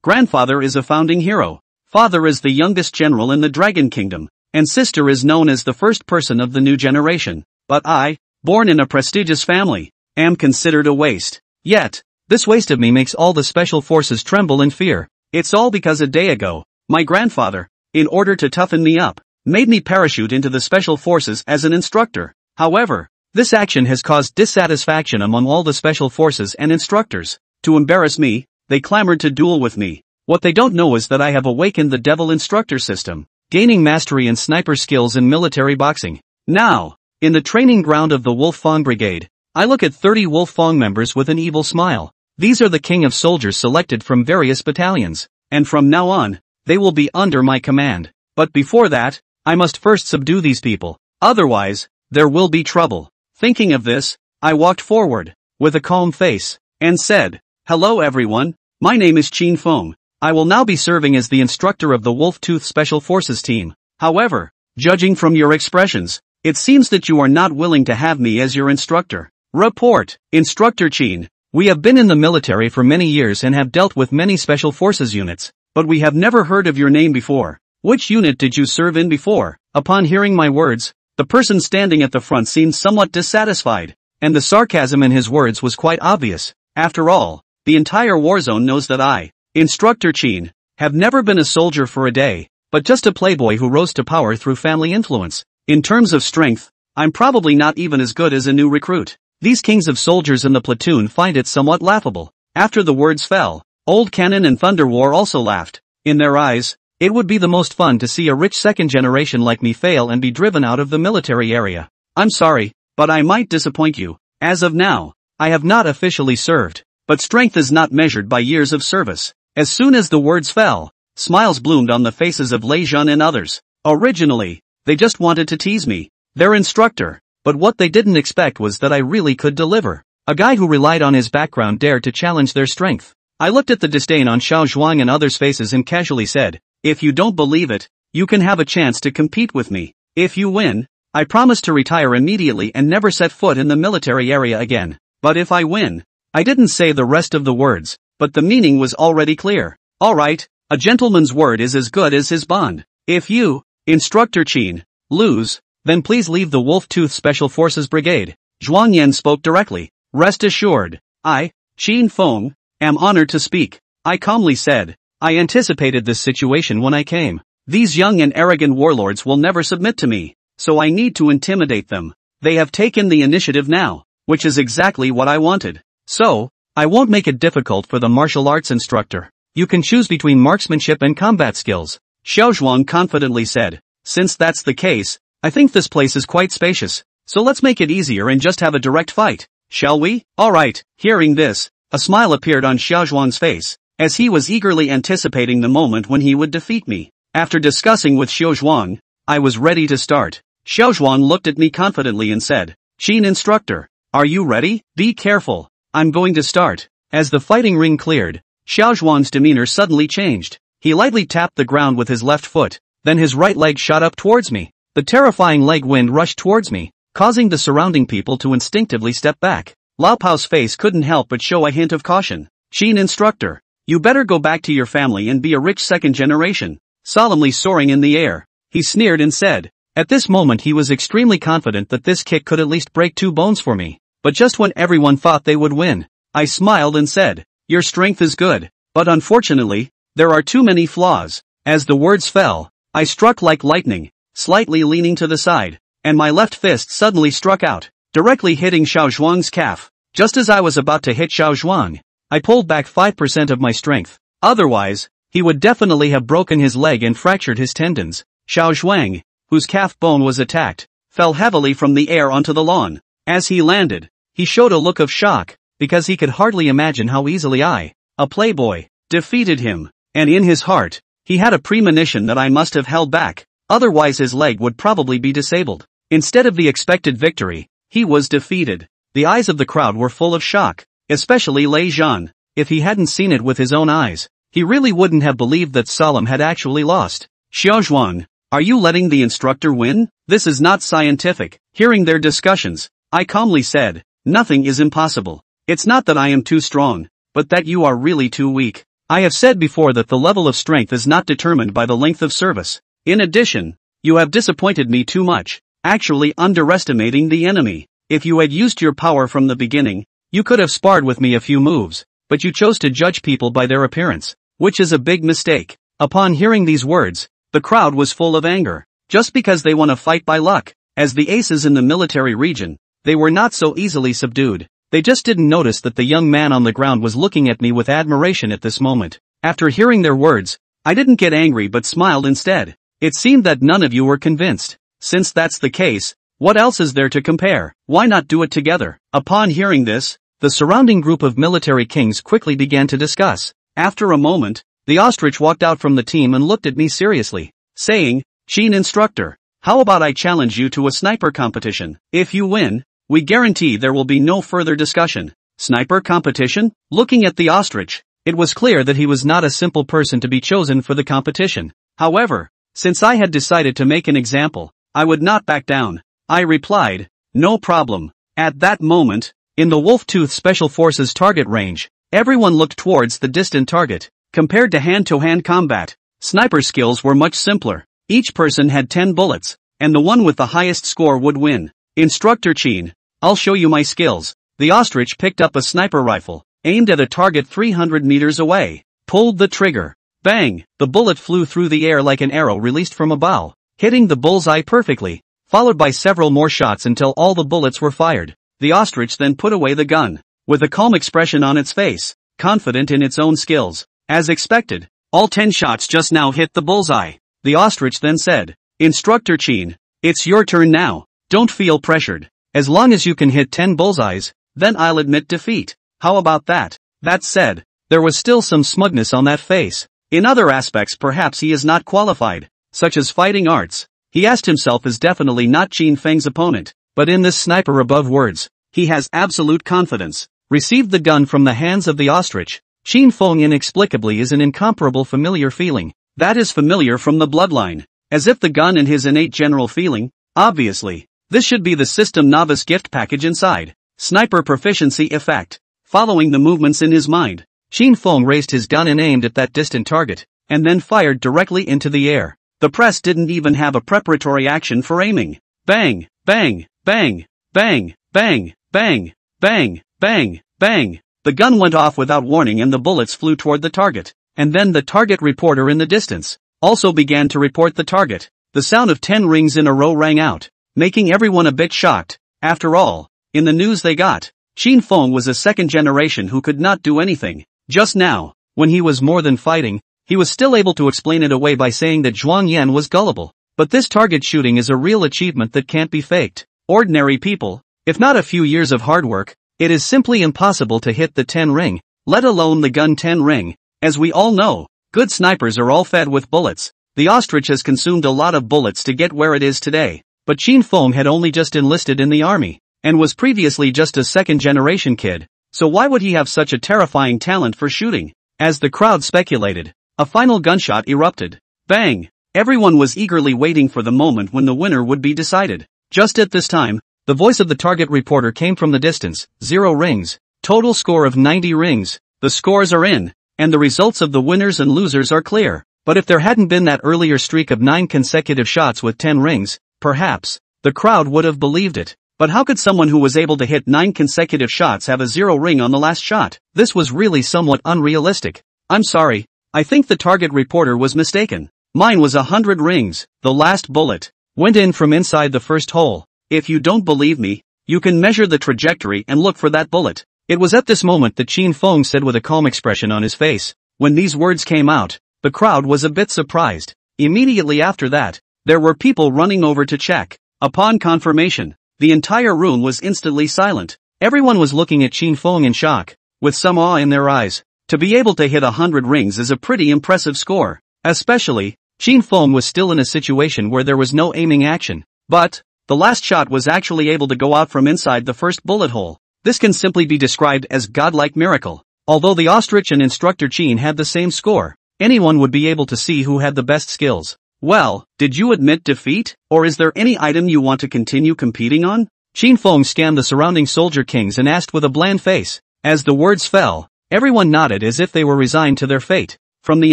Grandfather is a founding hero. Father is the youngest general in the Dragon Kingdom, and sister is known as the first person of the new generation. But I, born in a prestigious family, am considered a waste. Yet, this waste of me makes all the special forces tremble in fear. It's all because a day ago, my grandfather, in order to toughen me up, made me parachute into the special forces as an instructor. However, this action has caused dissatisfaction among all the special forces and instructors. To embarrass me, they clamored to duel with me. What they don't know is that I have awakened the devil instructor system, gaining mastery and sniper skills in military boxing. Now, in the training ground of the Wolf Fang Brigade, I look at 30 Wolf Fang members with an evil smile. These are the king of soldiers selected from various battalions, and from now on, they will be under my command. But before that, I must first subdue these people. Otherwise, there will be trouble. Thinking of this, I walked forward, with a calm face, and said, "Hello everyone, my name is Qin Feng. I will now be serving as the instructor of the Wolf Tooth Special Forces team. However, judging from your expressions, it seems that you are not willing to have me as your instructor." Report, Instructor Qin. We have been in the military for many years and have dealt with many special forces units, but we have never heard of your name before. Which unit did you serve in before? Upon hearing my words, the person standing at the front seemed somewhat dissatisfied, and the sarcasm in his words was quite obvious. After all, the entire warzone knows that I, Instructor Qin, have never been a soldier for a day, but just a playboy who rose to power through family influence. In terms of strength, I'm probably not even as good as a new recruit. These kings of soldiers in the platoon find it somewhat laughable. After the words fell, Old Cannon and Thunder War also laughed. In their eyes, it would be the most fun to see a rich second generation like me fail and be driven out of the military area. I'm sorry, but I might disappoint you. As of now, I have not officially served, but strength is not measured by years of service. As soon as the words fell, smiles bloomed on the faces of Lei Jun and others. Originally, they just wanted to tease me, their instructor, but what they didn't expect was that I really could deliver. A guy who relied on his background dared to challenge their strength. I looked at the disdain on Xiao Zhuang and others' faces and casually said, "If you don't believe it, you can have a chance to compete with me. If you win, I promise to retire immediately and never set foot in the military area again. But if I win..." I didn't say the rest of the words, but the meaning was already clear. Alright, a gentleman's word is as good as his bond. If you, Instructor Qin, lose, then please leave the Wolf Tooth Special Forces Brigade. Zhuang Yan spoke directly. Rest assured, I, Qin Feng, am honored to speak. I calmly said, I anticipated this situation when I came. These young and arrogant warlords will never submit to me, so I need to intimidate them. They have taken the initiative now, which is exactly what I wanted. So, I won't make it difficult for the martial arts instructor. You can choose between marksmanship and combat skills. Xiao Zhuang confidently said. Since that's the case, I think this place is quite spacious, so let's make it easier and just have a direct fight. Shall we? Alright. Hearing this, a smile appeared on Xiao Zhuang's face, as he was eagerly anticipating the moment when he would defeat me. After discussing with Xiao Zhuang, I was ready to start. Xiao Zhuang looked at me confidently and said, Qin instructor, are you ready? Be careful. I'm going to start. As the fighting ring cleared, Xiao Zhuang's demeanor suddenly changed. He lightly tapped the ground with his left foot, then his right leg shot up towards me. The terrifying leg wind rushed towards me, causing the surrounding people to instinctively step back. Lao Pao's face couldn't help but show a hint of caution. Qin instructor, you better go back to your family and be a rich second generation. Solemnly soaring in the air, he sneered and said. At this moment he was extremely confident that this kick could at least break 2 bones for me. But just when everyone thought they would win, I smiled and said, your strength is good, but unfortunately, there are too many flaws. As the words fell, I struck like lightning, slightly leaning to the side, and my left fist suddenly struck out, directly hitting Xiao Zhuang's calf. Just as I was about to hit Xiao Zhuang, I pulled back 5% of my strength. Otherwise, he would definitely have broken his leg and fractured his tendons. Xiao Zhuang, whose calf bone was attacked, fell heavily from the air onto the lawn. As he landed, he showed a look of shock, because he could hardly imagine how easily I, a playboy, defeated him, and in his heart, he had a premonition that I must have held back, otherwise his leg would probably be disabled. Instead of the expected victory, he was defeated. The eyes of the crowd were full of shock, especially Lei Jun. If he hadn't seen it with his own eyes, he really wouldn't have believed that Solemn had actually lost. Xiao Zhuang, are you letting the instructor win? This is not scientific. Hearing their discussions, I calmly said, nothing is impossible. It's not that I am too strong, but that you are really too weak. I have said before that the level of strength is not determined by the length of service. In addition, you have disappointed me too much, actually underestimating the enemy. If you had used your power from the beginning, you could have sparred with me a few moves, but you chose to judge people by their appearance, which is a big mistake. Upon hearing these words, the crowd was full of anger. Just because they want to fight by luck, as the aces in the military region, they were not so easily subdued. They just didn't notice that the young man on the ground was looking at me with admiration at this moment. After hearing their words, I didn't get angry but smiled instead. It seemed that none of you were convinced. Since that's the case, what else is there to compare? Why not do it together? Upon hearing this, the surrounding group of military kings quickly began to discuss. After a moment, the ostrich walked out from the team and looked at me seriously, saying, instructor, how about I challenge you to a sniper competition? If you win, we guarantee there will be no further discussion. Sniper competition? Looking at the ostrich, it was clear that he was not a simple person to be chosen for the competition. However, since I had decided to make an example, I would not back down. I replied, no problem. At that moment, in the Wolf-Tooth Special Forces target range, everyone looked towards the distant target. Compared to hand-to-hand combat, sniper skills were much simpler. Each person had 10 bullets, and the one with the highest score would win. Instructor Chin, I'll show you my skills. The ostrich picked up a sniper rifle, aimed at a target 300 meters away, pulled the trigger. Bang! The bullet flew through the air like an arrow released from a bow, hitting the bullseye perfectly, followed by several more shots until all the bullets were fired. The ostrich then put away the gun, with a calm expression on its face, confident in its own skills. As expected, all 10 shots just now hit the bullseye. The ostrich then said, Instructor Chin, it's your turn now. Don't feel pressured. As long as you can hit 10 bullseyes, then I'll admit defeat. How about that? That said, there was still some smugness on that face. In other aspects perhaps he is not qualified, such as fighting arts. He asked himself is definitely not Qin Feng's opponent, but in this sniper above words, he has absolute confidence. Received the gun from the hands of the ostrich. Qin Feng inexplicably is an incomparable familiar feeling. That is familiar from the bloodline, as if the gun and his innate general feeling. Obviously, this should be the system novice gift package inside. Sniper proficiency effect. Following the movements in his mind, Qin Feng raised his gun and aimed at that distant target, and then fired directly into the air. The press didn't even have a preparatory action for aiming. Bang, bang, bang, bang, bang, bang, bang, bang, bang. The gun went off without warning and the bullets flew toward the target. And then the target reporter in the distance also began to report the target. The sound of 10 rings in a row rang out, making everyone a bit shocked. After all, in the news they got, Qin Feng was a second generation who could not do anything. Just now, when he was more than fighting, he was still able to explain it away by saying that Zhuang Yan was gullible. But this target shooting is a real achievement that can't be faked. Ordinary people, if not a few years of hard work, it is simply impossible to hit the 10 ring, let alone the gun 10 ring. As we all know, good snipers are all fed with bullets. The ostrich has consumed a lot of bullets to get where it is today, but Qin Feng had only just enlisted in the army, and was previously just a second-generation kid, so why would he have such a terrifying talent for shooting? As the crowd speculated, a final gunshot erupted. Bang! Everyone was eagerly waiting for the moment when the winner would be decided. Just at this time, the voice of the target reporter came from the distance. 0 rings. Total score of 90 rings. The scores are in. And the results of the winners and losers are clear. But if there hadn't been that earlier streak of 9 consecutive shots with 10 rings, perhaps, the crowd would have believed it. But how could someone who was able to hit 9 consecutive shots have a 0 ring on the last shot? This was really somewhat unrealistic. I'm sorry, I think the target reporter was mistaken. Mine was 100 rings. The last bullet went in from inside the first hole. If you don't believe me, you can measure the trajectory and look for that bullet. It was at this moment that Qin Feng said with a calm expression on his face. When these words came out, the crowd was a bit surprised. Immediately after that, there were people running over to check. Upon confirmation, the entire room was instantly silent. Everyone was looking at Qin Feng in shock, with some awe in their eyes. To be able to hit 100 rings is a pretty impressive score. Especially, Qin Feng was still in a situation where there was no aiming action. But, the last shot was actually able to go out from inside the first bullet hole. This can simply be described as godlike miracle. Although the ostrich and instructor Qin had the same score, anyone would be able to see who had the best skills. Well, did you admit defeat, or is there any item you want to continue competing on? Qin Feng scanned the surrounding soldier kings and asked with a bland face. As the words fell, Everyone nodded as if they were resigned to their fate. From the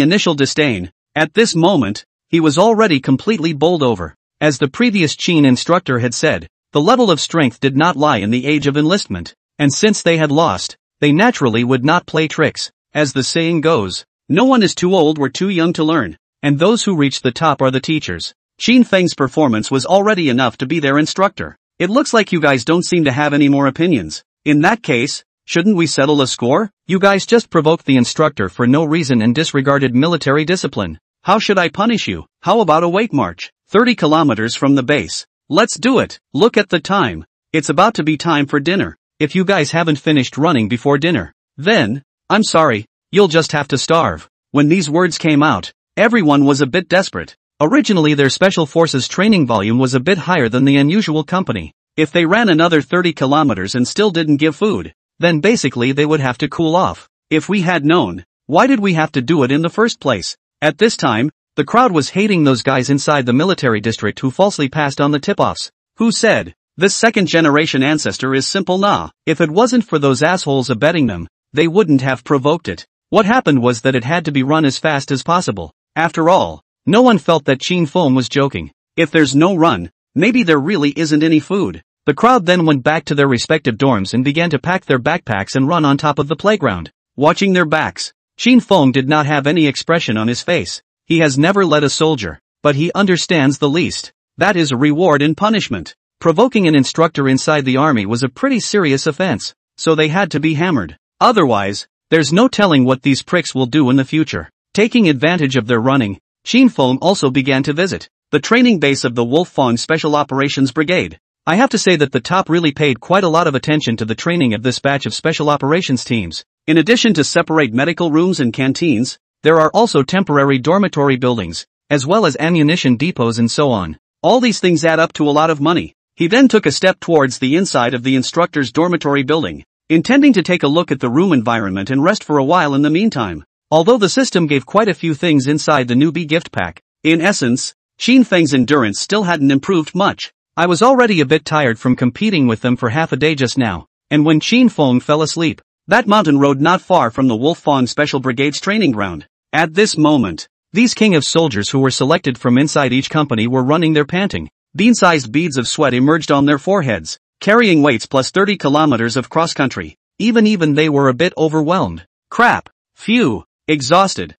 initial disdain, at this moment, he was already completely bowled over. As the previous Qin instructor had said, the level of strength did not lie in the age of enlistment, and since they had lost, they naturally would not play tricks. As the saying goes, no one is too old or too young to learn, and those who reach the top are the teachers. Qin Feng's performance was already enough to be their instructor. It looks like you guys don't seem to have any more opinions. In that case, shouldn't we settle a score? You guys just provoked the instructor for no reason and disregarded military discipline. How should I punish you? How about a weight march? 30 kilometers from the base. Let's do it. Look at the time. It's about to be time for dinner. If you guys haven't finished running before dinner, then, I'm sorry, you'll just have to starve. When these words came out, everyone was a bit desperate. Originally their special forces training volume was a bit higher than the unusual company. If they ran another 30 kilometers and still didn't give food, then basically they would have to cool off. If we had known, why did we have to do it in the first place? At this time, the crowd was hating those guys inside the military district who falsely passed on the tip-offs. Who said, this second-generation ancestor is simple nah. If it wasn't for those assholes abetting them, they wouldn't have provoked it. What happened was that it had to be run as fast as possible. After all, no one felt that Qin Feng was joking. If there's no run, maybe there really isn't any food. The crowd then went back to their respective dorms and began to pack their backpacks and run on top of the playground. Watching their backs, Qin Feng did not have any expression on his face. He has never led a soldier, but he understands the least. That is a reward and punishment. Provoking an instructor inside the army was a pretty serious offense, so they had to be hammered. Otherwise, there's no telling what these pricks will do in the future. Taking advantage of their running, Qin Feng also began to visit the training base of the Fang Special Operations Brigade. I have to say that the top really paid quite a lot of attention to the training of this batch of special operations teams. In addition to separate medical rooms and canteens, there are also temporary dormitory buildings, as well as ammunition depots and so on. All these things add up to a lot of money. He then took a step towards the inside of the instructor's dormitory building, intending to take a look at the room environment and rest for a while in the meantime. Although the system gave quite a few things inside the newbie gift pack, in essence, Qin Feng's endurance still hadn't improved much. I was already a bit tired from competing with them for half a day just now, and when Qin Feng fell asleep, that mountain rode not far from the Fang Special Brigade's training ground. At this moment, these king of soldiers who were selected from inside each company were running their panting. Bean-sized beads of sweat emerged on their foreheads, carrying weights plus 30 kilometers of cross-country. Even they were a bit overwhelmed. Crap. Phew. Exhausted.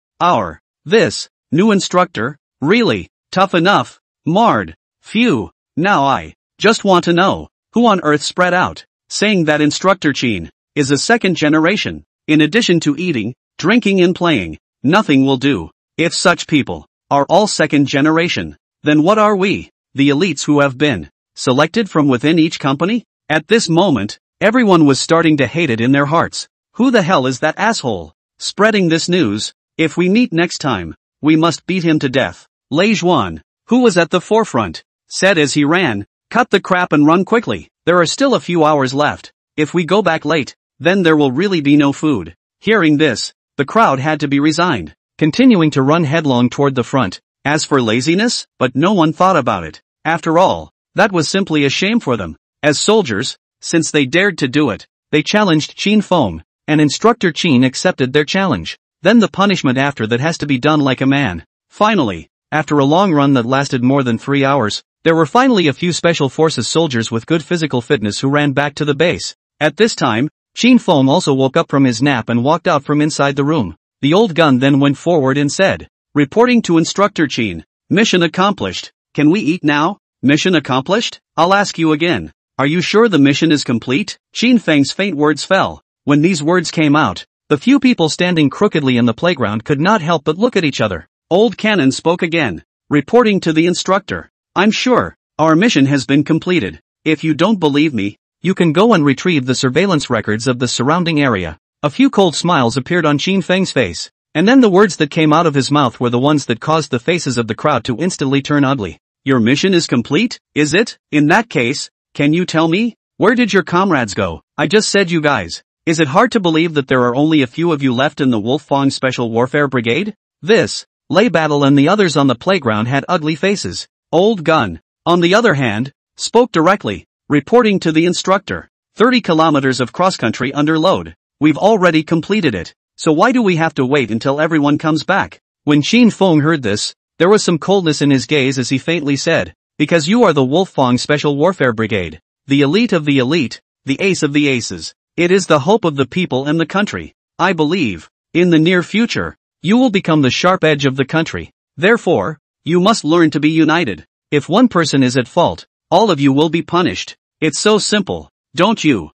This new instructor, really, tough enough. Marred. Phew. Now I just want to know, who on earth spread out, saying that instructor Qin is a second generation. In addition to eating, drinking and playing, nothing will do. If such people are all second generation, then what are we? The elites who have been selected from within each company? At this moment, everyone was starting to hate it in their hearts. Who the hell is that asshole spreading this news? If we meet next time, we must beat him to death. Lei Zhuan, who was at the forefront, said as he ran, cut the crap and run quickly. There are still a few hours left. If we go back late, then there will really be no food. Hearing this, the crowd had to be resigned, continuing to run headlong toward the front. As for laziness, but no one thought about it. After all, that was simply a shame for them. As soldiers, since they dared to do it, they challenged Qin Feng, and Instructor Qin accepted their challenge. Then the punishment after that has to be done like a man. Finally, after a long run that lasted more than 3 hours, there were finally a few special forces soldiers with good physical fitness who ran back to the base. At this time, Qin Feng also woke up from his nap and walked out from inside the room. The old gun then went forward and said, reporting to Instructor Qin, mission accomplished. Can we eat now? Mission accomplished? I'll ask you again. Are you sure the mission is complete? Qin Feng's faint words fell. When these words came out, the few people standing crookedly in the playground could not help but look at each other. Old Cannon spoke again, reporting to the instructor. I'm sure, our mission has been completed. If you don't believe me, you can go and retrieve the surveillance records of the surrounding area. A few cold smiles appeared on Qin Feng's face, and then the words that came out of his mouth were the ones that caused the faces of the crowd to instantly turn ugly. Your mission is complete, is it? In that case, can you tell me, where did your comrades go? I just said you guys. Is it hard to believe that there are only a few of you left in the Fang Special Warfare Brigade? This, Lei Battle and the others on the playground had ugly faces. Old Gun, on the other hand, spoke directly, reporting to the instructor. 30 kilometers of cross-country under load. We've already completed it. So why do we have to wait until everyone comes back? When Qin Feng heard this, there was some coldness in his gaze as he faintly said, because you are the Fang Special Warfare Brigade, the elite of the elite, the ace of the aces. It is the hope of the people and the country. I believe, in the near future, you will become the sharp edge of the country. Therefore, you must learn to be united. If one person is at fault, all of you will be punished. It's so simple, don't you,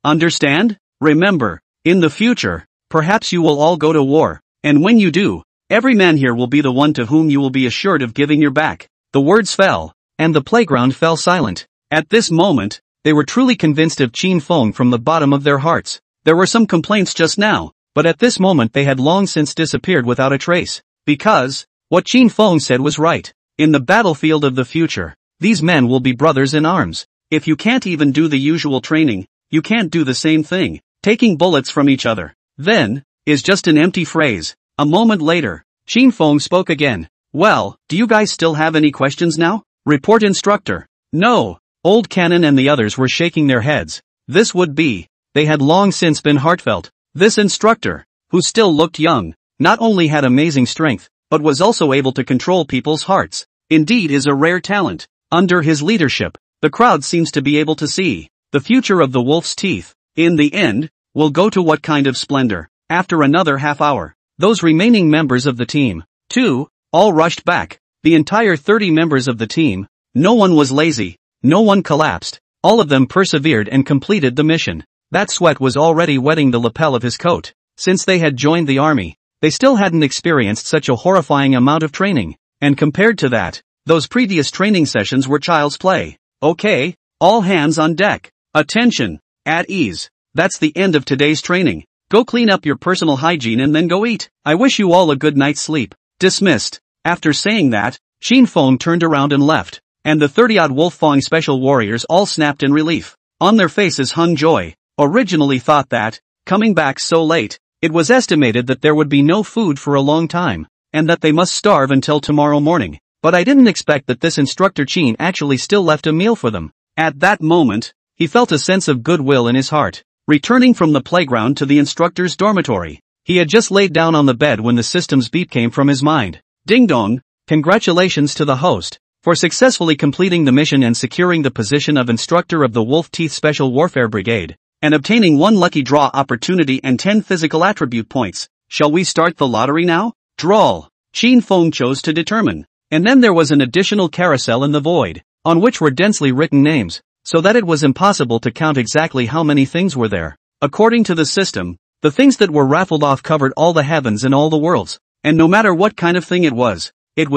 understand? Remember, in the future, perhaps you will all go to war, and when you do, every man here will be the one to whom you will be assured of giving your back. The words fell, and the playground fell silent. At this moment, they were truly convinced of Qin Feng from the bottom of their hearts. There were some complaints just now, but at this moment they had long since disappeared without a trace. Because, what Qin Feng said was right. In the battlefield of the future, these men will be brothers in arms. If you can't even do the usual training, you can't do the same thing. Taking bullets from each other, then, is just an empty phrase. A moment later, Qin Feng spoke again. Well, do you guys still have any questions now? Report instructor. No. Old Cannon and the others were shaking their heads. This would be. They had long since been heartfelt. This instructor, who still looked young, not only had amazing strength, but was also able to control people's hearts. Indeed is a rare talent. Under his leadership, the crowd seems to be able to see the future of the wolf's teeth. In the end, will go to what kind of splendor. After another half hour, those remaining members of the team, too, all rushed back. The entire 30 members of the team. No one was lazy. No one collapsed. All of them persevered and completed the mission. That sweat was already wetting the lapel of his coat. Since they had joined the army, they still hadn't experienced such a horrifying amount of training. And compared to that, those previous training sessions were child's play. Okay, all hands on deck. Attention, at ease. That's the end of today's training. Go clean up your personal hygiene and then go eat. I wish you all a good night's sleep. Dismissed. After saying that, Qin Feng turned around and left. And the 30-odd Fang special warriors all snapped in relief. On their faces hung joy. Originally thought that, coming back so late, it was estimated that there would be no food for a long time, and that they must starve until tomorrow morning. But I didn't expect that this instructor Qin actually still left a meal for them. At that moment, he felt a sense of goodwill in his heart. Returning from the playground to the instructor's dormitory, he had just laid down on the bed when the system's beep came from his mind. Ding dong, congratulations to the host, for successfully completing the mission and securing the position of instructor of the Wolf Teeth Special Warfare Brigade, and obtaining 1 lucky draw opportunity and 10 physical attribute points. Shall we start the lottery now? Draw. Qin Feng chose to determine. And then there was an additional carousel in the void, on which were densely written names, so that it was impossible to count exactly how many things were there. According to the system, the things that were raffled off covered all the heavens and all the worlds, and no matter what kind of thing it was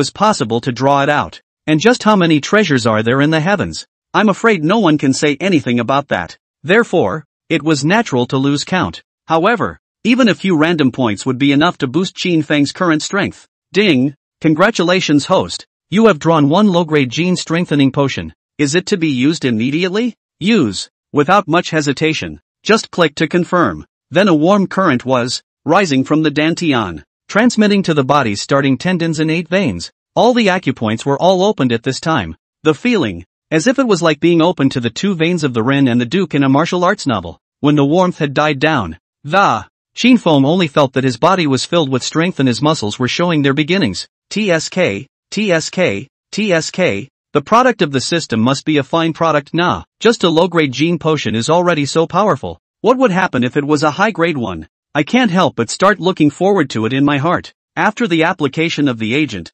possible to draw it out. And just how many treasures are there in the heavens? I'm afraid no one can say anything about that. Therefore, it was natural to lose count. However, even a few random points would be enough to boost Qin Feng's current strength. Ding! Congratulations host, you have drawn 1 low-grade gene strengthening potion. Is it to be used immediately? Use. Without much hesitation, just click to confirm. Then a warm current was rising from the dantian, transmitting to the body's starting tendons and 8 veins. All the acupoints were all opened at this time. The feeling, as if it was like being open to the 2 veins of the Ren and the Duke in a martial arts novel. When the warmth had died down, Qin Feng only felt that his body was filled with strength and his muscles were showing their beginnings. TSK, TSK, TSK, the product of the system must be a fine product. Nah, just a low-grade gene potion is already so powerful. What would happen if it was a high-grade one? I can't help but start looking forward to it in my heart. After the application of the agent,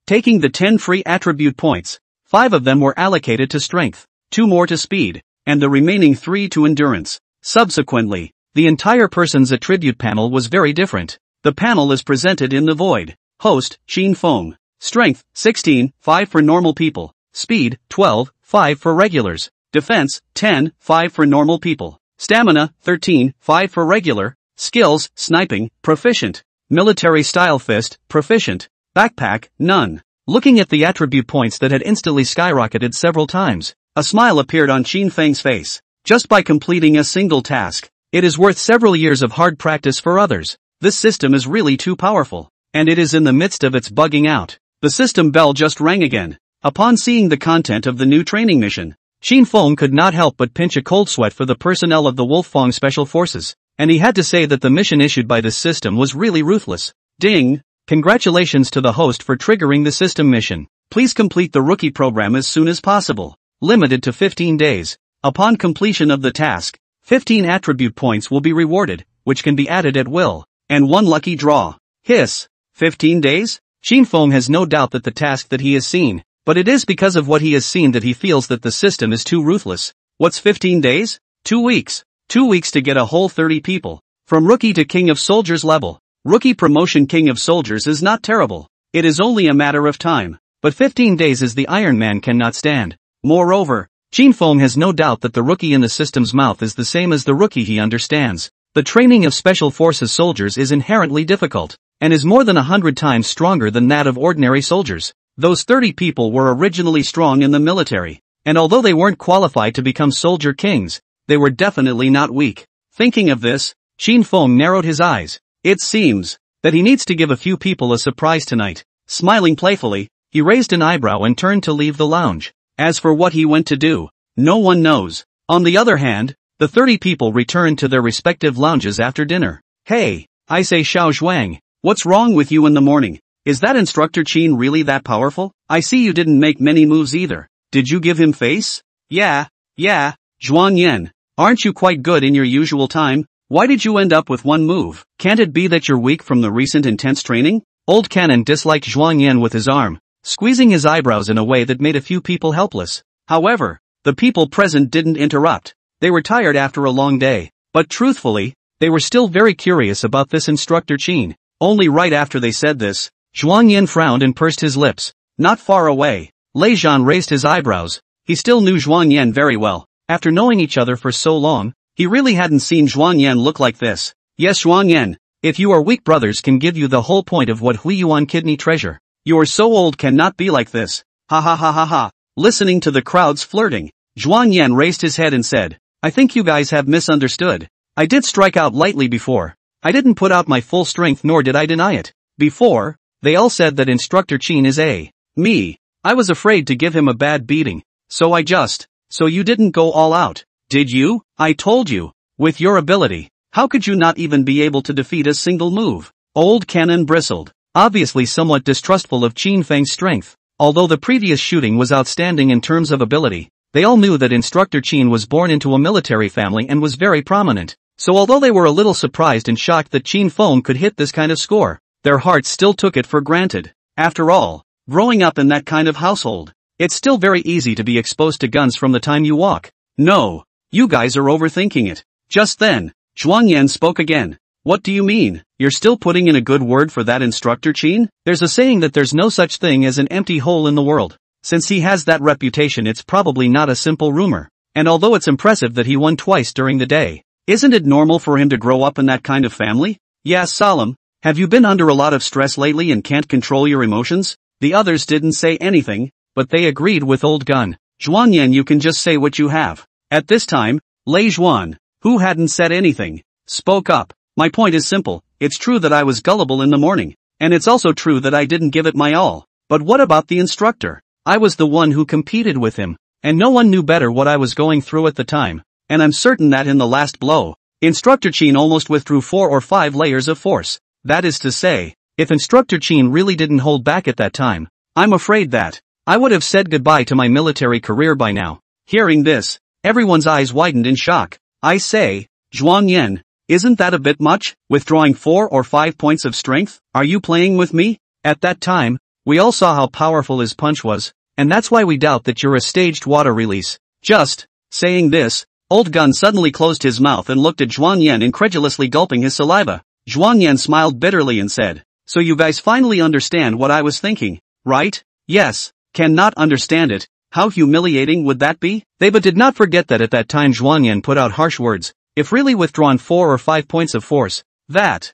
taking the 10 free attribute points, 5 of them were allocated to strength, 2 more to speed, and the remaining 3 to endurance. Subsequently, the entire person's attribute panel was very different. The panel is presented in the void. Host, Qin Feng. Strength, 16, 5 for normal people. Speed, 12, 5 for regulars. Defense, 10, 5 for normal people. Stamina, 13, 5 for regular. Skills, sniping, proficient. Military style fist, proficient. Backpack, none. Looking at the attribute points that had instantly skyrocketed several times, a smile appeared on Qin Feng's face. Just by completing a single task, it is worth several years of hard practice for others. This system is really too powerful, and it is in the midst of its bugging out. The system bell just rang again. Upon seeing the content of the new training mission, Qin Feng could not help but pinch a cold sweat for the personnel of the Fang Special Forces. and he had to say that the mission issued by this system was really ruthless. Ding! Congratulations to the host for triggering the system mission. Please complete the rookie program as soon as possible. Limited to 15 days. Upon completion of the task, 15 attribute points will be rewarded, which can be added at will, and 1 lucky draw. Hiss! 15 days? Fang has no doubt that the task that he has seen, but it is because of what he has seen that he feels that the system is too ruthless. What's 15 days? 2 weeks. 2 weeks to get a whole 30 people. From rookie to king of soldiers level. Rookie promotion king of soldiers is not terrible. It is only a matter of time. But 15 days is the Iron Man cannot stand. Moreover, Fang has no doubt that the rookie in the system's mouth is the same as the rookie he understands. The training of Special Forces soldiers is inherently difficult, and is more than 100 times stronger than that of ordinary soldiers. Those 30 people were originally strong in the military, and although they weren't qualified to become soldier kings, they were definitely not weak. Thinking of this, Fang narrowed his eyes. It seems that he needs to give a few people a surprise tonight. Smiling playfully, he raised an eyebrow and turned to leave the lounge. As for what he went to do, no one knows. On the other hand, the 30 people returned to their respective lounges after dinner. Hey, I say Xiao Zhuang, what's wrong with you in the morning? Is that instructor Qin really that powerful? I see you didn't make many moves either. Did you give him face? Yeah, Zhuang Yan, aren't you quite good in your usual time? Why did you end up with one move? Can't it be that you're weak from the recent intense training? Old Cannon disliked Zhuang Yan with his arm, squeezing his eyebrows in a way that made a few people helpless. However, the people present didn't interrupt. They were tired after a long day, but truthfully, they were still very curious about this instructor Qin. Only right after they said this, Zhuang Yan frowned and pursed his lips. Not far away, Lei Zhan raised his eyebrows. He still knew Zhuang Yan very well. After knowing each other for so long, he really hadn't seen Zhuang Yan look like this. Yes, Zhuang Yan, if you are weak, brothers can give you the whole point of what Huiyuan kidney treasure. You are so old, cannot be like this. Ha ha ha ha ha. Listening to the crowd's flirting, Zhuang Yan raised his head and said, I think you guys have misunderstood. I did strike out lightly before. I didn't put out my full strength, nor did I deny it. Before, they all said that Instructor Qin is me. I was afraid to give him a bad beating. So you didn't go all out, did you? I told you. With your ability, how could you not even be able to defeat a single move? Old Cannon bristled, obviously somewhat distrustful of Qin Fang's strength. Although the previous shooting was outstanding in terms of ability, they all knew that Instructor Qin was born into a military family and was very prominent. So although they were a little surprised and shocked that Qin Fang could hit this kind of score, their hearts still took it for granted. After all, growing up in that kind of household, it's still very easy to be exposed to guns from the time you walk. No, you guys are overthinking it. Just then, Zhuang Yan spoke again. What do you mean? You're still putting in a good word for that Instructor Qin? There's a saying that there's no such thing as an empty hole in the world. Since he has that reputation, it's probably not a simple rumor. And although it's impressive that he won twice during the day, isn't it normal for him to grow up in that kind of family? Yeah, Salam, have you been under a lot of stress lately and can't control your emotions? The others didn't say anything, but they agreed with Old Gun. Zhuang Yan, you can just say what you have. At this time, Lei Zhuan, who hadn't said anything, spoke up. My point is simple. It's true that I was gullible in the morning, and it's also true that I didn't give it my all. But what about the instructor? I was the one who competed with him, and no one knew better what I was going through at the time. And I'm certain that in the last blow, Instructor Qin almost withdrew 4 or 5 layers of force. That is to say, if Instructor Qin really didn't hold back at that time, I'm afraid that I would have said goodbye to my military career by now. Hearing this, everyone's eyes widened in shock. I say, Zhuang Yan, isn't that a bit much? Withdrawing 4 or 5 points of strength? Are you playing with me? At that time, we all saw how powerful his punch was, and that's why we doubt that you're a staged water release. Just saying this, Old Gun suddenly closed his mouth and looked at Zhuang Yan, incredulously gulping his saliva. Zhuang Yan smiled bitterly and said, so you guys finally understand what I was thinking, right? Yes. Cannot understand it. How humiliating would that be? They but did not forget that at that time Zhuang Yan put out harsh words. If really withdrawn 4 or 5 points of force, that's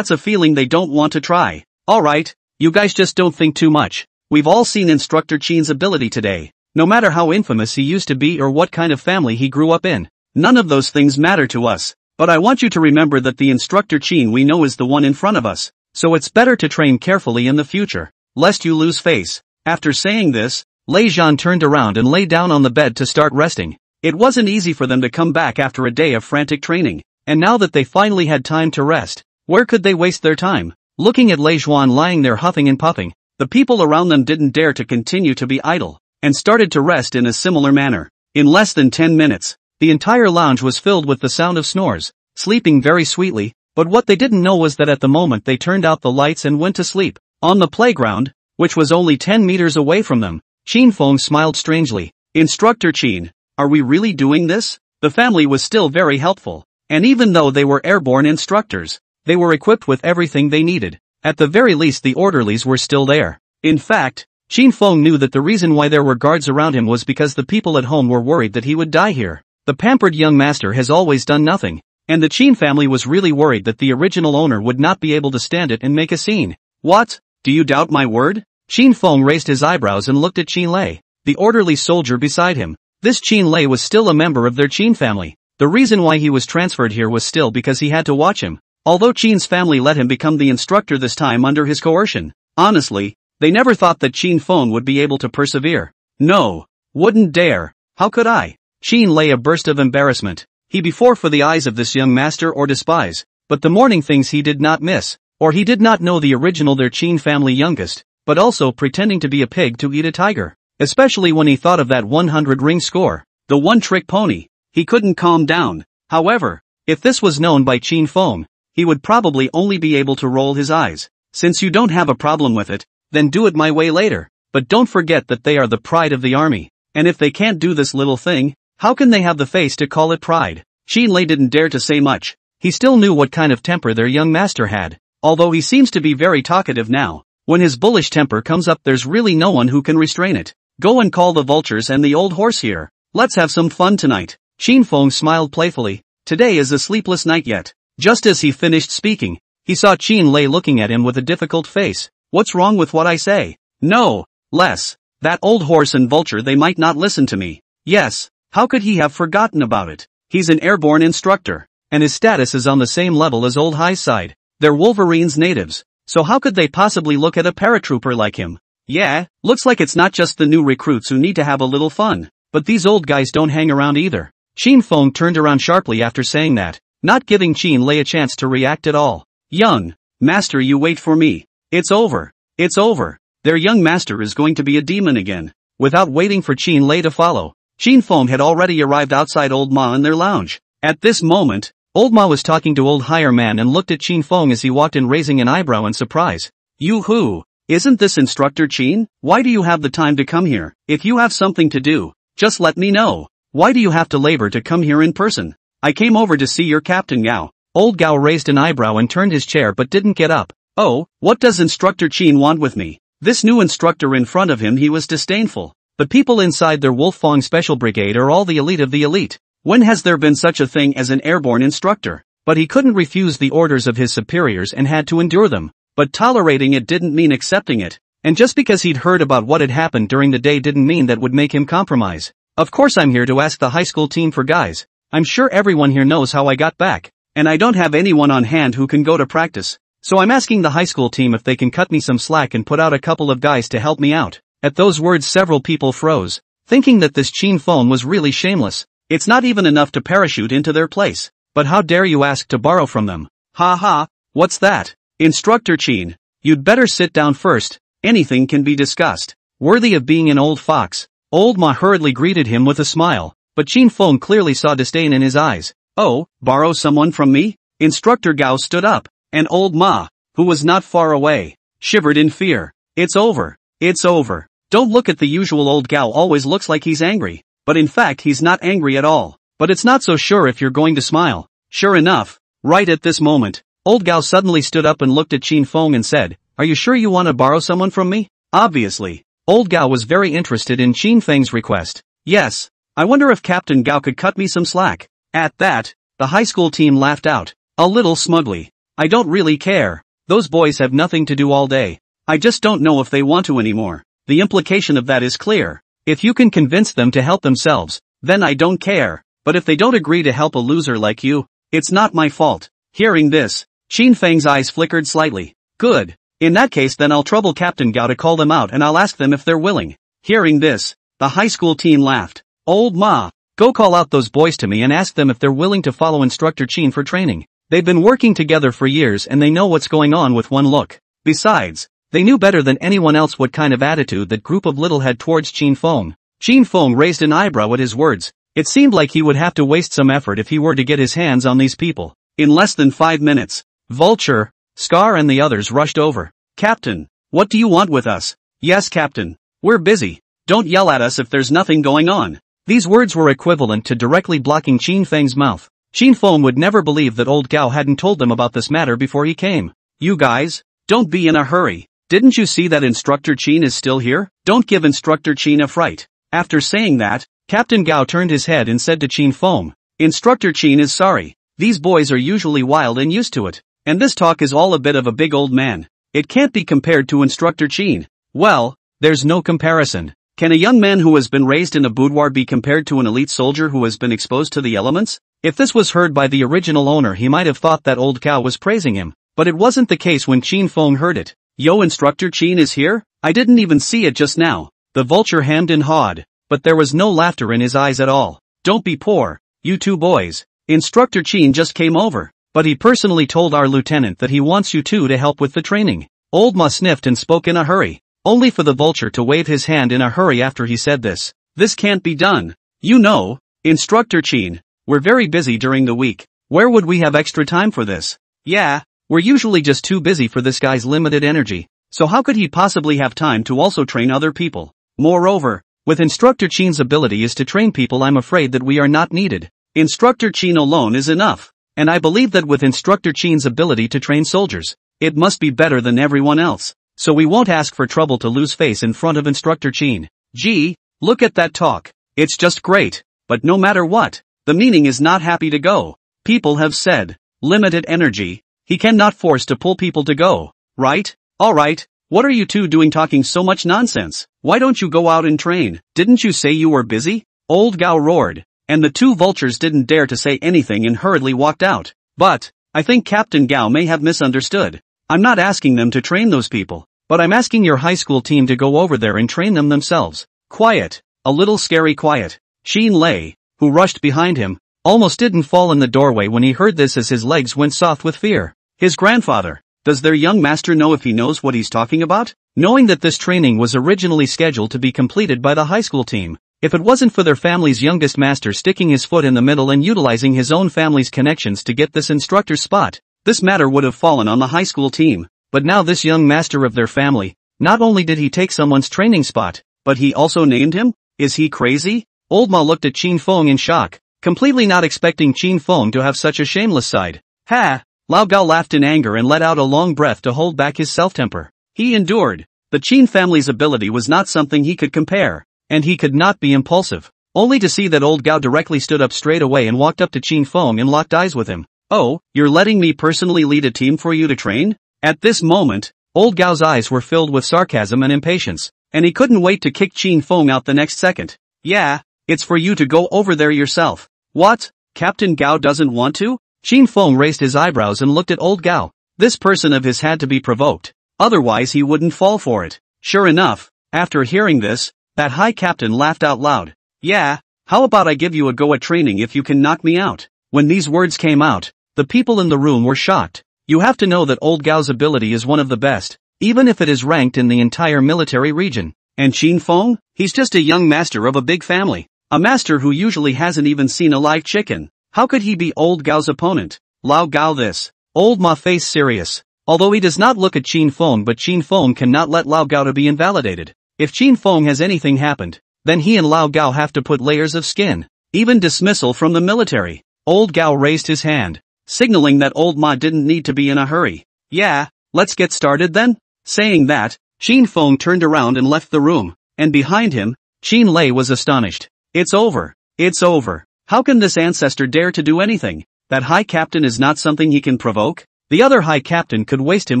a feeling they don't want to try. Alright, you guys just don't think too much. We've all seen Instructor Qin's ability today. No matter how infamous he used to be or what kind of family he grew up in, none of those things matter to us. But I want you to remember that the Instructor Qin we know is the one in front of us. So it's better to train carefully in the future, lest you lose face. After saying this, Lei Zhan turned around and lay down on the bed to start resting. It wasn't easy for them to come back after a day of frantic training, and now that they finally had time to rest, where could they waste their time? Looking at Lei Zhuan lying there huffing and puffing, the people around them didn't dare to continue to be idle, and started to rest in a similar manner. In less than 10 minutes, the entire lounge was filled with the sound of snores, sleeping very sweetly, but what they didn't know was that at the moment they turned out the lights and went to sleep, on the playground, which was only 10 meters away from them, Qin Feng smiled strangely. Instructor Qin, are we really doing this? The family was still very helpful, and even though they were airborne instructors, they were equipped with everything they needed. At the very least the orderlies were still there. In fact, Qin Feng knew that the reason why there were guards around him was because the people at home were worried that he would die here. The pampered young master has always done nothing, and the Qin family was really worried that the original owner would not be able to stand it and make a scene. What? Do you doubt my word? Qin Feng raised his eyebrows and looked at Qin Lei, the orderly soldier beside him. This Qin Lei was still a member of their Qin family. The reason why he was transferred here was still because he had to watch him, although Qin's family let him become the instructor this time under his coercion. Honestly, they never thought that Qin Feng would be able to persevere. No, wouldn't dare. How could I? Qin Lei a burst of embarrassment. He before for the eyes of this young master or despise, but the morning things he did not miss, or he did not know the original their Qin family youngest, but also pretending to be a pig to eat a tiger. Especially when he thought of that 100 ring score, the one-trick pony, he couldn't calm down. However, if this was known by Qin Feng, he would probably only be able to roll his eyes. Since you don't have a problem with it, then do it my way later, but don't forget that they are the pride of the army, and if they can't do this little thing, how can they have the face to call it pride? Qin Lei didn't dare to say much. He still knew what kind of temper their young master had, although he seems to be very talkative now. When his bullish temper comes up there's really no one who can restrain it. Go and call the vultures and the old horse here. Let's have some fun tonight. Qin Feng smiled playfully. Today is a sleepless night yet. Just as he finished speaking, he saw Qin Lei looking at him with a difficult face. What's wrong with what I say? No, less. That old horse and vulture they might not listen to me. Yes, how could he have forgotten about it? He's an airborne instructor, and his status is on the same level as Old High's side. They're Wolverine's natives, so how could they possibly look at a paratrooper like him? Yeah, looks like it's not just the new recruits who need to have a little fun, but these old guys don't hang around either. Qin Feng turned around sharply after saying that, not giving Qin Lei a chance to react at all. Young master, you wait for me. It's over. It's over. Their young master is going to be a demon again. Without waiting for Qin Lei to follow, Qin Feng had already arrived outside Old Ma in their lounge. At this moment, Old Ma was talking to Old Higher Man and looked at Qin Feng as he walked in, raising an eyebrow in surprise. You who? Isn't this Instructor Qin? Why do you have the time to come here? If you have something to do, just let me know. Why do you have to labor to come here in person? I came over to see your Captain Gao. Old Gao raised an eyebrow and turned his chair but didn't get up. Oh, what does Instructor Qin want with me? This new instructor in front of him, he was disdainful. The people inside their Wolfang Special Brigade are all the elite of the elite. When has there been such a thing as an airborne instructor? But he couldn't refuse the orders of his superiors and had to endure them. But tolerating it didn't mean accepting it. And just because he'd heard about what had happened during the day didn't mean that would make him compromise. Of course I'm here to ask the high school team for guys. I'm sure everyone here knows how I got back. And I don't have anyone on hand who can go to practice. So I'm asking the high school team if they can cut me some slack and put out a couple of guys to help me out. At those words several people froze, thinking that this Qin Feng was really shameless. It's not even enough to parachute into their place. But how dare you ask to borrow from them? Ha ha, what's that? Instructor Qin, you'd better sit down first. Anything can be discussed. Worthy of being an old fox. Old Ma hurriedly greeted him with a smile, but Qin Feng clearly saw disdain in his eyes. Oh, borrow someone from me? Instructor Gao stood up, and Old Ma, who was not far away, shivered in fear. It's over. It's over. Don't look at the usual Old Gao always looks like he's angry, but in fact he's not angry at all. But it's not so sure if you're going to smile. Sure enough, right at this moment, Old Gao suddenly stood up and looked at Qin Feng and said, are you sure you want to borrow someone from me? Obviously, Old Gao was very interested in Qin Feng's request. Yes, I wonder if Captain Gao could cut me some slack. At that, the high school team laughed out, a little smugly. I don't really care. Those boys have nothing to do all day. I just don't know if they want to anymore. The implication of that is clear. If you can convince them to help themselves, then I don't care. But if they don't agree to help a loser like you, it's not my fault. Hearing this, Qin Feng's eyes flickered slightly. Good. In that case then I'll trouble Captain Gao to call them out and I'll ask them if they're willing. Hearing this, the high school team laughed. Old Ma, Go call out those boys to me and ask them if they're willing to follow Instructor Chin for training. They've been working together for years and they know what's going on with one look. Besides, they knew better than anyone else what kind of attitude that group of little had towards Chin Feng. Chin Feng raised an eyebrow at his words. It seemed like he would have to waste some effort if he were to get his hands on these people. In less than 5 minutes, Vulture, Scar and the others rushed over. Captain, what do you want with us? Yes, Captain. We're busy. Don't yell at us if there's nothing going on. These words were equivalent to directly blocking Chin Feng's mouth. Chin Feng would never believe that old Gao hadn't told them about this matter before he came. You guys, don't be in a hurry. Didn't you see that Instructor Chin is still here? Don't give Instructor Chin a fright. After saying that, Captain Gao turned his head and said to Chin Feng, Instructor Chin is sorry. These boys are usually wild and used to it. And this talk is all a bit of a big old man. It can't be compared to Instructor Chin. Well, there's no comparison. Can a young man who has been raised in a boudoir be compared to an elite soldier who has been exposed to the elements? If this was heard by the original owner he might have thought that old Gao was praising him, but it wasn't the case when Chin Feng heard it. Yo, Instructor Chin is here? I didn't even see it just now. The Vulture hemmed and hawed, but there was no laughter in his eyes at all. Don't be poor, you two boys. Instructor Chin just came over, but he personally told our lieutenant that he wants you two to help with the training. Old Ma sniffed and spoke in a hurry, only for the Vulture to wave his hand in a hurry after he said this. This can't be done. You know, Instructor Chin, we're very busy during the week. Where would we have extra time for this? Yeah, we're usually just too busy for this guy's limited energy, so how could he possibly have time to also train other people? Moreover, with Instructor Chin's ability is to train people, I'm afraid that we are not needed. Instructor Chin alone is enough, and I believe that with Instructor Chin's ability to train soldiers, it must be better than everyone else, so we won't ask for trouble to lose face in front of Instructor Chin. Gee, look at that talk. It's just great, but no matter what, the meaning is not happy to go. People have said, limited energy, he cannot force to pull people to go, right? Alright, what are you two doing talking so much nonsense? Why don't you go out and train? Didn't you say you were busy? Old Gao roared, and the two vultures didn't dare to say anything and hurriedly walked out. But, I think Captain Gao may have misunderstood. I'm not asking them to train those people, but I'm asking your high school team to go over there and train them themselves. Quiet, a little scary quiet. Xin Lei, who rushed behind him, almost didn't fall in the doorway when he heard this as his legs went soft with fear. His grandfather, does their young master know if he knows what he's talking about? Knowing that this training was originally scheduled to be completed by the high school team, if it wasn't for their family's youngest master sticking his foot in the middle and utilizing his own family's connections to get this instructor's spot, this matter would have fallen on the high school team. But now this young master of their family, not only did he take someone's training spot, but he also named him? Is he crazy? Old Ma looked at Chin Feng in shock, completely not expecting Chin Feng to have such a shameless side. Ha! Lao Gao laughed in anger and let out a long breath to hold back his self-temper. He endured. The Chin family's ability was not something he could compare, and he could not be impulsive, only to see that old Gao directly stood up straight away and walked up to Chin Feng and locked eyes with him. Oh, you're letting me personally lead a team for you to train? At this moment, old Gao's eyes were filled with sarcasm and impatience, and he couldn't wait to kick Chin Feng out the next second. Yeah, it's for you to go over there yourself. What? Captain Gao doesn't want to? Chin Feng raised his eyebrows and looked at old Gao. This person of his had to be provoked, otherwise he wouldn't fall for it. Sure enough, after hearing this, that high captain laughed out loud. Yeah, how about I give you a go at training if you can knock me out? When these words came out, the people in the room were shocked. You have to know that old Gao's ability is one of the best, even if it is ranked in the entire military region. And Chin Feng? He's just a young master of a big family. A master who usually hasn't even seen a live chicken. How could he be old Gao's opponent? Lao Gao this. Old Ma face serious. Although he does not look at Chin Feng, but Chin Feng cannot let Lao Gao to be invalidated. If Chin Feng has anything happened, then he and Lao Gao have to put layers of skin. Even dismissal from the military. Old Gao raised his hand, signaling that old Ma didn't need to be in a hurry. Yeah, let's get started then? Saying that, Chin Feng turned around and left the room, and behind him, Xin Lei was astonished. It's over. It's over. How can this ancestor dare to do anything? That high captain is not something he can provoke? The other high captain could waste him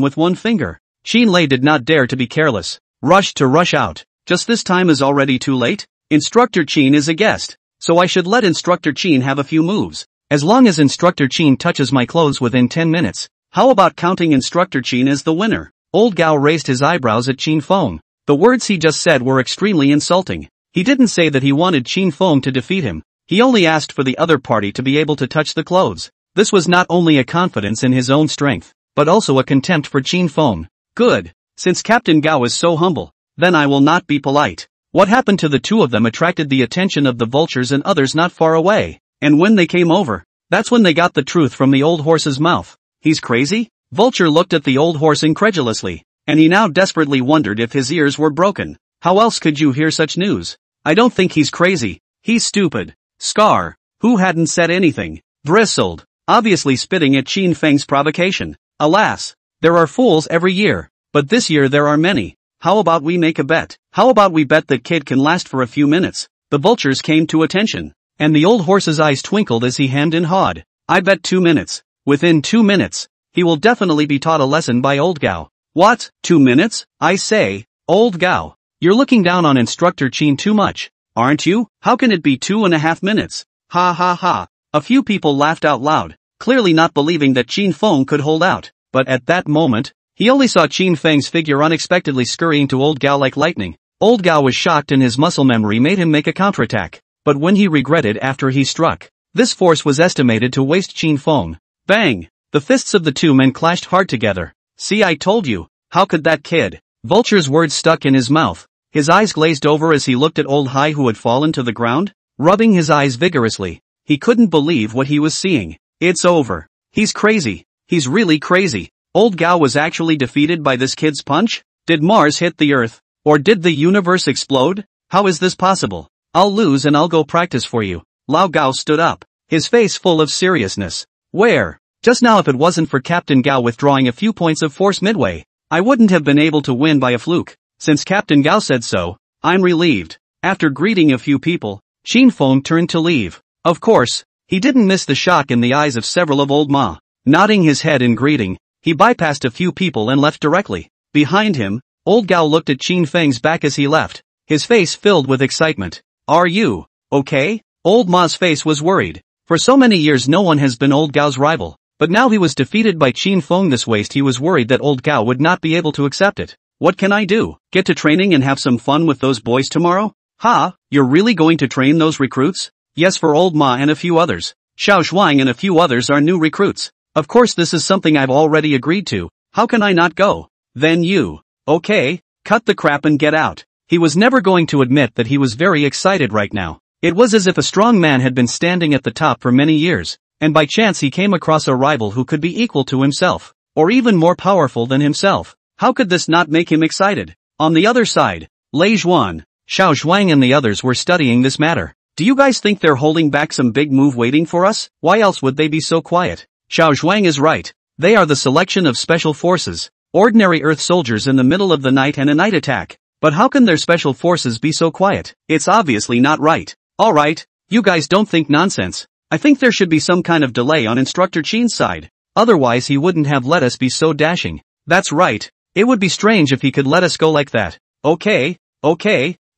with one finger. Xin Lei did not dare to be careless. Rush out. Just this time is already too late? Instructor Chin is a guest, so I should let Instructor Chin have a few moves. As long as Instructor Chin touches my clothes within 10 minutes, how about counting Instructor Chin as the winner? Old Gao raised his eyebrows at Chin Feng. The words he just said were extremely insulting. He didn't say that he wanted Chin Feng to defeat him, He only asked for the other party to be able to touch the clothes. This was not only a confidence in his own strength, but also a contempt for Qin Feng. Good. Since Captain Gao is so humble, then I will not be polite. What happened to the two of them attracted the attention of the vultures and others not far away, and when they came over, that's when they got the truth from the old horse's mouth. He's crazy? Vulture looked at the old horse incredulously, and he now desperately wondered if his ears were broken. How else could you hear such news? I don't think he's crazy. He's stupid. Scar, who hadn't said anything, bristled, obviously spitting at Qin Feng's provocation. Alas, there are fools every year, but this year there are many. How about we make a bet? How about we bet that kid can last for a few minutes? The vultures came to attention, and the old horse's eyes twinkled as he hemmed and hawed. I bet 2 minutes. Within 2 minutes, he will definitely be taught a lesson by old Gao. What? 2 minutes? I say, old Gao, you're looking down on instructor Qin too much, aren't you? How can it be 2.5 minutes? Ha ha ha. A few people laughed out loud, clearly not believing that Qin Feng could hold out, but at that moment, he only saw Qin Feng's figure unexpectedly scurrying to old Gao like lightning. Old Gao was shocked and his muscle memory made him make a counterattack, but when he regretted after he struck, this force was estimated to waste Qin Feng. Bang! The fists of the two men clashed hard together. See, I told you. How could that kid? Vulture's words stuck in his mouth. His eyes glazed over as he looked at old Hai who had fallen to the ground, rubbing his eyes vigorously. He couldn't believe what he was seeing. It's over. He's crazy. He's really crazy. Old Gao was actually defeated by this kid's punch? Did Mars hit the Earth? Or did the universe explode? How is this possible? I'll lose and I'll go practice for you. Lao Gao stood up, his face full of seriousness. Where? Just now if it wasn't for Captain Gao withdrawing a few points of force midway, I wouldn't have been able to win by a fluke. Since Captain Gao said so, I'm relieved. After greeting a few people, Qin Feng turned to leave. Of course, he didn't miss the shock in the eyes of several of old Ma. Nodding his head in greeting, he bypassed a few people and left directly. Behind him, old Gao looked at Qin Feng's back as he left, his face filled with excitement. Are you okay? Old Ma's face was worried. For so many years no one has been old Gao's rival, but now he was defeated by Qin Feng this waste. He was worried that old Gao would not be able to accept it. What can I do? Get to training and have some fun with those boys tomorrow? Ha, you're really going to train those recruits? Yes, for old Ma and a few others. Xiao Shuang and a few others are new recruits. Of course this is something I've already agreed to. How can I not go? Then you. Okay, cut the crap and get out. He was never going to admit that he was very excited right now. It was as if a strong man had been standing at the top for many years, and by chance he came across a rival who could be equal to himself, or even more powerful than himself. How could this not make him excited? On the other side, Lei Zhuan, Xiao Shuang and the others were studying this matter. Do you guys think they're holding back some big move waiting for us? Why else would they be so quiet? Xiao Shuang is right. They are the selection of special forces, ordinary Earth soldiers in the middle of the night and a night attack. But how can their special forces be so quiet? It's obviously not right. Alright, you guys don't think nonsense. I think there should be some kind of delay on Instructor Qin's side. Otherwise he wouldn't have let us be so dashing. That's right. It would be strange if he could let us go like that. Okay,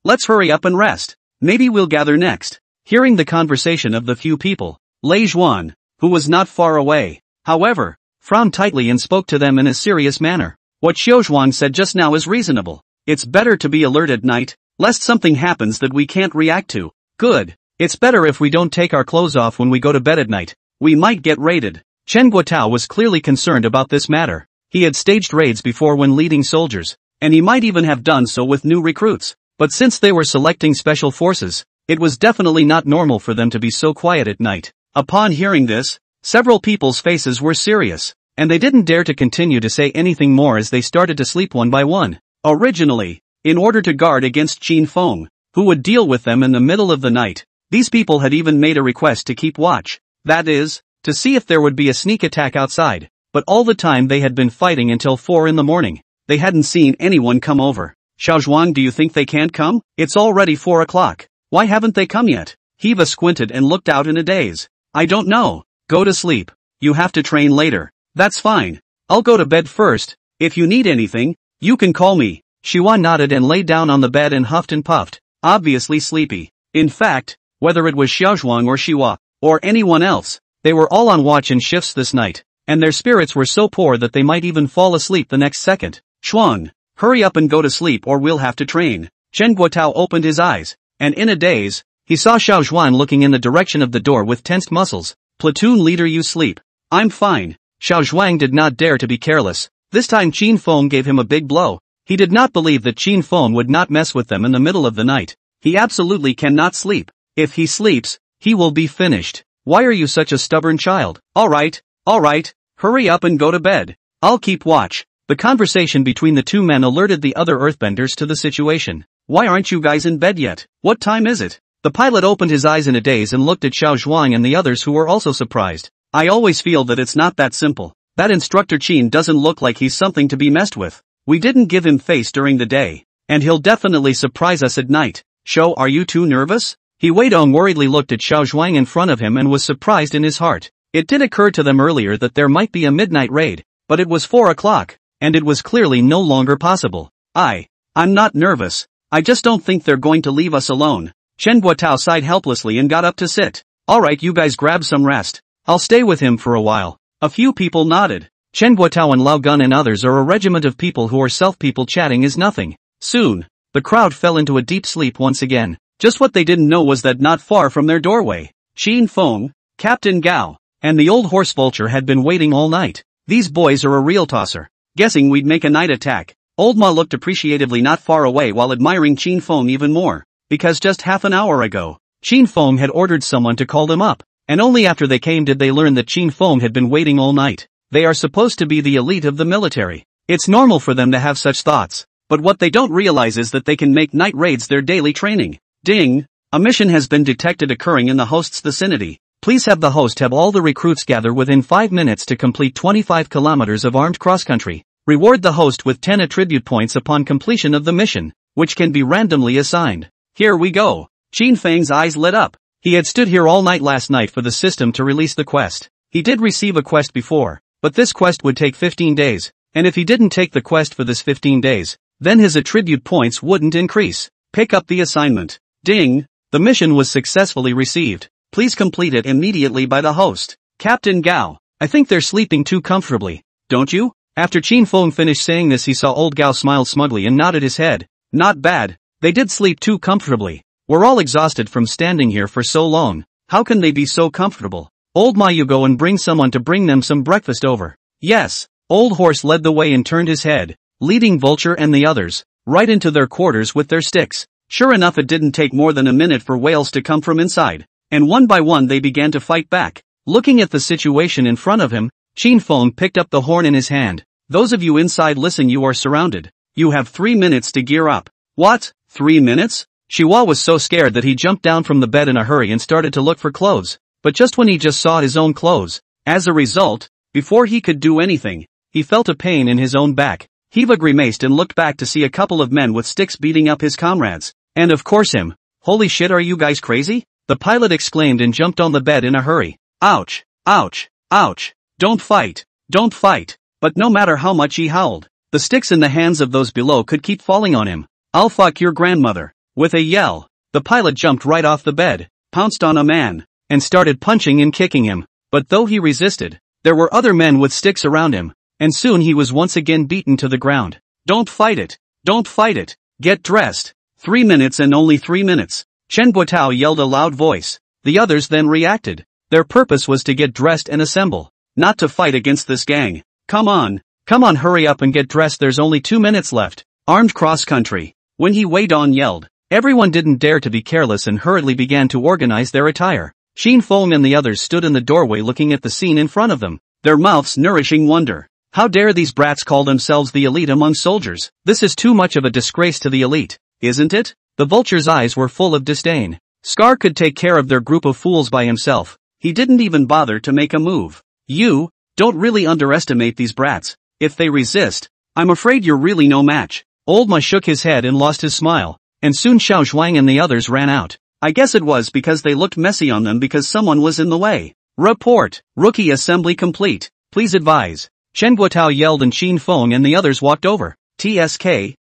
let's hurry up and rest. Maybe we'll gather next. Hearing the conversation of the few people, Lei Zhuan, who was not far away, however, frowned tightly and spoke to them in a serious manner. What Xiao Zhuang said just now is reasonable. It's better to be alert at night, lest something happens that we can't react to. Good. It's better if we don't take our clothes off when we go to bed at night. We might get raided. Chen Guotao was clearly concerned about this matter. He had staged raids before when leading soldiers, and he might even have done so with new recruits. But since they were selecting special forces, it was definitely not normal for them to be so quiet at night. Upon hearing this, several people's faces were serious, and they didn't dare to continue to say anything more as they started to sleep one by one. Originally, in order to guard against Qin Feng, who would deal with them in the middle of the night, these people had even made a request to keep watch. That is, to see if there would be a sneak attack outside. But all the time they had been fighting until 4 in the morning. They hadn't seen anyone come over. Xiao Zhuang, do you think they can't come? It's already 4 o'clock. Why haven't they come yet? Hiva squinted and looked out in a daze. I don't know. Go to sleep. You have to train later. That's fine. I'll go to bed first. If you need anything, you can call me. Xiwan nodded and lay down on the bed and huffed and puffed, obviously sleepy. In fact, whether it was Xiao Zhuang or Xiwa, or anyone else, they were all on watch in shifts this night, and their spirits were so poor that they might even fall asleep the next second. Chuang, hurry up and go to sleep or we'll have to train. Chen Guotao opened his eyes, and in a daze, He saw Xiao Zhuan looking in the direction of the door with tensed muscles. Platoon leader, you sleep. I'm fine. Xiao Zhuang did not dare to be careless. This time Qin Feng gave him a big blow. He did not believe that Qin Feng would not mess with them in the middle of the night. He absolutely cannot sleep. If he sleeps, he will be finished. Why are you such a stubborn child? Alright, hurry up and go to bed. I'll keep watch. The conversation between the two men alerted the other earthbenders to the situation. Why aren't you guys in bed yet? What time is it? The pilot opened his eyes in a daze and looked at Xiao Zhuang and the others, who were also surprised. I always feel that it's not that simple. That instructor Qin doesn't look like he's something to be messed with. We didn't give him face during the day, and he'll definitely surprise us at night. Shou, are you too nervous? He Weidong worriedly looked at Xiao Zhuang in front of him and was surprised in his heart. It did occur to them earlier that there might be a midnight raid, but it was 4 o'clock, and it was clearly no longer possible. I'm not nervous. I just don't think they're going to leave us alone. Chen Guotao sighed helplessly and got up to sit. Alright, you guys grab some rest. I'll stay with him for a while. A few people nodded. Chen Guotao and Lao Gun and others are a regiment of people who are self-people chatting is nothing. Soon, the crowd fell into a deep sleep once again. Just what they didn't know was that not far from their doorway, Qin Feng, Captain Gao, and the old horse vulture had been waiting all night. These boys are a real tosser. Guessing we'd make a night attack. Old Ma looked appreciatively not far away while admiring Qin Feng even more. Because just half an hour ago, Qin Feng had ordered someone to call them up, and only after they came did they learn that Qin Feng had been waiting all night. They are supposed to be the elite of the military. It's normal for them to have such thoughts, but what they don't realize is that they can make night raids their daily training. Ding! A mission has been detected occurring in the host's vicinity. Please have the host have all the recruits gather within 5 minutes to complete 25 kilometers of armed cross-country. Reward the host with 10 attribute points upon completion of the mission, which can be randomly assigned. Here we go. Qin Feng's eyes lit up. He had stood here all night last night for the system to release the quest. He did receive a quest before, but this quest would take 15 days, and if he didn't take the quest for this 15 days, then his attribute points wouldn't increase. Pick up the assignment. Ding! The mission was successfully received. Please complete it immediately by the host. Captain Gao, I think they're sleeping too comfortably, don't you? After Qin Feng finished saying this, he saw old Gao smiled smugly and nodded his head. Not bad. They did sleep too comfortably. We're all exhausted from standing here for so long. How can they be so comfortable? Old Ma, you go and bring someone to bring them some breakfast over. Yes. Old Horse led the way and turned his head, leading Vulture and the others, right into their quarters with their sticks. Sure enough, it didn't take more than a minute for whales to come from inside, and one by one they began to fight back. Looking at the situation in front of him, Qin Feng picked up the horn in his hand. Those of you inside, listen, you are surrounded. You have 3 minutes to gear up. What? 3 minutes? Shiwa was so scared that he jumped down from the bed in a hurry and started to look for clothes. But just when he just saw his own clothes, as a result, before he could do anything, he felt a pain in his own back. Hiva grimaced and looked back to see a couple of men with sticks beating up his comrades. And of course him. Holy shit, are you guys crazy? The pilot exclaimed and jumped on the bed in a hurry. Ouch! Ouch! Ouch! Don't fight! Don't fight! But no matter how much he howled, the sticks in the hands of those below could keep falling on him. I'll fuck your grandmother. With a yell, the pilot jumped right off the bed, pounced on a man, and started punching and kicking him. But though he resisted, there were other men with sticks around him, and soon he was once again beaten to the ground. Don't fight it! Don't fight it! Get dressed! 3 minutes and only 3 minutes. Chen Guotao yelled a loud voice. The others then reacted. Their purpose was to get dressed and assemble, not to fight against this gang. Come on, hurry up and get dressed, there's only 2 minutes left. Armed cross-country. When he Weidong yelled, everyone didn't dare to be careless and hurriedly began to organize their attire. Qin Feng and the others stood in the doorway looking at the scene in front of them, their mouths nourishing wonder. How dare these brats call themselves the elite among soldiers? This is too much of a disgrace to the elite, isn't it? The Vulture's eyes were full of disdain. Scar could take care of their group of fools by himself. He didn't even bother to make a move. You don't really underestimate these brats. If they resist, I'm afraid you're really no match. Old Ma shook his head and lost his smile, and soon Xiao Zhuang and the others ran out. I guess it was because they looked messy on them because someone was in the way. Report. Rookie assembly complete. Please advise. Chen Guotao yelled and Qin Feng and the others walked over. TSK.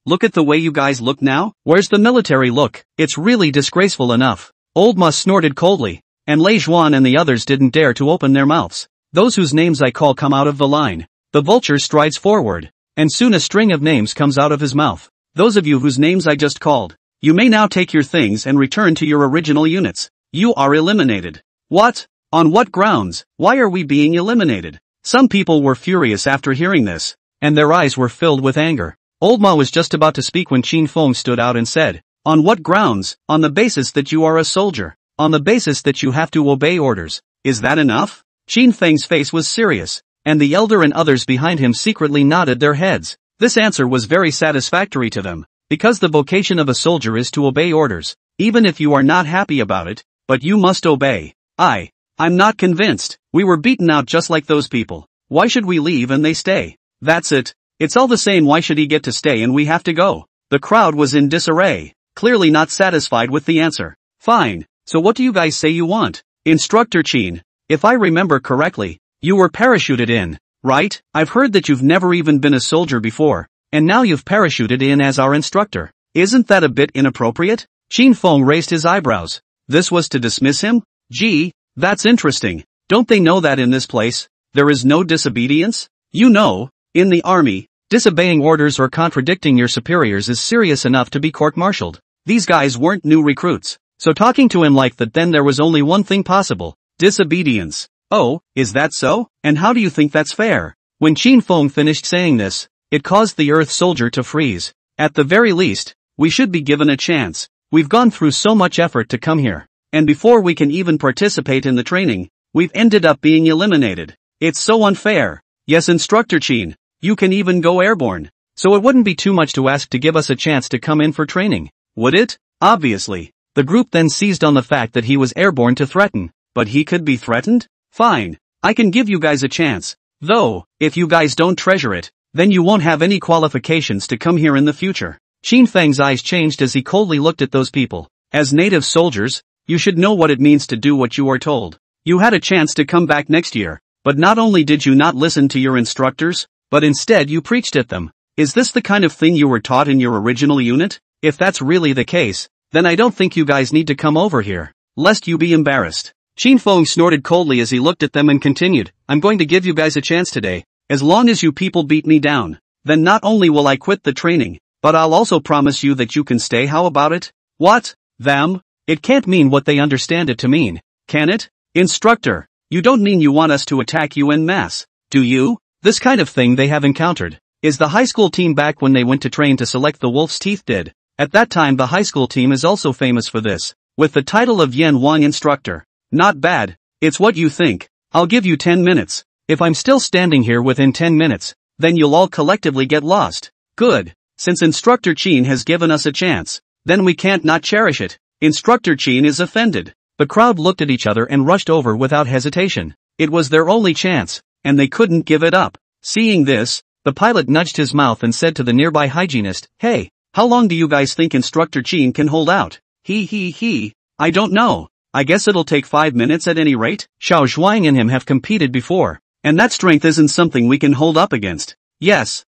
Look at the way you guys look now. Where's the military look? It's really disgraceful enough. Old Ma snorted coldly, and Lei Zhuan and the others didn't dare to open their mouths. Those whose names I call come out of the line. The Vulture strides forward, and soon a string of names comes out of his mouth. Those of you whose names I just called, You may now take your things and return to your original units. You are eliminated. What? On what grounds? Why are we being eliminated? Some people were furious after hearing this, and their eyes were filled with anger. Old Ma was just about to speak when Qin Feng stood out and said, "On what grounds? On the basis that you are a soldier. On the basis that you have to obey orders. Is that enough?" Qin Feng's face was serious, and the elder and others behind him secretly nodded their heads. This answer was very satisfactory to them, because the vocation of a soldier is to obey orders, even if you are not happy about it, but you must obey. I'm not convinced. We were beaten out just like those people. Why should we leave and they stay? That's it. It's all the same, why should he get to stay and we have to go? The crowd was in disarray, clearly not satisfied with the answer. Fine, so what do you guys say you want? Instructor Qin, if I remember correctly, you were parachuted in, right? I've heard that you've never even been a soldier before, and now you've parachuted in as our instructor. Isn't that a bit inappropriate? Qin Feng raised his eyebrows. This was to dismiss him? Gee, that's interesting. Don't they know that in this place, there is no disobedience? You know, in the army, disobeying orders or contradicting your superiors is serious enough to be court-martialed. These guys weren't new recruits, so talking to him like that, then there was only one thing possible: disobedience. Oh, is that so? And how do you think that's fair? When Qin Feng finished saying this, it caused the Earth soldier to freeze. At the very least, we should be given a chance. We've gone through so much effort to come here, and before we can even participate in the training, we've ended up being eliminated. It's so unfair. Yes, Instructor Qin, you can even go airborne. So it wouldn't be too much to ask to give us a chance to come in for training, would it? Obviously. The group then seized on the fact that he was airborne to threaten. But he could be threatened? Fine. I can give you guys a chance. Though, if you guys don't treasure it, then you won't have any qualifications to come here in the future. Qin Feng's eyes changed as he coldly looked at those people. As native soldiers, you should know what it means to do what you are told. You had a chance to come back next year, but not only did you not listen to your instructors, but instead you preached at them. Is this the kind of thing you were taught in your original unit? If that's really the case, then I don't think you guys need to come over here, lest you be embarrassed. Qin Feng snorted coldly as he looked at them and continued, I'm going to give you guys a chance today. As long as you people beat me down, then not only will I quit the training, but I'll also promise you that you can stay. How about it? What? Them? It can't mean what they understand it to mean, can it? Instructor, you don't mean you want us to attack you en masse, do you? This kind of thing they have encountered. Is the high school team back when they went to train to select the wolf's teeth did? At that time the high school team is also famous for this, with the title of Yan Wang Instructor. Not bad. It's what you think. I'll give you 10 minutes. If I'm still standing here within 10 minutes, then you'll all collectively get lost. Good. Since Instructor Qin has given us a chance, then we can't not cherish it. Instructor Qin is offended. The crowd looked at each other and rushed over without hesitation. It was their only chance, and they couldn't give it up. Seeing this, the pilot nudged his mouth and said to the nearby hygienist, Hey, how long do you guys think Instructor Qin can hold out? I don't know. I guess it'll take 5 minutes at any rate. Xiao Zhuang and him have competed before, and that strength isn't something we can hold up against. Yes.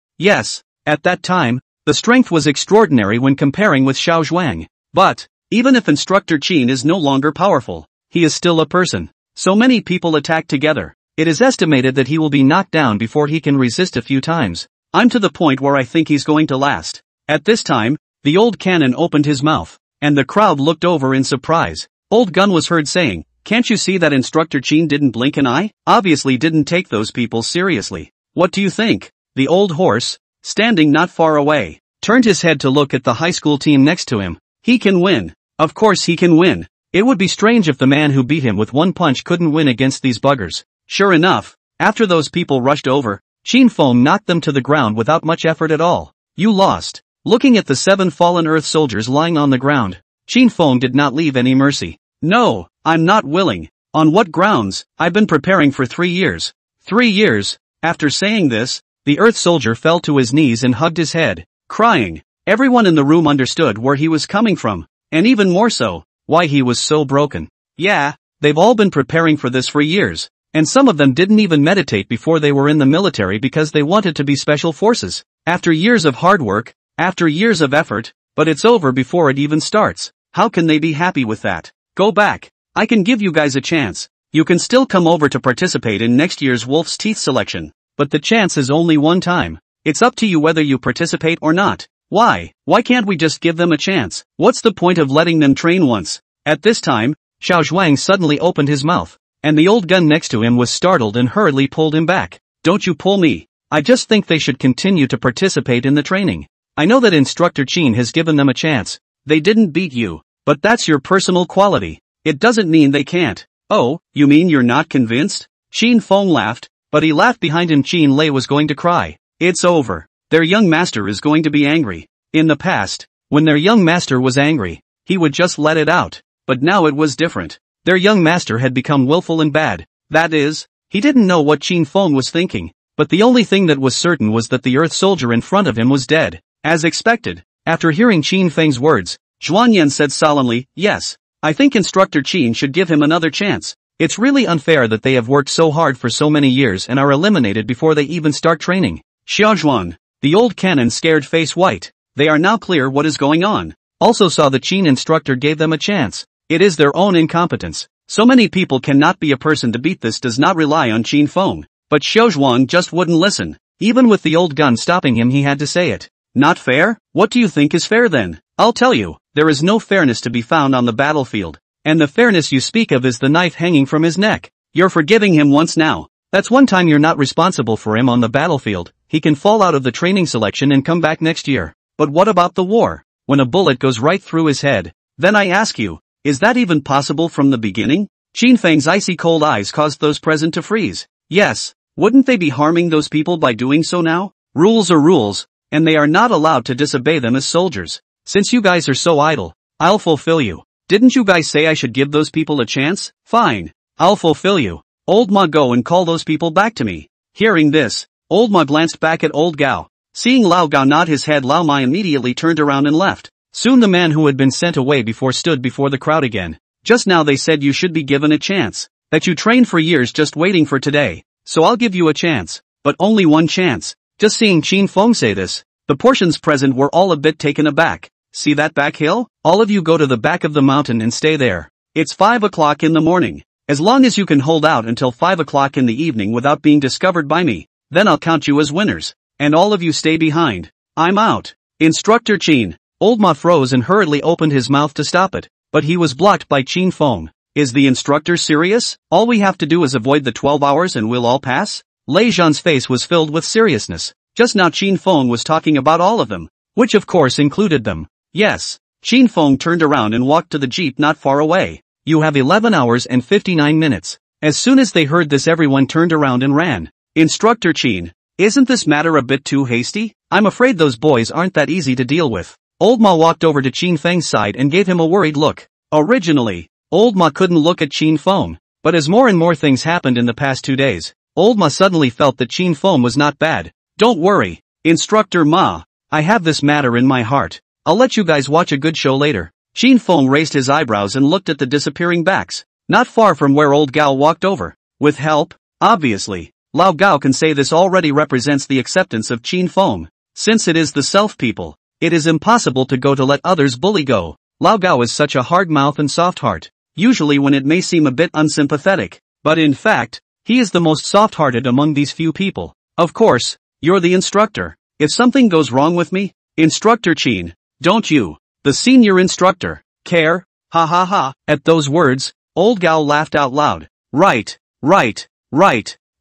At that time, the strength was extraordinary when comparing with Xiao Zhuang. But, even if Instructor Qin is no longer powerful, he is still a person. So many people attack together. It is estimated that he will be knocked down before he can resist a few times. I'm to the point where I think he's going to last. At this time, the old cannon opened his mouth, and the crowd looked over in surprise. Old Gun was heard saying, Can't you see that Instructor Qin didn't blink an eye? Obviously didn't take those people seriously. What do you think? The old horse, standing not far away, turned his head to look at the high school team next to him. He can win. Of course he can win. It would be strange if the man who beat him with one punch couldn't win against these buggers. Sure enough, after those people rushed over, Qin Feng knocked them to the ground without much effort at all. You lost. Looking at the 7 fallen Earth soldiers lying on the ground, Qin Feng did not leave any mercy. No, I'm not willing. On what grounds? I've been preparing for 3 years. 3 years? After saying this, the Earth soldier fell to his knees and hugged his head, crying. Everyone in the room understood where he was coming from, and even more so, why he was so broken. Yeah, they've all been preparing for this for years, and some of them didn't even meditate before they were in the military because they wanted to be special forces. After years of hard work, after years of effort, but it's over before it even starts. How can they be happy with that? Go back. I can give you guys a chance. You can still come over to participate in next year's Wolf's Teeth selection, but the chance is only one time. It's up to you whether you participate or not. Why can't we just give them a chance? What's the point of letting them train once? At this time, Xiao Zhuang suddenly opened his mouth, and the old gun next to him was startled and hurriedly pulled him back. Don't you pull me. I just think they should continue to participate in the training. I know that Instructor Qin has given them a chance. They didn't beat you, but that's your personal quality. It doesn't mean they can't. Oh, you mean you're not convinced? Qin Feng laughed, but he laughed behind him. Qin Lei was going to cry. It's over. Their young master is going to be angry. In the past, when their young master was angry, he would just let it out, but now it was different. Their young master had become willful and bad. That is, he didn't know what Qin Feng was thinking, but the only thing that was certain was that the earth soldier in front of him was dead. As expected, after hearing Qin Feng's words, Zhuanyan said solemnly, yes, I think Instructor Qin should give him another chance. It's really unfair that they have worked so hard for so many years and are eliminated before they even start training. Xiaozhuan, the old canon's scared face white. They are now clear what is going on. Also saw the Qin instructor gave them a chance. It is their own incompetence. So many people cannot be a person to beat. This does not rely on Qin Feng. But Xiaozhuan just wouldn't listen. Even with the old gun stopping him, he had to say it. Not fair? What do you think is fair then? I'll tell you, there is no fairness to be found on the battlefield. And the fairness you speak of is the knife hanging from his neck. You're forgiving him once now. That's one time you're not responsible for him on the battlefield. He can fall out of the training selection and come back next year. But what about the war? When a bullet goes right through his head? Then I ask you, is that even possible from the beginning? Qin Feng's icy cold eyes caused those present to freeze. Yes, wouldn't they be harming those people by doing so now? Rules are rules, and they are not allowed to disobey them as soldiers. Since you guys are so idle, I'll fulfill you. Didn't you guys say I should give those people a chance? Fine, I'll fulfill you. Old Ma, go and call those people back to me. Hearing this, Old Ma glanced back at Old Gao. Seeing Lao Gao nod his head, Lao Ma immediately turned around and left. Soon the man who had been sent away before stood before the crowd again. Just now they said you should be given a chance. That you trained for years just waiting for today. So I'll give you a chance. But only one chance. Just seeing Qin Feng say this, the portions present were all a bit taken aback. See that back hill? All of you go to the back of the mountain and stay there. It's 5 o'clock in the morning. As long as you can hold out until 5 o'clock in the evening without being discovered by me, then I'll count you as winners. And all of you stay behind. I'm out. Instructor Qin. Old Ma froze and hurriedly opened his mouth to stop it, but he was blocked by Qin Feng. Is the instructor serious? All we have to do is avoid the 12 hours and we'll all pass? Lei Zhan's face was filled with seriousness. Just now Qin Feng was talking about all of them, which of course included them. Yes. Qin Feng turned around and walked to the jeep not far away. You have 11 hours and 59 minutes. As soon as they heard this, everyone turned around and ran. Instructor Qin, isn't this matter a bit too hasty? I'm afraid those boys aren't that easy to deal with. Old Ma walked over to Qin Feng's side and gave him a worried look. Originally, Old Ma couldn't look at Qin Feng, but as more and more things happened in the past 2 days, Old Ma suddenly felt that Qin Feng was not bad. Don't worry, Instructor Ma, I have this matter in my heart. I'll let you guys watch a good show later. Qin Feng raised his eyebrows and looked at the disappearing backs, not far from where Old Gao walked over. With help? Obviously. Lao Gao can say this already represents the acceptance of Qin Feng. Since it is the self-people, it is impossible to go to let others bully go. Lao Gao is such a hard mouth and soft heart, usually when it may seem a bit unsympathetic, but in fact, he is the most soft-hearted among these few people. Of course, you're the instructor. If something goes wrong with me, Instructor Qin, don't you, the senior instructor, care? Ha ha ha. At those words, Old Gao laughed out loud. Right.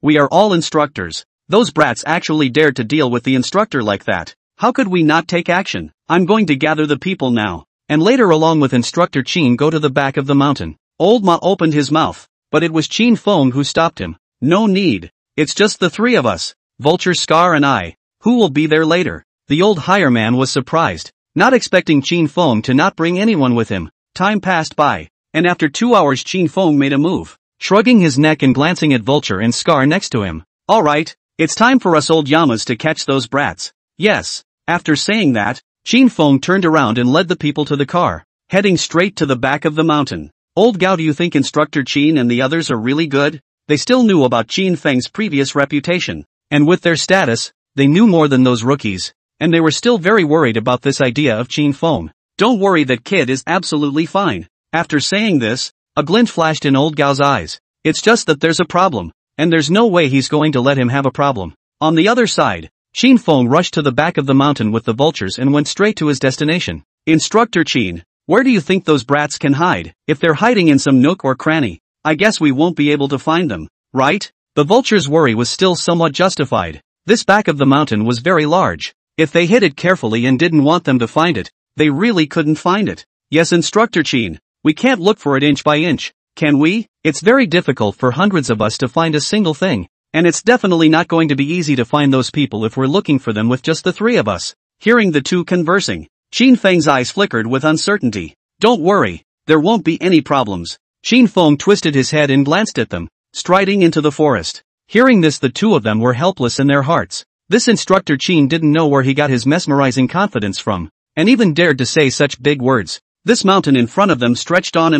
We are all instructors. Those brats actually dared to deal with the instructor like that. How could we not take action? I'm going to gather the people now, and later along with Instructor Qin go to the back of the mountain. Old Ma opened his mouth, but it was Qin Feng who stopped him. No need. It's just the three of us, Vulture, Scar and I. Who will be there later? The old higher man was surprised, not expecting Qin Feng to not bring anyone with him. Time passed by, and after 2 hours Qin Feng made a move, shrugging his neck and glancing at Vulture and Scar next to him. Alright, it's time for us old Yamas to catch those brats. Yes. After saying that, Qin Feng turned around and led the people to the car, heading straight to the back of the mountain. Old Gao, do you think Instructor Qin and the others are really good? They still knew about Qin Feng's previous reputation, and with their status, they knew more than those rookies, and they were still very worried about this idea of Qin Feng. Don't worry, that kid is absolutely fine. After saying this, a glint flashed in Old Gao's eyes. It's just that there's a problem, and there's no way he's going to let him have a problem. On the other side, Qin Feng rushed to the back of the mountain with the vultures and went straight to his destination. Instructor Qin, where do you think those brats can hide? If they're hiding in some nook or cranny, I guess we won't be able to find them, right? The vulture's worry was still somewhat justified. This back of the mountain was very large. If they hid it carefully and didn't want them to find it, they really couldn't find it. Yes, Instructor Qin, we can't look for it inch by inch, can we? It's very difficult for hundreds of us to find a single thing. And it's definitely not going to be easy to find those people if we're looking for them with just the three of us. Hearing the two conversing, Qin Feng's eyes flickered with uncertainty. Don't worry, there won't be any problems. Qin Feng twisted his head and glanced at them, striding into the forest. Hearing this, the two of them were helpless in their hearts. This Instructor Qin didn't know where he got his mesmerizing confidence from, and even dared to say such big words. This mountain in front of them stretched on,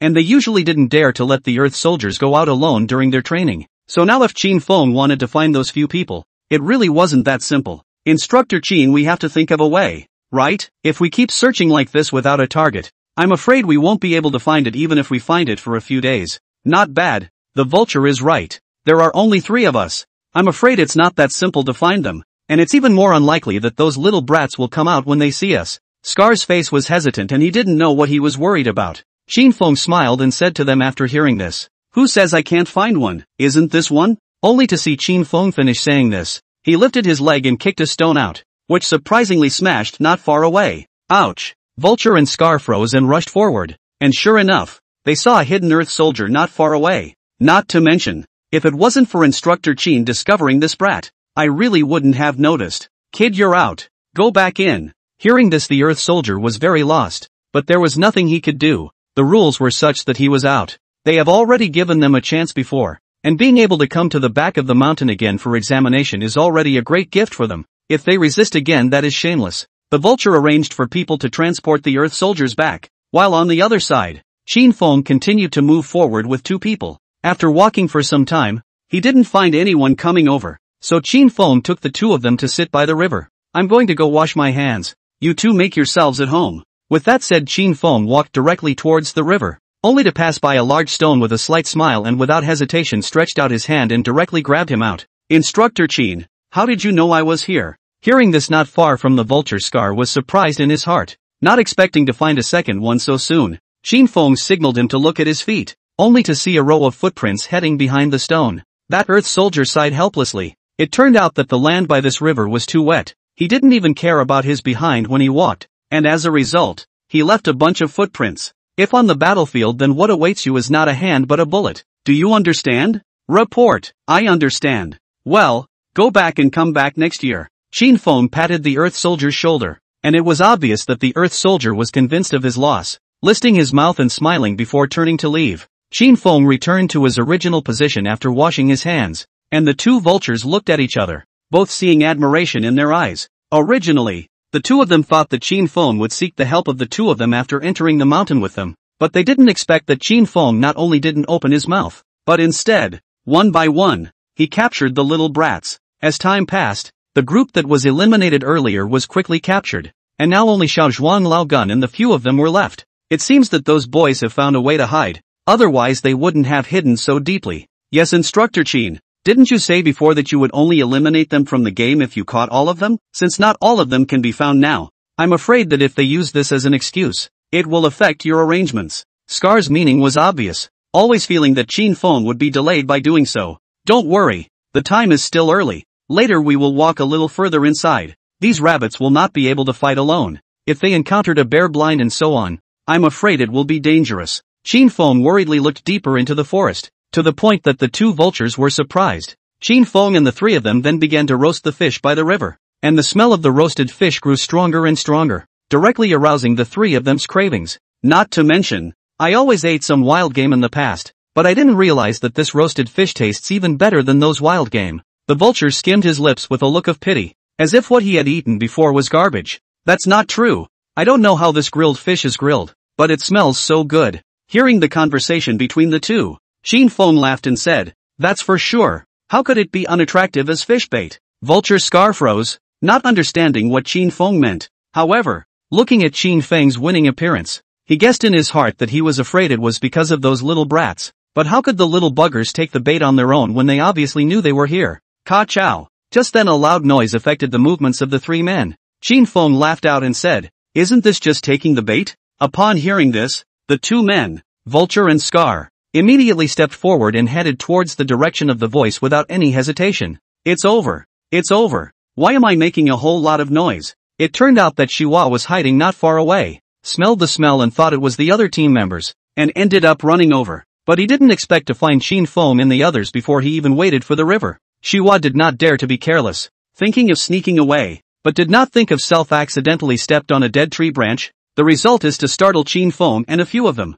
and they usually didn't dare to let the Earth soldiers go out alone during their training. So now if Qin Feng wanted to find those few people, it really wasn't that simple. Instructor Qin, we have to think of a way, right? If we keep searching like this without a target, I'm afraid we won't be able to find it even if we find it for a few days. Not bad, the vulture is right. There are only three of us. I'm afraid it's not that simple to find them, and it's even more unlikely that those little brats will come out when they see us. Scar's face was hesitant and he didn't know what he was worried about. Qin Feng smiled and said to them after hearing this, "Who says I can't find one? Isn't this one?" Only to see Qin Feng finish saying this, he lifted his leg and kicked a stone out, which surprisingly smashed not far away. Ouch! Vulture and Scar froze and rushed forward, and sure enough, they saw a hidden Earth soldier not far away. Not to mention, if it wasn't for Instructor Qin discovering this brat, I really wouldn't have noticed. "Kid, you're out. Go back in." Hearing this, the Earth soldier was very lost, but there was nothing he could do. The rules were such that he was out. They have already given them a chance before, and being able to come to the back of the mountain again for examination is already a great gift for them. If they resist again, that is shameless. The vulture arranged for people to transport the Earth soldiers back, while on the other side, Qin Feng continued to move forward with two people. After walking for some time, he didn't find anyone coming over, so Qin Feng took the two of them to sit by the river. "I'm going to go wash my hands. You two make yourselves at home." With that said, Qin Feng walked directly towards the river, only to pass by a large stone with a slight smile, and without hesitation stretched out his hand and directly grabbed him out. "Instructor Qin, how did you know I was here?" Hearing this, not far from the vulture, Scar was surprised in his heart, not expecting to find a second one so soon. Qin Feng signaled him to look at his feet, only to see a row of footprints heading behind the stone. That Earth soldier sighed helplessly. It turned out that the land by this river was too wet. He didn't even care about his behind when he walked, and as a result, he left a bunch of footprints. If on the battlefield, then what awaits you is not a hand but a bullet. Do you understand? Report. I understand. Well, go back and come back next year. Qin Feng patted the Earth soldier's shoulder, and it was obvious that the Earth soldier was convinced of his loss, listing his mouth and smiling before turning to leave. Qin Feng returned to his original position after washing his hands, and the two vultures looked at each other, both seeing admiration in their eyes. Originally, the two of them thought that Qin Feng would seek the help of the two of them after entering the mountain with them, but they didn't expect that Qin Feng not only didn't open his mouth, but instead, one by one, he captured the little brats. As time passed, the group that was eliminated earlier was quickly captured, and now only Xiao Zhuang, Lao Gun and the few of them were left. It seems that those boys have found a way to hide, otherwise they wouldn't have hidden so deeply. Yes, Instructor Qin, didn't you say before that you would only eliminate them from the game if you caught all of them? Since not all of them can be found now, I'm afraid that if they use this as an excuse, it will affect your arrangements. Scar's meaning was obvious, always feeling that Qin Feng would be delayed by doing so. Don't worry, the time is still early. Later we will walk a little further inside. These rabbits will not be able to fight alone. If they encountered a bear, blind and so on, I'm afraid it will be dangerous. Qin Feng worriedly looked deeper into the forest, to the point that the two vultures were surprised. Qin Feng and the three of them then began to roast the fish by the river, and the smell of the roasted fish grew stronger and stronger, directly arousing the three of them's cravings. Not to mention, I always ate some wild game in the past, but I didn't realize that this roasted fish tastes even better than those wild game. The vulture skimmed his lips with a look of pity, as if what he had eaten before was garbage. That's not true. I don't know how this grilled fish is grilled, but it smells so good. Hearing the conversation between the two, Qin Feng laughed and said, "That's for sure. How could it be unattractive as fish bait?" Vulture Scar froze, not understanding what Qin Feng meant. However, looking at Qin Feng's winning appearance, he guessed in his heart that he was afraid it was because of those little brats. But how could the little buggers take the bait on their own when they obviously knew they were here? "Ka Chow, Just then a loud noise affected the movements of the three men. Qin Feng laughed out and said, "Isn't this just taking the bait?" Upon hearing this, the two men, Vulture and Scar, immediately stepped forward and headed towards the direction of the voice without any hesitation. "It's over. It's over. Why am I making a whole lot of noise?" It turned out that Shiwa was hiding not far away, smelled the smell and thought it was the other team members, and ended up running over. But he didn't expect to find Qin Feng and the others before he even waited for the river. Shiwa did not dare to be careless, thinking of sneaking away, but did not think of accidentally stepped on a dead tree branch. The result is to startle Qin Feng and a few of them.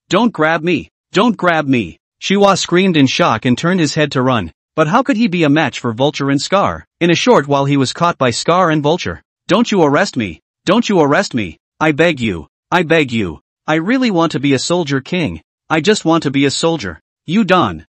Don't grab me! Don't grab me!" Shiwa screamed in shock and turned his head to run. But how could he be a match for Vulture and Scar? In a short while he was caught by Scar and Vulture. "Don't you arrest me! Don't you arrest me! I beg you! I beg you! I really want to be a soldier king! I just want to be a soldier! You don't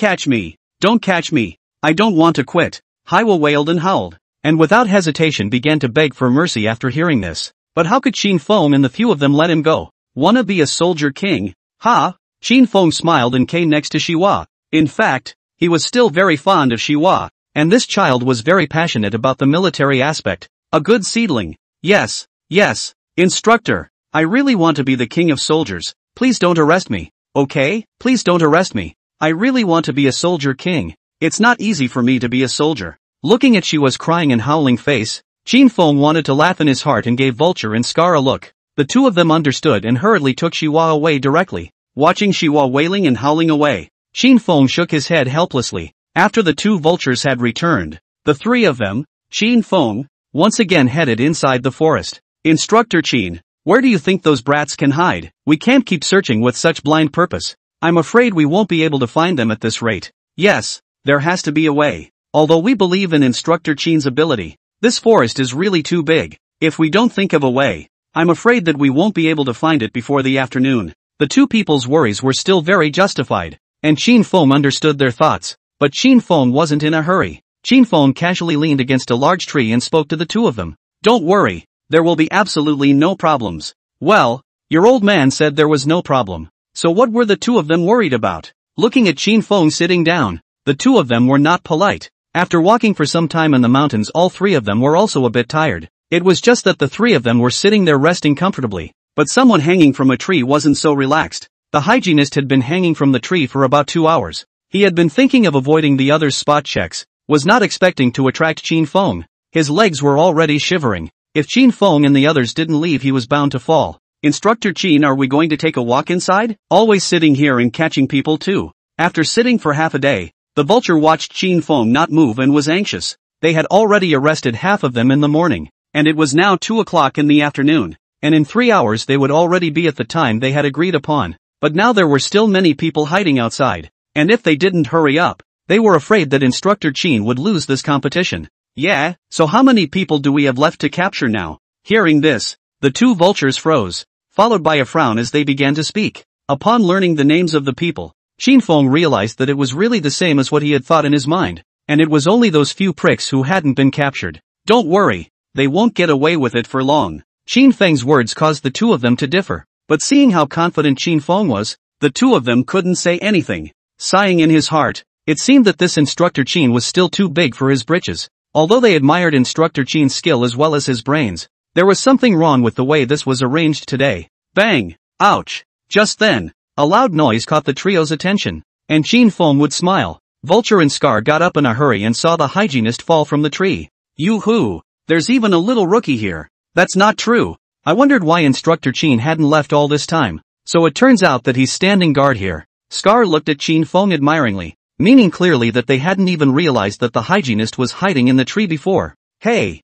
catch me! Don't catch me! I don't want to quit!" Hiwa wailed and howled, and without hesitation began to beg for mercy after hearing this. But how could Qin Feng and the few of them let him go? "Wanna be a soldier king? Ha!" Qin Feng smiled and came next to Shiwa. In fact, he was still very fond of Shiwa, and this child was very passionate about the military aspect. A good seedling. Yes, instructor. I really want to be the king of soldiers. Please don't arrest me. Okay? Please don't arrest me. I really want to be a soldier king. It's not easy for me to be a soldier. Looking at Shiwa's crying and howling face, Qin Feng wanted to laugh in his heart and gave Vulture and Scar a look. The two of them understood and hurriedly took Shiwa away directly. Watching Shiwa wailing and howling away, Qin Feng shook his head helplessly. After the two vultures had returned, the three of them, Qin Feng, once again headed inside the forest. "Instructor Qin, where do you think those brats can hide? We can't keep searching with such blind purpose. I'm afraid we won't be able to find them at this rate." "Yes, there has to be a way. Although we believe in Instructor Qin's ability, this forest is really too big. If we don't think of a way, I'm afraid that we won't be able to find it before the afternoon." The two people's worries were still very justified, and Qin Feng understood their thoughts. But Qin Feng wasn't in a hurry. Qin Feng casually leaned against a large tree and spoke to the two of them. "Don't worry, there will be absolutely no problems." "Well, your old man said there was no problem. So what were the two of them worried about?" Looking at Qin Feng sitting down, the two of them were not polite. After walking for some time in the mountains, all three of them were also a bit tired. It was just that the three of them were sitting there resting comfortably. But someone hanging from a tree wasn't so relaxed. The hygienist had been hanging from the tree for about 2 hours. He had been thinking of avoiding the others' spot checks, was not expecting to attract Qin Feng. His legs were already shivering. If Qin Feng and the others didn't leave, he was bound to fall. "Instructor Qin, are we going to take a walk inside? Always sitting here and catching people too." After sitting for half a day, the vulture watched Qin Feng not move and was anxious. They had already arrested half of them in the morning, and it was now 2 o'clock in the afternoon, and in 3 hours they would already be at the time they had agreed upon. But now there were still many people hiding outside, and if they didn't hurry up, they were afraid that Instructor Qin would lose this competition. "Yeah, so how many people do we have left to capture now?" Hearing this, the two vultures froze, followed by a frown as they began to speak. Upon learning the names of the people, Qin Feng realized that it was really the same as what he had thought in his mind, and it was only those few pricks who hadn't been captured. "Don't worry, they won't get away with it for long." Qin Feng's words caused the two of them to differ, but seeing how confident Qin Feng was, the two of them couldn't say anything. Sighing in his heart, it seemed that this Instructor Qin was still too big for his britches. Although they admired Instructor Qin's skill as well as his brains, there was something wrong with the way this was arranged today. Bang! Ouch! Just then, a loud noise caught the trio's attention, and Qin Feng would smile. Vulture and Scar got up in a hurry and saw the hygienist fall from the tree. "Yoo-hoo! There's even a little rookie here." "That's not true. I wondered why Instructor Qin hadn't left all this time. So it turns out that he's standing guard here." Scar looked at Qin Feng admiringly, meaning clearly that they hadn't even realized that the hygienist was hiding in the tree before. Hey,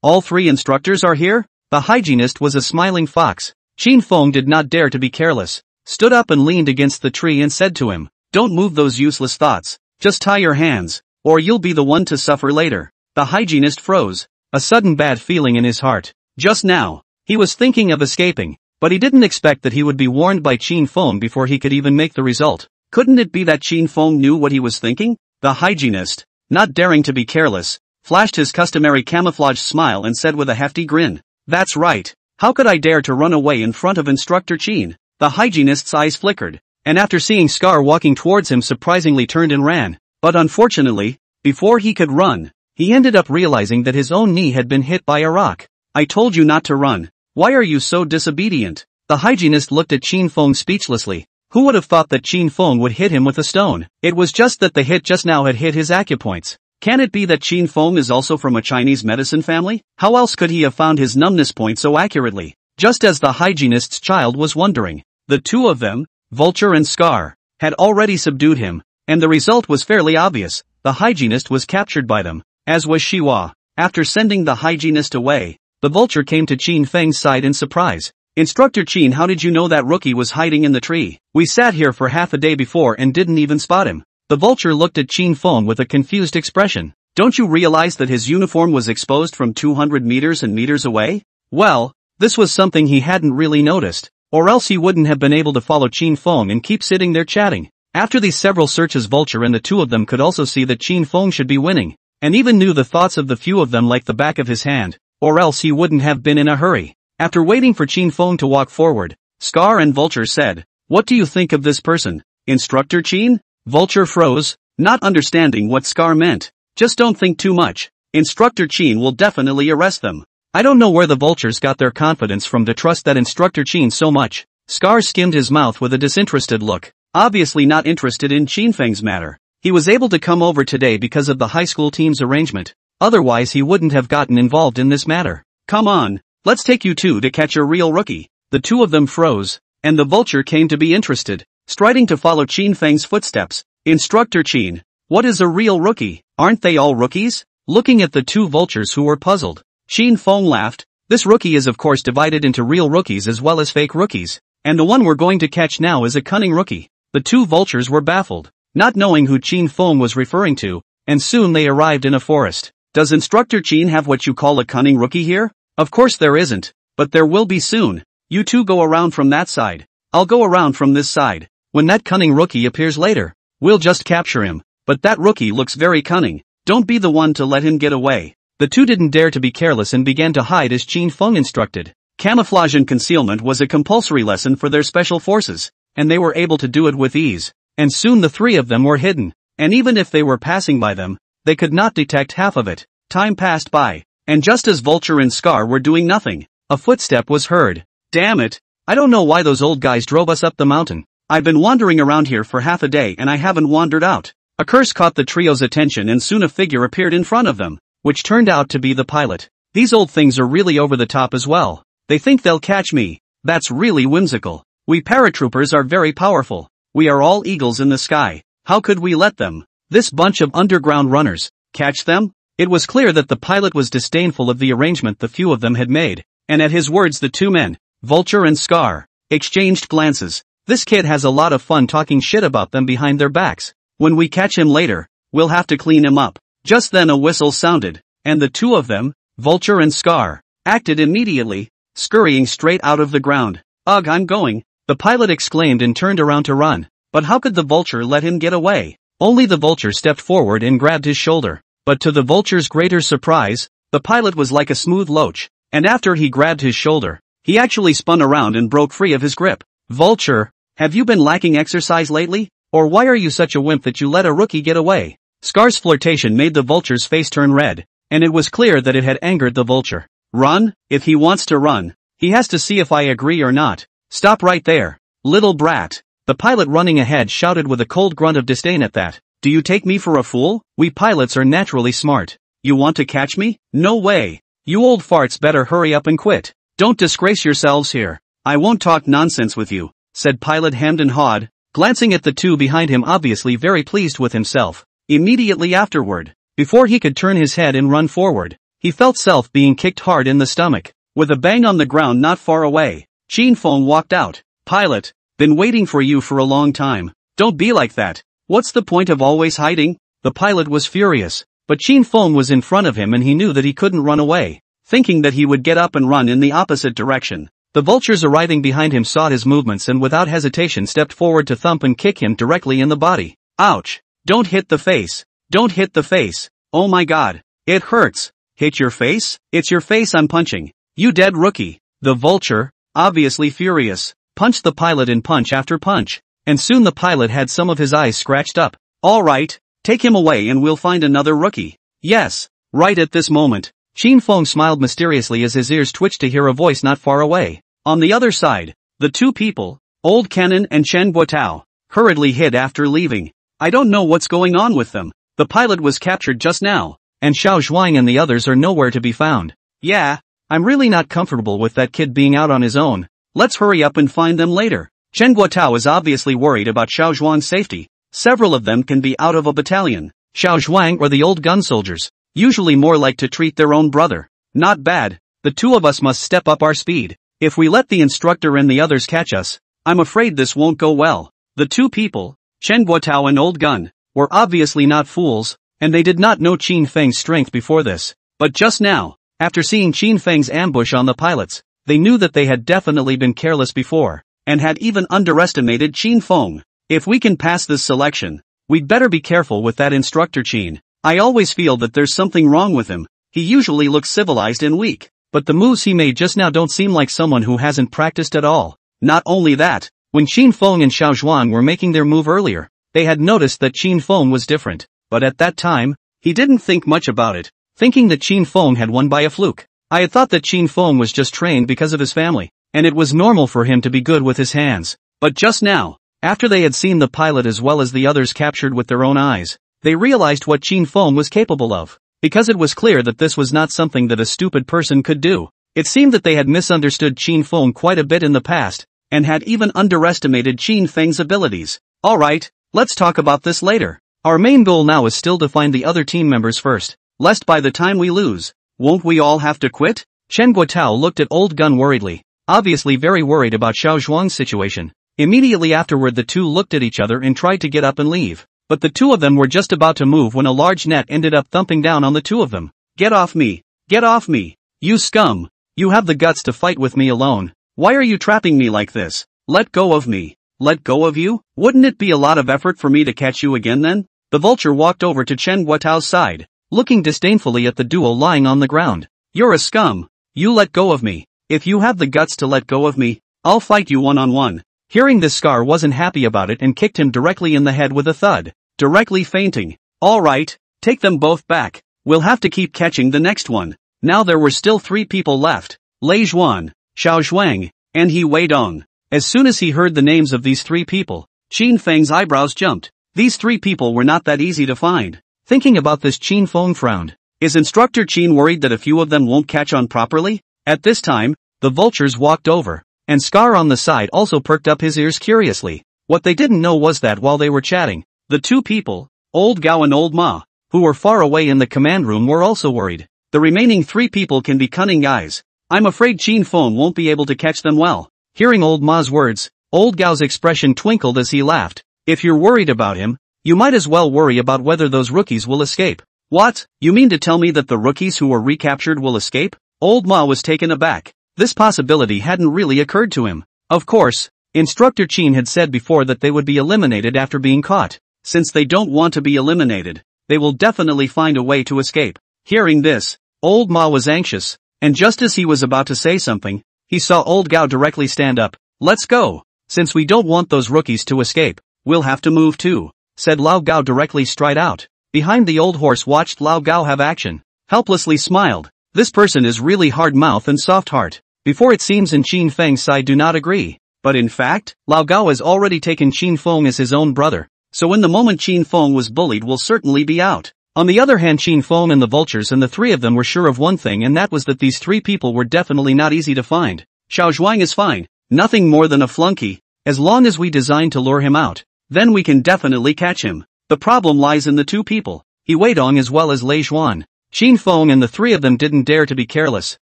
all three instructors are here?" The hygienist was a smiling fox. Qin Feng did not dare to be careless, stood up and leaned against the tree and said to him, "Don't move those useless thoughts, just tie your hands, or you'll be the one to suffer later." The hygienist froze, a sudden bad feeling in his heart. Just now, he was thinking of escaping, but he didn't expect that he would be warned by Qin Feng before he could even make the result. Couldn't it be that Qin Feng knew what he was thinking? The hygienist, not daring to be careless, flashed his customary camouflage smile and said with a hefty grin, "That's right. How could I dare to run away in front of Instructor Qin?" The hygienist's eyes flickered, and after seeing Scar walking towards him surprisingly turned and ran. But unfortunately, Before he could run, he ended up realizing that his own knee had been hit by a rock. I told you not to run. Why are you so disobedient? The hygienist looked at Qin Feng speechlessly. Who would have thought that Qin Feng would hit him with a stone? It was just that the hit just now had hit his acupoints. Can it be that Qin Feng is also from a Chinese medicine family? How else could he have found his numbness point so accurately? Just as the hygienist's child was wondering, the two of them, Vulture and Scar, had already subdued him, and the result was fairly obvious. The hygienist was captured by them, as was Shiwa. After sending the hygienist away, the Vulture came to Qin Feng's side in surprise. Instructor Qin, how did you know that rookie was hiding in the tree? We sat here for half a day before and didn't even spot him. The Vulture looked at Qin Feng with a confused expression. Don't you realize that his uniform was exposed from 200 meters and meters away? Well, this was something he hadn't really noticed, or else he wouldn't have been able to follow Qin Feng and keep sitting there chatting. After these several searches, Vulture and the two of them could also see that Qin Feng should be winning, and even knew the thoughts of the few of them like the back of his hand, or else he wouldn't have been in a hurry. After waiting for Qin Feng to walk forward, Scar and Vulture said, "What do you think of this person, Instructor Qin?" Vulture froze, not understanding what Scar meant. Just don't think too much. Instructor Qin will definitely arrest them. I don't know where the Vultures got their confidence from to trust that Instructor Qin so much. Scar skimmed his mouth with a disinterested look, obviously not interested in Qin Feng's matter. He was able to come over today because of the high school team's arrangement. Otherwise he wouldn't have gotten involved in this matter. Come on. Let's take you two to catch a real rookie. The two of them froze, and the Vulture came to be interested, striding to follow Qin Feng's footsteps. Instructor Qin, what is a real rookie? Aren't they all rookies? Looking at the two Vultures who were puzzled, Qin Feng laughed. This rookie is of course divided into real rookies as well as fake rookies, and the one we're going to catch now is a cunning rookie. The two Vultures were baffled, not knowing who Qin Feng was referring to, and soon they arrived in a forest. Does Instructor Qin have what you call a cunning rookie here? Of course there isn't, but there will be soon. You two go around from that side. I'll go around from this side. When that cunning rookie appears later, we'll just capture him. But that rookie looks very cunning. Don't be the one to let him get away. The two didn't dare to be careless and began to hide as Qin Feng instructed. Camouflage and concealment was a compulsory lesson for their special forces, and they were able to do it with ease. And soon the three of them were hidden, and even if they were passing by them, they could not detect half of it. Time passed by. And just as Vulture and Scar were doing nothing, a footstep was heard. Damn it, I don't know why those old guys drove us up the mountain. I've been wandering around here for half a day and I haven't wandered out. A curse caught the trio's attention and soon a figure appeared in front of them, which turned out to be the pilot. These old things are really over the top as well. They think they'll catch me. That's really whimsical. We paratroopers are very powerful. We are all eagles in the sky. How could we let them, this bunch of underground runners, catch them? It was clear that the pilot was disdainful of the arrangement the few of them had made, and at his words the two men, Vulture and Scar, exchanged glances. This kid has a lot of fun talking shit about them behind their backs. When we catch him later, we'll have to clean him up. Just then a whistle sounded, and the two of them, Vulture and Scar, acted immediately, scurrying straight out of the ground. Ugh, I'm going, the pilot exclaimed and turned around to run. But how could the Vulture let him get away? Only the Vulture stepped forward and grabbed his shoulder. But to the Vulture's greater surprise, the pilot was like a smooth loach, and after he grabbed his shoulder, he actually spun around and broke free of his grip. Vulture, have you been lacking exercise lately? Or why are you such a wimp that you let a rookie get away? Scar's flirtation made the Vulture's face turn red, and it was clear that it had angered the Vulture. Run? If he wants to run, he has to see if I agree or not. Stop right there, little brat. The pilot running ahead shouted with a cold grunt of disdain at that. Do you take me for a fool? We pilots are naturally smart. You want to catch me? No way. You old farts better hurry up and quit. Don't disgrace yourselves here. I won't talk nonsense with you, said Pilot Hamden Hod, glancing at the two behind him obviously very pleased with himself. Immediately afterward, before he could turn his head and run forward, he felt self being kicked hard in the stomach. With a bang on the ground not far away, Qin Feng walked out. Pilot, been waiting for you for a long time. Don't be like that. What's the point of always hiding? The pilot was furious, but Qin Feng was in front of him and he knew that he couldn't run away. Thinking that he would get up and run in the opposite direction, the Vultures arriving behind him saw his movements and without hesitation stepped forward to thump and kick him directly in the body. Ouch! Don't hit the face! Don't hit the face! Oh my god! It hurts! Hit your face? It's your face I'm punching! You dead rookie! The Vulture, obviously furious, punched the pilot in punch after punch, and soon the pilot had some of his eyes scratched up. Alright, Take him away and we'll find another rookie. Yes. Right at this moment, Qin Feng smiled mysteriously as his ears twitched to hear a voice not far away. On the other side, the two people, Old Cannon and Chen Guotao, hurriedly hid after leaving. I don't know what's going on with them. The pilot was captured just now, and Xiao Zhuang and the others are nowhere to be found. Yeah, I'm really not comfortable with that kid being out on his own. Let's hurry up and find them later. Chen Guotao is obviously worried about Xiao Zhuang's safety. Several of them can be out of a battalion. Xiao Zhuang or the old gun soldiers, usually more like to treat their own brother. Not bad, the two of us must step up our speed. If we let the instructor and the others catch us, I'm afraid this won't go well. The two people, Chen Guotao and Old Gun, were obviously not fools, and they did not know Qin Feng's strength before this. But just now, after seeing Qin Feng's ambush on the pilots, they knew that they had definitely been careless before, and had even underestimated Qin Feng. If we can pass this selection, we'd better be careful with that instructor Qin. I always feel that there's something wrong with him. He usually looks civilized and weak, but the moves he made just now don't seem like someone who hasn't practiced at all. Not only that, when Qin Feng and Xiao Zhuang were making their move earlier, they had noticed that Qin Feng was different, but at that time, he didn't think much about it, thinking that Qin Feng had won by a fluke. I had thought that Qin Feng was just trained because of his family, and it was normal for him to be good with his hands. But just now, after they had seen the pilot as well as the others captured with their own eyes, they realized what Qin Feng was capable of, because it was clear that this was not something that a stupid person could do. It seemed that they had misunderstood Qin Feng quite a bit in the past, and had even underestimated Qin Feng's abilities. Alright, let's talk about this later. Our main goal now is still to find the other team members first, lest by the time we lose, won't we all have to quit? Chen Guotao looked at Old Gun worriedly, obviously very worried about Xiao Zhuang's situation. Immediately afterward the two looked at each other and tried to get up and leave. But the two of them were just about to move when a large net ended up thumping down on the two of them. Get off me! Get off me! You scum! You have the guts to fight with me alone. Why are you trapping me like this? Let go of me. Let go of you? Wouldn't it be a lot of effort for me to catch you again then? The vulture walked over to Chen Guotao's side, looking disdainfully at the duo lying on the ground. You're a scum. You let go of me. If you have the guts to let go of me, I'll fight you one-on-one. Hearing this, Scar wasn't happy about it and kicked him directly in the head with a thud, directly fainting. Alright, take them both back. We'll have to keep catching the next one. Now there were still 3 people left, Lei Zhuan, Xiao Zhuang, and He Weidong. As soon as he heard the names of these 3 people, Qin Feng's eyebrows jumped. These 3 people were not that easy to find. Thinking about this, Qin Feng frowned. Is Instructor Qin worried that a few of them won't catch on properly? At this time, the vultures walked over, and Scar on the side also perked up his ears curiously. What they didn't know was that while they were chatting, the 2 people, Old Gao and Old Ma, who were far away in the command room, were also worried. The remaining 3 people can be cunning guys. I'm afraid Qin Feng won't be able to catch them well. Hearing Old Ma's words, Old Gao's expression twinkled as he laughed. If you're worried about him, you might as well worry about whether those rookies will escape. What? You mean to tell me that the rookies who were recaptured will escape? Old Ma was taken aback. This possibility hadn't really occurred to him. Of course, Instructor Qin had said before that they would be eliminated after being caught. Since they don't want to be eliminated, they will definitely find a way to escape. Hearing this, Old Ma was anxious, and just as he was about to say something, he saw Old Gao directly stand up. Let's go. Since we don't want those rookies to escape, we'll have to move too, said Lao Gao directly stride out. Behind the old horse watched Lao Gao have action, helplessly smiled. This person is really hard mouth and soft heart. Before it seems in Qin Feng's side do not agree. But in fact, Lao Gao has already taken Qin Feng as his own brother, so in the moment Qin Feng was bullied will certainly be out. On the other hand, Qin Feng and the vultures and the 3 of them were sure of one thing, and that was that these 3 people were definitely not easy to find. Xiao Zhuang is fine, nothing more than a flunky. As long as we design to lure him out, then we can definitely catch him. The problem lies in the 2 people, He Weidong as well as Lei Zhuan. Qin Feng and the 3 of them didn't dare to be careless.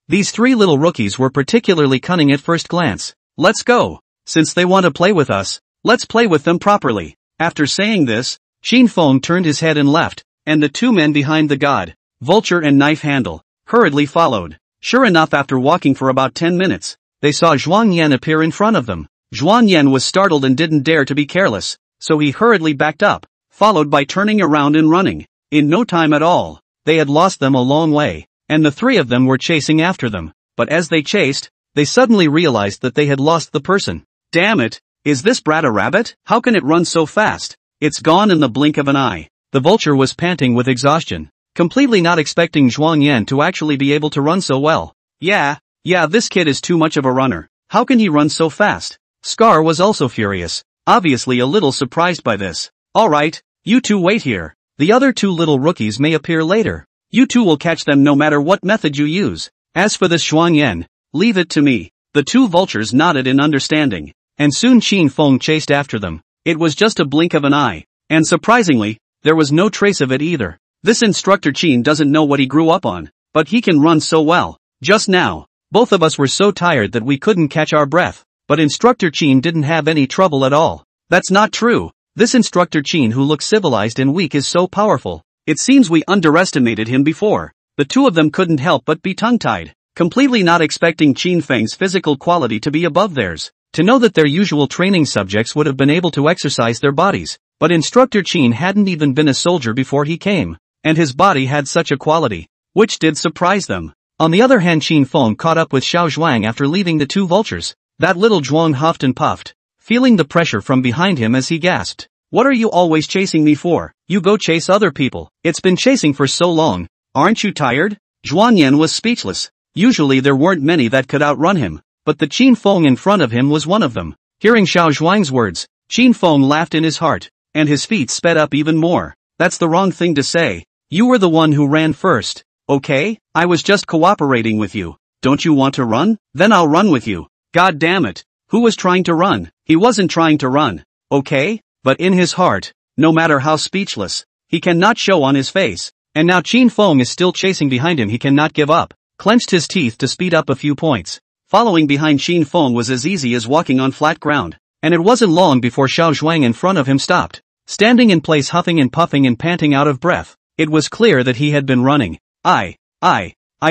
These 3 little rookies were particularly cunning at first glance. Let's go. Since they want to play with us, let's play with them properly. After saying this, Qin Feng turned his head and left, and the 2 men behind the god, vulture and knife handle, hurriedly followed. Sure enough, after walking for about 10 minutes, they saw Zhuang Yan appear in front of them. Zhuang Yan was startled and didn't dare to be careless, so he hurriedly backed up, followed by turning around and running. In no time at all, they had lost them a long way, and the 3 of them were chasing after them. But as they chased, they suddenly realized that they had lost the person. Damn it, is this brat a rabbit? How can it run so fast? It's gone in the blink of an eye. The vulture was panting with exhaustion, completely not expecting Zhuang Yan to actually be able to run so well. Yeah, this kid is too much of a runner. How can he run so fast? Scar was also furious, obviously a little surprised by this. Alright, you two wait here. The other two little rookies may appear later. You two will catch them no matter what method you use. As for this Zhuang Yan, leave it to me. The two vultures nodded in understanding, and soon Qin Feng chased after them. It was just a blink of an eye, and surprisingly, there was no trace of it either. This instructor Qin doesn't know what he grew up on, but he can run so well. Just now, both of us were so tired that we couldn't catch our breath, but instructor Qin didn't have any trouble at all. That's not true. This instructor Qin who looks civilized and weak is so powerful. It seems we underestimated him before. The two of them couldn't help but be tongue-tied, completely not expecting Qin Feng's physical quality to be above theirs. To know that their usual training subjects would have been able to exercise their bodies, but instructor Qin hadn't even been a soldier before he came, and his body had such a quality, which did surprise them. On the other hand, Qin Feng caught up with Xiao Zhuang after leaving the two vultures. That little Zhuang huffed and puffed, feeling the pressure from behind him as he gasped. What are you always chasing me for? You go chase other people. It's been chasing for so long. Aren't you tired? Zhuang Yan was speechless. Usually there weren't many that could outrun him, but the Qin Feng in front of him was one of them. Hearing Xiao Zhuang's words, Qin Feng laughed in his heart, and his feet sped up even more. That's the wrong thing to say. You were the one who ran first. Okay, I was just cooperating with you. Don't you want to run? Then I'll run with you. God damn it. Who was trying to run? He wasn't trying to run. Okay? But in his heart, no matter how speechless, he cannot show on his face. And now Qin Feng is still chasing behind him. He cannot give up. Clenched his teeth to speed up a few points. Following behind Qin Feng was as easy as walking on flat ground. And it wasn't long before Xiao Zhuang in front of him stopped, standing in place huffing and puffing and panting out of breath. It was clear that he had been running. I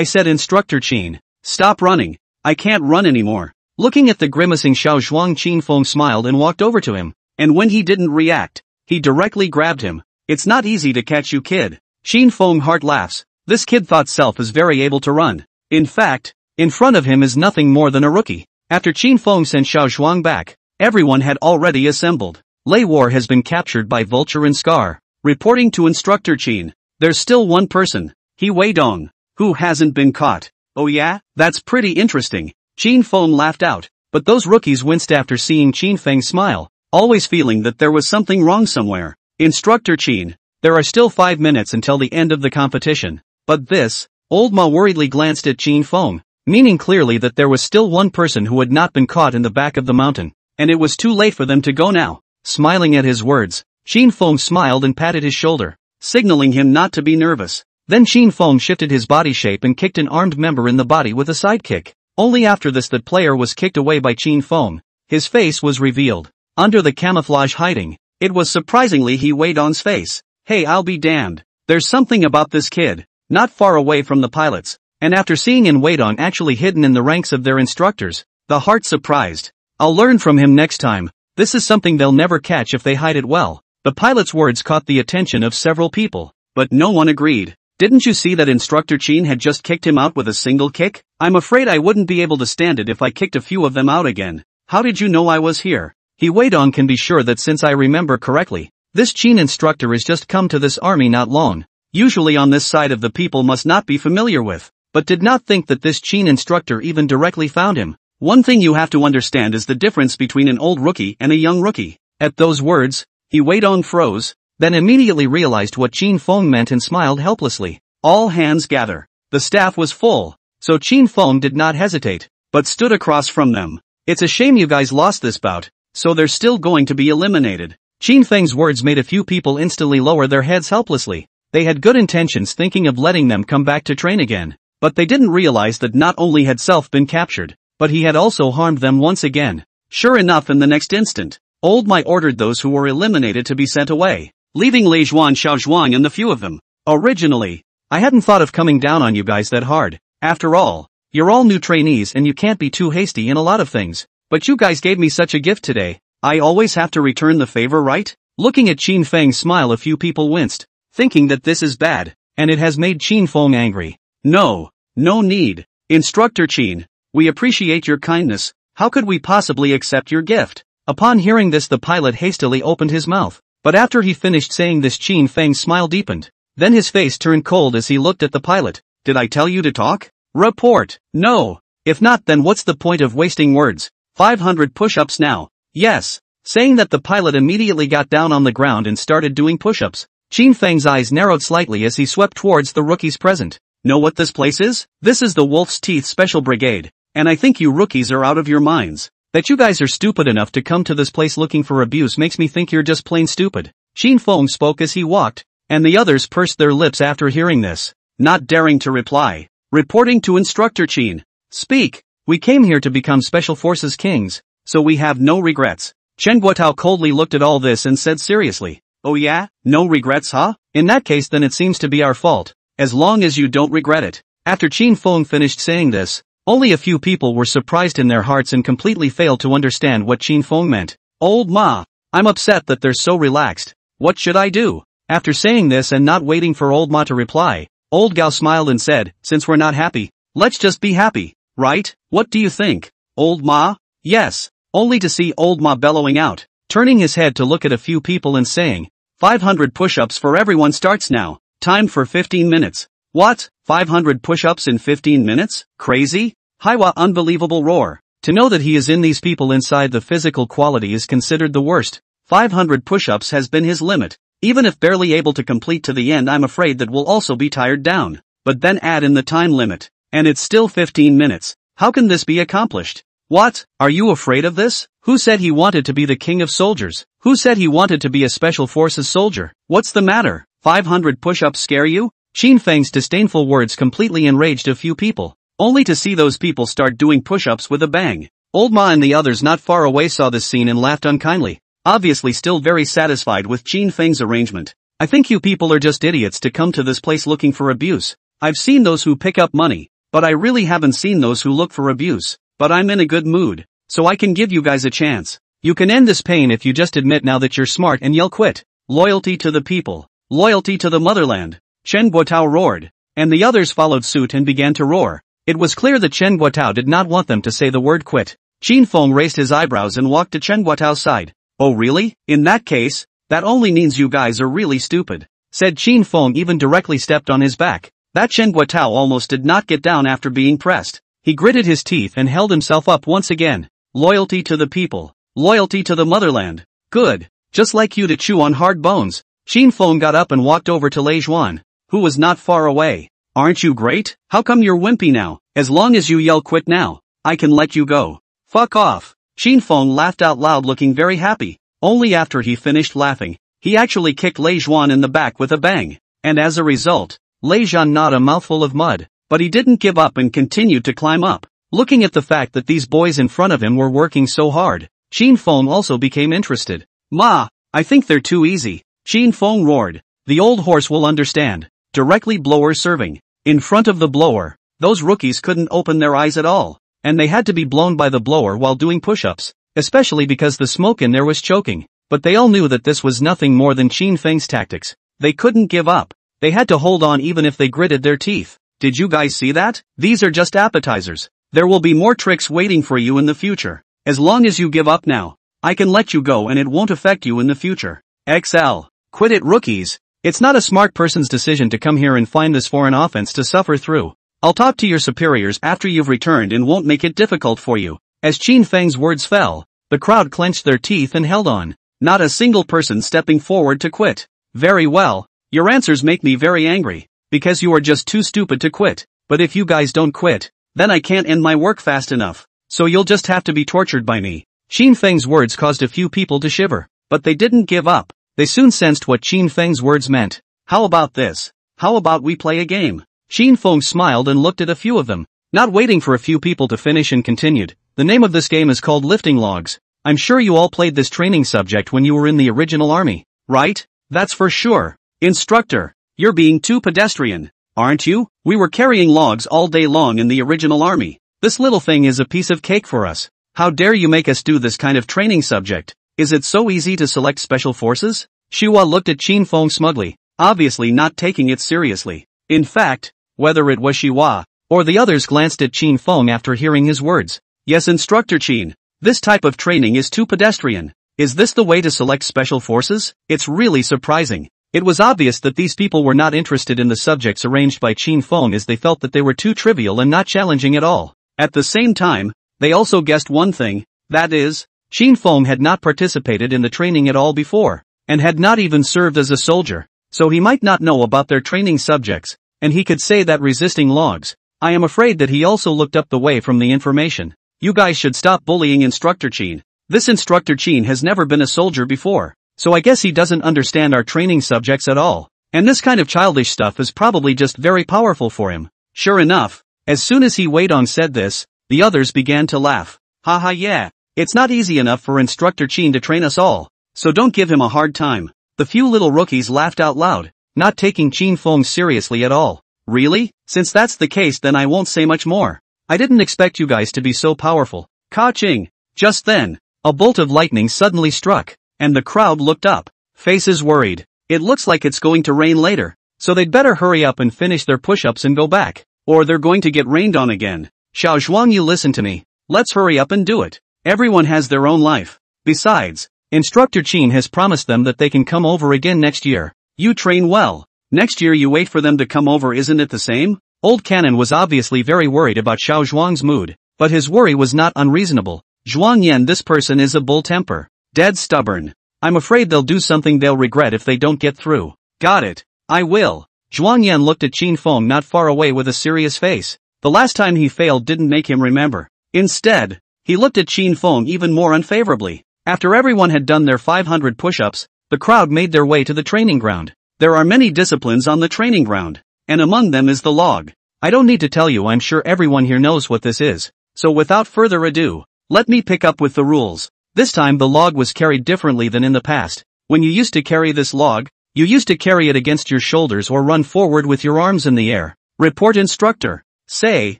said, Instructor Qin, stop running. I can't run anymore. Looking at the grimacing Xiao Zhuang, Qin Feng smiled and walked over to him, and when he didn't react, he directly grabbed him. It's not easy to catch you, kid. Qin Feng heart laughs. This kid thought self is very able to run. In fact, in front of him is nothing more than a rookie. After Qin Feng sent Xiao Zhuang back, everyone had already assembled. Lei War has been captured by Vulture and Scar. Reporting to Instructor Qin, there's still one person, He Weidong, who hasn't been caught. Oh yeah? That's pretty interesting. Qin Feng laughed out, but those rookies winced after seeing Qin Feng smile, always feeling that there was something wrong somewhere. Instructor Qin, there are still 5 minutes until the end of the competition. But this, Old Ma worriedly glanced at Qin Feng, meaning clearly that there was still one person who had not been caught in the back of the mountain, and it was too late for them to go now. Smiling at his words, Qin Feng smiled and patted his shoulder, signaling him not to be nervous. Then Qin Feng shifted his body shape and kicked an armed member in the body with a side kick. Only after this that player was kicked away by Qin Feng. His face was revealed. Under the camouflage hiding, it was surprisingly He Weidong's face. Hey, I'll be damned. There's something about this kid, not far away from the pilots, and after seeing He Weidong actually hidden in the ranks of their instructors, the heart surprised. I'll learn from him next time. This is something they'll never catch if they hide it well. The pilot's words caught the attention of several people, but no one agreed. Didn't you see that Instructor Qin had just kicked him out with a single kick? I'm afraid I wouldn't be able to stand it if I kicked a few of them out again. How did you know I was here? He Weidong can be sure that since I remember correctly, this Qin instructor has just come to this army not long. Usually on this side of the people must not be familiar with, but did not think that this Qin instructor even directly found him. One thing you have to understand is the difference between an old rookie and a young rookie. At those words, He Weidong froze, then immediately realized what Qin Feng meant and smiled helplessly. All hands gather. The staff was full, so Qin Feng did not hesitate, but stood across from them. It's a shame you guys lost this bout, so they're still going to be eliminated. Qin Feng's words made a few people instantly lower their heads helplessly. They had good intentions thinking of letting them come back to train again, but they didn't realize that not only had Self been captured, but he had also harmed them once again. Sure enough, in the next instant, Old Mai ordered those who were eliminated to be sent away, leaving Lei Zhuan, Xiao Zhuang and the few of them. Originally, I hadn't thought of coming down on you guys that hard. After all, you're all new trainees and you can't be too hasty in a lot of things. But you guys gave me such a gift today. I always have to return the favor, right? Looking at Qin Feng's smile, a few people winced, thinking that this is bad, and it has made Qin Feng angry. No need. Instructor Qin, we appreciate your kindness. How could we possibly accept your gift? Upon hearing this, the pilot hastily opened his mouth, But after he finished saying this, Qin Fang's smile deepened. Then his face turned cold as he looked at the pilot. Did I tell you to talk? Report. No. If not, then what's the point of wasting words? 500 push-ups now. Yes. Saying that, the pilot immediately got down on the ground and started doing push-ups. Qin Fang's eyes narrowed slightly as he swept towards the rookies present. Know what this place is? This is the Wolf's Teeth Special Brigade. And I think you rookies are out of your minds. That you guys are stupid enough to come to this place looking for abuse makes me think you're just plain stupid. Qin Fang spoke as he walked, and the others pursed their lips after hearing this, not daring to reply. Reporting to Instructor Qin. Speak. We came here to become Special Forces Kings, so we have no regrets. Chen Guotao coldly looked at all this and said seriously. Oh yeah? No regrets, huh? In that case, then it seems to be our fault, as long as you don't regret it. After Qin Fang finished saying this, only a few people were surprised in their hearts and completely failed to understand what Qin Fang meant. Old Ma, I'm upset that they're so relaxed. What should I do? After saying this and not waiting for Old Ma to reply, Old Gao smiled and said, since we're not happy, let's just be happy, right? What do you think? Old Ma? Yes. Only to see Old Ma bellowing out, turning his head to look at a few people and saying, 500 push-ups for everyone starts now. Time for 15 minutes. What? 500 push-ups in 15 minutes? Crazy? Hiwa unbelievable roar. To know that he is in these people inside, the physical quality is considered the worst. 500 push-ups has been his limit. Even if barely able to complete to the end, I'm afraid that we'll also be tired down. But then add in the time limit, and it's still 15 minutes. How can this be accomplished? What? Are you afraid of this? Who said he wanted to be the king of soldiers? Who said he wanted to be a special forces soldier? What's the matter? 500 push-ups scare you? Qin Fang's disdainful words completely enraged a few people, only to see those people start doing push-ups with a bang. Old Ma and the others not far away saw this scene and laughed unkindly, obviously still very satisfied with Qin Fang's arrangement. I think you people are just idiots to come to this place looking for abuse. I've seen those who pick up money, but I really haven't seen those who look for abuse. But I'm in a good mood, so I can give you guys a chance. You can end this pain if you just admit now that you're smart and yell quit. Loyalty to the people. Loyalty to the motherland. Chen Guotao roared, and the others followed suit and began to roar. It was clear that Chen Guotao did not want them to say the word quit. Qin Fang raised his eyebrows and walked to Chen Guotao's side. Oh really? In that case, that only means you guys are really stupid, said Qin Fang, even directly stepped on his back. That Chen Guotao almost did not get down after being pressed. He gritted his teeth and held himself up once again. Loyalty to the people. Loyalty to the motherland. Good. Just like you to chew on hard bones. Qin Fang got up and walked over to Lei Zhuan, who was not far away. Aren't you great? How come you're wimpy now? As long as you yell quit now, I can let you go. Fuck off. Qin Fang laughed out loud, looking very happy. Only after he finished laughing, he actually kicked Lei Zhuan in the back with a bang. And as a result, Lei Zhuan gnawed a mouthful of mud. But he didn't give up and continued to climb up. Looking at the fact that these boys in front of him were working so hard, Qin Fang also became interested. Ma, I think they're too easy. Qin Fang roared. The old horse will understand. Directly blower serving. In front of the blower, those rookies couldn't open their eyes at all, and they had to be blown by the blower while doing push-ups, especially because the smoke in there was choking. But they all knew that this was nothing more than Qin Fang's tactics. They couldn't give up. They had to hold on even if they gritted their teeth. Did you guys see that? These are just appetizers. There will be more tricks waiting for you in the future. As long as you give up now, I can let you go and it won't affect you in the future. XL. Quit it, rookies. It's not a smart person's decision to come here and find this foreign offense to suffer through. I'll talk to your superiors after you've returned and won't make it difficult for you. As Qin Fang's words fell, the crowd clenched their teeth and held on. Not a single person stepping forward to quit. Very well. Your answers make me very angry. Because you are just too stupid to quit. But if you guys don't quit, then I can't end my work fast enough. So you'll just have to be tortured by me. Qin Fang's words caused a few people to shiver. But they didn't give up. They soon sensed what Qin Fang's words meant. How about this? How about we play a game? Qin Fang smiled and looked at a few of them. Not waiting for a few people to finish and continued. The name of this game is called lifting logs. I'm sure you all played this training subject when you were in the original army, right? That's for sure. Instructor. You're being too pedestrian, aren't you? We were carrying logs all day long in the original army. This little thing is a piece of cake for us. How dare you make us do this kind of training subject? Is it so easy to select special forces? Xihua looked at Qin Fang smugly, obviously not taking it seriously. In fact, whether it was Xihua or the others glanced at Qin Fang after hearing his words. Yes, Instructor Qin, this type of training is too pedestrian. Is this the way to select special forces? It's really surprising. It was obvious that these people were not interested in the subjects arranged by Qin Feng, as they felt that they were too trivial and not challenging at all. At the same time, they also guessed one thing, that is, Qin Feng had not participated in the training at all before, and had not even served as a soldier, so he might not know about their training subjects, and he could say that resisting logs. I am afraid that he also looked up the way from the information. You guys should stop bullying Instructor Qin. This Instructor Qin has never been a soldier before, so I guess he doesn't understand our training subjects at all, and this kind of childish stuff is probably just very powerful for him. Sure enough, as soon as he Weidong said this, the others began to laugh. Haha, yeah, it's not easy enough for Instructor Qin to train us all, so don't give him a hard time. The few little rookies laughed out loud, not taking Qin Feng seriously at all. Really? Since that's the case, then I won't say much more. I didn't expect you guys to be so powerful. Ka-ching! Just then, a bolt of lightning suddenly struck, and the crowd looked up, faces worried. It looks like it's going to rain later, so they'd better hurry up and finish their push-ups and go back, or they're going to get rained on again. Xiao Zhuang, you listen to me. Let's hurry up and do it. Everyone has their own life. Besides, Instructor Qin has promised them that they can come over again next year. You train well. Next year you wait for them to come over, isn't it the same? Old Cannon was obviously very worried about Xiao Zhuang's mood, but his worry was not unreasonable. Zhuang Yan, this person is a bull temper. Dead stubborn. I'm afraid they'll do something they'll regret if they don't get through. Got it. I will. Zhuang Yan looked at Qin Feng not far away with a serious face. The last time he failed didn't make him remember. Instead, he looked at Qin Feng even more unfavorably. After everyone had done their 500 push-ups, the crowd made their way to the training ground. There are many disciplines on the training ground, and among them is the log. I don't need to tell you, I'm sure everyone here knows what this is. So without further ado, let me pick up with the rules. This time the log was carried differently than in the past. When you used to carry this log, you used to carry it against your shoulders or run forward with your arms in the air. Report instructor. Say,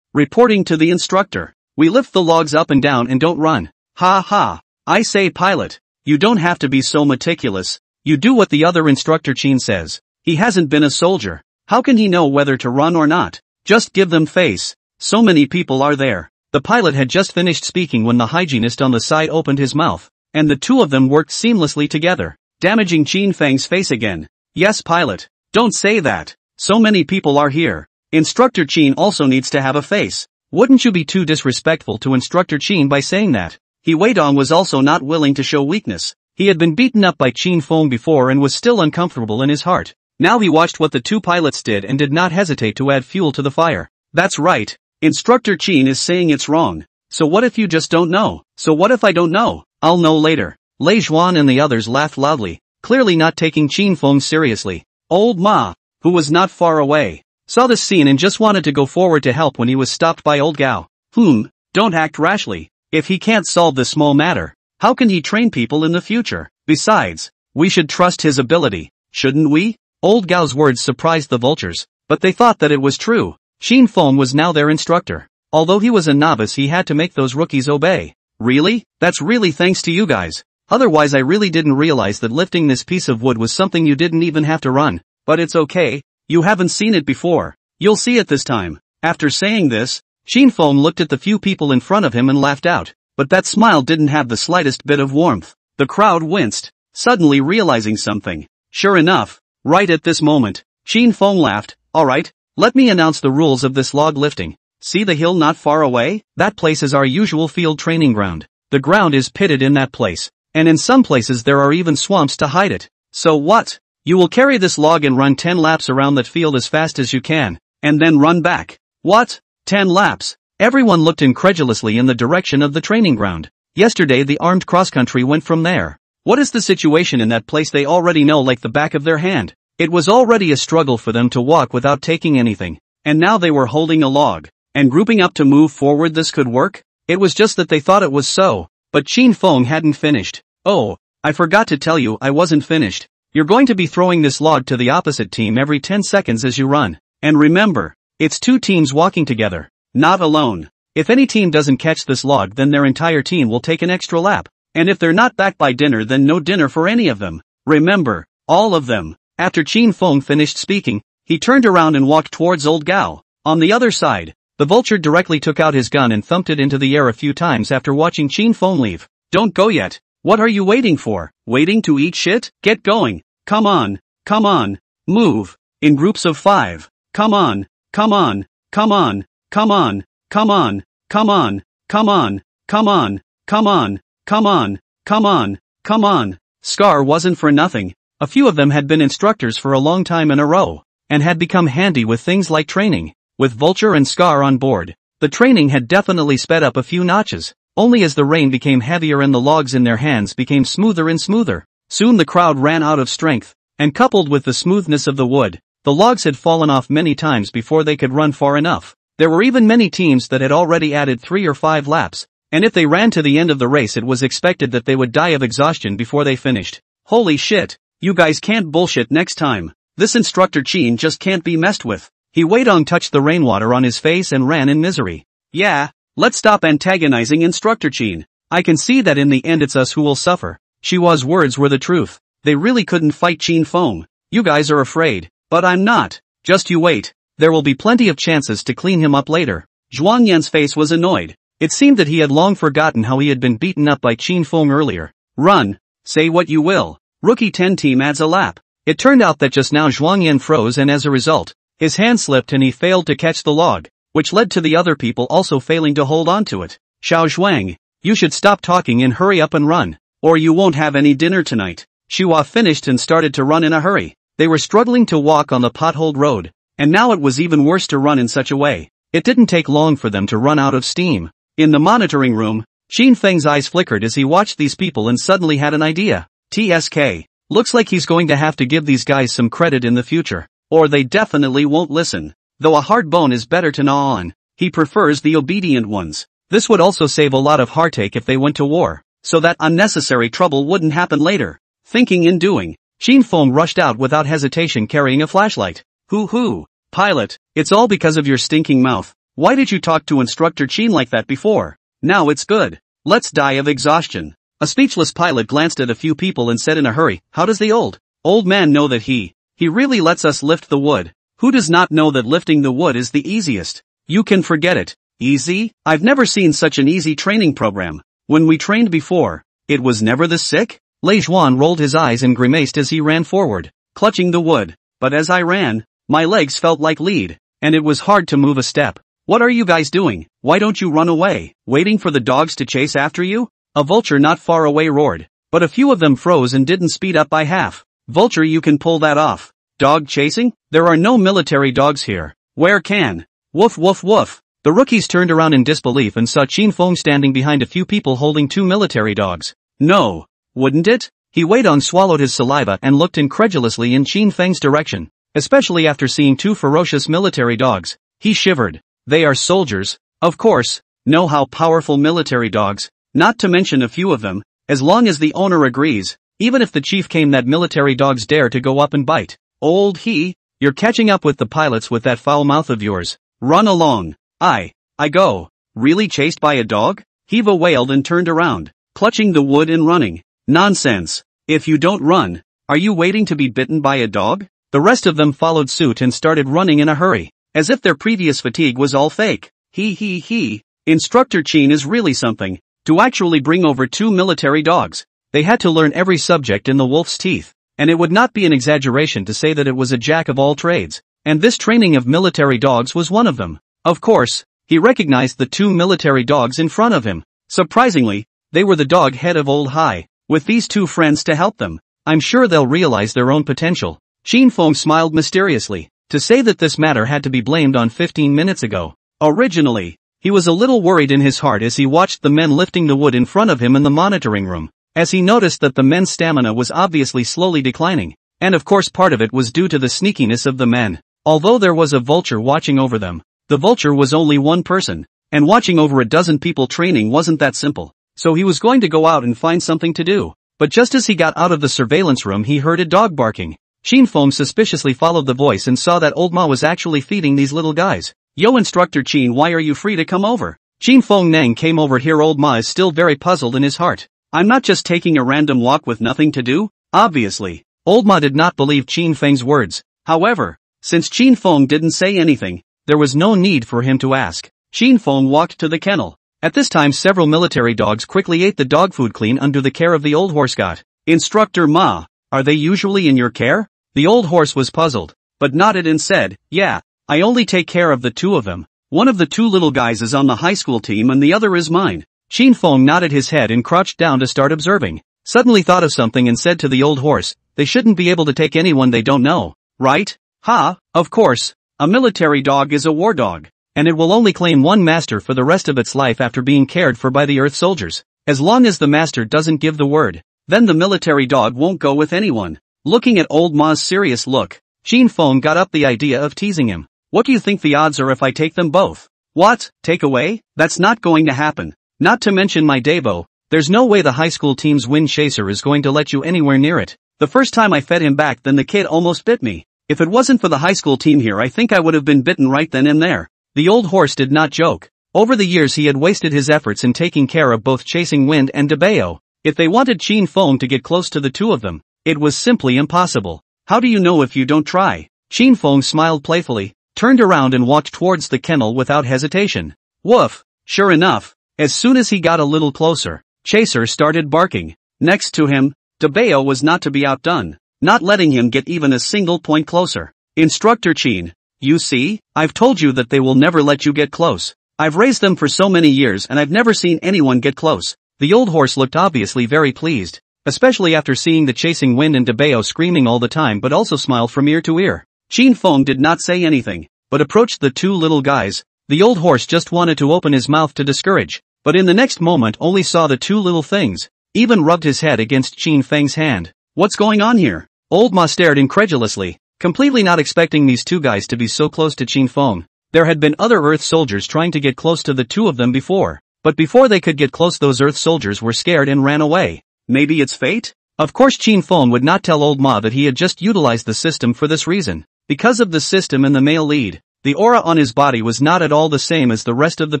reporting to the instructor. We lift the logs up and down and don't run. Ha ha. I say pilot, you don't have to be so meticulous. You do what the other Instructor Qin says. He hasn't been a soldier. How can he know whether to run or not? Just give them face. So many people are there. The pilot had just finished speaking when the hygienist on the side opened his mouth, and the two of them worked seamlessly together, damaging Qin Feng's face again. Yes, pilot. Don't say that. So many people are here. Instructor Qin also needs to have a face. Wouldn't you be too disrespectful to Instructor Qin by saying that? He Weidong was also not willing to show weakness. He had been beaten up by Qin Feng before and was still uncomfortable in his heart. Now he watched what the two pilots did and did not hesitate to add fuel to the fire. That's right. Instructor Qin is saying it's wrong. So what if you just don't know? So what if I don't know? I'll know later. Lei Zhuan and the others laughed loudly, clearly not taking Qin Feng seriously. Old Ma, who was not far away, saw this scene and just wanted to go forward to help when he was stopped by Old Gao. Don't act rashly. If he can't solve this small matter, how can he train people in the future? Besides, we should trust his ability, shouldn't we? Old Gao's words surprised the vultures, but they thought that it was true. Qin Feng was now their instructor. Although he was a novice, he had to make those rookies obey. Really? That's really thanks to you guys. Otherwise I really didn't realize that lifting this piece of wood was something you didn't even have to run. But it's okay, you haven't seen it before. You'll see it this time. After saying this, Qin Feng looked at the few people in front of him and laughed out. But that smile didn't have the slightest bit of warmth. The crowd winced, suddenly realizing something. Sure enough, right at this moment, Qin Feng laughed. Alright, let me announce the rules of this log lifting. See the hill not far away? That place is our usual field training ground. The ground is pitted in that place, and in some places there are even swamps to hide it. So what? You will carry this log and run 10 laps around that field as fast as you can, and then run back. What? 10 laps? Everyone looked incredulously in the direction of the training ground. Yesterday the armed cross-country went from there. What is the situation in that place they already know like the back of their hand? It was already a struggle for them to walk without taking anything, and now they were holding a log, and grouping up to move forward. This could work? It was just that they thought it was so, but Qin Feng hadn't finished. Oh, I forgot to tell you I wasn't finished. You're going to be throwing this log to the opposite team every 10 seconds as you run, and remember, it's two teams walking together. Not alone. If any team doesn't catch this log, then their entire team will take an extra lap. And if they're not back by dinner, then no dinner for any of them. Remember, all of them. After Qin Feng finished speaking, he turned around and walked towards Old Gao. On the other side, the vulture directly took out his gun and thumped it into the air a few times after watching Qin Feng leave. Don't go yet. What are you waiting for? Waiting to eat shit? Get going. Come on. Come on. Move. In groups of 5. Come on. Come on. Come on. Come on. Come on. Come on. Come on. Come on. Come on. Come on. Come on. Come on. Scar wasn't for nothing. A few of them had been instructors for a long time in a row, and had become handy with things like training. With Vulture and Scar on board, the training had definitely sped up a few notches, only as the rain became heavier and the logs in their hands became smoother and smoother. Soon the crowd ran out of strength, and coupled with the smoothness of the wood, the logs had fallen off many times before they could run far enough. There were even many teams that had already added 3 or 5 laps, and if they ran to the end of the race it was expected that they would die of exhaustion before they finished. Holy shit, you guys can't bullshit next time. This instructor Chin just can't be messed with. He Weidong touched the rainwater on his face and ran in misery. Yeah, let's stop antagonizing instructor Chin. I can see that in the end it's us who will suffer. Shihua's words were the truth. They really couldn't fight Qin Feng. You guys are afraid, but I'm not. Just you wait. There will be plenty of chances to clean him up later. Zhuang Yan's face was annoyed. It seemed that he had long forgotten how he had been beaten up by Qin Feng earlier. Run. Say what you will. Rookie 10 team adds a lap. It turned out that just now Zhuang Yan froze and as a result, his hand slipped and he failed to catch the log, which led to the other people also failing to hold on to it. Xiao Zhuang, you should stop talking and hurry up and run, or you won't have any dinner tonight. Shihua finished and started to run in a hurry. They were struggling to walk on the potholed road, and now it was even worse to run in such a way. It didn't take long for them to run out of steam. In the monitoring room, Xin Feng's eyes flickered as he watched these people and suddenly had an idea. TSK. Looks like he's going to have to give these guys some credit in the future, or they definitely won't listen. Though a hard bone is better to gnaw on, he prefers the obedient ones. This would also save a lot of heartache if they went to war, so that unnecessary trouble wouldn't happen later. Thinking and doing, Qin Feng rushed out without hesitation carrying a flashlight. Hoo, pilot, it's all because of your stinking mouth. Why did you talk to Instructor Qin like that before? Now it's good. Let's die of exhaustion. A speechless pilot glanced at a few people and said in a hurry, how does the old man know that he really lets us lift the wood? Who does not know that lifting the wood is the easiest? You can forget it. Easy? I've never seen such an easy training program. When we trained before, it was never this sick? Lei Zhuan rolled his eyes and grimaced as he ran forward, clutching the wood. But as I ran, my legs felt like lead, and it was hard to move a step. What are you guys doing? Why don't you run away? Waiting for the dogs to chase after you? A vulture not far away roared, but a few of them froze and didn't speed up by half. Vulture, you can pull that off. Dog chasing? There are no military dogs here. Where can? Woof woof woof. The rookies turned around in disbelief and saw Qin Feng standing behind a few people holding 2 military dogs. No, wouldn't it? He Weidong swallowed his saliva and looked incredulously in Qin Feng's direction, especially after seeing 2 ferocious military dogs. He shivered. They are soldiers, of course. Know how powerful military dogs, not to mention a few of them, as long as the owner agrees, even if the chief came, that military dogs dare to go up and bite. You're catching up with the pilots with that foul mouth of yours. Run along. I go. Really, chased by a dog? Hiva wailed and turned around, clutching the wood and running. Nonsense. If you don't run, are you waiting to be bitten by a dog? The rest of them followed suit and started running in a hurry, as if their previous fatigue was all fake. Instructor Qin is really something. To actually bring over 2 military dogs, they had to learn every subject in the wolf's teeth, and it would not be an exaggeration to say that it was a jack of all trades, and this training of military dogs was one of them. Of course, he recognized the 2 military dogs in front of him. Surprisingly, they were the dog head of Old Hai, with these 2 friends to help them. I'm sure they'll realize their own potential. Qin Feng smiled mysteriously, to say that this matter had to be blamed on 15 minutes ago. Originally, he was a little worried in his heart as he watched the men lifting the wood in front of him in the monitoring room, as he noticed that the men's stamina was obviously slowly declining, and of course part of it was due to the sneakiness of the men. Although there was a vulture watching over them, the vulture was only one person, and watching over a dozen people training wasn't that simple, so he was going to go out and find something to do. But just as he got out of the surveillance room he heard a dog barking. Qin Feng suspiciously followed the voice and saw that Old Ma was actually feeding these little guys. Yo, Instructor Qin, why are you free to come over? Qin Feng Neng came over here. Old Ma is still very puzzled in his heart. I'm not just taking a random walk with nothing to do? Obviously. Old Ma did not believe Qin Feng's words. However, since Qin Feng didn't say anything, there was no need for him to ask. Qin Feng walked to the kennel, At this time several military dogs quickly ate the dog food clean under the care of the old horse got. Instructor Ma, are they usually in your care? The old horse was puzzled, but nodded and said, yeah, I only take care of the two of them. One of the two little guys is on the high school team and the other is mine. Fang nodded his head and crouched down to start observing. Suddenly thought of something and said to the old horse, they shouldn't be able to take anyone they don't know, right? Ha, of course. A military dog is a war dog, and it will only claim one master for the rest of its life after being cared for by the Earth soldiers. As long as the master doesn't give the word, then the military dog won't go with anyone. Looking at old Ma's serious look, Fang got up the idea of teasing him. What do you think the odds are if I take them both? What, take away? That's not going to happen. Not to mention my Debo, there's no way the high school team's wind chaser is going to let you anywhere near it. The first time I fed him back then the kid almost bit me. If it wasn't for the high school team here I think I would have been bitten right then and there. The old horse did not joke. Over the years he had wasted his efforts in taking care of both Chasing Wind and Debeo. If they wanted Fang to get close to the two of them, it was simply impossible. How do you know if you don't try? Fang smiled playfully, turned around and walked towards the kennel without hesitation. Woof! Sure enough, as soon as he got a little closer, Chaser started barking. Next to him, Debeo was not to be outdone, not letting him get even a single point closer. Instructor Chin, you see, I've told you that they will never let you get close. I've raised them for so many years and I've never seen anyone get close. The old horse looked obviously very pleased, especially after seeing the Chasing Wind and Debeo screaming all the time but also smiled from ear to ear. Fang did not say anything, but approached the two little guys. The old horse just wanted to open his mouth to discourage, but in the next moment only saw the two little things, even rubbed his head against Fang's hand. What's going on here? Old Ma stared incredulously, completely not expecting these two guys to be so close to Fang. There had been other Earth soldiers trying to get close to the two of them before, but before they could get close those Earth soldiers were scared and ran away. Maybe it's fate? Of course Fang would not tell old Ma that he had just utilized the system for this reason. Because of the system and the male lead, the aura on his body was not at all the same as the rest of the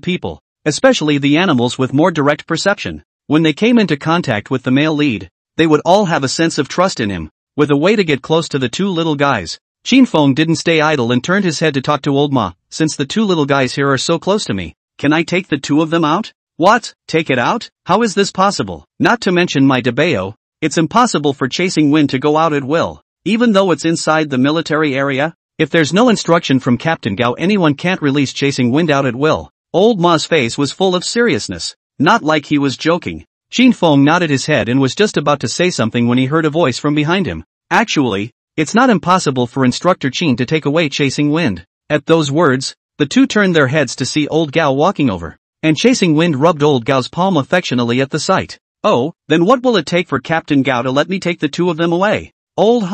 people, especially the animals with more direct perception. When they came into contact with the male lead, they would all have a sense of trust in him. With a way to get close to the two little guys, Fang didn't stay idle and turned his head to talk to old Ma. Since the two little guys here are so close to me, can I take the two of them out? What? Take it out? How is this possible? Not to mention my Debeo, it's impossible for Chasing Wind to go out at will, even though it's inside the military area. If there's no instruction from Captain Gao anyone can't release Chasing Wind out at will. Old Ma's face was full of seriousness, not like he was joking. Fang nodded his head and was just about to say something when he heard a voice from behind him. Actually, it's not impossible for Instructor Chin to take away Chasing Wind. At those words, the two turned their heads to see old Gao walking over, and Chasing Wind rubbed old Gao's palm affectionately at the sight. Oh, then what will it take for Captain Gao to let me take the two of them away? Old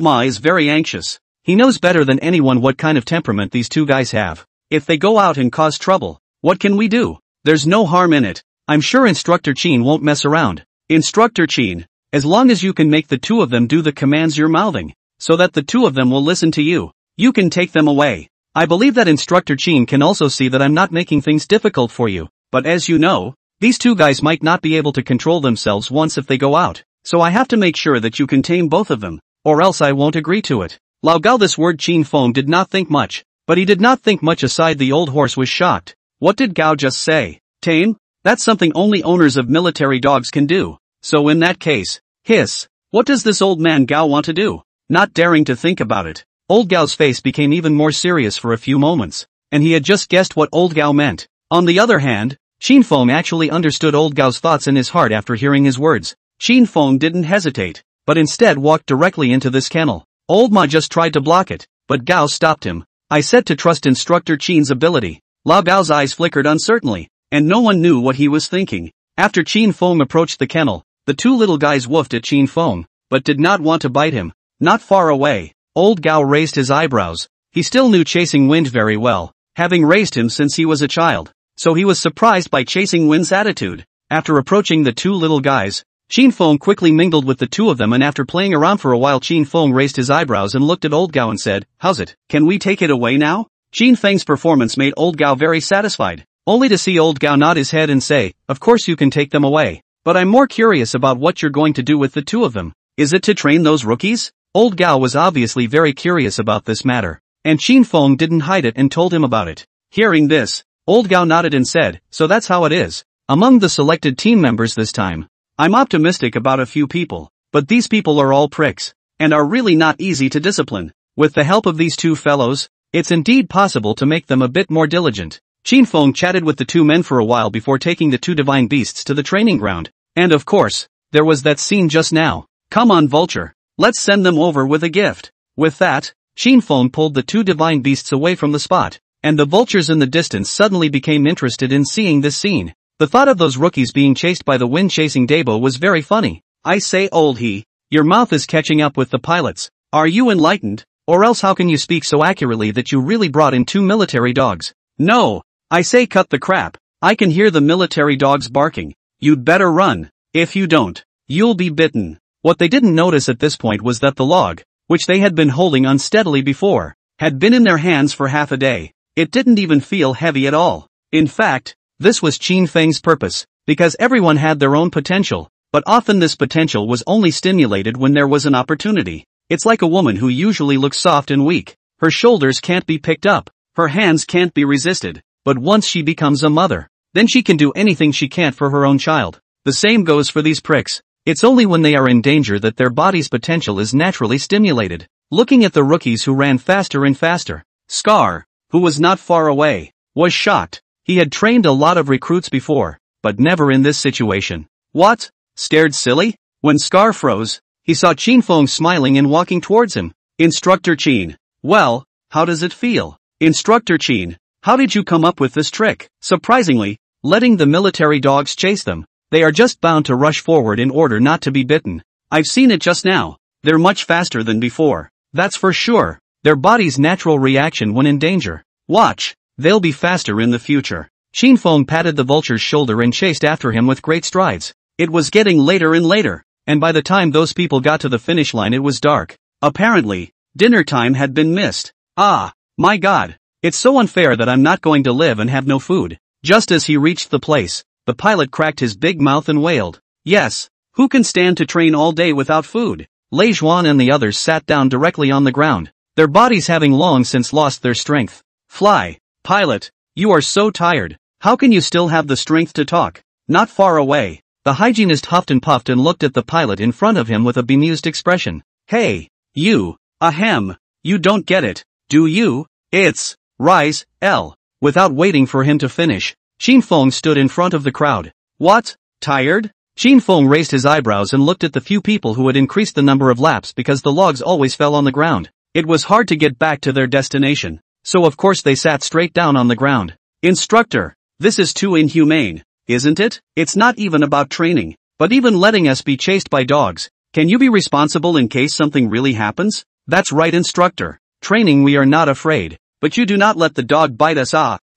Ma is very anxious. He knows better than anyone what kind of temperament these two guys have. If they go out and cause trouble, what can we do? There's no harm in it. I'm sure Instructor Chin won't mess around. Instructor Chin, as long as you can make the two of them do the commands you're mouthing, so that the two of them will listen to you, you can take them away. I believe that Instructor Chin can also see that I'm not making things difficult for you, but as you know, these two guys might not be able to control themselves once if they go out, so I have to make sure that you can tame both of them, or else I won't agree to it. Lao Gao this word Fang did not think much, but he did not think much aside the old horse was shocked. What did Gao just say? Tame? That's something only owners of military dogs can do. So in that case, hiss. What does this old man Gao want to do? Not daring to think about it, old Gao's face became even more serious for a few moments, and he had just guessed what old Gao meant. On the other hand, Fang actually understood old Gao's thoughts in his heart after hearing his words. Fang didn't hesitate, but instead walked directly into this kennel. Old Ma just tried to block it, but Gao stopped him. I said to trust Instructor Chin's ability. Lao Gao's eyes flickered uncertainly, and no one knew what he was thinking. After Fang approached the kennel, the two little guys woofed at Fang, but did not want to bite him. Not far away, old Gao raised his eyebrows. He still knew Chasing Wind very well, having raised him since he was a child, so he was surprised by Chasing Wind's attitude. After approaching the two little guys, Fang quickly mingled with the two of them, and after playing around for a while Fang raised his eyebrows and looked at old Gao and said, "How's it? Can we take it away now?" Fang's performance made old Gao very satisfied, only to see old Gao nod his head and say, "Of course you can take them away, but I'm more curious about what you're going to do with the two of them. Is it to train those rookies?" Old Gao was obviously very curious about this matter, and Fang didn't hide it and told him about it. Hearing this, Old Gao nodded and said, so that's how it is. Among the selected team members this time, I'm optimistic about a few people, but these people are all pricks, and are really not easy to discipline. With the help of these two fellows, it's indeed possible to make them a bit more diligent. Qin Feng chatted with the two men for a while before taking the two divine beasts to the training ground. And of course, there was that scene just now. Come on, Vulture. Let's send them over with a gift. With that, Qin Feng pulled the two divine beasts away from the spot, and the vultures in the distance suddenly became interested in seeing this scene. The thought of those rookies being chased by the wind-chasing Dabo was very funny. I say, old he, your mouth is catching up with the pilots. Are you enlightened? Or else how can you speak so accurately that you really brought in two military dogs? No. I say cut the crap. I can hear the military dogs barking. You'd better run. If you don't, you'll be bitten. What they didn't notice at this point was that the log, which they had been holding unsteadily before, had been in their hands for half a day. It didn't even feel heavy at all. In fact, this was Qin Feng's purpose, because everyone had their own potential, but often this potential was only stimulated when there was an opportunity. It's like a woman who usually looks soft and weak. Her shoulders can't be picked up, her hands can't be resisted, but once she becomes a mother, then she can do anything she can't for her own child. The same goes for these pricks. It's only when they are in danger that their body's potential is naturally stimulated. Looking at the rookies who ran faster and faster, Scar, who was not far away, was shocked. He had trained a lot of recruits before, but never in this situation. What? Stared silly? When Scar froze, he saw Qin Feng smiling and walking towards him. Instructor Qin. Well, how does it feel? Instructor Qin, how did you come up with this trick? Surprisingly, letting the military dogs chase them. They are just bound to rush forward in order not to be bitten. I've seen it just now. They're much faster than before. That's for sure. Their body's natural reaction when in danger. Watch. They'll be faster in the future. Qin Feng patted the vulture's shoulder and chased after him with great strides. It was getting later and later, and by the time those people got to the finish line it was dark. Apparently, dinner time had been missed. Ah, my God. It's so unfair that I'm not going to live and have no food. Just as he reached the place, the pilot cracked his big mouth and wailed. Yes, who can stand to train all day without food? Lei Zhuan and the others sat down directly on the ground, their bodies having long since lost their strength. Fly, pilot, you are so tired. How can you still have the strength to talk? Not far away, the hygienist huffed and puffed and looked at the pilot in front of him with a bemused expression. Hey, you, ahem, you don't get it, do you? It's, rise, L. Without waiting for him to finish, Qin Feng stood in front of the crowd. What? Tired? Qin Feng raised his eyebrows and looked at the few people who had increased the number of laps because the logs always fell on the ground. It was hard to get back to their destination, so of course they sat straight down on the ground. Instructor, this is too inhumane, isn't it? It's not even about training, but even letting us be chased by dogs. Can you be responsible in case something really happens? That's right, instructor. Training we are not afraid, but you do not let the dog bite us.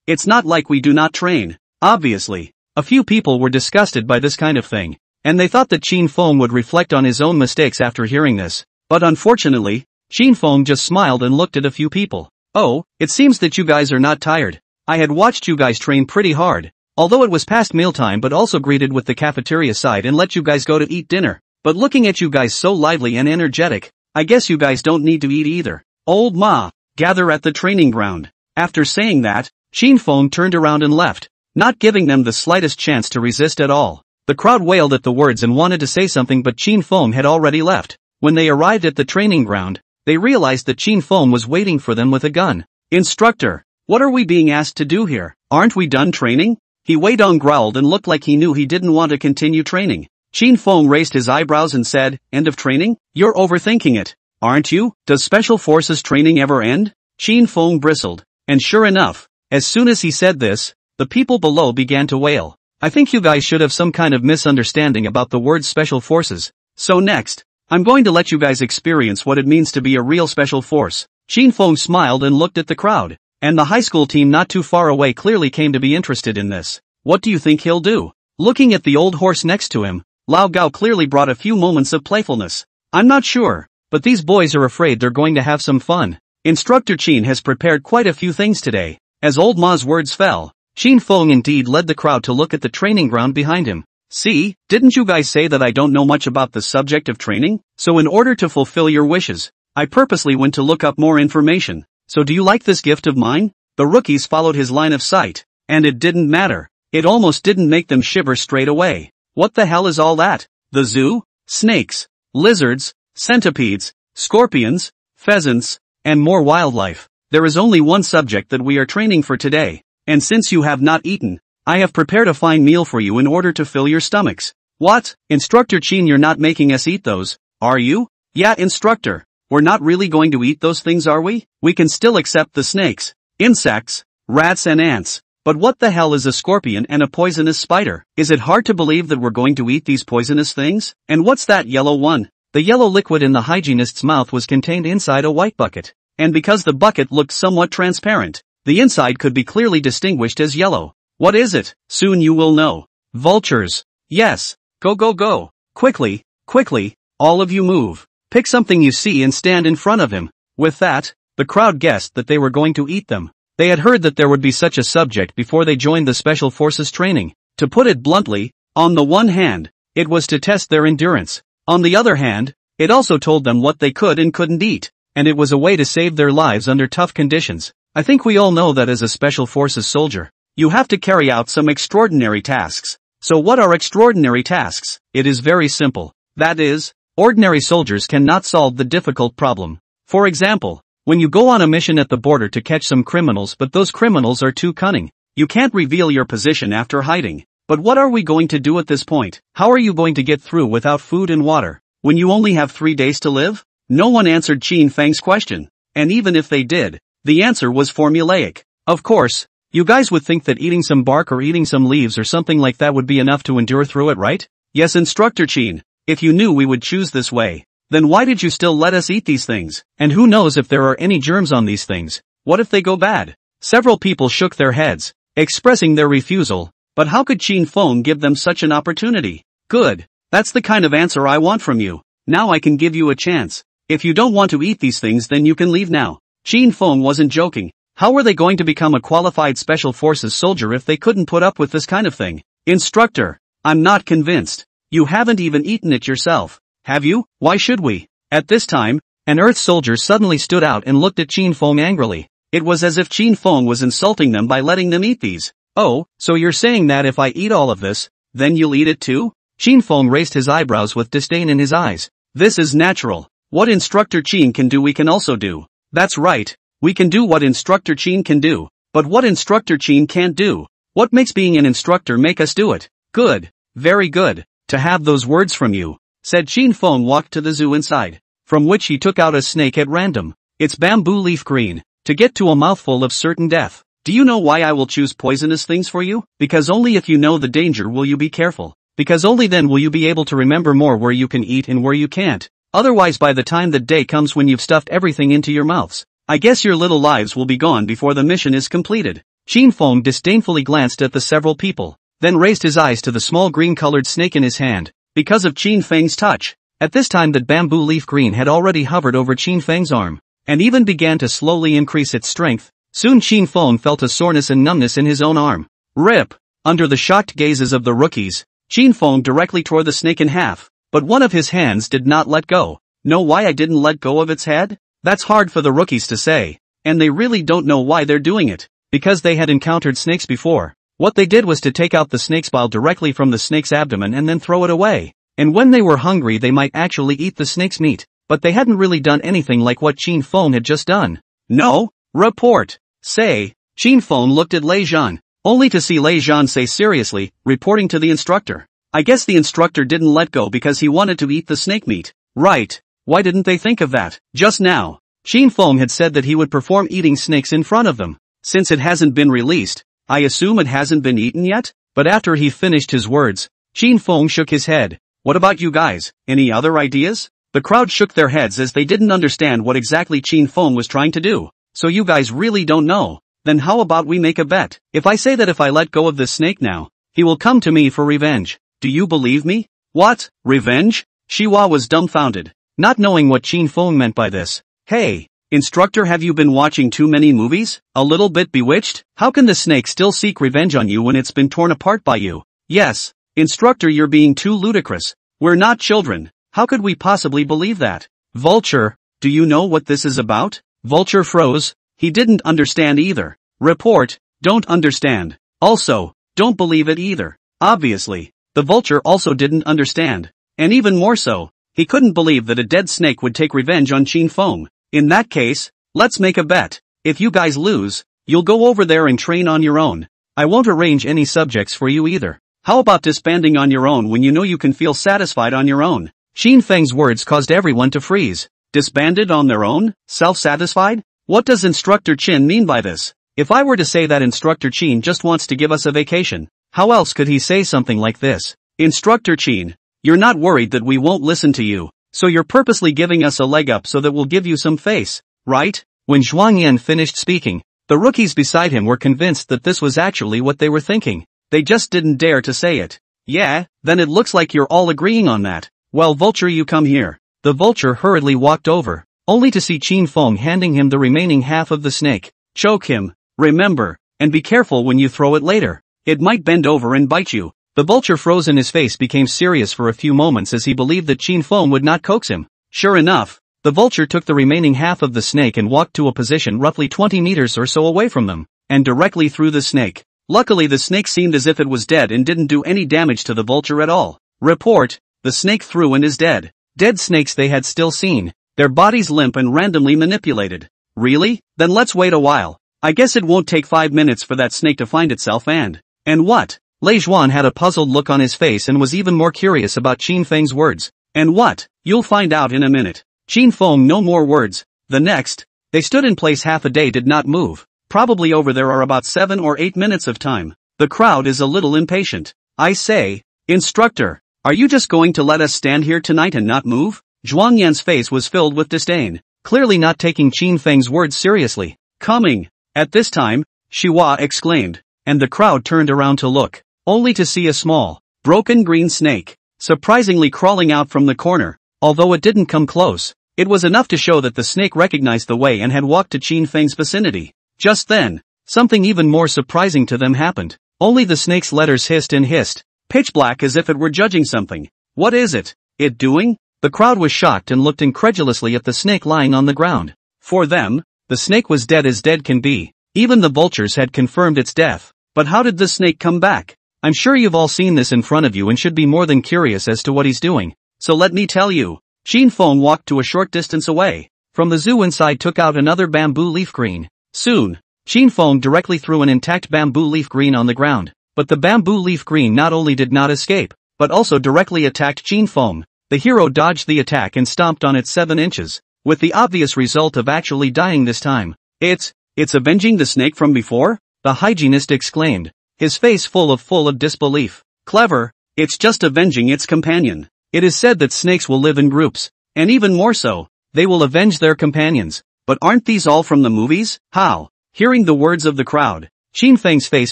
It's not like we do not train. Obviously, a few people were disgusted by this kind of thing, and they thought that Qin Feng would reflect on his own mistakes after hearing this. But unfortunately, Qin Feng just smiled and looked at a few people. Oh, it seems that you guys are not tired. I had watched you guys train pretty hard, although it was past mealtime, but also greeted with the cafeteria side and let you guys go to eat dinner. But looking at you guys so lively and energetic, I guess you guys don't need to eat either. Old Ma, gather at the training ground. After saying that, Qin Feng turned around and left, not giving them the slightest chance to resist at all. The crowd wailed at the words and wanted to say something, but Qin Feng had already left. When they arrived at the training ground, they realized that Qin Feng was waiting for them with a gun. Instructor, what are we being asked to do here? Aren't we done training? He Weidong growled and looked like he knew he didn't want to continue training. Qin Feng raised his eyebrows and said, end of training? You're overthinking it, aren't you? Does Special Forces training ever end? Qin Feng bristled, and sure enough, as soon as he said this, the people below began to wail. I think you guys should have some kind of misunderstanding about the word Special Forces. So next, I'm going to let you guys experience what it means to be a real special force. Qin Feng smiled and looked at the crowd, and the high school team not too far away clearly came to be interested in this. What do you think he'll do? Looking at the old horse next to him, Lao Gao clearly brought a few moments of playfulness. I'm not sure, but these boys are afraid they're going to have some fun. Instructor Qin has prepared quite a few things today. As old Ma's words fell, Qin Feng indeed led the crowd to look at the training ground behind him. See, didn't you guys say that I don't know much about the subject of training? So in order to fulfill your wishes, I purposely went to look up more information. So do you like this gift of mine? The rookies followed his line of sight, And it didn't matter. It almost didn't make them shiver straight away. What the hell is all that? The zoo? Snakes, lizards, centipedes, scorpions, pheasants, and more wildlife. There is only one subject that we are training for today, and since you have not eaten, I have prepared a fine meal for you in order to fill your stomachs. What? Instructor Chin, you're not making us eat those, are you? Yeah, instructor. We're not really going to eat those things, are we? We can still accept the snakes, insects, rats and ants. But what the hell is a scorpion and a poisonous spider? Is it hard to believe that we're going to eat these poisonous things? And what's that yellow one? The yellow liquid in the hygienist's mouth was contained inside a white bucket. And because the bucket looked somewhat transparent, the inside could be clearly distinguished as yellow. What is it? Soon you will know. Vultures. Yes. Go go go. Quickly, quickly, all of you move. Pick something you see and stand in front of him. With that, the crowd guessed that they were going to eat them. They had heard that there would be such a subject before they joined the Special Forces training. To put it bluntly, on the one hand, it was to test their endurance. On the other hand, it also told them what they could and couldn't eat, and it was a way to save their lives under tough conditions. I think we all know that as a Special Forces soldier, you have to carry out some extraordinary tasks. So what are extraordinary tasks? It is very simple. That is, ordinary soldiers cannot solve the difficult problem. For example, when you go on a mission at the border to catch some criminals but those criminals are too cunning, you can't reveal your position after hiding. But what are we going to do at this point? How are you going to get through without food and water, when you only have 3 days to live? No one answered Qin Fang's question, and even if they did, the answer was formulaic. Of course, you guys would think that eating some bark or eating some leaves or something like that would be enough to endure through it, right? Yes, Instructor Qin, if you knew we would choose this way, then why did you still let us eat these things? And who knows if there are any germs on these things? What if they go bad? Several people shook their heads, expressing their refusal, but how could Qin Feng give them such an opportunity? Good. That's the kind of answer I want from you. Now I can give you a chance. If you don't want to eat these things, then you can leave now. Qin Feng wasn't joking. How were they going to become a qualified Special Forces soldier if they couldn't put up with this kind of thing? Instructor, I'm not convinced. You haven't even eaten it yourself. Have you? Why should we? At this time, an Earth soldier suddenly stood out and looked at Qin Feng angrily. It was as if Qin Feng was insulting them by letting them eat these. Oh, so you're saying that if I eat all of this, then you'll eat it too? Qin Feng raised his eyebrows with disdain in his eyes. This is natural. What Instructor Qin can do we can also do. That's right. We can do what Instructor Qin can do. But what Instructor Qin can't do? What makes being an instructor make us do it? Good. Very good. To have those words from you, said Qin Feng, walked to the zoo inside, from which he took out a snake at random. It's bamboo leaf green, to get to a mouthful of certain death. Do you know why I will choose poisonous things for you? Because only if you know the danger will you be careful. Because only then will you be able to remember more where you can eat and where you can't. Otherwise, by the time the day comes when you've stuffed everything into your mouths, I guess your little lives will be gone before the mission is completed. Qin Feng disdainfully glanced at the several people, then raised his eyes to the small green-colored snake in his hand. Because of Qin Feng's touch, at this time that bamboo leaf green had already hovered over Qin Feng's arm, and even began to slowly increase its strength. Soon Qin Feng felt a soreness and numbness in his own arm. Rip! Under the shocked gazes of the rookies, Qin Feng directly tore the snake in half, but one of his hands did not let go. Know why I didn't let go of its head? That's hard for the rookies to say, and they really don't know why they're doing it, because they had encountered snakes before. What they did was to take out the snake's bile directly from the snake's abdomen and then throw it away. And when they were hungry they might actually eat the snake's meat, but they hadn't really done anything like what Qin Feng had just done. No? Report. Say. Qin Feng looked at Lei Zhan, only to see Lei Zhan say seriously, reporting to the instructor. I guess the instructor didn't let go because he wanted to eat the snake meat. Right. Why didn't they think of that? Just now, Qin Feng had said that he would perform eating snakes in front of them. Since it hasn't been released, I assume it hasn't been eaten yet? But after he finished his words, Qin Feng shook his head. What about you guys? Any other ideas? The crowd shook their heads as they didn't understand what exactly Qin Feng was trying to do. So you guys really don't know? Then how about we make a bet? If I say that if I let go of this snake now, he will come to me for revenge. Do you believe me? What? Revenge? Shiwa was dumbfounded, not knowing what Qin Feng meant by this. Hey, instructor, have you been watching too many movies? A little bit bewitched? How can the snake still seek revenge on you when it's been torn apart by you? Yes, instructor, you're being too ludicrous. We're not children. How could we possibly believe that? Vulture, do you know what this is about? Vulture froze. He didn't understand either. Report, don't understand. Also, don't believe it either. Obviously, the vulture also didn't understand. And even more so, he couldn't believe that a dead snake would take revenge on Qin Feng. In that case, let's make a bet. If you guys lose, you'll go over there and train on your own. I won't arrange any subjects for you either. How about disbanding on your own when you know you can feel satisfied on your own? Qin Feng's words caused everyone to freeze. Disbanded on their own? Self-satisfied? What does Instructor Qin mean by this? If I were to say that Instructor Qin just wants to give us a vacation, how else could he say something like this? Instructor Qin, you're not worried that we won't listen to you, so you're purposely giving us a leg up so that we'll give you some face, right? When Zhuangyan finished speaking, the rookies beside him were convinced that this was actually what they were thinking. They just didn't dare to say it. Yeah, then it looks like you're all agreeing on that. Well, Vulture, you come here. The vulture hurriedly walked over, only to see Qin Feng handing him the remaining half of the snake. Choke him, remember, and be careful when you throw it later. It might bend over and bite you. The vulture froze and his face became serious for a few moments as he believed that Qin Feng would not coax him. Sure enough, the vulture took the remaining half of the snake and walked to a position roughly 20 meters or so away from them, and directly threw the snake. Luckily the snake seemed as if it was dead and didn't do any damage to the vulture at all. Report, the snake threw and is dead. Dead snakes they had still seen, their bodies limp and randomly manipulated. Really? Then let's wait a while. I guess it won't take 5 minutes for that snake to find itself and what? Lei Zhuan had a puzzled look on his face and was even more curious about Qin Feng's words. And what? You'll find out in a minute. Qin Feng no more words. The next, they stood in place half a day did not move. Probably over there are about 7 or 8 minutes of time. The crowd is a little impatient. I say, Instructor, are you just going to let us stand here tonight and not move? Zhuangyan's face was filled with disdain, clearly not taking Qin Feng's words seriously. Coming. At this time, Shihua exclaimed, and the crowd turned around to look, only to see a small, broken green snake, surprisingly crawling out from the corner. Although it didn't come close, it was enough to show that the snake recognized the way and had walked to Qin Feng's vicinity. Just then, something even more surprising to them happened. Only the snake's letters hissed and hissed, pitch black as if it were judging something. What is it doing? The crowd was shocked and looked incredulously at the snake lying on the ground. For them, the snake was dead as dead can be. Even the vultures had confirmed its death. But how did the snake come back? I'm sure you've all seen this in front of you and should be more than curious as to what he's doing. So let me tell you. Qin Feng walked to a short distance away. From the zoo inside took out another bamboo leaf green. Soon, Qin Feng directly threw an intact bamboo leaf green on the ground. But the bamboo leaf green not only did not escape, but also directly attacked Qin Feng. The hero dodged the attack and stomped on it 7 inches, with the obvious result of actually dying this time. It's avenging the snake from before? The hygienist exclaimed, his face full of disbelief. Clever, it's just avenging its companion. It is said that snakes will live in groups, and even more so, they will avenge their companions. But aren't these all from the movies? How? Hearing the words of the crowd, Qin Feng's face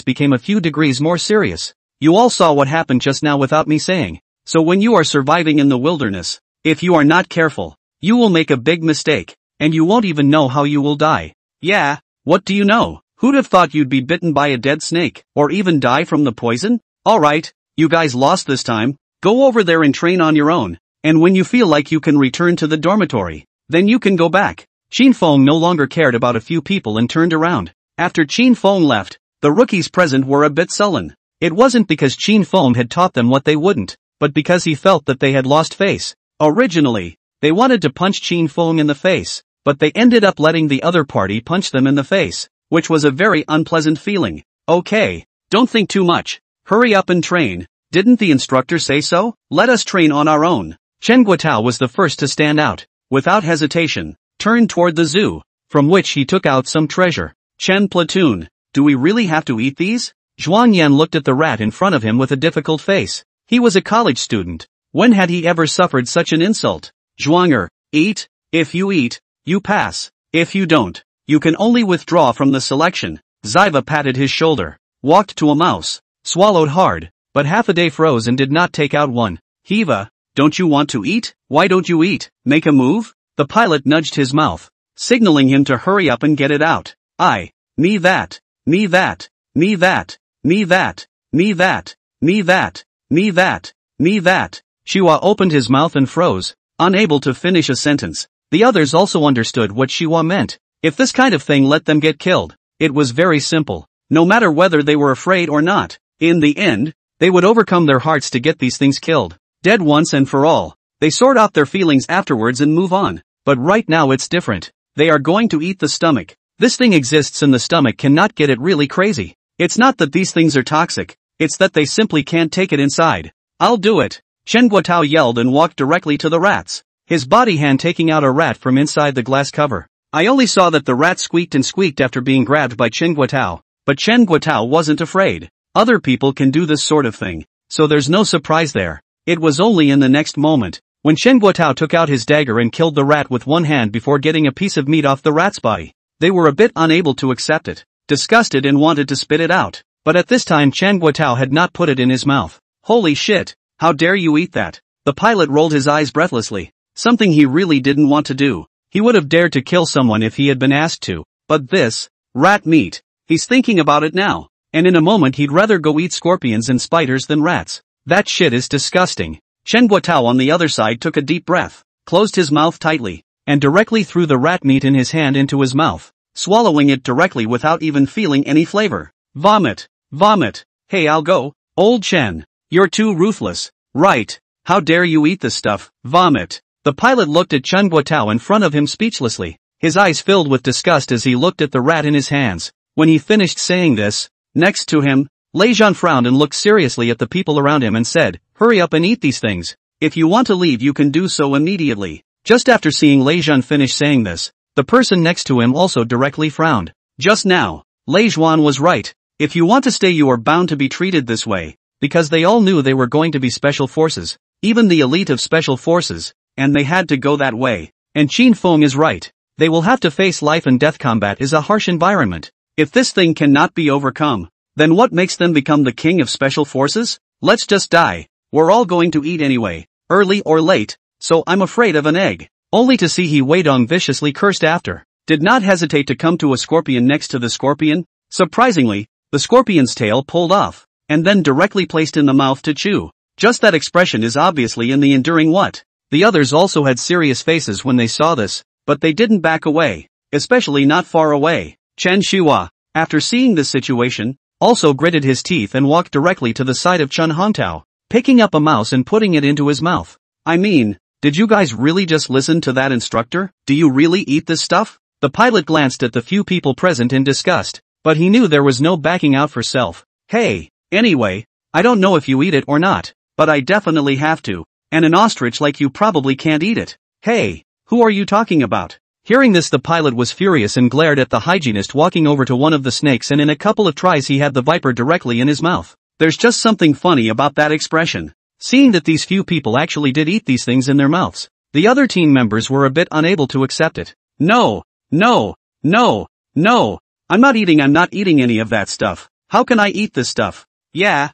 became a few degrees more serious. You all saw what happened just now without me saying. So when you are surviving in the wilderness, if you are not careful, you will make a big mistake, and you won't even know how you will die. Yeah, what do you know? Who'd have thought you'd be bitten by a dead snake, or even die from the poison? Alright, you guys lost this time. Go over there and train on your own, and when you feel like you can return to the dormitory, then you can go back. Qin Feng no longer cared about a few people and turned around. After Qin Feng left, the rookies present were a bit sullen. It wasn't because Qin Feng had taught them what they wouldn't, but because he felt that they had lost face. Originally, they wanted to punch Qin Feng in the face, but they ended up letting the other party punch them in the face, which was a very unpleasant feeling. Okay, don't think too much. Hurry up and train. Didn't the instructor say so? Let us train on our own. Chen Guotao was the first to stand out. Without hesitation, turned toward the zoo, from which he took out some treasure. Chen platoon, do we really have to eat these? Zhuangyan looked at the rat in front of him with a difficult face. He was a college student. When had he ever suffered such an insult? Zhuanger, eat. If you eat, you pass. If you don't, you can only withdraw from the selection. Ziva patted his shoulder, walked to a mouse, swallowed hard, but half a day froze and did not take out one. Hiva, don't you want to eat? Why don't you eat? Make a move? The pilot nudged his mouth, signaling him to hurry up and get it out. Me that, me that, me that, me that, me that, me that, me that, me that. Shihua opened his mouth and froze, unable to finish a sentence. The others also understood what Shihua meant. If this kind of thing let them get killed, it was very simple. no matter whether they were afraid or not. In the end, they would overcome their hearts to get these things killed, dead once and for all. They sort out their feelings afterwards and move on. But right now it's different. They are going to eat the stomach. This thing exists and the stomach cannot get it really crazy. It's not that these things are toxic, it's that they simply can't take it inside. I'll do it, Chen Guotao yelled and walked directly to the rats, his body hand taking out a rat from inside the glass cover. I only saw that the rat squeaked and squeaked after being grabbed by Chen Guotao, but Chen Guotao wasn't afraid. Other people can do this sort of thing, so there's no surprise there. It was only in the next moment, when Chen Guotao took out his dagger and killed the rat with one hand before getting a piece of meat off the rat's body. They were a bit unable to accept it, disgusted and wanted to spit it out. But at this time Chen Guotao had not put it in his mouth. Holy shit, how dare you eat that? The pilot rolled his eyes breathlessly, something he really didn't want to do. He would have dared to kill someone if he had been asked to, but this, rat meat, he's thinking about it now, and in a moment he'd rather go eat scorpions and spiders than rats. That shit is disgusting. Chen Guotao on the other side took a deep breath, closed his mouth tightly, and directly threw the rat meat in his hand into his mouth, swallowing it directly without even feeling any flavor. Vomit, vomit. Hey, I'll go. Old Chen, you're too ruthless. Right, how dare you eat this stuff? Vomit. The pilot looked at Chen Guotao in front of him speechlessly, his eyes filled with disgust as he looked at the rat in his hands. When he finished saying this, next to him, Lei Zhan frowned and looked seriously at the people around him and said, hurry up and eat these things. If you want to leave you can do so immediately. Just after seeing Lei Zhan finish saying this, the person next to him also directly frowned. Just now, Lei Zhan was right. If you want to stay you are bound to be treated this way, because they all knew they were going to be special forces, even the elite of special forces, and they had to go that way. And Qin Feng is right. They will have to face life and death. Combat is a harsh environment. If this thing cannot be overcome, then what makes them become the king of special forces? Let's just die. We're all going to eat anyway, early or late, so I'm afraid of an egg. Only to see he Wei Dong viciously cursed after. Did not hesitate to come to a scorpion next to the scorpion. Surprisingly, the scorpion's tail pulled off, and then directly placed in the mouth to chew. Just that expression is obviously in the enduring what? The others also had serious faces when they saw this, but they didn't back away, especially not far away. Chen Shihua, after seeing this situation, also gritted his teeth and walked directly to the side of Chen Hongtao, picking up a mouse and putting it into his mouth. I mean, did you guys really just listen to that instructor? Do you really eat this stuff? The pilot glanced at the few people present in disgust, but he knew there was no backing out for self. Hey, anyway, I don't know if you eat it or not, but I definitely have to, and an ostrich like you probably can't eat it. Hey, who are you talking about? Hearing this, the pilot was furious and glared at the hygienist walking over to one of the snakes, and in a couple of tries he had the viper directly in his mouth. There's just something funny about that expression. Seeing that these few people actually did eat these things in their mouths, the other team members were a bit unable to accept it. No, no, no, no, I'm not eating any of that stuff. How can I eat this stuff? Yeah,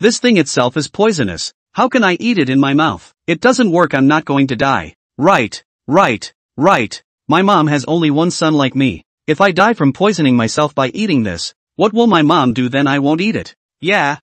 this thing itself is poisonous. How can I eat it in my mouth? It doesn't work. I'm not going to die. Right. My mom has only one son like me. If I die from poisoning myself by eating this, what will my mom do then? I won't eat it. Yeah,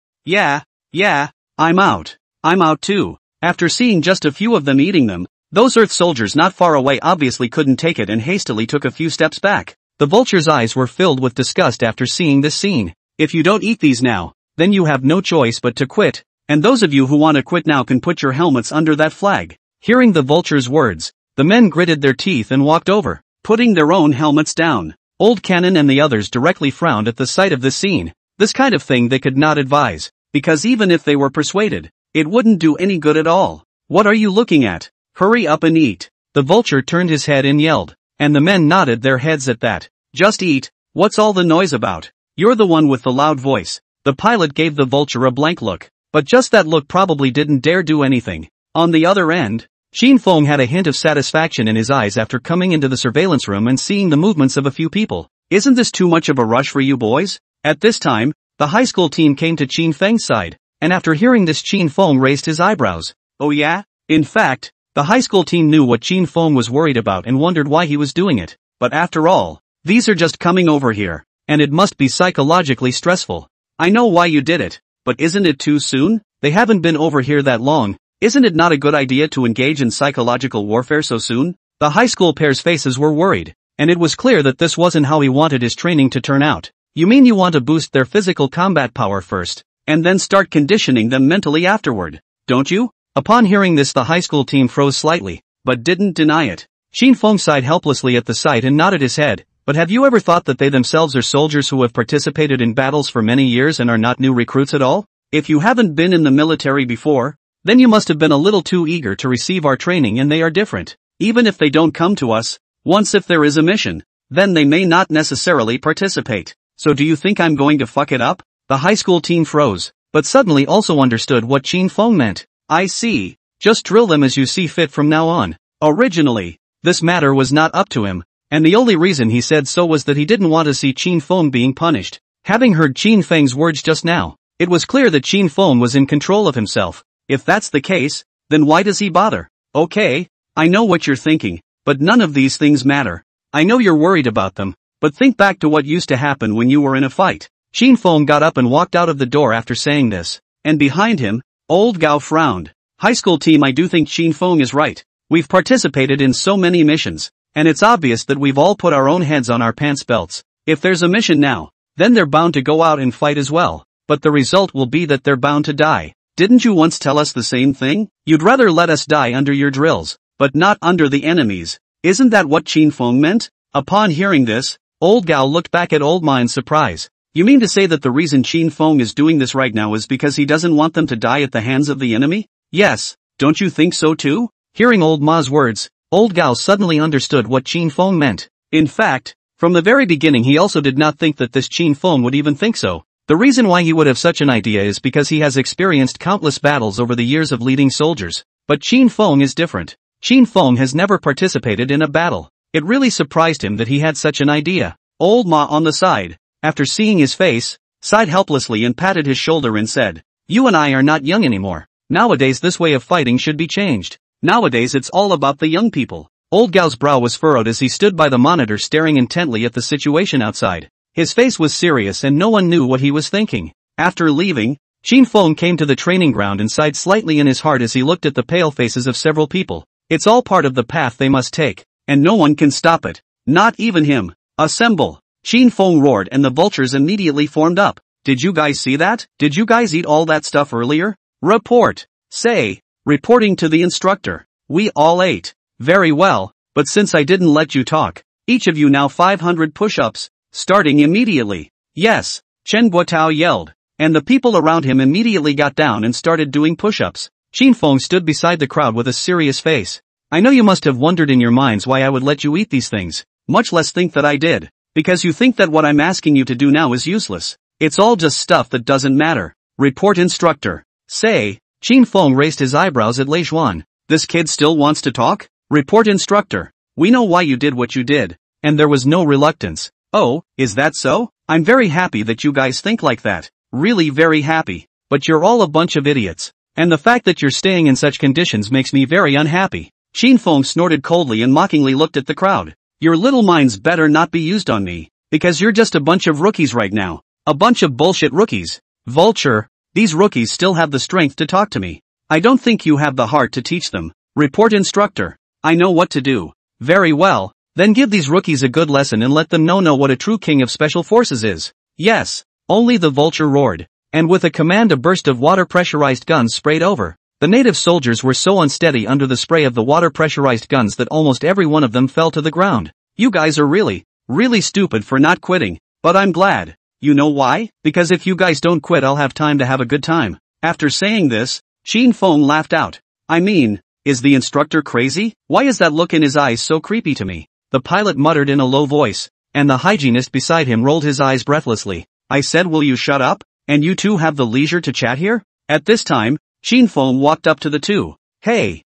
I'm out. I'm out too. After seeing just a few of them eating them, those Earth soldiers not far away obviously couldn't take it and hastily took a few steps back. The vulture's eyes were filled with disgust after seeing this scene. If you don't eat these now, then you have no choice but to quit, and those of you who want to quit now can put your helmets under that flag. Hearing the vulture's words, the men gritted their teeth and walked over, putting their own helmets down. Old Cannon and the others directly frowned at the sight of this scene. This kind of thing they could not advise, because even if they were persuaded, it wouldn't do any good at all. What are you looking at? Hurry up and eat. The vulture turned his head and yelled, and the men nodded their heads at that. Just eat. What's all the noise about? You're the one with the loud voice. The pilot gave the vulture a blank look, but just that look probably didn't dare do anything. On the other end, Qin Feng had a hint of satisfaction in his eyes after coming into the surveillance room and seeing the movements of a few people. Isn't this too much of a rush for you boys? At this time, the high school team came to Qin Feng's side, and after hearing this, Qin Feng raised his eyebrows. Oh yeah? In fact, the high school team knew what Qin Feng was worried about and wondered why he was doing it. But after all, these are just coming over here, and it must be psychologically stressful. I know why you did it, but isn't it too soon? They haven't been over here that long. Isn't it not a good idea to engage in psychological warfare so soon? The high school pair's faces were worried, and it was clear that this wasn't how he wanted his training to turn out. You mean you want to boost their physical combat power first, and then start conditioning them mentally afterward, don't you? Upon hearing this, the high school team froze slightly, but didn't deny it. Xin Feng sighed helplessly at the sight and nodded his head. But have you ever thought that they themselves are soldiers who have participated in battles for many years and are not new recruits at all? If you haven't been in the military before, then you must have been a little too eager to receive our training, and they are different. Even if they don't come to us, once if there is a mission, then they may not necessarily participate. So do you think I'm going to fuck it up? The high school team froze, but suddenly also understood what Xin Feng meant. I see. Just drill them as you see fit from now on. Originally, this matter was not up to him, and the only reason he said so was that he didn't want to see Xin Feng being punished. Having heard Xin Feng's words just now, it was clear that Xin Feng was in control of himself. If that's the case, then why does he bother? Okay, I know what you're thinking, but none of these things matter. I know you're worried about them, but think back to what used to happen when you were in a fight. Xin Feng got up and walked out of the door after saying this, and behind him, old Gao frowned. High school team, I do think Xin Feng is right. We've participated in so many missions, and it's obvious that we've all put our own heads on our pants belts. If there's a mission now, then they're bound to go out and fight as well, but the result will be that they're bound to die. Didn't you once tell us the same thing? You'd rather let us die under your drills, but not under the enemies. Isn't that what Xin Feng meant? Upon hearing this, old Gao looked back at old Ma in surprise. You mean to say that the reason Xin Feng is doing this right now is because he doesn't want them to die at the hands of the enemy? Yes, don't you think so too? Hearing old Ma's words, old Gao suddenly understood what Xin Feng meant. In fact, from the very beginning he also did not think that this Xin Feng would even think so. The reason why he would have such an idea is because he has experienced countless battles over the years of leading soldiers. But Xin Feng is different. Xin Feng has never participated in a battle. It really surprised him that he had such an idea. Old Ma on the side, after seeing his face, sighed helplessly and patted his shoulder and said, "You and I are not young anymore. Nowadays this way of fighting should be changed. Nowadays it's all about the young people." Old Gao's brow was furrowed as he stood by the monitor staring intently at the situation outside. His face was serious and no one knew what he was thinking. After leaving, Xin Feng came to the training ground and sighed slightly in his heart as he looked at the pale faces of several people. It's all part of the path they must take, and no one can stop it. Not even him. Assemble! Xin Feng roared and the vultures immediately formed up. Did you guys see that? Did you guys eat all that stuff earlier? Report! Say! Reporting to the instructor. We all ate. Very well, but since I didn't let you talk, each of you now 500 push-ups, starting immediately. Yes, Chen Guotao yelled, and the people around him immediately got down and started doing push-ups. Xin Feng stood beside the crowd with a serious face. I know you must have wondered in your minds why I would let you eat these things, much less think that I did, because you think that what I'm asking you to do now is useless. It's all just stuff that doesn't matter. Report instructor. Say. Xin Feng raised his eyebrows at Lei Xuan. This kid still wants to talk? Report instructor. We know why you did what you did. And there was no reluctance. Oh, is that so? I'm very happy that you guys think like that. Really very happy. But you're all a bunch of idiots. And the fact that you're staying in such conditions makes me very unhappy. Xin Feng snorted coldly and mockingly looked at the crowd. Your little minds better not be used on me. Because you're just a bunch of rookies right now. A bunch of bullshit rookies. Vulture. These rookies still have the strength to talk to me. I don't think you have the heart to teach them. Report instructor. I know what to do. Very well, then give these rookies a good lesson and let them know what a true king of special forces is. Yes, only the vulture roared. And with a command a burst of water pressurized guns sprayed over. The native soldiers were so unsteady under the spray of the water pressurized guns that almost every one of them fell to the ground. You guys are really stupid for not quitting, but I'm glad. You know why? Because if you guys don't quit I'll have time to have a good time. After saying this, Xin Feng laughed out. I mean, is the instructor crazy? Why is that look in his eyes so creepy to me? The pilot muttered in a low voice, and the hygienist beside him rolled his eyes breathlessly. I said, will you shut up? And you two have the leisure to chat here? At this time, Xin Feng walked up to the two. Hey,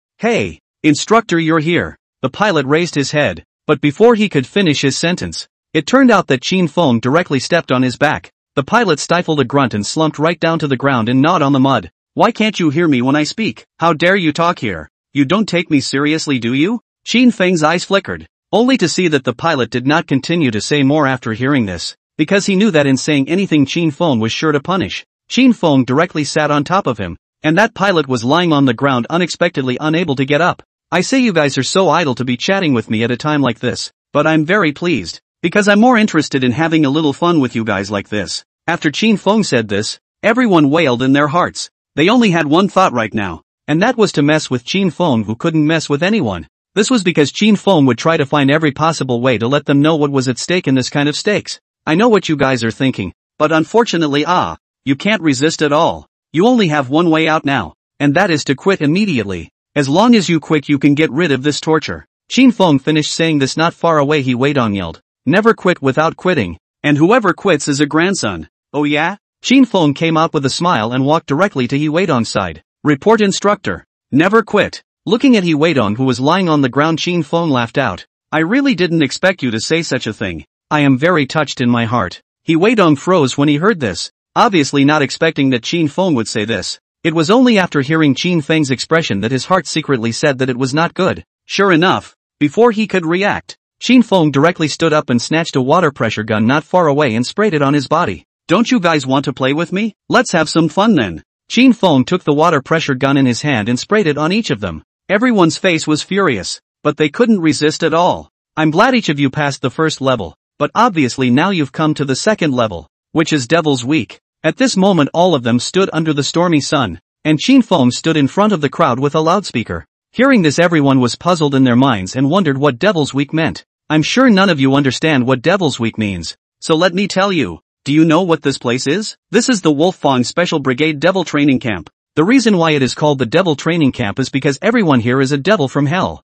instructor, you're here. The pilot raised his head, but before he could finish his sentence, it turned out that Xin Feng directly stepped on his back. The pilot stifled a grunt and slumped right down to the ground and gnawed on the mud. Why can't you hear me when I speak? How dare you talk here? You don't take me seriously, do you? Xin Feng's eyes flickered, only to see that the pilot did not continue to say more after hearing this, because he knew that in saying anything Xin Feng was sure to punish. Xin Feng directly sat on top of him, and that pilot was lying on the ground unexpectedly unable to get up. I say you guys are so idle to be chatting with me at a time like this, but I'm very pleased. Because I'm more interested in having a little fun with you guys like this. After Qin Feng said this, everyone wailed in their hearts. They only had one thought right now, and that was to mess with Qin Feng, who couldn't mess with anyone. This was because Qin Feng would try to find every possible way to let them know what was at stake in this kind of stakes. I know what you guys are thinking, but unfortunately you can't resist at all. You only have one way out now, and that is to quit immediately. As long as you quit you can get rid of this torture. Qin Feng finished saying this. Not far away He Weidong yelled, "Never quit without quitting, and whoever quits is a grandson." Oh yeah? Qin Feng came out with a smile and walked directly to He Weidong's side. "Report instructor. Never quit." Looking at He Weidong, who was lying on the ground, Qin Feng laughed out. "I really didn't expect you to say such a thing. I am very touched in my heart." He Weidong froze when he heard this, obviously not expecting that Qin Feng would say this. It was only after hearing Qin Feng's expression that his heart secretly said that it was not good. Sure enough, before he could react, Qin Feng directly stood up and snatched a water pressure gun not far away and sprayed it on his body. "Don't you guys want to play with me? Let's have some fun then." Qin Feng took the water pressure gun in his hand and sprayed it on each of them. Everyone's face was furious, but they couldn't resist at all. "I'm glad each of you passed the first level, but obviously now you've come to the second level, which is Devil's Week." At this moment all of them stood under the stormy sun, and Qin Feng stood in front of the crowd with a loudspeaker. Hearing this, everyone was puzzled in their minds and wondered what Devil's Week meant. I'm sure none of you understand what Devil's Week means, so let me tell you. Do you know what this place is? This is the Wolfang Special Brigade Devil Training Camp. The reason why it is called the Devil Training Camp is because everyone here is a devil from hell.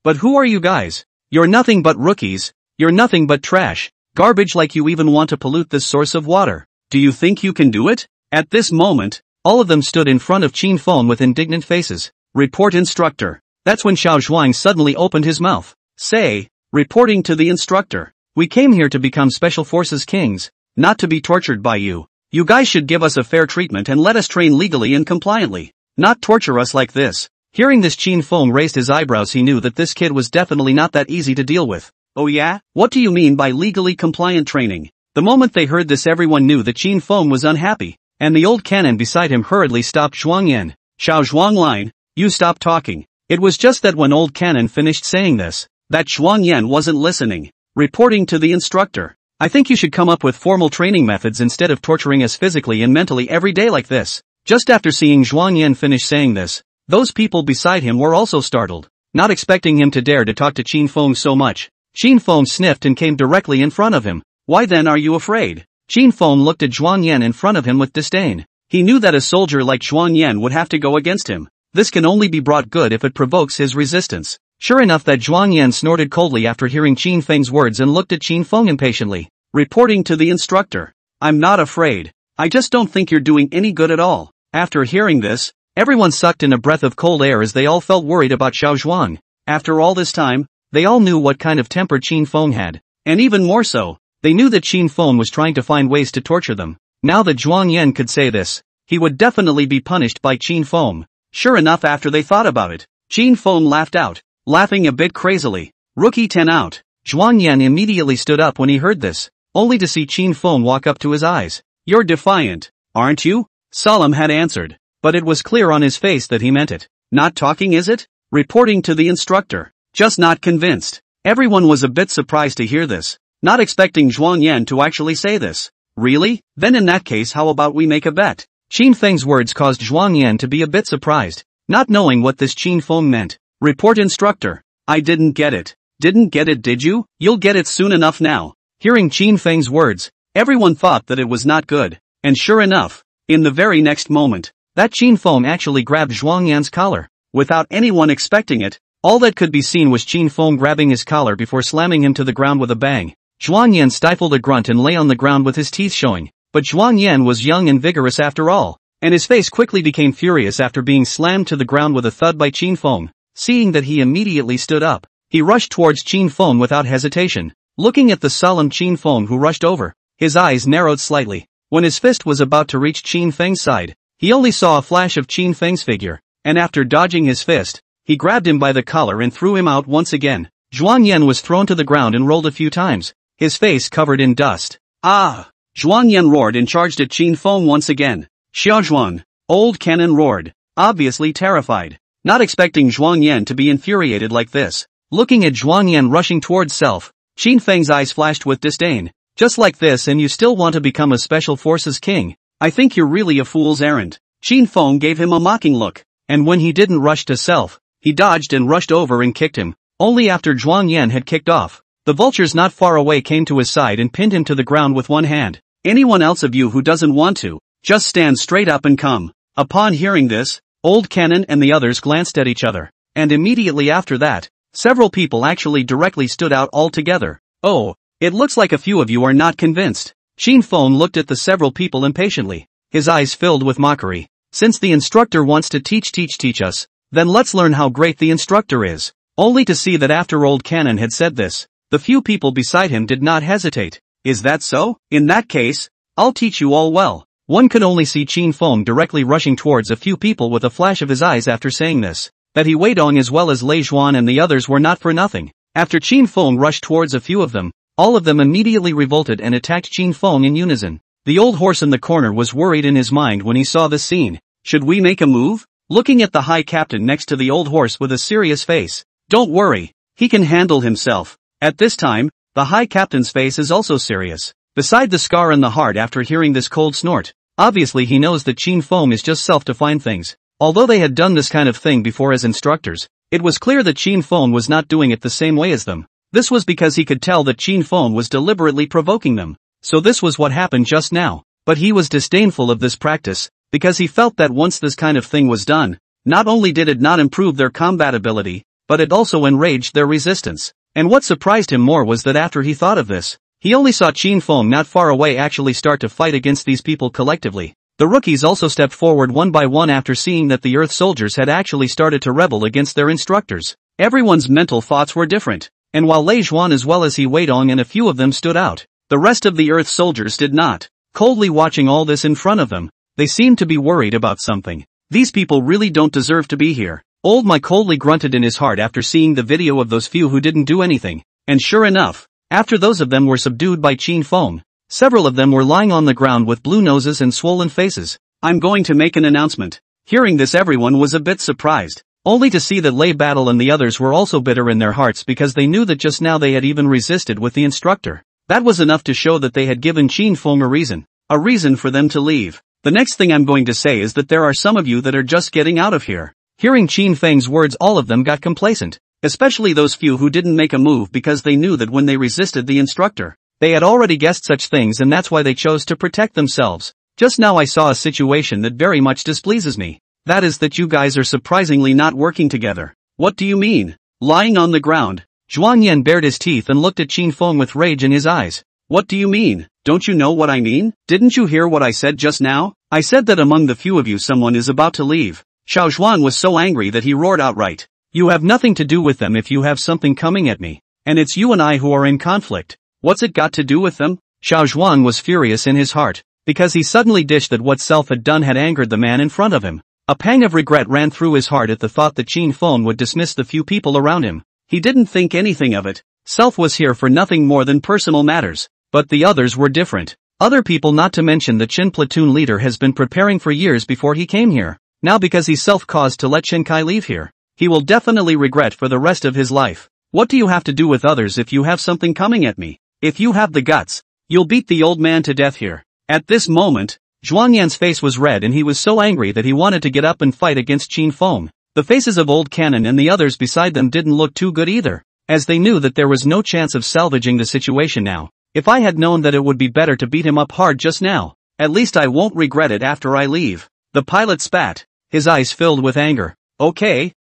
But who are you guys? You're nothing but rookies. You're nothing but trash, garbage, like you even want to pollute this source of water. Do you think you can do it? At this moment, all of them stood in front of Qin Feng with indignant faces. "Report instructor." That's when Xiao Zhuang suddenly opened his mouth. "Say, reporting to the instructor. We came here to become Special Forces kings, not to be tortured by you. You guys should give us a fair treatment and let us train legally and compliantly, not torture us like this." Hearing this, Qin Feng raised his eyebrows. He knew that this kid was definitely not that easy to deal with. "Oh yeah? What do you mean by legally compliant training?" The moment they heard this, everyone knew that Qin Feng was unhappy, and the old cannon beside him hurriedly stopped. "Zhuang Yan, Xiao Zhuang, you stop talking." It was just that when old cannon finished saying this, that Zhuang Yan wasn't listening. "Reporting to the instructor. I think you should come up with formal training methods instead of torturing us physically and mentally every day like this." Just after seeing Zhuang Yan finish saying this, those people beside him were also startled, not expecting him to dare to talk to Qin Feng so much. Qin Feng sniffed and came directly in front of him. "Why then are you afraid?" Qin Feng looked at Zhuang Yan in front of him with disdain. He knew that a soldier like Zhuang Yan would have to go against him. This can only be brought good if it provokes his resistance. Sure enough, that Zhuang Yan snorted coldly after hearing Qin Feng's words and looked at Qin Feng impatiently. "Reporting to the instructor. I'm not afraid. I just don't think you're doing any good at all." After hearing this, everyone sucked in a breath of cold air as they all felt worried about Xiao Zhuang. After all this time, they all knew what kind of temper Qin Feng had, and even more so, they knew that Qin Feng was trying to find ways to torture them. Now that Zhuang Yan could say this, he would definitely be punished by Qin Feng. Sure enough, after they thought about it, Qin Feng laughed out, laughing a bit crazily. "Rookie 10 out." Zhuang Yan immediately stood up when he heard this, only to see Qin Feng walk up to his eyes. "You're defiant, aren't you?" Salam had answered, but it was clear on his face that he meant it. "Not talking, is it? Reporting to the instructor. Just not convinced." Everyone was a bit surprised to hear this, not expecting Zhuang Yan to actually say this. "Really? Then in that case, how about we make a bet?" Qin Feng's words caused Zhuang Yan to be a bit surprised, not knowing what this Qin Feng meant. "Report instructor." "I didn't get it." "Didn't get it, did you? You'll get it soon enough now." Hearing Qin Feng's words, everyone thought that it was not good, and sure enough, in the very next moment, that Qin Feng actually grabbed Zhuang Yan's collar. Without anyone expecting it, all that could be seen was Qin Feng grabbing his collar before slamming him to the ground with a bang. Zhuang Yan stifled a grunt and lay on the ground with his teeth showing, but Zhuang Yan was young and vigorous after all, and his face quickly became furious after being slammed to the ground with a thud by Qin Feng. Seeing that, he immediately stood up. He rushed towards Qin Feng without hesitation. Looking at the solemn Qin Feng who rushed over, his eyes narrowed slightly. When his fist was about to reach Qin Feng's side, he only saw a flash of Qin Feng's figure, and after dodging his fist, he grabbed him by the collar and threw him out once again. Zhuang Yan was thrown to the ground and rolled a few times, his face covered in dust. "Ah!" Zhuang Yan roared and charged at Qin Feng once again. "Xiaozhuang!" Old Cannon roared, obviously terrified, not expecting Zhuang Yan to be infuriated like this. Looking at Zhuang Yan rushing towards self, Qin Fang's eyes flashed with disdain. Just like this and you still want to become a special forces king? I think you're really a fool's errand. Qin Fang gave him a mocking look, and when he didn't rush to self, he dodged and rushed over and kicked him. Only after Zhuang Yan had kicked off, the vultures not far away came to his side and pinned him to the ground with one hand. Anyone else of you who doesn't want to, just stand straight up and come. Upon hearing this, Old Cannon and the others glanced at each other, and immediately after that, several people actually directly stood out altogether. Oh, it looks like a few of you are not convinced. Qin Feng looked at the several people impatiently, his eyes filled with mockery. Since the instructor wants to teach us, then let's learn how great the instructor is. Only to see that after Old Cannon had said this, the few people beside him did not hesitate. Is that so? In that case, I'll teach you all well. One could only see Qin Feng directly rushing towards a few people with a flash of his eyes after saying this. That he Wei Dong as well as Lei Zhuan and the others were not for nothing. After Qin Feng rushed towards a few of them, all of them immediately revolted and attacked Qin Feng in unison. The old horse in the corner was worried in his mind when he saw this scene. Should we make a move? Looking at the high captain next to the old horse with a serious face. Don't worry, he can handle himself. At this time, the high captain's face is also serious. Beside the scar on the heart after hearing this cold snort, obviously he knows that Qin Feng is just self-defined things. Although they had done this kind of thing before as instructors, it was clear that Qin Feng was not doing it the same way as them. This was because he could tell that Qin Feng was deliberately provoking them. So this was what happened just now. But he was disdainful of this practice, because he felt that once this kind of thing was done, not only did it not improve their combat ability, but it also enraged their resistance. And what surprised him more was that after he thought of this, he only saw Qin Feng not far away actually start to fight against these people collectively. The rookies also stepped forward one by one after seeing that the Earth soldiers had actually started to rebel against their instructors. Everyone's mental thoughts were different, and while Lei Zhuan as well as He Weidong and a few of them stood out, the rest of the Earth soldiers did not. Coldly watching all this in front of them, they seemed to be worried about something. These people really don't deserve to be here. Old Mike coldly grunted in his heart after seeing the video of those few who didn't do anything, and sure enough, after those of them were subdued by Qin Feng, several of them were lying on the ground with blue noses and swollen faces. I'm going to make an announcement. Hearing this, everyone was a bit surprised, only to see that Lei Battle and the others were also bitter in their hearts because they knew that just now they had even resisted with the instructor. That was enough to show that they had given Qin Feng a reason for them to leave. The next thing I'm going to say is that there are some of you that are just getting out of here. Hearing Qin Feng's words, all of them got complacent, especially those few who didn't make a move because they knew that when they resisted the instructor, they had already guessed such things and that's why they chose to protect themselves. Just now I saw a situation that very much displeases me. That is that you guys are surprisingly not working together. What do you mean? Lying on the ground, Zhuang Yan bared his teeth and looked at Qin Feng with rage in his eyes. What do you mean? Don't you know what I mean? Didn't you hear what I said just now? I said that among the few of you someone is about to leave. Xiao Zhuan was so angry that he roared outright. You have nothing to do with them if you have something coming at me. And it's you and I who are in conflict. What's it got to do with them? Xiao Zhuan was furious in his heart, because he suddenly dished that what Self had done had angered the man in front of him. A pang of regret ran through his heart at the thought that Qin Feng would dismiss the few people around him. He didn't think anything of it. Self was here for nothing more than personal matters. But the others were different. Other people, not to mention the Qin platoon leader, has been preparing for years before he came here. Now because he self-caused to let Chen Kai leave here, he will definitely regret for the rest of his life. What do you have to do with others if you have something coming at me? If you have the guts, you'll beat the old man to death here. At this moment, Zhuang Yan's face was red and he was so angry that he wanted to get up and fight against Qin Feng. The faces of Old Cannon and the others beside them didn't look too good either, as they knew that there was no chance of salvaging the situation now. If I had known that it would be better to beat him up hard just now, at least I won't regret it after I leave. The pilot spat, his eyes filled with anger. Okay,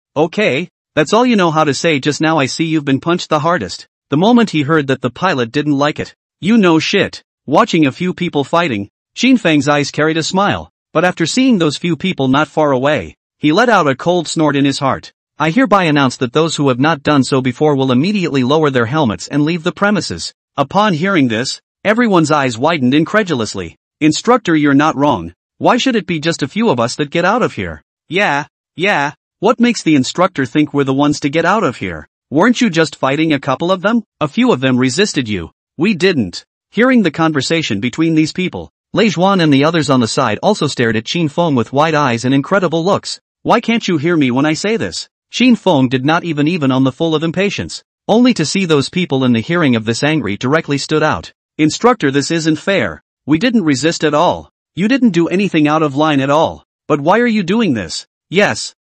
that's all you know how to say just now. I see you've been punched the hardest. The moment he heard that the pilot didn't like it. You know shit. Watching a few people fighting, Qin Feng's eyes carried a smile, but after seeing those few people not far away, he let out a cold snort in his heart. I hereby announce that those who have not done so before will immediately lower their helmets and leave the premises. Upon hearing this, everyone's eyes widened incredulously. Instructor, you're not wrong. Why should it be just a few of us that get out of here? Yeah. What makes the instructor think we're the ones to get out of here? Weren't you just fighting a couple of them? A few of them resisted you. We didn't. Hearing the conversation between these people, Lei Zhuan and the others on the side also stared at Qin Feng with wide eyes and incredible looks. Why can't you hear me when I say this? Qin Feng did not even on the full of impatience. only to see those people in the hearing of this angry directly stood out. Instructor, this isn't fair. We didn't resist at all. You didn't do anything out of line at all. But why are you doing this? Yes.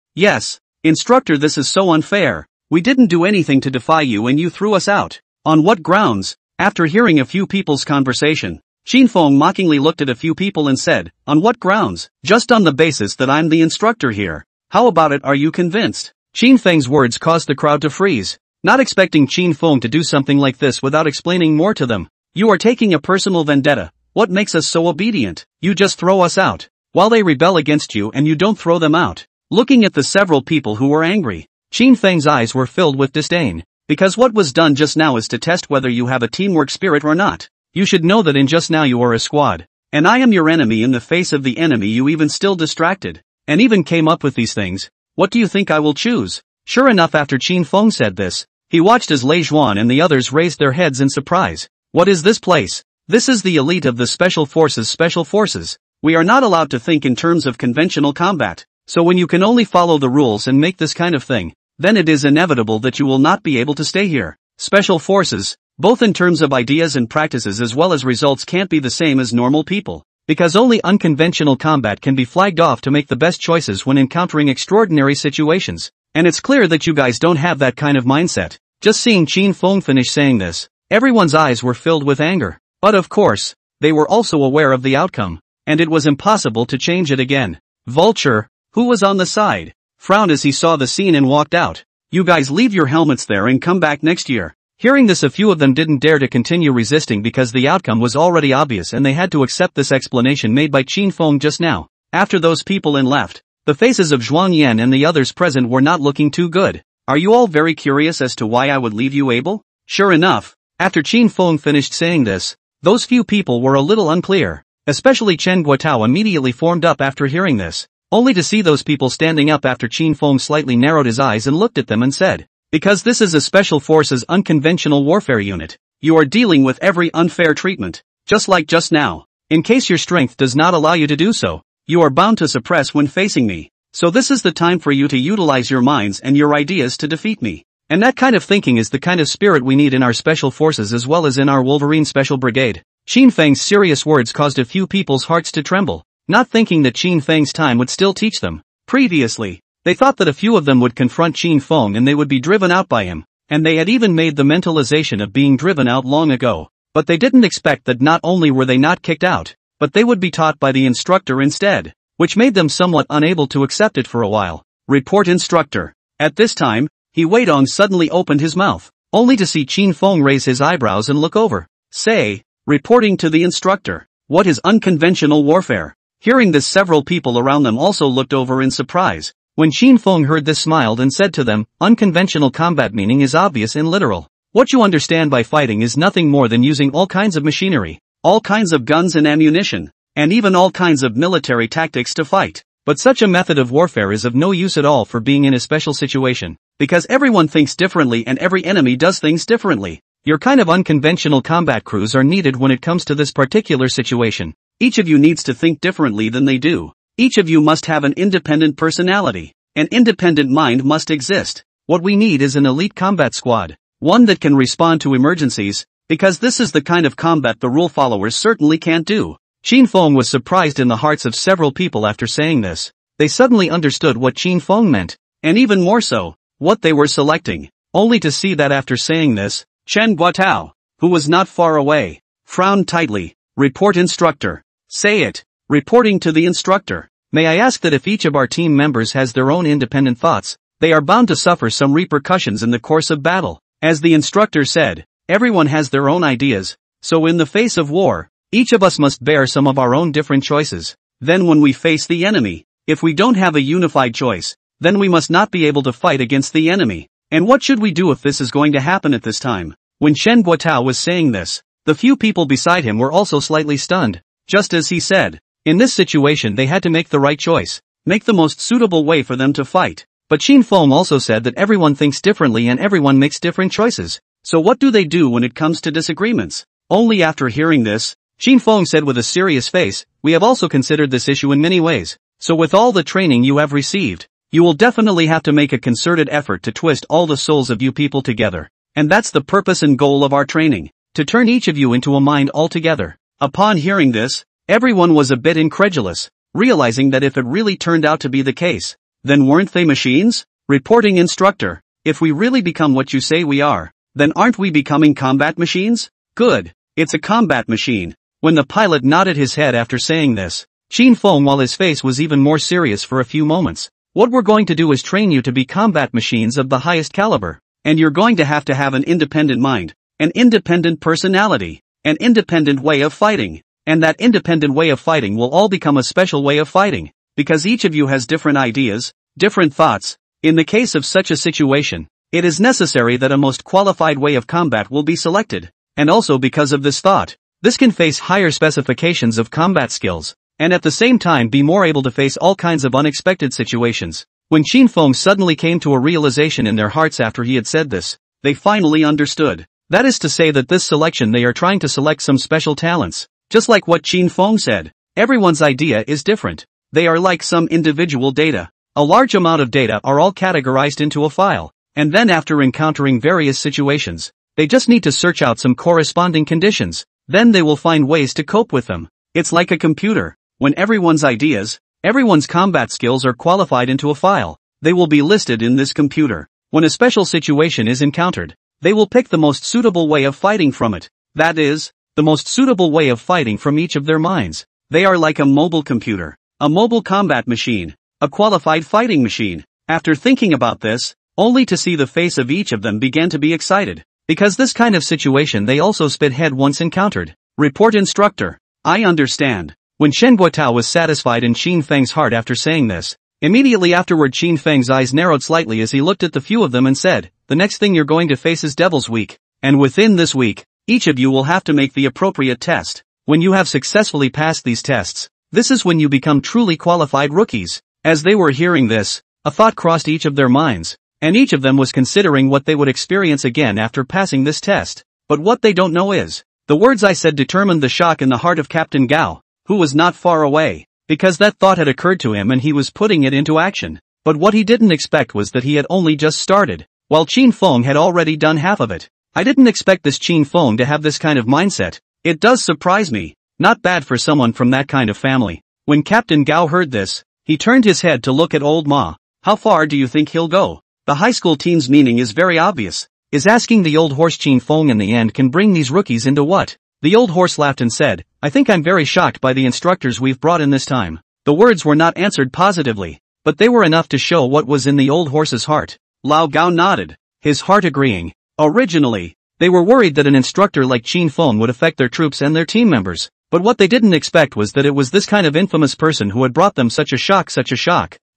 Instructor, this is so unfair. We didn't do anything to defy you and you threw us out. On what grounds? After hearing a few people's conversation, Fang mockingly looked at a few people and said, on what grounds? Just on the basis that I'm the instructor here. How about it, are you convinced? Fang's words caused the crowd to freeze, not expecting Fang to do something like this without explaining more to them. You are taking a personal vendetta. What makes us so obedient? You just throw us out, while they rebel against you and you don't throw them out. Looking at the several people who were angry, Fang's eyes were filled with disdain, because what was done just now is to test whether you have a teamwork spirit or not. You should know that in just now you are a squad, and I am your enemy. In the face of the enemy you even still distracted, and even came up with these things. What do you think I will choose? Sure enough, after Fang said this, he watched as Lei Zhuan and the others raised their heads in surprise. What is this place? This is the elite of the Special Forces. We are not allowed to think in terms of conventional combat, so when you can only follow the rules and make this kind of thing, then it is inevitable that you will not be able to stay here. Special Forces, both in terms of ideas and practices as well as results, can't be the same as normal people, because only unconventional combat can be flagged off to make the best choices when encountering extraordinary situations, and it's clear that you guys don't have that kind of mindset. Just seeing Fang finish saying this, everyone's eyes were filled with anger. But of course, they were also aware of the outcome, and it was impossible to change it again. Vulture, who was on the side, frowned as he saw the scene and walked out. You guys leave your helmets there and come back next year. Hearing this, a few of them didn't dare to continue resisting because the outcome was already obvious and they had to accept this explanation made by Fang just now. After those people in left, the faces of Zhuang Yan and the others present were not looking too good. Are you all very curious as to why I would leave you, Abel? Sure enough, after Fang finished saying this, those few people were a little unclear, especially Chen Guotao immediately formed up after hearing this, only to see those people standing up after Fang slightly narrowed his eyes and looked at them and said, because this is a Special Forces unconventional warfare unit, you are dealing with every unfair treatment, just like just now. In case your strength does not allow you to do so, you are bound to suppress when facing me, so this is the time for you to utilize your minds and your ideas to defeat me. And that kind of thinking is the kind of spirit we need in our Special Forces as well as in our Wolverine Special Brigade. Fang's serious words caused a few people's hearts to tremble, not thinking that Fang's time would still teach them. Previously, they thought that a few of them would confront Fang and they would be driven out by him, and they had even made the mentalization of being driven out long ago. But they didn't expect that not only were they not kicked out, but they would be taught by the instructor instead, which made them somewhat unable to accept it for a while. Report, instructor. At this time, Wei Dong suddenly opened his mouth, only to see Fang raise his eyebrows and look over. Say, reporting to the instructor, what is unconventional warfare? Hearing this, several people around them also looked over in surprise. When Fang heard this, smiled and said to them, unconventional combat meaning is obvious and literal. What you understand by fighting is nothing more than using all kinds of machinery, all kinds of guns and ammunition, and even all kinds of military tactics to fight. But such a method of warfare is of no use at all for being in a special situation, because everyone thinks differently and every enemy does things differently. Your kind of unconventional combat crews are needed when it comes to this particular situation. Each of you needs to think differently than they do. Each of you must have an independent personality. An independent mind must exist. What we need is an elite combat squad, one that can respond to emergencies, because this is the kind of combat the rule followers certainly can't do. Fang was surprised in the hearts of several people after saying this. They suddenly understood what Fang meant, and even more so, what they were selecting, only to see that after saying this, Chen Guotao, who was not far away, frowned tightly. Report, instructor. Say it. Reporting to the instructor. May I ask that if each of our team members has their own independent thoughts, they are bound to suffer some repercussions in the course of battle. As the instructor said, everyone has their own ideas, so in the face of war, each of us must bear some of our own different choices. Then when we face the enemy, if we don't have a unified choice, then we must not be able to fight against the enemy. And what should we do if this is going to happen at this time? When Chen Guotao was saying this, the few people beside him were also slightly stunned. Just as he said, in this situation they had to make the right choice, make the most suitable way for them to fight. But Fang also said that everyone thinks differently and everyone makes different choices. So what do they do when it comes to disagreements? Only after hearing this, Fang said with a serious face, we have also considered this issue in many ways. So with all the training you have received, you will definitely have to make a concerted effort to twist all the souls of you people together. And that's the purpose and goal of our training, to turn each of you into a mind altogether. Upon hearing this, everyone was a bit incredulous, realizing that if it really turned out to be the case, then weren't they machines? Reporting instructor, if we really become what you say we are, then aren't we becoming combat machines? Good, it's a combat machine. When the pilot nodded his head after saying this, Qin Feng, while his face was even more serious for a few moments. What we're going to do is train you to be combat machines of the highest caliber. And you're going to have an independent mind, an independent personality, an independent way of fighting. And that independent way of fighting will all become a special way of fighting, because each of you has different ideas, different thoughts. In the case of such a situation, it is necessary that a most qualified way of combat will be selected. And also because of this thought, this can face higher specifications of combat skills, and at the same time be more able to face all kinds of unexpected situations. When Qin Feng suddenly came to a realization in their hearts after he had said this, they finally understood. That is to say that this selection they are trying to select some special talents. Just like what Qin Feng said, everyone's idea is different. They are like some individual data. A large amount of data are all categorized into a file, and then after encountering various situations, they just need to search out some corresponding conditions. Then they will find ways to cope with them. It's like a computer. When everyone's ideas, everyone's combat skills are qualified into a file, they will be listed in this computer. When a special situation is encountered, they will pick the most suitable way of fighting from it. That is, the most suitable way of fighting from each of their minds. They are like a mobile computer, a mobile combat machine, a qualified fighting machine. After thinking about this, only to see the face of each of them began to be excited, because this kind of situation they also spit had once encountered. Report instructor. I understand. When Shen Guotao was satisfied in Qin Feng's heart after saying this, immediately afterward Qin Feng's eyes narrowed slightly as he looked at the few of them and said, the next thing you're going to face is Devil's Week, and within this week, each of you will have to make the appropriate test. When you have successfully passed these tests, this is when you become truly qualified rookies. As they were hearing this, a thought crossed each of their minds, and each of them was considering what they would experience again after passing this test. But what they don't know is, the words I said determined the shock in the heart of Captain Gao, who was not far away, because that thought had occurred to him and he was putting it into action. But what he didn't expect was that he had only just started, while Qin Feng had already done half of it. I didn't expect this Qin Feng to have this kind of mindset. It does surprise me. Not bad for someone from that kind of family. When Captain Gao heard this, he turned his head to look at old Ma. How far do you think he'll go? The high school team's meaning is very obvious. Is asking the old horse Qin Feng in the end can bring these rookies into what? The old horse laughed and said, I think I'm very shocked by the instructors we've brought in this time. The words were not answered positively, but they were enough to show what was in the old horse's heart. Lao Gao nodded, his heart agreeing. Originally, they were worried that an instructor like Qin Feng would affect their troops and their team members, but what they didn't expect was that it was this kind of infamous person who had brought them such a shock.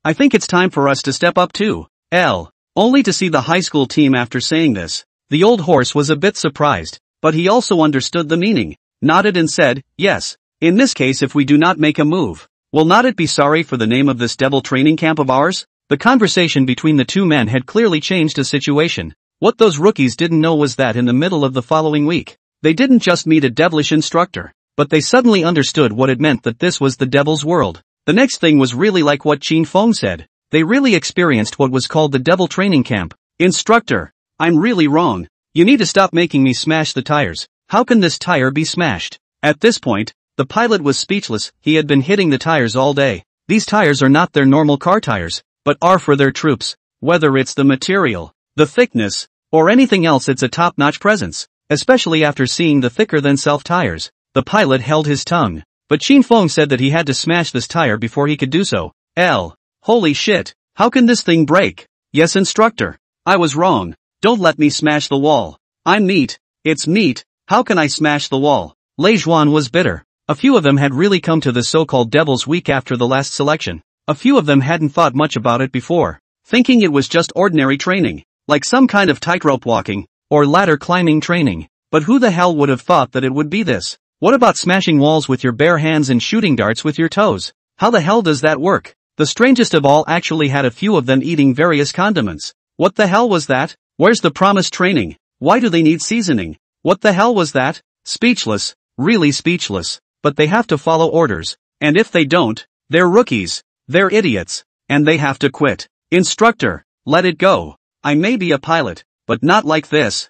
I think it's time for us to step up too. Only to see the high school team after saying this, the old horse was a bit surprised, but he also understood the meaning, nodded and said, yes, in this case if we do not make a move, will not it be sorry for the name of this devil training camp of ours? The conversation between the two men had clearly changed the situation. What those rookies didn't know was that in the middle of the following week, they didn't just meet a devilish instructor, but they suddenly understood what it meant that this was the devil's world. The next thing was really like what Qin Feng said. They really experienced what was called the devil training camp. Instructor, I'm really wrong. You need to stop making me smash the tires. How can this tire be smashed? At this point, the pilot was speechless. He had been hitting the tires all day. These tires are not their normal car tires, but are for their troops. Whether it's the material, the thickness, or anything else, it's a top-notch presence, especially after seeing the thicker-than-self tires. The pilot held his tongue, but Qin Feng said that he had to smash this tire before he could do so. Holy shit, how can this thing break? Yes, instructor, I was wrong. Don't let me smash the wall. I'm meat. It's meat. How can I smash the wall? Lei Zhuan was bitter. A few of them had really come to the so-called Devil's Week after the last selection. A few of them hadn't thought much about it before, thinking it was just ordinary training, like some kind of tightrope walking, or ladder climbing training. But who the hell would have thought that it would be this? What about smashing walls with your bare hands and shooting darts with your toes? How the hell does that work? The strangest of all actually had a few of them eating various condiments. What the hell was that? Where's the promised training? Why do they need seasoning? What the hell was that? Speechless, really speechless. But they have to follow orders, and if they don't, they're rookies, they're idiots, and they have to quit. Instructor, let it go. I may be a pilot, but not like this.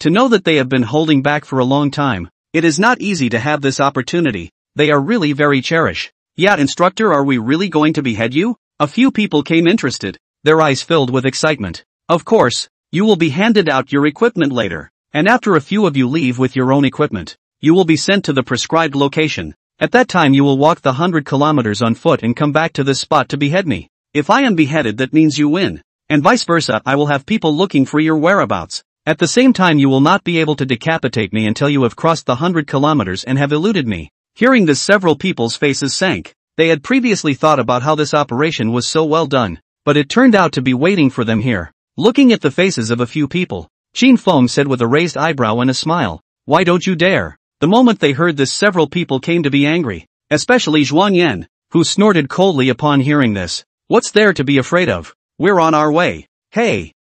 to know that they have been holding back for a long time. It is not easy to have this opportunity. They are really very cherish. Yeah, instructor, are we really going to behead you? A few people came interested, their eyes filled with excitement. Of course, you will be handed out your equipment later, and after a few of you leave with your own equipment, you will be sent to the prescribed location. At that time you will walk the 100 kilometers on foot and come back to this spot to behead me. If I am beheaded, that means you win, and vice versa. I will have people looking for your whereabouts. At the same time you will not be able to decapitate me until you have crossed the 100 kilometers and have eluded me. Hearing this, several people's faces sank. They had previously thought about how this operation was so well done, but it turned out to be waiting for them here. Looking at the faces of a few people, Qin Feng said with a raised eyebrow and a smile, "Why don't you dare?" The moment they heard this, several people came to be angry, especially Zhuang Yan, who snorted coldly upon hearing this. "What's there to be afraid of? We're on our way. Hey,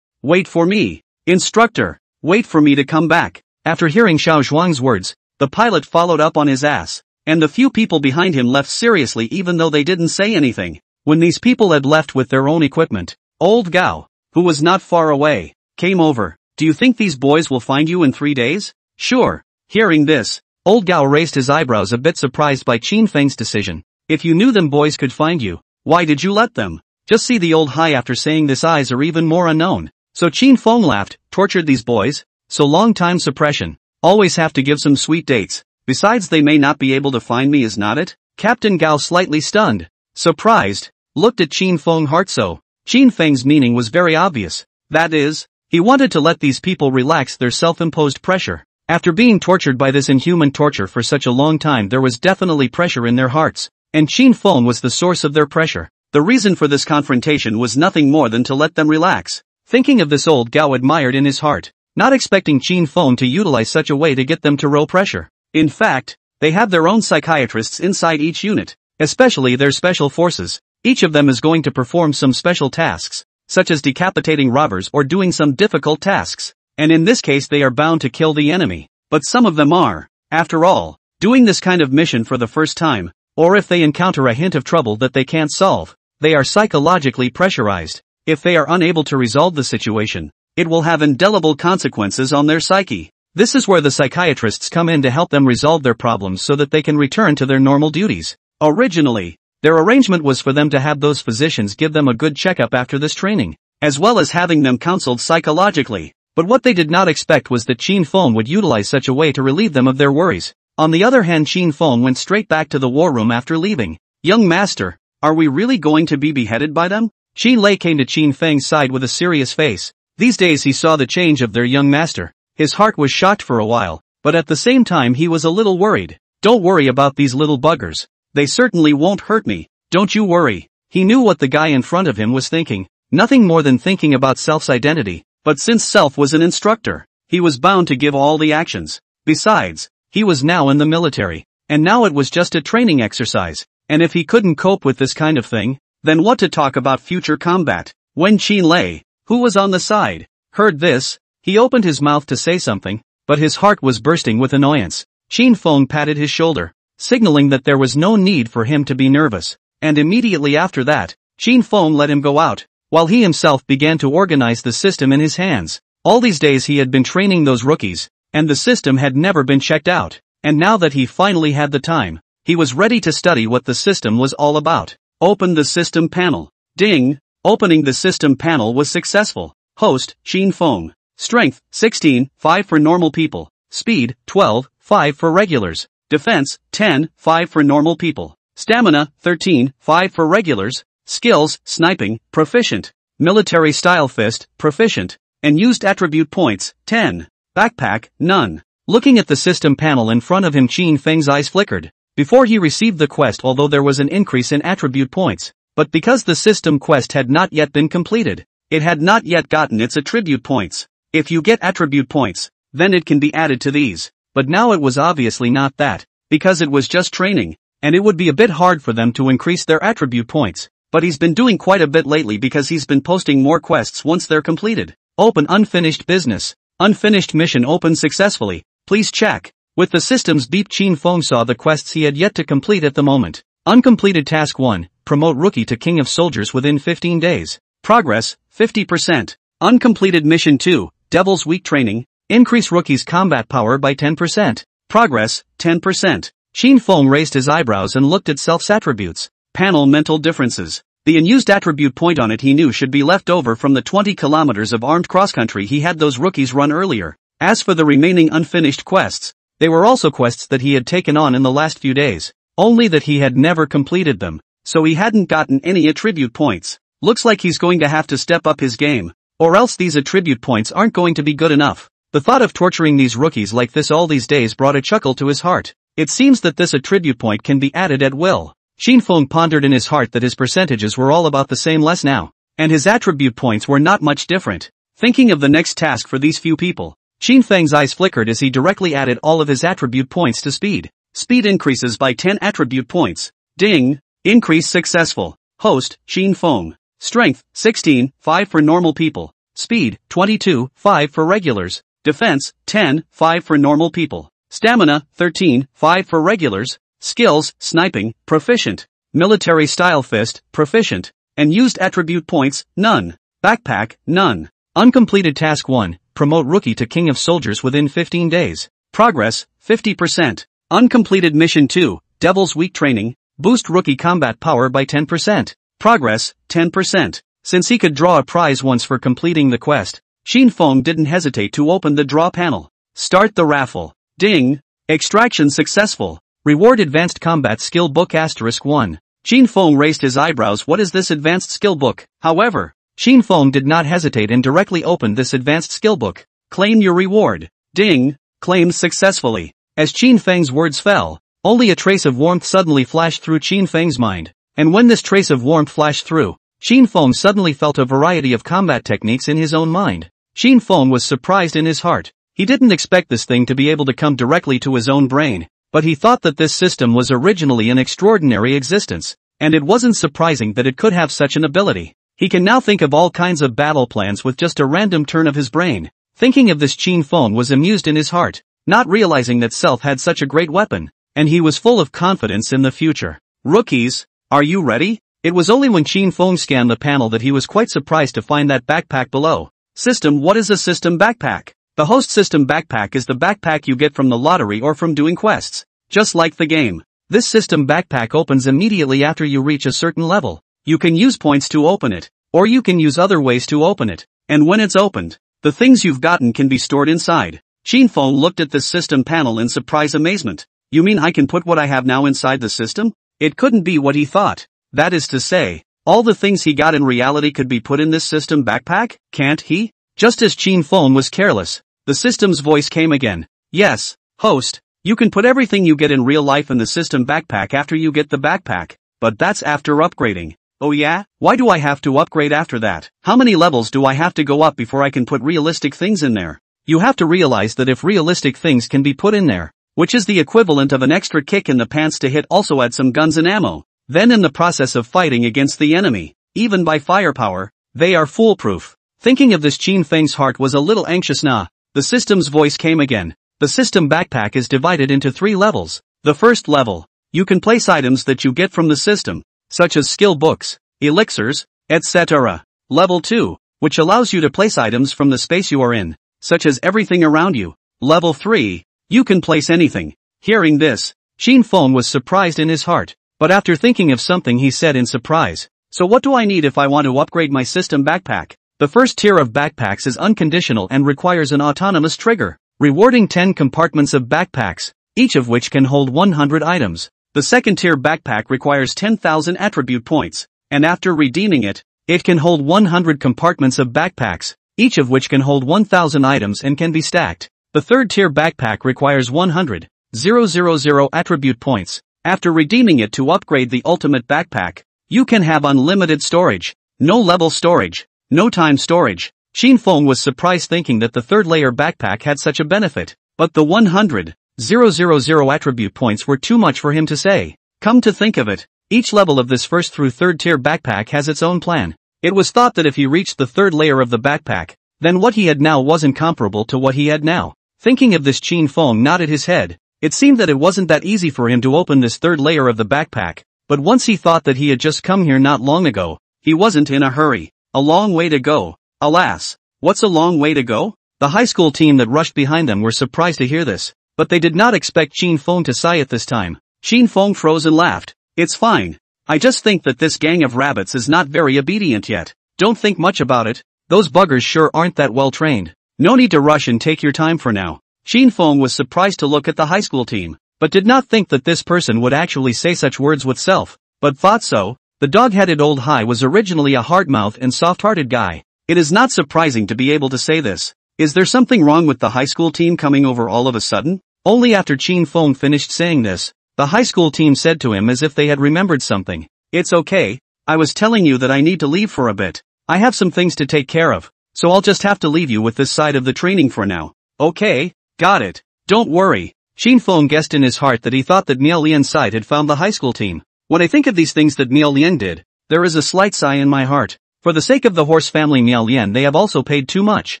wait for me. Instructor, wait for me to come back." After hearing Xiao Zhuang's words, the pilot followed up on his ass, and the few people behind him left seriously even though they didn't say anything. When these people had left with their own equipment, old Gao, who was not far away, came over. "Do you think these boys will find you in 3 days?" "Sure." Hearing this, old Gao raised his eyebrows, a bit surprised by Qin Feng's decision. "If you knew them boys could find you, why did you let them?" Just see the old high. After saying this, eyes are even more unknown. So Qin Feng laughed. "Tortured these boys? So long time suppression. Always have to give some sweet dates. Besides, they may not be able to find me, is not it?" Captain Gao, slightly stunned, surprised, looked at Qin Feng hard. So Qin Feng's meaning was very obvious. That is, he wanted to let these people relax their self-imposed pressure. After being tortured by this inhuman torture for such a long time, there was definitely pressure in their hearts, and Qin Feng was the source of their pressure. The reason for this confrontation was nothing more than to let them relax. Thinking of this, old Gao admired in his heart, not expecting Qin Feng to utilize such a way to get them to row pressure. In fact, they have their own psychiatrists inside each unit, especially their special forces. Each of them is going to perform some special tasks, such as decapitating robbers or doing some difficult tasks, and in this case they are bound to kill the enemy. But some of them are, after all, doing this kind of mission for the first time, or if they encounter a hint of trouble that they can't solve, they are psychologically pressurized. If they are unable to resolve the situation, it will have indelible consequences on their psyche. This is where the psychiatrists come in to help them resolve their problems so that they can return to their normal duties. Originally, their arrangement was for them to have those physicians give them a good checkup after this training, as well as having them counseled psychologically. But what they did not expect was that Qin Feng would utilize such a way to relieve them of their worries. On the other hand, Qin Feng went straight back to the war room after leaving. "Young master, are we really going to be beheaded by them?" Qin Lei came to Qin Feng's side with a serious face. These days he saw the change of their young master. His heart was shocked for a while, but at the same time he was a little worried. "Don't worry about these little buggers. They certainly won't hurt me. Don't you worry." He knew what the guy in front of him was thinking. Nothing more than thinking about Self's identity. But since Self was an instructor, he was bound to give all the actions. Besides, he was now in the military, and now it was just a training exercise. And if he couldn't cope with this kind of thing, then what to talk about future combat? When Qin Lei, who was on the side, heard this, he opened his mouth to say something, but his heart was bursting with annoyance. Qin Feng patted his shoulder, signaling that there was no need for him to be nervous, and immediately after that, Qin Feng let him go out, while he himself began to organize the system in his hands. All these days he had been training those rookies, and the system had never been checked out, and now that he finally had the time, he was ready to study what the system was all about. Open the system panel. Ding! Opening the system panel was successful. Host, Qin Feng. Strength, 16, 5 for normal people. Speed, 12, 5 for regulars. Defense, 10, 5 for normal people. Stamina, 13, 5 for regulars. Skills, sniping, proficient. Military style fist, proficient. And used attribute points, 10. Backpack, none. Looking at the system panel in front of him, Qin Feng's eyes flickered. Before he received the quest, although there was an increase in attribute points, but because the system quest had not yet been completed, it had not yet gotten its attribute points. If you get attribute points, then it can be added to these. But now it was obviously not that, because it was just training, and it would be a bit hard for them to increase their attribute points. But he's been doing quite a bit lately because he's been posting more quests once they're completed. Open unfinished business. Unfinished mission opened successfully. Please check. With the system's beep, Qin Feng saw the quests he had yet to complete at the moment. Uncompleted task 1, promote rookie to king of soldiers within 15 days. Progress, 50%. Uncompleted mission 2, Devil's Week training, Increase rookie's combat power by 10%. Progress, 10%. Qin Feng raised his eyebrows and looked at Self's attributes. Panel mental differences. The unused attribute point on it he knew should be left over from the 20 kilometers of armed cross-country he had those rookies run earlier. As for the remaining unfinished quests, they were also quests that he had taken on in the last few days. Only that he had never completed them, so he hadn't gotten any attribute points. Looks like he's going to have to step up his game, or else these attribute points aren't going to be good enough. The thought of torturing these rookies like this all these days brought a chuckle to his heart. It seems that this attribute point can be added at will. Qin Feng pondered in his heart that his percentages were all about the same less now, and his attribute points were not much different. Thinking of the next task for these few people, Qin Feng's eyes flickered as he directly added all of his attribute points to speed. Speed increases by 10 attribute points. Ding! Increase successful. Host, Qin Feng. Strength, 16, 5 for normal people. Speed, 22, 5 for regulars. Defense, 10, 5 for normal people. Stamina, 13, 5 for regulars. Skills, sniping, proficient. Military style fist, proficient. And used attribute points, none. Backpack, none. Uncompleted task 1, promote rookie to king of soldiers within 15 days. Progress, 50%. Uncompleted mission 2, devil's weak training, boost rookie combat power by 10%. Progress, 10%. Since he could draw a prize once for completing the quest, Qin Feng didn't hesitate to open the draw panel. Start the raffle. Ding! Extraction successful. Reward advanced combat skill book *1. Qin Feng raised his eyebrows. What is this advanced skill book? However, Qin Feng did not hesitate and directly opened this advanced skill book. Claim your reward. Ding! Claimed successfully. As Qin Feng's words fell, only a trace of warmth suddenly flashed through Qin Feng's mind. And when this trace of warmth flashed through, Qin Feng suddenly felt a variety of combat techniques in his own mind. Qin Feng was surprised in his heart. He didn't expect this thing to be able to come directly to his own brain, but he thought that this system was originally an extraordinary existence, and it wasn't surprising that it could have such an ability. He can now think of all kinds of battle plans with just a random turn of his brain. Thinking of this, Qin Feng was amused in his heart, not realizing that Self had such a great weapon, and he was full of confidence in the future. Rookies, are you ready? It was only when Qin Feng scanned the panel that he was quite surprised to find that backpack below. System. What is a system backpack? The host system backpack is the backpack you get from the lottery or from doing quests. Just like the game. This system backpack opens immediately after you reach a certain level. You can use points to open it, or you can use other ways to open it. And when it's opened, the things you've gotten can be stored inside. Qin Feng looked at this system panel in surprised amazement. You mean I can put what I have now inside the system? It couldn't be what he thought. That is to say, all the things he got in reality could be put in this system backpack, can't he? Just as Qin Feng was careless, the system's voice came again. Yes, host, you can put everything you get in real life in the system backpack after you get the backpack, but that's after upgrading. Oh yeah? Why do I have to upgrade after that? How many levels do I have to go up before I can put realistic things in there? You have to realize that if realistic things can be put in there, which is the equivalent of an extra kick in the pants to hit, also add some guns and ammo, then in the process of fighting against the enemy, even by firepower, they are foolproof. Thinking of this, Qin Feng's heart was a little anxious now. The system's voice came again. The system backpack is divided into 3 levels. The first level, you can place items that you get from the system, such as skill books, elixirs, etc. Level 2, which allows you to place items from the space you are in, such as everything around you. Level 3, you can place anything. Hearing this, Qin Feng was surprised in his heart, but after thinking of something he said in surprise, so what do I need if I want to upgrade my system backpack? The first tier of backpacks is unconditional and requires an autonomous trigger, rewarding 10 compartments of backpacks, each of which can hold 100 items. The second tier backpack requires 10,000 attribute points, and after redeeming it, it can hold 100 compartments of backpacks, each of which can hold 1,000 items and can be stacked. The third tier backpack requires 100,000 attribute points. After redeeming it to upgrade the ultimate backpack, you can have unlimited storage, no level storage, no time storage. Qin Feng was surprised thinking that the third layer backpack had such a benefit, but the 100,000 attribute points were too much for him to say. Come to think of it, each level of this first through third tier backpack has its own plan. It was thought that if he reached the third layer of the backpack, then what he had now wasn't comparable to what he had now. Thinking of this, Qin Feng nodded his head. It seemed that it wasn't that easy for him to open this third layer of the backpack, but once he thought that he had just come here not long ago, he wasn't in a hurry. A long way to go. Alas, what's a long way to go? The high school team that rushed behind them were surprised to hear this, but they did not expect Qin Feng to sigh at this time. Qin Feng froze and laughed. It's fine. I just think that this gang of rabbits is not very obedient yet. Don't think much about it. Those buggers sure aren't that well trained. No need to rush and take your time for now. Qin Feng was surprised to look at the high school team, but did not think that this person would actually say such words with self, but thought so. The dog-headed old Hai was originally a hard-mouthed and soft-hearted guy. It is not surprising to be able to say this. Is there something wrong with the high school team coming over all of a sudden? Only after Qin Feng finished saying this, the high school team said to him as if they had remembered something. It's okay. I was telling you that I need to leave for a bit. I have some things to take care of, so I'll just have to leave you with this side of the training for now. Okay, got it. Don't worry. Qin Feng guessed in his heart that he thought that Miao Lian's side had found the high school team. When I think of these things that Miao Lian did, there is a slight sigh in my heart. For the sake of the horse family Miao Lian, they have also paid too much.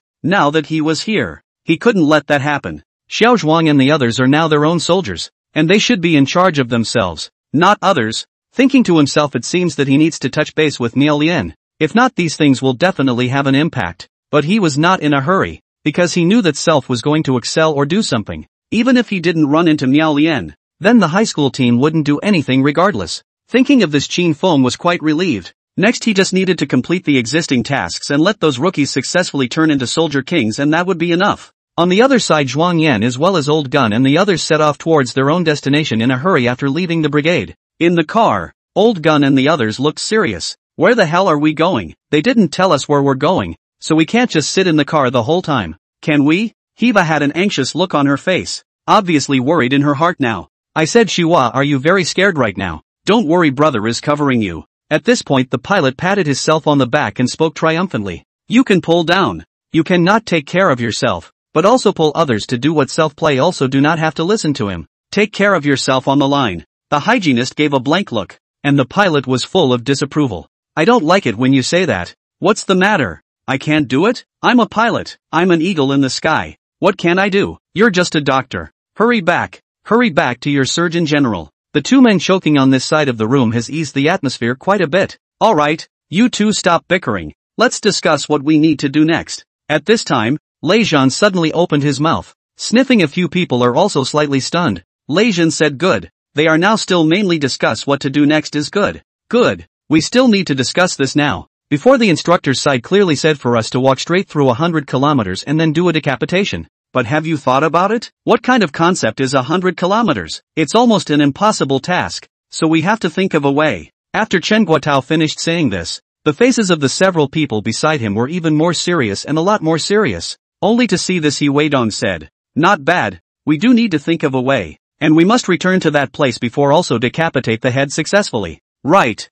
Now that he was here, he couldn't let that happen. Xiao Zhuang and the others are now their own soldiers, and they should be in charge of themselves, not others. Thinking to himself, it seems that he needs to touch base with Miao Lian. If not, these things will definitely have an impact. But he was not in a hurry, because he knew that self was going to excel or do something. Even if he didn't run into Miao Lian, then the high school team wouldn't do anything regardless. Thinking of this, Qin Feng was quite relieved. Next he just needed to complete the existing tasks and let those rookies successfully turn into soldier kings, and that would be enough. On the other side, Zhuang Yan as well as Old Gun and the others set off towards their own destination in a hurry after leaving the brigade. In the car, Old Gun and the others looked serious. Where the hell are we going? They didn't tell us where we're going, so we can't just sit in the car the whole time. Can we? Heba had an anxious look on her face, obviously worried in her heart now. I said, Shiwa, are you very scared right now? Don't worry, brother is covering you. At this point the pilot patted himself on the back and spoke triumphantly. You can pull down. You cannot take care of yourself, but also pull others to do what self-play. Also do not have to listen to him. Take care of yourself on the line. The hygienist gave a blank look, and the pilot was full of disapproval. I don't like it when you say that. What's the matter? I can't do it? I'm a pilot. I'm an eagle in the sky. What can I do? You're just a doctor. Hurry back to your surgeon general. The two men choking on this side of the room has eased the atmosphere quite a bit. Alright, you two stop bickering. Let's discuss what we need to do next. At this time, Leijian suddenly opened his mouth. Sniffing, a few people are also slightly stunned. Leijian said, good. They are now still mainly discuss what to do next is good. Good. We still need to discuss this now. Before, the instructor's side clearly said for us to walk straight through 100 kilometers and then do a decapitation. But have you thought about it? What kind of concept is 100 kilometers? It's almost an impossible task, so we have to think of a way. After Chen Guotao finished saying this, the faces of the several people beside him were even more serious, and a lot more serious. Only to see this, He Weidong said, not bad. We do need to think of a way, and we must return to that place before also decapitate the head successfully. Right.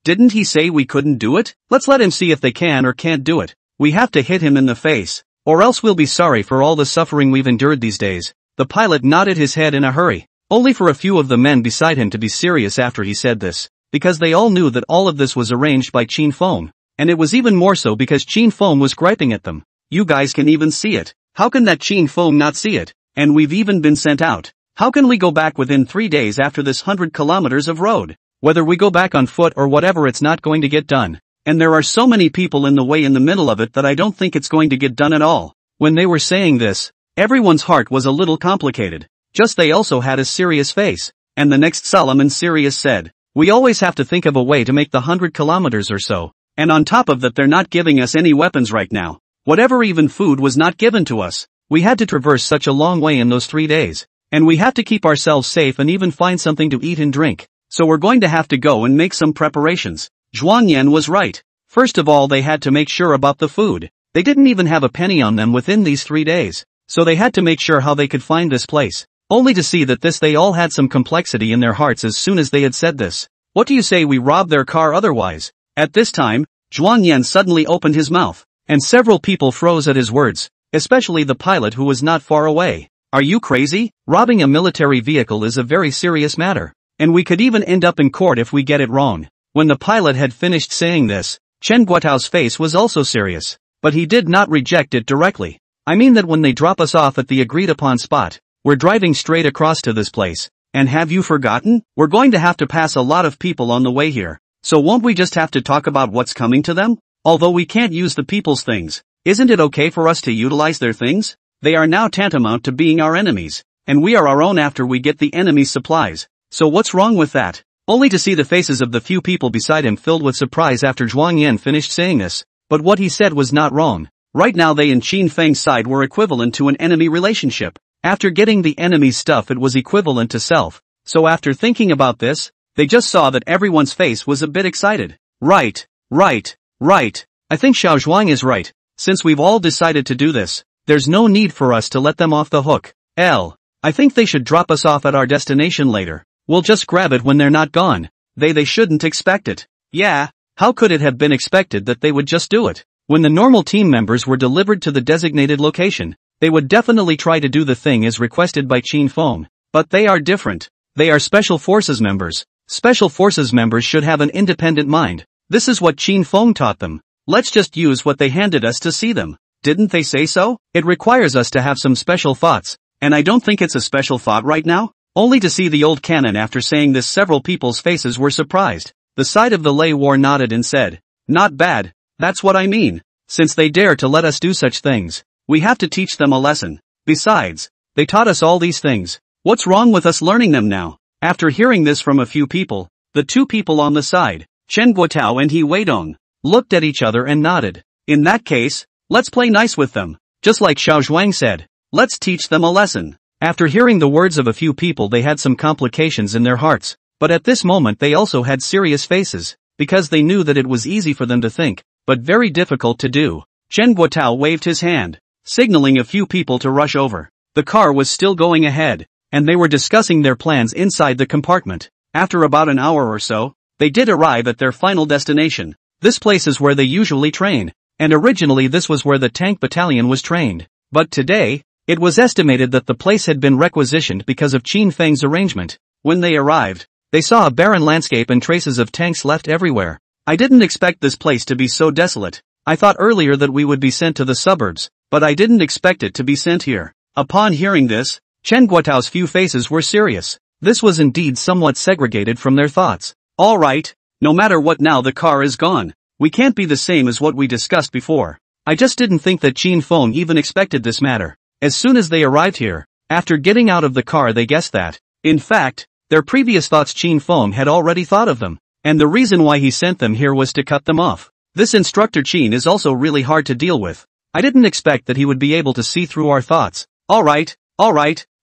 Didn't he say we couldn't do it? Let's let him see if they can or can't do it. We have to hit him in the face, or else we'll be sorry for all the suffering we've endured these days. The pilot nodded his head in a hurry, only for a few of the men beside him to be serious after he said this, because they all knew that all of this was arranged by Qin Feng, and it was even more so because Qin Feng was griping at them. You guys can even see it. How can that Qin Feng not see it? And we've even been sent out. How can we go back within 3 days after this 100 kilometers of road? Whether we go back on foot or whatever, it's not going to get done. And there are so many people in the way in the middle of it that I don't think it's going to get done at all. When they were saying this, everyone's heart was a little complicated. Just they also had a serious face. And the next Solomon serious said, we always have to think of a way to make the 100 kilometers or so. And on top of that, they're not giving us any weapons right now. Whatever, even food was not given to us. We had to traverse such a long way in those 3 days. And we have to keep ourselves safe and even find something to eat and drink. So we're going to have to go and make some preparations. Zhuang Yan was right. First of all, they had to make sure about the food. They didn't even have a penny on them within these 3 days. So they had to make sure how they could find this place. Only to see that they all had some complexity in their hearts as soon as they had said this. What do you say we rob their car otherwise? At this time, Zhuang Yan suddenly opened his mouth, and several people froze at his words, especially the pilot who was not far away. Are you crazy? Robbing a military vehicle is a very serious matter. And we could even end up in court if we get it wrong. When the pilot had finished saying this, Chen Guotao's face was also serious, but he did not reject it directly. I mean that when they drop us off at the agreed upon spot, we're driving straight across to this place. And have you forgotten? We're going to have to pass a lot of people on the way here. So won't we just have to talk about what's coming to them? Although we can't use the people's things, Isn't it okay for us to utilize their things? They are now tantamount to being our enemies, and we are our own after we get the enemy's supplies. So what's wrong with that? Only to see the faces of the few people beside him filled with surprise after Zhuang Yan finished saying this. But what he said was not wrong. Right now they in Qin Fang's side were equivalent to an enemy relationship. After getting the enemy's stuff it was equivalent to self. So after thinking about this, they just saw that everyone's face was a bit excited. Right. I think Xiao Zhuang is right. Since we've all decided to do this, there's no need for us to let them off the hook. I think they should drop us off at our destination later. We'll just grab it when they're not gone. They shouldn't expect it. Yeah, how could it have been expected that they would just do it? When the normal team members were delivered to the designated location, they would definitely try to do the thing as requested by Qin Feng. But they are different. They are Special Forces members. Special Forces members should have an independent mind. This is what Qin Feng taught them. Let's just use what they handed us to see them. Didn't they say so? It requires us to have some special thoughts, and I don't think it's a special thought right now. Only to see the old canon after saying this several people's faces were surprised. The side of the Lei War nodded and said, not bad, that's what I mean. Since they dare to let us do such things, we have to teach them a lesson. Besides, they taught us all these things. What's wrong with us learning them now? After hearing this from a few people, the two people on the side, Chen Guotao and He Weidong, looked at each other and nodded. In that case, let's play nice with them. Just like Xiao Zhuang said, let's teach them a lesson. After hearing the words of a few people they had some complications in their hearts, but at this moment they also had serious faces, because they knew that it was easy for them to think, but very difficult to do. Chen Guotao waved his hand, signaling a few people to rush over. The car was still going ahead, and they were discussing their plans inside the compartment. After about an hour or so, they did arrive at their final destination. This place is where they usually train, and originally this was where the tank battalion was trained. But today, it was estimated that the place had been requisitioned because of Qin Feng's arrangement. When they arrived, they saw a barren landscape and traces of tanks left everywhere. I didn't expect this place to be so desolate. I thought earlier that we would be sent to the suburbs, but I didn't expect it to be sent here. Upon hearing this, Chen Guotao's few faces were serious. This was indeed somewhat segregated from their thoughts. Alright, no matter what, now the car is gone. We can't be the same as what we discussed before. I just didn't think that Qin Feng even expected this matter. As soon as they arrived here, after getting out of the car they guessed that. In fact, their previous thoughts Qin Feng had already thought of them, and the reason why he sent them here was to cut them off. This instructor Qin is also really hard to deal with. I didn't expect that he would be able to see through our thoughts. Alright,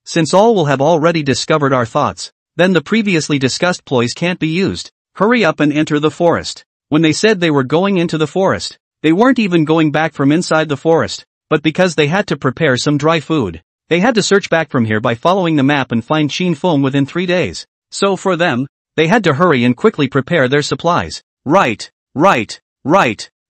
since all will have already discovered our thoughts, then the previously discussed ploys can't be used. Hurry up and enter the forest. When they said they were going into the forest, they weren't even going back from inside the forest, but because they had to prepare some dry food, they had to search back from here by following the map and find Qin Feng within 3 days. So for them, they had to hurry and quickly prepare their supplies. Right.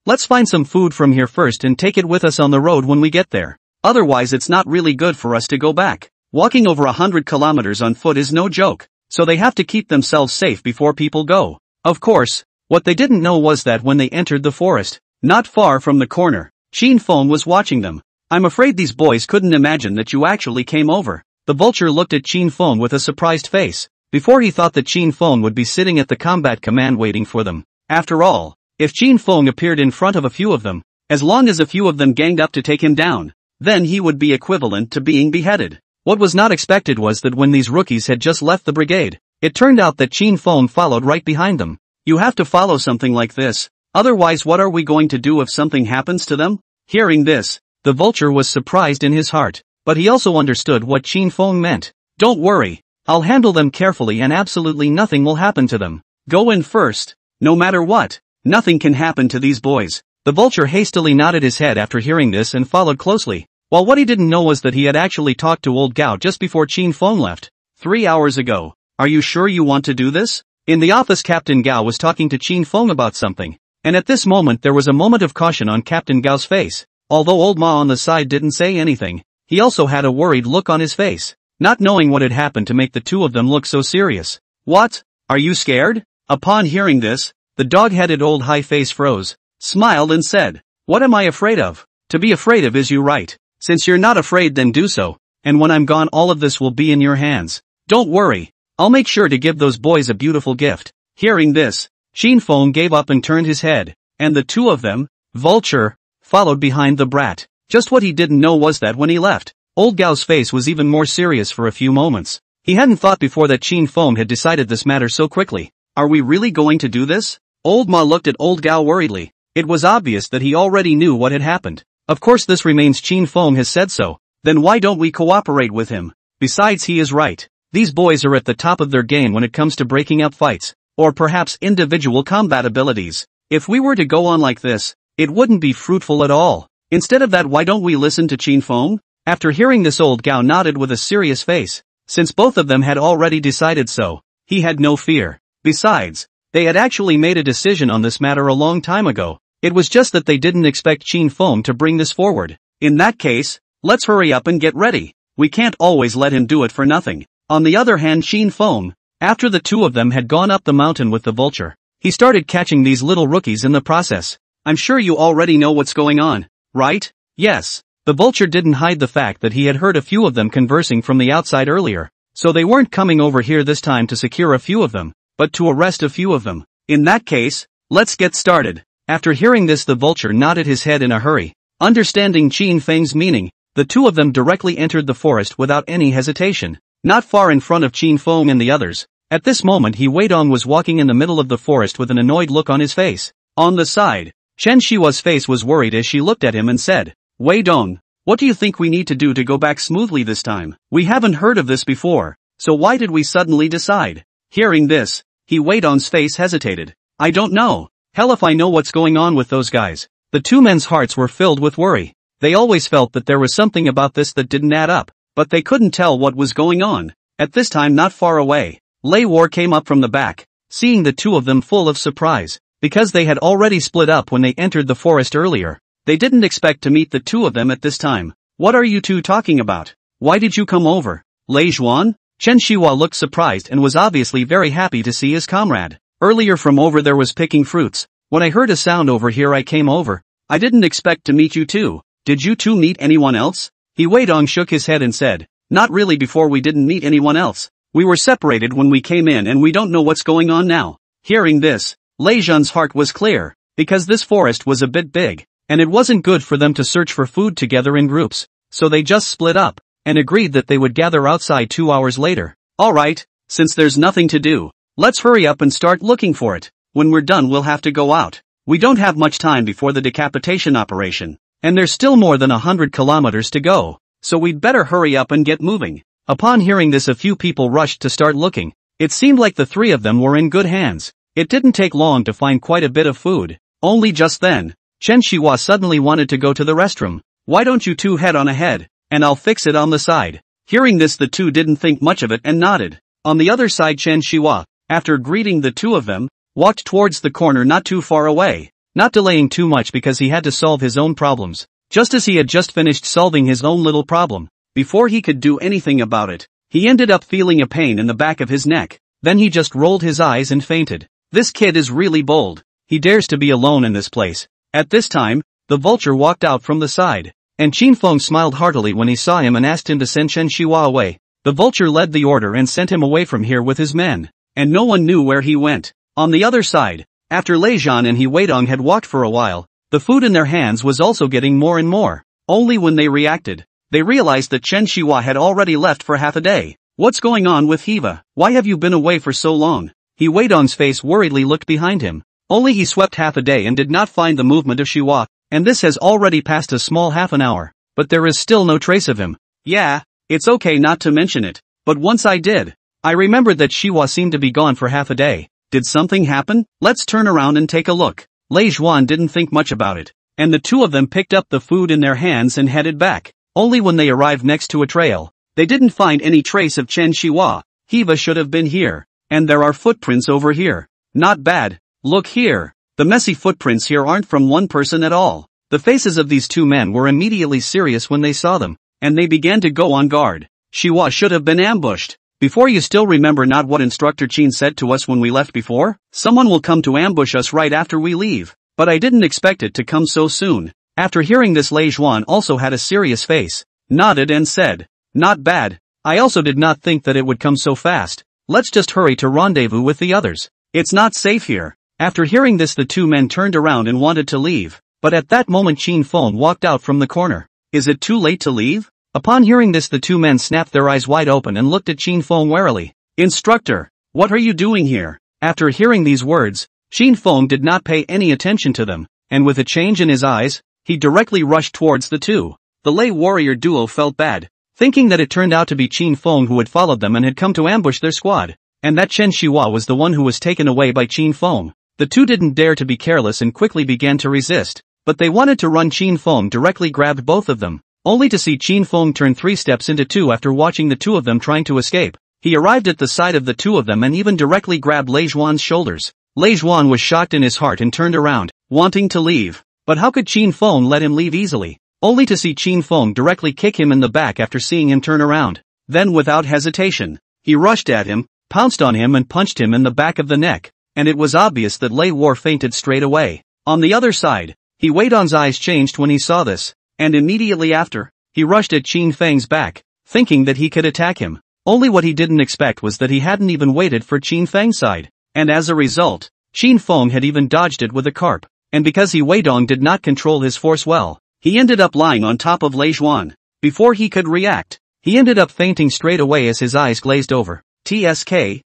Let's find some food from here first and take it with us on the road when we get there. Otherwise it's not really good for us to go back. Walking over 100 kilometers on foot is no joke, so they have to keep themselves safe before people go. Of course, what they didn't know was that when they entered the forest, not far from the corner, Qin Feng was watching them. I'm afraid these boys couldn't imagine that you actually came over. The vulture looked at Qin Feng with a surprised face. Before he thought that Qin Feng would be sitting at the combat command waiting for them. After all, if Qin Feng appeared in front of a few of them, as long as a few of them ganged up to take him down, then he would be equivalent to being beheaded. What was not expected was that when these rookies had just left the brigade, it turned out that Qin Feng followed right behind them. You have to follow something like this, otherwise what are we going to do if something happens to them? Hearing this, the vulture was surprised in his heart, but he also understood what Qin Feng meant. Don't worry, I'll handle them carefully and absolutely nothing will happen to them. Go in first. No matter what, nothing can happen to these boys. The vulture hastily nodded his head after hearing this and followed closely, while what he didn't know was that he had actually talked to old Gao just before Qin Feng left. 3 hours ago. Are you sure you want to do this? In the office Captain Gao was talking to Qin Feng about something, and at this moment there was a moment of caution on Captain Gao's face. Although old Ma on the side didn't say anything, he also had a worried look on his face, not knowing what had happened to make the two of them look so serious. What? Are you scared? Upon hearing this, the dog-headed old high face froze, smiled and said, what am I afraid of? To be afraid of is you right. Since you're not afraid then do so, and when I'm gone all of this will be in your hands. Don't worry, I'll make sure to give those boys a beautiful gift. Hearing this, Qin Feng gave up and turned his head, and the two of them, Vulture, followed behind the brat. Just what he didn't know was that when he left, Old Gao's face was even more serious for a few moments. He hadn't thought before that Qin Feng had decided this matter so quickly. Are we really going to do this? Old Ma looked at Old Gao worriedly. It was obvious that he already knew what had happened. Of course this remains, Qin Feng has said so. Then why don't we cooperate with him? Besides, he is right. These boys are at the top of their game when it comes to breaking up fights, or perhaps individual combat abilities. If we were to go on like this, it wouldn't be fruitful at all. Instead of that, why don't we listen to Qin Feng? After hearing this, Old Gao nodded with a serious face. Since both of them had already decided so, he had no fear. Besides, they had actually made a decision on this matter a long time ago. It was just that they didn't expect Qin Feng to bring this forward. In that case, let's hurry up and get ready. We can't always let him do it for nothing. On the other hand, Qin Feng, after the two of them had gone up the mountain with the vulture, he started catching these little rookies in the process. I'm sure you already know what's going on, right? Yes. The vulture didn't hide the fact that he had heard a few of them conversing from the outside earlier, so they weren't coming over here this time to secure a few of them, but to arrest a few of them. In that case, let's get started. After hearing this, the vulture nodded his head in a hurry. Understanding Qin Feng's meaning, the two of them directly entered the forest without any hesitation, not far in front of Qin Feng and the others. At this moment, He Weidong was walking in the middle of the forest with an annoyed look on his face. On the side, Chen Shihua's face was worried as she looked at him and said, Weidong, what do you think we need to do to go back smoothly this time? We haven't heard of this before, so why did we suddenly decide? Hearing this, He Weidong's face hesitated. I don't know. Hell if I know what's going on with those guys. The two men's hearts were filled with worry. They always felt that there was something about this that didn't add up, but they couldn't tell what was going on. At this time, not far away, Lei War came up from the back, seeing the two of them full of surprise. Because they had already split up when they entered the forest earlier, they didn't expect to meet the two of them at this time. What are you two talking about? Why did you come over? Lei Zhuan? Chen Shihua looked surprised and was obviously very happy to see his comrade. Earlier from over there was picking fruits. When I heard a sound over here I came over. I didn't expect to meet you two. Did you two meet anyone else? He Weidong shook his head and said, not really. Before we didn't meet anyone else. We were separated when we came in and we don't know what's going on now. Hearing this, Lei Zhan's heart was clear, because this forest was a bit big, and it wasn't good for them to search for food together in groups, so they just split up, and agreed that they would gather outside 2 hours later. Alright, since there's nothing to do, let's hurry up and start looking for it. When we're done we'll have to go out. We don't have much time before the decapitation operation, and there's still more than 100 kilometers to go, so we'd better hurry up and get moving. Upon hearing this, a few people rushed to start looking. It seemed like the three of them were in good hands. It didn't take long to find quite a bit of food. Only just then, Chen Shihua suddenly wanted to go to the restroom. Why don't you two head on ahead, and I'll fix it on the side. Hearing this, the two didn't think much of it and nodded. On the other side, Chen Shihua, after greeting the two of them, walked towards the corner not too far away, not delaying too much because he had to solve his own problems. Just as he had just finished solving his own little problem, before he could do anything about it, he ended up feeling a pain in the back of his neck. Then he just rolled his eyes and fainted. This kid is really bold. He dares to be alone in this place. At this time, the vulture walked out from the side, and Qin Feng smiled heartily when he saw him and asked him to send Chen Shihua away. The vulture led the order and sent him away from here with his men, and no one knew where he went. On the other side, after Lei Zhan and He Weidong had walked for a while, the food in their hands was also getting more and more. Only when they reacted, they realized that Chen Shihua had already left for half a day. What's going on with Hiva? Why have you been away for so long? He Weidong's face worriedly looked behind him. Only he swept half a day and did not find the movement of Shihua, and this has already passed a small half an hour, but there is still no trace of him. Yeah, it's okay not to mention it, but once I did, I remembered that Shihua seemed to be gone for half a day. Did something happen? Let's turn around and take a look. Lei Zhuan didn't think much about it, and the two of them picked up the food in their hands and headed back. Only when they arrived next to a trail, they didn't find any trace of Chen Shihua. Hiva should have been here, and there are footprints over here. Not bad. Look here. The messy footprints here aren't from one person at all. The faces of these two men were immediately serious when they saw them, and they began to go on guard. Shihua should have been ambushed. Before, you still remember not what Instructor Qin said to us when we left before? Someone will come to ambush us right after we leave. But I didn't expect it to come so soon. After hearing this, Lei Zhuan also had a serious face, nodded and said, not bad. I also did not think that it would come so fast. Let's just hurry to rendezvous with the others. It's not safe here. After hearing this, the two men turned around and wanted to leave. But at that moment Qin Feng walked out from the corner. Is it too late to leave? Upon hearing this the two men snapped their eyes wide open and looked at Qin Feng warily. Instructor, what are you doing here? After hearing these words, Qin Feng did not pay any attention to them, and with a change in his eyes, he directly rushed towards the two. The lay warrior duo felt bad, thinking that it turned out to be Qin Feng who had followed them and had come to ambush their squad, and that Chen Shihua was the one who was taken away by Qin Feng. The two didn't dare to be careless and quickly began to resist, but they wanted to run. Qin Feng directly grabbed both of them, only to see Qin Feng turn 3 steps into 2 after watching the two of them trying to escape. He arrived at the side of the two of them and even directly grabbed Lei Zhuan's shoulders. Lei Zhuan was shocked in his heart and turned around, wanting to leave. But how could Qin Feng let him leave easily? Only to see Qin Feng directly kick him in the back after seeing him turn around. Then without hesitation, he rushed at him, pounced on him and punched him in the back of the neck, and it was obvious that Lei War fainted straight away. On the other side, He Weidong's eyes changed when he saw this, and immediately after, he rushed at Qin Feng's back, thinking that he could attack him. Only what he didn't expect was that he hadn't even waited for Qin Feng's side, and as a result, Qin Feng had even dodged it with a carp, and because He Weidong did not control his force well, he ended up lying on top of Lei Zhuan. Before he could react, he ended up fainting straight away as his eyes glazed over. TSK,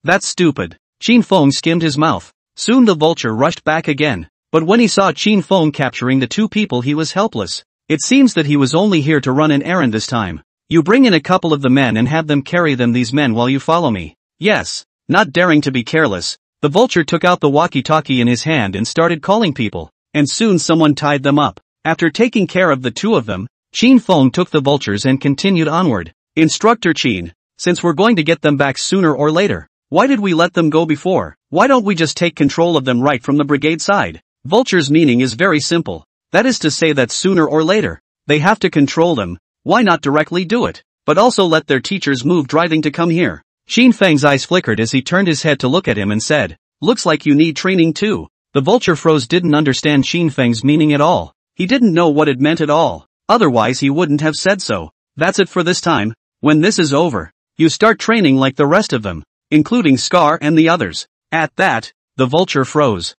that's stupid. Qin Feng skimmed his mouth. Soon the vulture rushed back again, but when he saw Qin Feng capturing the two people he was helpless. It seems that he was only here to run an errand this time. You bring in a couple of the men and have them carry these men while you follow me. Yes. Not daring to be careless, the vulture took out the walkie-talkie in his hand and started calling people, and soon someone tied them up. After taking care of the two of them, Qin Feng took the vultures and continued onward. Instructor Qin, since we're going to get them back sooner or later, why did we let them go before? Why don't we just take control of them right from the brigade side? Vulture's meaning is very simple. That is to say that sooner or later, they have to control them. Why not directly do it, but also let their teachers move driving to come here? Qin Feng's eyes flickered as he turned his head to look at him and said, looks like you need training too. The vulture froze, didn't understand Qin Feng's meaning at all. He didn't know what it meant at all. Otherwise he wouldn't have said so. That's it for this time. When this is over, you start training like the rest of them, including Scar and the others. At that, the vulture froze.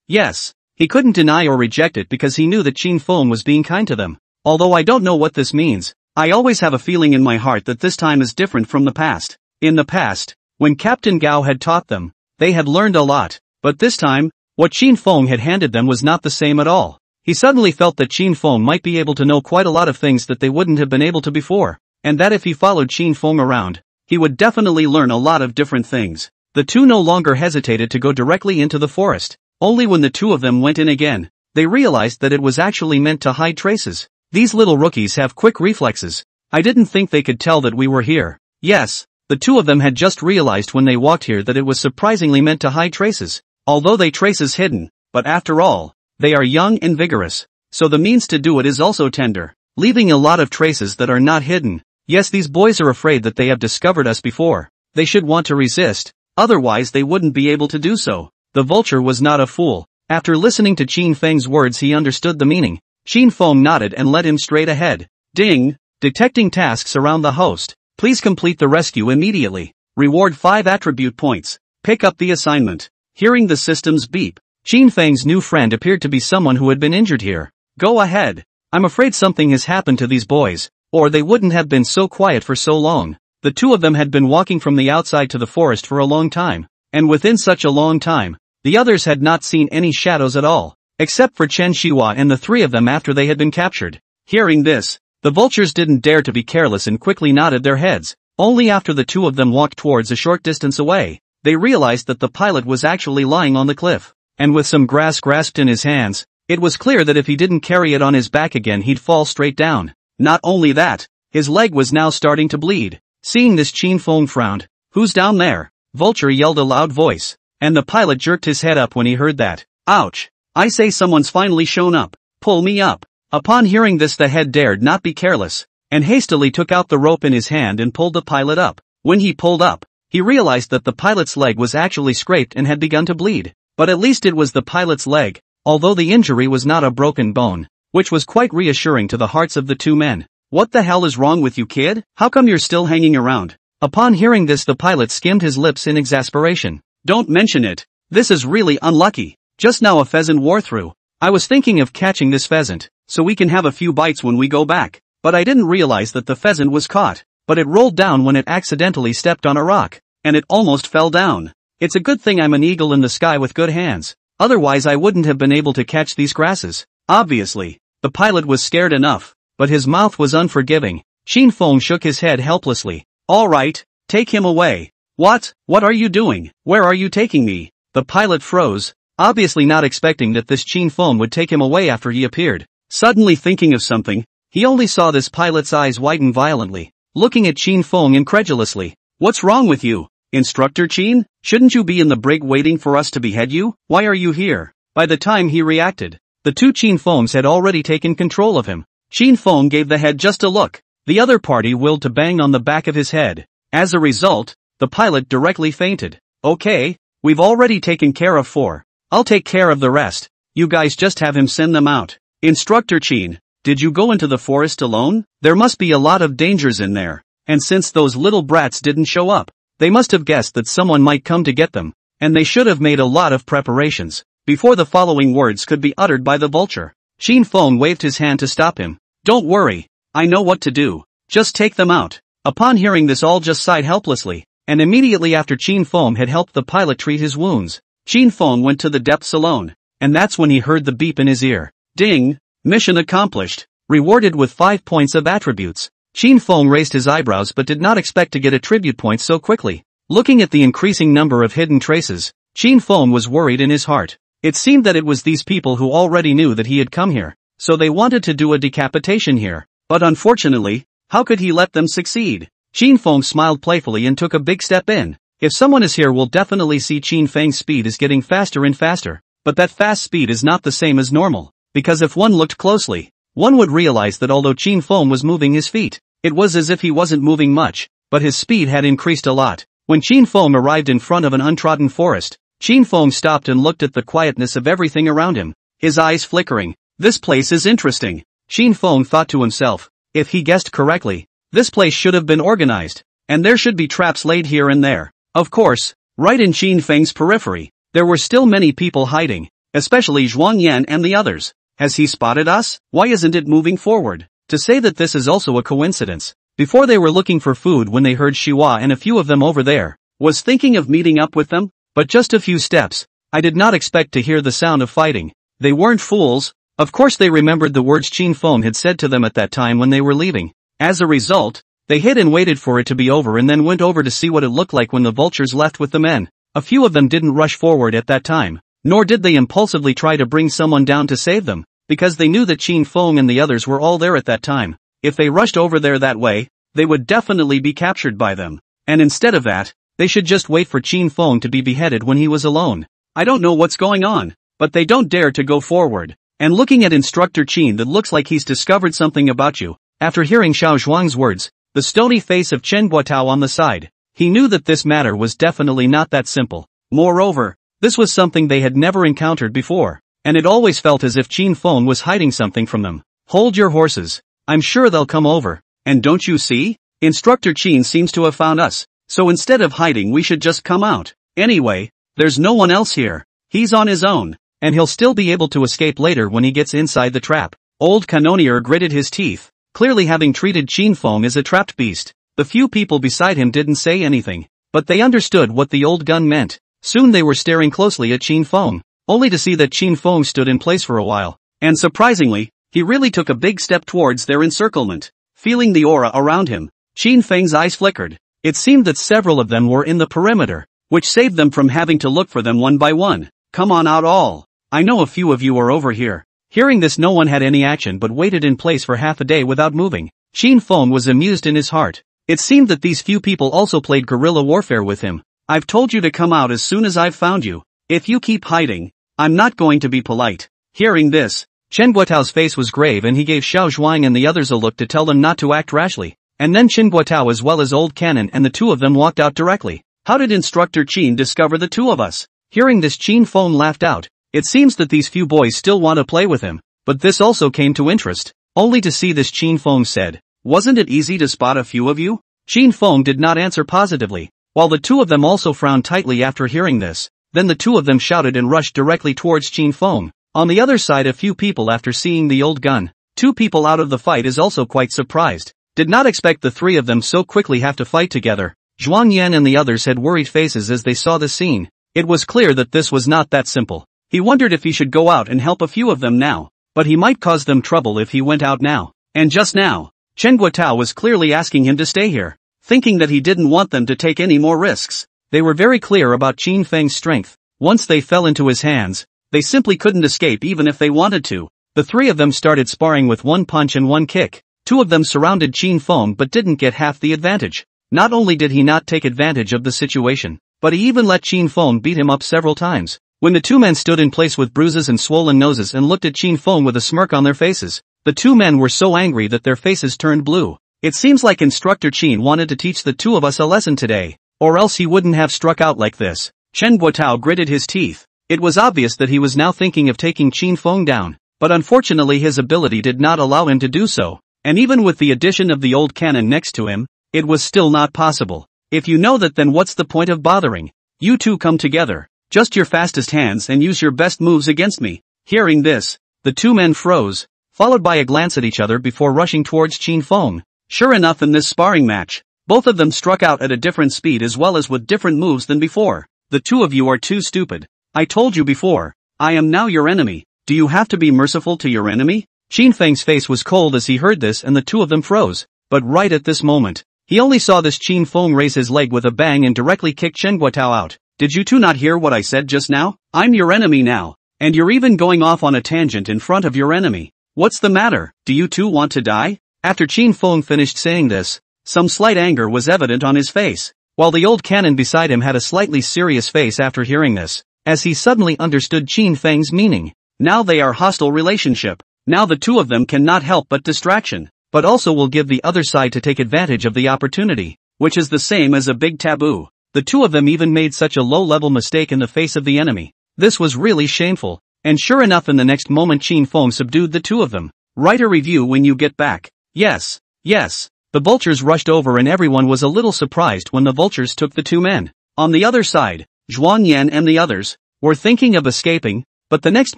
Yes. He couldn't deny or reject it because he knew that Qin Feng was being kind to them. Although I don't know what this means, I always have a feeling in my heart that this time is different from the past. In the past, when Captain Gao had taught them, they had learned a lot, but this time, what Qin Feng had handed them was not the same at all. He suddenly felt that Qin Feng might be able to know quite a lot of things that they wouldn't have been able to before, and that if he followed Qin Feng around, he would definitely learn a lot of different things. The two no longer hesitated to go directly into the forest. Only when the two of them went in again, they realized that it was actually meant to hide traces. These little rookies have quick reflexes. I didn't think they could tell that we were here. Yes, the two of them had just realized when they walked here that it was surprisingly meant to hide traces. Although they traces hidden, but after all, they are young and vigorous, so the means to do it is also tender, leaving a lot of traces that are not hidden. Yes, these boys are afraid that they have discovered us before. They should want to resist, otherwise they wouldn't be able to do so. The vulture was not a fool. After listening to Qin Feng's words he understood the meaning. Qin Feng nodded and led him straight ahead. Ding! Detecting tasks around the host. Please complete the rescue immediately. Reward 5 attribute points. Pick up the assignment. Hearing the system's beep, Qin Feng's new friend appeared to be someone who had been injured here. Go ahead. I'm afraid something has happened to these boys, or they wouldn't have been so quiet for so long. The two of them had been walking from the outside to the forest for a long time, and within such a long time, the others had not seen any shadows at all, except for Chen Shihua and the three of them after they had been captured. Hearing this, the vultures didn't dare to be careless and quickly nodded their heads. Only after the two of them walked towards a short distance away, they realized that the pilot was actually lying on the cliff, and with some grass grasped in his hands, it was clear that if he didn't carry it on his back again he'd fall straight down. Not only that, his leg was now starting to bleed. Seeing this, Qin Feng frowned. Who's down there? Vulture yelled a loud voice, and the pilot jerked his head up when he heard that. Ouch! I say someone's finally shown up. Pull me up. Upon hearing this the head dared not be careless, and hastily took out the rope in his hand and pulled the pilot up. When he pulled up, he realized that the pilot's leg was actually scraped and had begun to bleed. But at least it was the pilot's leg, although the injury was not a broken bone, which was quite reassuring to the hearts of the two men. What the hell is wrong with you, kid? How come you're still hanging around? Upon hearing this the pilot skimmed his lips in exasperation. Don't mention it. This is really unlucky. Just now a pheasant wore through. I was thinking of catching this pheasant, so we can have a few bites when we go back, but I didn't realize that the pheasant was caught, but it rolled down when it accidentally stepped on a rock, and it almost fell down. It's a good thing I'm an eagle in the sky with good hands, otherwise I wouldn't have been able to catch these grasses. Obviously, the pilot was scared enough, but his mouth was unforgiving. Xin Feng shook his head helplessly. All right, take him away. What are you doing? Where are you taking me? The pilot froze, obviously not expecting that this Xin Feng would take him away after he appeared. Suddenly thinking of something, he only saw this pilot's eyes widen violently, looking at Xin Feng incredulously. What's wrong with you, Instructor Qin? Shouldn't you be in the brig waiting for us to behead you? Why are you here? By the time he reacted, the two Xin Fengs had already taken control of him. Xin Feng gave the head just a look. The other party willed to bang on the back of his head. As a result, the pilot directly fainted. Okay, we've already taken care of 4. I'll take care of the rest. You guys just have him send them out. Instructor Qin, did you go into the forest alone? There must be a lot of dangers in there. And since those little brats didn't show up, they must have guessed that someone might come to get them, and they should have made a lot of preparations before the following words could be uttered by the vulture. Xin Feng waved his hand to stop him. Don't worry, I know what to do. Just take them out. Upon hearing this, all just sighed helplessly, and immediately after Xin Feng had helped the pilot treat his wounds, Xin Feng went to the depths alone, and that's when he heard the beep in his ear. Ding! Mission accomplished. Rewarded with 5 points of attributes. Xin Feng raised his eyebrows but did not expect to get attribute points so quickly. Looking at the increasing number of hidden traces, Xin Feng was worried in his heart. It seemed that it was these people who already knew that he had come here, so they wanted to do a decapitation here. But unfortunately, how could he let them succeed? Xin Feng smiled playfully and took a big step in. If someone is here, we'll definitely see Qin Feng's speed is getting faster and faster. But that fast speed is not the same as normal, because if one looked closely, one would realize that although Qin Feng was moving his feet, it was as if he wasn't moving much, but his speed had increased a lot. When Qin Feng arrived in front of an untrodden forest, Qin Feng stopped and looked at the quietness of everything around him, his eyes flickering. This place is interesting. Qin Feng thought to himself. If he guessed correctly, this place should have been organized, and there should be traps laid here and there. Of course, right in Qin Feng's periphery, there were still many people hiding, especially Zhuang Yan and the others. Has he spotted us? Why isn't it moving forward? To say that this is also a coincidence. Before they were looking for food when they heard Shiwa and a few of them over there, was thinking of meeting up with them, but just a few steps. I did not expect to hear the sound of fighting. They weren't fools. Of course they remembered the words Qin Feng had said to them at that time when they were leaving. As a result, they hid and waited for it to be over and then went over to see what it looked like when the vultures left with the men. A few of them didn't rush forward at that time, nor did they impulsively try to bring someone down to save them, because they knew that Qin Feng and the others were all there at that time. If they rushed over there that way, they would definitely be captured by them. And instead of that, they should just wait for Qin Feng to be beheaded when he was alone. I don't know what's going on, but they don't dare to go forward. And looking at Instructor Qin, that looks like he's discovered something about you. After hearing Xiao Zhuang's words, the stony face of Chen Guotao on the side, he knew that this matter was definitely not that simple. Moreover, this was something they had never encountered before, and it always felt as if Qin Feng was hiding something from them. Hold your horses. I'm sure they'll come over. And don't you see? Instructor Qin seems to have found us, so instead of hiding we should just come out. Anyway, there's no one else here. He's on his own, and he'll still be able to escape later when he gets inside the trap. Old Cannoneer gritted his teeth, clearly having treated Qin Feng as a trapped beast. The few people beside him didn't say anything, but they understood what the old gun meant. Soon they were staring closely at Qin Feng, only to see that Qin Feng stood in place for a while, and surprisingly, he really took a big step towards their encirclement. Feeling the aura around him, Qin Feng's eyes flickered. It seemed that several of them were in the perimeter, which saved them from having to look for them one by one. Come on out all. I know a few of you are over here. Hearing this, no one had any action but waited in place for half a day without moving. Qin Feng was amused in his heart. It seemed that these few people also played guerrilla warfare with him. I've told you to come out as soon as I've found you. If you keep hiding, I'm not going to be polite. Hearing this, Chen Guotao's face was grave and he gave Xiao Zhuang and the others a look to tell them not to act rashly. And then Chen Guotao as well as Old Cannon and the two of them walked out directly. How did Instructor Qin discover the two of us? Hearing this, Qin Feng laughed out. It seems that these few boys still want to play with him, but this also came to interest. Only to see this, Qin Feng said, wasn't it easy to spot a few of you? Qin Feng did not answer positively, while the two of them also frowned tightly after hearing this. Then the two of them shouted and rushed directly towards Qin Feng. On the other side, a few people, after seeing the old gun, 2 people out of the fight, is also quite surprised. Did not expect the 3 of them so quickly have to fight together. Zhuang Yan and the others had worried faces as they saw the scene. It was clear that this was not that simple. He wondered if he should go out and help a few of them now, but he might cause them trouble if he went out now. And just now, Chen Guotao was clearly asking him to stay here, thinking that he didn't want them to take any more risks. They were very clear about Qin Feng's strength. Once they fell into his hands, they simply couldn't escape even if they wanted to. The 3 of them started sparring with 1 punch and 1 kick. 2 of them surrounded Qin Feng but didn't get half the advantage. Not only did he not take advantage of the situation, but he even let Qin Feng beat him up several times. When the 2 men stood in place with bruises and swollen noses and looked at Qin Feng with a smirk on their faces, the 2 men were so angry that their faces turned blue. It seems like Instructor Qin wanted to teach the 2 of us a lesson today, or else he wouldn't have struck out like this. Chen Guotao gritted his teeth. It was obvious that he was now thinking of taking Qin Feng down, but unfortunately his ability did not allow him to do so, and even with the addition of the old cannon next to him, it was still not possible. If you know that, then what's the point of bothering? You 2 come together, just your fastest hands, and use your best moves against me. Hearing this, the 2 men froze, followed by a glance at each other before rushing towards Qin Feng. Sure enough, in this sparring match, both of them struck out at a different speed as well as with different moves than before. The 2 of you are too stupid. I told you before, I am now your enemy. Do you have to be merciful to your enemy? Qin Feng's face was cold as he heard this, and the 2 of them froze. But right at this moment, he only saw this Qin Feng raise his leg with a bang and directly kick Chen Guotao out. Did you 2 not hear what I said just now? I'm your enemy now, and you're even going off on a tangent in front of your enemy. What's the matter? Do you 2 want to die? After Qin Feng finished saying this, some slight anger was evident on his face, while the old cannon beside him had a slightly serious face after hearing this, as he suddenly understood Qin Feng's meaning. Now they are hostile relationship. Now the 2 of them cannot help but distraction, but also will give the other side to take advantage of the opportunity, which is the same as a big taboo. The 2 of them even made such a low-level mistake in the face of the enemy. This was really shameful, and sure enough, in the next moment Qin Feng subdued the 2 of them. Write a review when you get back. Yes. The vultures rushed over and everyone was a little surprised when the vultures took the 2 men. On the other side, Zhuang Yan and the others were thinking of escaping, but the next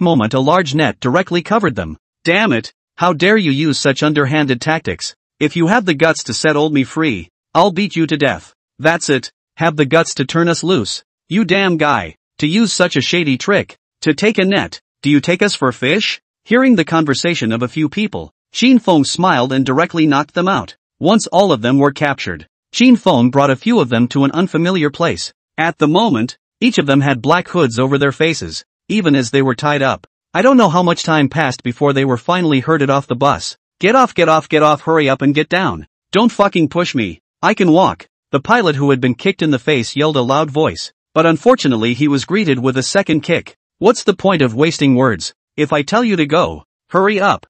moment a large net directly covered them. Damn it, how dare you use such underhanded tactics? If you have the guts to set me free, I'll beat you to death. That's it, have the guts to turn us loose. You damn guy, to use such a shady trick, to take a net, do you take us for fish? Hearing the conversation of a few people, Qin Feng smiled and directly knocked them out. Once all of them were captured, Qin Feng brought a few of them to an unfamiliar place. At the moment, each of them had black hoods over their faces, even as they were tied up. I don't know how much time passed before they were finally herded off the bus. Get off, hurry up and get down. Don't fucking push me, I can walk. The pilot, who had been kicked in the face, yelled a loud voice, but unfortunately he was greeted with a second kick. What's the point of wasting words? If I tell you to go, hurry up,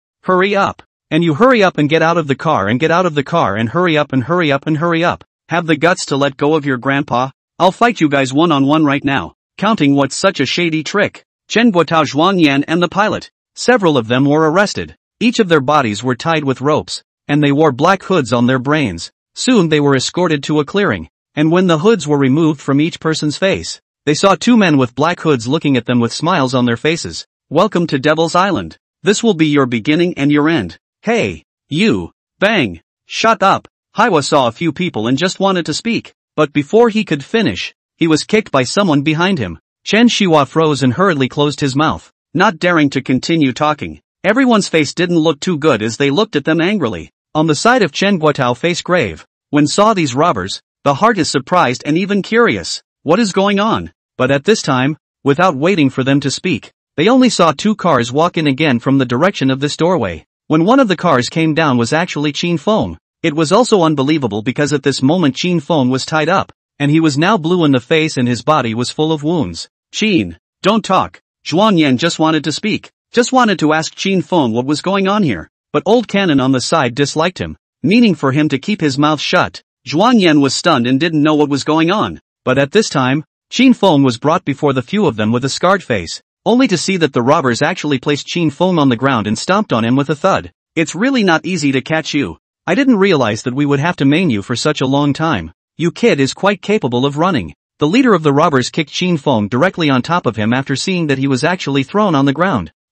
and you hurry up and get out of the car and get out of the car and hurry up and hurry up and hurry up. Have the guts to let go of your grandpa? I'll fight you guys one-on-one right now. Counting what's such a shady trick? Chen Guotao, Zhuang Yan and the pilot. Several of them were arrested. Each of their bodies were tied with ropes, and they wore black hoods on their brains. Soon they were escorted to a clearing, and when the hoods were removed from each person's face, they saw 2 men with black hoods looking at them with smiles on their faces. Welcome to Devil's Island. This will be your beginning and your end. Hey, you, Bang, shut up. Haiwa saw a few people and just wanted to speak, but before he could finish, he was kicked by someone behind him. Chen Shiwa froze and hurriedly closed his mouth, not daring to continue talking. Everyone's face didn't look too good as they looked at them angrily. On the side of Chen Guotao, face grave, when saw these robbers, the heart is surprised and even curious. What is going on? But at this time, without waiting for them to speak, they only saw 2 cars walk in again from the direction of this doorway. When one of the cars came down was actually Qin Feng. It was also unbelievable because at this moment Qin Feng was tied up, and he was now blue in the face and his body was full of wounds. Qin, don't talk. Zhuang Yan just wanted to speak. Just wanted to ask Qin Feng what was going on here. But old cannon on the side disliked him, meaning for him to keep his mouth shut. Zhuang Yan was stunned and didn't know what was going on. But at this time, Qin Feng was brought before the few of them with a scarred face, only to see that the robbers actually placed Qin Feng on the ground and stomped on him with a thud. It's really not easy to catch you. I didn't realize that we would have to maim you for such a long time. You kid is quite capable of running. The leader of the robbers kicked Qin Feng directly on top of him after seeing that he was actually thrown on the ground.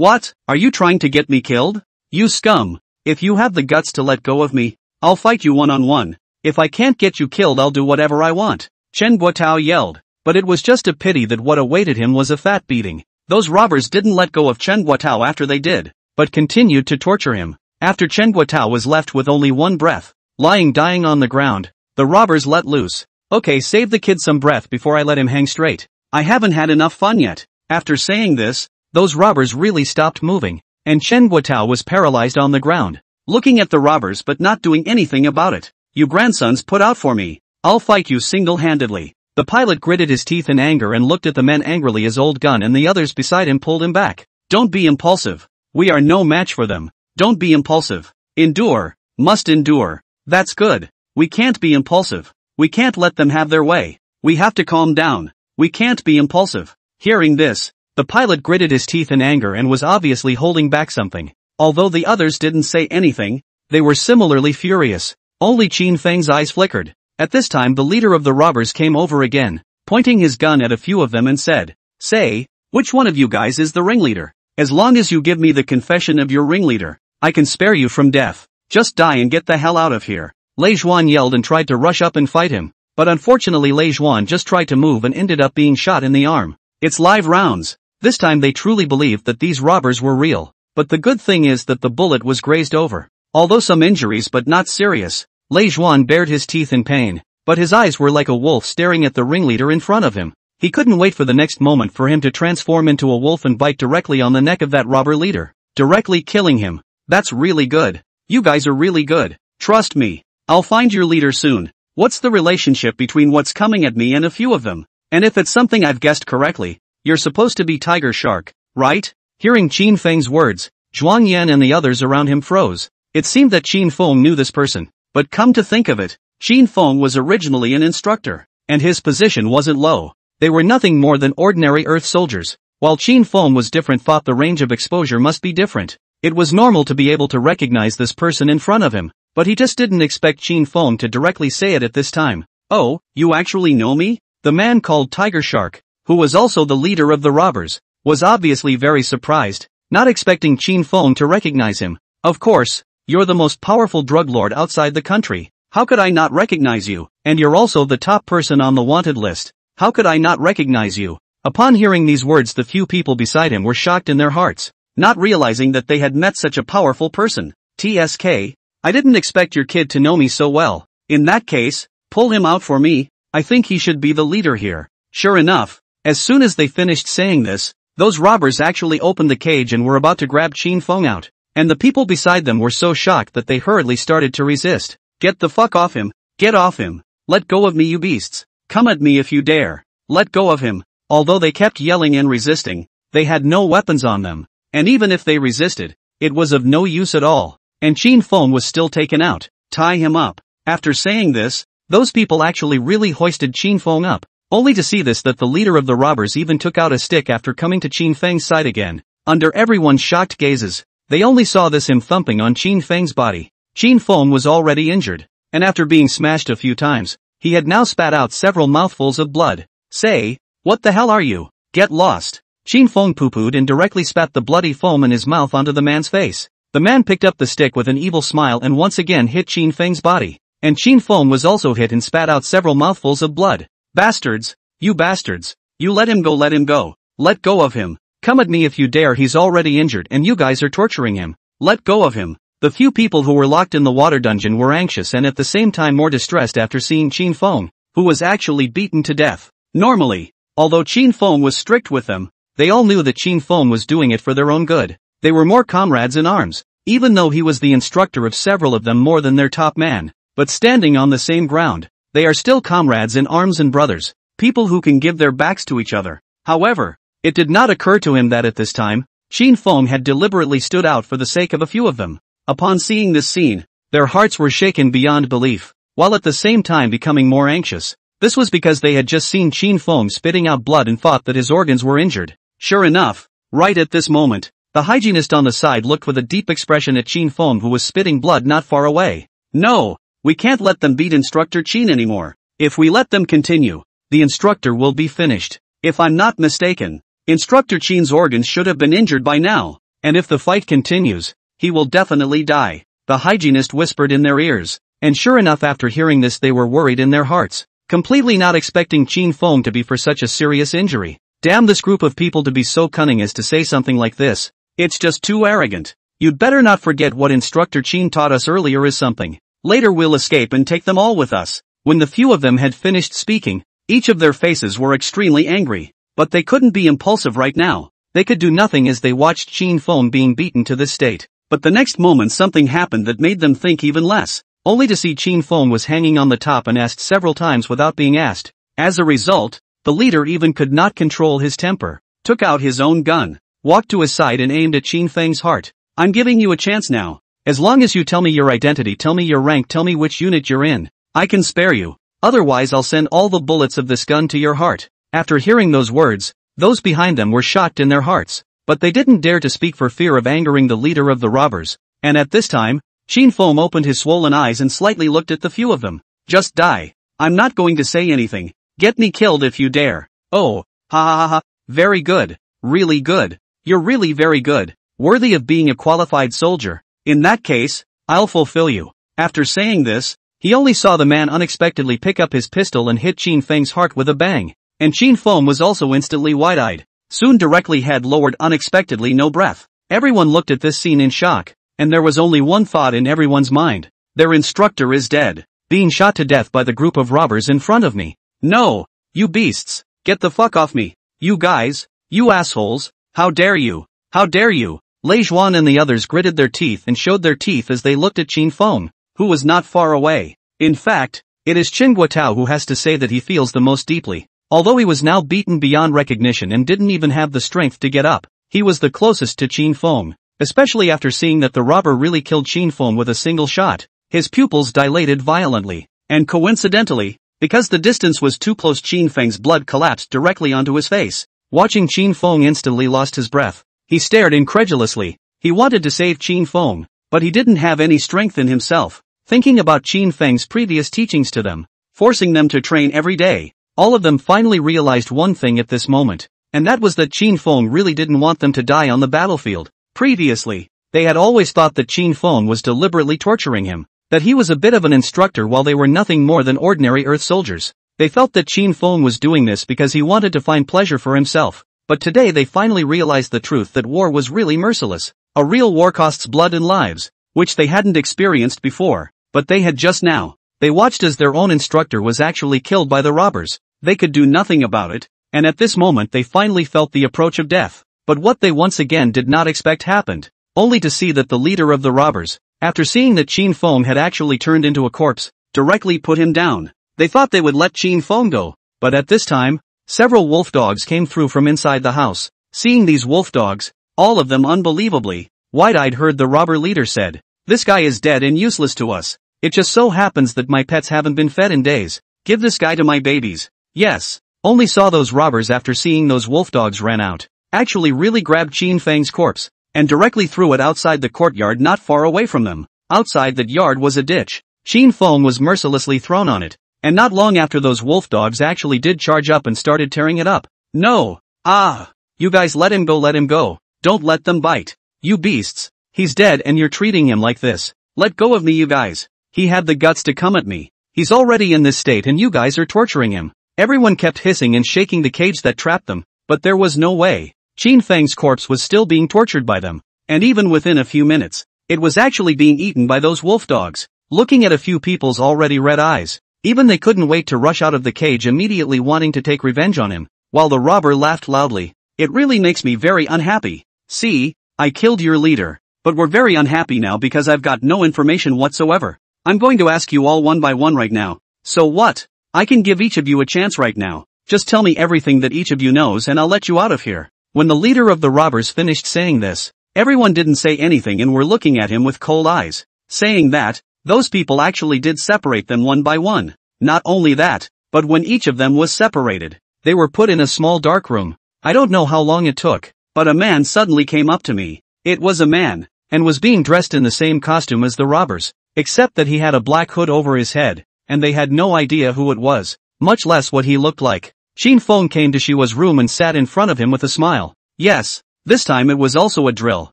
What? Are you trying to get me killed? You scum. If you have the guts to let go of me, I'll fight you one-on-one. If I can't get you killed, I'll do whatever I want. Chen Guotao yelled. But it was just a pity that what awaited him was a fat beating. Those robbers didn't let go of Chen Guotao after they did, but continued to torture him. After Chen Guotao was left with only one breath, lying dying on the ground, the robbers let loose. Okay, save the kid some breath before I let him hang straight. I haven't had enough fun yet. After saying this, those robbers really stopped moving, and Chen Guotao was paralyzed on the ground, looking at the robbers but not doing anything about it. You grandsons put out for me. I'll fight you single-handedly. The pilot gritted his teeth in anger and looked at the men angrily as Old Gun and the others beside him pulled him back. Don't be impulsive. We are no match for them. Don't be impulsive. Endure. Must endure. That's good. We can't be impulsive. We can't let them have their way. We have to calm down. We can't be impulsive. Hearing this, the pilot gritted his teeth in anger and was obviously holding back something. Although the others didn't say anything, they were similarly furious. Only Qin Feng's eyes flickered. At this time the leader of the robbers came over again, pointing his gun at a few of them and said, "Say, which one of you guys is the ringleader? As long as you give me the confession of your ringleader, I can spare you from death. Just die and get the hell out of here." Lei Zhuan yelled and tried to rush up and fight him, but unfortunately Lei Zhuan just tried to move and ended up being shot in the arm. It's live rounds. This time they truly believed that these robbers were real, but the good thing is that the bullet was grazed over. Although some injuries but not serious, Lei Zhuan bared his teeth in pain, but his eyes were like a wolf staring at the ringleader in front of him. He couldn't wait for the next moment for him to transform into a wolf and bite directly on the neck of that robber leader, directly killing him. That's really good. You guys are really good. Trust me. I'll find your leader soon. What's the relationship between what's coming at me and a few of them? And if it's something I've guessed correctly, you're supposed to be Tiger Shark, right? Hearing Qin Feng's words, Zhuang Yan and the others around him froze. It seemed that Qin Feng knew this person. But come to think of it, Qin Feng was originally an instructor, and his position wasn't low. They were nothing more than ordinary Earth soldiers. While Qin Feng was different, thought the range of exposure must be different. It was normal to be able to recognize this person in front of him, but he just didn't expect Qin Feng to directly say it at this time. "Oh, you actually know me?" The man called Tiger Shark, who was also the leader of the robbers, was obviously very surprised, not expecting Qin Feng to recognize him. "Of course. You're the most powerful drug lord outside the country. How could I not recognize you? And you're also the top person on the wanted list. How could I not recognize you?" Upon hearing these words, the few people beside him were shocked in their hearts, not realizing that they had met such a powerful person. "TSK, I didn't expect your kid to know me so well. In that case, pull him out for me. I think he should be the leader here." Sure enough, as soon as they finished saying this, those robbers actually opened the cage and were about to grab Qin Feng out. And the people beside them were so shocked that they hurriedly started to resist. "Get the fuck off him! Get off him! Let go of me, you beasts! Come at me if you dare! Let go of him!" Although they kept yelling and resisting, they had no weapons on them. And even if they resisted, it was of no use at all. And Qin Feng was still taken out. "Tie him up." After saying this, those people actually really hoisted Qin Feng up, only to see this that the leader of the robbers even took out a stick after coming to Qin Feng's side again. Under everyone's shocked gazes, they only saw him thumping on Qin Feng's body. Qin Feng was already injured, and after being smashed a few times, he had now spat out several mouthfuls of blood. "Say, what the hell are you? Get lost." Qin Feng poo-pooed and directly spat the bloody foam in his mouth onto the man's face. The man picked up the stick with an evil smile and once again hit Qin Feng's body, and Qin Feng was also hit and spat out several mouthfuls of blood. "Bastards! You bastards! You let him go, let him go! Let go of him! Come at me if you dare, he's already injured and you guys are torturing him. Let go of him." The few people who were locked in the water dungeon were anxious and at the same time more distressed after seeing Qin Feng, who was actually beaten to death. Normally, although Qin Feng was strict with them, they all knew that Qin Feng was doing it for their own good. They were more comrades in arms, even though he was the instructor of several of them more than their top man. But standing on the same ground, they are still comrades in arms and brothers, people who can give their backs to each other. However, it did not occur to him that at this time, Qin Feng had deliberately stood out for the sake of a few of them. Upon seeing this scene, their hearts were shaken beyond belief, while at the same time becoming more anxious. This was because they had just seen Qin Feng spitting out blood and thought that his organs were injured. Sure enough, right at this moment, the hygienist on the side looked with a deep expression at Qin Feng, who was spitting blood not far away. "No, we can't let them beat Instructor Qin anymore. If we let them continue, the instructor will be finished. If I'm not mistaken, Instructor Qin's organs should have been injured by now." and if the fight continues, he will definitely die, the hygienist whispered in their ears. And sure enough, after hearing this, they were worried in their hearts, completely not expecting Qin Feng to be for such a serious injury. Damn this group of people to be so cunning as to say something like this. It's just too arrogant. You'd better not forget what instructor Qin taught us earlier is something. Later we'll escape and take them all with us. When the few of them had finished speaking, each of their faces were extremely angry. But they couldn't be impulsive right now. They could do nothing as they watched Qin Feng being beaten to this state. But the next moment something happened that made them think even less. Only to see Qin Feng was hanging on the top and asked several times without being asked. As a result, the leader even could not control his temper, took out his own gun, walked to his side and aimed at Qin Feng's heart. I'm giving you a chance now. As long as you tell me your identity, tell me your rank, tell me which unit you're in, I can spare you. Otherwise I'll send all the bullets of this gun to your heart. After hearing those words, those behind them were shocked in their hearts, but they didn't dare to speak for fear of angering the leader of the robbers. And at this time, Qin Feng opened his swollen eyes and slightly looked at the few of them. Just die. I'm not going to say anything. Get me killed if you dare. Oh, ha ha ha ha. Very good. Really good. You're really very good. Worthy of being a qualified soldier. In that case, I'll fulfill you. After saying this, he only saw the man unexpectedly pick up his pistol and hit Qin Feng's heart with a bang. And Qin Feng was also instantly wide-eyed. Soon directly head lowered unexpectedly, no breath. Everyone looked at this scene in shock. And there was only one thought in everyone's mind. Their instructor is dead, being shot to death by the group of robbers in front of me. No, you beasts, get the fuck off me. You guys, you assholes, how dare you, how dare you. Lei Zhuan and the others gritted their teeth and showed their teeth as they looked at Qin Feng, who was not far away. In fact, it is Qin Guotao who has to say that he feels the most deeply. Although he was now beaten beyond recognition and didn't even have the strength to get up, he was the closest to Qin Feng. Especially after seeing that the robber really killed Qin Feng with a single shot, his pupils dilated violently, and coincidentally, because the distance was too close, Qin Feng's blood collapsed directly onto his face. Watching Qin Feng instantly lost his breath. He stared incredulously. He wanted to save Qin Feng, but he didn't have any strength in himself. Thinking about Qin Feng's previous teachings to them, forcing them to train every day, all of them finally realized one thing at this moment, and that was that Qin Feng really didn't want them to die on the battlefield. Previously, they had always thought that Qin Feng was deliberately torturing him, that he was a bit of an instructor while they were nothing more than ordinary Earth soldiers. They felt that Qin Feng was doing this because he wanted to find pleasure for himself, but today they finally realized the truth that war was really merciless. A real war costs blood and lives, which they hadn't experienced before, but they had just now. They watched as their own instructor was actually killed by the robbers. They could do nothing about it, and at this moment they finally felt the approach of death. But what they once again did not expect happened, only to see that the leader of the robbers, after seeing that Qin Feng had actually turned into a corpse, directly put him down. They thought they would let Qin Feng go, but at this time, several wolf dogs came through from inside the house. Seeing these wolf dogs, all of them unbelievably, wide-eyed, heard the robber leader said, "This guy is dead and useless to us. It just so happens that my pets haven't been fed in days. Give this guy to my babies." Yes, only saw those robbers after seeing those wolf dogs ran out. Actually really grabbed Qin Feng's corpse, and directly threw it outside the courtyard not far away from them. Outside that yard was a ditch. Qin Feng was mercilessly thrown on it, and not long after those wolf dogs actually did charge up and started tearing it up. No! Ah! You guys let him go, don't let them bite. You beasts! He's dead and you're treating him like this. Let go of me, you guys. He had the guts to come at me. He's already in this state and you guys are torturing him. Everyone kept hissing and shaking the cage that trapped them, but there was no way. Qin Feng's corpse was still being tortured by them, and even within a few minutes, it was actually being eaten by those wolf dogs. Looking at a few people's already red eyes, even they couldn't wait to rush out of the cage immediately wanting to take revenge on him, while the robber laughed loudly. It really makes me very unhappy. See, I killed your leader, but we're very unhappy now because I've got no information whatsoever. I'm going to ask you all one by one right now. So what? I can give each of you a chance right now. Just tell me everything that each of you knows and I'll let you out of here. When the leader of the robbers finished saying this, everyone didn't say anything and were looking at him with cold eyes. Saying that, those people actually did separate them one by one. Not only that, but when each of them was separated, they were put in a small dark room. I don't know how long it took, but a man suddenly came up to me. It was a man, and was being dressed in the same costume as the robbers, except that he had a black hood over his head, and they had no idea who it was, much less what he looked like. Qin Feng came to Shua's room and sat in front of him with a smile. Yes, this time it was also a drill.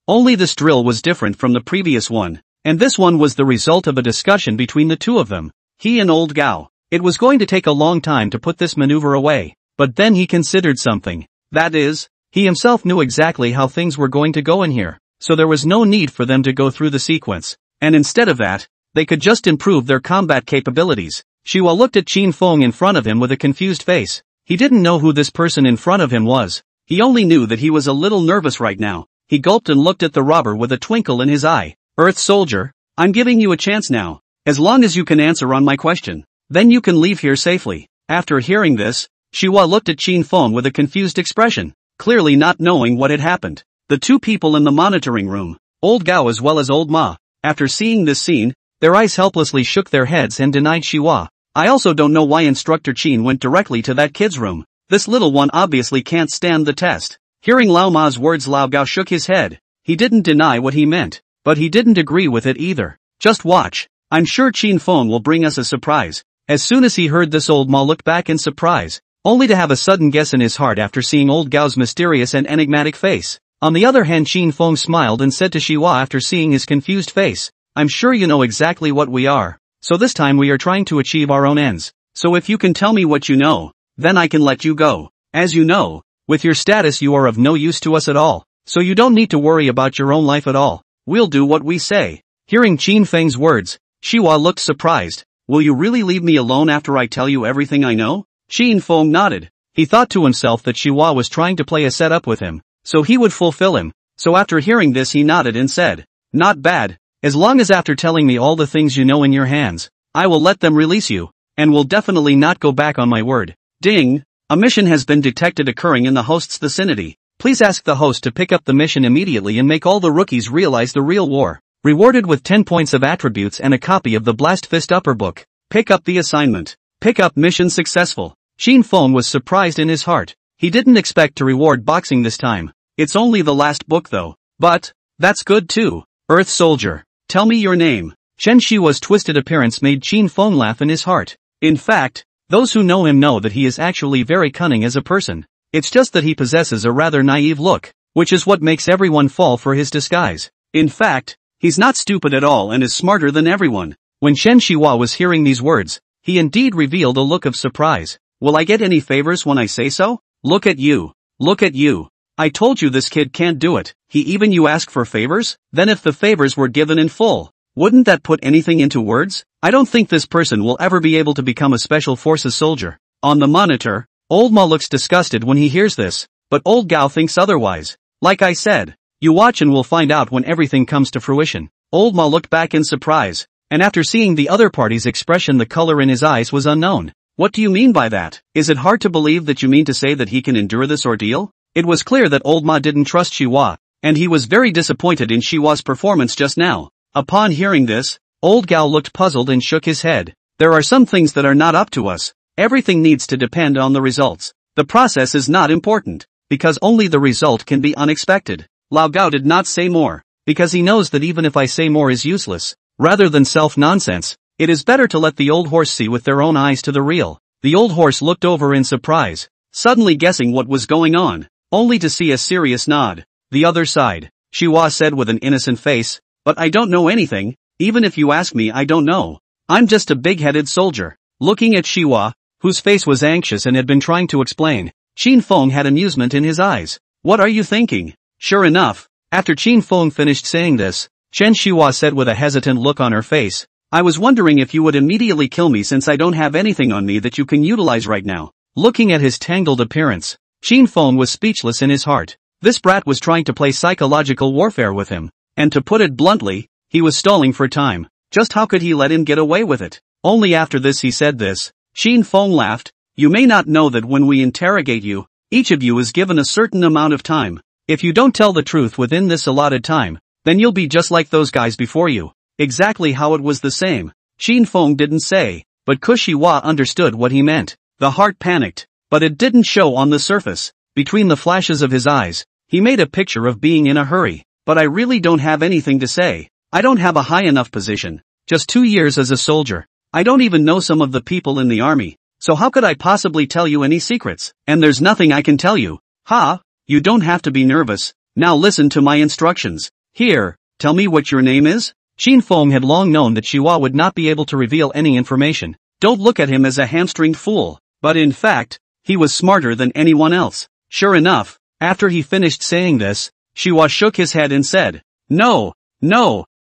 Only this drill was different from the previous one, and this one was the result of a discussion between the two of them, he and old Gao. It was going to take a long time to put this maneuver away, but then he considered something. That is, he himself knew exactly how things were going to go in here, so there was no need for them to go through the sequence, and instead of that, they could just improve their combat capabilities. Xiahua looked at Qin Feng in front of him with a confused face. He didn't know who this person in front of him was. He only knew that he was a little nervous right now. He gulped and looked at the robber with a twinkle in his eye. Earth soldier, I'm giving you a chance now. As long as you can answer on my question, then you can leave here safely. After hearing this, Xiahua looked at Qin Feng with a confused expression, clearly not knowing what had happened. The two people in the monitoring room, old Gao as well as old Ma, after seeing this scene, their eyes helplessly shook their heads and denied Xiahua. I also don't know why Instructor Qin went directly to that kid's room. This little one obviously can't stand the test. Hearing Lao Ma's words, Lao Gao shook his head. He didn't deny what he meant, but he didn't agree with it either. Just watch. I'm sure Qin Feng will bring us a surprise. As soon as he heard this, old Ma looked back in surprise, only to have a sudden guess in his heart after seeing old Gao's mysterious and enigmatic face. On the other hand, Qin Feng smiled and said to Xiahua after seeing his confused face, I'm sure you know exactly what we are. So this time we are trying to achieve our own ends. So if you can tell me what you know, then I can let you go. As you know, with your status you are of no use to us at all, so you don't need to worry about your own life at all. We'll do what we say. Hearing Qin Feng's words, Xiahua looked surprised. Will you really leave me alone after I tell you everything I know? Qin Feng nodded. He thought to himself that Xiahua was trying to play a setup with him, so he would fulfill him. So after hearing this he nodded and said, not bad. As long as after telling me all the things you know in your hands, I will let them release you, and will definitely not go back on my word. Ding! A mission has been detected occurring in the host's vicinity. Please ask the host to pick up the mission immediately and make all the rookies realize the real war. Rewarded with 10 points of attributes and a copy of the Blast Fist Upper Book. Pick up the assignment. Pick up mission successful. Qin Feng was surprised in his heart. He didn't expect to reward boxing this time. It's only the last book though. But, that's good too. Earth soldier. Tell me your name. Shen Xihua's twisted appearance made Qin Feng laugh in his heart. In fact, those who know him know that he is actually very cunning as a person. It's just that he possesses a rather naive look, which is what makes everyone fall for his disguise. In fact, he's not stupid at all and is smarter than everyone. When Shen Xihua was hearing these words, he indeed revealed a look of surprise. Will I get any favors when I say so? Look at you. Look at you. I told you this kid can't do it. You ask for favors? Then if the favors were given in full, wouldn't that put anything into words? I don't think this person will ever be able to become a special forces soldier. On the monitor, old Ma looks disgusted when he hears this, but old Gao thinks otherwise. Like I said, you watch and we'll find out when everything comes to fruition. Old Ma looked back in surprise, and after seeing the other party's expression, the color in his eyes was unknown. What do you mean by that? Is it hard to believe that you mean to say that he can endure this ordeal? It was clear that old Ma didn't trust Xiahua, and he was very disappointed in Xihua's performance just now. Upon hearing this, old Gao looked puzzled and shook his head. There are some things that are not up to us. Everything needs to depend on the results. The process is not important, because only the result can be unexpected. Lao Gao did not say more, because he knows that even if I say more is useless. Rather than self-nonsense, it is better to let the old horse see with their own eyes to the real. The old horse looked over in surprise, suddenly guessing what was going on, only to see a serious nod. The other side, Xiahua said with an innocent face, but I don't know anything. Even if you ask me, I don't know. I'm just a big-headed soldier. Looking at Xiahua, whose face was anxious and had been trying to explain, Qin Feng had amusement in his eyes. What are you thinking? Sure enough, after Qin Feng finished saying this, Shen Xiahua said with a hesitant look on her face, I was wondering if you would immediately kill me since I don't have anything on me that you can utilize right now. Looking at his tangled appearance, Qin Feng was speechless in his heart. This brat was trying to play psychological warfare with him, and to put it bluntly, he was stalling for time. Just how could he let him get away with it? Only after this he said this. Qin Feng laughed. You may not know that when we interrogate you, each of you is given a certain amount of time. If you don't tell the truth within this allotted time, then you'll be just like those guys before you. Exactly how it was the same, Qin Feng didn't say, but Xiahua understood what he meant. The heart panicked, but it didn't show on the surface. Between the flashes of his eyes, he made a picture of being in a hurry. But I really don't have anything to say. I don't have a high enough position. Just 2 years as a soldier. I don't even know some of the people in the army. So how could I possibly tell you any secrets? And there's nothing I can tell you. Ha! You don't have to be nervous. Now listen to my instructions. Here, tell me what your name is? Qin Feng had long known that Xihua would not be able to reveal any information. Don't look at him as a hamstringed fool. But in fact, he was smarter than anyone else. Sure enough, after he finished saying this, Xihua shook his head and said, No,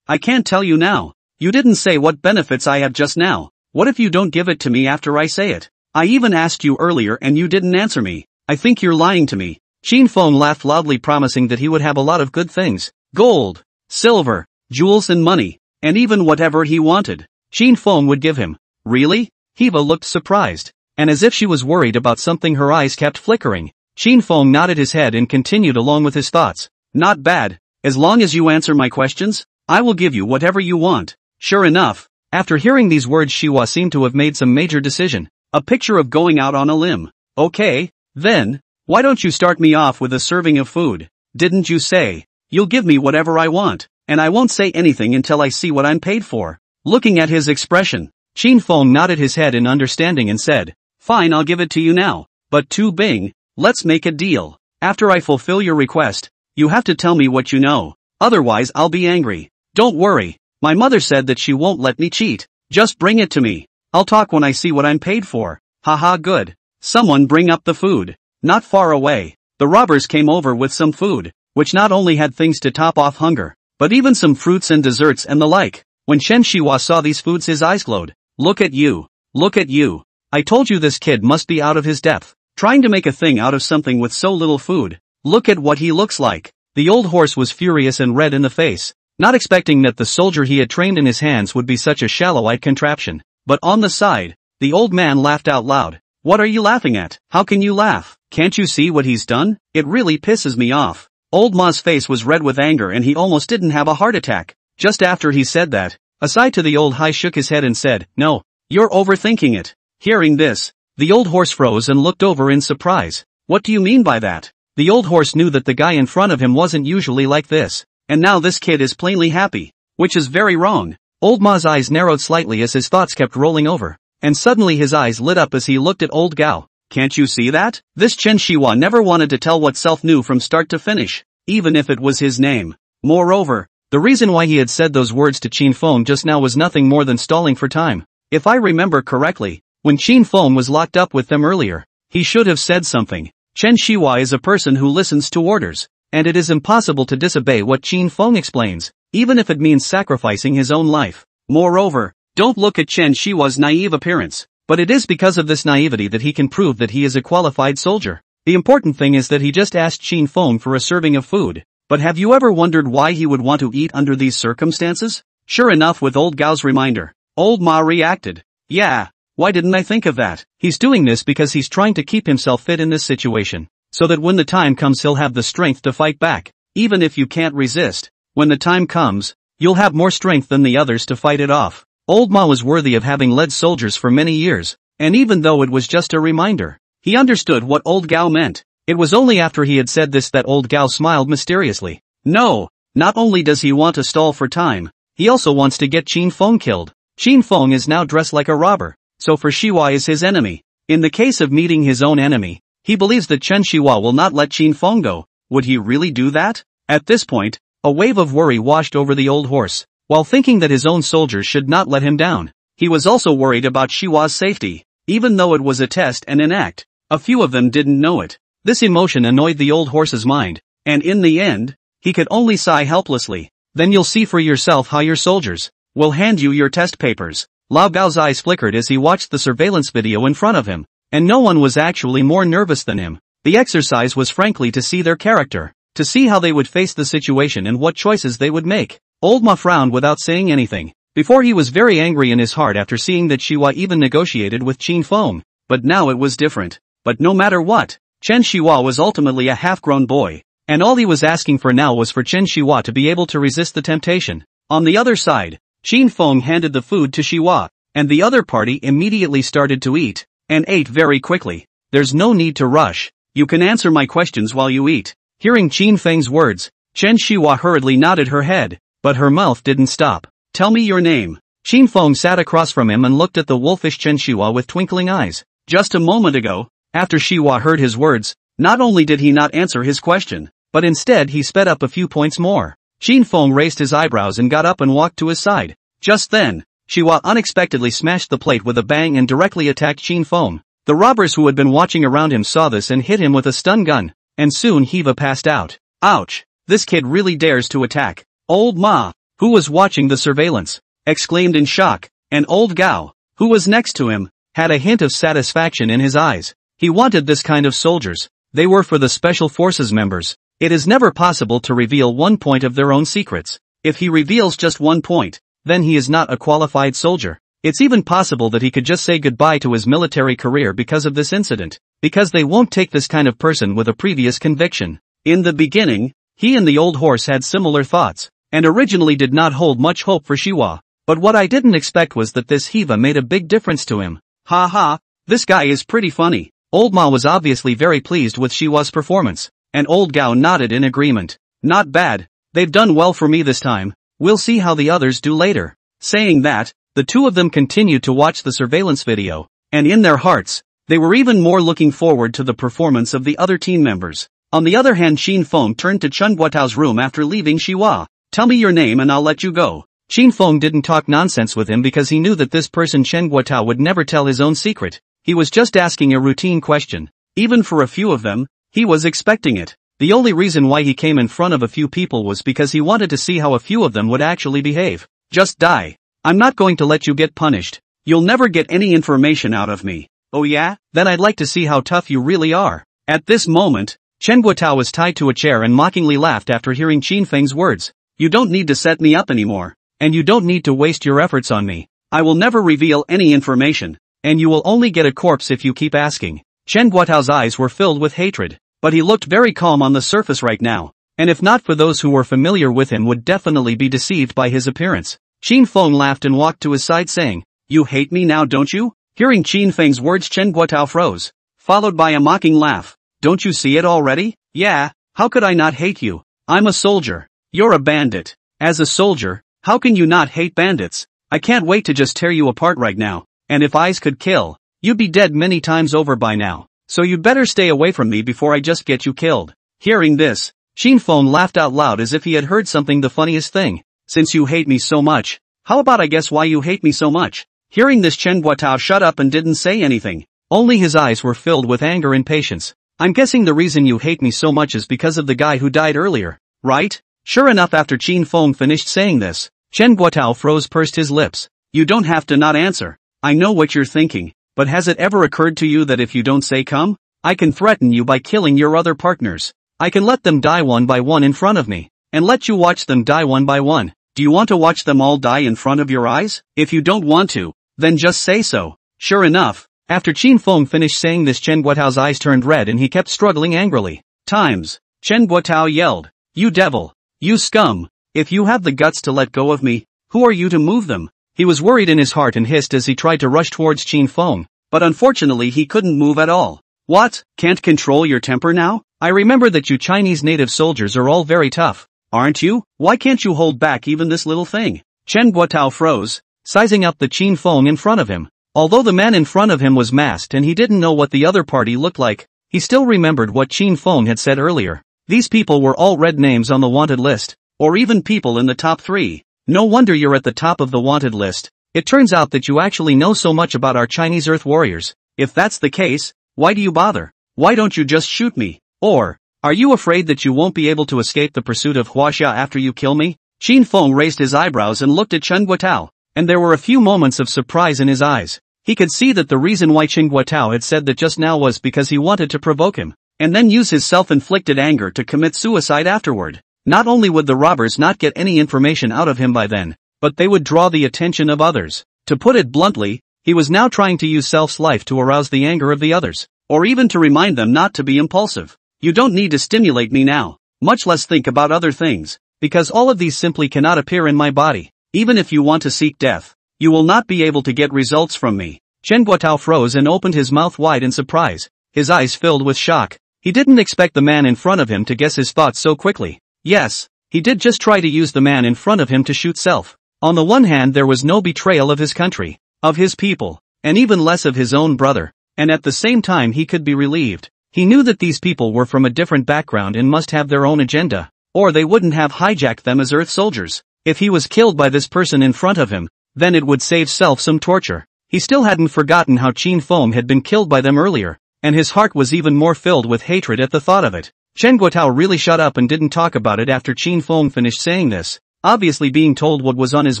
I can't tell you now. You didn't say what benefits I have just now. What if you don't give it to me after I say it? I even asked you earlier and you didn't answer me. I think you're lying to me. Qin Feng laughed loudly, promising that he would have a lot of good things. Gold, silver, jewels and money, and even whatever he wanted, Qin Feng would give him. Really? Hiva looked surprised, and as if she was worried about something her eyes kept flickering. Qin Feng nodded his head and continued along with his thoughts. Not bad. As long as you answer my questions, I will give you whatever you want. Sure enough, after hearing these words, Xihua seemed to have made some major decision. A picture of going out on a limb. Okay, then, why don't you start me off with a serving of food? Didn't you say, you'll give me whatever I want, and I won't say anything until I see what I'm paid for? Looking at his expression, Qin Feng nodded his head in understanding and said, Fine, I'll give it to you now. But Tu Bing, let's make a deal. After I fulfill your request, you have to tell me what you know. Otherwise I'll be angry. Don't worry. My mother said that she won't let me cheat. Just bring it to me. I'll talk when I see what I'm paid for. Haha, good. Someone bring up the food. Not far away, the robbers came over with some food, which not only had things to top off hunger, but even some fruits and desserts and the like. When Chen Shihua saw these foods, his eyes glowed. Look at you. Look at you. I told you this kid must be out of his depth, trying to make a thing out of something with so little food. Look at what he looks like. The old horse was furious and red in the face, not expecting that the soldier he had trained in his hands would be such a shallow-eyed contraption. But on the side, the old man laughed out loud. What are you laughing at? How can you laugh? Can't you see what he's done? It really pisses me off. Old Ma's face was red with anger and he almost didn't have a heart attack. Just after he said that, aside to the old Hai shook his head and said, No, you're overthinking it. Hearing this, the old horse froze and looked over in surprise. What do you mean by that? The old horse knew that the guy in front of him wasn't usually like this, and now this kid is plainly happy, which is very wrong. Old Ma's eyes narrowed slightly as his thoughts kept rolling over, and suddenly his eyes lit up as he looked at old Gao. Can't you see that? This Chen Shihua never wanted to tell what self knew from start to finish, even if it was his name. Moreover, the reason why he had said those words to Qin Feng just now was nothing more than stalling for time. If I remember correctly, when Qin Feng was locked up with them earlier, he should have said something. Chen Shihua is a person who listens to orders, and it is impossible to disobey what Qin Feng explains, even if it means sacrificing his own life. Moreover, don't look at Chen Shihua's naive appearance, but it is because of this naivety that he can prove that he is a qualified soldier. The important thing is that he just asked Qin Feng for a serving of food, but have you ever wondered why he would want to eat under these circumstances? Sure enough, with old Gao's reminder, old Ma reacted. Yeah, why didn't I think of that? He's doing this because he's trying to keep himself fit in this situation, so that when the time comes he'll have the strength to fight back. Even if you can't resist, when the time comes, you'll have more strength than the others to fight it off. Old Ma was worthy of having led soldiers for many years, and even though it was just a reminder, he understood what old Gao meant. It was only after he had said this that old Gao smiled mysteriously. No, not only does he want to stall for time, he also wants to get Qin Feng killed. Qin Feng is now dressed like a robber, so for Shihua is his enemy. In the case of meeting his own enemy, he believes that Chen Shihua will not let Qin Feng go. Would he really do that? At this point, a wave of worry washed over the old horse. While thinking that his own soldiers should not let him down, he was also worried about Shihua's safety, even though it was a test and an act. A few of them didn't know it. This emotion annoyed the old horse's mind, and in the end, he could only sigh helplessly. Then you'll see for yourself how your soldiers will hand you your test papers. Lao Gao's eyes flickered as he watched the surveillance video in front of him, and no one was actually more nervous than him. The exercise was frankly to see their character, to see how they would face the situation and what choices they would make. Old Ma frowned without saying anything. Before he was very angry in his heart after seeing that Shihua even negotiated with Qin Feng, but now it was different. But no matter what, Chen Shihua was ultimately a half-grown boy, and all he was asking for now was for Chen Shihua to be able to resist the temptation. On the other side, Qin Feng handed the food to Shihua, and the other party immediately started to eat, and ate very quickly. There's no need to rush. You can answer my questions while you eat. Hearing Qin Feng's words, Chen Shihua hurriedly nodded her head, but her mouth didn't stop. Tell me your name. Qin Feng sat across from him and looked at the wolfish Chen Shihua with twinkling eyes. Just a moment ago, after Shihua heard his words, not only did he not answer his question, but instead he sped up a few points more. Qin Feng raised his eyebrows and got up and walked to his side. Just then, Shiwa unexpectedly smashed the plate with a bang and directly attacked Qin Feng. The robbers who had been watching around him saw this and hit him with a stun gun, and soon Hiva passed out. Ouch! This kid really dares to attack. Old Ma, who was watching the surveillance, exclaimed in shock, and old Gao, who was next to him, had a hint of satisfaction in his eyes. He wanted this kind of soldiers. They were for the Special Forces members. It is never possible to reveal one point of their own secrets. If he reveals just one point, then he is not a qualified soldier. It's even possible that he could just say goodbye to his military career because of this incident, because they won't take this kind of person with a previous conviction. In the beginning, he and the old horse had similar thoughts, and originally did not hold much hope for Shiwa. But what I didn't expect was that this Hiva made a big difference to him. Ha ha, this guy is pretty funny. Old Ma was obviously very pleased with Shiwa's performance, and old Gao nodded in agreement. Not bad, they've done well for me this time, we'll see how the others do later. Saying that, the two of them continued to watch the surveillance video, and in their hearts, they were even more looking forward to the performance of the other team members. On the other hand, Qin Feng turned to Chen Guotao's room after leaving Shiwa. Tell me your name and I'll let you go. Qin Feng didn't talk nonsense with him because he knew that this person Chen Guotao would never tell his own secret. He was just asking a routine question. Even for a few of them, he was expecting it. The only reason why he came in front of a few people was because he wanted to see how a few of them would actually behave. Just die. I'm not going to let you get punished. You'll never get any information out of me. Oh yeah? Then I'd like to see how tough you really are. At this moment, Chen Guotao was tied to a chair and mockingly laughed after hearing Qin Feng's words. You don't need to set me up anymore. And you don't need to waste your efforts on me. I will never reveal any information, and you will only get a corpse if you keep asking. Chen Guotao's eyes were filled with hatred, but he looked very calm on the surface right now, and if not for those who were familiar with him would definitely be deceived by his appearance. Qin Feng laughed and walked to his side saying, You hate me now, don't you? Hearing Qin Feng's words, Chen Guotao froze, followed by a mocking laugh. Don't you see it already? Yeah, how could I not hate you? I'm a soldier. You're a bandit. As a soldier, how can you not hate bandits? I can't wait to just tear you apart right now, and if eyes could kill, you'd be dead many times over by now, so you'd better stay away from me before I just get you killed. Hearing this, Qin Feng laughed out loud as if he had heard something the funniest thing. Since you hate me so much, how about I guess why you hate me so much? Hearing this, Chen Guotao shut up and didn't say anything. Only his eyes were filled with anger and patience. I'm guessing the reason you hate me so much is because of the guy who died earlier, right? Sure enough, after Qin Feng finished saying this, Chen Guotao pursed his lips. You don't have to not answer. I know what you're thinking, but has it ever occurred to you that if you don't say come, I can threaten you by killing your other partners. I can let them die one by one in front of me, and let you watch them die one by one. Do you want to watch them all die in front of your eyes? If you don't want to, then just say so. Sure enough, after Qin Feng finished saying this, Chen Guotao's eyes turned red and he kept struggling angrily. Times, Chen Guotao yelled, You devil! You scum! If you have the guts to let go of me, who are you to move them? He was worried in his heart and hissed as he tried to rush towards Qin Feng, but unfortunately he couldn't move at all. What? Can't control your temper now? I remember that you Chinese native soldiers are all very tough, aren't you? Why can't you hold back even this little thing? Chen Guotao froze, sizing up the Qin Feng in front of him. Although the man in front of him was masked and he didn't know what the other party looked like, he still remembered what Qin Feng had said earlier. These people were all red names on the wanted list, or even people in the top 3. No wonder you're at the top of the wanted list. It turns out that you actually know so much about our Chinese Earth warriors. If that's the case, why do you bother? Why don't you just shoot me? Or, are you afraid that you won't be able to escape the pursuit of Huaxia after you kill me? Qin Feng raised his eyebrows and looked at Chen Guotao, and there were a few moments of surprise in his eyes. He could see that the reason why Chen Guotao had said that just now was because he wanted to provoke him, and then use his self-inflicted anger to commit suicide afterward. Not only would the robbers not get any information out of him by then, but they would draw the attention of others. To put it bluntly, he was now trying to use self's life to arouse the anger of the others, or even to remind them not to be impulsive. You don't need to stimulate me now, much less think about other things, because all of these simply cannot appear in my body. Even if you want to seek death, you will not be able to get results from me. Chen Guotao froze and opened his mouth wide in surprise, his eyes filled with shock. He didn't expect the man in front of him to guess his thoughts so quickly. Yes, he did just try to use the man in front of him to shoot self. On the one hand, there was no betrayal of his country, of his people, and even less of his own brother, and at the same time he could be relieved. He knew that these people were from a different background and must have their own agenda, or they wouldn't have hijacked them as Earth soldiers. If he was killed by this person in front of him, then it would save self some torture. He still hadn't forgotten how Qin Feng had been killed by them earlier, and his heart was even more filled with hatred at the thought of it. Chen Guotao really shut up and didn't talk about it after Qin Feng finished saying this, obviously being told what was on his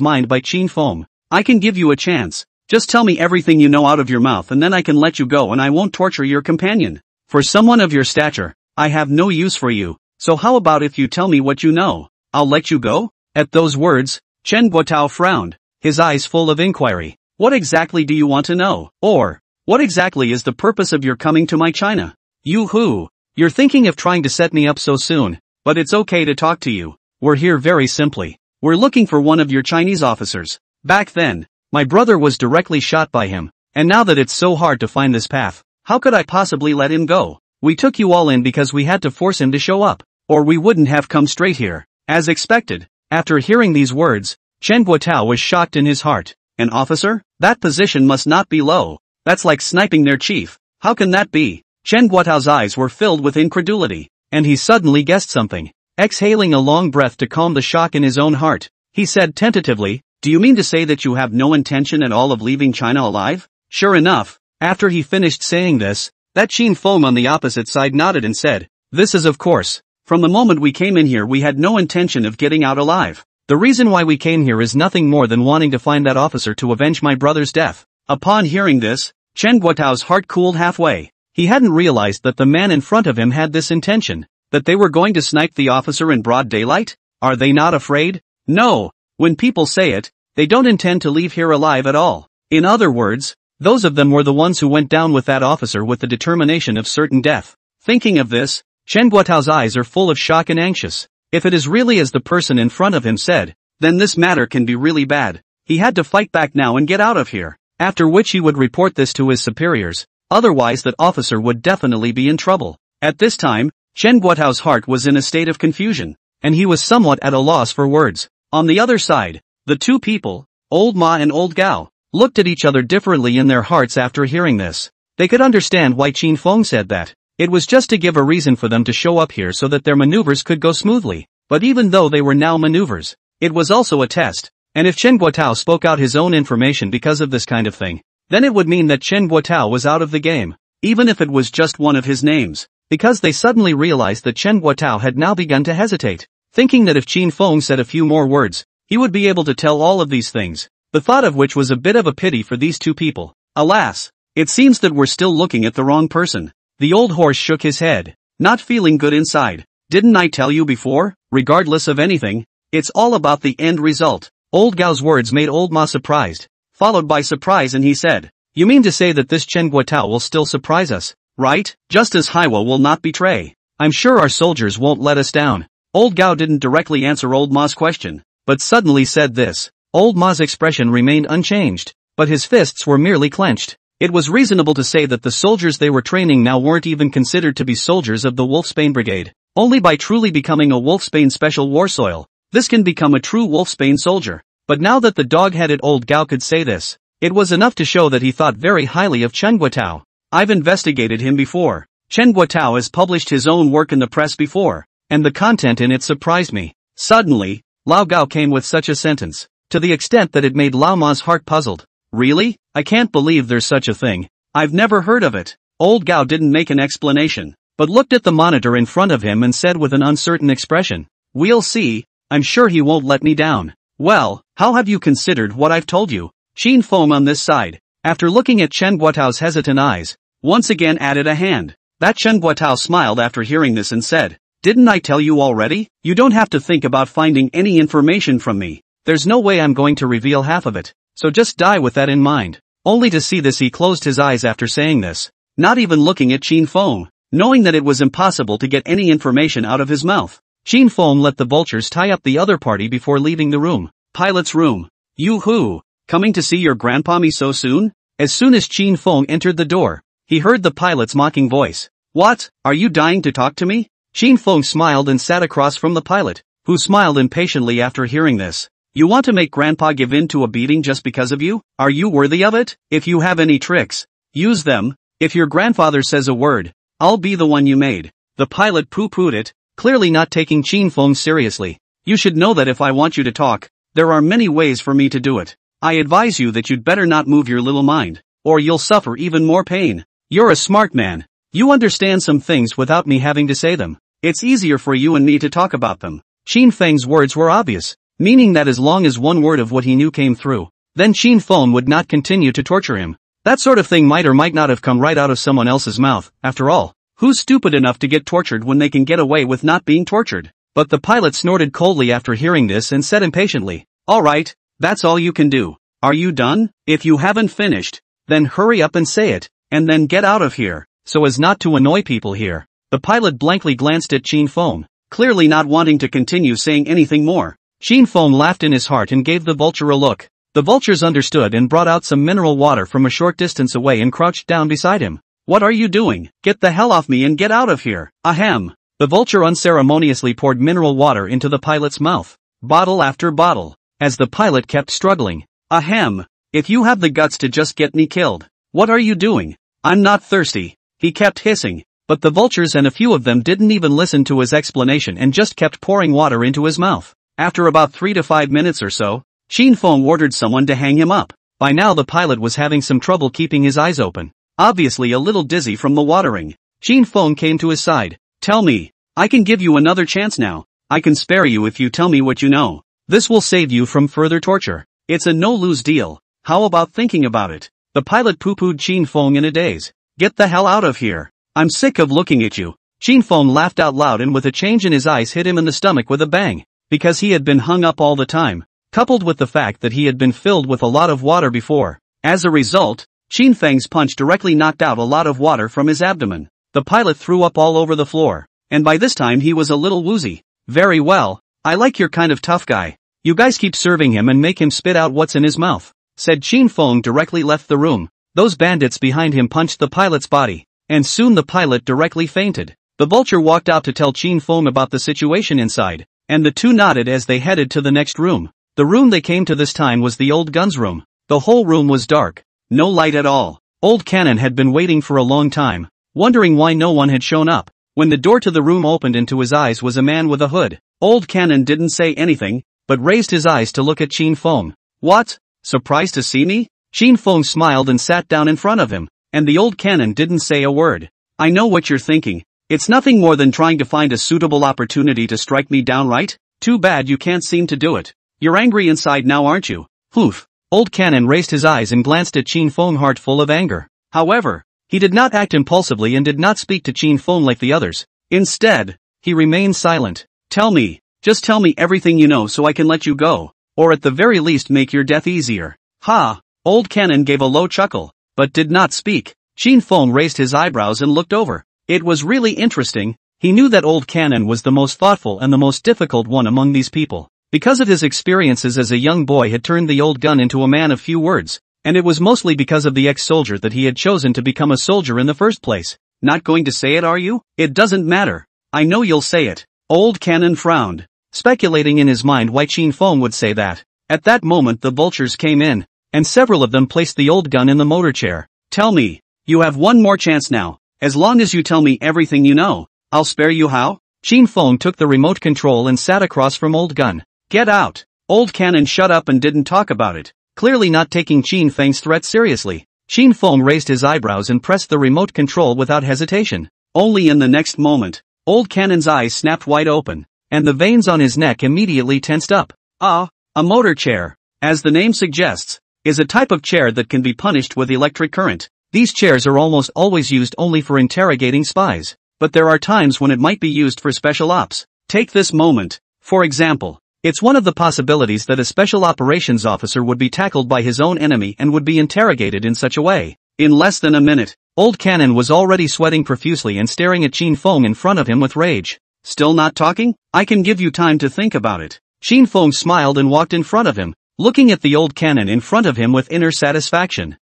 mind by Qin Feng. I can give you a chance. Just tell me everything you know out of your mouth and then I can let you go and I won't torture your companion. For someone of your stature, I have no use for you, so how about if you tell me what you know? I'll let you go? At those words, Chen Guotao frowned, his eyes full of inquiry. What exactly do you want to know? Or, what exactly is the purpose of your coming to my China? Yoo-hoo! You're thinking of trying to set me up so soon, but it's okay to talk to you. We're here very simply. We're looking for one of your Chinese officers. Back then, my brother was directly shot by him, and now that it's so hard to find this path, how could I possibly let him go? We took you all in because we had to force him to show up, or we wouldn't have come straight here. As expected, after hearing these words, Chen Guotao was shocked in his heart. An officer? That position must not be low. That's like sniping their chief. How can that be? Chen Guotao's eyes were filled with incredulity, and he suddenly guessed something. Exhaling a long breath to calm the shock in his own heart, he said tentatively, do you mean to say that you have no intention at all of leaving China alive? Sure enough, after he finished saying this, that Qin Feng on the opposite side nodded and said, this is of course. From the moment we came in here we had no intention of getting out alive. The reason why we came here is nothing more than wanting to find that officer to avenge my brother's death. Upon hearing this, Chen Guotao's heart cooled halfway. He hadn't realized that the man in front of him had this intention, that they were going to snipe the officer in broad daylight? Are they not afraid? No. When people say it, they don't intend to leave here alive at all. In other words, those of them were the ones who went down with that officer with the determination of certain death. Thinking of this, Chen Guotao's eyes are full of shock and anxious. If it is really as the person in front of him said, then this matter can be really bad. He had to fight back now and get out of here, after which he would report this to his superiors, otherwise that officer would definitely be in trouble. At this time, Chen Guotao's heart was in a state of confusion, and he was somewhat at a loss for words. On the other side, the two people, Old Ma and Old Gao, looked at each other differently in their hearts after hearing this. They could understand why Qin Feng said that. It was just to give a reason for them to show up here so that their maneuvers could go smoothly. But even though they were now maneuvers, it was also a test. And if Chen Guotao spoke out his own information because of this kind of thing, then it would mean that Chen Guotao was out of the game, even if it was just one of his names. Because they suddenly realized that Chen Guotao had now begun to hesitate, thinking that if Qin Feng said a few more words, he would be able to tell all of these things, the thought of which was a bit of a pity for these two people. Alas, it seems that we're still looking at the wrong person. The old horse shook his head, not feeling good inside. Didn't I tell you before? Regardless of anything, it's all about the end result. Old Gao's words made Old Ma surprised, followed by surprise, and he said, you mean to say that this Chen Guotao will still surprise us, right? Just as Haiwa will not betray. I'm sure our soldiers won't let us down. Old Gao didn't directly answer Old Ma's question, but suddenly said this. Old Ma's expression remained unchanged, but his fists were merely clenched. It was reasonable to say that the soldiers they were training now weren't even considered to be soldiers of the Wolfsbane Brigade. Only by truly becoming a Wolfsbane Special War Soil, this can become a true Wolfsbane soldier. But now that the dog-headed Old Gao could say this, it was enough to show that he thought very highly of Chen Guotao. I've investigated him before. Chen Guotao has published his own work in the press before, and the content in it surprised me. Suddenly, Lao Gao came with such a sentence, to the extent that it made Lao Ma's heart puzzled. Really? I can't believe there's such a thing. I've never heard of it. Old Gao didn't make an explanation, but looked at the monitor in front of him and said with an uncertain expression, we'll see. I'm sure he won't let me down. Well, how have you considered what I've told you? Qin Feng on this side, after looking at Chen Guotao's hesitant eyes, once again added a hand. That Chen Guotao smiled after hearing this and said, didn't I tell you already? You don't have to think about finding any information from me. There's no way I'm going to reveal half of it, so just die with that in mind. Only to see this he closed his eyes after saying this, not even looking at Qin Feng, knowing that it was impossible to get any information out of his mouth. Qin Feng let the vultures tie up the other party before leaving the room. Pilot's room. Yoo-hoo! Coming to see your grandpa me so soon? As soon as Qin Feng entered the door, he heard the pilot's mocking voice. What? Are you dying to talk to me? Qin Feng smiled and sat across from the pilot, who smiled impatiently after hearing this. You want to make grandpa give in to a beating just because of you? Are you worthy of it? If you have any tricks, use them. If your grandfather says a word, I'll be the one you made. The pilot poo-pooed it, clearly not taking Qin Feng seriously. You should know that if I want you to talk, there are many ways for me to do it. I advise you that you'd better not move your little mind, or you'll suffer even more pain. You're a smart man. You understand some things without me having to say them. It's easier for you and me to talk about them. Qin Feng's words were obvious, meaning that as long as one word of what he knew came through, then Qin Feng would not continue to torture him. That sort of thing might or might not have come right out of someone else's mouth. After all, who's stupid enough to get tortured when they can get away with not being tortured? But the pilot snorted coldly after hearing this and said impatiently, "All right, that's all you can do. Are you done? If you haven't finished, then hurry up and say it, and then get out of here, so as not to annoy people here." The pilot blankly glanced at Qin Feng, clearly not wanting to continue saying anything more. Qin Feng laughed in his heart and gave the vulture a look. The vultures understood and brought out some mineral water from a short distance away and crouched down beside him. "What are you doing? Get the hell off me and get out of here." Ahem. The vulture unceremoniously poured mineral water into the pilot's mouth, bottle after bottle, as the pilot kept struggling. "Ahem. If you have the guts to just get me killed. What are you doing? I'm not thirsty," he kept hissing, but the vultures and a few of them didn't even listen to his explanation and just kept pouring water into his mouth. After about 3 to 5 minutes or so, Qin Feng ordered someone to hang him up. By now the pilot was having some trouble keeping his eyes open, obviously a little dizzy from the watering. Qin Feng came to his side. "Tell me. I can give you another chance now. I can spare you if you tell me what you know. This will save you from further torture. It's a no-lose deal. How about thinking about it?" The pilot poo-pooed Qin Feng in a daze. "Get the hell out of here. I'm sick of looking at you." Qin Feng laughed out loud and with a change in his eyes hit him in the stomach with a bang. Because he had been hung up all the time, coupled with the fact that he had been filled with a lot of water before. As a result, Qin Feng's punch directly knocked out a lot of water from his abdomen. The pilot threw up all over the floor, and by this time he was a little woozy. "Very well, I like your kind of tough guy. You guys keep serving him and make him spit out what's in his mouth," said Qin Feng. Directly left the room. Those bandits behind him punched the pilot's body, and soon the pilot directly fainted. The vulture walked out to tell Qin Feng about the situation inside, and the two nodded as they headed to the next room. The room they came to this time was the old gun's room. The whole room was dark, no light at all. Old Cannon had been waiting for a long time, wondering why no one had shown up. When the door to the room opened, into his eyes was a man with a hood. Old Cannon didn't say anything, but raised his eyes to look at Qin Feng. "What? Surprised to see me?" Qin Feng smiled and sat down in front of him, and the old Cannon didn't say a word. "I know what you're thinking. It's nothing more than trying to find a suitable opportunity to strike me down, right? Too bad you can't seem to do it. You're angry inside now, aren't you?" Poof. Old Cannon raised his eyes and glanced at Qin Feng, heart full of anger. However, he did not act impulsively and did not speak to Qin Feng like the others. Instead, he remained silent. "Tell me, just tell me everything you know so I can let you go, or at the very least make your death easier." "Ha!" Old Cannon gave a low chuckle, but did not speak. Qin Feng raised his eyebrows and looked over. It was really interesting. He knew that Old Cannon was the most thoughtful and the most difficult one among these people, because of his experiences as a young boy had turned the old gun into a man of few words, and it was mostly because of the ex-soldier that he had chosen to become a soldier in the first place. "Not going to say it, are you? It doesn't matter. I know you'll say it." Old Cannon frowned, speculating in his mind why Qin Feng would say that. At that moment the vultures came in, and several of them placed the old gun in the motor chair. "Tell me, you have one more chance now. As long as you tell me everything you know, I'll spare you." "How?" Qin Feng took the remote control and sat across from Old Gun. "Get out." Old Cannon shut up and didn't talk about it, clearly not taking Qin Feng's threat seriously. Qin Feng raised his eyebrows and pressed the remote control without hesitation. Only in the next moment, Old Cannon's eyes snapped wide open, and the veins on his neck immediately tensed up. A motor chair, as the name suggests, is a type of chair that can be punished with electric current. These chairs are almost always used only for interrogating spies, but there are times when it might be used for special ops. Take this moment, for example. It's one of the possibilities that a special operations officer would be tackled by his own enemy and would be interrogated in such a way. In less than a minute, Old Cannon was already sweating profusely and staring at Qin Feng in front of him with rage. "Still not talking? I can give you time to think about it." Qin Feng smiled and walked in front of him, looking at the Old Cannon in front of him with inner satisfaction.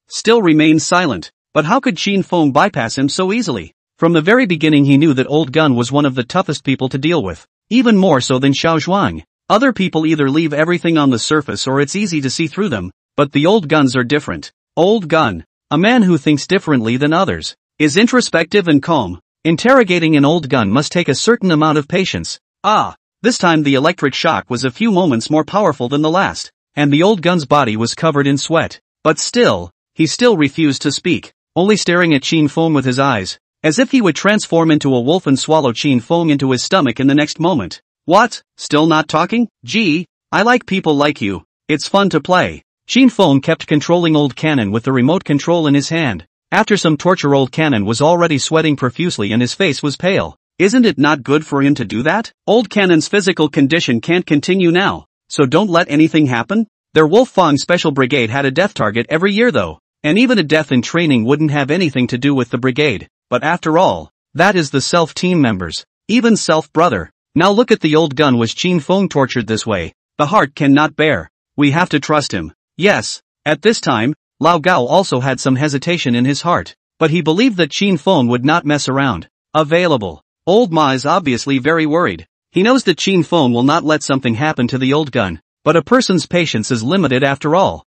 Still remained silent. But how could Qin Feng bypass him so easily? From the very beginning he knew that Old Gun was one of the toughest people to deal with, even more so than Xiao Zhuang. Other people either leave everything on the surface or it's easy to see through them, but the Old Guns are different. Old Gun, a man who thinks differently than others. is introspective and calm. Interrogating an old gun must take a certain amount of patience. This time the electric shock was a few moments more powerful than the last, and the old gun's body was covered in sweat. But still, he still refused to speak, only staring at Qin Feng with his eyes, as if he would transform into a wolf and swallow Qin Feng into his stomach in the next moment. What? Still not talking? Gee, I like people like you. It's fun to play. Qin Feng kept controlling Old Cannon with the remote control in his hand. After some torture, Old Cannon was already sweating profusely and his face was pale. Isn't it not good for him to do that? Old Cannon's physical condition can't continue now, so don't let anything happen. Their Wolf Fang Special Brigade had a death target every year though, and even a death in training wouldn't have anything to do with the brigade. But after all, that is the self-team members, even self-brother. Now look at the old gun. Was Qin Feng tortured this way? The heart cannot bear. We have to trust him. Yes. At this time, Lao Gao also had some hesitation in his heart, but he believed that Qin Feng would not mess around. Available. Old Ma is obviously very worried. He knows that Qin Feng will not let something happen to the old gun, but a person's patience is limited after all.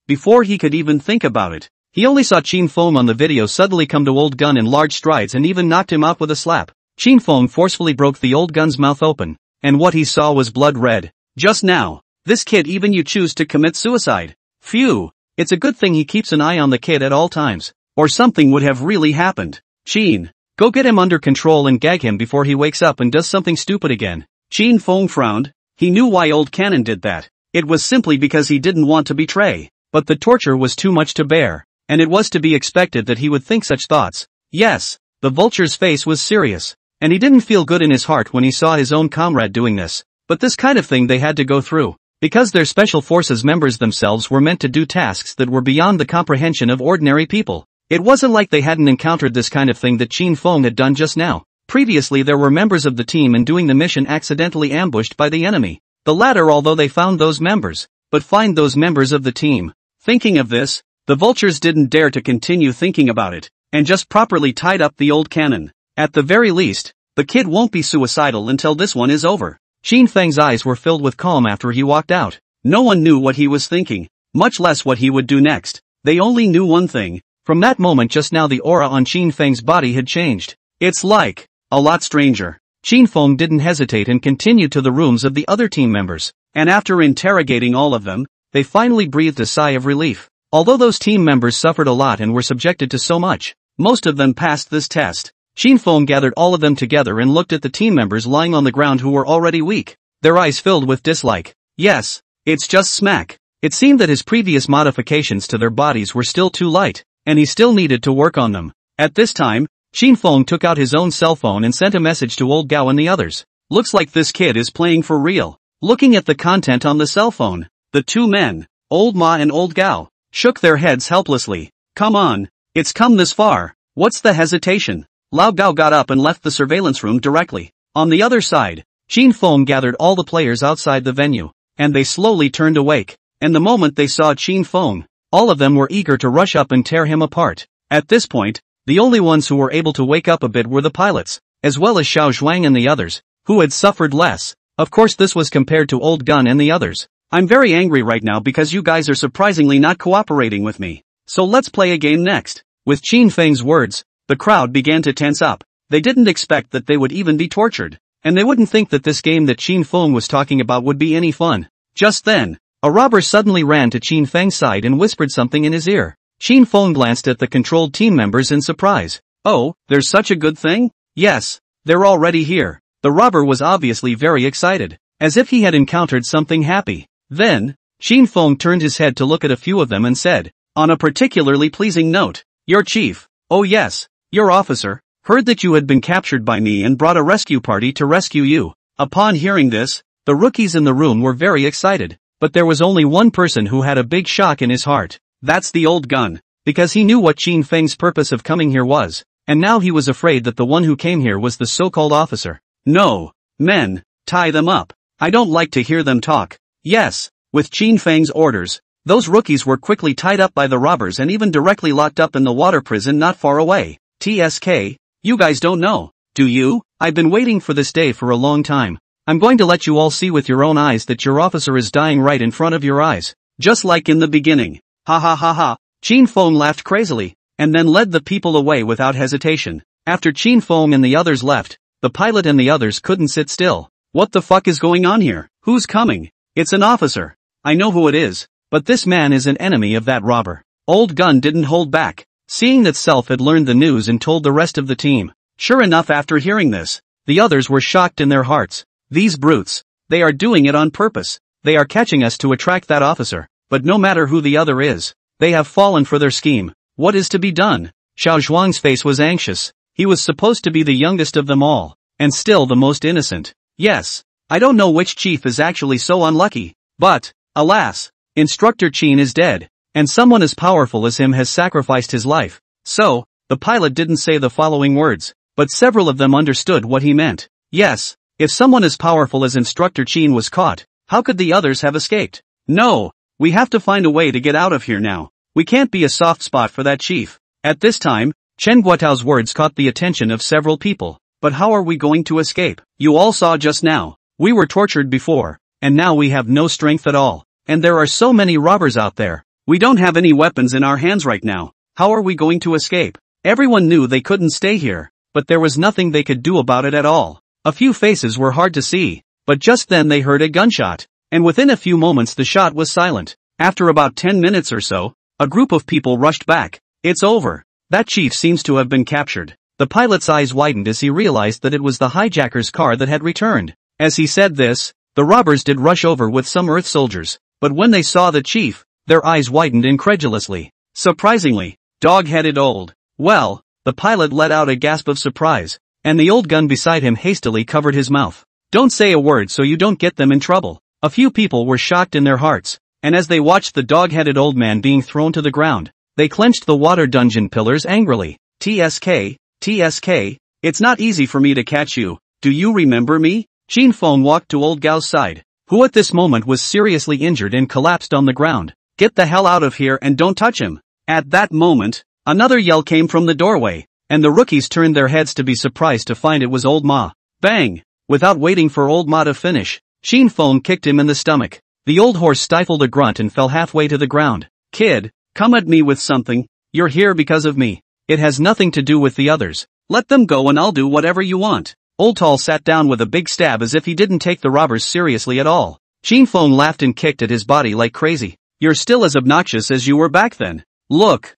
Before he could even think about it, he only saw Qin Feng on the video suddenly come to old gun in large strides and even knocked him out with a slap. Qin Feng forcefully broke the old gun's mouth open, and what he saw was blood red. Just now, this kid even you choose to commit suicide. Phew, it's a good thing he keeps an eye on the kid at all times, or something would have really happened. Qin, go get him under control and gag him before he wakes up and does something stupid again. Qin Feng frowned. He knew why Old Cannon did that. It was simply because he didn't want to betray. But the torture was too much to bear, and it was to be expected that he would think such thoughts. Yes, the vulture's face was serious, and he didn't feel good in his heart when he saw his own comrade doing this. But this kind of thing they had to go through, because their special forces members themselves were meant to do tasks that were beyond the comprehension of ordinary people. It wasn't like they hadn't encountered this kind of thing that Qin Feng had done just now. Previously there were members of the team and doing the mission accidentally ambushed by the enemy. The latter, although they found those members, but find those members of the team. Thinking of this, the vultures didn't dare to continue thinking about it, and just properly tied up the old cannon. At the very least, the kid won't be suicidal until this one is over. Qin Feng's eyes were filled with calm after he walked out. No one knew what he was thinking, much less what he would do next. They only knew one thing. From that moment just now the aura on Qin Feng's body had changed. It's like, a lot stranger. Qin Feng didn't hesitate and continued to the rooms of the other team members, and after interrogating all of them, they finally breathed a sigh of relief. Although those team members suffered a lot and were subjected to so much, most of them passed this test. Qin Feng gathered all of them together and looked at the team members lying on the ground who were already weak, their eyes filled with dislike. Yes, it's just smack. It seemed that his previous modifications to their bodies were still too light, and he still needed to work on them. At this time, Qin Feng took out his own cell phone and sent a message to Old Gao and the others. Looks like this kid is playing for real. Looking at the content on the cell phone, the two men, Old Ma and Old Gao, shook their heads helplessly. Come on, it's come this far. What's the hesitation? Lao Gao got up and left the surveillance room directly. On the other side, Qin Feng gathered all the players outside the venue, and they slowly turned awake. And the moment they saw Qin Feng, all of them were eager to rush up and tear him apart. At this point, the only ones who were able to wake up a bit were the pilots, as well as Xiao Zhuang and the others, who had suffered less. Of course this was compared to Old Gun and the others. I'm very angry right now because you guys are surprisingly not cooperating with me. So let's play a game next. With Qin Feng's words, the crowd began to tense up. They didn't expect that they would even be tortured, and they wouldn't think that this game that Qin Feng was talking about would be any fun. Just then, a robber suddenly ran to Qin Feng's side and whispered something in his ear. Qin Feng glanced at the controlled team members in surprise. Oh, there's such a good thing? Yes, they're already here. The robber was obviously very excited, as if he had encountered something happy. Then, Qin Feng turned his head to look at a few of them and said, on a particularly pleasing note, your chief, oh yes, your officer, heard that you had been captured by me and brought a rescue party to rescue you. Upon hearing this, the rookies in the room were very excited, but there was only one person who had a big shock in his heart. That's the old gun, because he knew what Qin Feng's purpose of coming here was, and now he was afraid that the one who came here was the so-called officer. No, men, tie them up. I don't like to hear them talk. Yes, with Qin Feng's orders, those rookies were quickly tied up by the robbers and even directly locked up in the water prison not far away. TSK, you guys don't know, do you? I've been waiting for this day for a long time. I'm going to let you all see with your own eyes that your officer is dying right in front of your eyes, just like in the beginning. Ha ha ha ha. Qin Feng laughed crazily. and then led the people away without hesitation. After Qin Feng and the others left, the pilot and the others couldn't sit still. What the fuck is going on here? Who's coming? It's an officer. I know who it is, but this man is an enemy of that robber. Old Gun didn't hold back, seeing that Self had learned the news and told the rest of the team. Sure enough, after hearing this, the others were shocked in their hearts. These brutes. They are doing it on purpose. They are catching us to attract that officer. But no matter who the other is, they have fallen for their scheme. What is to be done? Xiao Zhuang's face was anxious. He was supposed to be the youngest of them all, and still the most innocent. Yes, I don't know which chief is actually so unlucky, but, alas, Instructor Qin is dead, and someone as powerful as him has sacrificed his life. So, the pilot didn't say the following words, but several of them understood what he meant. Yes, if someone as powerful as Instructor Qin was caught, how could the others have escaped? No, we have to find a way to get out of here now. We can't be a soft spot for that chief. At this time, Chen Guotao's words caught the attention of several people. But how are we going to escape? You all saw just now. We were tortured before, and now we have no strength at all. And there are so many robbers out there. We don't have any weapons in our hands right now. How are we going to escape? Everyone knew they couldn't stay here, but there was nothing they could do about it at all. A few faces were hard to see, but just then they heard a gunshot, and within a few moments the shot was silent. After about 10 minutes or so, a group of people rushed back. It's over. That chief seems to have been captured. The pilot's eyes widened as he realized that it was the hijacker's car that had returned. As he said this, the robbers did rush over with some Earth soldiers, but when they saw the chief, their eyes widened incredulously. Surprisingly, dog-headed old. Well, the pilot let out a gasp of surprise, and the old gun beside him hastily covered his mouth. Don't say a word so you don't get them in trouble. A few people were shocked in their hearts, and as they watched the dog-headed old man being thrown to the ground, they clenched the water dungeon pillars angrily. TSK, TSK, it's not easy for me to catch you. Do you remember me? Qin Feng walked to old Gao's side, who at this moment was seriously injured and collapsed on the ground. Get the hell out of here and don't touch him. At that moment, another yell came from the doorway, and the rookies turned their heads to be surprised to find it was old Ma. Bang! Without waiting for old Ma to finish, Qin Feng kicked him in the stomach. The old horse stifled a grunt and fell halfway to the ground. Kid, come at me with something. You're here because of me. It has nothing to do with the others. Let them go and I'll do whatever you want. Old Tall sat down with a big stab as if he didn't take the robbers seriously at all. Qin Feng laughed and kicked at his body like crazy. You're still as obnoxious as you were back then. Look,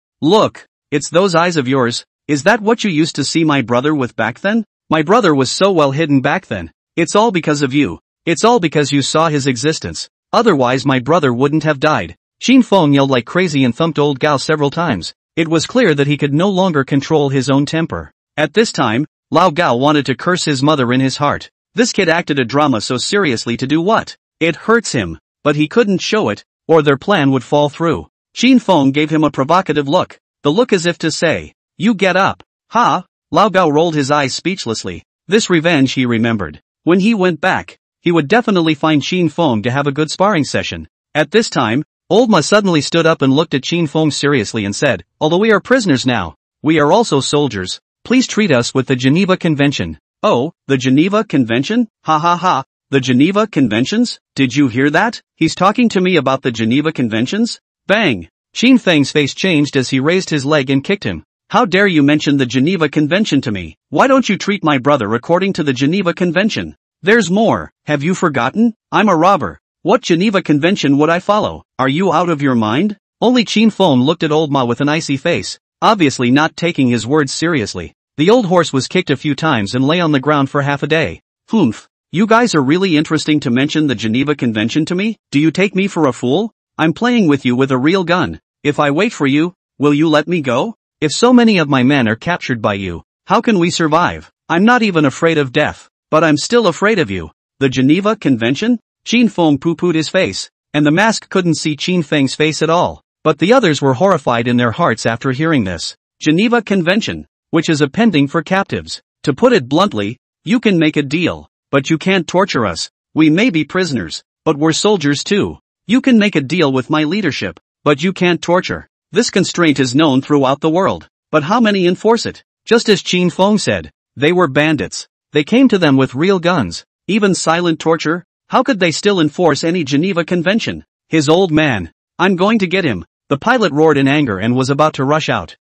it's those eyes of yours. Is that what you used to see my brother with back then? My brother was so well hidden back then. It's all because of you. It's all because you saw his existence. Otherwise my brother wouldn't have died. Qin Feng yelled like crazy and thumped old Gao several times. It was clear that he could no longer control his own temper. At this time, Lao Gao wanted to curse his mother in his heart. This kid acted a drama so seriously to do what? It hurts him, but he couldn't show it, or their plan would fall through. Qin Feng gave him a provocative look, the look as if to say, you get up. Ha! Lao Gao rolled his eyes speechlessly. This revenge he remembered. When he went back, he would definitely find Qin Feng to have a good sparring session. At this time, old Ma suddenly stood up and looked at Qin Feng seriously and said, although we are prisoners now, we are also soldiers. Please treat us with the Geneva Convention. Oh, the Geneva Convention? Ha ha ha. The Geneva Conventions? Did you hear that? He's talking to me about the Geneva Conventions? Bang! Qin Feng's face changed as he raised his leg and kicked him. How dare you mention the Geneva Convention to me? Why don't you treat my brother according to the Geneva Convention? There's more. Have you forgotten? I'm a robber. What Geneva Convention would I follow? Are you out of your mind? Only Qin Feng looked at old Ma with an icy face, obviously not taking his words seriously. The old horse was kicked a few times and lay on the ground for half a day. Humph. You guys are really interesting to mention the Geneva Convention to me? Do you take me for a fool? I'm playing with you with a real gun. If I wait for you, will you let me go? If so many of my men are captured by you, how can we survive? I'm not even afraid of death, but I'm still afraid of you. The Geneva Convention? Qin Feng poo-pooed his face, and the mask couldn't see Qin Feng's face at all. But the others were horrified in their hearts after hearing this. Geneva Convention, which is a pending for captives. To put it bluntly, you can make a deal, but you can't torture us. We may be prisoners, but we're soldiers too. You can make a deal with my leadership, but you can't torture. This constraint is known throughout the world, but how many enforce it? Just as Qin Feng said, they were bandits. They came to them with real guns, even silent torture. How could they still enforce any Geneva Convention? His old man. I'm going to get him. The pilot roared in anger and was about to rush out.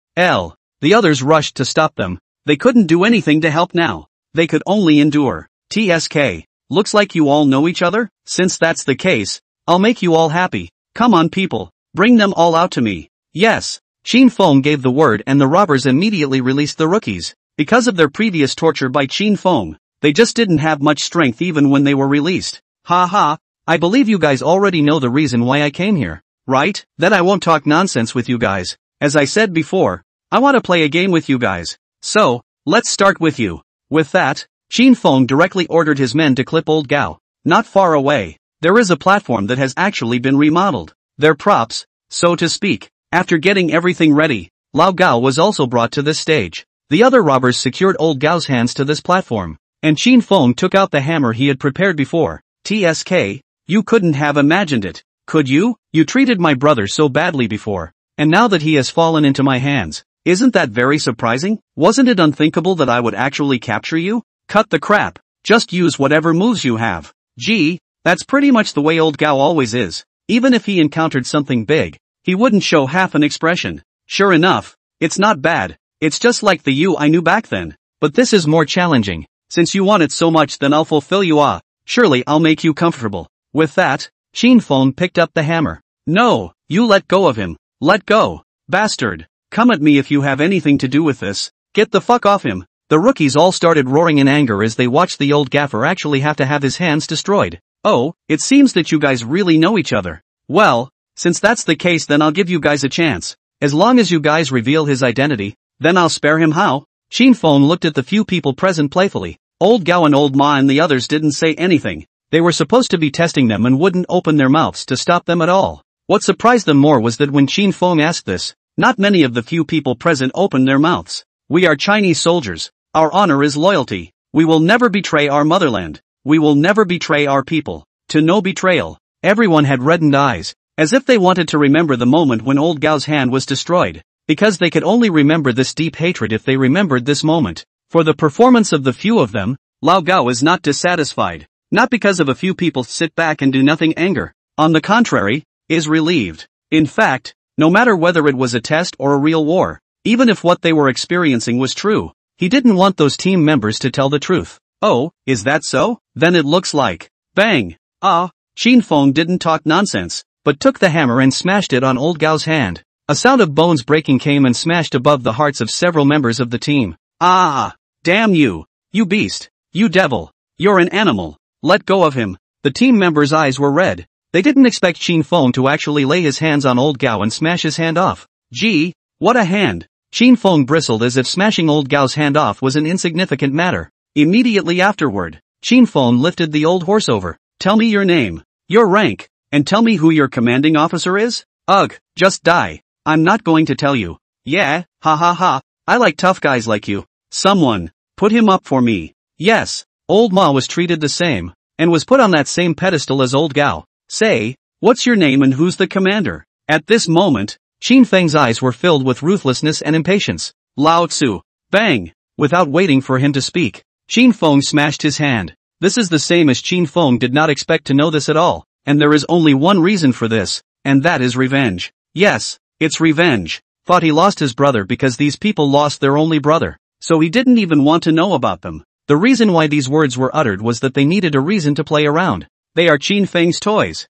The others rushed to stop them. They couldn't do anything to help now. They could only endure. TSK. Looks like you all know each other? Since that's the case, I'll make you all happy. Come on people, bring them all out to me. Yes. Qin Feng gave the word and the robbers immediately released the rookies. Because of their previous torture by Qin Feng, they just didn't have much strength even when they were released. Ha ha, I believe you guys already know the reason why I came here, right? Then I won't talk nonsense with you guys. As I said before, I want to play a game with you guys. So, let's start with you. With that, Qin Feng directly ordered his men to clip old Gao. Not far away, there is a platform that has actually been remodeled. Their props, so to speak. After getting everything ready, Lao Gao was also brought to this stage. The other robbers secured old Gao's hands to this platform, and Qin Feng took out the hammer he had prepared before. TSK, you couldn't have imagined it, could you? You treated my brother so badly before, and now that he has fallen into my hands, isn't that very surprising? Wasn't it unthinkable that I would actually capture you? Cut the crap, just use whatever moves you have. Gee, that's pretty much the way old Gao always is. Even if he encountered something big, he wouldn't show half an expression. Sure enough, it's not bad. It's just like the you I knew back then. But this is more challenging. Since you want it so much, then I'll fulfill you. Surely I'll make you comfortable. With that, Qin Feng picked up the hammer. No, you let go of him. Let go. Bastard. Come at me if you have anything to do with this. Get the fuck off him. The rookies all started roaring in anger as they watched the old gaffer actually have to have his hands destroyed. Oh, it seems that you guys really know each other. Well, since that's the case, then I'll give you guys a chance. As long as you guys reveal his identity, then I'll spare him. How? Qin Feng looked at the few people present playfully. Old Gao and old Ma and the others didn't say anything. They were supposed to be testing them and wouldn't open their mouths to stop them at all. What surprised them more was that when Qin Feng asked this, not many of the few people present opened their mouths. We are Chinese soldiers. Our honor is loyalty. We will never betray our motherland. We will never betray our people. To no betrayal. Everyone had reddened eyes, as if they wanted to remember the moment when old Gao's hand was destroyed, because they could only remember this deep hatred if they remembered this moment. For the performance of the few of them, Lao Gao is not dissatisfied, not because of a few people sit back and do nothing anger. On the contrary, is relieved. In fact, no matter whether it was a test or a real war, even if what they were experiencing was true, he didn't want those team members to tell the truth. Oh, is that so? Then it looks like. Bang! Qin Feng didn't talk nonsense, but took the hammer and smashed it on old Gao's hand. A sound of bones breaking came and smashed above the hearts of several members of the team. Damn you! You beast! You devil! You're an animal! Let go of him! The team members' eyes were red. They didn't expect Qin Feng to actually lay his hands on old Gao and smash his hand off. Gee, what a hand! Qin Feng bristled as if smashing old Gao's hand off was an insignificant matter. Immediately afterward, Qin Feng lifted the old horse over. Tell me your name, your rank, and tell me who your commanding officer is? Ugh, just die. I'm not going to tell you. Yeah, ha ha ha, I like tough guys like you. Someone, put him up for me. Yes, old Ma was treated the same, and was put on that same pedestal as old Gao. Say, what's your name and who's the commander? At this moment, Qin Feng's eyes were filled with ruthlessness and impatience. Lao Tzu. Bang! Without waiting for him to speak, Qin Feng smashed his hand. This is the same as Qin Feng did not expect to know this at all, and there is only one reason for this, and that is revenge. Yes, it's revenge. Thought he lost his brother because these people lost their only brother, so he didn't even want to know about them. The reason why these words were uttered was that they needed a reason to play around. They are Qin Feng's toys.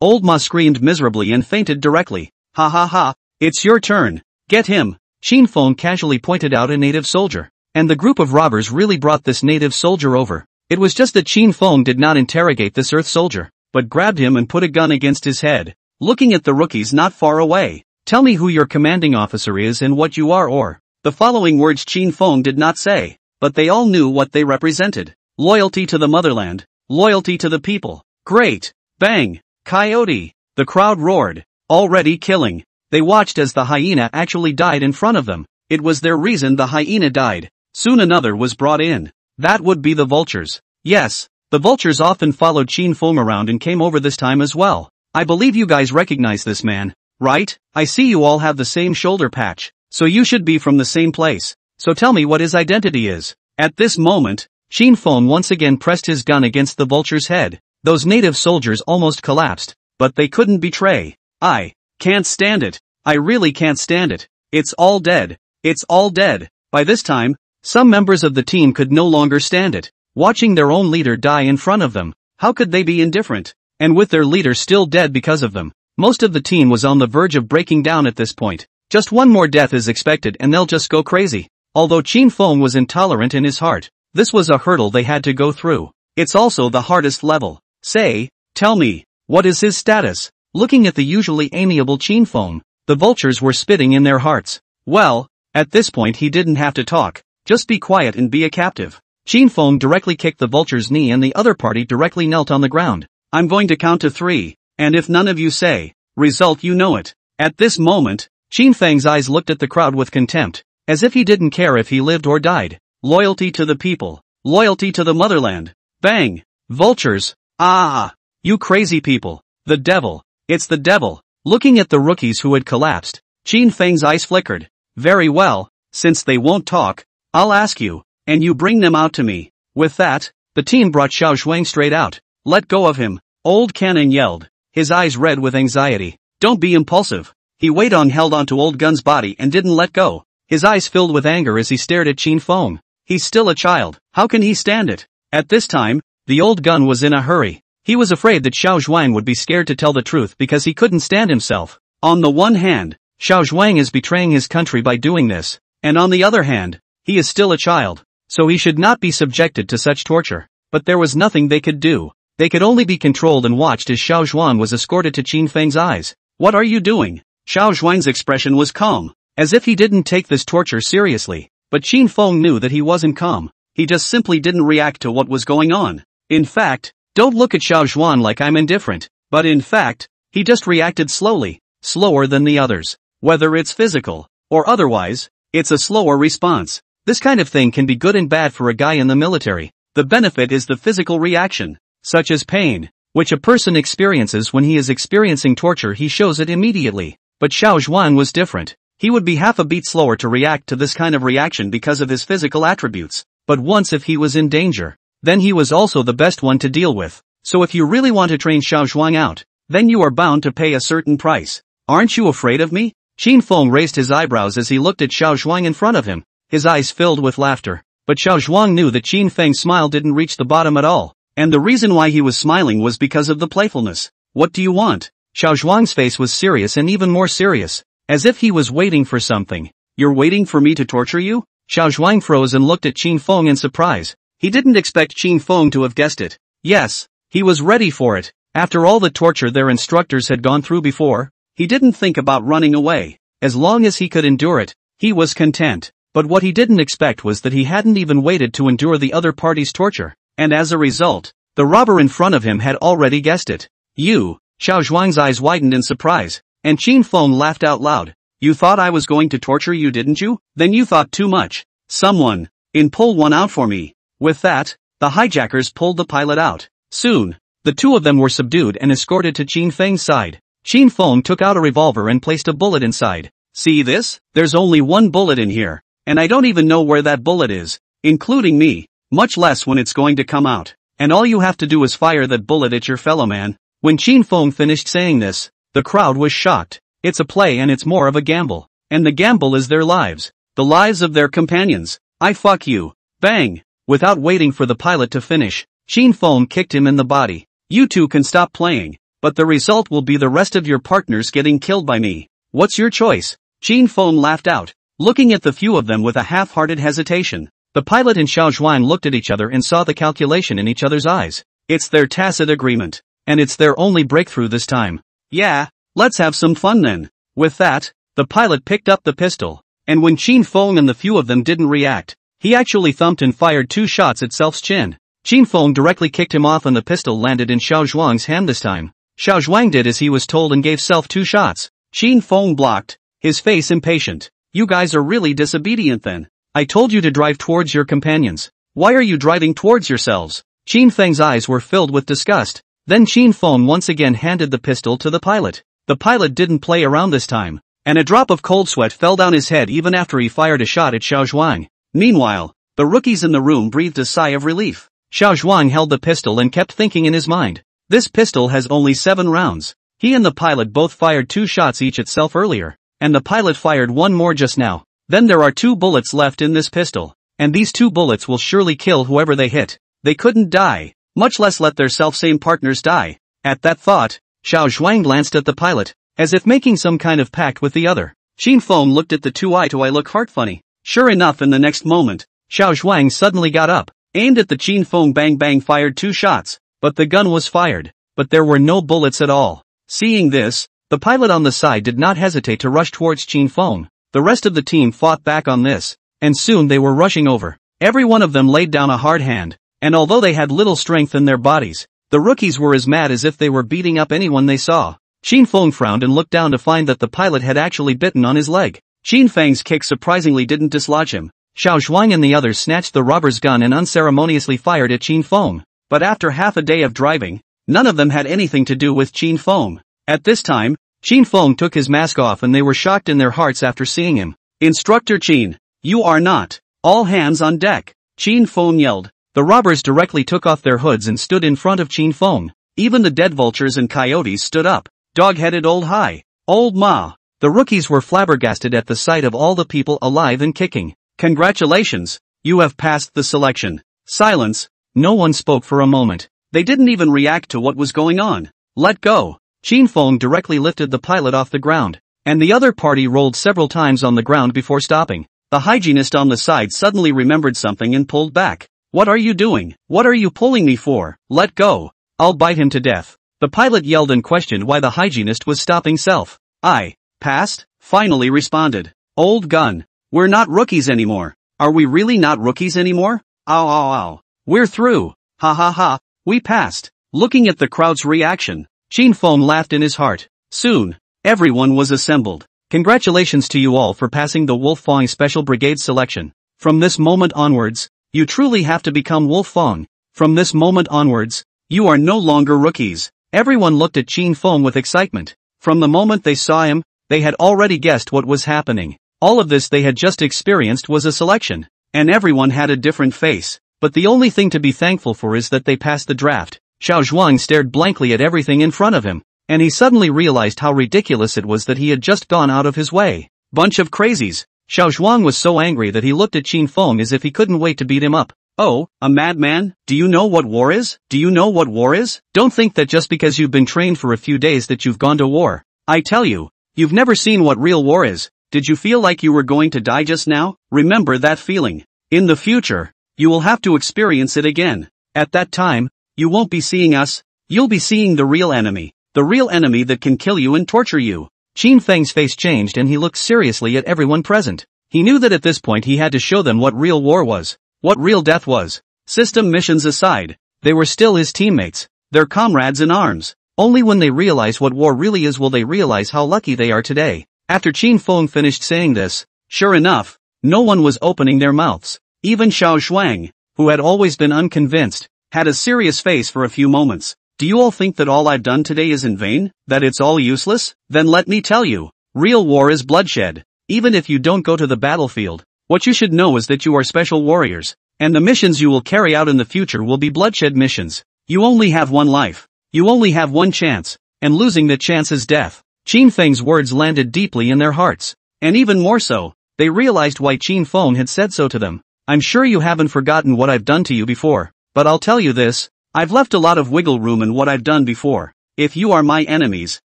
Old Ma screamed miserably and fainted directly. Ha ha ha, it's your turn. Get him. Qin Feng casually pointed out a native soldier, and the group of robbers really brought this native soldier over. It was just that Qin Feng did not interrogate this earth soldier, but grabbed him and put a gun against his head, looking at the rookies not far away. Tell me who your commanding officer is and what you are or. The following words Qin Feng did not say, but they all knew what they represented. Loyalty to the motherland, loyalty to the people. Great! Bang! Coyote! The crowd roared, already killing. They watched as the hyena actually died in front of them. It was their reason the hyena died. Soon another was brought in. That would be the vultures. Yes, the vultures often followed Qin Feng around and came over this time as well. I believe you guys recognize this man, right? I see you all have the same shoulder patch, so you should be from the same place. So tell me what his identity is. At this moment, Qin Feng once again pressed his gun against the vulture's head. Those native soldiers almost collapsed, but they couldn't betray. I can't stand it. I really can't stand it. It's all dead. It's all dead. By this time, some members of the team could no longer stand it, watching their own leader die in front of them. How could they be indifferent? And with their leader still dead because of them, most of the team was on the verge of breaking down at this point. Just one more death is expected and they'll just go crazy. Although Qin Feng was intolerant in his heart, this was a hurdle they had to go through. It's also the hardest level. Say, tell me, what is his status? Looking at the usually amiable Qin Feng, the vultures were spitting in their hearts. Well, at this point he didn't have to talk, just be quiet and be a captive. Qin Feng directly kicked the vulture's knee and the other party directly knelt on the ground. I'm going to count to 3, and if none of you say, result you know it. At this moment, Qin Feng's eyes looked at the crowd with contempt, as if he didn't care if he lived or died. Loyalty to the people. Loyalty to the motherland. Bang! Vultures. Ah! You crazy people. The devil. It's the devil. Looking at the rookies who had collapsed, Qin Feng's eyes flickered. Very well, since they won't talk, I'll ask you, and you bring them out to me. With that, the team brought Xiao Zhuang straight out. Let go of him. Old Cannon yelled, his eyes red with anxiety. Don't be impulsive. He held on to Old Gun's body and didn't let go. His eyes filled with anger as he stared at Qin Feng. He's still a child. How can he stand it? At this time, the Old Gun was in a hurry. He was afraid that Xiao Zhuang would be scared to tell the truth because he couldn't stand himself. On the one hand, Xiao Zhuang is betraying his country by doing this, and on the other hand, he is still a child, so he should not be subjected to such torture. But there was nothing they could do. They could only be controlled and watched as Xiao Zhuang was escorted to Qin Feng's eyes. What are you doing? Xiao Zhuang's expression was calm, as if he didn't take this torture seriously, but Qin Feng knew that he wasn't calm. He just simply didn't react to what was going on. In fact, don't look at Xiao Zhuang like I'm indifferent, but in fact, he just reacted slowly, slower than the others. Whether it's physical, or otherwise, it's a slower response. This kind of thing can be good and bad for a guy in the military. The benefit is the physical reaction, such as pain, which a person experiences when he is experiencing torture. He shows it immediately. But Xiao Zhuang was different. He would be half a beat slower to react to this kind of reaction because of his physical attributes. But once if he was in danger, then he was also the best one to deal with. So if you really want to train Xiao Zhuang out, then you are bound to pay a certain price. Aren't you afraid of me? Qin Feng raised his eyebrows as he looked at Xiao Zhuang in front of him, his eyes filled with laughter. But Xiao Zhuang knew that Qin Feng's smile didn't reach the bottom at all, and the reason why he was smiling was because of the playfulness. What do you want? Xiao Zhuang's face was serious and even more serious, as if he was waiting for something. You're waiting for me to torture you? Xiao Zhuang froze and looked at Qin Feng in surprise. He didn't expect Qin Feng to have guessed it. Yes, he was ready for it. After all the torture their instructors had gone through before, he didn't think about running away. As long as he could endure it, he was content. But what he didn't expect was that he hadn't even waited to endure the other party's torture, and as a result, the robber in front of him had already guessed it. You, Xiao Zhuang's eyes widened in surprise, and Qin Feng laughed out loud. You thought I was going to torture you, didn't you? Then you thought too much. Someone, pull one out for me. With that, the hijackers pulled the pilot out. Soon, the two of them were subdued and escorted to Qin Feng's side. Qin Feng took out a revolver and placed a bullet inside. See this? There's only one bullet in here, and I don't even know where that bullet is, including me, much less when it's going to come out. And all you have to do is fire that bullet at your fellow man. When Qin Feng finished saying this, the crowd was shocked. It's a play and it's more of a gamble. And the gamble is their lives. The lives of their companions. I fuck you. Bang! Without waiting for the pilot to finish, Qin Feng kicked him in the body. You two can stop playing, but the result will be the rest of your partners getting killed by me. What's your choice? Qin Feng laughed out, looking at the few of them with a half-hearted hesitation. The pilot and Xiao Zhuang looked at each other and saw the calculation in each other's eyes. It's their tacit agreement. And it's their only breakthrough this time. Yeah, let's have some fun then. With that, the pilot picked up the pistol, and when Qin Feng and the few of them didn't react, he actually thumped and fired 2 shots at Self's chin. Qin Feng directly kicked him off and the pistol landed in Xiao Zhuang's hand this time. Xiao Zhuang did as he was told and gave Self 2 shots. Qin Feng blocked, his face impatient. You guys are really disobedient then. I told you to drive towards your companions. Why are you driving towards yourselves? Qin Feng's eyes were filled with disgust. Then Qin Feng once again handed the pistol to the pilot. The pilot didn't play around this time, and a drop of cold sweat fell down his head even after he fired a shot at Xiao Zhuang. Meanwhile, the rookies in the room breathed a sigh of relief. Xiao Zhuang held the pistol and kept thinking in his mind. This pistol has only 7 rounds. He and the pilot both fired 2 shots each at Self earlier, and the pilot fired one more just now. Then there are 2 bullets left in this pistol, and these 2 bullets will surely kill whoever they hit. They couldn't die, much less let their self-same partners die. At that thought, Xiao Zhuang glanced at the pilot, as if making some kind of pact with the other. Qin Feng looked at the 2 eye-to-eye look heart funny. Sure enough, in the next moment, Xiao Zhuang suddenly got up, aimed at the Qin Feng, bang bang, fired 2 shots, but the gun was fired, but there were no bullets at all. Seeing this, the pilot on the side did not hesitate to rush towards Qin Feng. The rest of the team fought back on this, and soon they were rushing over. Every one of them laid down a hard hand, and although they had little strength in their bodies, the rookies were as mad as if they were beating up anyone they saw. Qin Feng frowned and looked down to find that the pilot had actually bitten on his leg. Qin Feng's kick surprisingly didn't dislodge him. Xiao Zhuang and the others snatched the robber's gun and unceremoniously fired at Qin Feng. But after half a day of driving, none of them had anything to do with Qin Feng. At this time, Qin Feng took his mask off and they were shocked in their hearts after seeing him. Instructor Qin, you are not. All hands on deck, Qin Feng yelled. The robbers directly took off their hoods and stood in front of Qin Feng. Even the dead vultures and coyotes stood up. Dog-headed old hi, old ma. The rookies were flabbergasted at the sight of all the people alive and kicking. Congratulations, you have passed the selection. Silence, no one spoke for a moment. They didn't even react to what was going on. Let go. Qin Feng directly lifted the pilot off the ground, and the other party rolled several times on the ground before stopping. The hygienist on the side suddenly remembered something and pulled back. What are you doing? What are you pulling me for? Let go. I'll bite him to death. The pilot yelled and questioned why the hygienist was stopping self. I passed, finally responded. Old gun. We're not rookies anymore. Are we really not rookies anymore? Ow ow ow. We're through. Ha ha ha. We passed. Looking at the crowd's reaction, Qin Feng laughed in his heart. Soon, everyone was assembled. Congratulations to you all for passing the Wolf Fang Special Brigade selection. From this moment onwards, you truly have to become Wolf Fang. From this moment onwards, you are no longer rookies. Everyone looked at Qin Feng with excitement. From the moment they saw him, they had already guessed what was happening. All of this they had just experienced was a selection, and everyone had a different face. But the only thing to be thankful for is that they passed the draft. Xiao Zhuang stared blankly at everything in front of him, and he suddenly realized how ridiculous it was that he had just gone out of his way. Bunch of crazies. Xiao Zhuang was so angry that he looked at Qin Feng as if he couldn't wait to beat him up. Oh, a madman? Do you know what war is? Do you know what war is? Don't think that just because you've been trained for a few days that you've gone to war. I tell you, you've never seen what real war is. Did you feel like you were going to die just now? Remember that feeling. In the future, you will have to experience it again. At that time, you won't be seeing us, you'll be seeing the real enemy. The real enemy that can kill you and torture you. Qin Feng's face changed and he looked seriously at everyone present. He knew that at this point he had to show them what real war was. What real death was. System missions aside, they were still his teammates, their comrades in arms. Only when they realize what war really is will they realize how lucky they are today. After Qin Feng finished saying this, sure enough, no one was opening their mouths. Even Xiao Zhuang, who had always been unconvinced, had a serious face for a few moments. Do you all think that all I've done today is in vain? That it's all useless? Then let me tell you, real war is bloodshed. Even if you don't go to the battlefield, what you should know is that you are special warriors, and the missions you will carry out in the future will be bloodshed missions. You only have one life. You only have one chance, and losing that chance is death. Qin Feng's words landed deeply in their hearts, and even more so, they realized why Qin Feng had said so to them. I'm sure you haven't forgotten what I've done to you before, but I'll tell you this, I've left a lot of wiggle room in what I've done before. If you are my enemies,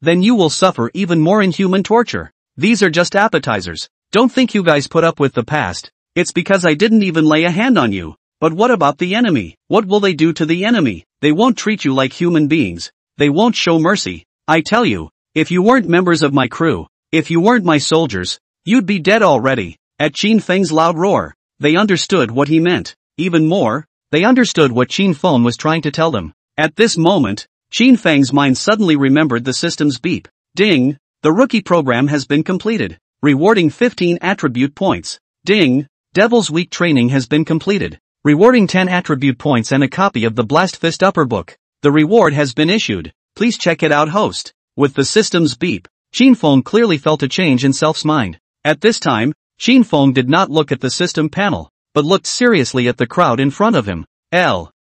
then you will suffer even more inhuman torture. These are just appetizers. Don't think you guys put up with the past. It's because I didn't even lay a hand on you. But what about the enemy? What will they do to the enemy? They won't treat you like human beings. They won't show mercy. I tell you, if you weren't members of my crew, if you weren't my soldiers, you'd be dead already. At Qin Feng's loud roar, they understood what he meant. Even more, they understood what Qin Feng was trying to tell them. At this moment, Qin Feng's mind suddenly remembered the system's beep. Ding! The rookie program has been completed, rewarding 15 attribute points. Ding! Devil's Week training has been completed, rewarding 10 attribute points and a copy of the Blast Fist Upper Book. The reward has been issued. Please check it out, host. With the system's beep, Qin Feng clearly felt a change in self's mind. At this time, Qin Feng did not look at the system panel, but looked seriously at the crowd in front of him.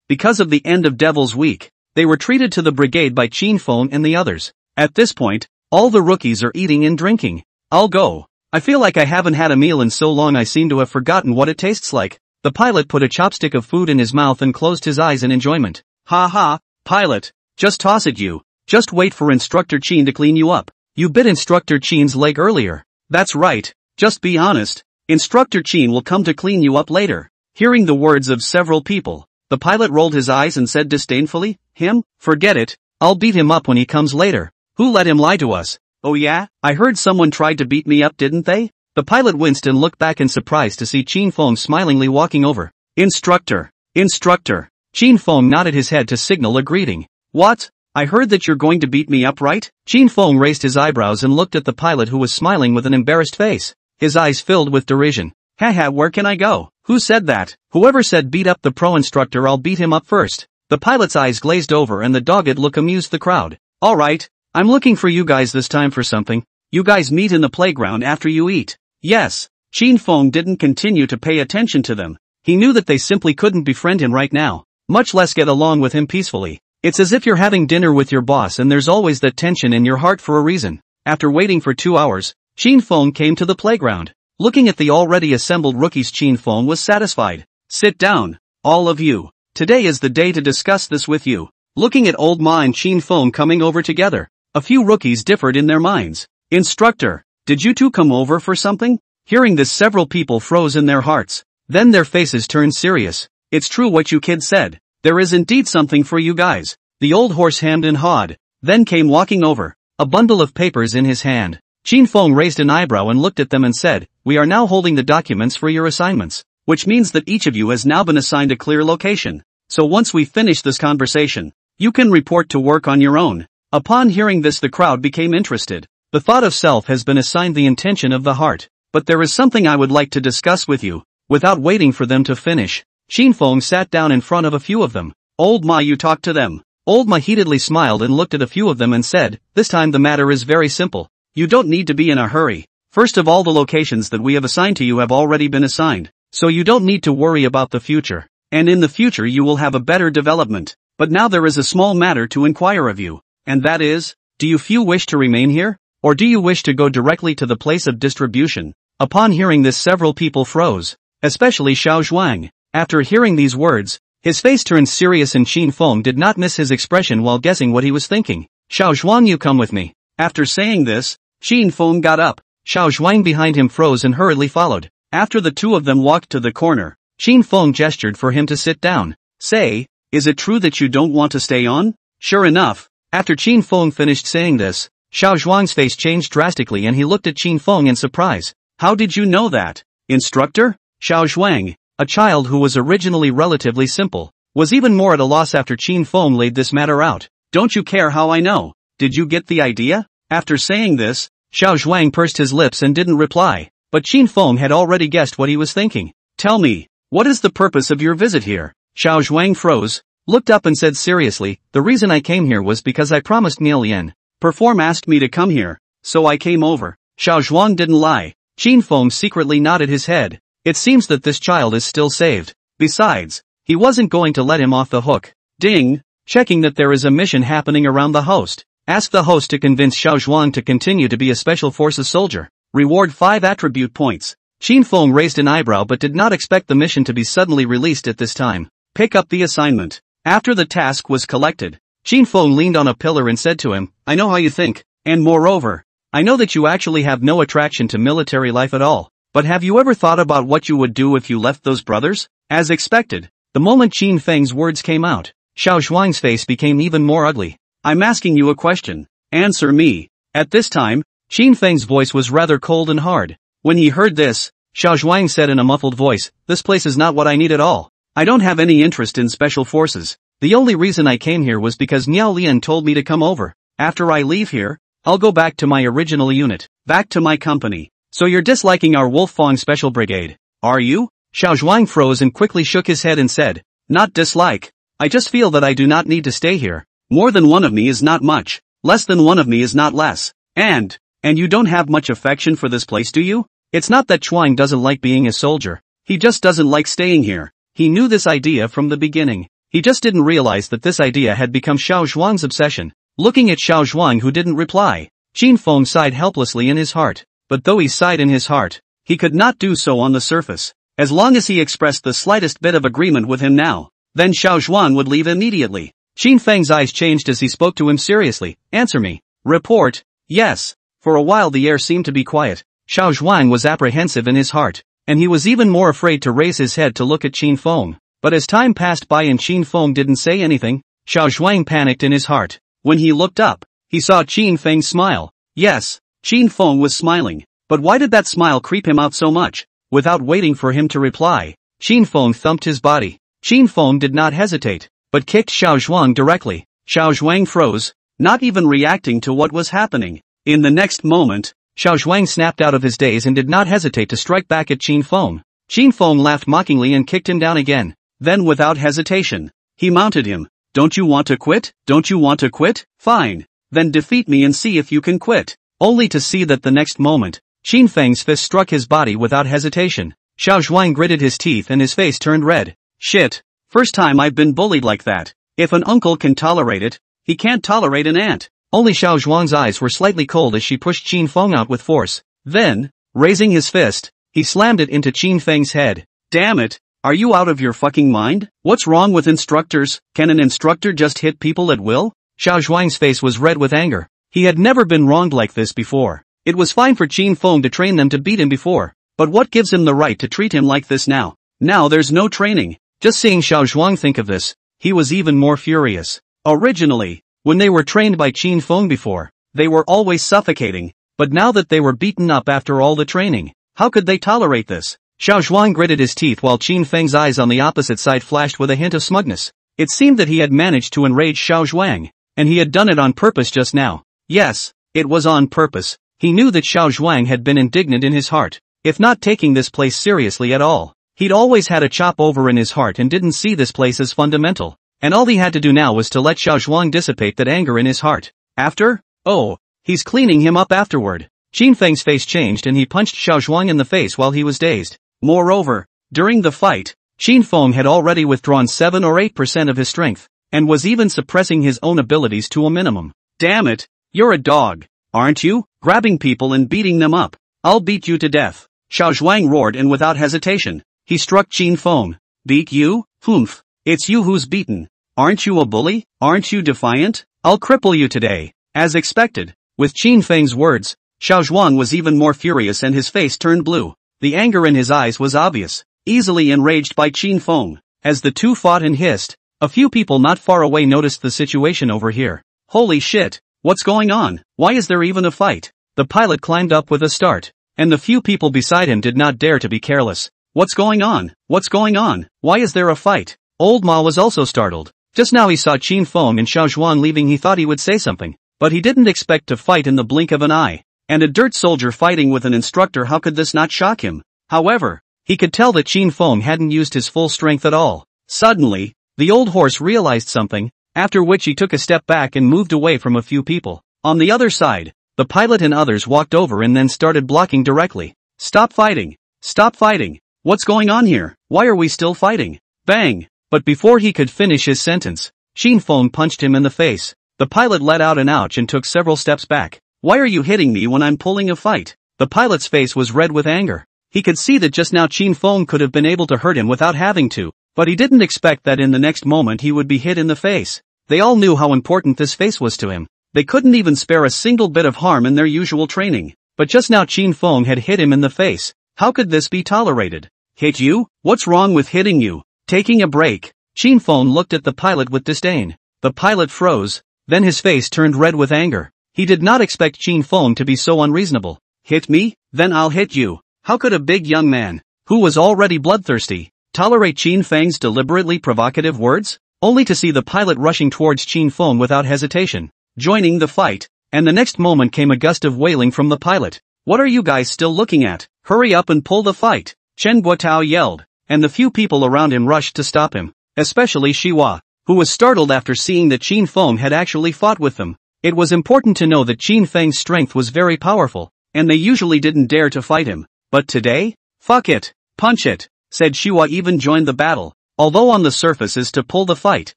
Because of the end of Devil's Week, they were treated to the brigade by Qin Feng and the others. At this point, all the rookies are eating and drinking. I'll go. I feel like I haven't had a meal in so long I seem to have forgotten what it tastes like. The pilot put a chopstick of food in his mouth and closed his eyes in enjoyment. Ha ha, pilot. Just toss it you. Just wait for Instructor Chin to clean you up. You bit Instructor Chin's leg earlier. That's right. Just be honest. Instructor Chin will come to clean you up later. Hearing the words of several people, the pilot rolled his eyes and said disdainfully, him? Forget it. I'll beat him up when he comes later. Who let him lie to us? Oh yeah? I heard someone tried to beat me up, didn't they? The pilot winced and looked back in surprise to see Chin Feng smilingly walking over. Instructor. Instructor. Chin Feng nodded his head to signal a greeting. What? I heard that you're going to beat me up, right? Chin Feng raised his eyebrows and looked at the pilot who was smiling with an embarrassed face. His eyes filled with derision. Haha, where can I go? Who said that? Whoever said beat up the pro instructor, I'll beat him up first. The pilot's eyes glazed over and the dogged look amused the crowd. Alright, I'm looking for you guys this time for something. You guys meet in the playground after you eat. Yes. Chin Feng didn't continue to pay attention to them. He knew that they simply couldn't befriend him right now, much less get along with him peacefully. It's as if you're having dinner with your boss and there's always that tension in your heart for a reason. After waiting for 2 hours, Chin Feng came to the playground. Looking at the already assembled rookies, Chin Feng was satisfied. Sit down, all of you. Today is the day to discuss this with you. Looking at Old Ma and Chin Feng coming over together, a few rookies differed in their minds. Instructor, did you two come over for something? Hearing this, several people froze in their hearts. Then their faces turned serious. It's true what you kids said. There is indeed something for you guys. The old horse hemmed and hawed, then came walking over, a bundle of papers in his hand. Chin Feng raised an eyebrow and looked at them and said, we are now holding the documents for your assignments, which means that each of you has now been assigned a clear location. So once we finish this conversation, you can report to work on your own. Upon hearing this, the crowd became interested. The thought of self has been assigned the intention of the heart. But there is something I would like to discuss with you. Without waiting for them to finish, Chin Feng sat down in front of a few of them. Old Ma, you talk to them. Old Ma heatedly smiled and looked at a few of them and said, this time the matter is very simple. You don't need to be in a hurry. First of all, the locations that we have assigned to you have already been assigned, so you don't need to worry about the future. And in the future you will have a better development. But now there is a small matter to inquire of you. And that is, do you few wish to remain here? Or do you wish to go directly to the place of distribution? Upon hearing this, several people froze, especially Xiao Zhuang. After hearing these words, his face turned serious and Chin Feng did not miss his expression while guessing what he was thinking. Xiao Zhuang, you come with me. After saying this, Chin Feng got up. Xiao Zhuang behind him froze and hurriedly followed. After the two of them walked to the corner, Chin Feng gestured for him to sit down. Say, is it true that you don't want to stay on? Sure enough, after Chin Feng finished saying this, Xiao Zhuang's face changed drastically and he looked at Chin Feng in surprise. How did you know that? Instructor? Xiao Zhuang, a child who was originally relatively simple, was even more at a loss after Chin Feng laid this matter out. Don't you care how I know? Did you get the idea? After saying this, Xiao Zhuang pursed his lips and didn't reply, but Chin Feng had already guessed what he was thinking. Tell me, what is the purpose of your visit here? Xiao Zhuang froze, looked up and said seriously, the reason I came here was because I promised Miao Lian. Perform asked me to come here, so I came over. Xiao Zhuang didn't lie. Chin Feng secretly nodded his head. It seems that this child is still saved. Besides, he wasn't going to let him off the hook. Ding! Checking that there is a mission happening around the host. Ask the host to convince Xiao Zhuang to continue to be a special forces soldier. Reward 5 attribute points. Chin Feng raised an eyebrow but did not expect the mission to be suddenly released at this time. Pick up the assignment. After the task was collected, Chin Feng leaned on a pillar and said to him, I know how you think, and moreover, I know that you actually have no attraction to military life at all. But have you ever thought about what you would do if you left those brothers? As expected, the moment Chin Feng's words came out, Xiao Zhuang's face became even more ugly. I'm asking you a question. Answer me. At this time, Chin Feng's voice was rather cold and hard. When he heard this, Xiao Zhuang said in a muffled voice, this place is not what I need at all. I don't have any interest in special forces. The only reason I came here was because Miao Lian told me to come over. After I leave here, I'll go back to my original unit, back to my company. So you're disliking our Wolf Fang Special Brigade, are you? Xiao Zhuang froze and quickly shook his head and said, not dislike. I just feel that I do not need to stay here. More than one of me is not much. Less than one of me is not less. And you don't have much affection for this place, do you? It's not that Chuang doesn't like being a soldier. He just doesn't like staying here. He knew this idea from the beginning. He just didn't realize that this idea had become Xiao Zhuang's obsession. Looking at Xiao Zhuang who didn't reply, Chin Feng sighed helplessly in his heart. but though he sighed in his heart, he could not do so on the surface. As long as he expressed the slightest bit of agreement with him now, then Xiao Zhuang would leave immediately. Qin Feng's eyes changed as he spoke to him seriously. Answer me. Report. Yes. For a while the air seemed to be quiet. Xiao Zhuang was apprehensive in his heart, and he was even more afraid to raise his head to look at Qin Feng. But as time passed by and Qin Feng didn't say anything, Xiao Zhuang panicked in his heart. When he looked up, he saw Qin Feng smile. Yes, Qin Feng was smiling, but why did that smile creep him out so much? Without waiting for him to reply, Qin Feng thumped his body. Qin Feng did not hesitate, but kicked Xiao Zhuang directly. Xiao Zhuang froze, not even reacting to what was happening. In the next moment, Xiao Zhuang snapped out of his daze and did not hesitate to strike back at Qin Feng. Qin Feng laughed mockingly and kicked him down again. Then without hesitation, he mounted him. Don't you want to quit? Don't you want to quit? Fine. Then defeat me and see if you can quit. Only to see that the next moment, Qin Feng's fist struck his body without hesitation. Xiao Zhuang gritted his teeth and his face turned red. Shit. First time I've been bullied like that. If an uncle can tolerate it, he can't tolerate an aunt. Only Xiao Zhuang's eyes were slightly cold as she pushed Qin Feng out with force. Then, raising his fist, he slammed it into Qin Feng's head. Damn it. Are you out of your fucking mind? What's wrong with instructors? Can an instructor just hit people at will? Xiao Zhuang's face was red with anger. He had never been wronged like this before. It was fine for Qin Feng to train them to beat him before, but what gives him the right to treat him like this now? Now there's no training. Just seeing Xiao Zhuang think of this, he was even more furious. Originally, when they were trained by Qin Feng before, they were always suffocating, but now that they were beaten up after all the training, how could they tolerate this? Xiao Zhuang gritted his teeth while Qin Feng's eyes on the opposite side flashed with a hint of smugness. It seemed that he had managed to enrage Xiao Zhuang, and he had done it on purpose just now. Yes, it was on purpose. He knew that Xiao Zhuang had been indignant in his heart, if not taking this place seriously at all. He'd always had a chop over in his heart and didn't see this place as fundamental, and all he had to do now was to let Xiao Zhuang dissipate that anger in his heart. After? Oh, he's cleaning him up afterward. Qin Feng's face changed and he punched Xiao Zhuang in the face while he was dazed. Moreover, during the fight, Qin Feng had already withdrawn 7 or 8% of his strength, and was even suppressing his own abilities to a minimum. Damn it, you're a dog, aren't you? Grabbing people and beating them up. I'll beat you to death. Xiao Zhuang roared and without hesitation, he struck Qin Feng. Beat you? Humph. It's you who's beaten. Aren't you a bully? Aren't you defiant? I'll cripple you today. As expected. With Qin Feng's words, Xiao Zhuang was even more furious and his face turned blue. The anger in his eyes was obvious. Easily enraged by Qin Feng. As the two fought and hissed, a few people not far away noticed the situation over here. Holy shit. What's going on? Why is there even a fight? The pilot climbed up with a start, and the few people beside him did not dare to be careless. What's going on? What's going on? Why is there a fight? Old Ma was also startled. Just now he saw Qin Feng and Xiao Zhuang leaving. He thought he would say something, but he didn't expect to fight in the blink of an eye. And a dirt soldier fighting with an instructor, how could this not shock him? However, he could tell that Qin Feng hadn't used his full strength at all. Suddenly, the old horse realized something, after which he took a step back and moved away from a few people. On the other side, the pilot and others walked over and then started blocking directly. Stop fighting! Stop fighting! What's going on here? Why are we still fighting? Bang! But before he could finish his sentence, Qin Feng punched him in the face. The pilot let out an ouch and took several steps back. Why are you hitting me when I'm pulling a fight? The pilot's face was red with anger. He could see that just now Qin Feng could have been able to hurt him without having to, but he didn't expect that in the next moment he would be hit in the face. They all knew how important this face was to him. They couldn't even spare a single bit of harm in their usual training. But just now Qin Feng had hit him in the face. How could this be tolerated? Hit you? What's wrong with hitting you? Taking a break. Qin Feng looked at the pilot with disdain. The pilot froze, then his face turned red with anger. He did not expect Qin Feng to be so unreasonable. Hit me? Then I'll hit you. How could a big young man, who was already bloodthirsty, tolerate Qin Feng's deliberately provocative words? Only to see the pilot rushing towards Qin Feng without hesitation, joining the fight, and the next moment came a gust of wailing from the pilot. What are you guys still looking at? Hurry up and pull the fight! Chen Guotao yelled, and the few people around him rushed to stop him, especially Shiwa, who was startled after seeing that Qin Feng had actually fought with them. It was important to know that Qin Feng's strength was very powerful, and they usually didn't dare to fight him. But today? Fuck it! Punch it! Said Shiwa even joined the battle, although on the surface is to pull the fight,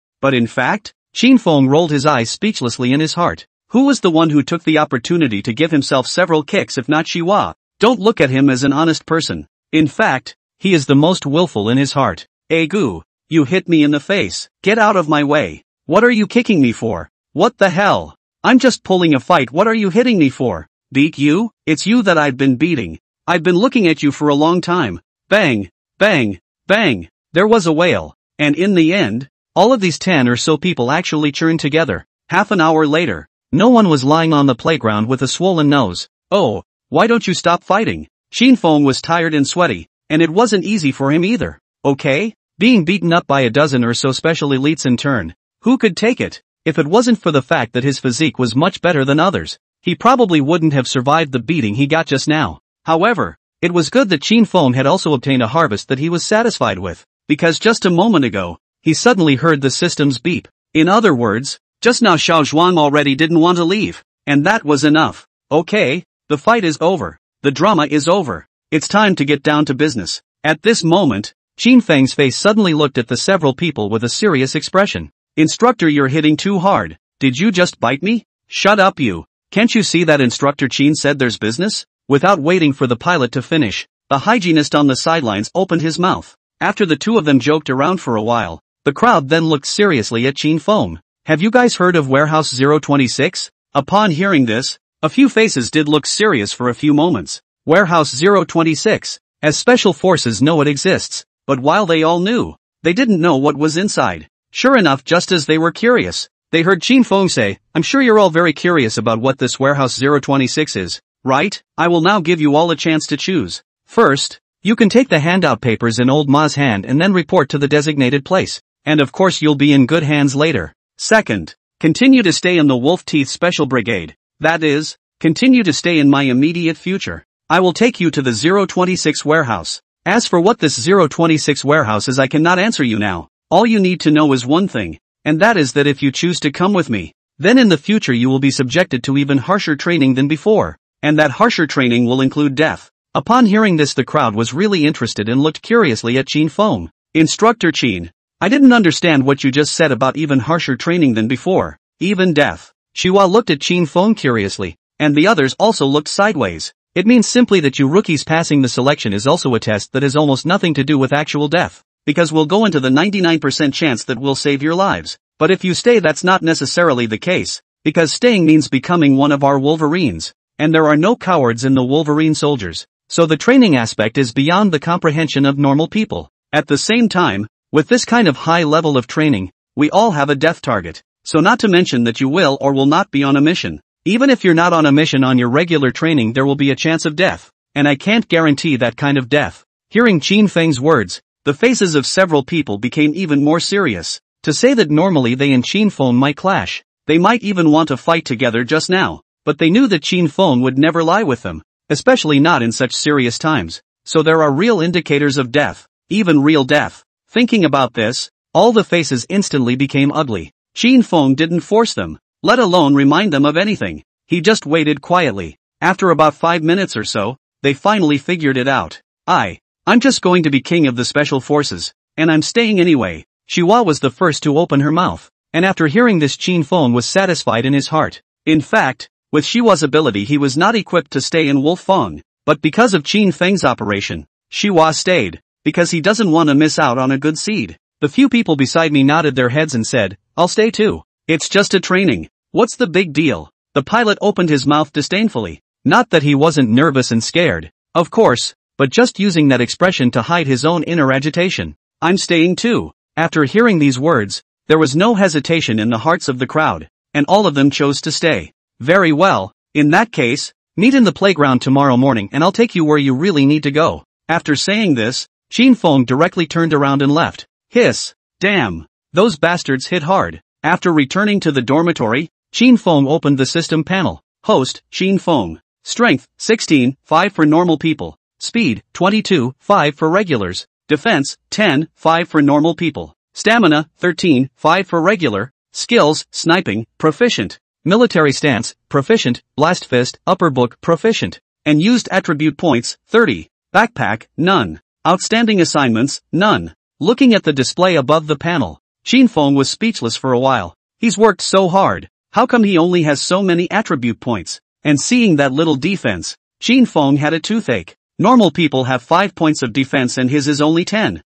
but in fact, Qin Feng rolled his eyes speechlessly in his heart. Who was the one who took the opportunity to give himself several kicks if not Shiwa? Don't look at him as an honest person. In fact, he is the most willful in his heart. Egu, you hit me in the face. Get out of my way. What are you kicking me for? What the hell? I'm just pulling a fight. What are you hitting me for? Beat you? It's you that I've been beating. I've been looking at you for a long time. Bang, bang, bang. There was a wail. And in the end, all of these 10 or so people actually churned together. Half an hour later, no one was lying on the playground with a swollen nose. Oh, why don't you stop fighting? Fang was tired and sweaty, and it wasn't easy for him either. Okay? Being beaten up by a dozen or so special elites in turn. Who could take it? If it wasn't for the fact that his physique was much better than others, he probably wouldn't have survived the beating he got just now. However, it was good that Fang had also obtained a harvest that he was satisfied with, because just a moment ago, he suddenly heard the system's beep. In other words, just now Xiao Zhuang already didn't want to leave, and that was enough. Okay, the fight is over. The drama is over. It's time to get down to business. At this moment, Fang's face suddenly looked at the several people with a serious expression. Instructor, you're hitting too hard. Did you just bite me? Shut up you. Can't you see that Instructor Qin said there's business? Without waiting for the pilot to finish, the hygienist on the sidelines opened his mouth. After the two of them joked around for a while, the crowd then looked seriously at Fang. Have you guys heard of Warehouse 026? Upon hearing this, a few faces did look serious for a few moments. Warehouse 026, as special forces know it exists, but while they all knew, they didn't know what was inside. Sure enough, just as they were curious, they heard Fang say, I'm sure you're all very curious about what this Warehouse 026 is, right? I will now give you all a chance to choose. First, you can take the handout papers in old Ma's hand and then report to the designated place. And of course you'll be in good hands later. Second, continue to stay in the Wolf Teeth Special Brigade. That is, continue to stay in my immediate future. I will take you to the 026 warehouse. As for what this 026 warehouse is, I cannot answer you now. All you need to know is one thing, and that is that if you choose to come with me, then in the future you will be subjected to even harsher training than before, and that harsher training will include death. Upon hearing this, the crowd was really interested and looked curiously at Fang. Instructor Qin, I didn't understand what you just said about even harsher training than before, even death. Shiwa looked at Fang curiously, and the others also looked sideways. It means simply that you rookies passing the selection is also a test that has almost nothing to do with actual death, because we'll go into the 99% chance that we'll save your lives. But if you stay, that's not necessarily the case, because staying means becoming one of our Wolverines, and there are no cowards in the Wolverine soldiers, so the training aspect is beyond the comprehension of normal people. At the same time, with this kind of high level of training, we all have a death target, so not to mention that you will or will not be on a mission. Even if you're not on a mission on your regular training, there will be a chance of death, and I can't guarantee that kind of death. Hearing Fang's words, the faces of several people became even more serious. To say that normally they and Fang might clash, they might even want to fight together just now, but they knew that Fang would never lie with them, especially not in such serious times. So there are real indicators of death, even real death. Thinking about this, all the faces instantly became ugly. Fang didn't force them, let alone remind them of anything. He just waited quietly. After about 5 minutes or so, they finally figured it out. I'm just going to be king of the special forces, and I'm staying anyway. Shiwa was the first to open her mouth, and after hearing this, Fang was satisfied in his heart. In fact, with Shiwa's ability, he was not equipped to stay in Wolf Fang, but because of Fang's operation, Shiwa stayed, because he doesn't want to miss out on a good seed. The few people beside me nodded their heads and said, I'll stay too. It's just a training. What's the big deal? The pilot opened his mouth disdainfully. Not that he wasn't nervous and scared, of course, but just using that expression to hide his own inner agitation. I'm staying too. After hearing these words, there was no hesitation in the hearts of the crowd, and all of them chose to stay. Very well, in that case, meet in the playground tomorrow morning and I'll take you where you really need to go. After saying this, Fang directly turned around and left. Hiss. Damn. Those bastards hit hard. After returning to the dormitory, Fang opened the system panel. Host, Fang. Strength, 16, 5 for normal people. Speed, 22, 5 for regulars. Defense, 10, 5 for normal people. Stamina, 13, 5 for regular. Skills, sniping, proficient. Military stance, proficient. Blast fist, upper book, proficient. And used attribute points, 30. Backpack, none. Outstanding assignments, none. Looking at the display above the panel, Fang was speechless for a while. He's worked so hard. How come he only has so many attribute points? And seeing that little defense, Fang had a toothache. Normal people have 5 points of defense and his is only 10.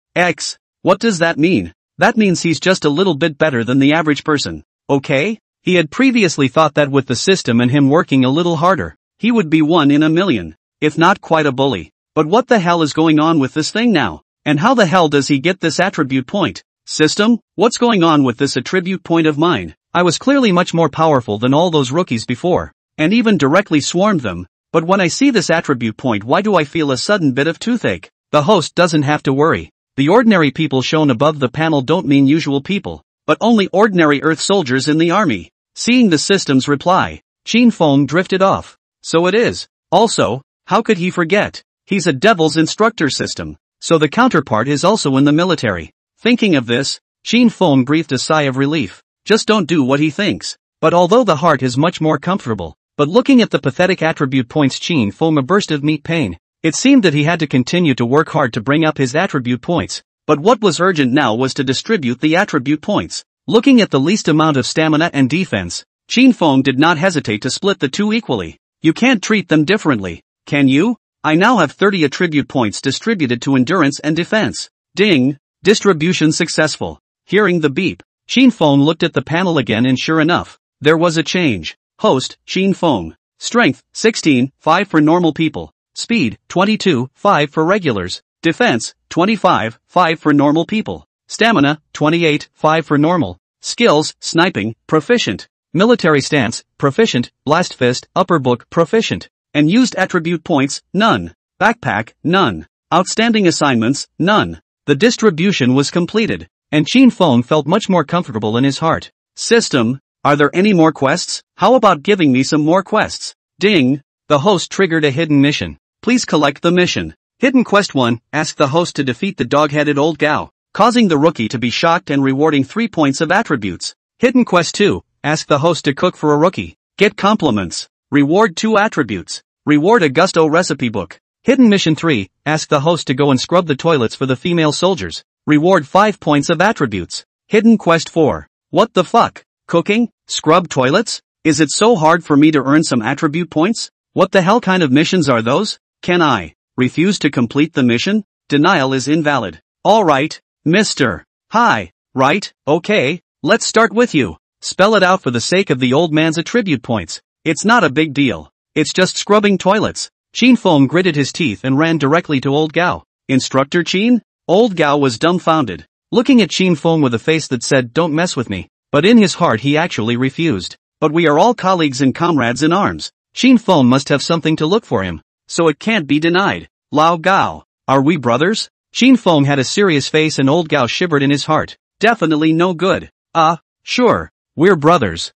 What does that mean? That means he's just a little bit better than the average person. Okay? He had previously thought that with the system and him working a little harder, he would be 1 in a million, if not quite a bully. But what the hell is going on with this thing now? And how the hell does he get this attribute point? System, what's going on with this attribute point of mine? I was clearly much more powerful than all those rookies before, and even directly swarmed them, but when I see this attribute point, why do I feel a sudden bit of toothache? The host doesn't have to worry. The ordinary people shown above the panel don't mean usual people, but only ordinary Earth soldiers in the army. Seeing the system's reply, Fang drifted off. So it is. Also, how could he forget? He's a devil's instructor system, so the counterpart is also in the military. Thinking of this, Fang breathed a sigh of relief. Just don't do what he thinks. But although the heart is much more comfortable, but looking at the pathetic attribute points, Fang a burst of meat pain. It seemed that he had to continue to work hard to bring up his attribute points, but what was urgent now was to distribute the attribute points. Looking at the least amount of stamina and defense, Fang did not hesitate to split the two equally. You can't treat them differently, can you? I now have 30 attribute points distributed to endurance and defense. Ding! Distribution successful. Hearing the beep, Fang looked at the panel again and sure enough, there was a change. Host, Fang. Strength, 16, 5 for normal people. Speed, 22, 5 for regulars. Defense, 25, 5 for normal people. Stamina, 28, 5 for normal. Skills, sniping, proficient. Military stance, proficient. Blast fist, upper book, proficient. And used attribute points, none. Backpack, none. Outstanding assignments, none. The distribution was completed, and Fang felt much more comfortable in his heart. System, are there any more quests? How about giving me some more quests? Ding! The host triggered a hidden mission. Please collect the mission. Hidden Quest 1, ask the host to defeat the dog-headed old Gao, causing the rookie to be shocked and rewarding 3 points of attributes. Hidden Quest 2, ask the host to cook for a rookie. Get compliments. Reward 2 attributes. Reward a Gusto recipe book. Hidden Mission 3, ask the host to go and scrub the toilets for the female soldiers. Reward 5 points of attributes. Hidden Quest 4, what the fuck? Cooking? Scrub toilets? Is it so hard for me to earn some attribute points? What the hell kind of missions are those? Can I refuse to complete the mission? Denial is invalid. Alright, Mr. Hi. Right, okay, let's start with you. Spell it out for the sake of the old man's attribute points. It's not a big deal. It's just scrubbing toilets. Fang gritted his teeth and ran directly to old Gao. Instructor Qin? Old Gao was dumbfounded, looking at Fang with a face that said, don't mess with me. But in his heart he actually refused. But we are all colleagues and comrades in arms. Fang must have something to look for him, so it can't be denied. Lao Gao, are we brothers? Fang had a serious face and old Gao shivered in his heart. Definitely no good. Sure, we're brothers.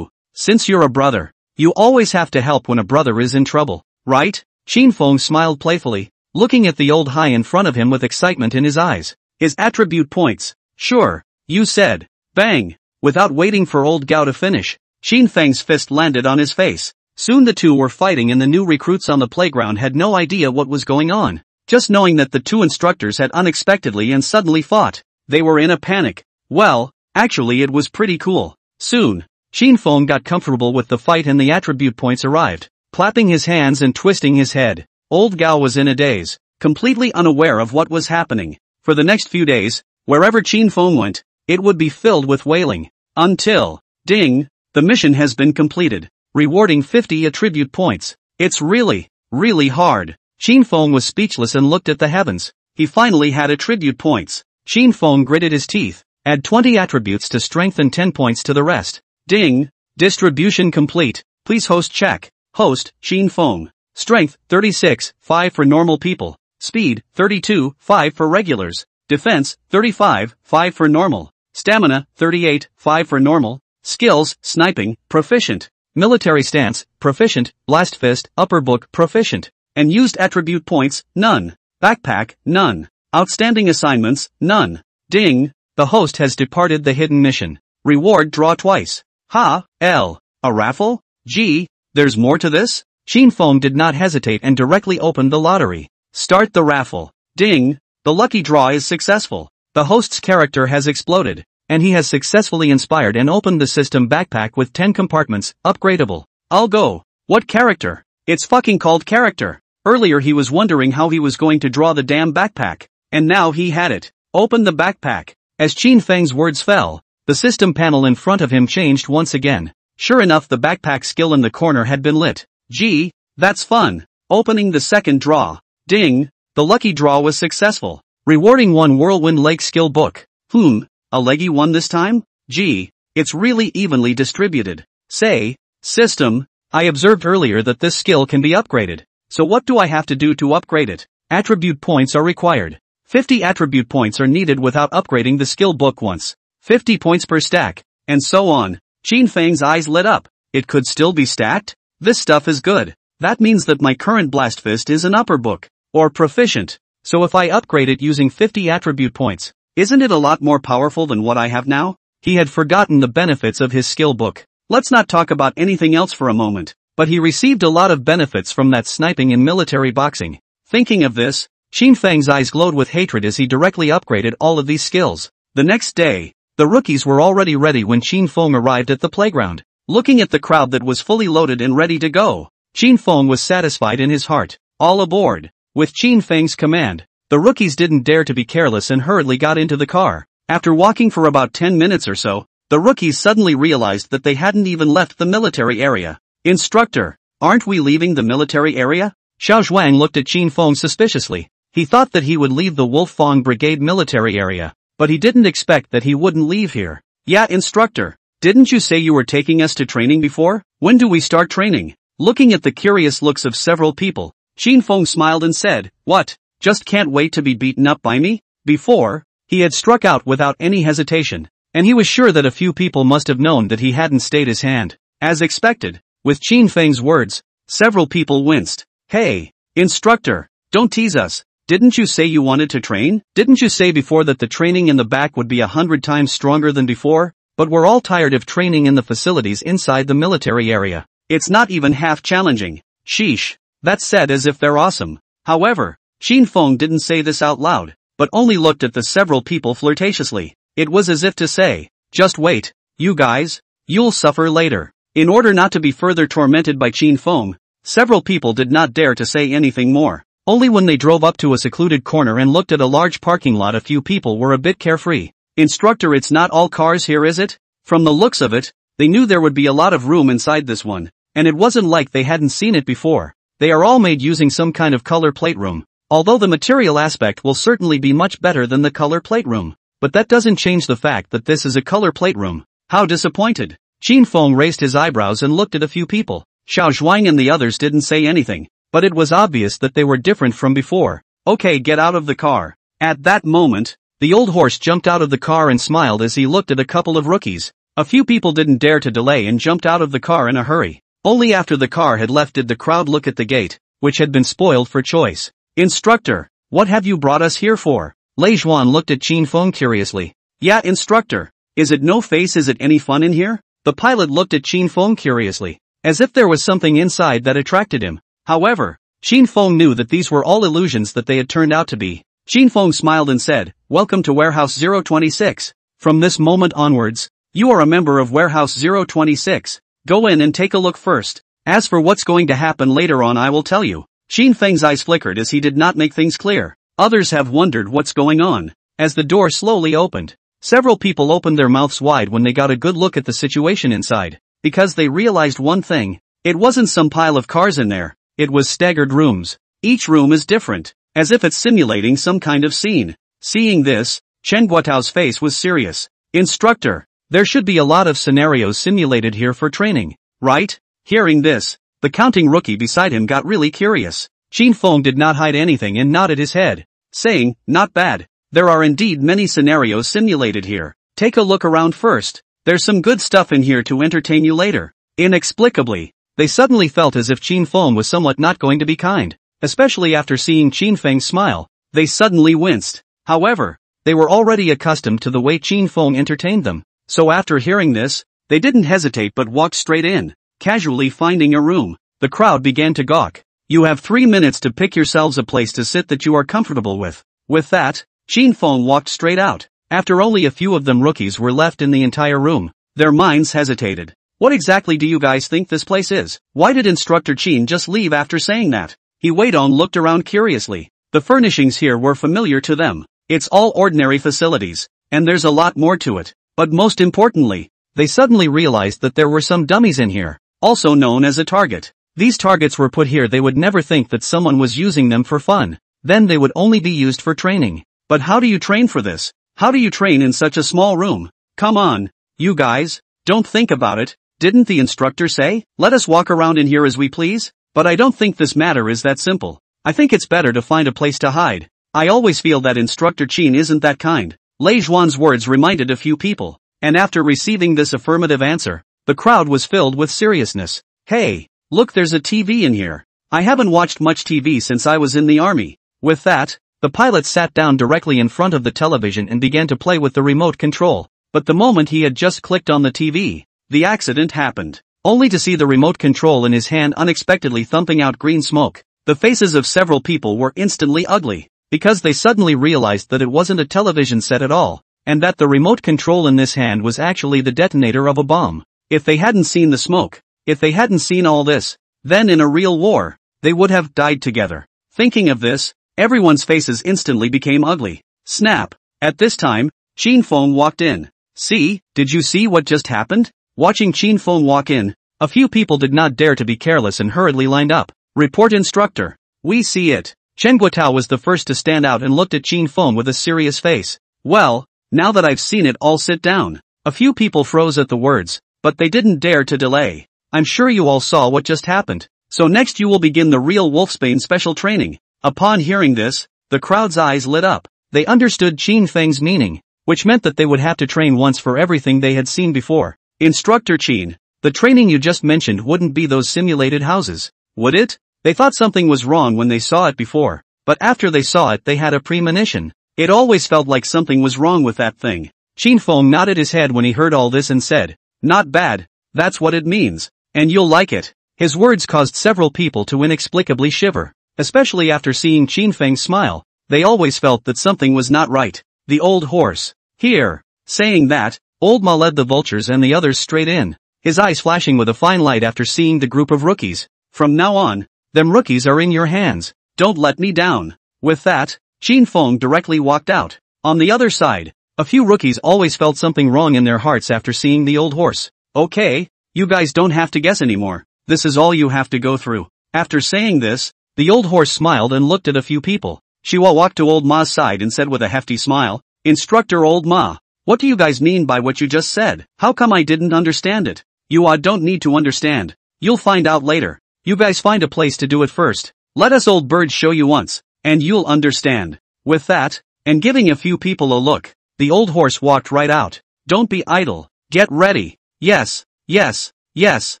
Since you're a brother, you always have to help when a brother is in trouble, right? Fang smiled playfully, looking at the old high in front of him with excitement in his eyes. His attribute points. Sure, you said. Bang! Without waiting for old Gao to finish, Fang's fist landed on his face. Soon the two were fighting and the new recruits on the playground had no idea what was going on. Just knowing that the two instructors had unexpectedly and suddenly fought, they were in a panic. Well, actually it was pretty cool. Soon, Fang got comfortable with the fight and the attribute points arrived. Clapping his hands and twisting his head, old Gao was in a daze, completely unaware of what was happening. For the next few days, wherever Fang went, it would be filled with wailing. Until, ding, the mission has been completed, rewarding 50 attribute points. It's really, really hard. Fang was speechless and looked at the heavens. He finally had attribute points. Fang gritted his teeth. Add 20 attributes to strength and 10 points to the rest. Ding! Distribution complete. Please host check. Host, Fang. Strength, 36, 5 for normal people. Speed, 32, 5 for regulars. Defense, 35, 5 for normal. Stamina, 38, 5 for normal. Skills, sniping, proficient. Military stance, proficient. Blast fist, upper book, proficient. And used attribute points, none. Backpack, none. Outstanding assignments, none. Ding! The host has departed the hidden mission. Reward draw twice. Ha, L. A raffle? Gee, there's more to this? Fang did not hesitate and directly opened the lottery. Start the raffle. Ding! The lucky draw is successful. The host's character has exploded. and he has successfully inspired and opened the system backpack with 10 compartments, upgradable. I'll go. What character? It's fucking called character. Earlier he was wondering how he was going to draw the damn backpack, and now he had it. Open the backpack. As Qin Fang's words fell, the system panel in front of him changed once again. Sure enough, the backpack skill in the corner had been lit. Gee, that's fun. Opening the second draw. Ding, the lucky draw was successful. Rewarding one Whirlwind Lake skill book. A leggy one this time? Gee, it's really evenly distributed. Say, system, I observed earlier that this skill can be upgraded. So what do I have to do to upgrade it? Attribute points are required. 50 attribute points are needed without upgrading the skill book once. 50 points per stack, and so on. Qin Fang's eyes lit up. It could still be stacked? This stuff is good. That means that my current Blast Fist is an upper book, or proficient. So if I upgrade it using 50 attribute points, isn't it a lot more powerful than what I have now? He had forgotten the benefits of his skill book. Let's not talk about anything else for a moment, but he received a lot of benefits from that sniping in military boxing. Thinking of this, Qin Fang's eyes glowed with hatred as he directly upgraded all of these skills. The next day, the rookies were already ready when Qin Fang arrived at the playground. Looking at the crowd that was fully loaded and ready to go, Qin Fang was satisfied in his heart. All aboard. With Qin Fang's command, the rookies didn't dare to be careless and hurriedly got into the car. After walking for about 10 minutes or so, the rookies suddenly realized that they hadn't even left the military area. Instructor, aren't we leaving the military area? Xiao Zhuang looked at Qin Fang suspiciously. He thought that he would leave the Wolf Fang Brigade military area, but he didn't expect that he wouldn't leave here. Yeah, instructor. Didn't you say you were taking us to training before? When do we start training? Looking at the curious looks of several people, Qin Fang smiled and said, what? Just can't wait to be beaten up by me? Before, he had struck out without any hesitation, and he was sure that a few people must have known that he hadn't stayed his hand. As expected, with Qin Fang's words, several people winced. Hey, instructor, don't tease us. Didn't you say you wanted to train? Didn't you say before that the training in the back would be 100 times stronger than before? But we're all tired of training in the facilities inside the military area. It's not even half challenging. Sheesh. That's said as if they're awesome. However, Qin Fang didn't say this out loud, but only looked at the several people flirtatiously. It was as if to say, just wait, you guys, you'll suffer later. In order not to be further tormented by Qin Fang, several people did not dare to say anything more. Only when they drove up to a secluded corner and looked at a large parking lot, a few people were a bit carefree. Instructor, it's not all cars here, is it? From the looks of it, they knew there would be a lot of room inside this one, and it wasn't like they hadn't seen it before. They are all made using some kind of color plate room, although the material aspect will certainly be much better than the color plate room. But that doesn't change the fact that this is a color plate room. How disappointed. Qin Fang raised his eyebrows and looked at a few people. Xiao Zhuang and the others didn't say anything, but it was obvious that they were different from before. Okay, get out of the car. At that moment, the old horse jumped out of the car and smiled as he looked at a couple of rookies. A few people didn't dare to delay and jumped out of the car in a hurry. Only after the car had left did the crowd look at the gate, which had been spoiled for choice. Instructor, what have you brought us here for? Lei Zhuan looked at Qin Fang curiously. Yeah, instructor. Is it no face? Is it any fun in here? The pilot looked at Qin Fang curiously, as if there was something inside that attracted him. However, Qin Fang knew that these were all illusions that they had turned out to be. Qin Fang smiled and said, welcome to Warehouse 026. From this moment onwards, you are a member of Warehouse 026. Go in and take a look first. As for what's going to happen later on, I will tell you. Qin Fang's eyes flickered as he did not make things clear. Others have wondered what's going on. As the door slowly opened, several people opened their mouths wide when they got a good look at the situation inside, because they realized one thing. It wasn't some pile of cars in there. It was staggered rooms. Each room is different, as if it's simulating some kind of scene. Seeing this, Chen Guotao's face was serious. Instructor, there should be a lot of scenarios simulated here for training, right? Hearing this, the counting rookie beside him got really curious. Qin Fang did not hide anything and nodded his head, saying, not bad. There are indeed many scenarios simulated here. Take a look around first. There's some good stuff in here to entertain you later. Inexplicably, they suddenly felt as if Qin Fang was somewhat not going to be kind, especially after seeing Qin Fang's smile. They suddenly winced. However, they were already accustomed to the way Qin Fang entertained them, so after hearing this, they didn't hesitate but walked straight in. Casually finding a room, the crowd began to gawk. You have 3 minutes to pick yourselves a place to sit that you are comfortable with. With that, Qin Fang walked straight out. After only a few of them rookies were left in the entire room, their minds hesitated. What exactly do you guys think this place is? Why did Instructor Chin just leave after saying that? He waited on looked around curiously. The furnishings here were familiar to them. It's all ordinary facilities, and there's a lot more to it. But most importantly, they suddenly realized that there were some dummies in here, also known as a target. These targets were put here. They would never think that someone was using them for fun. Then they would only be used for training. But how do you train for this? How do you train in such a small room? Come on, you guys, don't think about it. Didn't the instructor say, let us walk around in here as we please? But I don't think this matter is that simple. I think it's better to find a place to hide. I always feel that Instructor Chin isn't that kind. Lei Zhuan's words reminded a few people, and after receiving this affirmative answer, the crowd was filled with seriousness. Hey, look, there's a TV in here. I haven't watched much TV since I was in the army. With that, the pilot sat down directly in front of the television and began to play with the remote control. But the moment he had just clicked on the TV, the accident happened. Only to see the remote control in his hand unexpectedly thumping out green smoke. The faces of several people were instantly ugly, because they suddenly realized that it wasn't a television set at all, and that the remote control in this hand was actually the detonator of a bomb. If they hadn't seen the smoke, if they hadn't seen all this, then in a real war, they would have died together. Thinking of this, everyone's faces instantly became ugly. Snap! At this time, Qin Feng walked in. See, did you see what just happened? Watching Qin Feng walk in, a few people did not dare to be careless and hurriedly lined up. Report instructor. We see it. Chen Guotao was the first to stand out and looked at Qin Feng with a serious face. Well, now that I've seen it all, sit down. A few people froze at the words, but they didn't dare to delay. I'm sure you all saw what just happened. So next you will begin the real Wolfsbane special training. Upon hearing this, the crowd's eyes lit up. They understood Qin Feng's meaning, which meant that they would have to train once for everything they had seen before. Instructor Qin, the training you just mentioned wouldn't be those simulated houses, would it? They thought something was wrong when they saw it before, but after they saw it they had a premonition. It always felt like something was wrong with that thing. Qin Feng nodded his head when he heard all this and said, not bad, that's what it means, and you'll like it. His words caused several people to inexplicably shiver, especially after seeing Qin Feng smile. They always felt that something was not right. The old horse. Here. Saying that, Old Ma led the vultures and the others straight in, his eyes flashing with a fine light after seeing the group of rookies. From now on, them rookies are in your hands. Don't let me down. With that, Qin Feng directly walked out. On the other side, a few rookies always felt something wrong in their hearts after seeing the old horse. Okay, you guys don't have to guess anymore. This is all you have to go through. After saying this, the old horse smiled and looked at a few people. Shiwa walked to Old Ma's side and said with a hefty smile, Instructor Old Ma, what do you guys mean by what you just said? How come I didn't understand it? You don't need to understand. You'll find out later. You guys find a place to do it first. Let us old birds show you once, and you'll understand. With that, and giving a few people a look, the old horse walked right out. Don't be idle. Get ready. Yes, yes, yes.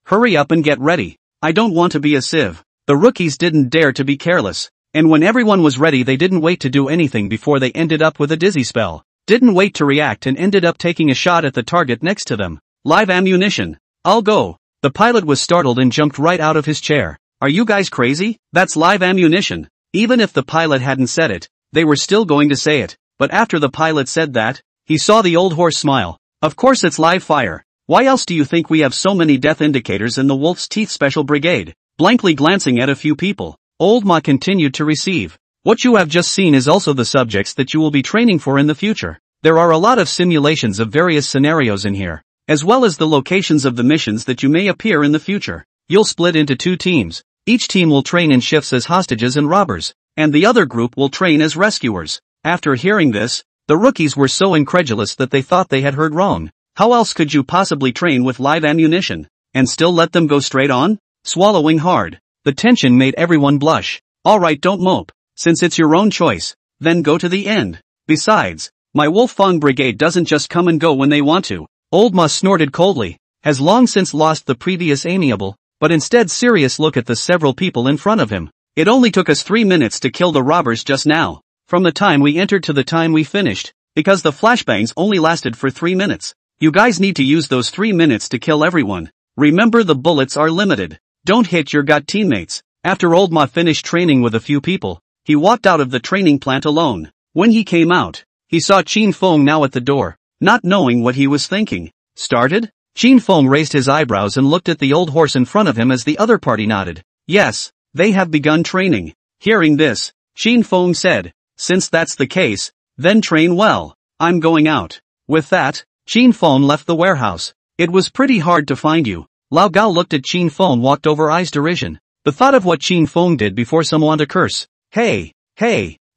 Hurry up and get ready. I don't want to be a sieve. The rookies didn't dare to be careless, and when everyone was ready they didn't wait to do anything before they ended up with a dizzy spell. Didn't wait to react and ended up taking a shot at the target next to them. Live ammunition. I'll go. The pilot was startled and jumped right out of his chair. Are you guys crazy? That's live ammunition. Even if the pilot hadn't said it, they were still going to say it. But after the pilot said that, he saw the old horse smile. Of course it's live fire. Why else do you think we have so many death indicators in the Wolf's Teeth Special Brigade? Blankly glancing at a few people, Old Ma continued to receive. What you have just seen is also the subjects that you will be training for in the future. There are a lot of simulations of various scenarios in here, as well as the locations of the missions that you may appear in the future. You'll split into 2 teams. Each team will train in shifts as hostages and robbers, and the other group will train as rescuers. After hearing this, the rookies were so incredulous that they thought they had heard wrong. How else could you possibly train with live ammunition, and still let them go straight on? Swallowing hard, the tension made everyone blush. Alright, don't mope. Since it's your own choice, then go to the end. Besides, my Wolfang Brigade doesn't just come and go when they want to. Old Ma snorted coldly, has long since lost the previous amiable, but instead serious look at the several people in front of him. It only took us 3 minutes to kill the robbers just now, from the time we entered to the time we finished, because the flashbangs only lasted for 3 minutes. You guys need to use those 3 minutes to kill everyone. Remember, the bullets are limited. Don't hit your gut teammates. After Old Ma finished training with a few people, he walked out of the training plant alone. When he came out, he saw Qin Feng now at the door, not knowing what he was thinking. Started? Qin Feng raised his eyebrows and looked at the old horse in front of him as the other party nodded. Yes, they have begun training. Hearing this, Qin Feng said, since that's the case, then train well. I'm going out. With that, Qin Feng left the warehouse. It was pretty hard to find you. Lao Gao looked at Qin Feng, walked over eyes derision. The thought of what Qin Feng did before someone to curse. Hey,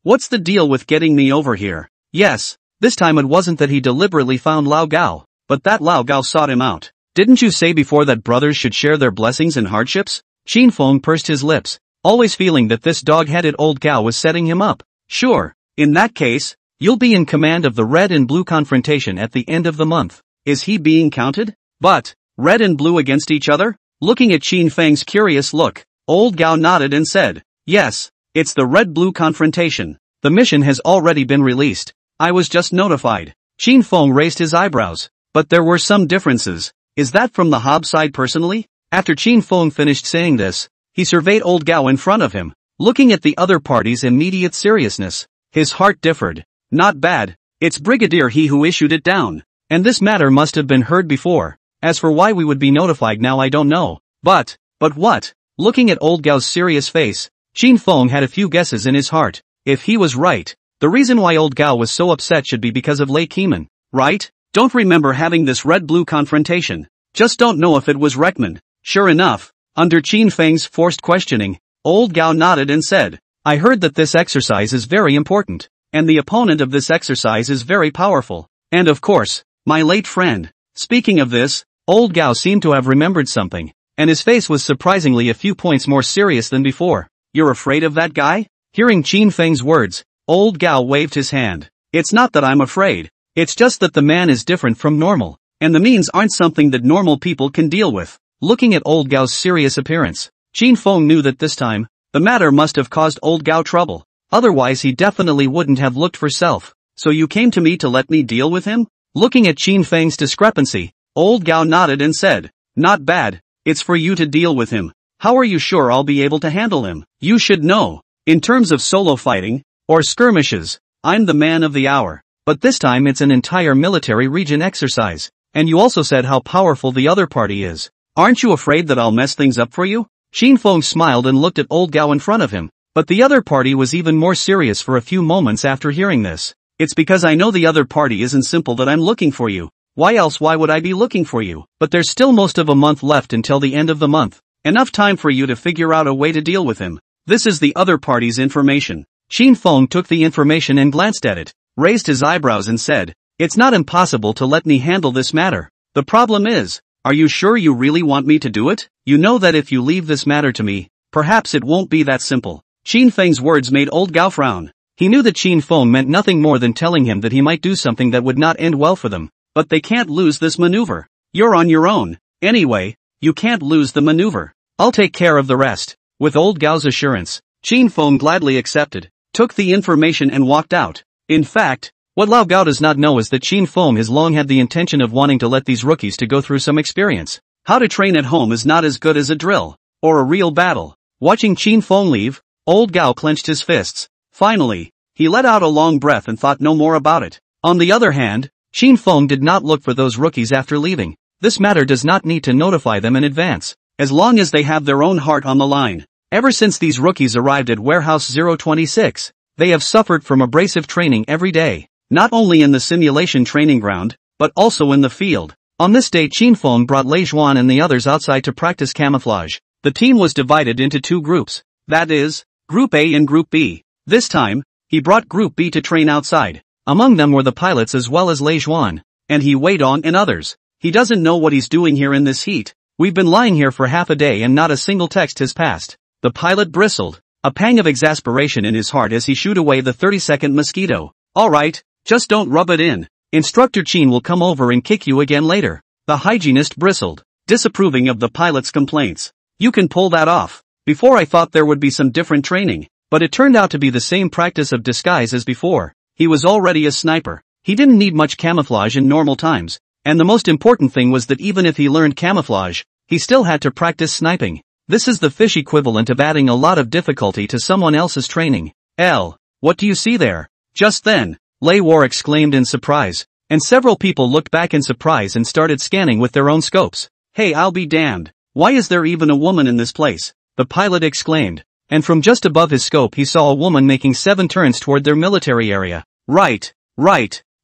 what's the deal with getting me over here? Yes, this time it wasn't that he deliberately found Lao Gao, but that Lao Gao sought him out. Didn't you say before that brothers should share their blessings and hardships? Qin Feng pursed his lips, always feeling that this dog-headed old Gao was setting him up. Sure, in that case, you'll be in command of the red and blue confrontation at the end of the month. Is he being counted? But, red and blue against each other? Looking at Qin Feng's curious look, old Gao nodded and said, yes, it's the red-blue confrontation. The mission has already been released. I was just notified. Qin Feng raised his eyebrows, but there were some differences. Is that from the Hob side personally? After Qin Feng finished saying this, he surveyed old Gao in front of him, looking at the other party's immediate seriousness. His heart differed. Not bad. It's Brigadier he who issued it down. And this matter must have been heard before. As for why we would be notified now, I don't know. But what? Looking at old Gao's serious face, Qin Feng had a few guesses in his heart. If he was right, the reason why old Gao was so upset should be because of Lei Keeman, right? Don't remember having this red-blue confrontation. Just don't know if it was Reckman. Sure enough, under Qin Feng's forced questioning, old Gao nodded and said, I heard that this exercise is very important, and the opponent of this exercise is very powerful. And of course, my late friend. Speaking of this, old Gao seemed to have remembered something, and his face was surprisingly a few points more serious than before. You're afraid of that guy? Hearing Qin Feng's words, old Gao waved his hand. It's not that I'm afraid. It's just that the man is different from normal, and the means aren't something that normal people can deal with. Looking at old Gao's serious appearance, Qin Feng knew that this time, the matter must have caused old Gao trouble. Otherwise he definitely wouldn't have looked for self. So you came to me to let me deal with him? Looking at Qin Feng's discrepancy, old Gao nodded and said, not bad. It's for you to deal with him. How are you sure I'll be able to handle him? You should know. In terms of solo fighting, or skirmishes, I'm the man of the hour. But this time it's an entire military region exercise. And you also said how powerful the other party is. Aren't you afraid that I'll mess things up for you? Qin Feng smiled and looked at old Gao in front of him. But the other party was even more serious for a few moments after hearing this. It's because I know the other party isn't simple that I'm looking for you. Why would I be looking for you? But there's still most of a month left until the end of the month. Enough time for you to figure out a way to deal with him. This is the other party's information. Qin Feng took the information and glanced at it, raised his eyebrows and said, it's not impossible to let me handle this matter. The problem is, are you sure you really want me to do it? You know that if you leave this matter to me, perhaps it won't be that simple. Qin Feng's words made old Gao frown. He knew that Qin Feng meant nothing more than telling him that he might do something that would not end well for them. But they can't lose this maneuver. You're on your own. Anyway, you can't lose the maneuver. I'll take care of the rest. With old Gao's assurance, Qin Feng gladly accepted, took the information and walked out. In fact, what Lao Gao does not know is that Qin Feng has long had the intention of wanting to let these rookies to go through some experience. How to train at home is not as good as a drill, or a real battle. Watching Qin Feng leave, old Gao clenched his fists. Finally, he let out a long breath and thought no more about it. On the other hand, Qin Feng did not look for those rookies after leaving. This matter does not need to notify them in advance, as long as they have their own heart on the line. Ever since these rookies arrived at Warehouse 026, they have suffered from abrasive training every day, not only in the simulation training ground, but also in the field. On this day Qin Feng brought Lei Zhuan and the others outside to practice camouflage. The team was divided into two groups, that is, Group A and Group B. This time, he brought Group B to train outside. Among them were the pilots as well as Lei Zhuan, and he weighed on and others. He doesn't know what he's doing here in this heat. We've been lying here for half a day and not a single text has passed. The pilot bristled, a pang of exasperation in his heart as he shooed away the 30-second mosquito. Alright, just don't rub it in. Instructor Qin will come over and kick you again later. The hygienist bristled, disapproving of the pilot's complaints. You can pull that off. Before I thought there would be some different training, but it turned out to be the same practice of disguise as before. He was already a sniper. He didn't need much camouflage in normal times, and the most important thing was that even if he learned camouflage, he still had to practice sniping. This is the fish equivalent of adding a lot of difficulty to someone else's training. What do you see there? Just then, Lei War exclaimed in surprise, and several people looked back in surprise and started scanning with their own scopes. Hey, I'll be damned. Why is there even a woman in this place? The pilot exclaimed, and from just above his scope he saw a woman making 7 turns toward their military area. Right.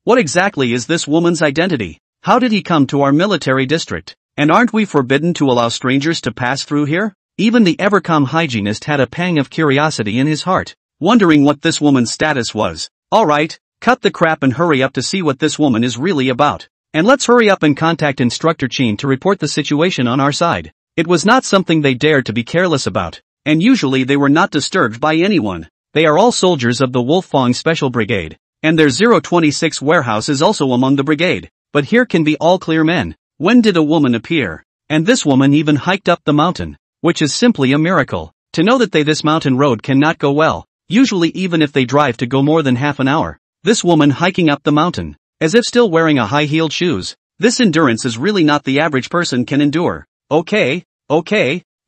What exactly is this woman's identity? How did he come to our military district? And aren't we forbidden to allow strangers to pass through here? Even the ever-calm hygienist had a pang of curiosity in his heart, wondering what this woman's status was. Alright, cut the crap and hurry up to see what this woman is really about. And let's hurry up and contact Instructor Chin to report the situation on our side. It was not something they dared to be careless about, and usually they were not disturbed by anyone. They are all soldiers of the Fang Special Brigade, and their 026 warehouse is also among the brigade. But here can be all clear men. When did a woman appear? And this woman even hiked up the mountain, which is simply a miracle. To know that this mountain road cannot go well, usually even if they drive to go more than half an hour. This woman hiking up the mountain, as if still wearing a high-heeled shoes. This endurance is really not the average person can endure. Okay,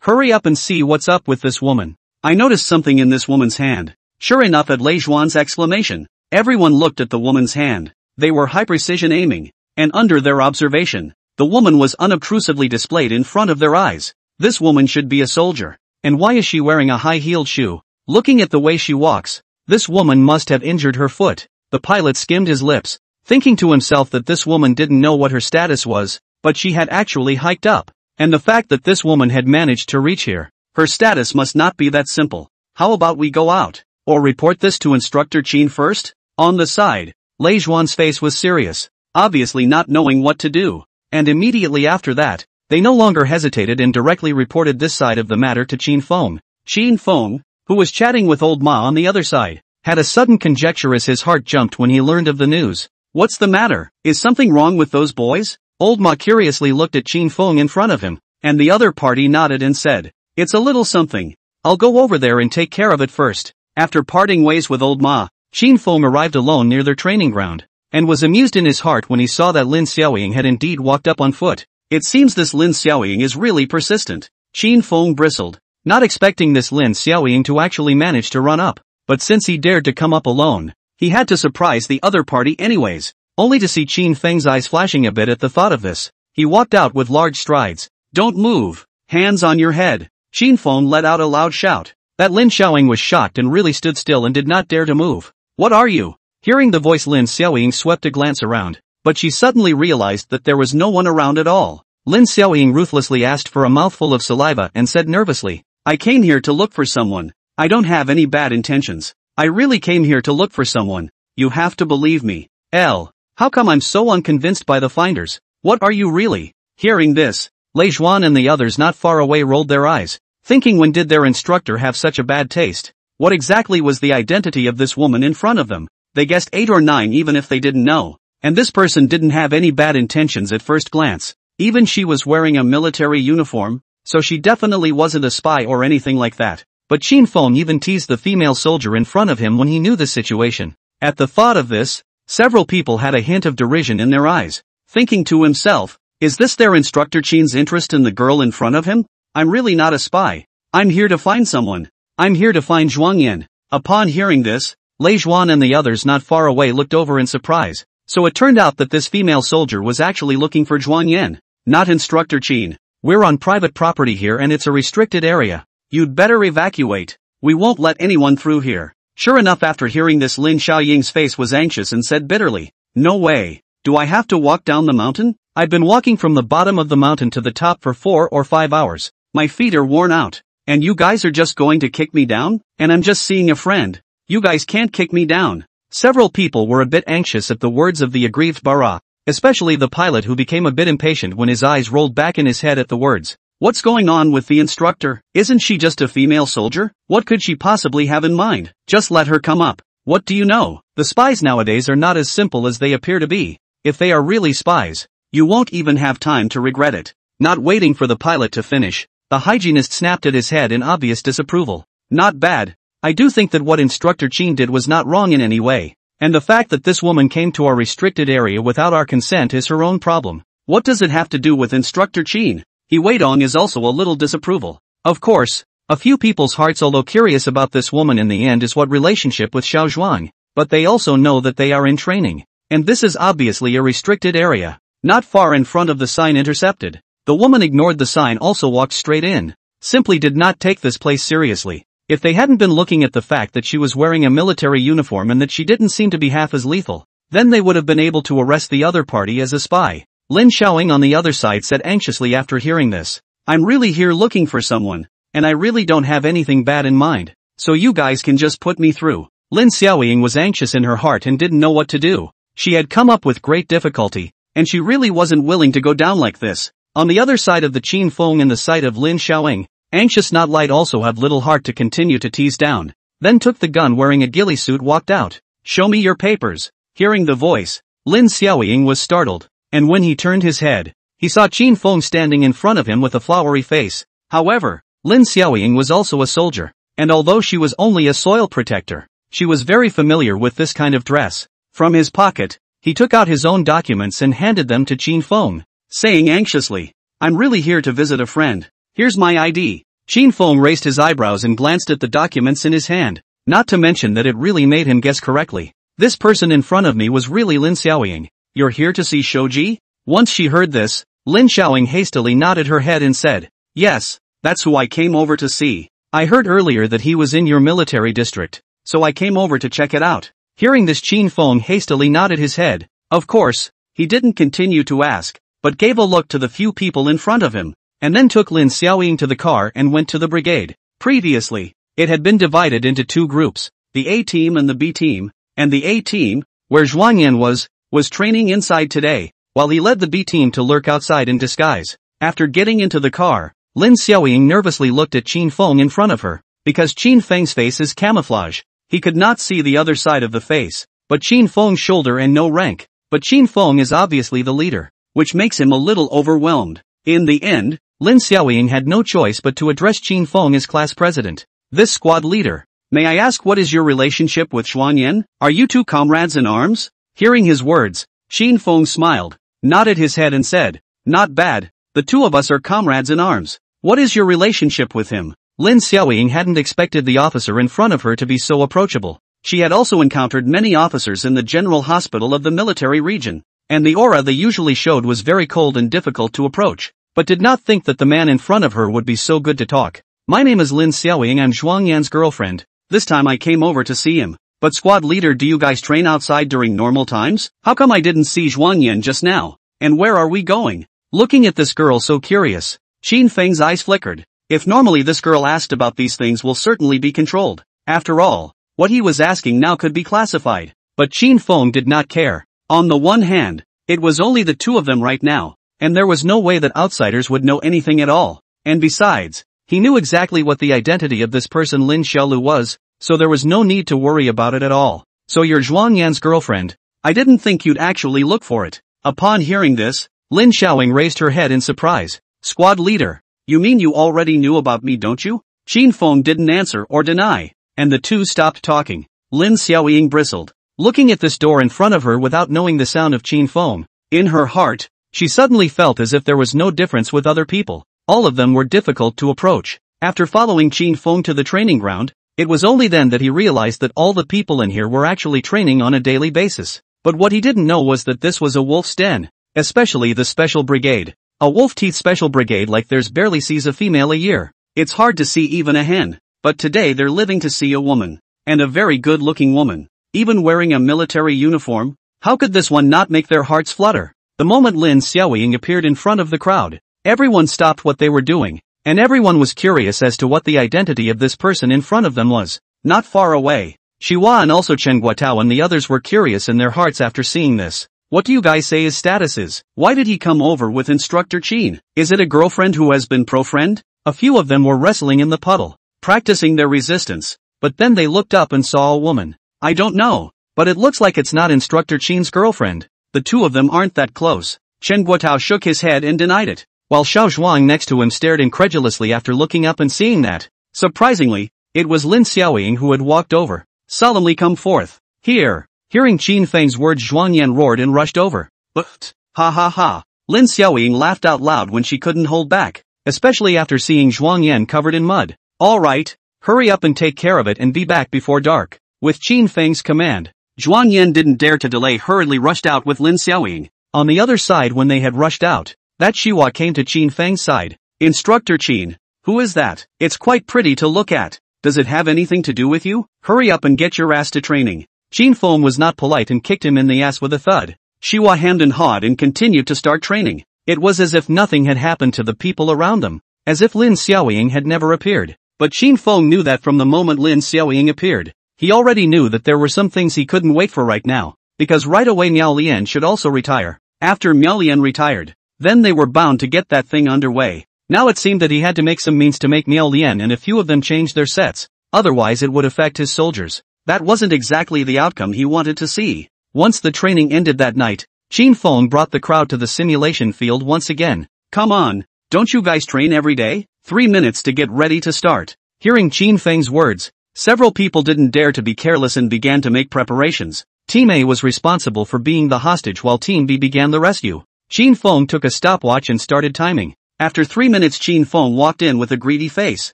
hurry up and see what's up with this woman. I noticed something in this woman's hand. Sure enough, at Lei Zhuan's exclamation, everyone looked at the woman's hand. They were high-precision aiming, and under their observation, the woman was unobtrusively displayed in front of their eyes. This woman should be a soldier. And why is she wearing a high-heeled shoe? Looking at the way she walks, this woman must have injured her foot. The pilot skimmed his lips, thinking to himself that this woman didn't know what her status was, but she had actually hiked up. And the fact that this woman had managed to reach here, her status must not be that simple. How about we go out, or report this to Instructor Chin first? On the side, Lei Zhuan's face was serious, obviously not knowing what to do. And immediately after that, they no longer hesitated and directly reported this side of the matter to Qin Feng. Qin Feng, who was chatting with old Ma on the other side, had a sudden conjecture as his heart jumped when he learned of the news. What's the matter? Is something wrong with those boys? Old Ma curiously looked at Qin Feng in front of him, and the other party nodded and said, it's a little something. I'll go over there and take care of it first. After parting ways with old Ma, Qin Feng arrived alone near their training ground, and was amused in his heart when he saw that Lin Xiaoying had indeed walked up on foot. It seems this Lin Xiaoying is really persistent. Qin Feng bristled, not expecting this Lin Xiaoying to actually manage to run up, but since he dared to come up alone, he had to surprise the other party anyways, only to see Qin Feng's eyes flashing a bit at the thought of this. He walked out with large strides. Don't move, hands on your head. Qin Feng let out a loud shout. That Lin Xiaoying was shocked and really stood still and did not dare to move. What are you? Hearing the voice, Lin Xiaoying swept a glance around, but she suddenly realized that there was no one around at all. Lin Xiaoying ruthlessly asked for a mouthful of saliva and said nervously, I came here to look for someone. I don't have any bad intentions. I really came here to look for someone. You have to believe me. How come I'm so unconvinced by the finders? What are you really? Hearing this, Lei Zhuan and the others not far away rolled their eyes, thinking, when did their instructor have such a bad taste? What exactly was the identity of this woman in front of them? They guessed 8 or 9 even if they didn't know. And this person didn't have any bad intentions at first glance. Even she was wearing a military uniform, so she definitely wasn't a spy or anything like that. But Qin Feng even teased the female soldier in front of him when he knew the situation. At the thought of this, several people had a hint of derision in their eyes, thinking to himself, is this their Instructor Chin's interest in the girl in front of him? I'm really not a spy. I'm here to find someone. I'm here to find Zhuang Yan. Upon hearing this, Lei Zhuan and the others not far away looked over in surprise. So it turned out that this female soldier was actually looking for Zhuang Yan, not Instructor Chin. We're on private property here and it's a restricted area. You'd better evacuate. We won't let anyone through here. Sure enough, after hearing this, Lin Xiaoying's face was anxious and said bitterly, no way. Do I have to walk down the mountain? I've been walking from the bottom of the mountain to the top for 4 or 5 hours. My feet are worn out. And you guys are just going to kick me down? And I'm just seeing a friend. You guys can't kick me down. Several people were a bit anxious at the words of the aggrieved Bara, especially the pilot, who became a bit impatient when his eyes rolled back in his head at the words. What's going on with the instructor? Isn't she just a female soldier? What could she possibly have in mind? Just let her come up. What do you know? The spies nowadays are not as simple as they appear to be. If they are really spies, you won't even have time to regret it. Not waiting for the pilot to finish, the hygienist snapped at his head in obvious disapproval. Not bad. I do think that what Instructor Chin did was not wrong in any way. And the fact that this woman came to our restricted area without our consent is her own problem. What does it have to do with Instructor Chin? He Weidong is also a little disapproval. Of course, a few people's hearts, although curious about this woman in the end, is what relationship with Xiao Zhuang. but they also know that they are in training. And this is obviously a restricted area. Not far in front of the sign intercepted. The woman ignored the sign, also walked straight in. Simply did not take this place seriously. If they hadn't been looking at the fact that she was wearing a military uniform and that she didn't seem to be half as lethal, then they would have been able to arrest the other party as a spy. Lin Xiaoying on the other side said anxiously after hearing this. I'm really here looking for someone, and I really don't have anything bad in mind, so you guys can just put me through. Lin Xiaoying was anxious in her heart and didn't know what to do. She had come up with great difficulty, and she really wasn't willing to go down like this. On the other side of the Qin Feng and the sight of Lin Xiaoying, anxious not light also have little heart to continue to tease down, then took the gun wearing a ghillie suit walked out. Show me your papers. Hearing the voice, Lin Xiaoying was startled, and when he turned his head, he saw Qin Feng standing in front of him with a flowery face. However, Lin Xiaoying was also a soldier, and although she was only a soil protector, she was very familiar with this kind of dress. From his pocket, he took out his own documents and handed them to Qin Feng, saying anxiously, I'm really here to visit a friend. Here's my ID. Qin Feng raised his eyebrows and glanced at the documents in his hand, not to mention that it really made him guess correctly. This person in front of me was really Lin Xiaoying. You're here to see Shoji? Once she heard this, Lin Xiaoying hastily nodded her head and said, yes, that's who I came over to see. I heard earlier that he was in your military district, so I came over to check it out. Hearing this, Qin Feng hastily nodded his head. Of course, he didn't continue to ask, but gave a look to the few people in front of him, and then took Lin Xiaoying to the car and went to the brigade. Previously, it had been divided into two groups, the A team and the B team, and the A team, where Zhuang Yan was training inside today, while he led the B team to lurk outside in disguise. After getting into the car, Lin Xiaoying nervously looked at Qin Feng in front of her, because Qin Feng's face is camouflage. He could not see the other side of the face, but Qin Feng's shoulder and no rank. But Qin Feng is obviously the leader, which makes him a little overwhelmed. In the end, Lin Xiaoying had no choice but to address Qin Feng as class president. This squad leader, may I ask what is your relationship with Zhuang Yan? Are you two comrades in arms? Hearing his words, Qin Feng smiled, nodded his head and said, not bad, the two of us are comrades in arms. What is your relationship with him? Lin Xiaoying hadn't expected the officer in front of her to be so approachable. She had also encountered many officers in the general hospital of the military region, and the aura they usually showed was very cold and difficult to approach, but did not think that the man in front of her would be so good to talk. My name is Lin Xiaoying, I'm Zhuang Yan's girlfriend. This time I came over to see him. But squad leader, do you guys train outside during normal times? How come I didn't see Zhuang Yan just now? And where are we going? Looking at this girl so curious, Qin Feng's eyes flickered. If normally this girl asked about these things will certainly be controlled. After all, what he was asking now could be classified. But Qin Feng did not care. On the one hand, it was only the two of them right now, and there was no way that outsiders would know anything at all. And besides, he knew exactly what the identity of this person Lin Xiaolu was, so there was no need to worry about it at all. So you're Zhuang Yan's girlfriend? I didn't think you'd actually look for it. Upon hearing this, Lin Xiaoying raised her head in surprise. Squad leader, you mean you already knew about me, don't you? Qin Feng didn't answer or deny, and the two stopped talking. Lin Xiaoying bristled, looking at this door in front of her without knowing the sound of Qin Feng. In her heart, she suddenly felt as if there was no difference with other people. All of them were difficult to approach. After following Qin Feng to the training ground, it was only then that he realized that all the people in here were actually training on a daily basis. But what he didn't know was that this was a wolf's den, especially the special brigade. A wolf teeth special brigade like theirs barely sees a female a year. It's hard to see even a hen, but today they're living to see a woman, and a very good-looking woman, even wearing a military uniform. How could this one not make their hearts flutter? The moment Lin Xiaoying appeared in front of the crowd, everyone stopped what they were doing, and everyone was curious as to what the identity of this person in front of them was. Not far away, Xihua and also Chen Guotao and the others were curious in their hearts after seeing this. What do you guys say his status is? Why did he come over with Instructor Qin? Is it a girlfriend who has been pro-friend? A few of them were wrestling in the puddle, practicing their resistance, but then they looked up and saw a woman. I don't know, but it looks like it's not Instructor Qin's girlfriend. The two of them aren't that close. Chen Guotao shook his head and denied it, while Xiao Zhuang next to him stared incredulously after looking up and seeing that. Surprisingly, it was Lin Xiaoying who had walked over. Solemnly come forth. Here. Hearing Qin Feng's words, Zhuang Yan roared and rushed over. But, ha ha ha. Lin Xiaoying laughed out loud when she couldn't hold back, especially after seeing Zhuang Yan covered in mud. All right, hurry up and take care of it and be back before dark. With Qin Feng's command, Zhuang Yan didn't dare to delay, hurriedly rushed out with Lin Xiaoying. On the other side, when they had rushed out, that Shiwa came to Qin Fang's side. Instructor Qin. Who is that? It's quite pretty to look at. Does it have anything to do with you? Hurry up and get your ass to training. Qin Feng was not polite and kicked him in the ass with a thud. Shiwa hemmed and hawed and continued to start training. It was as if nothing had happened to the people around them. As if Lin Xiaoying had never appeared. But Qin Feng knew that from the moment Lin Xiaoying appeared. He already knew that there were some things he couldn't wait for right now. Because right away Miao Lian should also retire. After Miao Lian retired, then they were bound to get that thing underway. Now it seemed that he had to make some means to make Miao Lian and a few of them change their sets. Otherwise it would affect his soldiers. That wasn't exactly the outcome he wanted to see. Once the training ended that night, Qin Feng brought the crowd to the simulation field once again. Come on, don't you guys train every day? 3 minutes to get ready to start. Hearing Qin Feng's words, several people didn't dare to be careless and began to make preparations. Team A was responsible for being the hostage while Team B began the rescue. Qin Feng took a stopwatch and started timing. After 3 minutes Qin Feng walked in with a greedy face.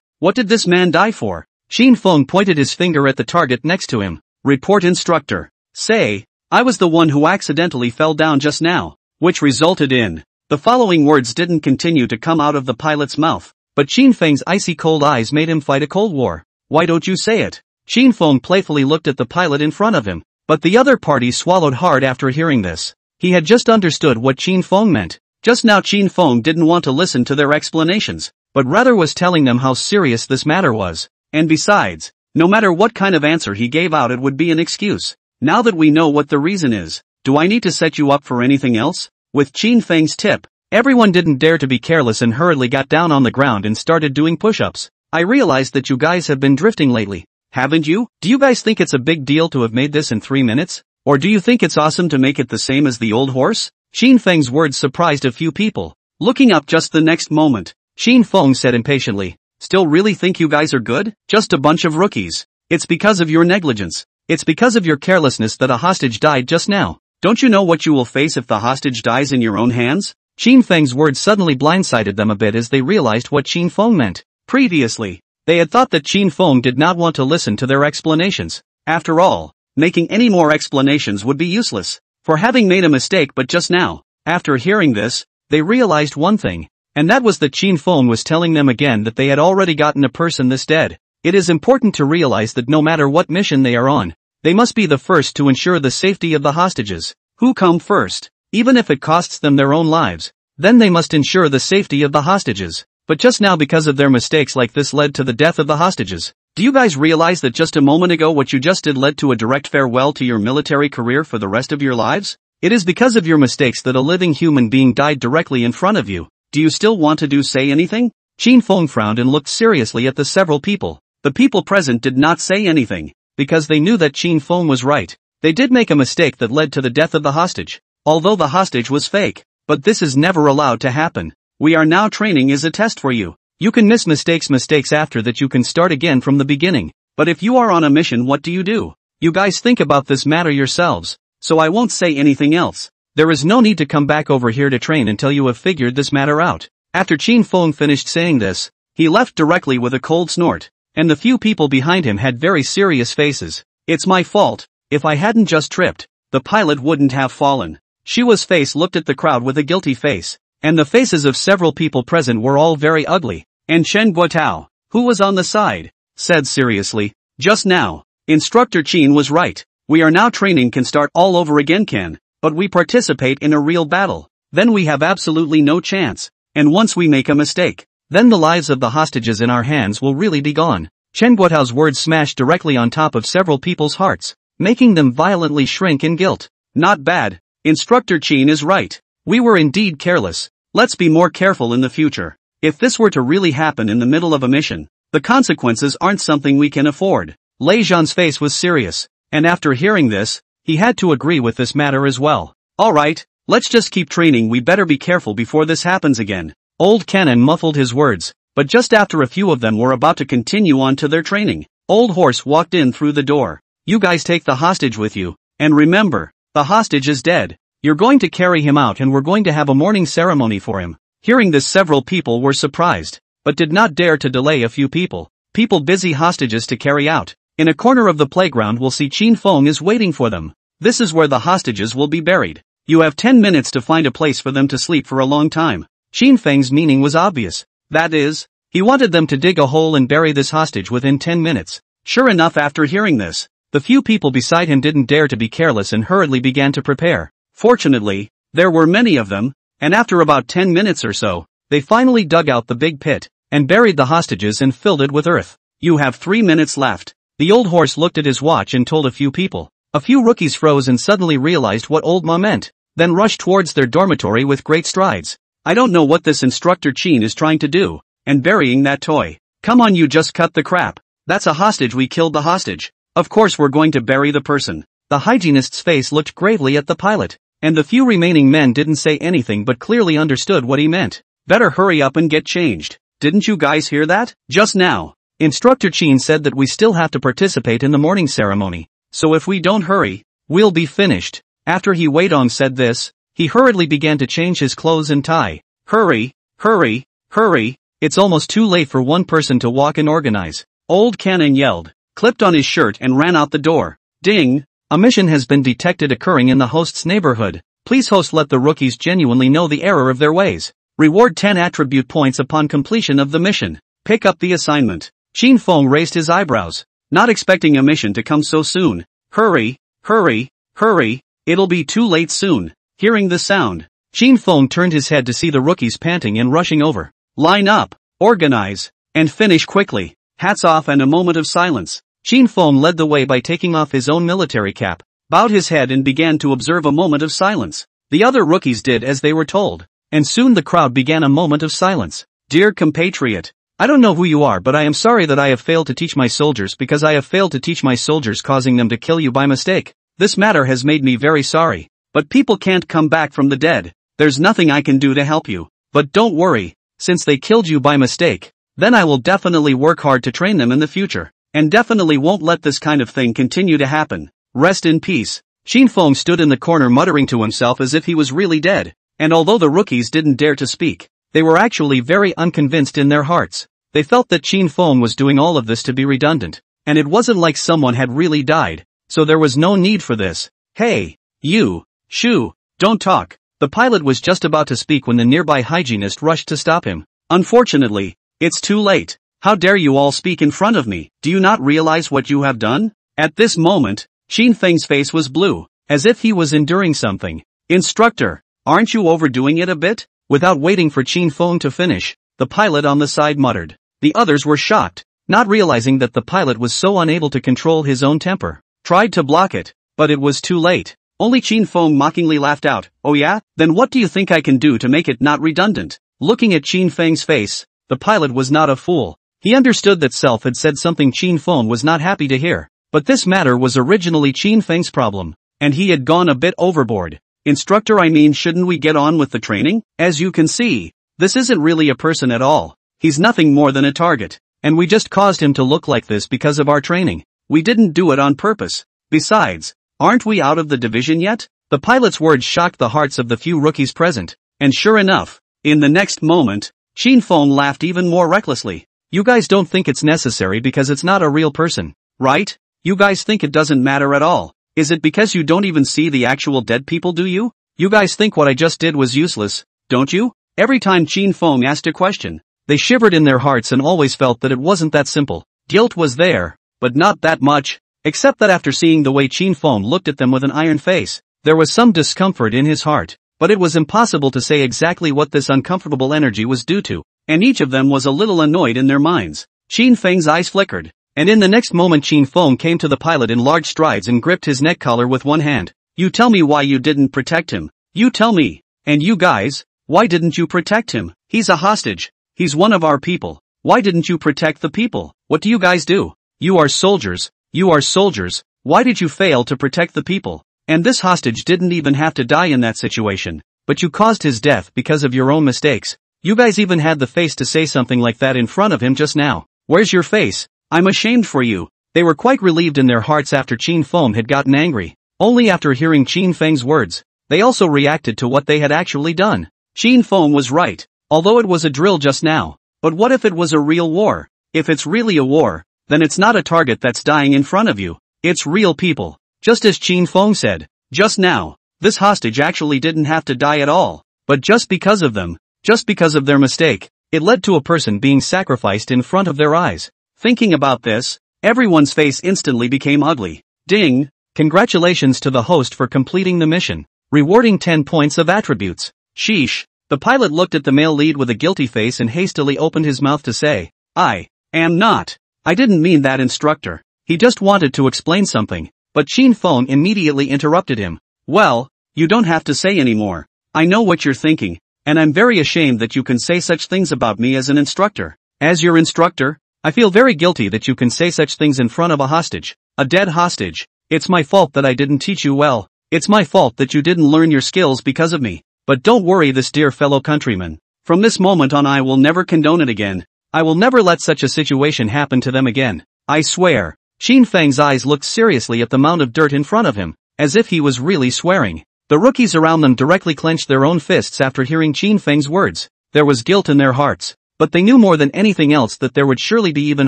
What did this man die for? Qin Feng pointed his finger at the target next to him. Report instructor. Say, I was the one who accidentally fell down just now. Which resulted in. The following words didn't continue to come out of the pilot's mouth. But Qin Feng's icy cold eyes made him fight a cold war. Why don't you say it? Qin Feng playfully looked at the pilot in front of him. But the other party swallowed hard after hearing this. He had just understood what Qin Feng meant. Just now Qin Feng didn't want to listen to their explanations, but rather was telling them how serious this matter was. And besides, no matter what kind of answer he gave out it would be an excuse. Now that we know what the reason is, do I need to set you up for anything else? With Qin Feng's tip, everyone didn't dare to be careless and hurriedly got down on the ground and started doing push-ups. I realized that you guys have been drifting lately. Haven't you? Do you guys think it's a big deal to have made this in 3 minutes? Or do you think it's awesome to make it the same as the old horse? Qin Feng's words surprised a few people. Looking up just the next moment, Qin Feng said impatiently, Still really think you guys are good? Just a bunch of rookies. It's because of your negligence. It's because of your carelessness that a hostage died just now. Don't you know what you will face if the hostage dies in your own hands? Qin Feng's words suddenly blindsided them a bit as they realized what Qin Feng meant. Previously, they had thought that Qin Feng did not want to listen to their explanations. After all, making any more explanations would be useless. For having made a mistake, but just now, after hearing this, they realized one thing. And that was that Qin Feng was telling them again that they had already gotten a person this dead. It is important to realize that no matter what mission they are on, they must be the first to ensure the safety of the hostages. Who come first? Even if it costs them their own lives, then they must ensure the safety of the hostages. But just now because of their mistakes like this led to the death of the hostages. Do you guys realize that just a moment ago what you just did led to a direct farewell to your military career for the rest of your lives? It is because of your mistakes that a living human being died directly in front of you. Do you still want to say anything? Qin Feng frowned and looked seriously at the several people. The people present did not say anything, because they knew that Qin Feng was right. They did make a mistake that led to the death of the hostage. Although the hostage was fake. But this is never allowed to happen. We are now training as a test for you. You can miss mistakes after that you can start again from the beginning. But if you are on a mission, what do? You guys think about this matter yourselves. So I won't say anything else. There is no need to come back over here to train until you have figured this matter out. After Qin Feng finished saying this, he left directly with a cold snort. And the few people behind him had very serious faces. It's my fault. If I hadn't just tripped, the pilot wouldn't have fallen. Shiwa's face looked at the crowd with a guilty face. And the faces of several people present were all very ugly. And Chen Guotao, who was on the side, said seriously, just now, Instructor Qin was right. We are now training can start all over again can. But we participate in a real battle. Then we have absolutely no chance. And once we make a mistake, then the lives of the hostages in our hands will really be gone. Chen Guotao's words smashed directly on top of several people's hearts, making them violently shrink in guilt. Not bad. Instructor Qin is right. We were indeed careless. Let's be more careful in the future. If this were to really happen in the middle of a mission, the consequences aren't something we can afford. Lei Zhan's face was serious, and after hearing this, he had to agree with this matter as well. Alright, let's just keep training, we better be careful before this happens again. Old Cannon muffled his words, but just after a few of them were about to continue on to their training, Old Horse walked in through the door. You guys take the hostage with you, and remember, the hostage is dead. You're going to carry him out and we're going to have a mourning ceremony for him. Hearing this several people were surprised, but did not dare to delay a few people busy hostages to carry out. In a corner of the playground we'll see Qin Feng is waiting for them. This is where the hostages will be buried. You have 10 minutes to find a place for them to sleep for a long time. Qin Feng's meaning was obvious. That is, he wanted them to dig a hole and bury this hostage within 10 minutes. Sure enough, after hearing this, the few people beside him didn't dare to be careless and hurriedly began to prepare. Fortunately, there were many of them, and after about 10 minutes or so, they finally dug out the big pit, and buried the hostages and filled it with earth. You have 3 minutes left. The old horse looked at his watch and told a few people. A few rookies froze and suddenly realized what old Ma meant, then rushed towards their dormitory with great strides. I don't know what this instructor Qin is trying to do, and burying that toy. Come on, you just cut the crap. That's a hostage, we killed the hostage. Of course we're going to bury the person. The hygienist's face looked gravely at the pilot, and the few remaining men didn't say anything but clearly understood what he meant. Better hurry up and get changed. Didn't you guys hear that? Just now, Instructor Qin said that we still have to participate in the morning ceremony, so if we don't hurry, we'll be finished. After he Weidong said this, he hurriedly began to change his clothes and tie. Hurry, hurry, hurry, it's almost too late for one person to walk and organize. Old Cannon yelled, clipped on his shirt and ran out the door. Ding! A mission has been detected occurring in the host's neighborhood. Please host, let the rookies genuinely know the error of their ways. Reward 10 attribute points upon completion of the mission. Pick up the assignment. Qin Feng raised his eyebrows, not expecting a mission to come so soon. Hurry, hurry, hurry, it'll be too late soon. Hearing the sound, Qin Feng turned his head to see the rookies panting and rushing over. Line up, organize, and finish quickly. Hats off and a moment of silence. Qin Feng led the way by taking off his own military cap, bowed his head and began to observe a moment of silence. The other rookies did as they were told, and soon the crowd began a moment of silence. Dear compatriot, I don't know who you are, but I am sorry that I have failed to teach my soldiers, because I have failed to teach my soldiers, causing them to kill you by mistake. This matter has made me very sorry, but people can't come back from the dead. There's nothing I can do to help you, but don't worry, since they killed you by mistake, then I will definitely work hard to train them in the future, and definitely won't let this kind of thing continue to happen. Rest in peace. Qin Feng stood in the corner muttering to himself as if he was really dead, and although the rookies didn't dare to speak, they were actually very unconvinced in their hearts. They felt that Qin Feng was doing all of this to be redundant, and it wasn't like someone had really died, so there was no need for this. Hey, you, Shu, don't talk. The pilot was just about to speak when the nearby hygienist rushed to stop him. Unfortunately, it's too late. How dare you all speak in front of me? Do you not realize what you have done? At this moment, Qin Feng's face was blue, as if he was enduring something. Instructor, aren't you overdoing it a bit? Without waiting for Qin Feng to finish, the pilot on the side muttered. The others were shocked, not realizing that the pilot was so unable to control his own temper. Tried to block it, but it was too late. Only Qin Feng mockingly laughed out. Oh yeah? Then what do you think I can do to make it not redundant? Looking at Qin Feng's face, the pilot was not a fool. He understood that Self had said something Qin Feng was not happy to hear, but this matter was originally Qin Feng's problem, and he had gone a bit overboard. Instructor, I mean, shouldn't we get on with the training? As you can see, this isn't really a person at all. He's nothing more than a target, and we just caused him to look like this because of our training. We didn't do it on purpose. Besides, aren't we out of the division yet? The pilot's words shocked the hearts of the few rookies present, and sure enough, in the next moment, Qin Feng laughed even more recklessly. You guys don't think it's necessary because it's not a real person, right? You guys think it doesn't matter at all. Is it because you don't even see the actual dead people, do you? You guys think what I just did was useless, don't you? Every time Qin Feng asked a question, they shivered in their hearts and always felt that it wasn't that simple. Guilt was there, but not that much, except that after seeing the way Qin Feng looked at them with an iron face, there was some discomfort in his heart, but it was impossible to say exactly what this uncomfortable energy was due to, and each of them was a little annoyed in their minds. Qin Feng's eyes flickered, and in the next moment Qin Feng came to the pilot in large strides and gripped his neck collar with one hand. You tell me why you didn't protect him. You tell me. And you guys, why didn't you protect him? He's a hostage. He's one of our people. Why didn't you protect the people? What do you guys do? You are soldiers. You are soldiers. Why did you fail to protect the people? And this hostage didn't even have to die in that situation, but you caused his death because of your own mistakes. You guys even had the face to say something like that in front of him just now. Where's your face? I'm ashamed for you. They were quite relieved in their hearts after Qin Feng had gotten angry. Only after hearing Qin Feng's words, they also reacted to what they had actually done. Qin Feng was right, although it was a drill just now. But what if it was a real war? If it's really a war, then it's not a target that's dying in front of you. It's real people. Just as Qin Feng said just now, this hostage actually didn't have to die at all. But just because of them, just because of their mistake, it led to a person being sacrificed in front of their eyes. Thinking about this, everyone's face instantly became ugly. Ding! Congratulations to the host for completing the mission, rewarding 10 points of attributes. Sheesh. The pilot looked at the male lead with a guilty face and hastily opened his mouth to say, I am not. I didn't mean that, instructor. He just wanted to explain something. But Qin Feng immediately interrupted him. Well, you don't have to say anymore. I know what you're thinking, and I'm very ashamed that you can say such things about me as an instructor. As your instructor, I feel very guilty that you can say such things in front of a hostage, a dead hostage. It's my fault that I didn't teach you well. It's my fault that you didn't learn your skills because of me. But don't worry, this dear fellow countryman. From this moment on, I will never condone it again. I will never let such a situation happen to them again. I swear. Qin Feng's eyes looked seriously at the mound of dirt in front of him, as if he was really swearing. The rookies around them directly clenched their own fists after hearing Qin Feng's words. There was guilt in their hearts, but they knew more than anything else that there would surely be even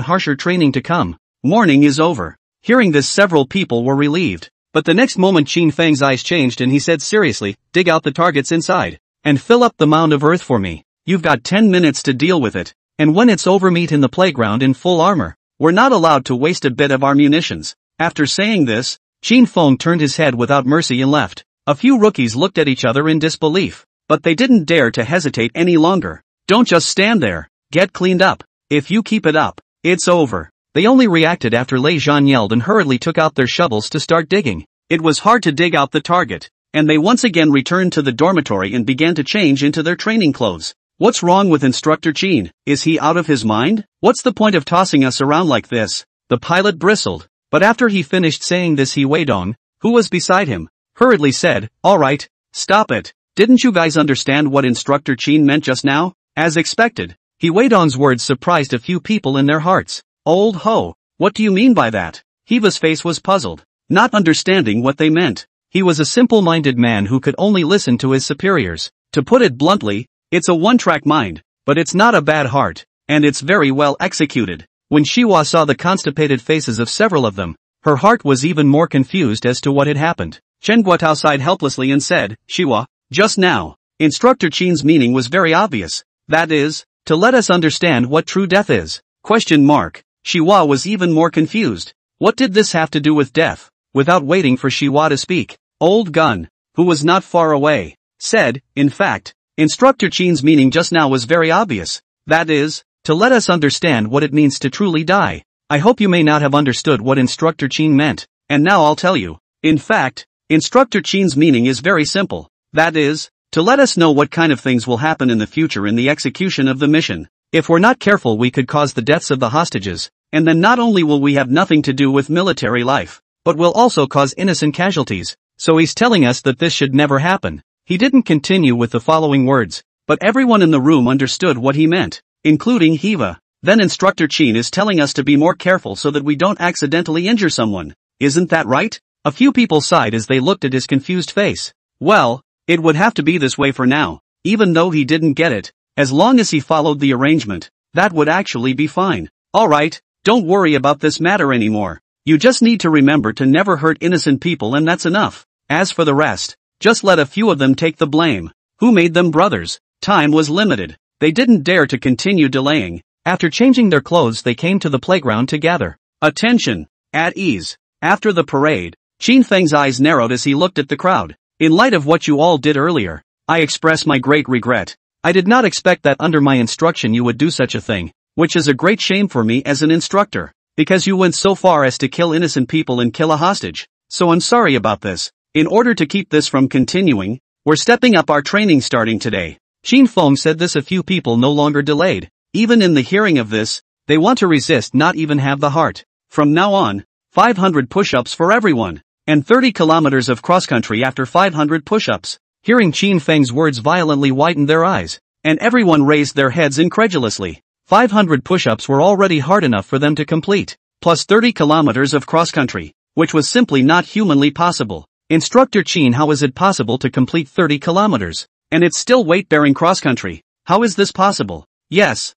harsher training to come. Warning is over. Hearing this, several people were relieved. But the next moment Qin Feng's eyes changed and he said seriously, dig out the targets inside, and fill up the mound of earth for me. You've got 10 minutes to deal with it, and when it's over, meet in the playground in full armor. We're not allowed to waste a bit of our munitions. After saying this, Qin Feng turned his head without mercy and left. A few rookies looked at each other in disbelief, but they didn't dare to hesitate any longer. Don't just stand there. Get cleaned up. If you keep it up, it's over. They only reacted after Lei Zhan yelled and hurriedly took out their shovels to start digging. It was hard to dig out the target, and they once again returned to the dormitory and began to change into their training clothes. What's wrong with Instructor Qin? Is he out of his mind? What's the point of tossing us around like this? The pilot bristled, but after he finished saying this, He Weidong, who was beside him, hurriedly said, all right, stop it. Didn't you guys understand what Instructor Qin meant just now? As expected, He Weidong's words surprised a few people in their hearts. Old ho, what do you mean by that? Hiva's face was puzzled, not understanding what they meant. He was a simple-minded man who could only listen to his superiors. To put it bluntly, it's a one-track mind, but it's not a bad heart, and it's very well executed. When Shiwa saw the constipated faces of several of them, her heart was even more confused as to what had happened. Chen Guotao sighed helplessly and said, Shiwa, just now, Instructor Qin's meaning was very obvious. That is, to let us understand what true death is. Question mark. Shiwa was even more confused. What did this have to do with death? Without waiting for Shiwa to speak, Old Gun, who was not far away, said, in fact, Instructor Qin's meaning just now was very obvious. That is, to let us understand what it means to truly die. I hope you may not have understood what Instructor Qin meant, and now I'll tell you. In fact, Instructor Qin's meaning is very simple. That is, to let us know what kind of things will happen in the future in the execution of the mission. If we're not careful, we could cause the deaths of the hostages, and then not only will we have nothing to do with military life, but will also cause innocent casualties. So he's telling us that this should never happen. He didn't continue with the following words, but everyone in the room understood what he meant, including Hiva. Then Instructor Qin is telling us to be more careful so that we don't accidentally injure someone. Isn't that right? A few people sighed as they looked at his confused face. Well, it would have to be this way for now, even though he didn't get it. As long as he followed the arrangement, that would actually be fine. Alright, don't worry about this matter anymore. You just need to remember to never hurt innocent people, and that's enough. As for the rest, just let a few of them take the blame. Who made them brothers? Time was limited. They didn't dare to continue delaying. After changing their clothes, they came to the playground to gather. Attention! At ease. After the parade, Qin Feng's eyes narrowed as he looked at the crowd. In light of what you all did earlier, I express my great regret. I did not expect that under my instruction you would do such a thing, which is a great shame for me as an instructor, because you went so far as to kill innocent people and kill a hostage. So I'm sorry about this. In order to keep this from continuing, we're stepping up our training starting today. Qin Feng said this. A few people no longer delayed. Even in the hearing of this, they want to resist, not even have the heart. From now on, 500 push-ups for everyone, and 30 kilometers of cross-country after 500 push-ups. Hearing Qin Feng's words violently widened their eyes, and everyone raised their heads incredulously. 500 push-ups were already hard enough for them to complete, plus 30 kilometers of cross-country, which was simply not humanly possible. Instructor Qin, how is it possible to complete 30 kilometers? And it's still weight-bearing cross-country. How is this possible? Yes.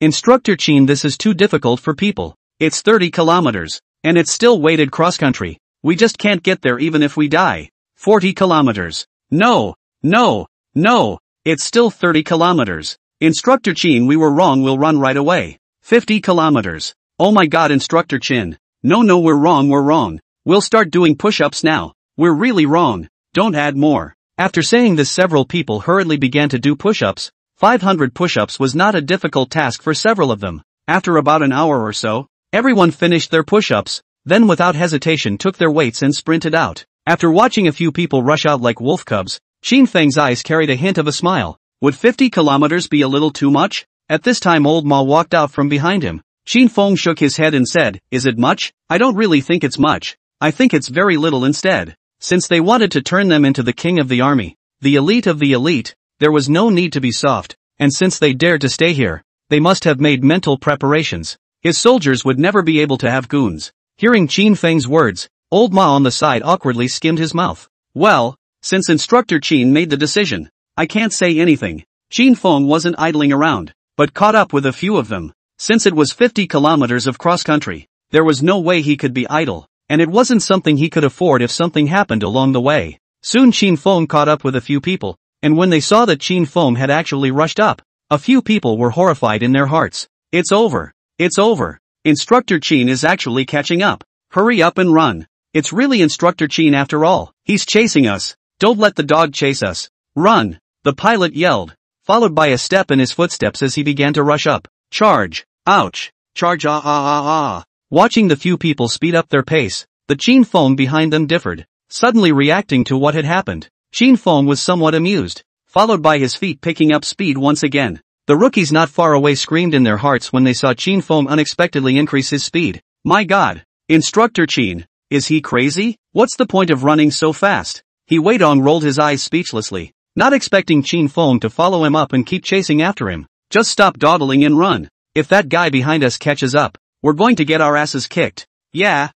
Instructor Qin, this is too difficult for people. It's 30 kilometers. And it's still weighted cross-country. We just can't get there even if we die. 40 kilometers. No. It's still 30 kilometers. Instructor Chin, we were wrong, we'll run right away. 50 kilometers. Oh my god, Instructor Chin. No, we're wrong. We'll start doing push-ups now. We're really wrong. Don't add more. After saying this, several people hurriedly began to do push-ups. 500 push-ups was not a difficult task for several of them. After about an hour or so, everyone finished their push-ups, then without hesitation took their weights and sprinted out. After watching a few people rush out like wolf cubs, Qin Feng's eyes carried a hint of a smile. Would 50 kilometers be a little too much? At this time old Ma walked out from behind him. Qin Feng shook his head and said, is it much? I don't really think it's much. I think it's very little instead. Since they wanted to turn them into the king of the army, the elite of the elite, there was no need to be soft, and since they dared to stay here, they must have made mental preparations. His soldiers would never be able to have goons. Hearing Qin Feng's words, old Ma on the side awkwardly skimmed his mouth. Well, since Instructor Qin made the decision, I can't say anything. Qin Feng wasn't idling around, but caught up with a few of them. Since it was 50 kilometers of cross-country, there was no way he could be idle, and it wasn't something he could afford if something happened along the way. Soon Qin Feng caught up with a few people, and when they saw that Qin Feng had actually rushed up, a few people were horrified in their hearts. It's over. Instructor Qin is actually catching up. Hurry up and run. It's really Instructor Qin after all. He's chasing us. Don't let the dog chase us. Run. The pilot yelled, followed by a step in his footsteps as he began to rush up. Charge. Ouch. Charge. Watching the few people speed up their pace, the Qin Feng behind them differed, suddenly reacting to what had happened. Qin Feng was somewhat amused, followed by his feet picking up speed once again. The rookies not far away screamed in their hearts when they saw Qin Feng unexpectedly increase his speed. My god! Instructor Qin, is he crazy? What's the point of running so fast? He Weidong rolled his eyes speechlessly, not expecting Qin Feng to follow him up and keep chasing after him. Just stop dawdling and run. If that guy behind us catches up, we're going to get our asses kicked. Yeah,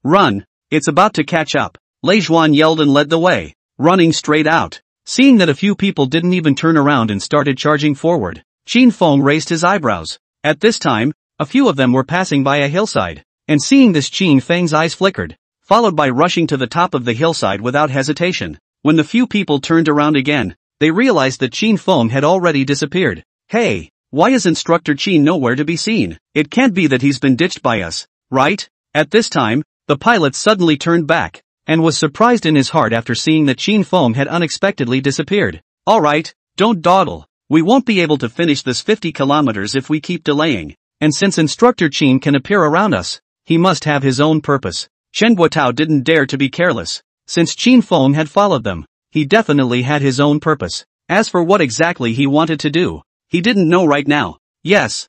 run. It's about to catch up. Lei Zhuan yelled and led the way, running straight out. Seeing that a few people didn't even turn around and started charging forward, Qin Feng raised his eyebrows. At this time, a few of them were passing by a hillside, and seeing this Qin Feng's eyes flickered, followed by rushing to the top of the hillside without hesitation. When the few people turned around again, they realized that Qin Feng had already disappeared. Hey, why is Instructor Qin nowhere to be seen? It can't be that he's been ditched by us, right? At this time, the pilot suddenly turned back, and was surprised in his heart after seeing that Qin Feng had unexpectedly disappeared. Alright, don't dawdle. We won't be able to finish this 50 kilometers if we keep delaying. And since Instructor Qin can appear around us, he must have his own purpose. Chen Guotao didn't dare to be careless. Since Qin Feng had followed them, he definitely had his own purpose. As for what exactly he wanted to do, he didn't know right now. Yes.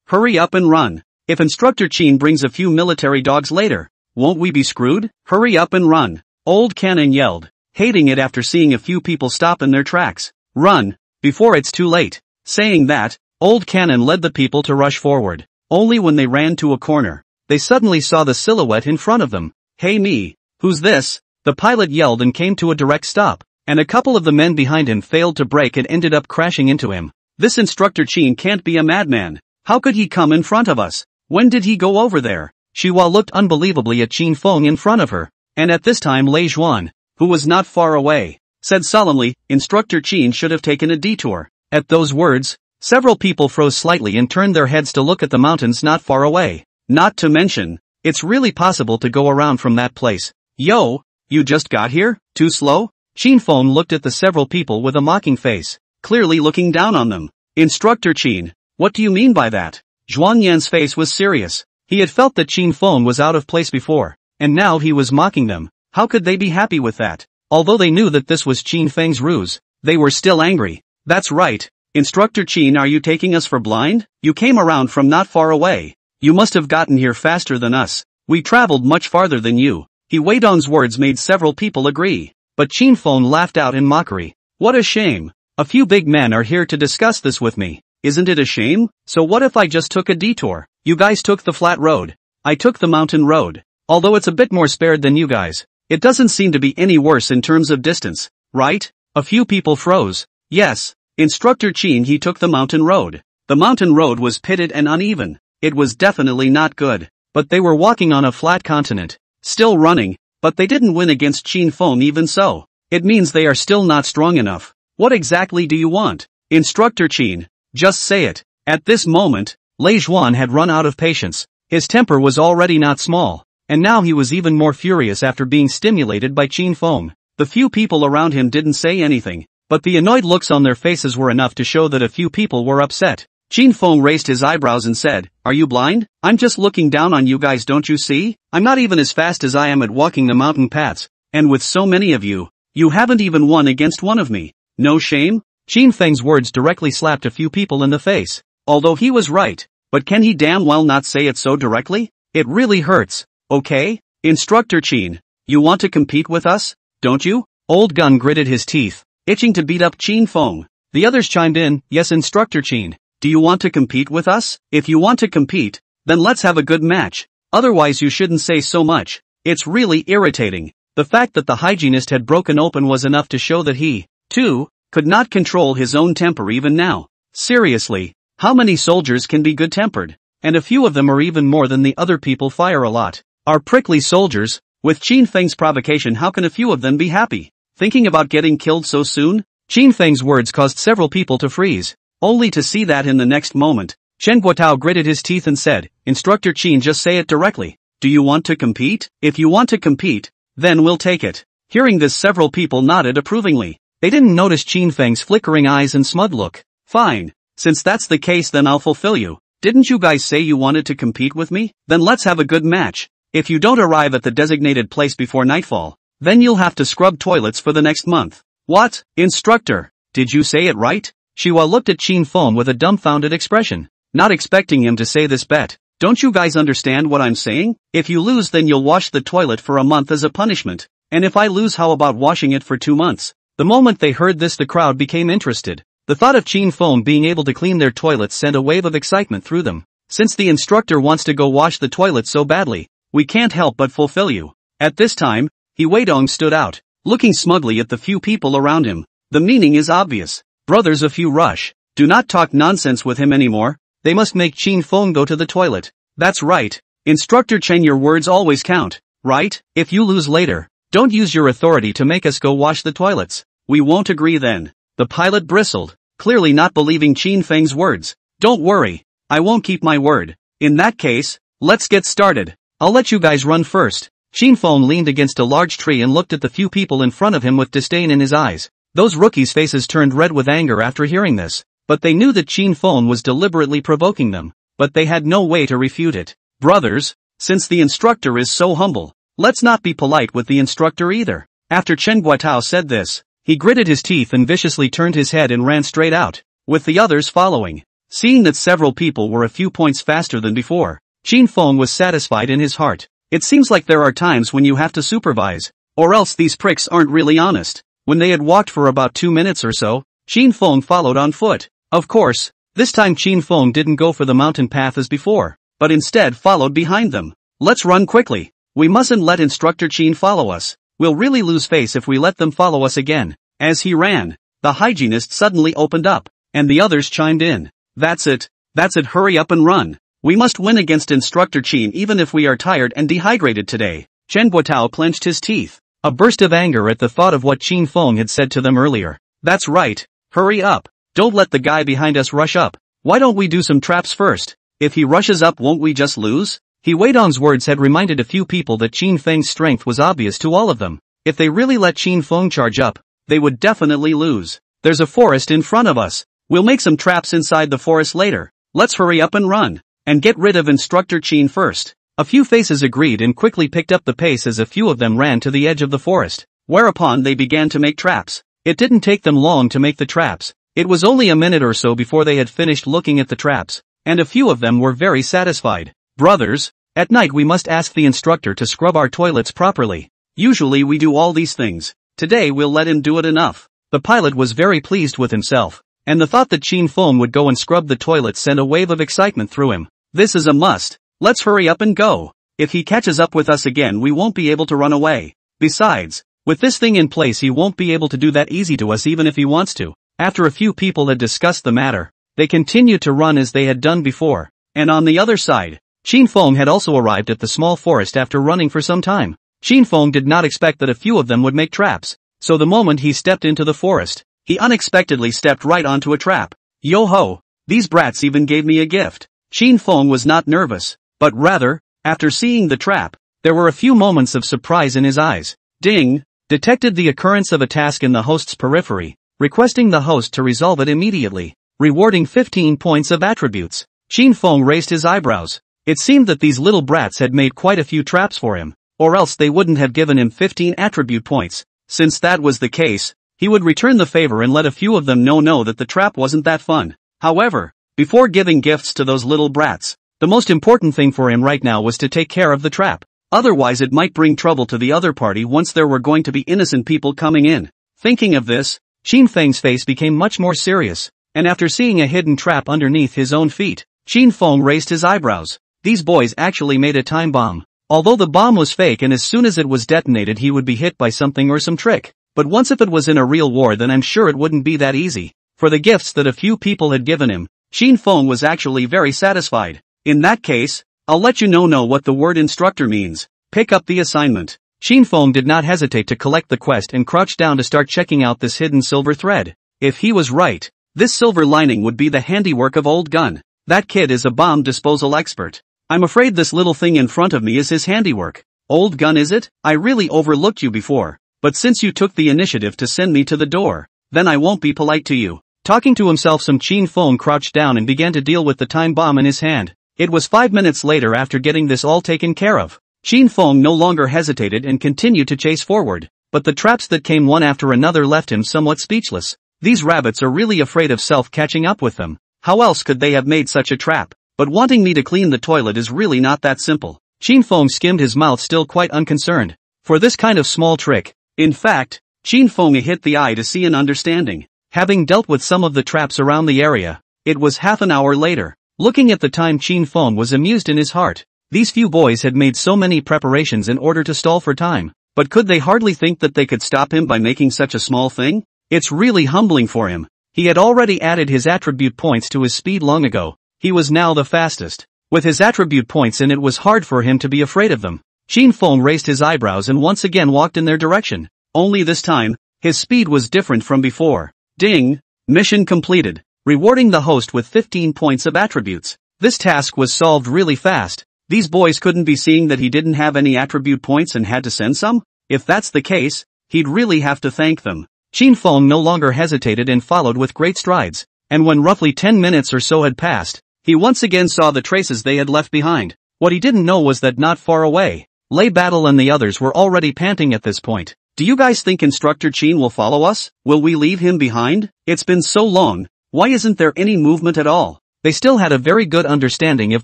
Hurry up and run. If Instructor Qin brings a few military dogs later, won't we be screwed? Hurry up and run. Old Cannon yelled, hating it after seeing a few people stop in their tracks. Run, before it's too late. Saying that, Old Cannon led the people to rush forward. Only when they ran to a corner, they suddenly saw the silhouette in front of them. Hey me, who's this? The pilot yelled and came to a direct stop, and a couple of the men behind him failed to brake and ended up crashing into him. This Instructor Qin can't be a madman. How could he come in front of us? When did he go over there? Xihua looked unbelievably at Qin Feng in front of her, and at this time Lei Zhuan, who was not far away, said solemnly, Instructor Qin should have taken a detour. At those words, several people froze slightly and turned their heads to look at the mountains not far away. Not to mention, it's really possible to go around from that place. Yo, you just got here? Too slow? Qin Feng looked at the several people with a mocking face, clearly looking down on them. Instructor Qin, what do you mean by that? Zhuang Yan's face was serious. He had felt that Qin Feng was out of place before, and now he was mocking them. How could they be happy with that? Although they knew that this was Qin Feng's ruse, they were still angry. That's right. Instructor Qin, are you taking us for blind? You came around from not far away. You must have gotten here faster than us. We traveled much farther than you. He Weidong's words made several people agree, but Qin Feng laughed out in mockery. What a shame. A few big men are here to discuss this with me. Isn't it a shame? So what if I just took a detour? You guys took the flat road. I took the mountain road. Although it's a bit more spared than you guys, it doesn't seem to be any worse in terms of distance, right? A few people froze. Yes, Instructor Qin, he took the mountain road. The mountain road was pitted and uneven. It was definitely not good. But they were walking on a flat continent. Still running, but they didn't win against Qin Feng even so. It means they are still not strong enough. What exactly do you want? Instructor Qin, just say it. At this moment, Lei Zhuan had run out of patience. His temper was already not small, and now he was even more furious after being stimulated by Qin Feng. The few people around him didn't say anything, but the annoyed looks on their faces were enough to show that a few people were upset. Qin Feng raised his eyebrows and said, "Are you blind? I'm just looking down on you guys, don't you see? I'm not even as fast as I am at walking the mountain paths, and with so many of you, you haven't even won against one of me. No shame?" Qin Feng's words directly slapped a few people in the face. Although he was right, but can he damn well not say it so directly? It really hurts. Okay? Instructor Qin, you want to compete with us, don't you? Old Gun gritted his teeth, itching to beat up Qin Feng. The others chimed in, "Yes, Instructor Qin. Do you want to compete with us? If you want to compete, then let's have a good match. Otherwise you shouldn't say so much. It's really irritating." The fact that the hygienist had broken open was enough to show that he, too, could not control his own temper even now. Seriously, how many soldiers can be good-tempered? And a few of them are even more than the other people fire a lot. Are prickly soldiers. With Qin Feng's provocation, how can a few of them be happy? Thinking about getting killed so soon? Qin Feng's words caused several people to freeze, only to see that in the next moment, Chen Guotao gritted his teeth and said, "Instructor Qin, just say it directly. Do you want to compete? If you want to compete, then we'll take it." Hearing this, several people nodded approvingly. They didn't notice Qin Feng's flickering eyes and smug look. "Fine. Since that's the case, then I'll fulfill you. Didn't you guys say you wanted to compete with me? Then let's have a good match. If you don't arrive at the designated place before nightfall, then you'll have to scrub toilets for the next month." "What? Instructor, did you say it right?" Shiwa looked at Qin Feng with a dumbfounded expression, not expecting him to say this. "Bet. Don't you guys understand what I'm saying? If you lose, then you'll wash the toilet for a month as a punishment. And if I lose, how about washing it for 2 months? The moment they heard this, the crowd became interested. The thought of Qin Feng being able to clean their toilets sent a wave of excitement through them. "Since the instructor wants to go wash the toilet so badly, we can't help but fulfill you." At this time, He Weidong stood out, looking smugly at the few people around him. The meaning is obvious. Brothers, if you rush, do not talk nonsense with him anymore. They must make Qin Feng go to the toilet. That's right. Instructor Chen, your words always count, right? If you lose later, don't use your authority to make us go wash the toilets. We won't agree then. The pilot bristled, clearly not believing Qin Feng's words. Don't worry, I won't keep my word. In that case, let's get started. I'll let you guys run first. Qin Feng leaned against a large tree and looked at the few people in front of him with disdain in his eyes. Those rookies' faces turned red with anger after hearing this, but they knew that Qin Feng was deliberately provoking them, but they had no way to refute it. Brothers, since the instructor is so humble, let's not be polite with the instructor either. After Chen Guotao said this, he gritted his teeth and viciously turned his head and ran straight out, with the others following. Seeing that several people were a few points faster than before, Qin Feng was satisfied in his heart. It seems like there are times when you have to supervise, or else these pricks aren't really honest. When they had walked for about 2 minutes or so, Qin Feng followed on foot. Of course, this time Qin Feng didn't go for the mountain path as before, but instead followed behind them. Let's run quickly. We mustn't let Instructor Qin follow us. We'll really lose face if we let them follow us again. As he ran, the hygienist suddenly opened up, and the others chimed in. That's it, hurry up and run. We must win against Instructor Qin even if we are tired and dehydrated today. Chen Guotao clenched his teeth, a burst of anger at the thought of what Qin Feng had said to them earlier. That's right, hurry up. Don't let the guy behind us rush up. Why don't we do some traps first? If he rushes up, won't we just lose? He Weidong's words had reminded a few people that Qin Feng's strength was obvious to all of them. If they really let Qin Feng charge up, they would definitely lose. There's a forest in front of us. We'll make some traps inside the forest later. Let's hurry up and run, and get rid of Instructor Qin first. A few faces agreed and quickly picked up the pace as a few of them ran to the edge of the forest, whereupon they began to make traps. It didn't take them long to make the traps. It was only a minute or so before they had finished looking at the traps, and a few of them were very satisfied. Brothers, at night we must ask the instructor to scrub our toilets properly. Usually we do all these things. Today we'll let him do it enough. The pilot was very pleased with himself, and the thought that Qin Feng would go and scrub the toilets sent a wave of excitement through him. This is a must. Let's hurry up and go. If he catches up with us again, we won't be able to run away. Besides, with this thing in place, he won't be able to do that easy to us even if he wants to. After a few people had discussed the matter, they continued to run as they had done before. And on the other side, Qin Feng had also arrived at the small forest after running for some time. Qin Feng did not expect that a few of them would make traps, so the moment he stepped into the forest, he unexpectedly stepped right onto a trap. Yo ho! These brats even gave me a gift. Qin Feng was not nervous, but rather, after seeing the trap, there were a few moments of surprise in his eyes. Ding! Detected the occurrence of a task in the host's periphery, requesting the host to resolve it immediately, rewarding 15 points of attributes. Qin Feng raised his eyebrows. It seemed that these little brats had made quite a few traps for him, or else they wouldn't have given him 15 attribute points. Since that was the case, he would return the favor and let a few of them know that the trap wasn't that fun. However, before giving gifts to those little brats, the most important thing for him right now was to take care of the trap. Otherwise it might bring trouble to the other party once there were going to be innocent people coming in. Thinking of this, Qin Feng's face became much more serious, and after seeing a hidden trap underneath his own feet, Qin Feng raised his eyebrows. These boys actually made a time bomb. Although the bomb was fake and as soon as it was detonated he would be hit by something or some trick. But once if it was in a real war then I'm sure it wouldn't be that easy. For the gifts that a few people had given him, Qin Feng was actually very satisfied. In that case, I'll let you know what the word instructor means. Pick up the assignment. Qin Feng did not hesitate to collect the quest and crouched down to start checking out this hidden silver thread. If he was right, this silver lining would be the handiwork of Old Gun. That kid is a bomb disposal expert. I'm afraid this little thing in front of me is his handiwork. Old Gun, is it? I really overlooked you before, but since you took the initiative to send me to the door, then I won't be polite to you. Talking to himself, some Qin Feng crouched down and began to deal with the time bomb in his hand. It was 5 minutes later after getting this all taken care of. Qin Feng no longer hesitated and continued to chase forward, but the traps that came one after another left him somewhat speechless. These rabbits are really afraid of self catching up with them. How else could they have made such a trap? But wanting me to clean the toilet is really not that simple. Qin Feng skimmed his mouth, still quite unconcerned. For this kind of small trick, in fact, Qin Feng hit the eye to see an understanding. Having dealt with some of the traps around the area, it was half an hour later. Looking at the time, Qin Feng was amused in his heart. These few boys had made so many preparations in order to stall for time, but could they hardly think that they could stop him by making such a small thing? It's really humbling for him. He had already added his attribute points to his speed long ago. He was now the fastest. With his attribute points in, it was hard for him to be afraid of them. Qin Feng raised his eyebrows and once again walked in their direction. Only this time, his speed was different from before. Ding! Mission completed. Rewarding the host with 15 points of attributes. This task was solved really fast. These boys couldn't be seeing that he didn't have any attribute points and had to send some? If that's the case, he'd really have to thank them. Qin Feng no longer hesitated and followed with great strides. And when roughly 10 minutes or so had passed, he once again saw the traces they had left behind. What he didn't know was that not far away, Lei Battle and the others were already panting at this point. Do you guys think Instructor Qin will follow us? Will we leave him behind? It's been so long. Why isn't there any movement at all? They still had a very good understanding of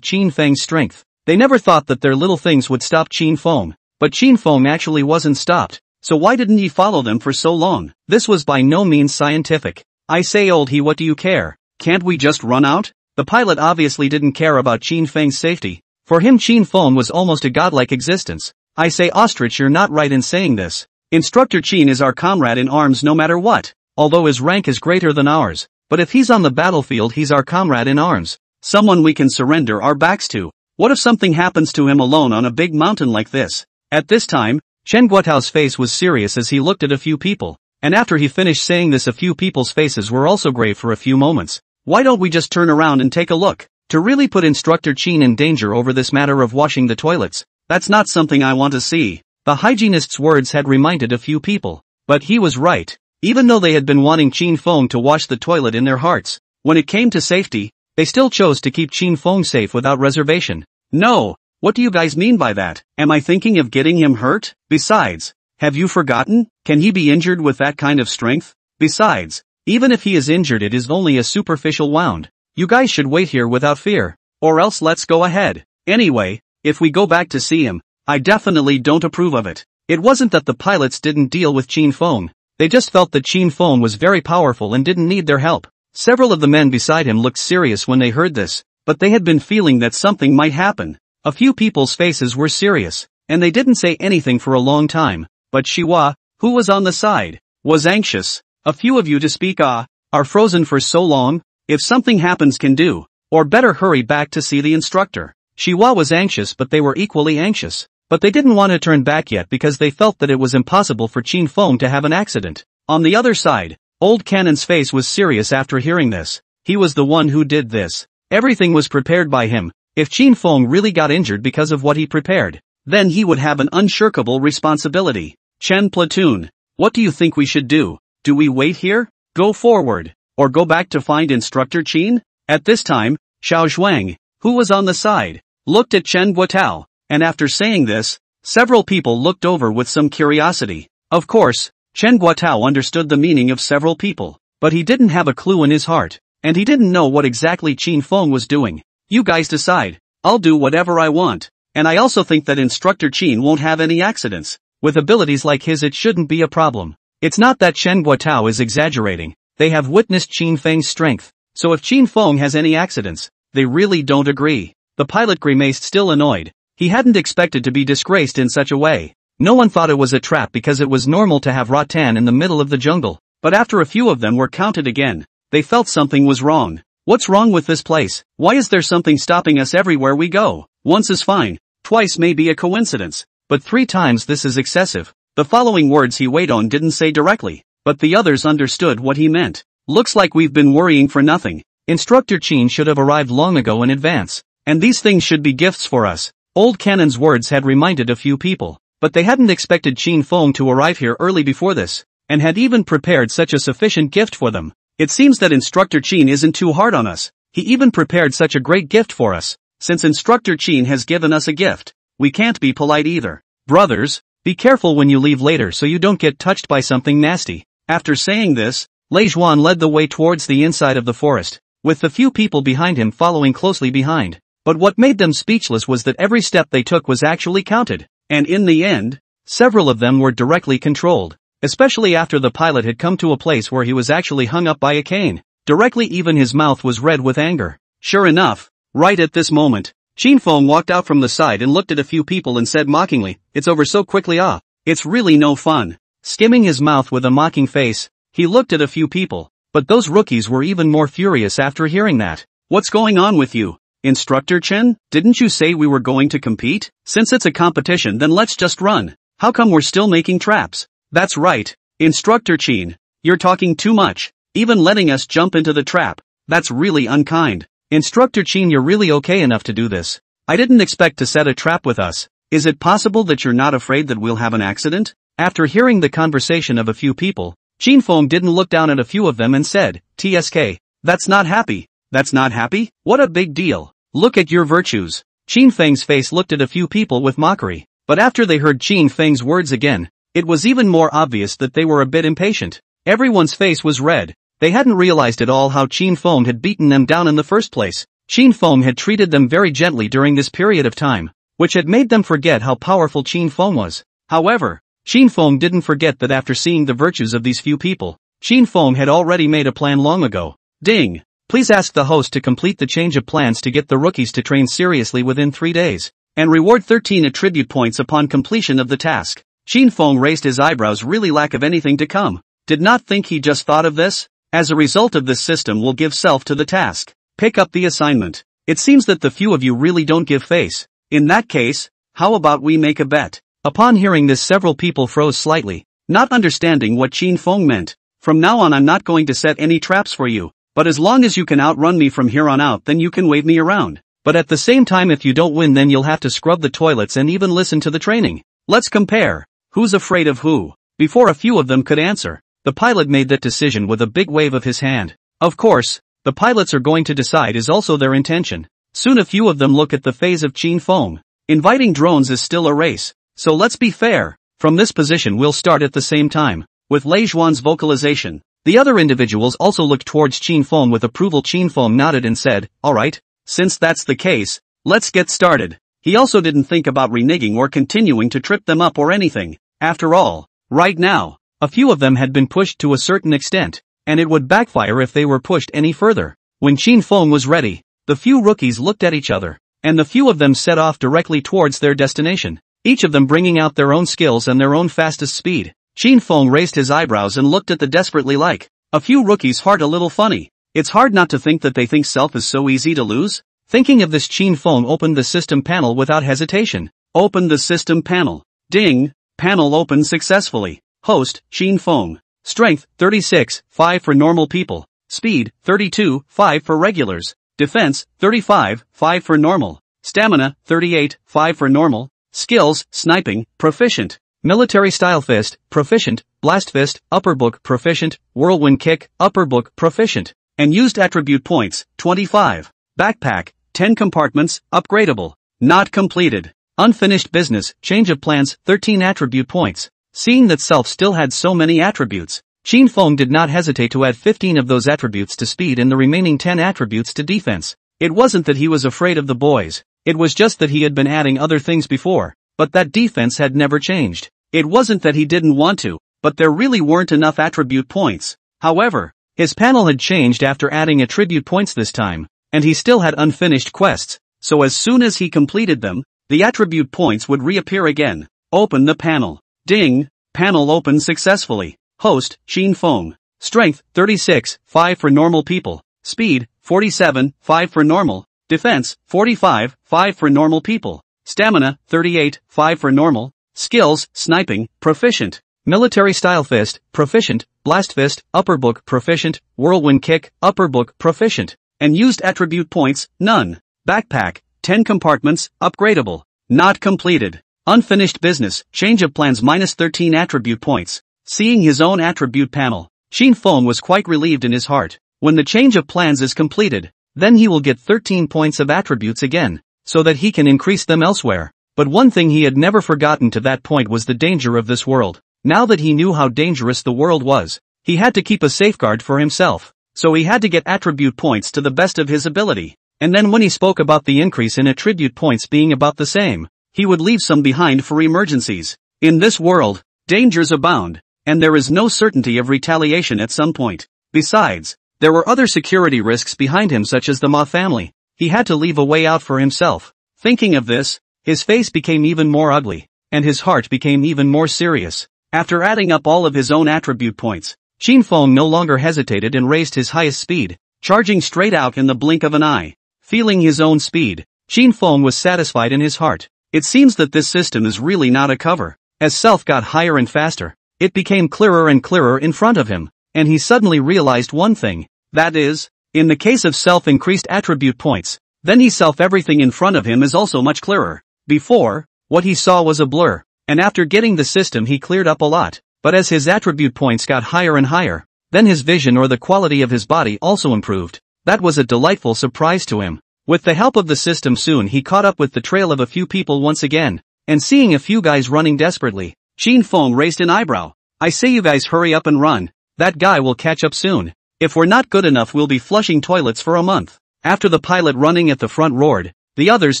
Qin Feng's strength. They never thought that their little things would stop Qin Feng. But Qin Feng actually wasn't stopped. So why didn't he follow them for so long? This was by no means scientific. I say, old he, what do you care? Can't we just run out? The pilot obviously didn't care about Qin Feng's safety. For him, Qin Feng was almost a godlike existence. I say, Ostrich, you're not right in saying this. Instructor Qin is our comrade in arms no matter what, although his rank is greater than ours. But if he's on the battlefield, he's our comrade in arms. Someone we can surrender our backs to. What if something happens to him alone on a big mountain like this? At this time, Chen Guotao's face was serious as he looked at a few people. And after he finished saying this, a few people's faces were also grave for a few moments. Why don't we just turn around and take a look? To really put Instructor Qin in danger over this matter of washing the toilets, that's not something I want to see. The hygienist's words had reminded a few people. But he was right. Even though they had been wanting Qin Feng to wash the toilet in their hearts, when it came to safety, they still chose to keep Qin Feng safe without reservation. No, what do you guys mean by that? Am I thinking of getting him hurt? Besides, have you forgotten? Can he be injured with that kind of strength? Besides, even if he is injured, it is only a superficial wound. You guys should wait here without fear, or else let's go ahead. Anyway, if we go back to see him, I definitely don't approve of it. It wasn't that the pilots didn't deal with Qin Feng. They just felt that Qin Feng was very powerful and didn't need their help. Several of the men beside him looked serious when they heard this, but they had been feeling that something might happen. A few people's faces were serious, and they didn't say anything for a long time, but Shiwa, who was on the side, was anxious. A few of you to speak are frozen for so long. if something happens can do, or better hurry back to see the instructor. Xihua was anxious but they were equally anxious. But they didn't want to turn back yet because they felt that it was impossible for Qin Feng to have an accident. On the other side, Old Cannon's face was serious after hearing this. He was the one who did this. Everything was prepared by him. If Qin Feng really got injured because of what he prepared, then he would have an unshirkable responsibility. Chen Platoon, what do you think we should do? Do we wait here, go forward, or go back to find Instructor Qin? At this time, Xiao Zhuang, who was on the side, looked at Chen Guotao, and after saying this, several people looked over with some curiosity. Of course, Chen Guotao understood the meaning of several people, but he didn't have a clue in his heart, and he didn't know what exactly Qin Feng was doing. You guys decide. I'll do whatever I want. And I also think that Instructor Qin won't have any accidents. With abilities like his it shouldn't be a problem. It's not that Chen Guotao is exaggerating. They have witnessed Qin Feng's strength. So if Qin Feng has any accidents, they really don't agree. The pilot grimaced, still annoyed. He hadn't expected to be disgraced in such a way. No one thought it was a trap because it was normal to have rattan in the middle of the jungle. But after a few of them were counted again, they felt something was wrong. What's wrong with this place? Why is there something stopping us everywhere we go? Once is fine, twice may be a coincidence, but 3 times this is excessive. The following words he weighed on didn't say directly, but the others understood what he meant. Looks like we've been worrying for nothing. Instructor Qin should have arrived long ago in advance, and these things should be gifts for us. Old Cannon's words had reminded a few people, but they hadn't expected Qin Feng to arrive here early before this, and had even prepared such a sufficient gift for them. It seems that Instructor Qin isn't too hard on us. He even prepared such a great gift for us. Since Instructor Qin has given us a gift, we can't be polite either. Brothers, be careful when you leave later so you don't get touched by something nasty. After saying this, Lei Zhuan led the way towards the inside of the forest, with the few people behind him following closely behind. But what made them speechless was that every step they took was actually counted, and in the end, several of them were directly controlled. Especially after the pilot had come to a place where he was actually hung up by a cane. Directly, even his mouth was red with anger. Sure enough, right at this moment, Qin Feng walked out from the side and looked at a few people and said mockingly, "It's over so quickly, ah. It's really no fun." Skimming his mouth with a mocking face, he looked at a few people, but those rookies were even more furious after hearing that. "What's going on with you? Instructor Chen, didn't you say we were going to compete? Since it's a competition then let's just run. How come we're still making traps?" "That's right, Instructor Qin, you're talking too much, even letting us jump into the trap. That's really unkind. Instructor Qin, you're really okay enough to do this. I didn't expect to set a trap with us. Is it possible that you're not afraid that we'll have an accident?" After hearing the conversation of a few people, Qin Feng didn't look down at a few of them and said, "TSK, that's not happy. That's not happy? What a big deal. Look at your virtues." Qin Feng's face looked at a few people with mockery, but after they heard Qin Feng's words again, it was even more obvious that they were a bit impatient. Everyone's face was red. They hadn't realized at all how Qin Feng had beaten them down in the first place. Qin Feng had treated them very gently during this period of time, which had made them forget how powerful Qin Feng was. However, Qin Feng didn't forget that after seeing the virtues of these few people, Qin Feng had already made a plan long ago. Ding! Please ask the host to complete the change of plans to get the rookies to train seriously within 3 days, and reward 13 attribute points upon completion of the task. Qin Feng raised his eyebrows. Really, lack of anything to come. Did not think he just thought of this? As a result of this system will give self to the task. Pick up the assignment. It seems that the few of you really don't give face. In that case, how about we make a bet? Upon hearing this, several people froze slightly, not understanding what Qin Feng meant. From now on I'm not going to set any traps for you, but as long as you can outrun me from here on out then you can wave me around. But at the same time if you don't win then you'll have to scrub the toilets and even listen to the training. Let's compare. Who's afraid of who? Before a few of them could answer, the pilot made that decision with a big wave of his hand. Of course, the pilots are going to decide is also their intention. Soon a few of them look at the phase of Qin Feng. Inviting drones is still a race, so let's be fair. From this position we'll start at the same time, with Lei Zhuan's vocalization. The other individuals also looked towards Qin Feng with approval. Qin Feng nodded and said, "Alright, since that's the case, let's get started." He also didn't think about reneging or continuing to trip them up or anything. After all, right now, a few of them had been pushed to a certain extent, and it would backfire if they were pushed any further. When Qin Feng was ready, the few rookies looked at each other, and the few of them set off directly towards their destination, each of them bringing out their own skills and their own fastest speed. Qin Feng raised his eyebrows and looked at the desperately like. A few rookies' heart a little funny. It's hard not to think that they think self is so easy to lose. Thinking of this, Qin Feng opened the system panel without hesitation. Open the system panel. Ding! Panel opened successfully. Host, Qin Feng. Strength, 36, 5 for normal people. Speed, 32, 5 for regulars. Defense, 35, 5 for normal. Stamina, 38, 5 for normal. Skills, sniping, proficient. Military style fist, proficient. Blast fist, upper book, proficient. Whirlwind kick, upper book, proficient. And used attribute points, 25. Backpack, 10 compartments, upgradable. Not completed. Unfinished business, change of plans, 13 attribute points. Seeing that self still had so many attributes, Qin Feng did not hesitate to add 15 of those attributes to speed and the remaining 10 attributes to defense. It wasn't that he was afraid of the boys, it was just that he had been adding other things before, but that defense had never changed. It wasn't that he didn't want to, but there really weren't enough attribute points. However, his panel had changed after adding attribute points this time, and he still had unfinished quests, so as soon as he completed them, the attribute points would reappear again. Open the panel. Ding! Panel opened successfully. Host, Qin Feng. Strength, 36, 5 for normal people. Speed, 47, 5 for normal. Defense, 45, 5 for normal people. Stamina, 38, 5 for normal. Skills, sniping, proficient. Military style fist, proficient. Blast fist, upper book, proficient. Whirlwind kick, upper book, proficient. And used attribute points, none. Backpack, 10 compartments, upgradable. Not completed. Unfinished business, change of plans minus 13 attribute points. Seeing his own attribute panel, Qin Feng was quite relieved in his heart. When the change of plans is completed, then he will get 13 points of attributes again, so that he can increase them elsewhere. But one thing he had never forgotten to that point was the danger of this world. Now that he knew how dangerous the world was, he had to keep a safeguard for himself. So he had to get attribute points to the best of his ability. And then when he spoke about the increase in attribute points being about the same, he would leave some behind for emergencies. In this world, dangers abound, and there is no certainty of retaliation at some point. Besides, there were other security risks behind him such as the Ma family. He had to leave a way out for himself. Thinking of this, his face became even more ugly, and his heart became even more serious. After adding up all of his own attribute points, Qin Feng no longer hesitated and raised his highest speed, charging straight out in the blink of an eye. Feeling his own speed, Qin Feng was satisfied in his heart. It seems that this system is really not a cover. As self got higher and faster, it became clearer and clearer in front of him, and he suddenly realized one thing. That is, in the case of self increased attribute points, then he self everything in front of him is also much clearer. Before, what he saw was a blur, and after getting the system he cleared up a lot. But as his attribute points got higher and higher, then his vision or the quality of his body also improved. That was a delightful surprise to him. With the help of the system soon he caught up with the trail of a few people once again, and seeing a few guys running desperately, Qin Feng raised an eyebrow. I say you guys hurry up and run. That guy will catch up soon. If we're not good enough we'll be flushing toilets for a month. After the pilot running at the front roared, the others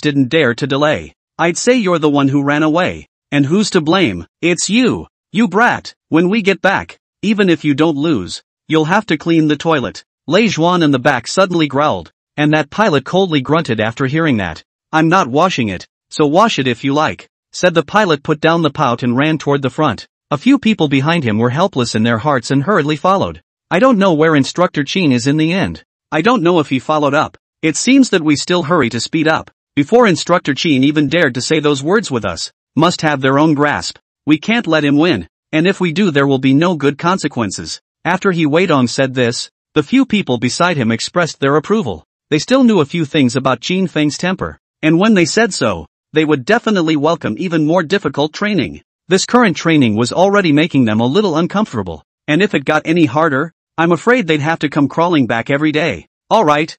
didn't dare to delay. I'd say you're the one who ran away. And who's to blame? It's you. You brat. When we get back, even if you don't lose, you'll have to clean the toilet. Lei Zhuan in the back suddenly growled, and that pilot coldly grunted after hearing that. I'm not washing it, so wash it if you like, said the pilot, put down the pout and ran toward the front. A few people behind him were helpless in their hearts and hurriedly followed. I don't know where Instructor Qin is in the end. I don't know if he followed up. It seems that we still hurry to speed up. Before Instructor Qin even dared to say those words with us, must have their own grasp. We can't let him win, and if we do there will be no good consequences. After he Weidong said this, the few people beside him expressed their approval. They still knew a few things about Qin Feng's temper, and when they said so, they would definitely welcome even more difficult training. This current training was already making them a little uncomfortable, and if it got any harder, I'm afraid they'd have to come crawling back every day. Alright,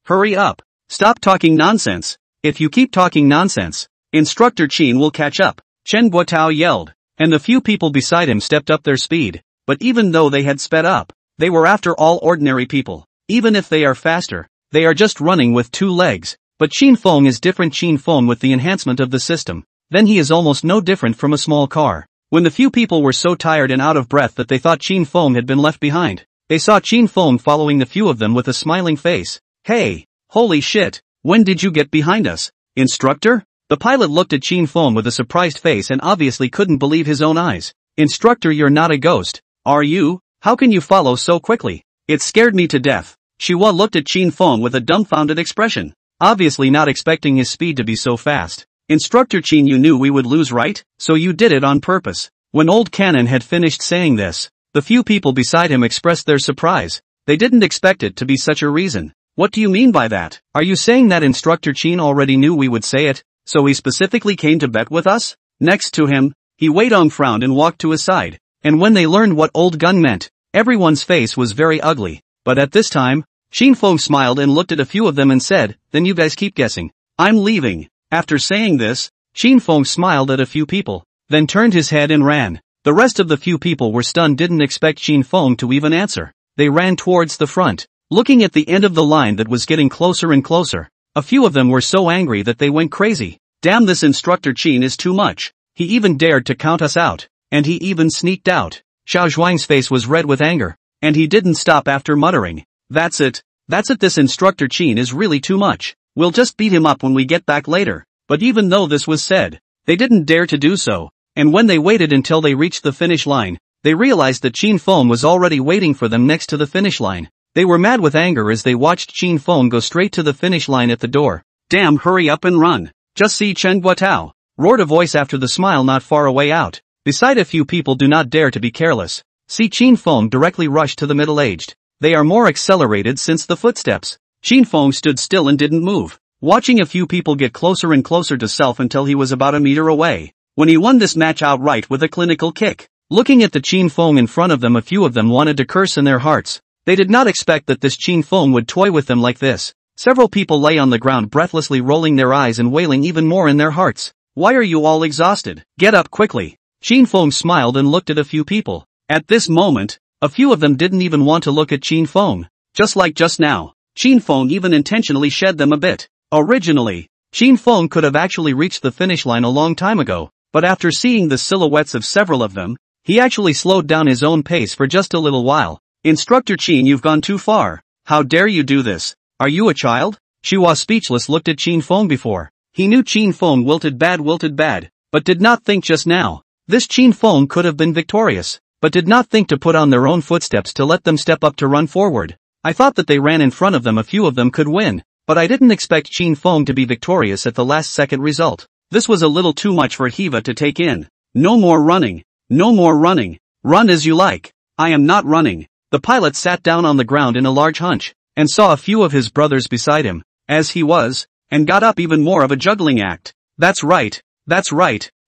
hurry up. Stop talking nonsense. If you keep talking nonsense, Instructor Qin will catch up, Chen Guotao yelled, and the few people beside him stepped up their speed. But even though they had sped up, they were after all ordinary people. Even if they are faster, they are just running with 2 legs. But Qin Feng is different. Qin Feng with the enhancement of the system, then he is almost no different from a small car. When the few people were so tired and out of breath that they thought Qin Feng had been left behind, they saw Qin Feng following the few of them with a smiling face. Hey, holy shit, when did you get behind us, Instructor? The pilot looked at Qin Feng with a surprised face and obviously couldn't believe his own eyes. Instructor, you're not a ghost, are you? How can you follow so quickly? It scared me to death. Xihua looked at Qin Feng with a dumbfounded expression, obviously not expecting his speed to be so fast. Instructor Qin, you knew we would lose, right? So you did it on purpose. When Old Cannon had finished saying this, the few people beside him expressed their surprise. They didn't expect it to be such a reason. What do you mean by that? Are you saying that Instructor Qin already knew we would say it, so he specifically came to bet with us? Next to him, He Weidong frowned and walked to his side, and when they learned what Old Gun meant, everyone's face was very ugly. But at this time, Qin Feng smiled and looked at a few of them and said, then you guys keep guessing. I'm leaving. After saying this, Qin Feng smiled at a few people, then turned his head and ran. The rest of the few people were stunned, didn't expect Qin Feng to even answer. They ran towards the front, looking at the end of the line that was getting closer and closer. A few of them were so angry that they went crazy. Damn, this Instructor Qin is too much. He even dared to count us out, and he even sneaked out. Xiao Zhuang's face was red with anger, and he didn't stop after muttering, That's it, this Instructor Qin is really too much. We'll just beat him up when we get back later. But even though this was said, they didn't dare to do so, and when they waited until they reached the finish line, they realized that Qin Feng was already waiting for them next to the finish line. They were mad with anger as they watched Qin Feng go straight to the finish line at the door. Damn, hurry up and run. Just see Chen Guotao, roared a voice after the smile not far away out. Beside a few people do not dare to be careless. See Qin Feng directly rush to the middle-aged. They are more accelerated since the footsteps. Qin Feng stood still and didn't move, watching a few people get closer and closer to self until he was about a meter away, when he won this match outright with a clinical kick. Looking at the Qin Feng in front of them, a few of them wanted to curse in their hearts. They did not expect that this Qin Feng would toy with them like this. Several people lay on the ground breathlessly, rolling their eyes and wailing even more in their hearts. Why are you all exhausted? Get up quickly. Qin Feng smiled and looked at a few people. At this moment, a few of them didn't even want to look at Qin Feng. Just like just now, Qin Feng even intentionally shed them a bit. Originally, Qin Feng could have actually reached the finish line a long time ago, but after seeing the silhouettes of several of them, he actually slowed down his own pace for just a little while. Instructor Qin, you've gone too far. How dare you do this? Are you a child? Xihua speechless looked at Qin Feng before. He knew Qin Feng wilted bad, but did not think just now. This Qin Feng could have been victorious, but did not think to put on their own footsteps to let them step up to run forward. I thought that they ran in front of them, a few of them could win, but I didn't expect Qin Feng to be victorious at the last second result. This was a little too much for Hiva to take in. No more running. No more running. Run as you like. I am not running. The pilot sat down on the ground in a large hunch, and saw a few of his brothers beside him, as he was, and got up even more of a juggling act. That's right.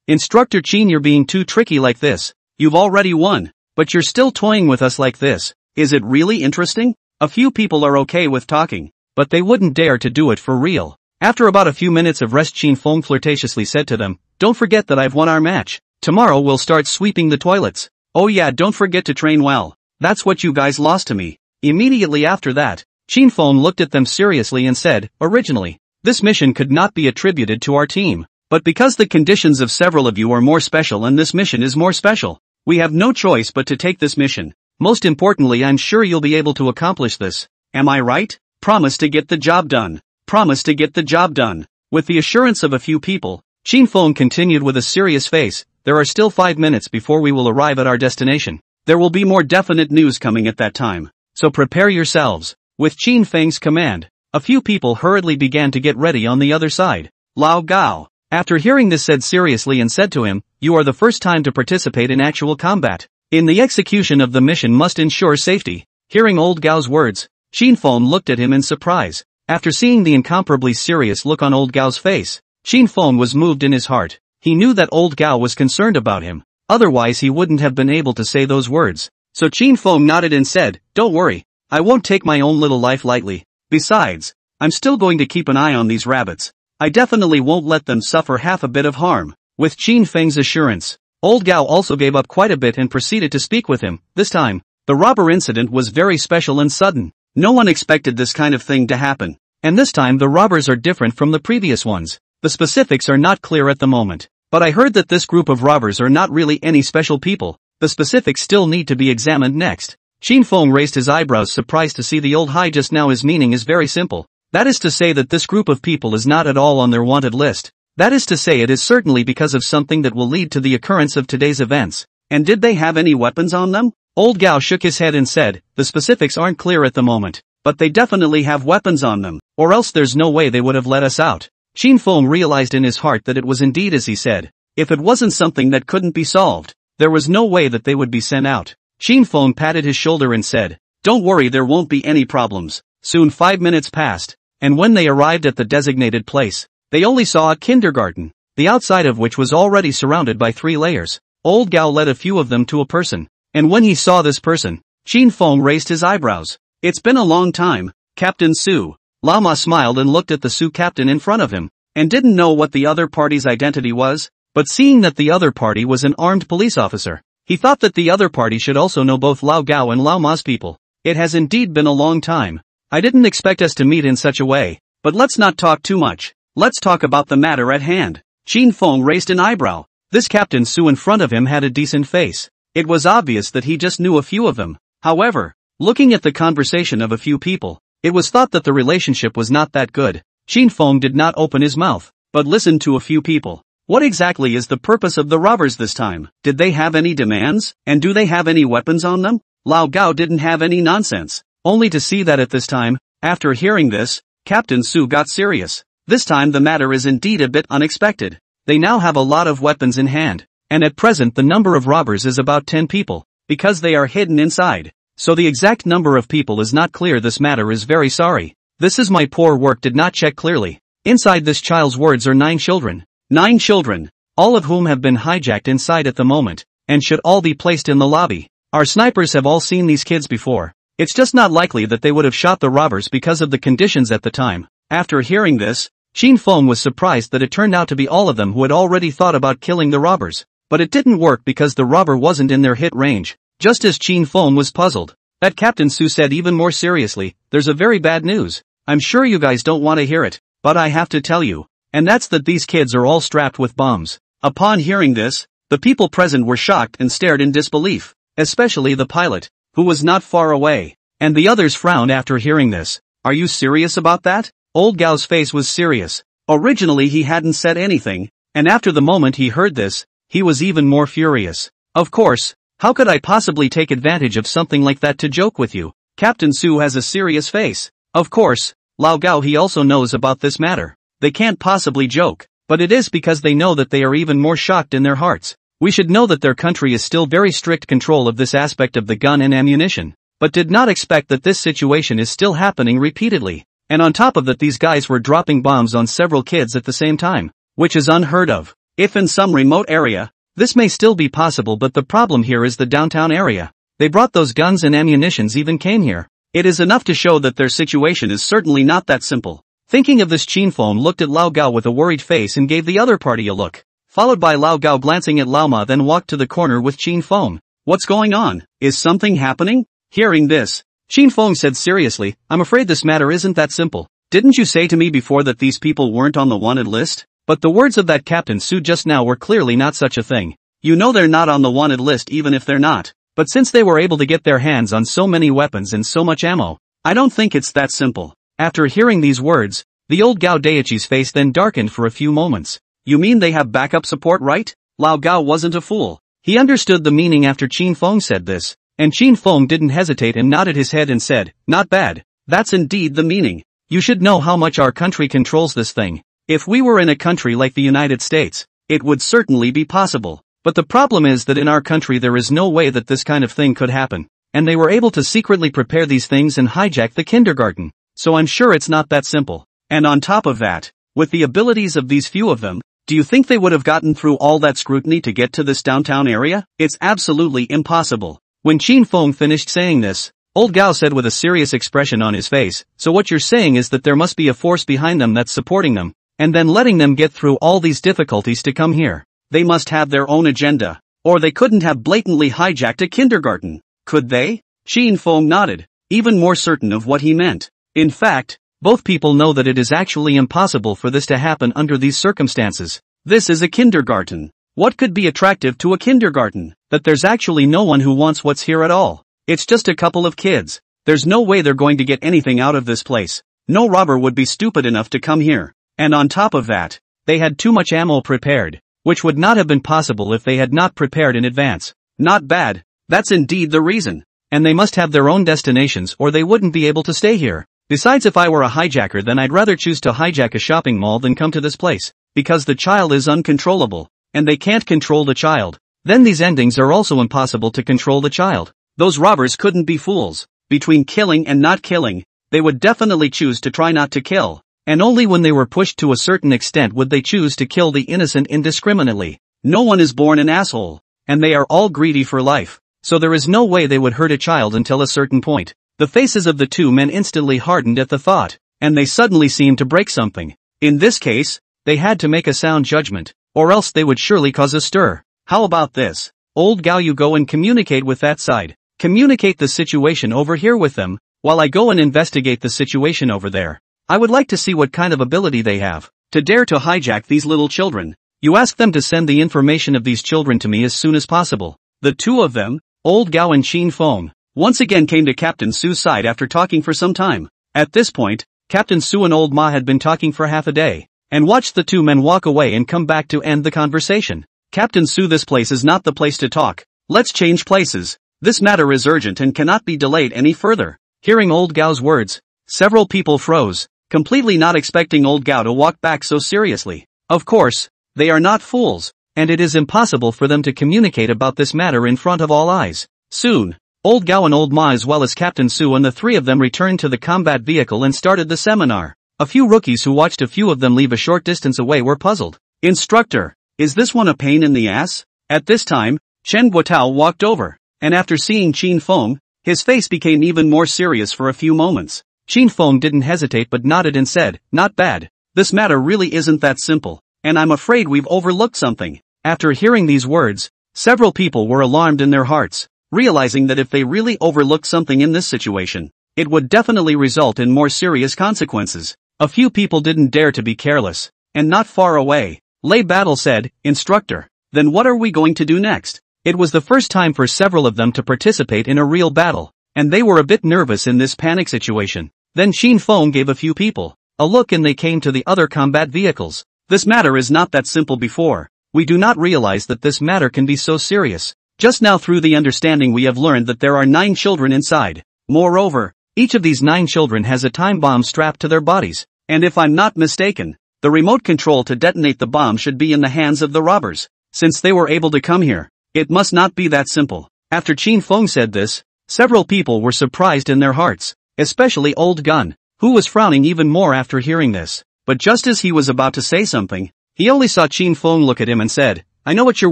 Instructor Qin, you're being too tricky like this. You've already won, but you're still toying with us like this. Is it really interesting? A few people are okay with talking, but they wouldn't dare to do it for real. After about a few minutes of rest, Qin Feng flirtatiously said to them, don't forget that I've won our match. Tomorrow we'll start sweeping the toilets. Oh yeah, don't forget to train well. That's what you guys lost to me. Immediately after that, Qin Feng looked at them seriously and said, originally, this mission could not be attributed to our team, but because the conditions of several of you are more special and this mission is more special, we have no choice but to take this mission. Most importantly, I'm sure you'll be able to accomplish this. Am I right? Promise to get the job done. Promise to get the job done. With the assurance of a few people, Qin Feng continued with a serious face, there are still 5 minutes before we will arrive at our destination. There will be more definite news coming at that time, so prepare yourselves. With Qin Feng's command, a few people hurriedly began to get ready on the other side. Lao Gao, after hearing this, said seriously and said to him, you are the first time to participate in actual combat. In the execution of the mission must ensure safety. Hearing Old Gao's words, Qin Feng looked at him in surprise. After seeing the incomparably serious look on Old Gao's face, Qin Feng was moved in his heart. He knew that Old Gao was concerned about him, otherwise he wouldn't have been able to say those words. So Qin Feng nodded and said, don't worry, I won't take my own little life lightly. Besides, I'm still going to keep an eye on these rabbits. I definitely won't let them suffer half a bit of harm. With Qin Feng's assurance, Old Gao also gave up quite a bit and proceeded to speak with him. This time, the robber incident was very special and sudden. No one expected this kind of thing to happen. And this time the robbers are different from the previous ones. The specifics are not clear at the moment, but I heard that this group of robbers are not really any special people. The specifics still need to be examined next. Qin Feng raised his eyebrows, surprised to see the old high just now. His meaning is very simple. That is to say that this group of people is not at all on their wanted list. That is to say it is certainly because of something that will lead to the occurrence of today's events. And did they have any weapons on them? Old Gao shook his head and said, the specifics aren't clear at the moment, but they definitely have weapons on them, or else there's no way they would have let us out. Qin Feng realized in his heart that it was indeed as he said. If it wasn't something that couldn't be solved, there was no way that they would be sent out. Qin Feng patted his shoulder and said, don't worry, there won't be any problems. Soon 5 minutes passed, and when they arrived at the designated place, they only saw a kindergarten, the outside of which was already surrounded by 3 layers. Old Gao led a few of them to a person, and when he saw this person, Qin Feng raised his eyebrows. It's been a long time, Captain Su. Lama smiled and looked at the Su captain in front of him, and didn't know what the other party's identity was, but seeing that the other party was an armed police officer, he thought that the other party should also know both Lao Gao and Lao Ma's people. It has indeed been a long time. I didn't expect us to meet in such a way, but let's not talk too much. Let's talk about the matter at hand. Qin Feng raised an eyebrow. This Captain Su in front of him had a decent face. It was obvious that he just knew a few of them. However, looking at the conversation of a few people, it was thought that the relationship was not that good. Qin Feng did not open his mouth, but listened to a few people. What exactly is the purpose of the robbers this time? Did they have any demands? And do they have any weapons on them? Lao Gao didn't have any nonsense, only to see that at this time, after hearing this, Captain Su got serious. This time the matter is indeed a bit unexpected. They now have a lot of weapons in hand, and at present the number of robbers is about 10 people, because they are hidden inside. So the exact number of people is not clear. This matter is very sorry. This is my poor work did not check clearly. Inside this child's words are 9 children. 9 children, all of whom have been hijacked inside at the moment, and should all be placed in the lobby. Our snipers have all seen these kids before. It's just not likely that they would have shot the robbers because of the conditions at the time. After hearing this, Qin Feng was surprised that it turned out to be all of them who had already thought about killing the robbers. But it didn't work because the robber wasn't in their hit range. Just as Qin Feng was puzzled, that Captain Su said even more seriously, there's a very bad news. I'm sure you guys don't want to hear it, but I have to tell you. And that's that these kids are all strapped with bombs. Upon hearing this, the people present were shocked and stared in disbelief, especially the pilot, who was not far away. And the others frowned after hearing this. Are you serious about that? Old Gao's face was serious. Originally he hadn't said anything, and after the moment he heard this, he was even more furious. Of course, how could I possibly take advantage of something like that to joke with you? Captain Su has a serious face. Of course, Lao Gao he also knows about this matter. They can't possibly joke, but it is because they know that they are even more shocked in their hearts. We should know that their country is still very strict control of this aspect of the gun and ammunition, but did not expect that this situation is still happening repeatedly. And on top of that these guys were dropping bombs on several kids at the same time, which is unheard of. If in some remote area, this may still be possible, but the problem here is the downtown area. They brought those guns and ammunitions even came here. It is enough to show that their situation is certainly not that simple. Thinking of this, Qin Feng looked at Lao Gao with a worried face and gave the other party a look, followed by Lao Gao glancing at Lao Ma, then walked to the corner with Qin Feng. What's going on? Is something happening? Hearing this, Qin Feng said seriously, I'm afraid this matter isn't that simple. Didn't you say to me before that these people weren't on the wanted list? But the words of that Captain Su just now were clearly not such a thing. You know they're not on the wanted list even if they're not. But since they were able to get their hands on so many weapons and so much ammo, I don't think it's that simple. After hearing these words, the old Gao Daichi's face then darkened for a few moments. You mean they have backup support, right? Lao Gao wasn't a fool. He understood the meaning after Qin Feng said this, and Qin Feng didn't hesitate and nodded his head and said, not bad. That's indeed the meaning. You should know how much our country controls this thing. If we were in a country like the United States, it would certainly be possible. But the problem is that in our country there is no way that this kind of thing could happen. And they were able to secretly prepare these things and hijack the kindergarten. So I'm sure it's not that simple. And on top of that, with the abilities of these few of them, do you think they would have gotten through all that scrutiny to get to this downtown area? It's absolutely impossible. When Qin Feng finished saying this, Old Gao said with a serious expression on his face, so what you're saying is that there must be a force behind them that's supporting them, and then letting them get through all these difficulties to come here. They must have their own agenda, or they couldn't have blatantly hijacked a kindergarten, could they? Qin Feng nodded, even more certain of what he meant. In fact, both people know that it is actually impossible for this to happen under these circumstances. This is a kindergarten. What could be attractive to a kindergarten? That there's actually no one who wants what's here at all. It's just a couple of kids. There's no way they're going to get anything out of this place. No robber would be stupid enough to come here. And on top of that, they had too much ammo prepared, which would not have been possible if they had not prepared in advance. Not bad, That's indeed the reason. And they must have their own destinations or they wouldn't be able to stay here. Besides, if I were a hijacker, then I'd rather choose to hijack a shopping mall than come to this place, because the child is uncontrollable, and they can't control the child. Then these endings are also impossible to control the child. Those robbers couldn't be fools. Between killing and not killing, they would definitely choose to try not to kill. And only when they were pushed to a certain extent would they choose to kill the innocent indiscriminately. No one is born an asshole, and they are all greedy for life. So there is no way they would hurt a child until a certain point. The faces of the two men instantly hardened at the thought, and they suddenly seemed to break something. In this case, they had to make a sound judgment, or else they would surely cause a stir. How about this? Old Gao, you go and communicate with that side. Communicate the situation over here with them, while I go and investigate the situation over there. I would like to see what kind of ability they have to dare to hijack these little children. You ask them to send the information of these children to me as soon as possible. The two of them, Old Gao and Qin Feng, once again came to Captain Su's side after talking for some time. At this point, Captain Su and Old Ma had been talking for half a day, and watched the two men walk away and come back to end the conversation. Captain Su, this place is not the place to talk. Let's change places. This matter is urgent and cannot be delayed any further. Hearing Old Gao's words, several people froze, completely not expecting Old Gao to walk back so seriously. Of course, they are not fools, and it is impossible for them to communicate about this matter in front of all eyes. Soon, Old Gao and Old Ma as well as Captain Su and the three of them returned to the combat vehicle and started the seminar. A few rookies who watched a few of them leave a short distance away were puzzled. Instructor, is this one a pain in the ass? At this time, Chen Guotao walked over, and after seeing Qin Feng, his face became even more serious for a few moments. Qin Feng didn't hesitate but nodded and said, not bad. This matter really isn't that simple, and I'm afraid we've overlooked something. After hearing these words, several people were alarmed in their hearts, realizing that if they really overlooked something in this situation, it would definitely result in more serious consequences. A few people didn't dare to be careless, and not far away, Lei Battle said, Instructor, then what are we going to do next? It was the first time for several of them to participate in a real battle, and they were a bit nervous in this panic situation. Then Qin Feng gave a few people a look and they came to the other combat vehicles. This matter is not that simple before. We do not realize that this matter can be so serious. Just now through the understanding we have learned that there are 9 children inside. Moreover, each of these 9 children has a time bomb strapped to their bodies. And if I'm not mistaken, the remote control to detonate the bomb should be in the hands of the robbers. Since they were able to come here, it must not be that simple. After Qin Feng said this, several people were surprised in their hearts, especially Old Gun, who was frowning even more after hearing this. But just as he was about to say something, he only saw Qin Feng look at him and said, I know what you're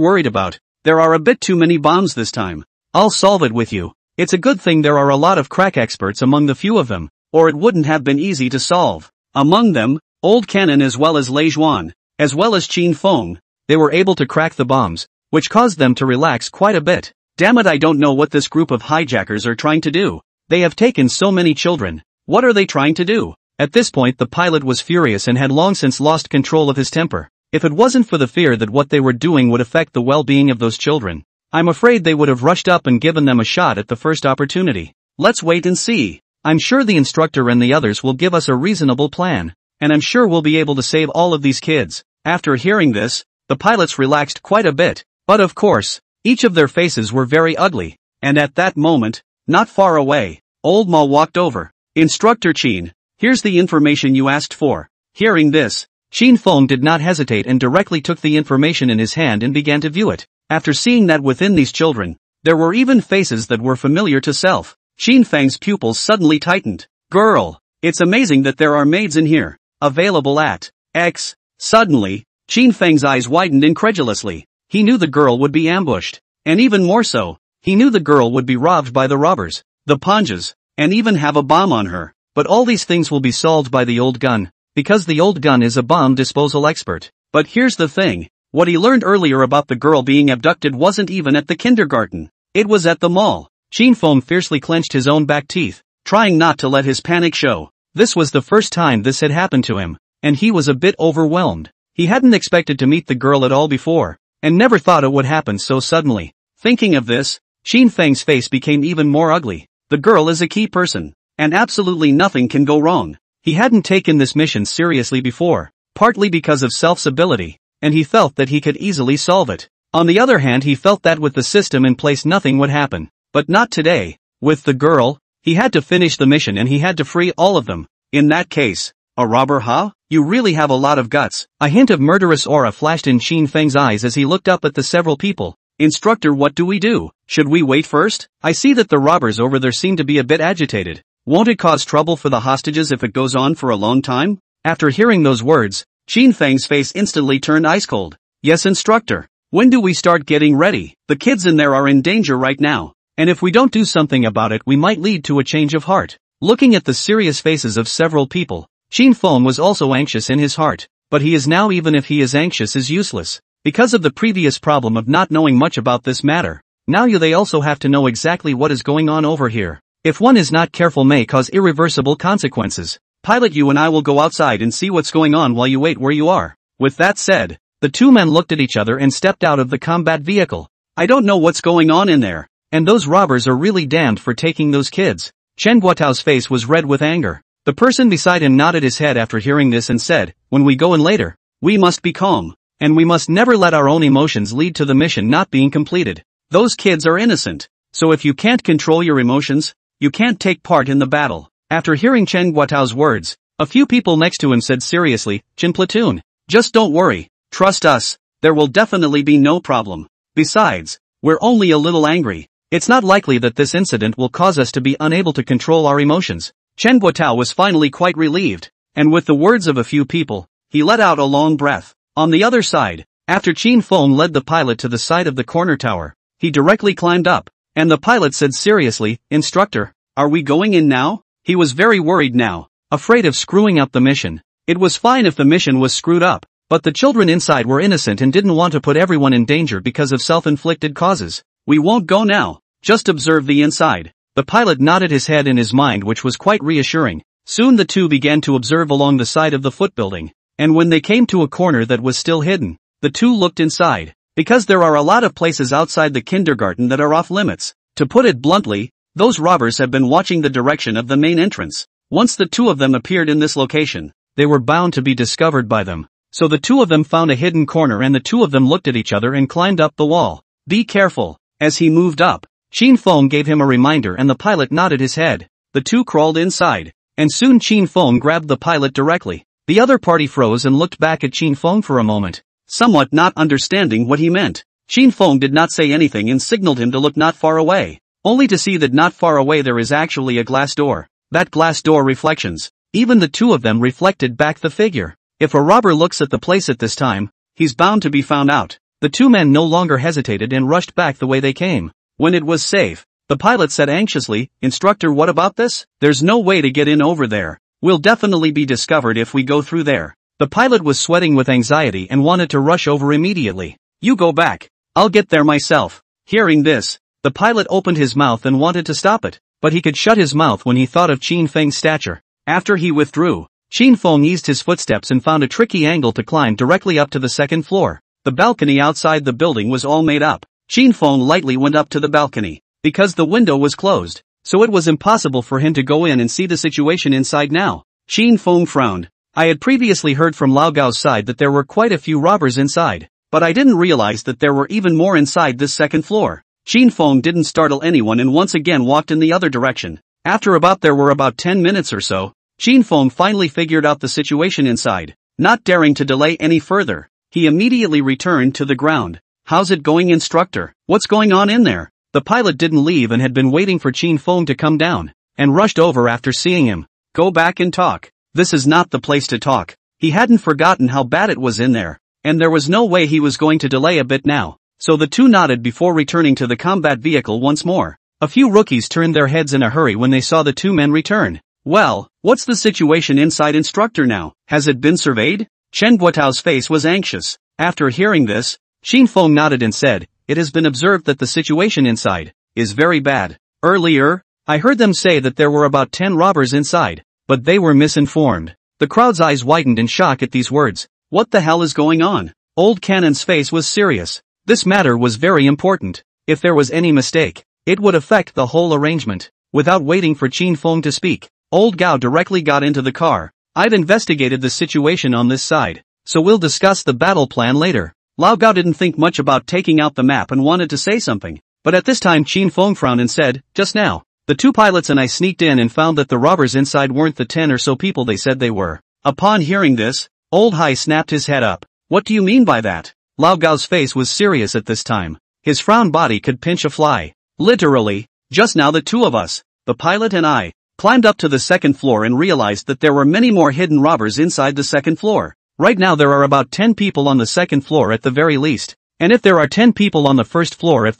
worried about. There are a bit too many bombs this time. I'll solve it with you. It's a good thing there are a lot of crack experts among the few of them, or it wouldn't have been easy to solve. Among them, Old Cannon as well as Lei Zhuan, as well as Qin Feng, they were able to crack the bombs, which caused them to relax quite a bit. Damn it, I don't know what this group of hijackers are trying to do. They have taken so many children. What are they trying to do? At this point the pilot was furious and had long since lost control of his temper. If it wasn't for the fear that what they were doing would affect the well-being of those children, I'm afraid they would have rushed up and given them a shot at the first opportunity. Let's wait and see. I'm sure the instructor and the others will give us a reasonable plan, and I'm sure we'll be able to save all of these kids. After hearing this, the pilots relaxed quite a bit, but of course, each of their faces were very ugly, and at that moment, not far away, Old Ma walked over. Instructor Qin, here's the information you asked for. Hearing this, Qin Feng did not hesitate and directly took the information in his hand and began to view it. After seeing that within these children, there were even faces that were familiar to self, Qin Feng's pupils suddenly tightened. Girl, it's amazing that there are maids in here, available at X. Suddenly, Qin Feng's eyes widened incredulously. He knew the girl would be ambushed, and even more so, he knew the girl would be robbed by the robbers, the Panjas, and even have a bomb on her. But all these things will be solved by the Old Gun, because the Old Gun is a bomb disposal expert. But here's the thing, what he learned earlier about the girl being abducted wasn't even at the kindergarten, it was at the mall. Qin Feng fiercely clenched his own back teeth, trying not to let his panic show. This was the first time this had happened to him, and he was a bit overwhelmed. He hadn't expected to meet the girl at all before, and never thought it would happen so suddenly. Thinking of this, Qin Feng's face became even more ugly. The girl is a key person, and absolutely nothing can go wrong. He hadn't taken this mission seriously before, partly because of Self's ability, and he felt that he could easily solve it. On the other hand, he felt that with the system in place nothing would happen. But not today. With the girl, he had to finish the mission and he had to free all of them. In that case, a robber, huh? You really have a lot of guts. A hint of murderous aura flashed in Qin Feng's eyes as he looked up at the several people. Instructor, what do we do? Should we wait first? I see that the robbers over there seem to be a bit agitated. Won't it cause trouble for the hostages if it goes on for a long time? After hearing those words, Qin Feng's face instantly turned ice cold. Yes, instructor. When do we start getting ready? The kids in there are in danger right now. And if we don't do something about it, we might lead to a change of heart. Looking at the serious faces of several people, Qin Feng was also anxious in his heart. But he is now, even if he is anxious, is useless. Because of the previous problem of not knowing much about this matter. Now they also have to know exactly what is going on over here. If one is not careful, may cause irreversible consequences. Pilot, you and I will go outside and see what's going on while you wait where you are. With that said, the two men looked at each other and stepped out of the combat vehicle. I don't know what's going on in there. And those robbers are really damned for taking those kids. Chen Guotao's face was red with anger. The person beside him nodded his head after hearing this and said, when we go in later, we must be calm. And we must never let our own emotions lead to the mission not being completed. Those kids are innocent. So if you can't control your emotions, you can't take part in the battle. After hearing Chen Guotao's words, a few people next to him said seriously, Jin Platoon, just don't worry. Trust us. There will definitely be no problem. Besides, we're only a little angry. It's not likely that this incident will cause us to be unable to control our emotions. Chen Guotao was finally quite relieved. And with the words of a few people, he let out a long breath. On the other side, after Qin Feng led the pilot to the side of the corner tower, he directly climbed up, and the pilot said seriously, Instructor, are we going in now? He was very worried now, afraid of screwing up the mission. It was fine if the mission was screwed up, but the children inside were innocent and didn't want to put everyone in danger because of self-inflicted causes. We won't go now, just observe the inside. The pilot nodded his head in his mind, which was quite reassuring. Soon the two began to observe along the side of the foot building. And when they came to a corner that was still hidden, the two looked inside. Because there are a lot of places outside the kindergarten that are off limits. To put it bluntly, those robbers have been watching the direction of the main entrance. Once the two of them appeared in this location, they were bound to be discovered by them. So the two of them found a hidden corner and the two of them looked at each other and climbed up the wall. Be careful. As he moved up, Qin Feng gave him a reminder and the pilot nodded his head. The two crawled inside. And soon Qin Feng grabbed the pilot directly. The other party froze and looked back at Qin Feng for a moment, somewhat not understanding what he meant. Qin Feng did not say anything and signaled him to look not far away, only to see that not far away there is actually a glass door. That glass door reflections. Even the two of them reflected back the figure. If a robber looks at the place at this time, he's bound to be found out. The two men no longer hesitated and rushed back the way they came. When it was safe, the pilot said anxiously, Instructor, what about this? There's no way to get in over there. We'll definitely be discovered if we go through there. The pilot was sweating with anxiety and wanted to rush over immediately. You go back. I'll get there myself. Hearing this, the pilot opened his mouth and wanted to stop it, but he could shut his mouth when he thought of Qin Feng's stature. After he withdrew, Qin Feng eased his footsteps and found a tricky angle to climb directly up to the second floor. The balcony outside the building was all made up. Qin Feng lightly went up to the balcony, because the window was closed. So it was impossible for him to go in and see the situation inside now. Qin Feng frowned. I had previously heard from Lao Gao's side that there were quite a few robbers inside, but I didn't realize that there were even more inside this second floor. Qin Feng didn't startle anyone and once again walked in the other direction. After there were about 10 minutes or so, Qin Feng finally figured out the situation inside. Not daring to delay any further, he immediately returned to the ground. How's it going, Instructor? What's going on in there? The pilot didn't leave and had been waiting for Qin Feng to come down, and rushed over after seeing him. Go back and talk. This is not the place to talk. He hadn't forgotten how bad it was in there, and there was no way he was going to delay a bit now. So the two nodded before returning to the combat vehicle once more. A few rookies turned their heads in a hurry when they saw the two men return. Well, what's the situation inside, Instructor, now? Has it been surveyed? Chen Guotao's face was anxious. After hearing this, Qin Feng nodded and said, it has been observed that the situation inside is very bad. Earlier, I heard them say that there were about 10 robbers inside, but they were misinformed. The crowd's eyes widened in shock at these words. What the hell is going on? Old Cannon's face was serious. This matter was very important. If there was any mistake, it would affect the whole arrangement. Without waiting for Qin Feng to speak, Old Gao directly got into the car. I've investigated the situation on this side, so we'll discuss the battle plan later. Lao Gao didn't think much about taking out the map and wanted to say something. But at this time Qin Feng frowned and said, just now, the two pilots and I sneaked in and found that the robbers inside weren't the 10 or so people they said they were. Upon hearing this, Old Hai snapped his head up. What do you mean by that? Lao Gao's face was serious at this time. His frown body could pinch a fly. Literally, just now the two of us, the pilot and I, climbed up to the second floor and realized that there were many more hidden robbers inside the second floor. Right now there are about 10 people on the second floor at the very least. And if there are 10 people on the first floor,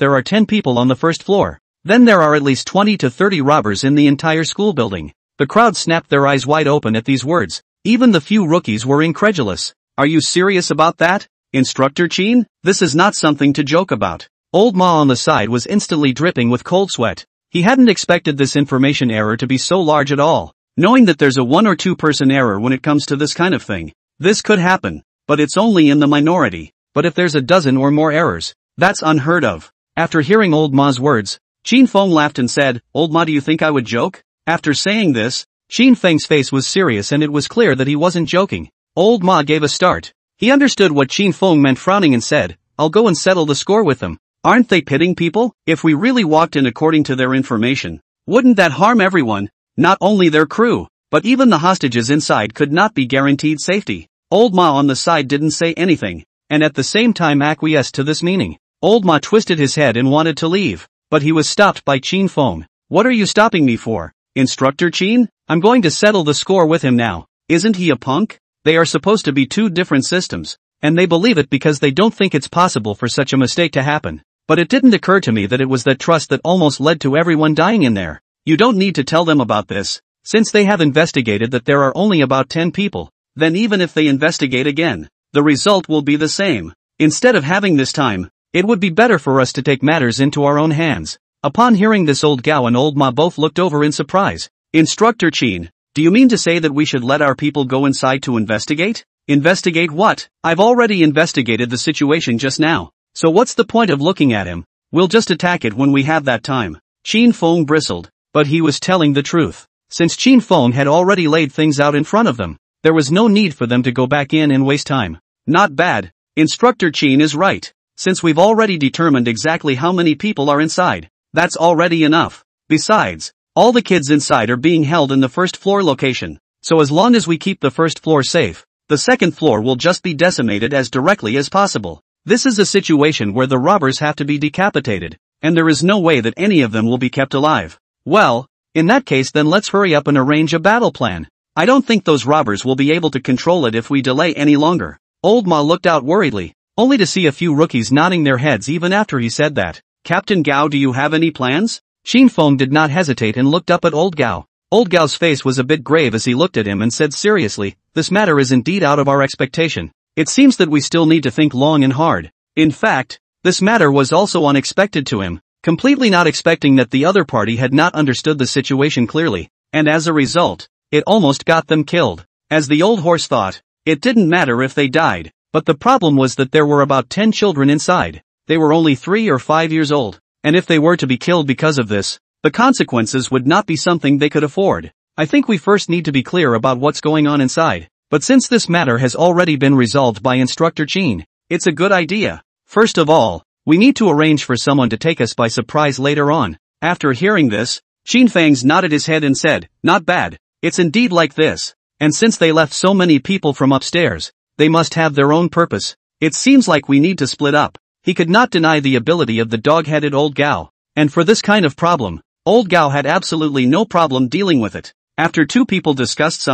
then there are at least 20 to 30 robbers in the entire school building. The crowd snapped their eyes wide open at these words. Even the few rookies were incredulous. Are you serious about that, Instructor Qin? This is not something to joke about. Old Ma on the side was instantly dripping with cold sweat. He hadn't expected this information error to be so large at all. Knowing that there's a 1 or 2 person error when it comes to this kind of thing. This could happen, but it's only in the minority. But if there's a dozen or more errors, that's unheard of. After hearing Old Ma's words, Qin Feng laughed and said, Old Ma, do you think I would joke? After saying this, Qin Feng's face was serious and it was clear that he wasn't joking. Old Ma gave a start. He understood what Qin Feng meant, frowning and said, I'll go and settle the score with them. Aren't they pitting people? If we really walked in according to their information, wouldn't that harm everyone? Not only their crew, but even the hostages inside could not be guaranteed safety. Old Ma on the side didn't say anything, and at the same time acquiesced to this meaning. Old Ma twisted his head and wanted to leave, but he was stopped by Qin Feng. What are you stopping me for, Instructor Qin? I'm going to settle the score with him now. Isn't he a punk? They are supposed to be 2 different systems, and they believe it because they don't think it's possible for such a mistake to happen. But it didn't occur to me that it was that trust that almost led to everyone dying in there. You don't need to tell them about this, since they have investigated that there are only about 10 people. Then even if they investigate again, the result will be the same. Instead of having this time, it would be better for us to take matters into our own hands. Upon hearing this, Old Gao and Old Ma both looked over in surprise. Instructor Qin, do you mean to say that we should let our people go inside to investigate? Investigate what? I've already investigated the situation just now. So what's the point of looking at him? We'll just attack it when we have that time. Qin Feng bristled, but he was telling the truth. Since Qin Feng had already laid things out in front of them, there was no need for them to go back in and waste time. Not bad. Instructor Qin is right. Since we've already determined exactly how many people are inside, that's already enough. Besides, all the kids inside are being held in the first floor location. So as long as we keep the first floor safe, the second floor will just be decimated as directly as possible. This is a situation where the robbers have to be decapitated, and there is no way that any of them will be kept alive. Well, in that case then let's hurry up and arrange a battle plan. I don't think those robbers will be able to control it if we delay any longer. Old Ma looked out worriedly, only to see a few rookies nodding their heads even after he said that. Captain Gao, do you have any plans? Qin Feng did not hesitate and looked up at Old Gao. Old Gao's face was a bit grave as he looked at him and said seriously, this matter is indeed out of our expectation. It seems that we still need to think long and hard. In fact, this matter was also unexpected to him, completely not expecting that the other party had not understood the situation clearly, and as a result, it almost got them killed. As the old horse thought, it didn't matter if they died, but the problem was that there were about 10 children inside. They were only 3 or 5 years old, and if they were to be killed because of this, the consequences would not be something they could afford. I think we first need to be clear about what's going on inside. But since this matter has already been resolved by Instructor Qin, it's a good idea. First of all, we need to arrange for someone to take us by surprise later on. After hearing this, Qin Fangs nodded his head and said, not bad. It's indeed like this. And since they left so many people from upstairs, they must have their own purpose. It seems like we need to split up. He could not deny the ability of the dog-headed Old Gao. And for this kind of problem, Old Gao had absolutely no problem dealing with it. After 2 people discussed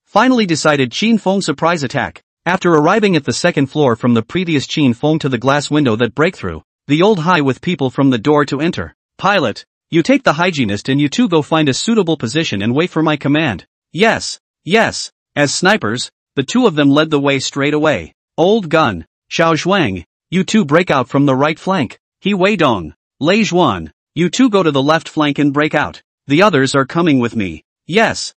finally decided Qin Feng's surprise attack. After arriving at the second floor from the previous Qin Feng to the glass window that break through, the old high with people from the door to enter. Pilot, you take the hygienist and you 2 go find a suitable position and wait for my command. Yes. As snipers, the 2 of them led the way straight away. Old Gun, Xiao Zhuang, you 2 break out from the right flank. He Wei Dong, Lei Zhuan, you 2 go to the left flank and break out. The others are coming with me. Yes.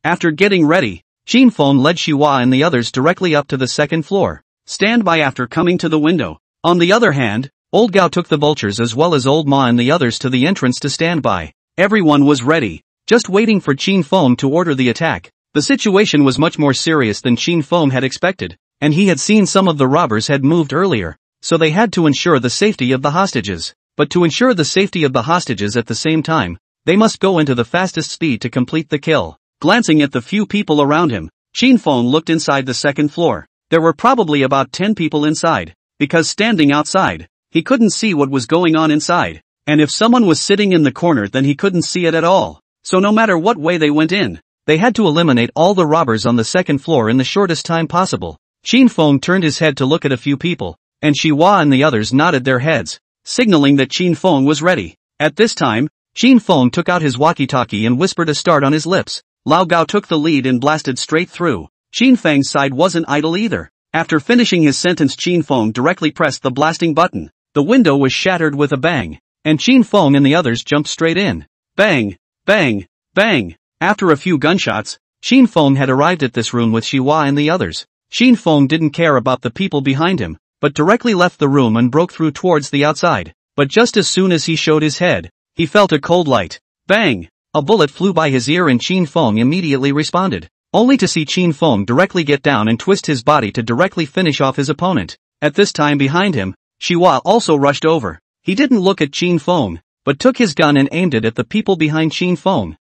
After getting ready, Qin Feng led Xihua and the others directly up to the second floor. Stand by after coming to the window. On the other hand, Old Gao took the vultures as well as Old Ma and the others to the entrance to stand by. Everyone was ready, just waiting for Qin Feng to order the attack. The situation was much more serious than Qin Feng had expected. and he had seen some of the robbers had moved earlier, so they had to ensure the safety of the hostages. But to ensure the safety of the hostages at the same time, they must go into the fastest speed to complete the kill. Glancing at the few people around him, Qin Feng looked inside the second floor. There were probably about 10 people inside, because standing outside, he couldn't see what was going on inside, and if someone was sitting in the corner then he couldn't see it at all. So no matter what way they went in, they had to eliminate all the robbers on the second floor in the shortest time possible. Qin Feng turned his head to look at a few people, and Shiwa and the others nodded their heads, signaling that Qin Feng was ready. At this time, Qin Feng took out his walkie-talkie and whispered a start on his lips. Lao Gao took the lead and blasted straight through. Qin Feng's side wasn't idle either. After finishing his sentence, Qin Feng directly pressed the blasting button. The window was shattered with a bang, and Qin Feng and the others jumped straight in. Bang! Bang! Bang! After a few gunshots, Qin Feng had arrived at this room with Shiwa and the others. Qin Feng didn't care about the people behind him, but directly left the room and broke through towards the outside. But just as soon as he showed his head, he felt a cold light. Bang! A bullet flew by his ear and Qin Feng immediately responded, only to see Qin Feng directly get down and twist his body to directly finish off his opponent. At this time behind him, Shiwa also rushed over. He didn't look at Qin Feng, but took his gun and aimed it at the people behind Qin Feng.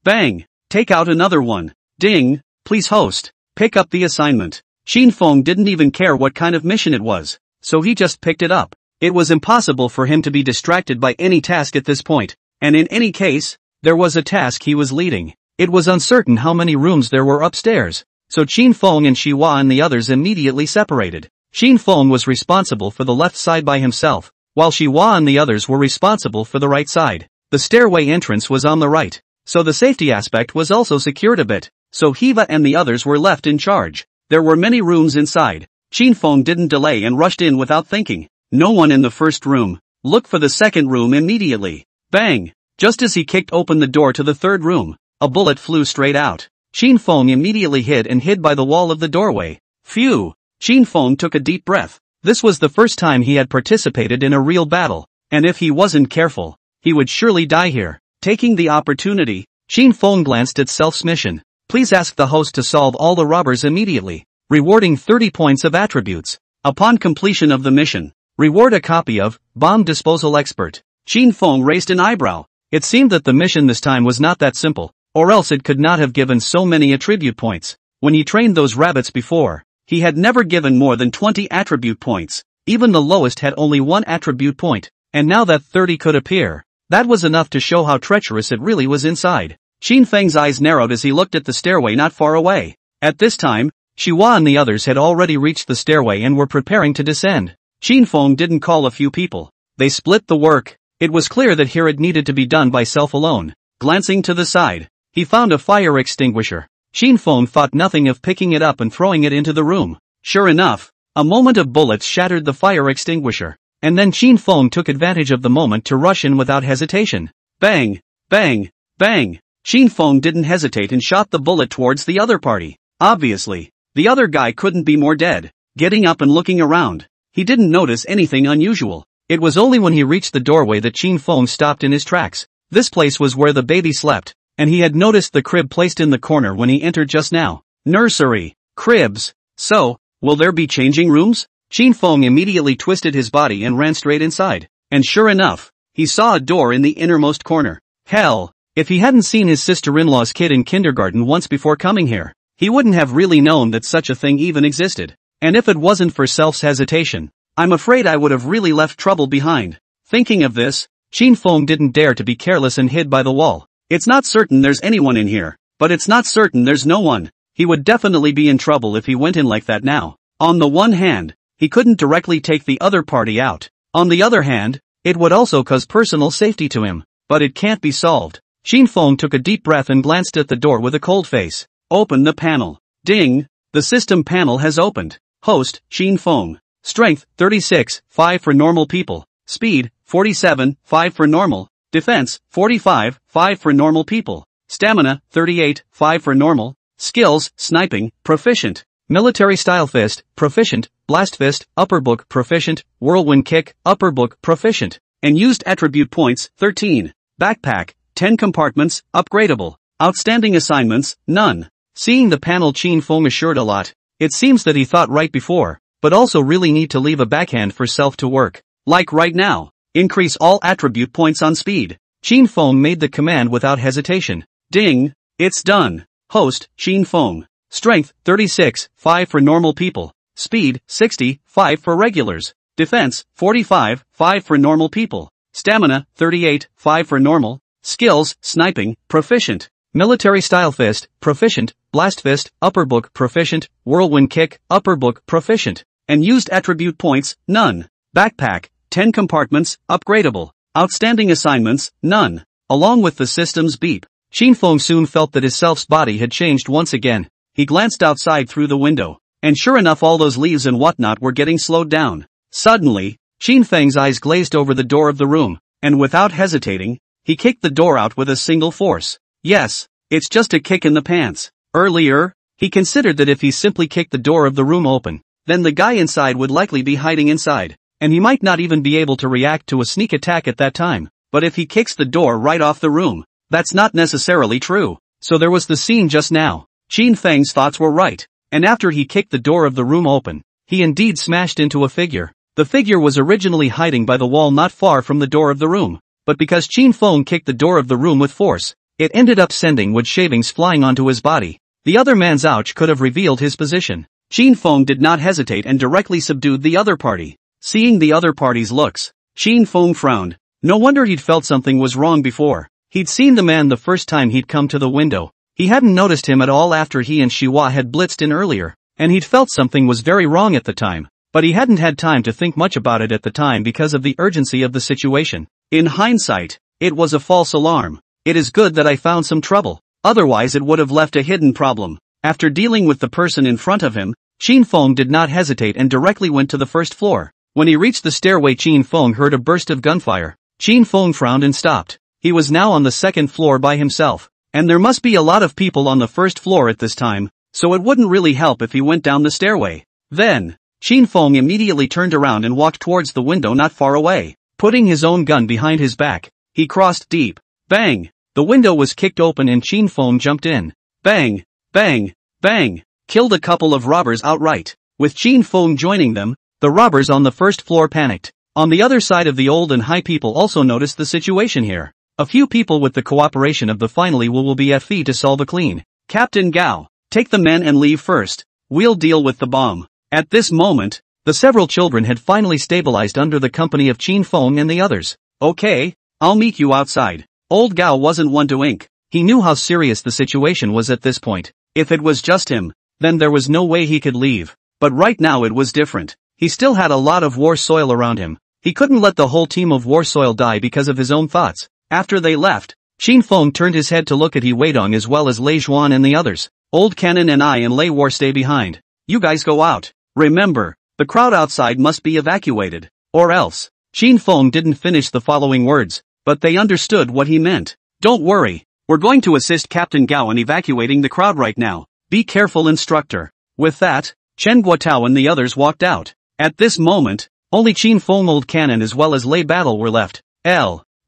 Bang! Take out another one. Ding! Please host. Pick up the assignment. Qin Feng didn't even care what kind of mission it was, so he just picked it up. It was impossible for him to be distracted by any task at this point, and in any case, there was a task he was leading. It was uncertain how many rooms there were upstairs, so Qin Feng and Shiwa and the others immediately separated. Qin Feng was responsible for the left side by himself, while Shiwa and the others were responsible for the right side. The stairway entrance was on the right, so the safety aspect was also secured a bit, so Hiva and the others were left in charge. There were many rooms inside. Qin Feng didn't delay and rushed in without thinking. No one in the first room. Look for the second room immediately. Bang! Just as he kicked open the door to the third room, a bullet flew straight out. Qin Feng immediately hid by the wall of the doorway. Phew! Qin Feng took a deep breath. This was the first time he had participated in a real battle, and if he wasn't careful, he would surely die here. Taking the opportunity, Qin Feng glanced at Self's mission. Please ask the host to solve all the robbers immediately, rewarding 30 points of attributes. Upon completion of the mission, reward a copy of Bomb Disposal Expert. Qin Feng raised an eyebrow. It seemed that the mission this time was not that simple, or else it could not have given so many attribute points. When he trained those rabbits before, he had never given more than 20 attribute points. Even the lowest had only 1 attribute point, and now that 30 could appear, that was enough to show how treacherous it really was inside. Qin Feng's eyes narrowed as he looked at the stairway not far away. At this time, Shiwa and the others had already reached the stairway and were preparing to descend. Qin Feng didn't call a few people. They split the work. It was clear that here it needed to be done by Self alone. Glancing to the side, he found a fire extinguisher. Qin Feng thought nothing of picking it up and throwing it into the room. Sure enough, a moment of bullets shattered the fire extinguisher, and then Qin Feng took advantage of the moment to rush in without hesitation. Bang! Bang! Bang! Qin Feng didn't hesitate and shot the bullet towards the other party. Obviously, the other guy couldn't be more dead. Getting up and looking around, he didn't notice anything unusual. It was only when he reached the doorway that Qin Feng stopped in his tracks. This place was where the baby slept, and he had noticed the crib placed in the corner when he entered just now. Nursery. Cribs. So, will there be changing rooms? Qin Feng immediately twisted his body and ran straight inside. And sure enough, he saw a door in the innermost corner. Hell, if he hadn't seen his sister-in-law's kid in kindergarten once before coming here, he wouldn't have really known that such a thing even existed. And if it wasn't for Self's hesitation, I'm afraid I would have really left trouble behind. Thinking of this, Qin Feng didn't dare to be careless and hid by the wall. It's not certain there's anyone in here, but it's not certain there's no one. He would definitely be in trouble if he went in like that now. On the one hand, he couldn't directly take the other party out. On the other hand, it would also cause personal safety to him. But it can't be solved. Qin Feng took a deep breath and glanced at the door with a cold face. Open the panel. Ding! The system panel has opened. Host, Qin Feng. Strength, 36, 5 for normal people. Speed, 47, 5 for normal. Defense, 45, 5 for normal people. Stamina, 38, 5 for normal. Skills, sniping, proficient. Military style fist, proficient. Blast fist, upper book, proficient. Whirlwind kick, upper book, proficient. And used attribute points, 13. Backpack, 10 compartments, upgradable. Outstanding assignments, none. Seeing the panel, Qin Feng assured a lot. It seems that he thought right before, but also really need to leave a backhand for self to work. Like right now. Increase all attribute points on speed. Qin Feng made the command without hesitation. Ding! It's done. Host, Qin Feng. Strength, 36, 5 for normal people. Speed, 60, 5 for regulars. Defense, 45, 5 for normal people. Stamina, 38, 5 for normal. Skills, sniping, proficient. Military style fist, proficient. Blast fist, upper book, proficient. Whirlwind kick, upper book, proficient. And used attribute points, none. Backpack, 10 compartments, upgradable. Outstanding assignments, none. Along with the system's beep, Qin Feng soon felt that his self's body had changed once again. He glanced outside through the window, and sure enough all those leaves and whatnot were getting slowed down. Suddenly, Qin Feng's eyes glazed over the door of the room, and without hesitating, he kicked the door out with a single force. Yes, it's just a kick in the pants. Earlier, he considered that if he simply kicked the door of the room open, then the guy inside would likely be hiding inside, and he might not even be able to react to a sneak attack at that time. But if he kicks the door right off the room, that's not necessarily true. So there was the scene just now. Qin Feng's thoughts were right, and after he kicked the door of the room open, he indeed smashed into a figure. The figure was originally hiding by the wall not far from the door of the room, but because Qin Feng kicked the door of the room with force, it ended up sending wood shavings flying onto his body. The other man's ouch could have revealed his position. Qin Feng did not hesitate and directly subdued the other party. Seeing the other party's looks, Qin Feng frowned. No wonder he'd felt something was wrong before. He'd seen the man the first time he'd come to the window. He hadn't noticed him at all after he and Shiwa had blitzed in earlier, and he'd felt something was very wrong at the time. But he hadn't had time to think much about it at the time because of the urgency of the situation. In hindsight, it was a false alarm. It is good that I found some trouble, otherwise it would have left a hidden problem. After dealing with the person in front of him, Qin Feng did not hesitate and directly went to the first floor. When he reached the stairway, Qin Feng heard a burst of gunfire. Qin Feng frowned and stopped. He was now on the second floor by himself, and there must be a lot of people on the first floor at this time, so it wouldn't really help if he went down the stairway. Then, Qin Feng immediately turned around and walked towards the window not far away. Putting his own gun behind his back, he crossed deep. Bang! The window was kicked open and Qin Feng jumped in. Bang! Bang! Bang! Killed a couple of robbers outright. With Qin Feng joining them, the robbers on the first floor panicked. On the other side of the old and high people also noticed the situation here. A few people with the cooperation of the finally will be at fee to solve a clean. Captain Gao, take the men and leave first. We'll deal with the bomb. At this moment, the several children had finally stabilized under the company of Qin Feng and the others. Okay, I'll meet you outside. Old Gao wasn't one to ink. He knew how serious the situation was at this point. If it was just him, then there was no way he could leave. But right now it was different. He still had a lot of war soil around him. He couldn't let the whole team of war soil die because of his own thoughts. After they left, Qin Feng turned his head to look at He Weidong as well as Lei Zhuan and the others. Old Cannon and I and Lei War stay behind. You guys go out. Remember, the crowd outside must be evacuated. Or else. Qin Feng didn't finish the following words, but they understood what he meant. Don't worry. We're going to assist Captain Gao in evacuating the crowd right now. Be careful, instructor. With that, Chen Guotao and the others walked out. At this moment, only Qin Feng, Old Cannon as well as Lei Battle were left.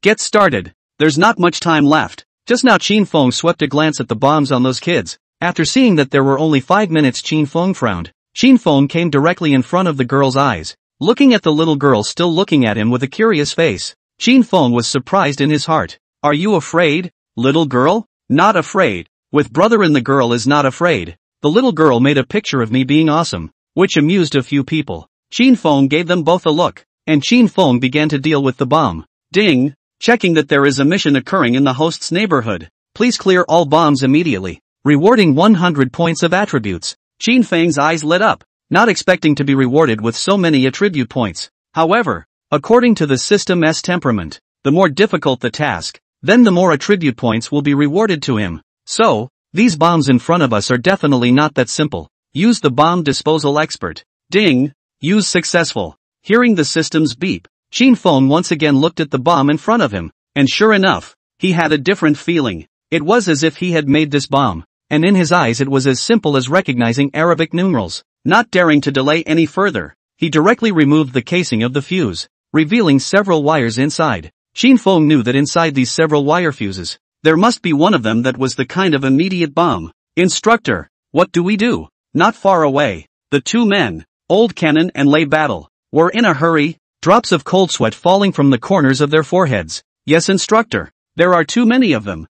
Get started. There's not much time left. Just now Qin Feng swept a glance at the bombs on those kids. After seeing that there were only 5 minutes, Qin Feng frowned. Qin Feng came directly in front of the girl's eyes, looking at the little girl still looking at him with a curious face. Qin Feng was surprised in his heart. Are you afraid, little girl? Not afraid. With brother in the girl is not afraid. The little girl made a picture of me being awesome, which amused a few people. Qin Feng gave them both a look, and Qin Feng began to deal with the bomb. Ding! Checking that there is a mission occurring in the host's neighborhood. Please clear all bombs immediately. Rewarding 100 points of attributes. Qin Feng's eyes lit up, not expecting to be rewarded with so many attribute points. However, according to the system's temperament, the more difficult the task, then the more attribute points will be rewarded to him. So, these bombs in front of us are definitely not that simple. Use the bomb disposal expert. Ding! Use successful. Hearing the system's beep, Qin Feng once again looked at the bomb in front of him, and sure enough, he had a different feeling. It was as if he had made this bomb, and in his eyes it was as simple as recognizing Arabic numerals. Not daring to delay any further, he directly removed the casing of the fuse, revealing several wires inside. Qin Feng knew that inside these several wire fuses, there must be one of them that was the kind of immediate bomb. Instructor, what do we do? not far away, the two men, Old Cannon and Lay Battle, were in a hurry, drops of cold sweat falling from the corners of their foreheads. Yes, instructor. There are too many of them.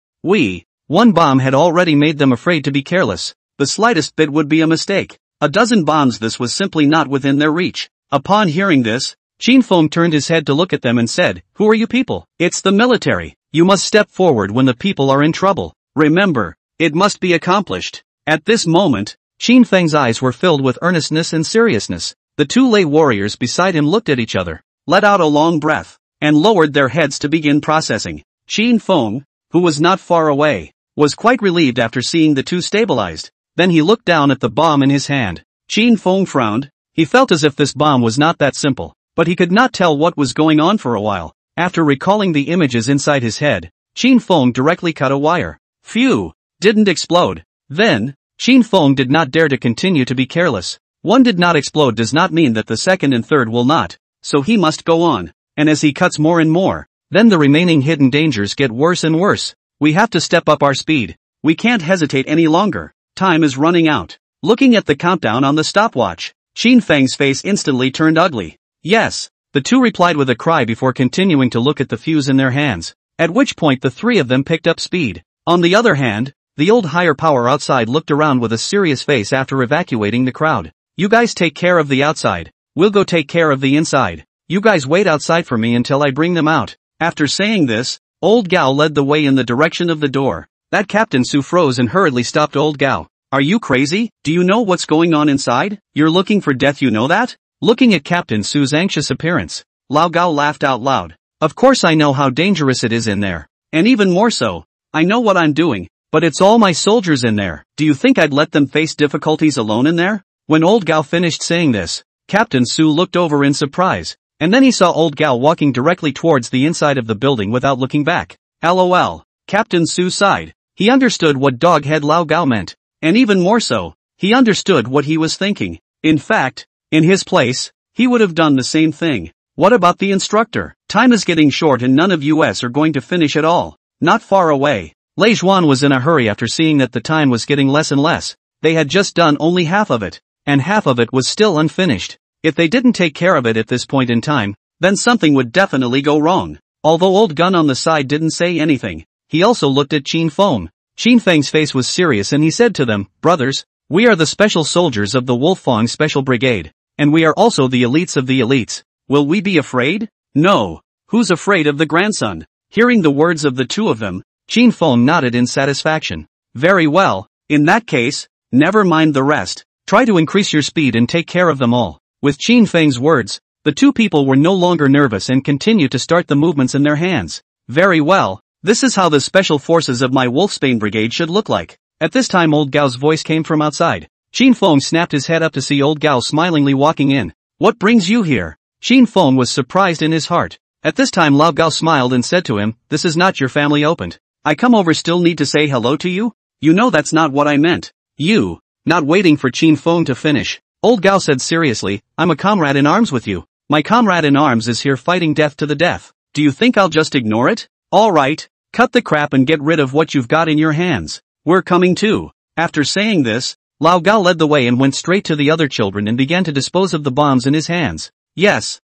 One bomb had already made them afraid to be careless. The slightest bit would be a mistake. A dozen bombs, this was simply not within their reach. Upon hearing this, Fang turned his head to look at them and said, "Who are you people?" "It's the military. You must step forward when the people are in trouble. Remember, it must be accomplished." At this moment, Fang's eyes were filled with earnestness and seriousness. The two lay warriors beside him looked at each other, let out a long breath, and lowered their heads to begin processing. Fang, who was not far away, was quite relieved after seeing the two stabilized. Then he looked down at the bomb in his hand. Fang frowned. He felt as if this bomb was not that simple, but he could not tell what was going on for a while. After recalling the images inside his head, Fang directly cut a wire. Phew! Didn't explode. Then, Fang did not dare to continue to be careless. One did not explode does not mean that the second and third will not, so he must go on. And as he cuts more and more, then the remaining hidden dangers get worse and worse. We have to step up our speed. We can't hesitate any longer. Time is running out. Looking at the countdown on the stopwatch, Fang's face instantly turned ugly. Yes, the two replied with a cry before continuing to look at the fuse in their hands, at which point the three of them picked up speed. On the other hand, the old higher power outside looked around with a serious face after evacuating the crowd. "You guys take care of the outside. We'll go take care of the inside. You guys wait outside for me until I bring them out." After saying this, Old Gao led the way in the direction of the door. That Captain Su froze and hurriedly stopped Old Gao. "Are you crazy? Do you know what's going on inside? You're looking for death, you know that?" Looking at Captain Su's anxious appearance, Lao Gao laughed out loud. "Of course I know how dangerous it is in there. And even more so, I know what I'm doing, but it's all my soldiers in there. Do you think I'd let them face difficulties alone in there?" When Old Gao finished saying this, Captain Su looked over in surprise, and then he saw Old Gao walking directly towards the inside of the building without looking back. LOL. Captain Su sighed. He understood what dog-head Lao Gao meant, and even more so, he understood what he was thinking. In fact, in his place, he would have done the same thing. What about the instructor? Time is getting short and none of us are going to finish at all. Not far away, Lei Zhuan was in a hurry after seeing that the time was getting less and less. They had just done only half of it, and half of it was still unfinished. If they didn't take care of it at this point in time, then something would definitely go wrong. Although Old Gun on the side didn't say anything, he also looked at Fang. Fang's face was serious and he said to them, "Brothers, we are the special soldiers of the Wolfang Special Brigade, and we are also the elites of the elites. Will we be afraid? No. Who's afraid of the grandson?" Hearing the words of the two of them, Fang nodded in satisfaction. "Very well, in that case, never mind the rest. Try to increase your speed and take care of them all." With Fang's words, the two people were no longer nervous and continued to start the movements in their hands. "Very well, this is how the special forces of my Wolfsbane Brigade should look like." At this time Old Gao's voice came from outside. Fang snapped his head up to see Old Gao smilingly walking in. "What brings you here?" Fang was surprised in his heart. At this time Lao Gao smiled and said to him, "This is not your family opened. I come over still need to say hello to you? You know that's not what I meant." "You." Not waiting for Fang to finish, Old Gao said seriously, "I'm a comrade in arms with you. My comrade in arms is here fighting death to the death. Do you think I'll just ignore it? Alright, cut the crap and get rid of what you've got in your hands. We're coming too." After saying this, Lao Gao led the way and went straight to the other children and began to dispose of the bombs in his hands. Yes,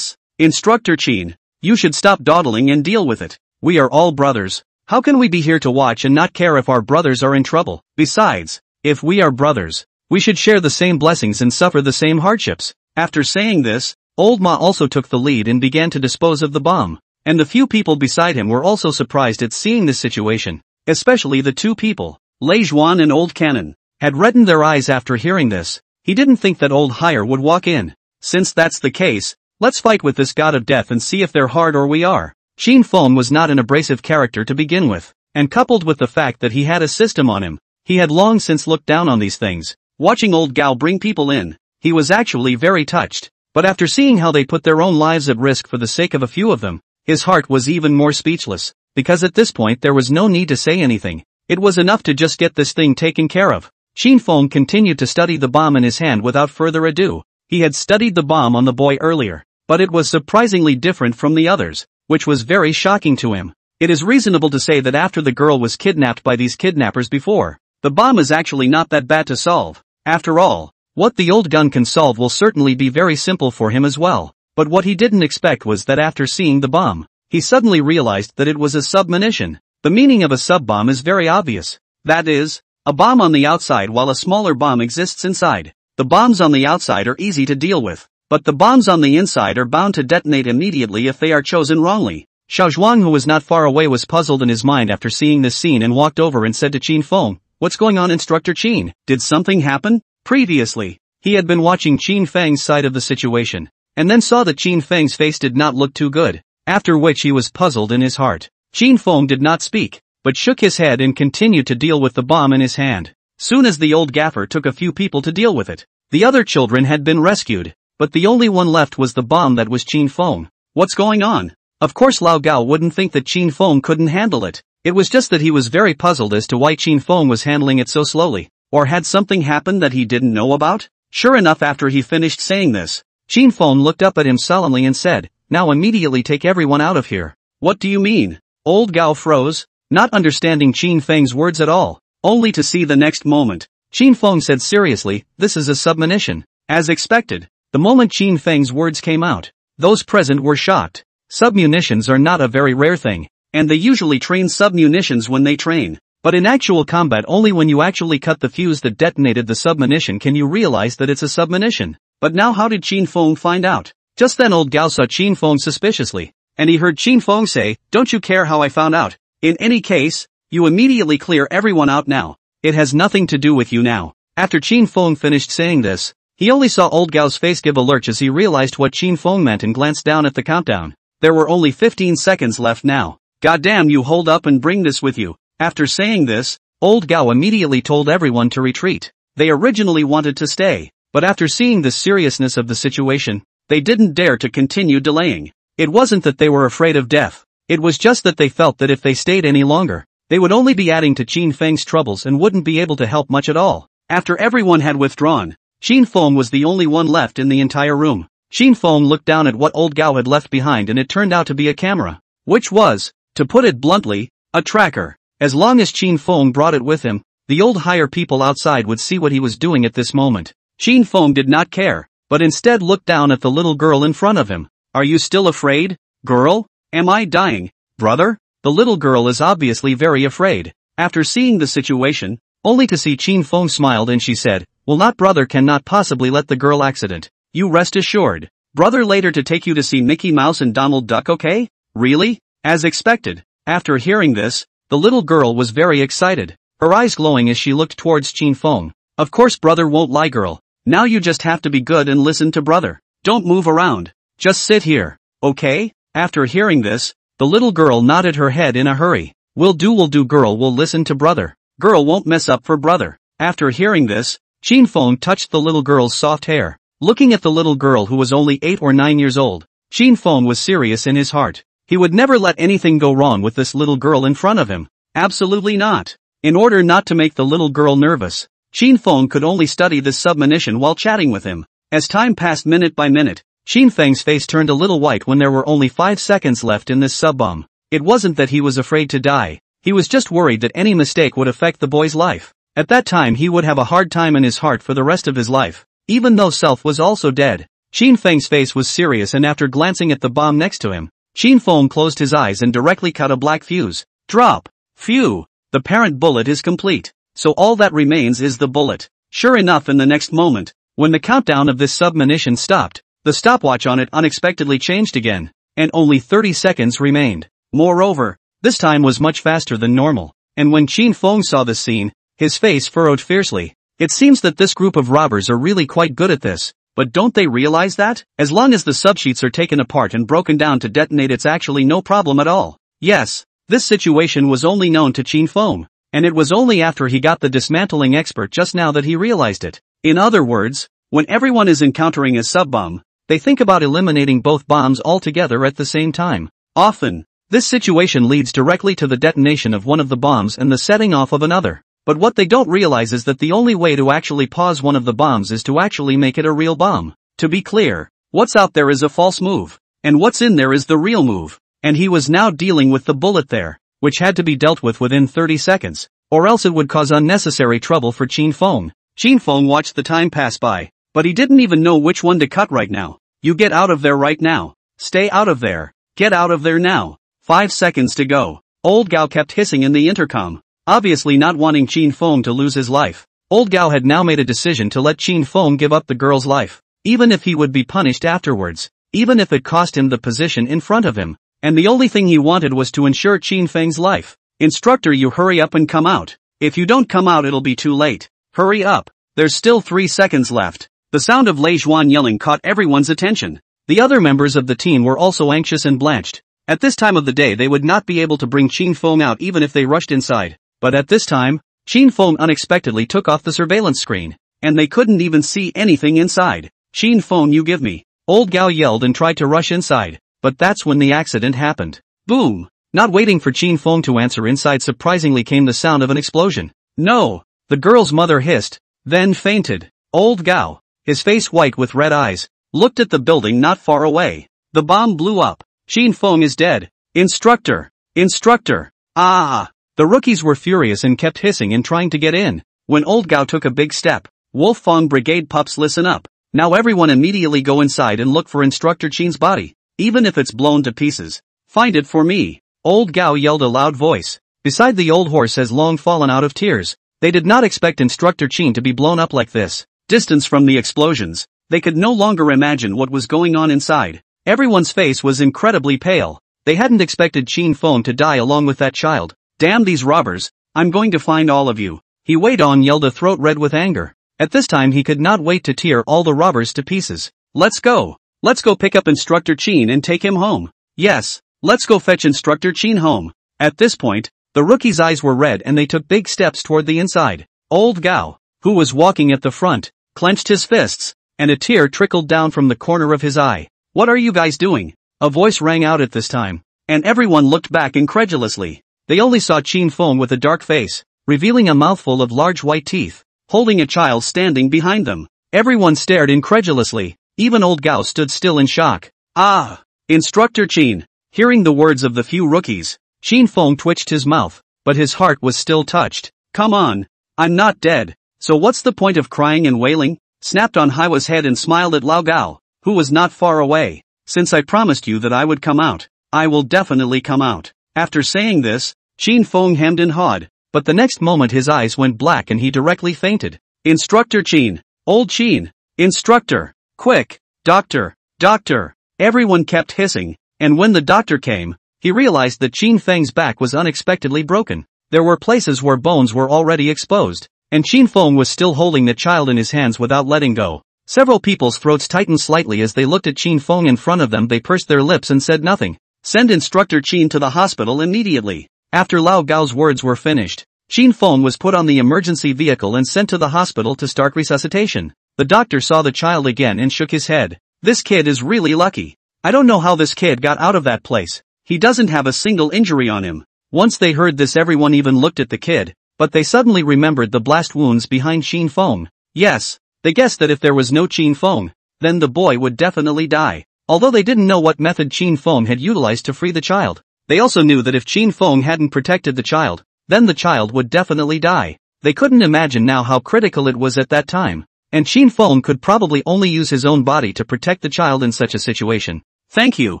Instructor Qin, you should stop dawdling and deal with it. We are all brothers. How can we be here to watch and not care if our brothers are in trouble? Besides, if we are brothers, we should share the same blessings and suffer the same hardships. After saying this, Old Ma also took the lead and began to dispose of the bomb, and the few people beside him were also surprised at seeing this situation, especially the two people, Lei Zhuan and Old Cannon, had reddened their eyes after hearing this. He didn't think that Old Hire would walk in. Since that's the case, let's fight with this god of death and see if they're hard or we are. Fang was not an abrasive character to begin with, and coupled with the fact that he had a system on him, he had long since looked down on these things. Watching Old Gao bring people in, he was actually very touched, but after seeing how they put their own lives at risk for the sake of a few of them, his heart was even more speechless, because at this point there was no need to say anything. It was enough to just get this thing taken care of. Fang continued to study the bomb in his hand without further ado. He had studied the bomb on the boy earlier, but it was surprisingly different from the others, which was very shocking to him. It is reasonable to say that after the girl was kidnapped by these kidnappers before, the bomb is actually not that bad to solve. After all, what the old gun can solve will certainly be very simple for him as well. But what he didn't expect was that after seeing the bomb, he suddenly realized that it was a submunition. The meaning of a sub-bomb is very obvious. That is, a bomb on the outside while a smaller bomb exists inside. The bombs on the outside are easy to deal with, but the bombs on the inside are bound to detonate immediately if they are chosen wrongly. Xiaozhuang, who was not far away, was puzzled in his mind after seeing this scene and walked over and said to Qin Feng, "What's going on, Instructor Qin? Did something happen?" Previously, he had been watching Qin Feng's side of the situation, and then saw that Qin Feng's face did not look too good, after which he was puzzled in his heart. Qin Feng did not speak, but shook his head and continued to deal with the bomb in his hand. Soon as the old gaffer took a few people to deal with it, the other children had been rescued, but the only one left was the bomb that was Qin Feng. What's going on? Of course Lao Gao wouldn't think that Qin Feng couldn't handle it. It was just that he was very puzzled as to why Qin Feng was handling it so slowly. Or had something happened that he didn't know about? Sure enough, after he finished saying this, Qin Feng looked up at him solemnly and said, "Now immediately take everyone out of here." What do you mean? Old Gao froze, not understanding Qin Feng's words at all, only to see the next moment. Qin Feng said seriously, "This is a submunition." As expected, the moment Qin Feng's words came out, those present were shocked. Submunitions are not a very rare thing, and they usually train submunitions when they train. But in actual combat, only when you actually cut the fuse that detonated the submunition can you realize that it's a submunition. But now how did Qin Feng find out? Just then old Gao saw Qin Feng suspiciously, and he heard Qin Feng say, "Don't you care how I found out? In any case, you immediately clear everyone out now. It has nothing to do with you now." After Qin Feng finished saying this, he only saw old Gao's face give a lurch as he realized what Qin Feng meant and glanced down at the countdown. There were only 15 seconds left now. "Goddamn, you hold up and bring this with you." After saying this, old Gao immediately told everyone to retreat. They originally wanted to stay, but after seeing the seriousness of the situation, they didn't dare to continue delaying. It wasn't that they were afraid of death. It was just that they felt that if they stayed any longer, they would only be adding to Qin Feng's troubles and wouldn't be able to help much at all. After everyone had withdrawn, Qin Feng was the only one left in the entire room. Qin Feng looked down at what old Gao had left behind, and it turned out to be a camera, which was, to put it bluntly, a tracker. As long as Qin Feng brought it with him, the old higher people outside would see what he was doing at this moment. Qin Feng did not care, but instead looked down at the little girl in front of him. "Are you still afraid, girl? Am I dying, brother?" The little girl is obviously very afraid. After seeing the situation, only to see Qin Feng smiled, and she said, "Well, not brother cannot possibly let the girl accident. You rest assured. Brother later to take you to see Mickey Mouse and Donald Duck, okay?" "Really?" As expected. After hearing this, the little girl was very excited, her eyes glowing as she looked towards Qin Feng. "Of course brother won't lie, girl. Now you just have to be good and listen to brother. Don't move around. Just sit here, okay?" After hearing this, the little girl nodded her head in a hurry. Will do, girl will listen to brother. Girl won't mess up for brother." After hearing this, Qin Feng touched the little girl's soft hair. Looking at the little girl, who was only 8 or 9 years old, Qin Feng was serious in his heart. He would never let anything go wrong with this little girl in front of him. Absolutely not. In order not to make the little girl nervous, Qin Feng could only study this submunition while chatting with him. As time passed minute by minute, Qin Feng's face turned a little white when there were only 5 seconds left in this sub-bomb. It wasn't that he was afraid to die, he was just worried that any mistake would affect the boy's life. At that time he would have a hard time in his heart for the rest of his life, even though self was also dead. Qin Feng's face was serious, and after glancing at the bomb next to him, Qin Feng closed his eyes and directly cut a black fuse. Drop. Phew. The parent bullet is complete, so all that remains is the bullet. Sure enough, in the next moment, when the countdown of this submunition stopped, the stopwatch on it unexpectedly changed again, and only 30 seconds remained. Moreover, this time was much faster than normal, and when Qin Feng saw this scene, his face furrowed fiercely. It seems that this group of robbers are really quite good at this, but don't they realize that? As long as the subsheets are taken apart and broken down to detonate, it's actually no problem at all. Yes, this situation was only known to Qin Feng, and it was only after he got the dismantling expert just now that he realized it. In other words, when everyone is encountering a sub-bomb, they think about eliminating both bombs altogether at the same time. Often, this situation leads directly to the detonation of one of the bombs and the setting off of another. But what they don't realize is that the only way to actually pause one of the bombs is to actually make it a real bomb. To be clear, what's out there is a false move, and what's in there is the real move. And he was now dealing with the bullet there, which had to be dealt with within 30 seconds, or else it would cause unnecessary trouble for Qin Feng. Qin Feng watched the time pass by, but he didn't even know which one to cut right now. You get out of there right now. Stay out of there. Get out of there now. 5 seconds to go. Old Gao kept hissing in the intercom, obviously not wanting Qin Feng to lose his life. Old Gao had now made a decision to let Qin Feng give up the girl's life, even if he would be punished afterwards, even if it cost him the position in front of him, and the only thing he wanted was to ensure Qin Feng's life. Instructor, you hurry up and come out. If you don't come out it'll be too late. Hurry up. There's still 3 seconds left. The sound of Lei Zhuan yelling caught everyone's attention. The other members of the team were also anxious and blanched. At this time of the day they would not be able to bring Qin Feng out even if they rushed inside. But at this time, Qin Feng unexpectedly took off the surveillance screen, and they couldn't even see anything inside. Qin Feng, you give me. Old Gao yelled and tried to rush inside, but that's when the accident happened. Boom! Not waiting for Qin Feng to answer, inside surprisingly came the sound of an explosion. No! The girl's mother hissed, then fainted. Old Gao, his face white with red eyes, looked at the building not far away. The bomb blew up. Qin Feng is dead. Instructor! Instructor! Ah! The rookies were furious and kept hissing and trying to get in. When Old Gao took a big step, Wolf Fang Brigade pups, listen up. Now everyone immediately go inside and look for Instructor Qin's body. Even if it's blown to pieces. Find it for me. Old Gao yelled a loud voice. Beside the old horse has long fallen out of tears. They did not expect Instructor Qin to be blown up like this. Distance from the explosions, they could no longer imagine what was going on inside. Everyone's face was incredibly pale. They hadn't expected Qin Feng to die along with that child. Damn these robbers, I'm going to find all of you. He weighed on, yelled, a throat red with anger. At this time he could not wait to tear all the robbers to pieces. Let's go. Let's go pick up Instructor Qin and take him home. Yes, let's go fetch Instructor Qin home. At this point, the rookies' eyes were red and they took big steps toward the inside. Old Gao, who was walking at the front, clenched his fists, and a tear trickled down from the corner of his eye. What are you guys doing? A voice rang out at this time, and everyone looked back incredulously. They only saw Qin Feng with a dark face, revealing a mouthful of large white teeth, holding a child standing behind them. Everyone stared incredulously. Even Old Gao stood still in shock. Ah! Instructor Qin! Hearing the words of the few rookies, Qin Feng twitched his mouth, but his heart was still touched. Come on! I'm not dead, so what's the point of crying and wailing? Snapped on Haiwa's head and smiled at Lao Gao, who was not far away. Since I promised you that I would come out, I will definitely come out. After saying this, Qin Feng hemmed and hawed, but the next moment his eyes went black and he directly fainted. Instructor Qin! Old Qin! Instructor! Quick! Doctor! Doctor! Everyone kept hissing, and when the doctor came, he realized that Qin Feng's back was unexpectedly broken. There were places where bones were already exposed, and Qin Feng was still holding the child in his hands without letting go. Several people's throats tightened slightly as they looked at Qin Feng in front of them. They pursed their lips and said nothing. Send Instructor Qin to the hospital immediately. After Lao Gao's words were finished, Qin Feng was put on the emergency vehicle and sent to the hospital to start resuscitation. The doctor saw the child again and shook his head. This kid is really lucky. I don't know how this kid got out of that place. He doesn't have a single injury on him. Once they heard this, everyone even looked at the kid, but they suddenly remembered the blast wounds behind Qin Feng. Yes, they guessed that if there was no Qin Feng, then the boy would definitely die. Although they didn't know what method Qin Feng had utilized to free the child, they also knew that if Qin Feng hadn't protected the child, then the child would definitely die. They couldn't imagine now how critical it was at that time, and Qin Feng could probably only use his own body to protect the child in such a situation. Thank you,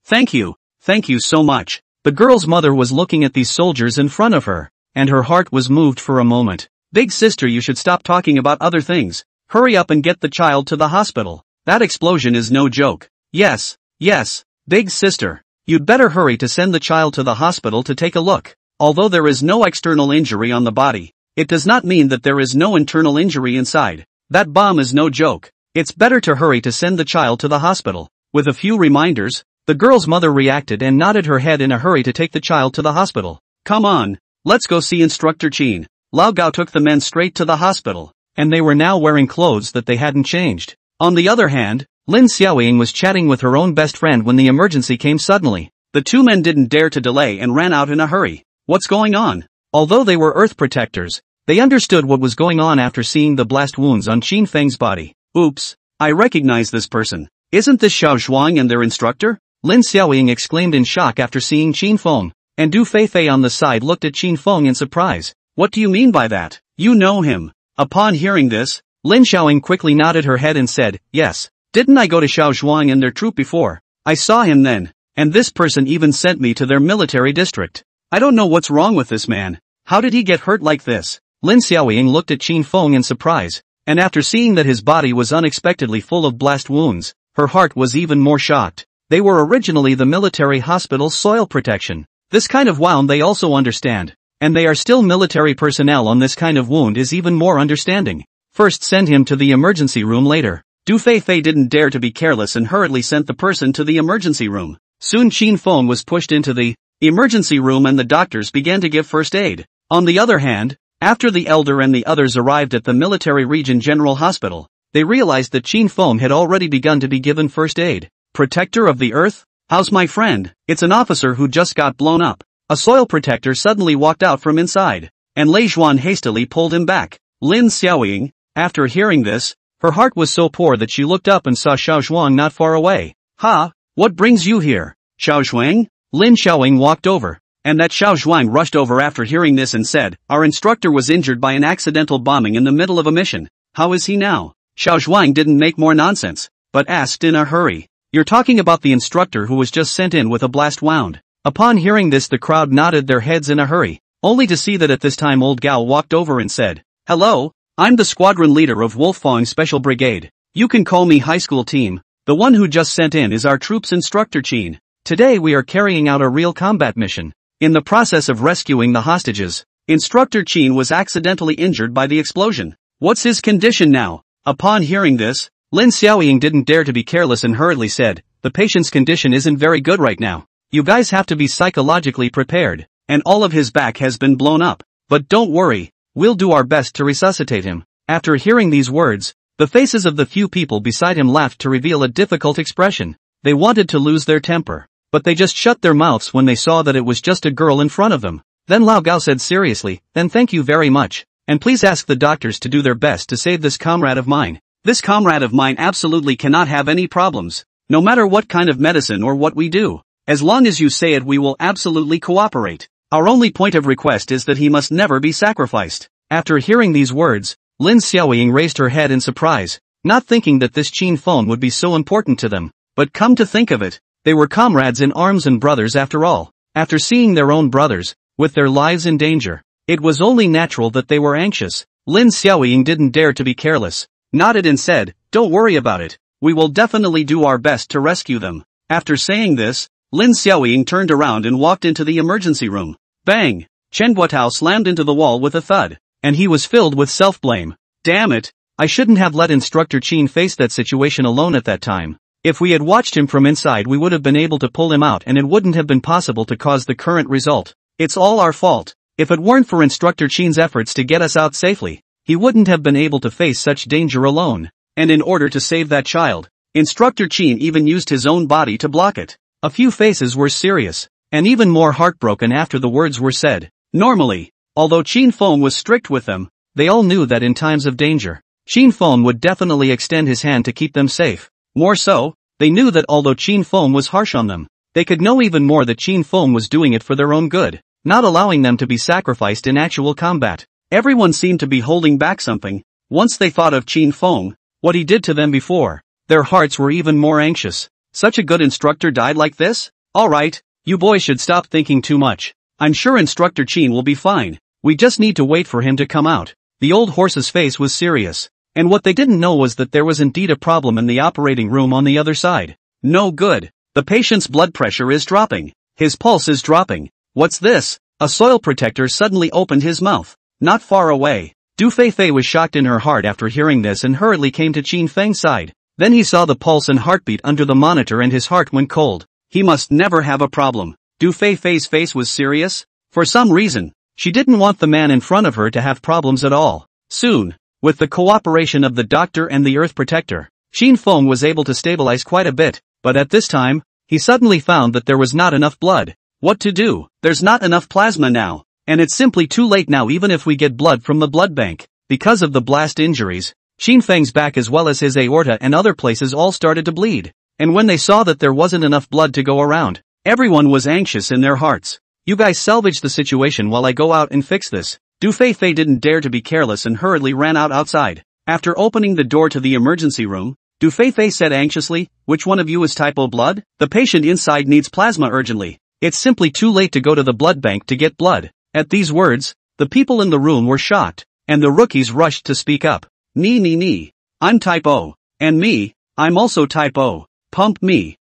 thank you, thank you so much. The girl's mother was looking at these soldiers in front of her, and her heart was moved for a moment. Big sister, you should stop talking about other things. Hurry up and get the child to the hospital. That explosion is no joke. Yes, yes, big sister. You'd better hurry to send the child to the hospital to take a look. Although there is no external injury on the body, it does not mean that there is no internal injury inside. That bomb is no joke. It's better to hurry to send the child to the hospital. With a few reminders, the girl's mother reacted and nodded her head in a hurry to take the child to the hospital. Come on, let's go see Instructor Qin. Lao Gao took the men straight to the hospital, and they were now wearing clothes that they hadn't changed. On the other hand, Lin Xiaoying was chatting with her own best friend when the emergency came suddenly. The two men didn't dare to delay and ran out in a hurry. What's going on? Although they were Earth protectors, they understood what was going on after seeing the blast wounds on Qin Feng's body. Oops, I recognize this person. Isn't this Xiao Zhuang and their instructor? Lin Xiaoying exclaimed in shock after seeing Qin Feng, and Du Feifei on the side looked at Qin Feng in surprise. What do you mean by that? You know him. Upon hearing this, Lin Xiaoying quickly nodded her head and said, yes, didn't I go to Xiaozhuang and their troop before? I saw him then, and this person even sent me to their military district. I don't know what's wrong with this man. How did he get hurt like this? Lin Xiaoying looked at Qin Feng in surprise, and after seeing that his body was unexpectedly full of blast wounds, her heart was even more shocked. They were originally the military hospital's soil protection. This kind of wound they also understand, and they are still military personnel on this kind of wound is even more understanding. First send him to the emergency room later. Du Feifei didn't dare to be careless and hurriedly sent the person to the emergency room. Soon Qin Feng was pushed into the emergency room and the doctors began to give first aid. On the other hand, after the elder and the others arrived at the military region general hospital, they realized that Qin Feng had already begun to be given first aid. Protector of the earth? How's my friend? It's an officer who just got blown up. A soil protector suddenly walked out from inside, and Lei Zhuan hastily pulled him back. Lin Xiaoying, after hearing this, her heart was so poor that she looked up and saw Xiaozhuang not far away. Ha! What brings you here? Xiaozhuang? Lin Xiaoying walked over, and that Xiaozhuang rushed over after hearing this and said, our instructor was injured by an accidental bombing in the middle of a mission. How is he now? Xiaozhuang didn't make more nonsense, but asked in a hurry. You're talking about the instructor who was just sent in with a blast wound. Upon hearing this the crowd nodded their heads in a hurry, only to see that at this time old Gao walked over and said, hello, I'm the squadron leader of Wolfang Special Brigade. You can call me high school team. The one who just sent in is our troops instructor Qin. Today we are carrying out a real combat mission. In the process of rescuing the hostages, instructor Qin was accidentally injured by the explosion. What's his condition now? Upon hearing this, Lin Xiaoying didn't dare to be careless and hurriedly said, the patient's condition isn't very good right now. You guys have to be psychologically prepared, and all of his back has been blown up. But don't worry, we'll do our best to resuscitate him. After hearing these words, the faces of the few people beside him laughed to reveal a difficult expression. They wanted to lose their temper, but they just shut their mouths when they saw that it was just a girl in front of them. Then Lao Gao said seriously, then thank you very much, and please ask the doctors to do their best to save this comrade of mine. This comrade of mine absolutely cannot have any problems, no matter what kind of medicine or what we do. As long as you say it we will absolutely cooperate. Our only point of request is that he must never be sacrificed. After hearing these words, Lin Xiaoying raised her head in surprise, not thinking that this Qin Feng would be so important to them. But come to think of it, they were comrades in arms and brothers after all. After seeing their own brothers, with their lives in danger, it was only natural that they were anxious. Lin Xiaoying didn't dare to be careless, nodded and said, don't worry about it, we will definitely do our best to rescue them. After saying this, Lin Xiaoying turned around and walked into the emergency room. Bang! Chen Guotao slammed into the wall with a thud, and he was filled with self-blame. Damn it! I shouldn't have let Instructor Qin face that situation alone at that time. If we had watched him from inside we would have been able to pull him out and it wouldn't have been possible to cause the current result. It's all our fault. If it weren't for Instructor Qin's efforts to get us out safely, he wouldn't have been able to face such danger alone. And in order to save that child, Instructor Qin even used his own body to block it. A few faces were serious, and even more heartbroken after the words were said. Normally, although Qin Feng was strict with them, they all knew that in times of danger, Qin Feng would definitely extend his hand to keep them safe. More so, they knew that although Qin Feng was harsh on them, they could know even more that Qin Feng was doing it for their own good, not allowing them to be sacrificed in actual combat. Everyone seemed to be holding back something. Once they thought of Qin Feng, what he did to them before, their hearts were even more anxious. Such a good instructor died like this? Alright, you boys should stop thinking too much. I'm sure Instructor Qin will be fine. We just need to wait for him to come out. The old horse's face was serious, and what they didn't know was that there was indeed a problem in the operating room on the other side. No good. The patient's blood pressure is dropping. His pulse is dropping. What's this? A soil protector suddenly opened his mouth. Not far away. Du Feifei was shocked in her heart after hearing this and hurriedly came to Qin Feng's side. Then he saw the pulse and heartbeat under the monitor and his heart went cold. He must never have a problem. Du Feifei's face was serious. For some reason, she didn't want the man in front of her to have problems at all. Soon, with the cooperation of the doctor and the earth protector, Qin Feng was able to stabilize quite a bit, but at this time, he suddenly found that there was not enough blood. What to do? There's not enough plasma now. And it's simply too late now even if we get blood from the blood bank. Because of the blast injuries, Qin Feng's back as well as his aorta and other places all started to bleed. And when they saw that there wasn't enough blood to go around, everyone was anxious in their hearts. You guys salvage the situation while I go out and fix this. Du Feifei didn't dare to be careless and hurriedly ran outside. After opening the door to the emergency room, Du Feifei said anxiously, "Which one of you is type O blood? The patient inside needs plasma urgently. It's simply too late to go to the blood bank to get blood." At these words, the people in the room were shocked, and the rookies rushed to speak up. Nee. I'm type O. And me, I'm also type O. Pump me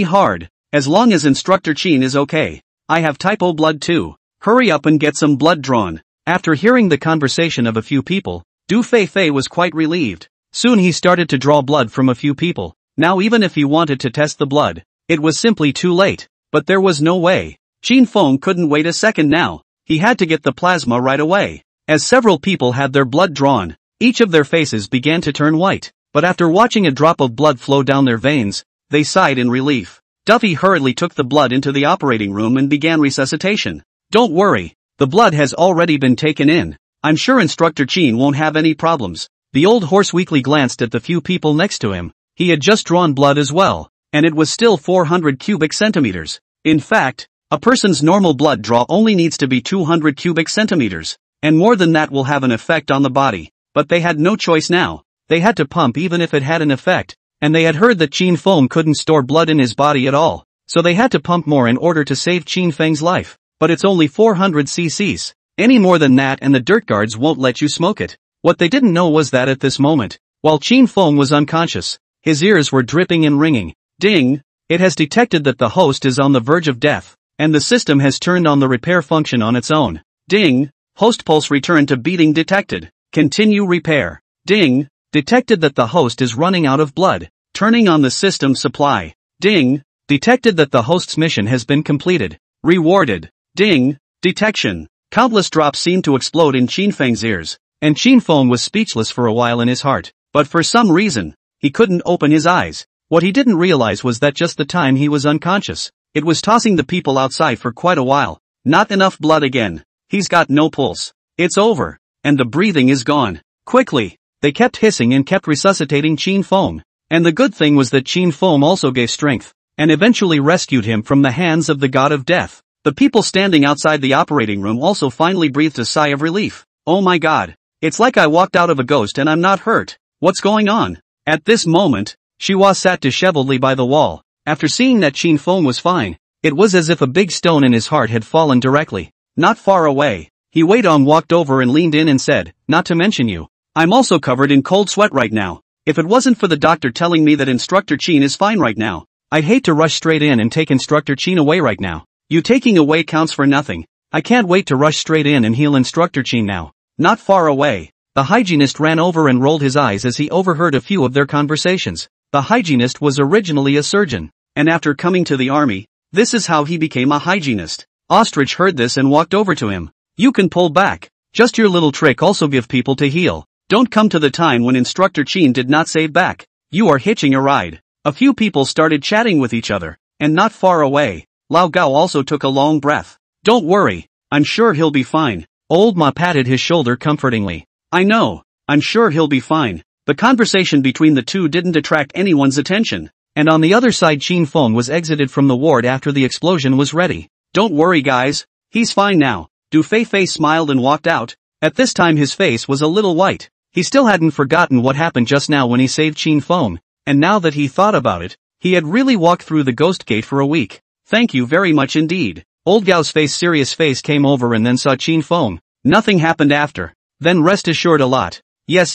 hard. As long as Instructor Chin is okay. I have type O blood too. Hurry up and get some blood drawn. After hearing the conversation of a few people, Du Feifei was quite relieved. Soon he started to draw blood from a few people. Now even if he wanted to test the blood, it was simply too late. But there was no way. Qin Feng couldn't wait a second now. He had to get the plasma right away. As several people had their blood drawn, each of their faces began to turn white. But after watching a drop of blood flow down their veins, they sighed in relief. Duffy hurriedly took the blood into the operating room and began resuscitation. "Don't worry, the blood has already been taken in. I'm sure Instructor Chin won't have any problems." The old horse weakly glanced at the few people next to him. He had just drawn blood as well, and it was still 400 cubic centimeters. In fact, a person's normal blood draw only needs to be 200 cubic centimeters, and more than that will have an effect on the body. But they had no choice now. They had to pump even if it had an effect, and they had heard that Qin Feng couldn't store blood in his body at all, so they had to pump more in order to save Qin Feng's life. But it's only 400 cc's. Any more than that and the dirt guards won't let you smoke it. What they didn't know was that at this moment, while Qin Feng was unconscious, his ears were dripping and ringing. Ding! It has detected that the host is on the verge of death, and the system has turned on the repair function on its own. Ding! Host pulse return to beating detected. Continue repair. Ding! Detected that the host is running out of blood. Turning on the system supply. Ding! Detected that the host's mission has been completed. Rewarded. Ding! Detection. Countless drops seemed to explode in Qin Feng's ears, and Qin Feng was speechless for a while in his heart. But for some reason, he couldn't open his eyes. What he didn't realize was that just the time he was unconscious, it was tossing the people outside for quite a while. Not enough blood again. He's got no pulse. It's over. And the breathing is gone. Quickly. They kept hissing and kept resuscitating Qin Feng. And the good thing was that Qin Feng also gave strength, and eventually rescued him from the hands of the god of death. The people standing outside the operating room also finally breathed a sigh of relief. "Oh my god. It's like I walked out of a ghost and I'm not hurt. What's going on?" At this moment, Shiwa sat disheveledly by the wall. After seeing that Qin Feng was fine, it was as if a big stone in his heart had fallen directly. Not far away, He Wei-dong walked over and leaned in and said, "Not to mention you. I'm also covered in cold sweat right now. If it wasn't for the doctor telling me that Instructor Chin is fine right now, I'd hate to rush straight in and take Instructor Chin away right now. You taking away counts for nothing. I can't wait to rush straight in and heal Instructor Chin now." Not far away, the hygienist ran over and rolled his eyes as he overheard a few of their conversations. The hygienist was originally a surgeon, and after coming to the army, this is how he became a hygienist. Ostrich heard this and walked over to him. "You can pull back. Just your little trick also give people to heal. Don't come to the time when Instructor Chin did not save back. You are hitching a ride." A few people started chatting with each other, and not far away, Lao Gao also took a long breath. "Don't worry, I'm sure he'll be fine." Old Ma patted his shoulder comfortingly. "I know, I'm sure he'll be fine." The conversation between the two didn't attract anyone's attention, and on the other side Qin Feng was exited from the ward after the explosion was ready. "Don't worry guys, he's fine now." Du Feifei smiled and walked out. At this time his face was a little white. He still hadn't forgotten what happened just now when he saved Qin Feng, and now that he thought about it, he had really walked through the ghost gate for a week. "Thank you very much indeed." Old Gao's serious face came over and then saw Qin Feng. "Nothing happened after. Then rest assured a lot. Yes.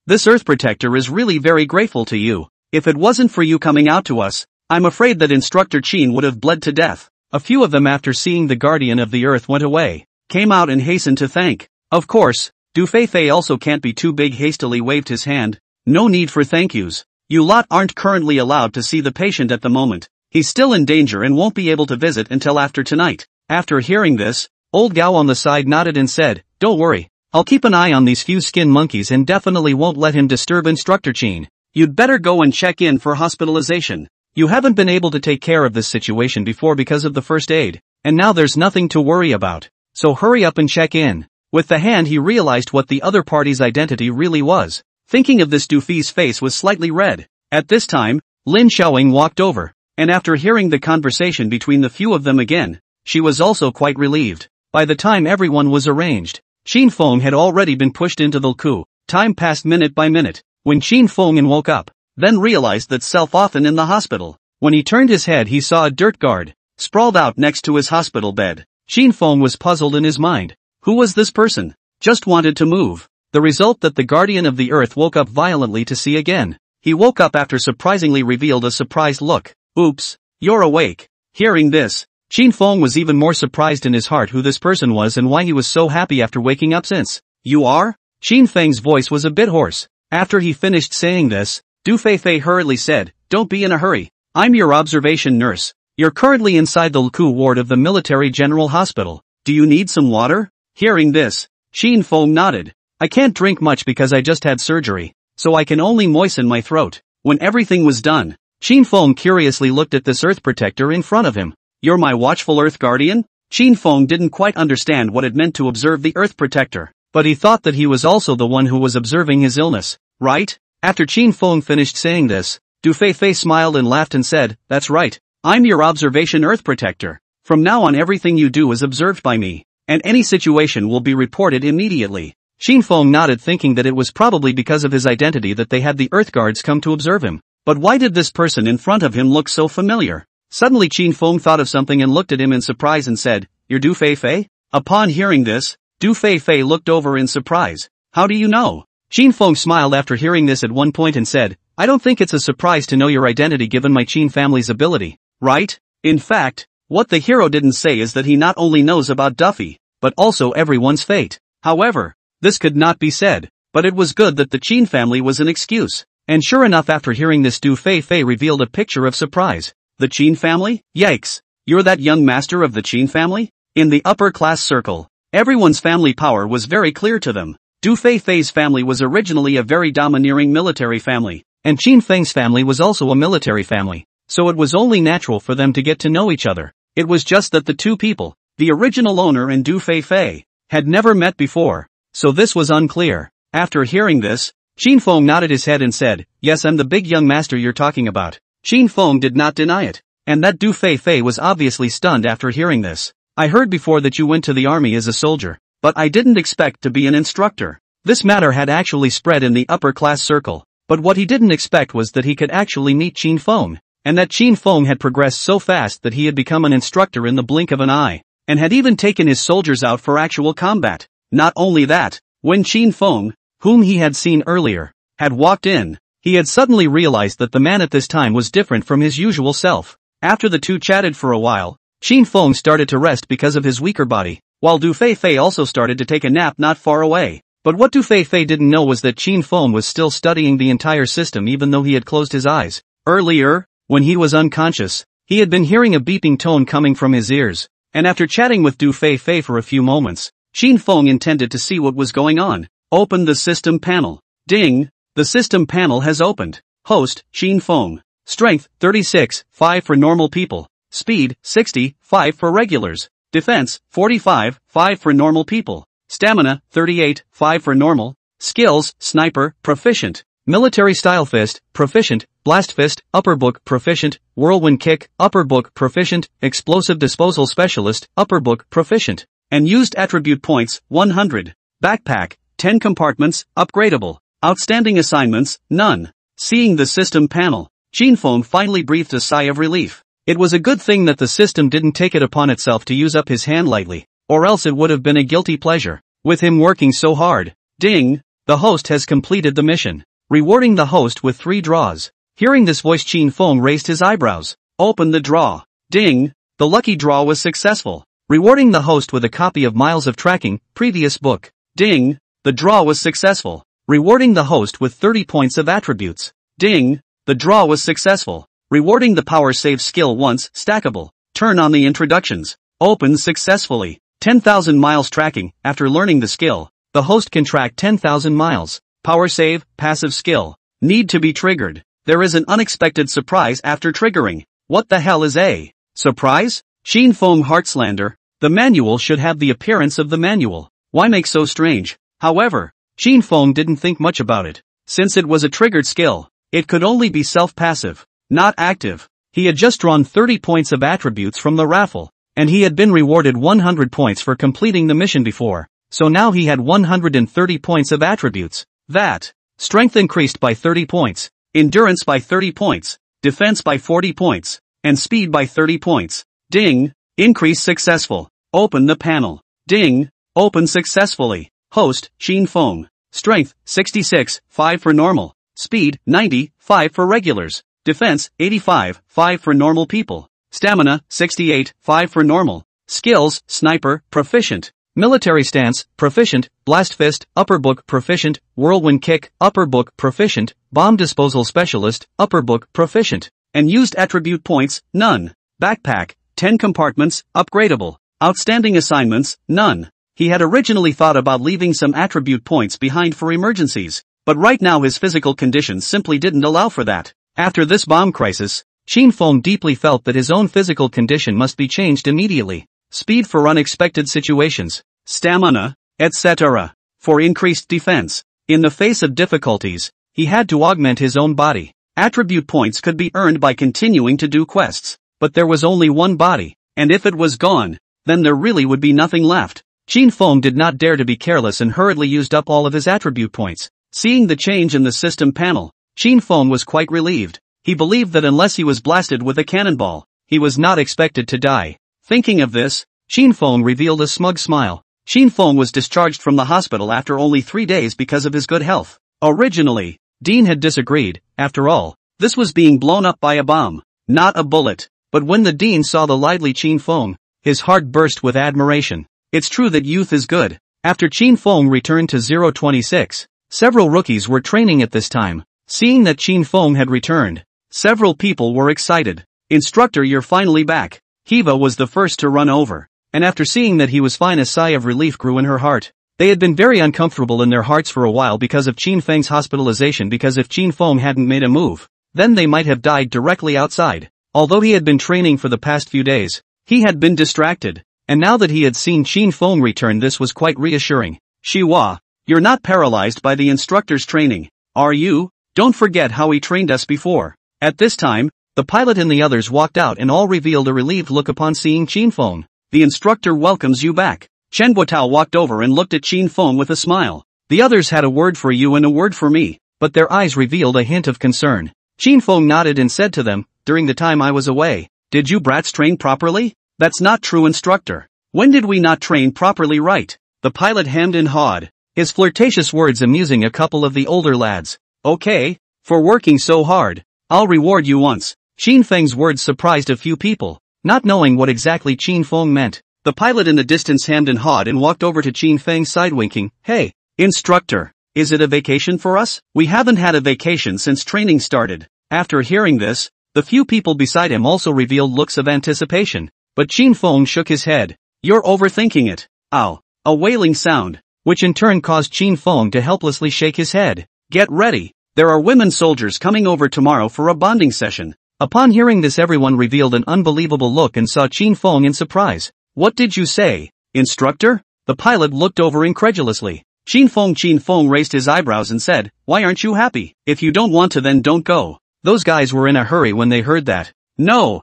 This Earth Protector is really very grateful to you. If it wasn't for you coming out to us, I'm afraid that Instructor Chin would have bled to death." A few of them after seeing the Guardian of the Earth went away, came out and hastened to thank. Of course, Du Feifei also can't be too big, hastily waved his hand. "No need for thank yous. You lot aren't currently allowed to see the patient at the moment. He's still in danger and won't be able to visit until after tonight." After hearing this, Old Gao on the side nodded and said, "Don't worry. I'll keep an eye on these few skin monkeys and definitely won't let him disturb Instructor Chin. You'd better go and check in for hospitalization. You haven't been able to take care of this situation before because of the first aid, and now there's nothing to worry about. So hurry up and check in." With the hand he realized what the other party's identity really was. Thinking of this, Du Fei's face was slightly red. At this time, Lin Xiaoying walked over, and after hearing the conversation between the few of them again, she was also quite relieved. By the time everyone was arranged, Qin Feng had already been pushed into the Ku. Time passed minute by minute. When Qin Feng woke up, then realized that self-often in the hospital. When he turned his head he saw a dirt guard, sprawled out next to his hospital bed. Qin Feng was puzzled in his mind. Who was this person? Just wanted to move. The result that the guardian of the earth woke up violently to see again. He woke up after surprisingly revealed a surprised look. Oops, you're awake. Hearing this, Qin Feng was even more surprised in his heart who this person was and why he was so happy after waking up since. You are? Qin Feng's voice was a bit hoarse. After he finished saying this, Du Feifei hurriedly said, don't be in a hurry. I'm your observation nurse. You're currently inside the Ku ward of the Military General Hospital. Do you need some water? Hearing this, Qin Feng nodded. I can't drink much because I just had surgery, so I can only moisten my throat. When everything was done, Qin Feng curiously looked at this earth protector in front of him. You're my watchful earth guardian? Qin Feng didn't quite understand what it meant to observe the earth protector, but he thought that he was also the one who was observing his illness, right? After Qin Feng finished saying this, Du Feifei smiled and laughed and said, that's right. I'm your observation earth protector. From now on everything you do is observed by me, and any situation will be reported immediately. Qin Feng nodded thinking that it was probably because of his identity that they had the earth guards come to observe him. But why did this person in front of him look so familiar? Suddenly Qin Feng thought of something and looked at him in surprise and said, you're Du Feifei? Upon hearing this, Du Feifei looked over in surprise. How do you know? Qin Feng smiled after hearing this at one point and said, I don't think it's a surprise to know your identity given my Qin family's ability, right? In fact, what the hero didn't say is that he not only knows about Duffy, but also everyone's fate. However, this could not be said, but it was good that the Qin family was an excuse. And sure enough after hearing this Du Feifei revealed a picture of surprise. The Qin family? Yikes! You're that young master of the Qin family? In the upper class circle, everyone's family power was very clear to them. Du Feifei's family was originally a very domineering military family, and Qin Feng's family was also a military family, so it was only natural for them to get to know each other. It was just that the two people, the original owner and Du Feifei, had never met before, so this was unclear. After hearing this, Qin Feng nodded his head and said, yes, I'm the big young master you're talking about. Qin Feng did not deny it, and that Du Feifei was obviously stunned after hearing this. I heard before that you went to the army as a soldier, but I didn't expect to be an instructor. This matter had actually spread in the upper class circle, but what he didn't expect was that he could actually meet Qin Feng, and that Qin Feng had progressed so fast that he had become an instructor in the blink of an eye, and had even taken his soldiers out for actual combat. Not only that, when Qin Feng, whom he had seen earlier, had walked in, he had suddenly realized that the man at this time was different from his usual self. After the two chatted for a while, Qin Feng started to rest because of his weaker body, while Du Feifei also started to take a nap not far away. But what Du Feifei didn't know was that Qin Feng was still studying the entire system even though he had closed his eyes. Earlier, when he was unconscious, he had been hearing a beeping tone coming from his ears, and after chatting with Du Feifei for a few moments, Qin Feng intended to see what was going on. Open the system panel. Ding! The system panel has opened. Host, Qin Feng. Strength, 36, 5 for normal people. Speed, 60, 5 for regulars. Defense, 45, 5 for normal people. Stamina, 38, 5 for normal. Skills, Sniper, Proficient. Military Style Fist, Proficient. Blast Fist, Upper Book, Proficient. Whirlwind Kick, Upper Book, Proficient. Explosive Disposal Specialist, Upper Book, Proficient. And used attribute points, 100. Backpack, 10 compartments, upgradable. Outstanding assignments, none. Seeing the system panel, Qin Feng finally breathed a sigh of relief. It was a good thing that the system didn't take it upon itself to use up his hand lightly, or else it would have been a guilty pleasure, with him working so hard. Ding! The host has completed the mission, rewarding the host with 3 draws. Hearing this voice Qin Feng raised his eyebrows. Open the draw. Ding! The lucky draw was successful, rewarding the host with a copy of Miles of Tracking, previous book. Ding! The draw was successful, rewarding the host with 30 points of attributes. Ding! The draw was successful, rewarding the power save skill once stackable. Turn on the introductions. Open successfully. 10,000 miles tracking. After learning the skill, the host can track 10,000 miles. Power save, passive skill. Need to be triggered. There is an unexpected surprise after triggering. What the hell is a surprise? Qin Feng Heartslander. The manual should have the appearance of the manual. Why make so strange? However, Qin Feng didn't think much about it. Since it was a triggered skill, it could only be self-passive, not active. He had just drawn 30 points of attributes from the raffle, and he had been rewarded 100 points for completing the mission before, so now he had 130 points of attributes. That. Strength increased by 30 points, endurance by 30 points, defense by 40 points, and speed by 30 points. Ding. Increase successful. Open the panel. Ding. Open successfully. Host, Qin Feng. Strength, 66, 5 for normal. Speed, 90, 5 for regulars. Defense, 85, 5 for normal people. Stamina, 68, 5 for normal. Skills, Sniper, Proficient. Military Stance, Proficient. Blast Fist, Upper Book Proficient. Whirlwind Kick, Upper Book Proficient. Bomb Disposal Specialist, Upper Book Proficient. And used attribute points, none. Backpack, 10 compartments, upgradable. Outstanding assignments, none. He had originally thought about leaving some attribute points behind for emergencies, but right now his physical conditions simply didn't allow for that. After this bomb crisis, Qin Feng deeply felt that his own physical condition must be changed immediately. Speed for unexpected situations, stamina, etc. for increased defense. In the face of difficulties, he had to augment his own body. Attribute points could be earned by continuing to do quests, but there was only one body, and if it was gone, then there really would be nothing left. Qin Feng did not dare to be careless and hurriedly used up all of his attribute points. Seeing the change in the system panel, Qin Feng was quite relieved. He believed that unless he was blasted with a cannonball, he was not expected to die. Thinking of this, Qin Feng revealed a smug smile. Qin Feng was discharged from the hospital after only 3 days because of his good health. Originally, Dean had disagreed. After all, this was being blown up by a bomb, not a bullet. But when the Dean saw the lively Qin Feng, his heart burst with admiration. It's true that youth is good. After Qin Feng returned to 026, several rookies were training at this time. Seeing that Qin Feng had returned, several people were excited. Instructor, you're finally back. Hiva was the first to run over, and after seeing that he was fine, a sigh of relief grew in her heart. They had been very uncomfortable in their hearts for a while because of Qin Feng's hospitalization, because if Qin Feng hadn't made a move, then they might have died directly outside. Although he had been training for the past few days, he had been distracted. And now that he had seen Qin Feng return, this was quite reassuring. Shiwa, you're not paralyzed by the instructor's training, are you? Don't forget how he trained us before. At this time, the pilot and the others walked out and all revealed a relieved look upon seeing Qin Feng. The instructor welcomes you back. Chen Guotao walked over and looked at Qin Feng with a smile. The others had a word for you and a word for me, but their eyes revealed a hint of concern. Qin Feng nodded and said to them, during the time I was away, did you brats train properly? That's not true, instructor. When did we not train properly, right? The pilot hemmed and hawed, his flirtatious words amusing a couple of the older lads. Okay, for working so hard, I'll reward you once. Qin Feng's words surprised a few people, not knowing what exactly Qin Feng meant. The pilot in the distance hemmed and hawed and walked over to Qin Feng, side winking. Hey, instructor, is it a vacation for us? We haven't had a vacation since training started. After hearing this, the few people beside him also revealed looks of anticipation. But Qin Feng shook his head. You're overthinking it. Ow. A wailing sound, which in turn caused Qin Feng to helplessly shake his head. Get ready. There are women soldiers coming over tomorrow for a bonding session. Upon hearing this, everyone revealed an unbelievable look and saw Qin Feng in surprise. What did you say, instructor? The pilot looked over incredulously. Qin Feng raised his eyebrows and said, why aren't you happy? If you don't want to, then don't go. Those guys were in a hurry when they heard that. No.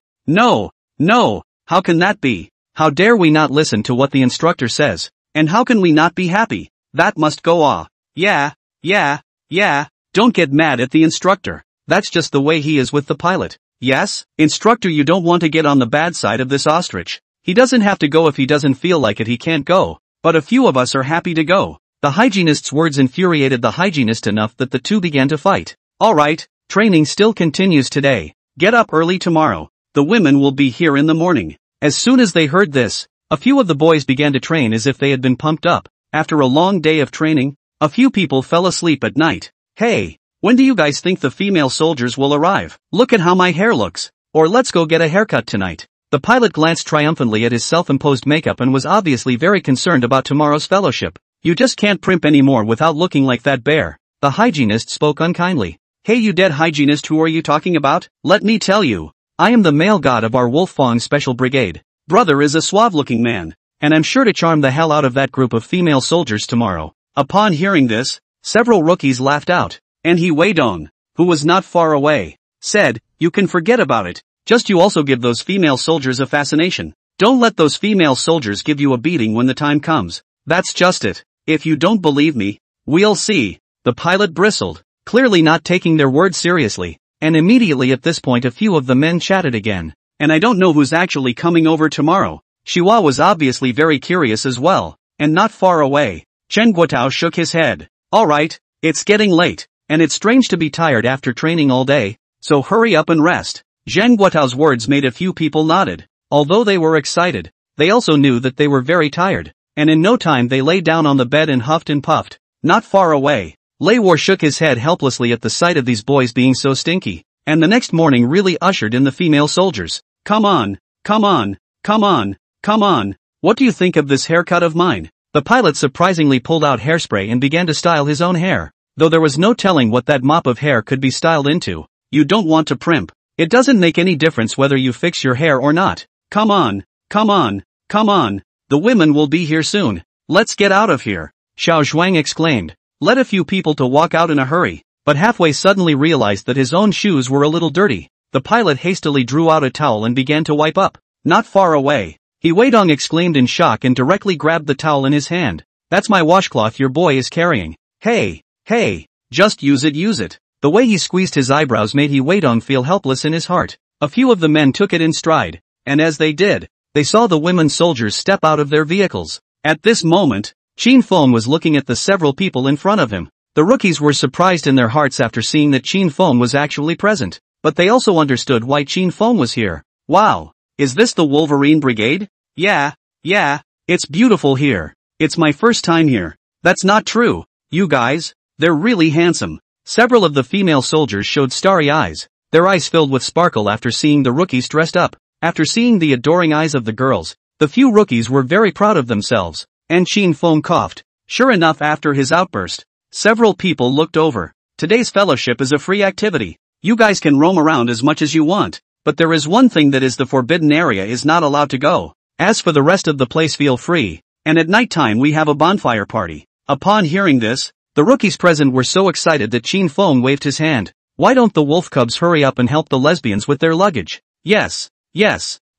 How can that be? How dare we not listen to what the instructor says? And how can we not be happy? That must go off. Yeah. Don't get mad at the instructor. That's just the way he is with the pilot. Yes, instructor, you don't want to get on the bad side of this ostrich. He doesn't have to go if he doesn't feel like it, he can't go. But a few of us are happy to go. The hygienist's words infuriated the hygienist enough that the two began to fight. Alright, training still continues today. Get up early tomorrow. The women will be here in the morning. As soon as they heard this, a few of the boys began to train as if they had been pumped up. After a long day of training, a few people fell asleep at night. Hey, when do you guys think the female soldiers will arrive? Look at how my hair looks. Or let's go get a haircut tonight. The pilot glanced triumphantly at his self-imposed makeup and was obviously very concerned about tomorrow's fellowship. You just can't primp anymore without looking like that bear. The hygienist spoke unkindly. Hey, you dead hygienist, who are you talking about? Let me tell you. I am the male god of our Wolf-Fang Special Brigade. Brother is a suave-looking man, and I'm sure to charm the hell out of that group of female soldiers tomorrow. Upon hearing this, several rookies laughed out, and he Weidong, who was not far away, said, you can forget about it, just you also give those female soldiers a fascination. Don't let those female soldiers give you a beating when the time comes. That's just it. If you don't believe me, we'll see. The pilot bristled, clearly not taking their words seriously, and immediately at this point a few of the men chatted again. And I don't know who's actually coming over tomorrow. Shiwa was obviously very curious as well, and not far away. Chen Guotao shook his head. Alright, it's getting late, and it's strange to be tired after training all day, so hurry up and rest. Zhang Guotao's words made a few people nodded. Although they were excited, they also knew that they were very tired, and in no time they lay down on the bed and huffed and puffed. Not far away, Lei War shook his head helplessly at the sight of these boys being so stinky, and the next morning really ushered in the female soldiers. Come on, come on, come on, come on, what do you think of this haircut of mine? The pilot surprisingly pulled out hairspray and began to style his own hair, though there was no telling what that mop of hair could be styled into. You don't want to primp. It doesn't make any difference whether you fix your hair or not. Come on, come on, come on, the women will be here soon. Let's get out of here, Xiao Zhuang exclaimed. Led a few people to walk out in a hurry, but halfway suddenly realized that his own shoes were a little dirty. The pilot hastily drew out a towel and began to wipe up. Not far away, He Weidong exclaimed in shock and directly grabbed the towel in his hand. That's my washcloth your boy is carrying. Hey, just use it. The way he squeezed his eyebrows made He Weidong feel helpless in his heart. A few of the men took it in stride, and as they did, they saw the women soldiers step out of their vehicles. At this moment, Qin Feng was looking at the several people in front of him. The rookies were surprised in their hearts after seeing that Qin Feng was actually present, but they also understood why Qin Feng was here. Wow, is this the Wolverine Brigade? Yeah, it's beautiful here. It's my first time here. That's not true. You guys, they're really handsome. Several of the female soldiers showed starry eyes, their eyes filled with sparkle after seeing the rookies dressed up. After seeing the adoring eyes of the girls, the few rookies were very proud of themselves, and Qin Feng coughed. Sure enough, after his outburst, several people looked over. Today's fellowship is a free activity. You guys can roam around as much as you want, but there is one thing that is the forbidden area is not allowed to go. As for the rest of the place, feel free, and at night time we have a bonfire party. Upon hearing this, the rookies present were so excited that Qin Feng waved his hand. Why don't the wolf cubs hurry up and help the lesbians with their luggage? Yes.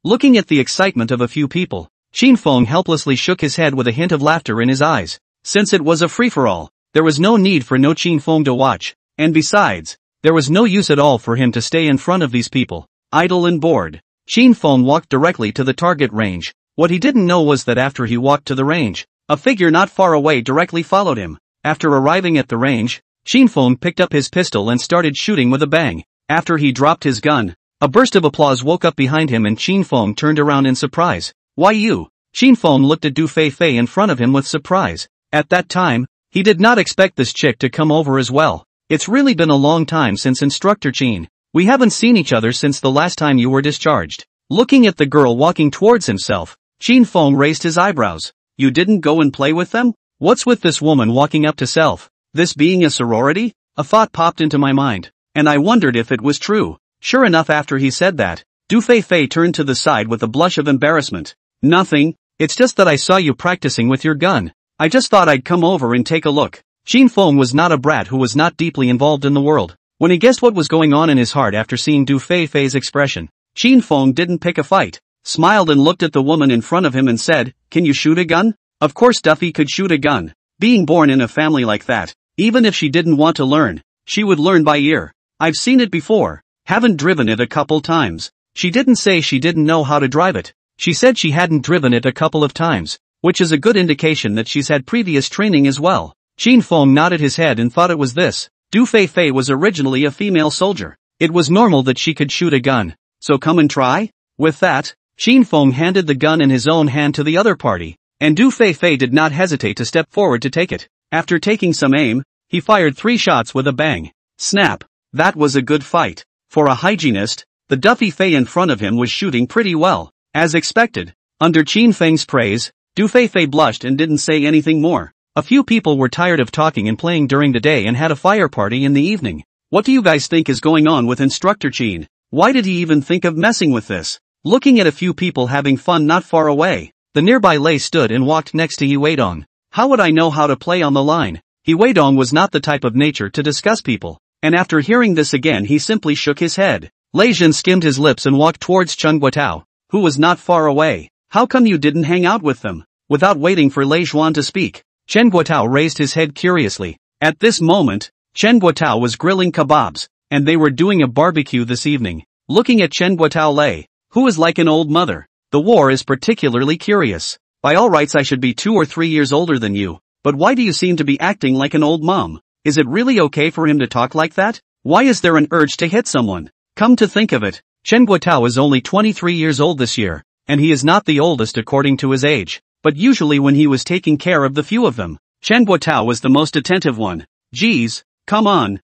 Looking at the excitement of a few people, Qin Feng helplessly shook his head with a hint of laughter in his eyes. Since it was a free-for-all, there was no need for no Qin Feng to watch, and besides, there was no use at all for him to stay in front of these people, idle and bored. Qin Feng walked directly to the target range. What he didn't know was that after he walked to the range, a figure not far away directly followed him. After arriving at the range, Qin Feng picked up his pistol and started shooting with a bang. After he dropped his gun, a burst of applause woke up behind him and Qin Feng turned around in surprise. Why you? Qin Feng looked at Du Fei Fei in front of him with surprise. At that time, he did not expect this chick to come over as well. It's really been a long time since Instructor Qin. We haven't seen each other since the last time you were discharged. Looking at the girl walking towards himself, Qin Feng raised his eyebrows. You didn't go and play with them? What's with this woman walking up to self? This being a sorority? A thought popped into my mind, and I wondered if it was true. Sure enough, after he said that, Du Fei Fei turned to the side with a blush of embarrassment. Nothing, it's just that I saw you practicing with your gun. I just thought I'd come over and take a look. Qin Feng was not a brat who was not deeply involved in the world. When he guessed what was going on in his heart after seeing Du Fei Fei's expression, Qin Feng didn't pick a fight, smiled and looked at the woman in front of him and said, "Can you shoot a gun?" Of course Duffy could shoot a gun. Being born in a family like that, even if she didn't want to learn, she would learn by ear. I've seen it before. Haven't driven it a couple times. She didn't say she didn't know how to drive it. She said she hadn't driven it a couple of times, which is a good indication that she's had previous training as well. Qin Feng nodded his head and thought it was this. Du Fei Fei was originally a female soldier. It was normal that she could shoot a gun. So come and try? With that, Qin Feng handed the gun in his own hand to the other party, and Du Fei Fei did not hesitate to step forward to take it. After taking some aim, he fired 3 shots with a bang. Snap. That was a good fight. For a hygienist, the Duffy Fei in front of him was shooting pretty well. As expected, under Qin Feng's praise, Du Fei Fei blushed and didn't say anything more. A few people were tired of talking and playing during the day and had a fire party in the evening. What do you guys think is going on with Instructor Qin? Why did he even think of messing with this? Looking at a few people having fun not far away, the nearby Lei stood and walked next to He Weidong. How would I know how to play on the line? He Weidong was not the type of nature to discuss people, and after hearing this again he simply shook his head. Lei Jin skimmed his lips and walked towards Chen Guotao, who was not far away. How come you didn't hang out with them? without waiting for Lei Xuan to speak. Chen Guotao raised his head curiously. At this moment, Chen Guotao was grilling kebabs, and they were doing a barbecue this evening. Looking at Chen Guotao Lei, who is like an old mother, the war is particularly curious. By all rights I should be 2 or 3 years older than you, but why do you seem to be acting like an old mom? Is it really okay for him to talk like that? Why is there an urge to hit someone? Come to think of it, Chen Guotao is only 23 years old this year, and he is not the oldest according to his age, but usually when he was taking care of the few of them, Chen Guotao was the most attentive one. Geez, come on,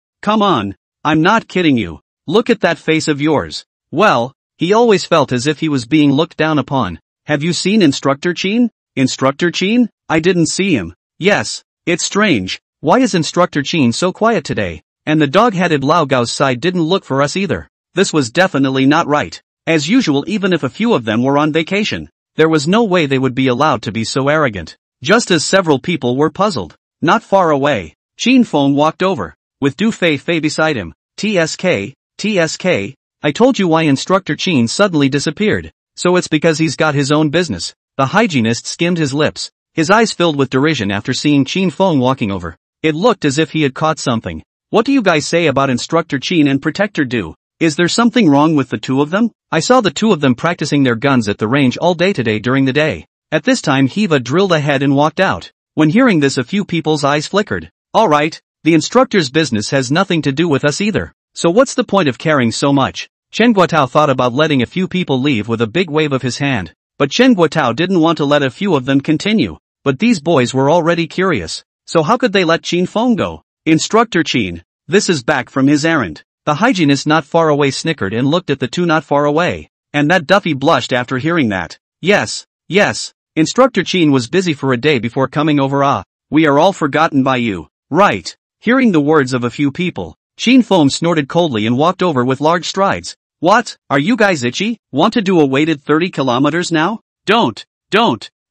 I'm not kidding you. Look at that face of yours. Well, he always felt as if he was being looked down upon. Have you seen Instructor Qin? Instructor Qin? I didn't see him. Yes, it's strange. Why is Instructor Qin so quiet today? And the dog-headed Lao Gao's side didn't look for us either. This was definitely not right. As usual, even if a few of them were on vacation, there was no way they would be allowed to be so arrogant. Just as several people were puzzled. Not far away, Qin Feng walked over, with Du Fei Fei beside him. TSK, I told you why Instructor Qin suddenly disappeared. So it's because he's got his own business. The hygienist skimmed his lips, his eyes filled with derision after seeing Qin Feng walking over. It looked as if he had caught something. What do you guys say about Instructor Qin and Protector Du? Is there something wrong with the two of them? I saw the two of them practicing their guns at the range all day today during the day. At this time Hiva drilled ahead and walked out. When hearing this, a few people's eyes flickered. Alright, the instructor's business has nothing to do with us either. So what's the point of caring so much? Chen Guotao thought about letting a few people leave with a big wave of his hand. But Chen Guotao didn't want to let a few of them continue. But these boys were already curious. So how could they let Qin Feng go? Instructor Qin, this is back from his errand. The hygienist not far away snickered and looked at the two not far away. And that Duffy blushed after hearing that. Yes. Instructor Qin was busy for a day before coming over. We are all forgotten by you. Right. Hearing the words of a few people, Qin Feng snorted coldly and walked over with large strides. What? Are you guys itchy? Want to do a weighted 30 kilometers now? Don't,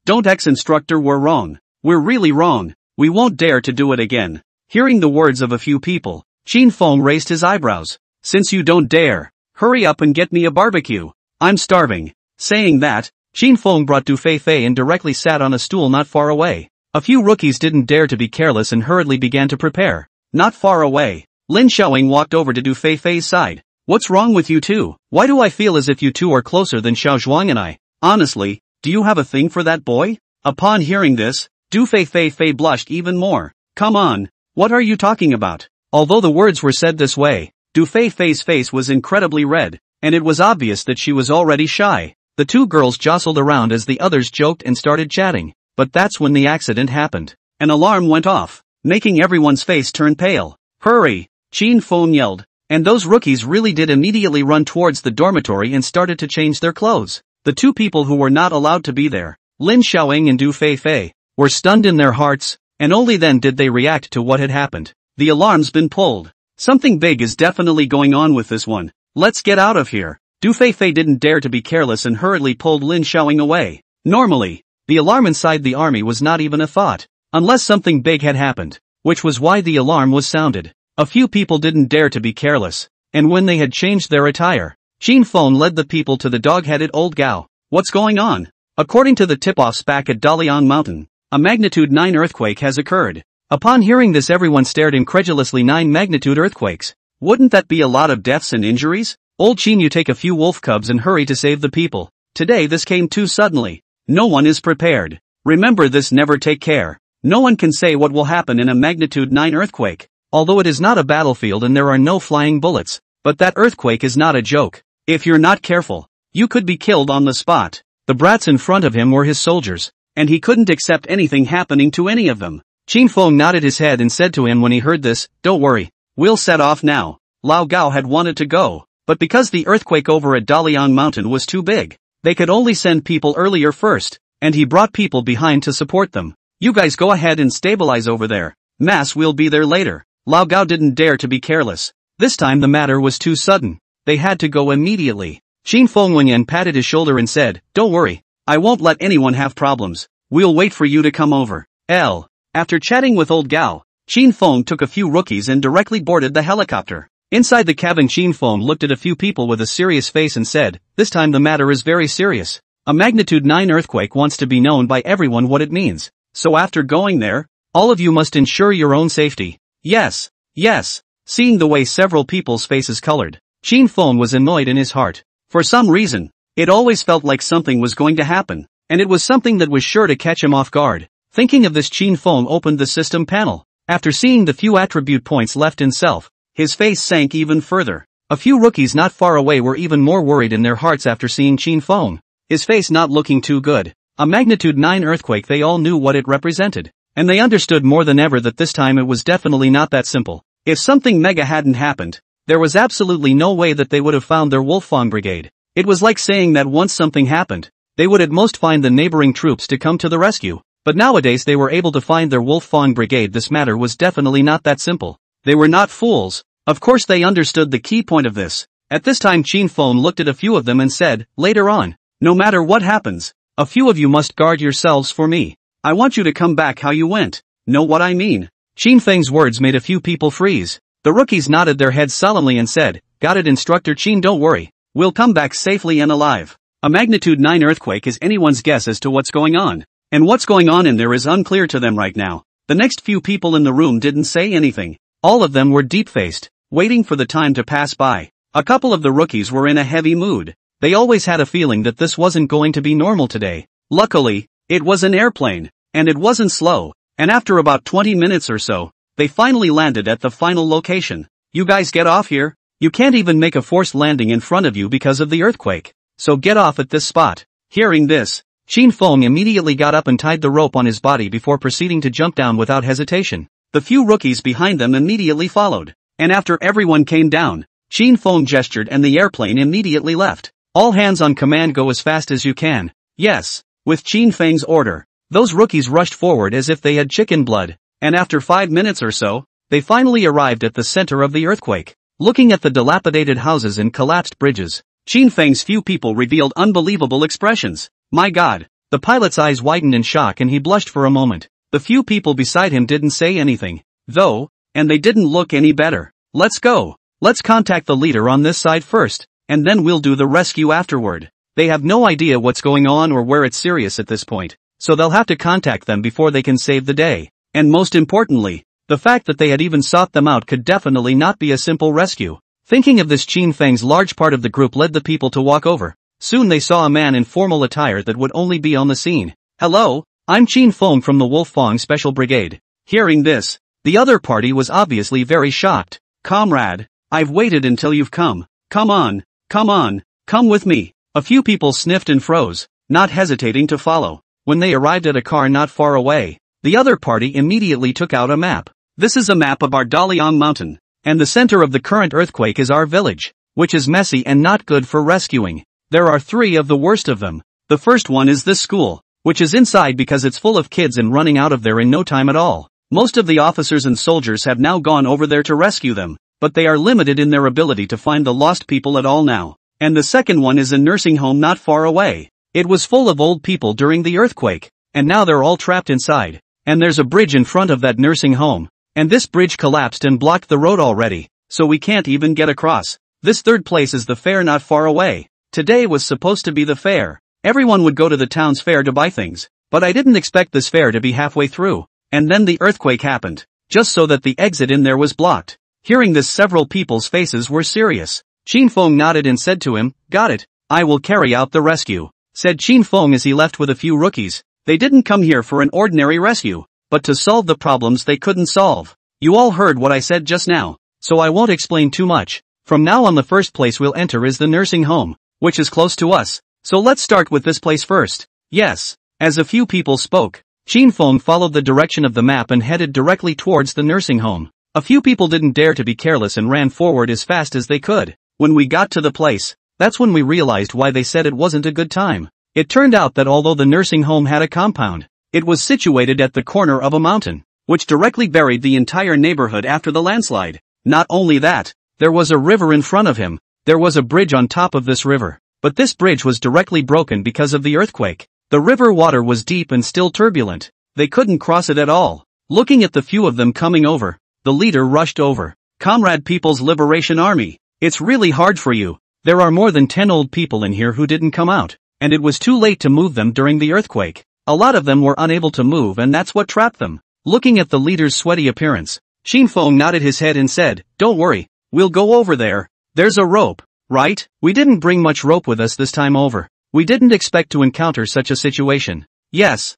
ex-instructor, we're wrong. We're really wrong. We won't dare to do it again. Hearing the words of a few people, Qin Feng raised his eyebrows. Since you don't dare, hurry up and get me a barbecue. I'm starving. Saying that, Qin Feng brought Du Fei Fei and directly sat on a stool not far away. A few rookies didn't dare to be careless and hurriedly began to prepare. Not far away, Lin Xiaoying walked over to Du Fei Fei's side. What's wrong with you two? Why do I feel as if you two are closer than Xiao Zhuang and I? Honestly, do you have a thing for that boy? Upon hearing this, Du Fei Fei blushed even more. Come on, what are you talking about? Although the words were said this way, Du Fei Fei's face was incredibly red, and it was obvious that she was already shy. The two girls jostled around as the others joked and started chatting, but that's when the accident happened. An alarm went off, making everyone's face turn pale. Hurry! Qin Feng yelled, and those rookies really did immediately run towards the dormitory and started to change their clothes. The two people who were not allowed to be there, Lin Xiaoying and Du Fei Fei, were stunned in their hearts, and only then did they react to what had happened. The alarm's been pulled. Something big is definitely going on with this one. Let's get out of here. Du Fei Fei didn't dare to be careless and hurriedly pulled Lin Xiaoying away. Normally, the alarm inside the army was not even a thought, unless something big had happened, which was why the alarm was sounded. A few people didn't dare to be careless, and when they had changed their attire, Qin Feng led the people to the dog-headed old Gao. What's going on? According to the tip-offs back at Dalian Mountain, a magnitude 9 earthquake has occurred. Upon hearing this, everyone stared incredulously. 9 magnitude earthquakes. Wouldn't that be a lot of deaths and injuries? Old Qin, you take a few wolf cubs and hurry to save the people. Today this came too suddenly. No one is prepared. Remember this, never take care. No one can say what will happen in a magnitude 9 earthquake. Although it is not a battlefield and there are no flying bullets, but that earthquake is not a joke. If you're not careful, you could be killed on the spot. The brats in front of him were his soldiers, and he couldn't accept anything happening to any of them. Qin Feng nodded his head and said to him when he heard this, don't worry, we'll set off now. Lao Gao had wanted to go, but because the earthquake over at Dalian Mountain was too big, they could only send people earlier first, and he brought people behind to support them. You guys go ahead and stabilize over there. Mass will be there later. Lao Gao didn't dare to be careless. This time the matter was too sudden. They had to go immediately. Qin Feng Wenyan patted his shoulder and said, don't worry, I won't let anyone have problems. We'll wait for you to come over. After chatting with old Gao, Qin Feng took a few rookies and directly boarded the helicopter. Inside the cabin, Qin Feng looked at a few people with a serious face and said, this time the matter is very serious. A magnitude 9 earthquake wants to be known by everyone what it means. So after going there, all of you must ensure your own safety. Yes, yes. Seeing the way several people's faces colored, Qin Feng was annoyed in his heart. For some reason, it always felt like something was going to happen, and it was something that was sure to catch him off guard. Thinking of this, Qin Feng opened the system panel. After seeing the few attribute points left in self, his face sank even further. A few rookies not far away were even more worried in their hearts after seeing Qin Feng. His face not looking too good. A magnitude 9 earthquake, they all knew what it represented. And they understood more than ever that this time it was definitely not that simple. If something mega hadn't happened, there was absolutely no way that they would have found their Fang brigade. It was like saying that once something happened, they would at most find the neighboring troops to come to the rescue. But nowadays they were able to find their Fang brigade. This matter was definitely not that simple. They were not fools. Of course they understood the key point of this. At this time Qin Feng looked at a few of them and said, later on, no matter what happens, a few of you must guard yourselves for me. I want you to come back how you went. Know what I mean? Qin Feng's words made a few people freeze. The rookies nodded their heads solemnly and said, got it, Instructor Qin, don't worry. We'll come back safely and alive. A magnitude 9 earthquake is anyone's guess as to what's going on. And what's going on in there is unclear to them right now. The next few people in the room didn't say anything. All of them were deep-faced, waiting for the time to pass by. A couple of the rookies were in a heavy mood. They always had a feeling that this wasn't going to be normal today. Luckily, it was an airplane, and it wasn't slow, and after about 20 minutes or so, they finally landed at the final location. You guys get off here? You can't even make a forced landing in front of you because of the earthquake. So get off at this spot. Hearing this, Qin Feng immediately got up and tied the rope on his body before proceeding to jump down without hesitation. The few rookies behind them immediately followed. And after everyone came down, Qin Feng gestured and the airplane immediately left. All hands on command, go as fast as you can. Yes. With Qin Feng's order, those rookies rushed forward as if they had chicken blood. And after 5 minutes or so, they finally arrived at the center of the earthquake. Looking at the dilapidated houses and collapsed bridges, Qin Feng's few people revealed unbelievable expressions. My God! The pilot's eyes widened in shock and he blushed for a moment. The few people beside him didn't say anything, though, and they didn't look any better. Let's go. Let's contact the leader on this side first, and then we'll do the rescue afterward. They have no idea what's going on or where it's serious at this point, so they'll have to contact them before they can save the day. And most importantly, the fact that they had even sought them out could definitely not be a simple rescue. Thinking of this, Qin Feng's large part of the group led the people to walk over. Soon they saw a man in formal attire that would only be on the scene. Hello, I'm Qin Feng from the Fang Special Brigade. Hearing this, the other party was obviously very shocked. Comrade, I've waited until you've come. Come on, come with me. A few people sniffed and froze, not hesitating to follow. When they arrived at a car not far away, the other party immediately took out a map. This is a map of our Daliang mountain, and the center of the current earthquake is our village, which is messy and not good for rescuing. There are 3 of the worst of them. The first one is this school, which is inside because it's full of kids and running out of there in no time at all. Most of the officers and soldiers have now gone over there to rescue them, but they are limited in their ability to find the lost people at all now. And the second one is a nursing home not far away. It was full of old people during the earthquake, and now they're all trapped inside. And there's a bridge in front of that nursing home, and this bridge collapsed and blocked the road already, so we can't even get across. This third place is the fair not far away. Today was supposed to be the fair. Everyone would go to the town's fair to buy things, but I didn't expect this fair to be halfway through. And then the earthquake happened, just so that the exit in there was blocked. Hearing this, several people's faces were serious. Qin Feng nodded and said to him, got it, I will carry out the rescue, said Qin Feng as he left with a few rookies. They didn't come here for an ordinary rescue, but to solve the problems they couldn't solve. You all heard what I said just now, so I won't explain too much. From now on, the first place we'll enter is the nursing home, which is close to us, so let's start with this place first. Yes. As a few people spoke, Qin Feng followed the direction of the map and headed directly towards the nursing home. A few people didn't dare to be careless and ran forward as fast as they could. When we got to the place, that's when we realized why they said it wasn't a good time. It turned out that although the nursing home had a compound, it was situated at the corner of a mountain, which directly buried the entire neighborhood after the landslide. Not only that, there was a river in front of him. There was a bridge on top of this river, but this bridge was directly broken because of the earthquake. The river water was deep and still turbulent. They couldn't cross it at all. Looking at the few of them coming over, the leader rushed over. Comrade People's Liberation Army, it's really hard for you. There are more than 10 old people in here who didn't come out. and it was too late to move them during the earthquake. A lot of them were unable to move, and that's what trapped them. Looking at the leader's sweaty appearance, Fang nodded his head and said, "Don't worry, we'll go over there. There's a rope, right? We didn't bring much rope with us this time over. We didn't expect to encounter such a situation. Yes,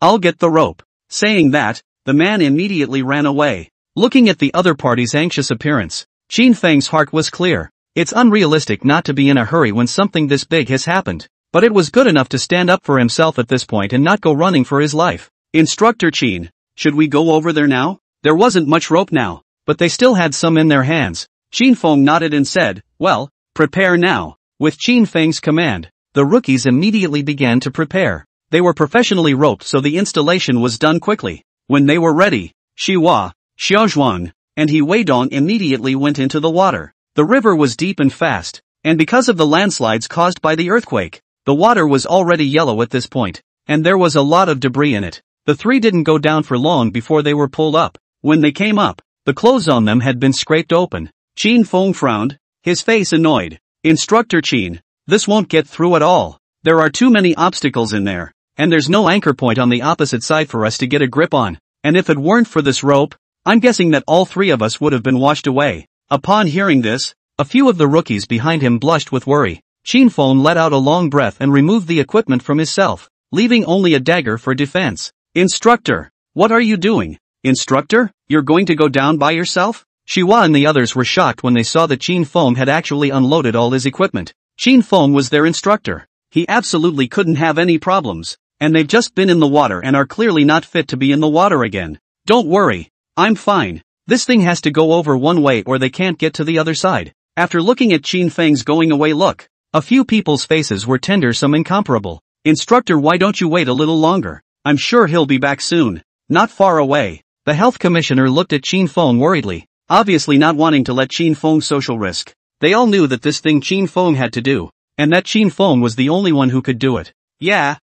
I'll get the rope." Saying that, the man immediately ran away. Looking at the other party's anxious appearance, Fang's heart was clear. It's unrealistic not to be in a hurry when something this big has happened. But it was good enough to stand up for himself at this point and not go running for his life. "Instructor Qin, should we go over there now?" There wasn't much rope now, but they still had some in their hands. Fang nodded and said, "Well, prepare now." With Fang's command, the rookies immediately began to prepare. They were professionally roped, so the installation was done quickly. When they were ready, Shiwa, Xiaozhuang, and He Weidong immediately went into the water. The river was deep and fast, and because of the landslides caused by the earthquake, the water was already yellow at this point, and there was a lot of debris in it. The three didn't go down for long before they were pulled up. When they came up, the clothes on them had been scraped open. Fang frowned, his face annoyed. "Instructor Qin, this won't get through at all. There are too many obstacles in there, and there's no anchor point on the opposite side for us to get a grip on. And if it weren't for this rope, I'm guessing that all three of us would have been washed away." Upon hearing this, a few of the rookies behind him blushed with worry. Fang let out a long breath and removed the equipment from himself, leaving only a dagger for defense. "Instructor, what are you doing? Instructor, you're going to go down by yourself?" Shiwa and the others were shocked when they saw that Fang had actually unloaded all his equipment. Fang was their instructor. He absolutely couldn't have any problems, and they've just been in the water and are clearly not fit to be in the water again. "Don't worry, I'm fine. This thing has to go over one way or they can't get to the other side." After looking at Fang's going away look, a few people's faces were tender, some incomparable. "Instructor, why don't you wait a little longer? I'm sure he'll be back soon. Not far away." The health commissioner looked at Fang worriedly, obviously not wanting to let Fang social risk. They all knew that this thing Fang had to do, and that Fang was the only one who could do it. Yeah,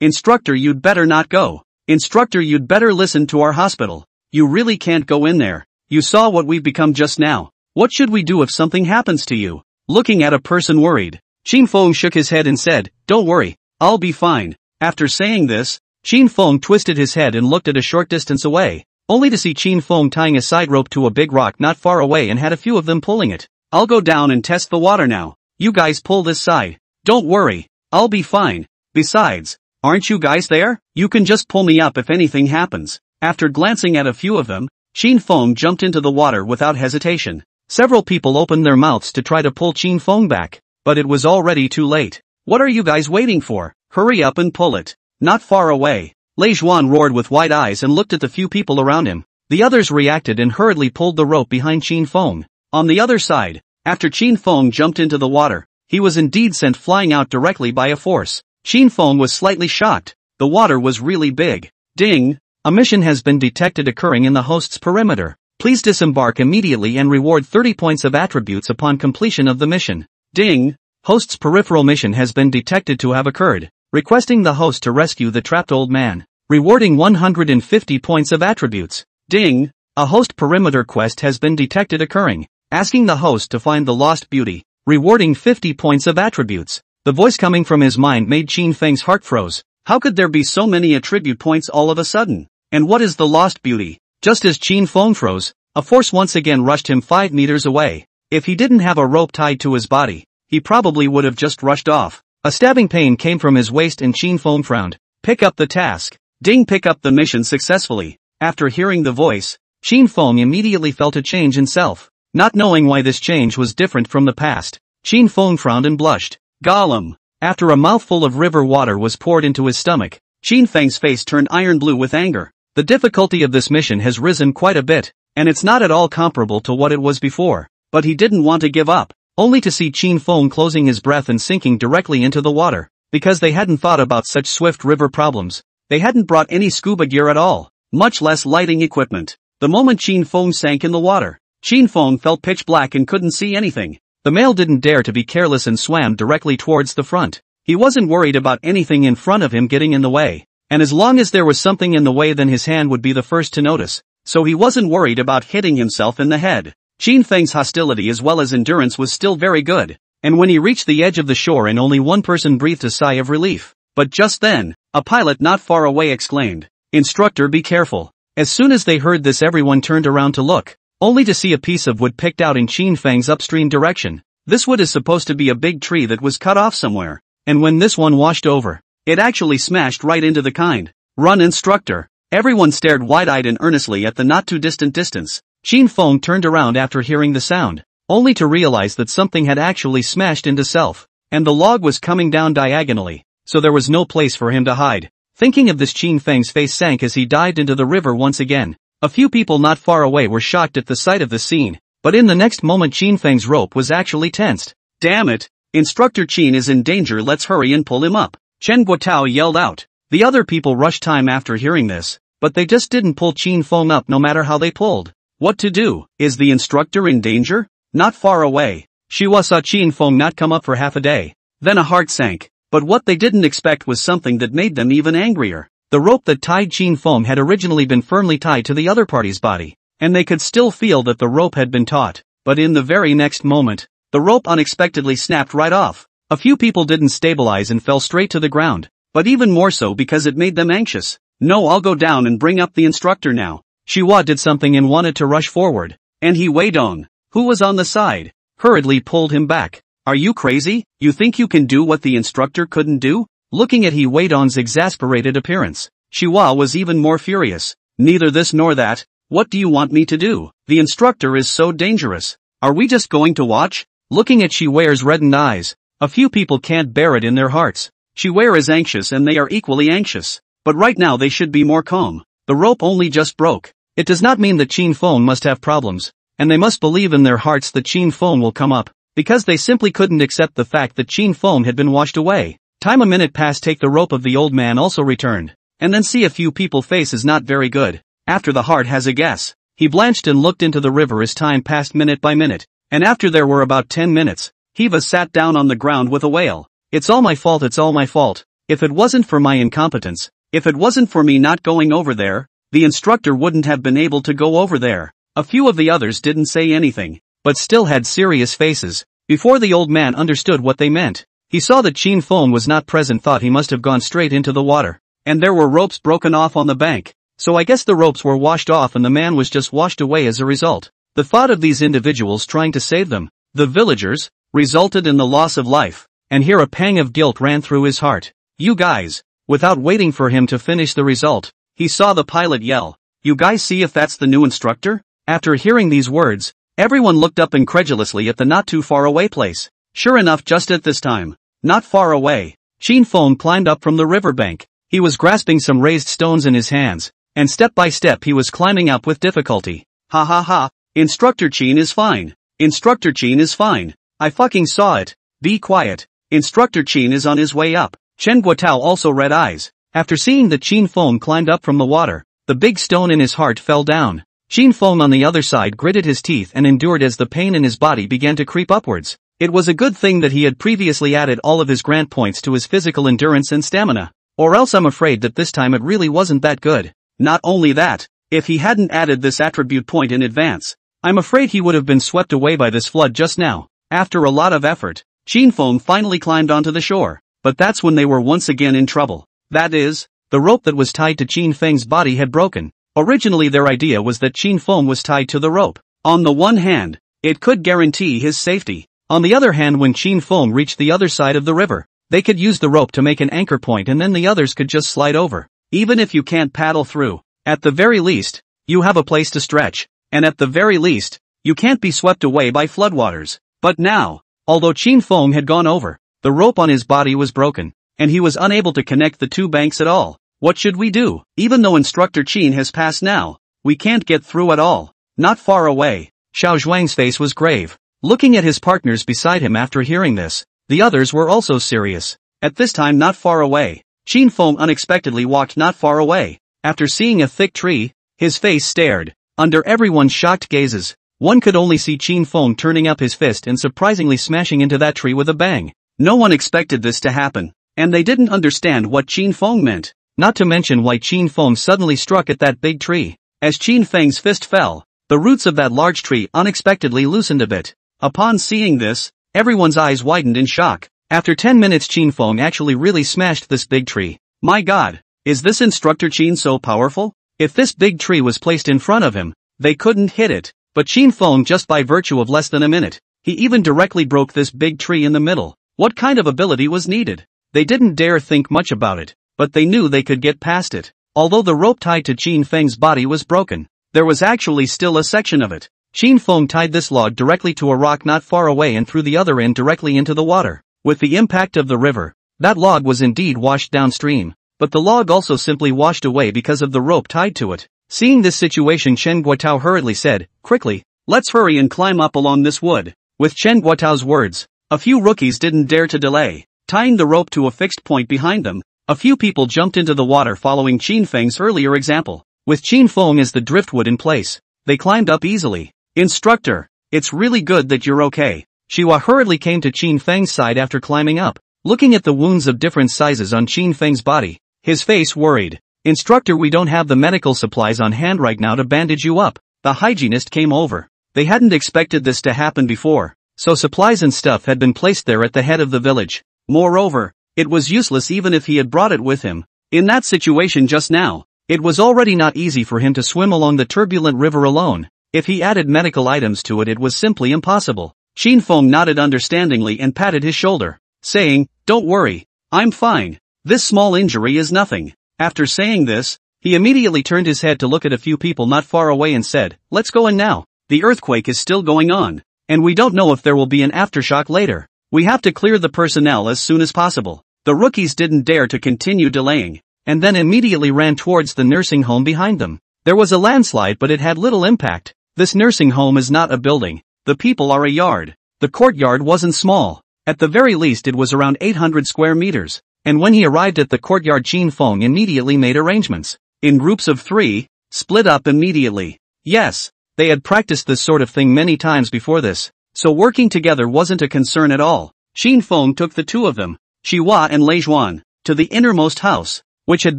Instructor, you'd better not go. Instructor, you'd better listen to our hospital. You really can't go in there. You saw what we've become just now. What should we do if something happens to you?" Looking at a person worried, Fang shook his head and said, "Don't worry, I'll be fine." After saying this, Fang twisted his head and looked at a short distance away, only to see Fang tying a side rope to a big rock not far away and had a few of them pulling it. "I'll go down and test the water now. You guys pull this side. Don't worry, I'll be fine. Besides, aren't you guys there? You can just pull me up if anything happens." After glancing at a few of them, Fang jumped into the water without hesitation. Several people opened their mouths to try to pull Fang back, but it was already too late. "What are you guys waiting for? Hurry up and pull it. Not far away." Lei Zhuan roared with wide eyes and looked at the few people around him. The others reacted and hurriedly pulled the rope behind Fang. On the other side, after Fang jumped into the water, he was indeed sent flying out directly by a force. Fang was slightly shocked. The water was really big. Ding! A mission has been detected occurring in the host's perimeter. Please disembark immediately and reward 30 points of attributes upon completion of the mission. Ding! Host's peripheral mission has been detected to have occurred. Requesting the host to rescue the trapped old man. Rewarding 150 points of attributes. Ding! A host perimeter quest has been detected occurring. Asking the host to find the lost beauty. Rewarding 50 points of attributes. The voice coming from his mind made Fang's heart froze. How could there be so many attribute points all of a sudden? And what is the lost beauty? Just as Fang froze, a force once again rushed him 5 meters away. If he didn't have a rope tied to his body, he probably would have just rushed off. A stabbing pain came from his waist and Fang frowned. "Pick up the task." Ding! Pick up the mission successfully. After hearing the voice, Fang immediately felt a change in self. Not knowing why this change was different from the past, Fang frowned and blushed. Gollum! After a mouthful of river water was poured into his stomach, Fang's face turned iron blue with anger. The difficulty of this mission has risen quite a bit, and it's not at all comparable to what it was before. But he didn't want to give up, only to see Fang closing his breath and sinking directly into the water. Because they hadn't thought about such swift river problems, they hadn't brought any scuba gear at all, much less lighting equipment. The moment Fang sank in the water, Fang felt pitch black and couldn't see anything. The male didn't dare to be careless and swam directly towards the front. He wasn't worried about anything in front of him getting in the way. And as long as there was something in the way, then his hand would be the first to notice. So he wasn't worried about hitting himself in the head. Fang's hostility as well as endurance was still very good. and when he reached the edge of the shore and only one person breathed a sigh of relief. But just then, a pilot not far away exclaimed, "Instructor, be careful." As soon as they heard this, everyone turned around to look, only to see a piece of wood picked out in Qin Fang's upstream direction. This wood is supposed to be a big tree that was cut off somewhere, and when this one washed over, it actually smashed right into the kind. "Run, instructor." Everyone stared wide-eyed and earnestly at the not-too-distant distance. Qin Feng turned around after hearing the sound, only to realize that something had actually smashed into self, and the log was coming down diagonally, so there was no place for him to hide. Thinking of this, Qin Feng's face sank as he dived into the river once again. A few people not far away were shocked at the sight of the scene, but in the next moment Qin Feng's rope was actually tensed. "Damn it! Instructor Qin is in danger, let's hurry and pull him up," Chen Guotao yelled out. The other people rushed time after hearing this, but they just didn't pull Qin Feng up no matter how they pulled. What to do? Is the instructor in danger? Not far away, Shiwa saw Qin Feng not come up for half a day. Then a heart sank, but what they didn't expect was something that made them even angrier. The rope that tied Qin Feng had originally been firmly tied to the other party's body, and they could still feel that the rope had been taut, but in the very next moment, the rope unexpectedly snapped right off. A few people didn't stabilize and fell straight to the ground, but even more so because it made them anxious. "No, I'll go down and bring up the instructor now." Shiwa did something and wanted to rush forward, and he Weidong, who was on the side, hurriedly pulled him back. "Are you crazy? You think you can do what the instructor couldn't do?" Looking at He Weidong's exasperated appearance, Shiwa was even more furious. "Neither this nor that. What do you want me to do? The instructor is so dangerous. Are we just going to watch?" Looking at Shiwa's reddened eyes, a few people can't bear it in their hearts. Shiwa is anxious and they are equally anxious. But right now they should be more calm. The rope only just broke. It does not mean that Qin Feng must have problems, and they must believe in their hearts that Qin Feng will come up, because they simply couldn't accept the fact that Qin Feng had been washed away. Time a minute passed. Take the rope of the old man also returned, and then see a few people face is not very good. After the heart has a guess. He blanched and looked into the river as time passed minute by minute, and after there were about 10 minutes, Hiva sat down on the ground with a wail. "It's all my fault, it's all my fault. If it wasn't for my incompetence, if it wasn't for me not going over there, the instructor wouldn't have been able to go over there." A few of the others didn't say anything, but still had serious faces. Before the old man understood what they meant, he saw that Qin Feng was not present, thought he must have gone straight into the water, and there were ropes broken off on the bank. So I guess the ropes were washed off and the man was just washed away as a result. The thought of these individuals trying to save them, the villagers, resulted in the loss of life, and here a pang of guilt ran through his heart. "You guys," without waiting for him to finish the result, he saw the pilot yell, "You guys see if that's the new instructor?" After hearing these words, everyone looked up incredulously at the not too far away place. Sure enough, just at this time, not far away, Qin Feng climbed up from the riverbank. He was grasping some raised stones in his hands, and step by step he was climbing up with difficulty. "Ha ha ha, Instructor Qin is fine. Instructor Qin is fine. I fucking saw it. Be quiet. Instructor Qin is on his way up." Chen Guotao also red eyes. After seeing that Qin Feng climbed up from the water, the big stone in his heart fell down. Qin Feng on the other side gritted his teeth and endured as the pain in his body began to creep upwards. It was a good thing that he had previously added all of his grant points to his physical endurance and stamina, or else I'm afraid that this time it really wasn't that good. Not only that, if he hadn't added this attribute point in advance, I'm afraid he would have been swept away by this flood just now. After a lot of effort, Qin Feng finally climbed onto the shore, but that's when they were once again in trouble. That is, the rope that was tied to Qin Feng's body had broken. Originally their idea was that Qin Feng was tied to the rope. On the one hand, it could guarantee his safety. On the other hand, when Qin Feng reached the other side of the river, they could use the rope to make an anchor point and then the others could just slide over. Even if you can't paddle through, at the very least, you have a place to stretch, and at the very least, you can't be swept away by floodwaters. But now, although Qin Feng had gone over, the rope on his body was broken, and he was unable to connect the two banks at all. What should we do? Even though Instructor Qin has passed now, we can't get through at all. Not far away, Xiao Zhuang's face was grave. Looking at his partners beside him after hearing this, the others were also serious. At this time, not far away, Qin Feng unexpectedly walked not far away. After seeing a thick tree, his face stared. Under everyone's shocked gazes, one could only see Qin Feng turning up his fist and surprisingly smashing into that tree with a bang. No one expected this to happen, and they didn't understand what Qin Feng meant, not to mention why Qin Feng suddenly struck at that big tree. As Qin Feng's fist fell, the roots of that large tree unexpectedly loosened a bit. Upon seeing this, Everyone's eyes widened in shock. After 10 minutes Qin Feng actually really smashed this big tree. My god, is this instructor Qin so powerful? If this big tree was placed in front of him, they couldn't hit it. But Qin Feng, just by virtue of less than a minute, he even directly broke this big tree in the middle. What kind of ability was needed? They didn't dare think much about it, but they knew they could get past it. Although the rope tied to Qin Feng's body was broken, there was actually still a section of it. Qin Feng tied this log directly to a rock not far away and threw the other end directly into the water. With the impact of the river, that log was indeed washed downstream, but the log also simply washed away because of the rope tied to it. Seeing this situation, Chen Guotao hurriedly said, quickly, let's hurry and climb up along this wood. With Chen Guotao's words, a few rookies didn't dare to delay. Tying the rope to a fixed point behind them, a few people jumped into the water following Qin Feng's earlier example. With Qin Feng as the driftwood in place, they climbed up easily. Instructor, it's really good that you're okay. Xihua hurriedly came to Qin Feng's side after climbing up. Looking at the wounds of different sizes on Qin Feng's body, his face worried. Instructor, we don't have the medical supplies on hand right now to bandage you up. The hygienist came over. They hadn't expected this to happen before, so supplies and stuff had been placed there at the head of the village. Moreover, it was useless even if he had brought it with him. In that situation just now, it was already not easy for him to swim along the turbulent river alone. If he added medical items to it, it was simply impossible. Qin Feng nodded understandingly and patted his shoulder, saying, don't worry, I'm fine. This small injury is nothing. After saying this, he immediately turned his head to look at a few people not far away and said, let's go in now. The earthquake is still going on, and we don't know if there will be an aftershock later. We have to clear the personnel as soon as possible. The rookies didn't dare to continue delaying, and then immediately ran towards the nursing home behind them. There was a landslide, but it had little impact. This nursing home is not a building. The people are a yard. The courtyard wasn't small. At the very least it was around 800 square meters. And when he arrived at the courtyard, Qin Feng immediately made arrangements. In groups of 3, split up immediately. Yes, they had practiced this sort of thing many times before this, so working together wasn't a concern at all. Qin Feng took the 2 of them, Xihua and Lei Zhuan, to the innermost house, which had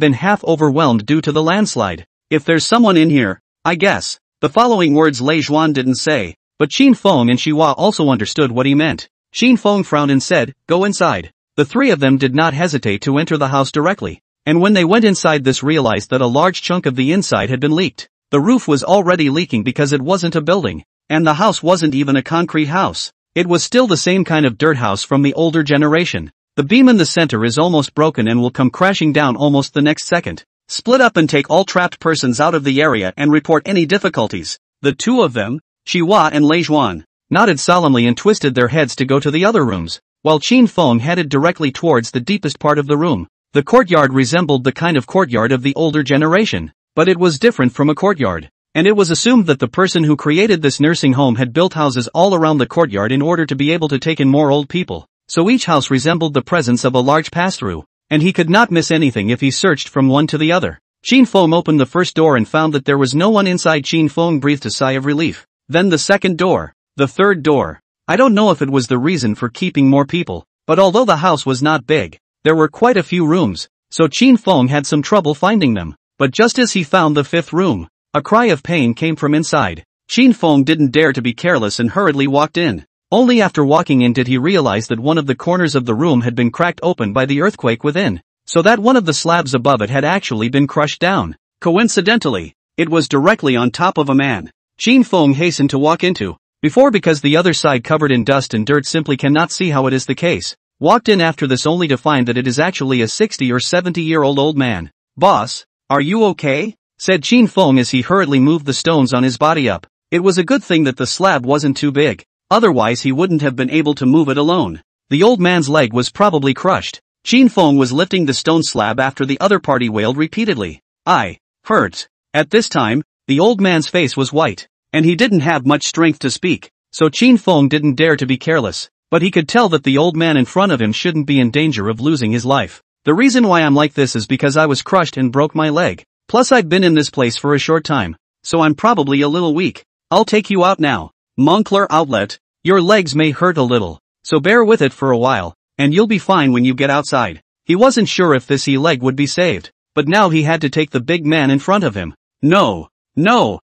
been half overwhelmed due to the landslide. If there's someone in here, I guess. The following words Lei Zhuan didn't say, but Qin Feng and Xihua also understood what he meant. Qin Feng frowned and said, go inside. The 3 of them did not hesitate to enter the house directly, and when they went inside this realized that a large chunk of the inside had been leaked. The roof was already leaking because it wasn't a building, and the house wasn't even a concrete house. It was still the same kind of dirt house from the older generation. The beam in the center is almost broken and will come crashing down almost the next second. Split up and take all trapped persons out of the area and report any difficulties. The 2 of them, Xihua and Lei Zhuan, nodded solemnly and twisted their heads to go to the other rooms, while Qin Feng headed directly towards the deepest part of the room. The courtyard resembled the kind of courtyard of the older generation, but it was different from a courtyard, and it was assumed that the person who created this nursing home had built houses all around the courtyard in order to be able to take in more old people, so each house resembled the presence of a large pass-through, and he could not miss anything if he searched from one to the other. Qin Feng opened the first door and found that there was no one inside. Qin Feng breathed a sigh of relief. Then the second door, the third door. I don't know if it was the reason for keeping more people, but although the house was not big, there were quite a few rooms, so Qin Feng had some trouble finding them. But just as he found the 5th room, a cry of pain came from inside. Qin Feng didn't dare to be careless and hurriedly walked in. Only after walking in did he realize that one of the corners of the room had been cracked open by the earthquake within, so that one of the slabs above it had actually been crushed down. Coincidentally, it was directly on top of a man. Qin Feng hastened to walk into, before because the other side covered in dust and dirt simply cannot see how it is the case. Walked in after this only to find that it is actually a 60 or 70-year-old old man. Boss, are you okay? Said Qin Feng as he hurriedly moved the stones on his body up. It was a good thing that the slab wasn't too big, otherwise he wouldn't have been able to move it alone. The old man's leg was probably crushed. Qin Feng was lifting the stone slab after the other party wailed repeatedly. I hurt. At this time, the old man's face was white, and he didn't have much strength to speak, so Qin Feng didn't dare to be careless, but he could tell that the old man in front of him shouldn't be in danger of losing his life. The reason why I'm like this is because I was crushed and broke my leg. Plus I've been in this place for a short time, so I'm probably a little weak. I'll take you out now. Moncler outlet, your legs may hurt a little, so bear with it for a while, and you'll be fine when you get outside. He wasn't sure if this leg would be saved, but now he had to take the big man in front of him. No,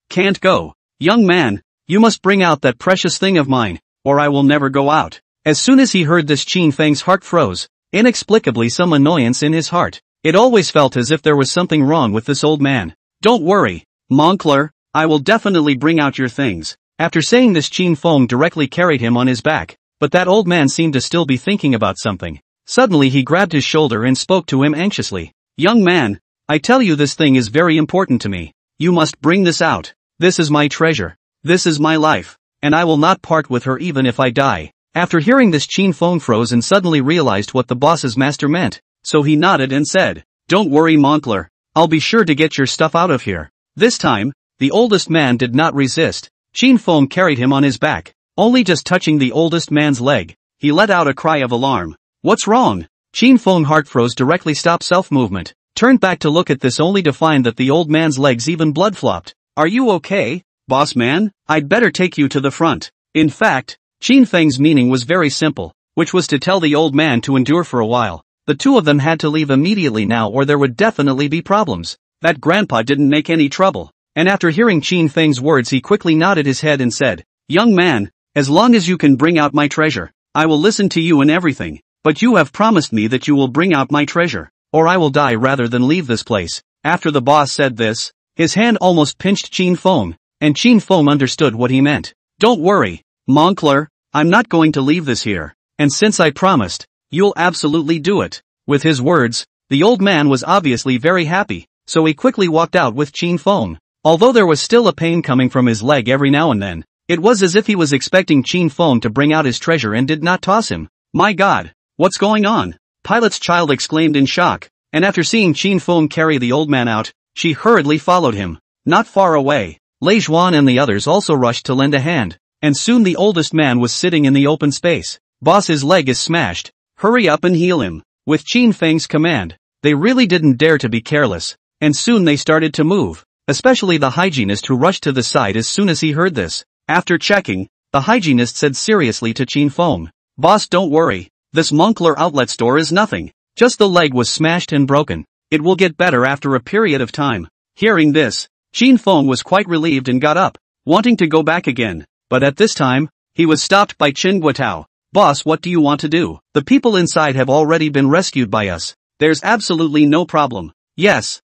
can't go. Young man, you must bring out that precious thing of mine, or I will never go out. As soon as he heard this, Qin Fang's heart froze, inexplicably some annoyance in his heart. It always felt as if there was something wrong with this old man. Don't worry, Moncler, I will definitely bring out your things. After saying this, Qin Fang directly carried him on his back, but that old man seemed to still be thinking about something. Suddenly he grabbed his shoulder and spoke to him anxiously. Young man, I tell you this thing is very important to me. You must bring this out. This is my treasure. This is my life, and I will not part with her even if I die. After hearing this, Qin Fang froze and suddenly realized what the boss's master meant, so he nodded and said, Don't worry, Moncler, I'll be sure to get your stuff out of here. This time, the oldest man did not resist. Qin Fang carried him on his back, only just touching the oldest man's leg. He let out a cry of alarm. What's wrong? Qin Fang heart froze, directly stopped self-movement, turned back to look at this only to find that the old man's legs even blood flopped. Are you okay, boss man? I'd better take you to the front. In fact, Qin Fang's meaning was very simple, which was to tell the old man to endure for a while. The two of them had to leave immediately now or there would definitely be problems. That grandpa didn't make any trouble, and after hearing Qin Fang's words he quickly nodded his head and said, Young man, as long as you can bring out my treasure, I will listen to you in everything, but you have promised me that you will bring out my treasure, or I will die rather than leave this place. After the boss said this, his hand almost pinched Qin Fang, and Qin Fang understood what he meant. Don't worry, Moncler, I'm not going to leave this here, and since I promised, you'll absolutely do it. With his words, the old man was obviously very happy, so he quickly walked out with Qin Fang. Although there was still a pain coming from his leg every now and then, it was as if he was expecting Qin Fang to bring out his treasure and did not toss him. My God, what's going on? Pilot's child exclaimed in shock, and after seeing Qin Fang carry the old man out, she hurriedly followed him. Not far away, Lei Zhuan and the others also rushed to lend a hand, and soon the oldest man was sitting in the open space. Boss, his leg is smashed. Hurry up and heal him. With Qin Fang's command, they really didn't dare to be careless, and soon they started to move, especially the hygienist who rushed to the side as soon as he heard this. After checking, the hygienist said seriously to Qin Fang, Boss, don't worry, this Moncler outlet store is nothing, just the leg was smashed and broken. It will get better after a period of time. Hearing this, Qin Fang was quite relieved and got up, wanting to go back again, but at this time, he was stopped by Chen Guotao. Boss, what do you want to do? The people inside have already been rescued by us. There's absolutely no problem. Yes,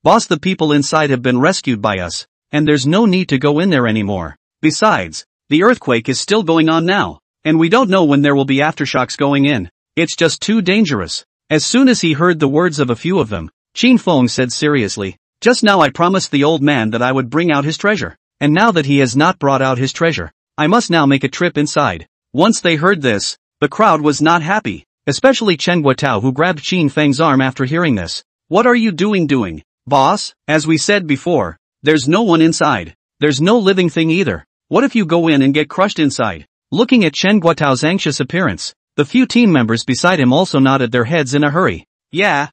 boss, the people inside have been rescued by us, and there's no need to go in there anymore. Besides, the earthquake is still going on now, and we don't know when there will be aftershocks going in. It's just too dangerous. As soon as he heard the words of a few of them, Qin Fang said seriously, Just now I promised the old man that I would bring out his treasure, and now that he has not brought out his treasure, I must now make a trip inside. Once they heard this, the crowd was not happy, especially Chen Guotao, who grabbed Qin Fang's arm after hearing this. What are you doing? Boss, as we said before, there's no one inside. There's no living thing either. What if you go in and get crushed inside? Looking at Chen Guotao's anxious appearance, the few team members beside him also nodded their heads in a hurry. Yeah,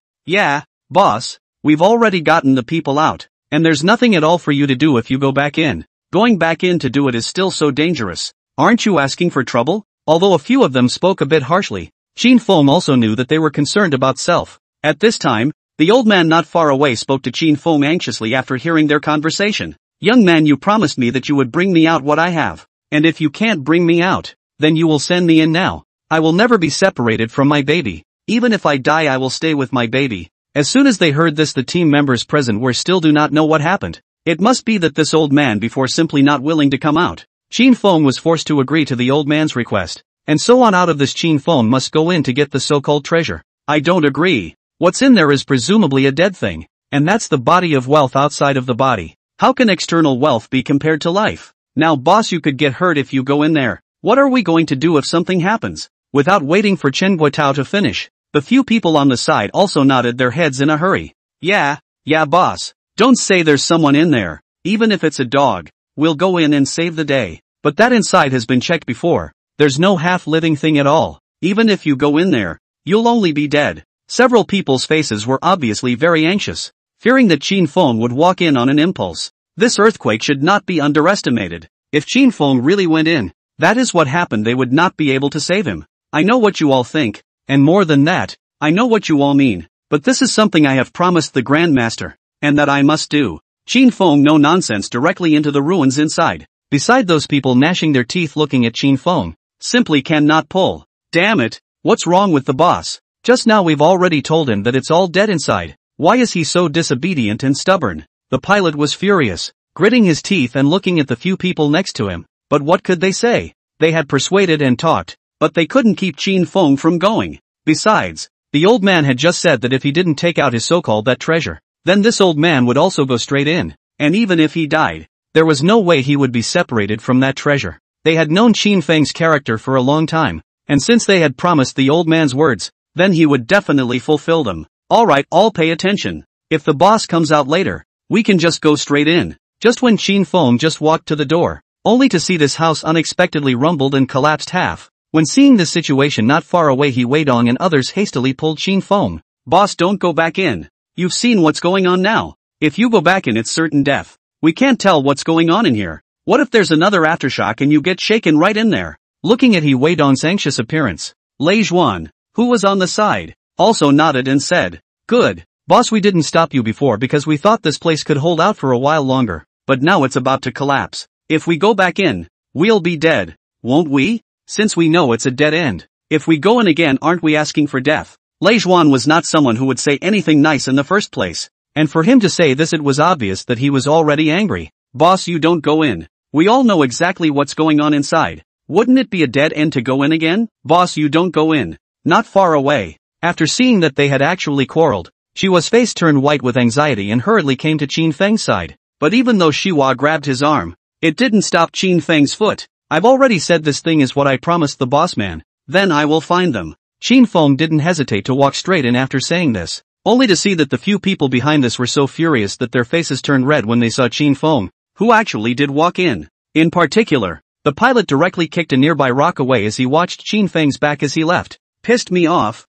boss, we've already gotten the people out, and there's nothing at all for you to do if you go back in. Going back in to do it is still so dangerous. Aren't you asking for trouble? Although a few of them spoke a bit harshly, Qin Fang also knew that they were concerned about self. At this time, the old man not far away spoke to Qin Fang anxiously after hearing their conversation. Young man, you promised me that you would bring me out what I have, and if you can't bring me out, then you will send me in now. I will never be separated from my baby. Even if I die, I will stay with my baby. As soon as they heard this, the team members present were still do not know what happened. It must be that this old man before simply not willing to come out. Qin Fang was forced to agree to the old man's request, and so on out of this Qin Fang must go in to get the so-called treasure. I don't agree. What's in there is presumably a dead thing, and that's the body of wealth outside of the body. How can external wealth be compared to life? Now boss, you could get hurt if you go in there. What are we going to do if something happens? Without waiting for Chen Guotao to finish, the few people on the side also nodded their heads in a hurry. Yeah, boss. Don't say there's someone in there. Even if it's a dog, we'll go in and save the day. But that inside has been checked before. There's no half-living thing at all. Even if you go in there, you'll only be dead. Several people's faces were obviously very anxious, fearing that Qin Fang would walk in on an impulse. This earthquake should not be underestimated. If Qin Fang really went in, that is what happened, they would not be able to save him. I know what you all think, and more than that, I know what you all mean, but this is something I have promised the Grand Master, and that I must do. Qin Fang no nonsense directly into the ruins inside. Beside those people gnashing their teeth looking at Qin Fang, simply cannot pull. Damn it, what's wrong with the boss? Just now we've already told him that it's all dead inside. Why is he so disobedient and stubborn? The pilot was furious, gritting his teeth and looking at the few people next to him. But what could they say? They had persuaded and talked, but they couldn't keep Qin Feng from going. Besides, the old man had just said that if he didn't take out his so-called that treasure, then this old man would also go straight in. And even if he died, there was no way he would be separated from that treasure. They had known Qin Feng's character for a long time, and since they had promised the old man's words, then he would definitely fulfill them. Alright, all pay attention. If the boss comes out later, we can just go straight in. Just when Qin Feng just walked to the door, only to see this house unexpectedly rumbled and collapsed half. When seeing this situation not far away, he Weidong and others hastily pulled Qin Feng. Boss, don't go back in. You've seen what's going on now. If you go back in, it's certain death. We can't tell what's going on in here. What if there's another aftershock and you get shaken right in there? Looking at He Weidong's anxious appearance, Lei Zhuan, who was on the side, also nodded and said, "Good, boss, we didn't stop you before because we thought this place could hold out for a while longer, but now it's about to collapse. If we go back in, we'll be dead, won't we? Since we know it's a dead end. If we go in again, aren't we asking for death?" Lei Zhuan was not someone who would say anything nice in the first place, and for him to say this, it was obvious that he was already angry. "Boss, you don't go in. We all know exactly what's going on inside. Wouldn't it be a dead end to go in again? Boss, you don't go in." Not far away, after seeing that they had actually quarreled, Shiwa's face turned white with anxiety and hurriedly came to Qin Feng's side. But even though Shiwa grabbed his arm, it didn't stop Qin Feng's foot. "I've already said this thing is what I promised the boss man. Then I will find them." Qin Feng didn't hesitate to walk straight in after saying this, only to see that the few people behind this were so furious that their faces turned red when they saw Qin Feng, who actually did walk in. In particular, the pilot directly kicked a nearby rock away as he watched Qin Feng's back as he left. Pissed me off.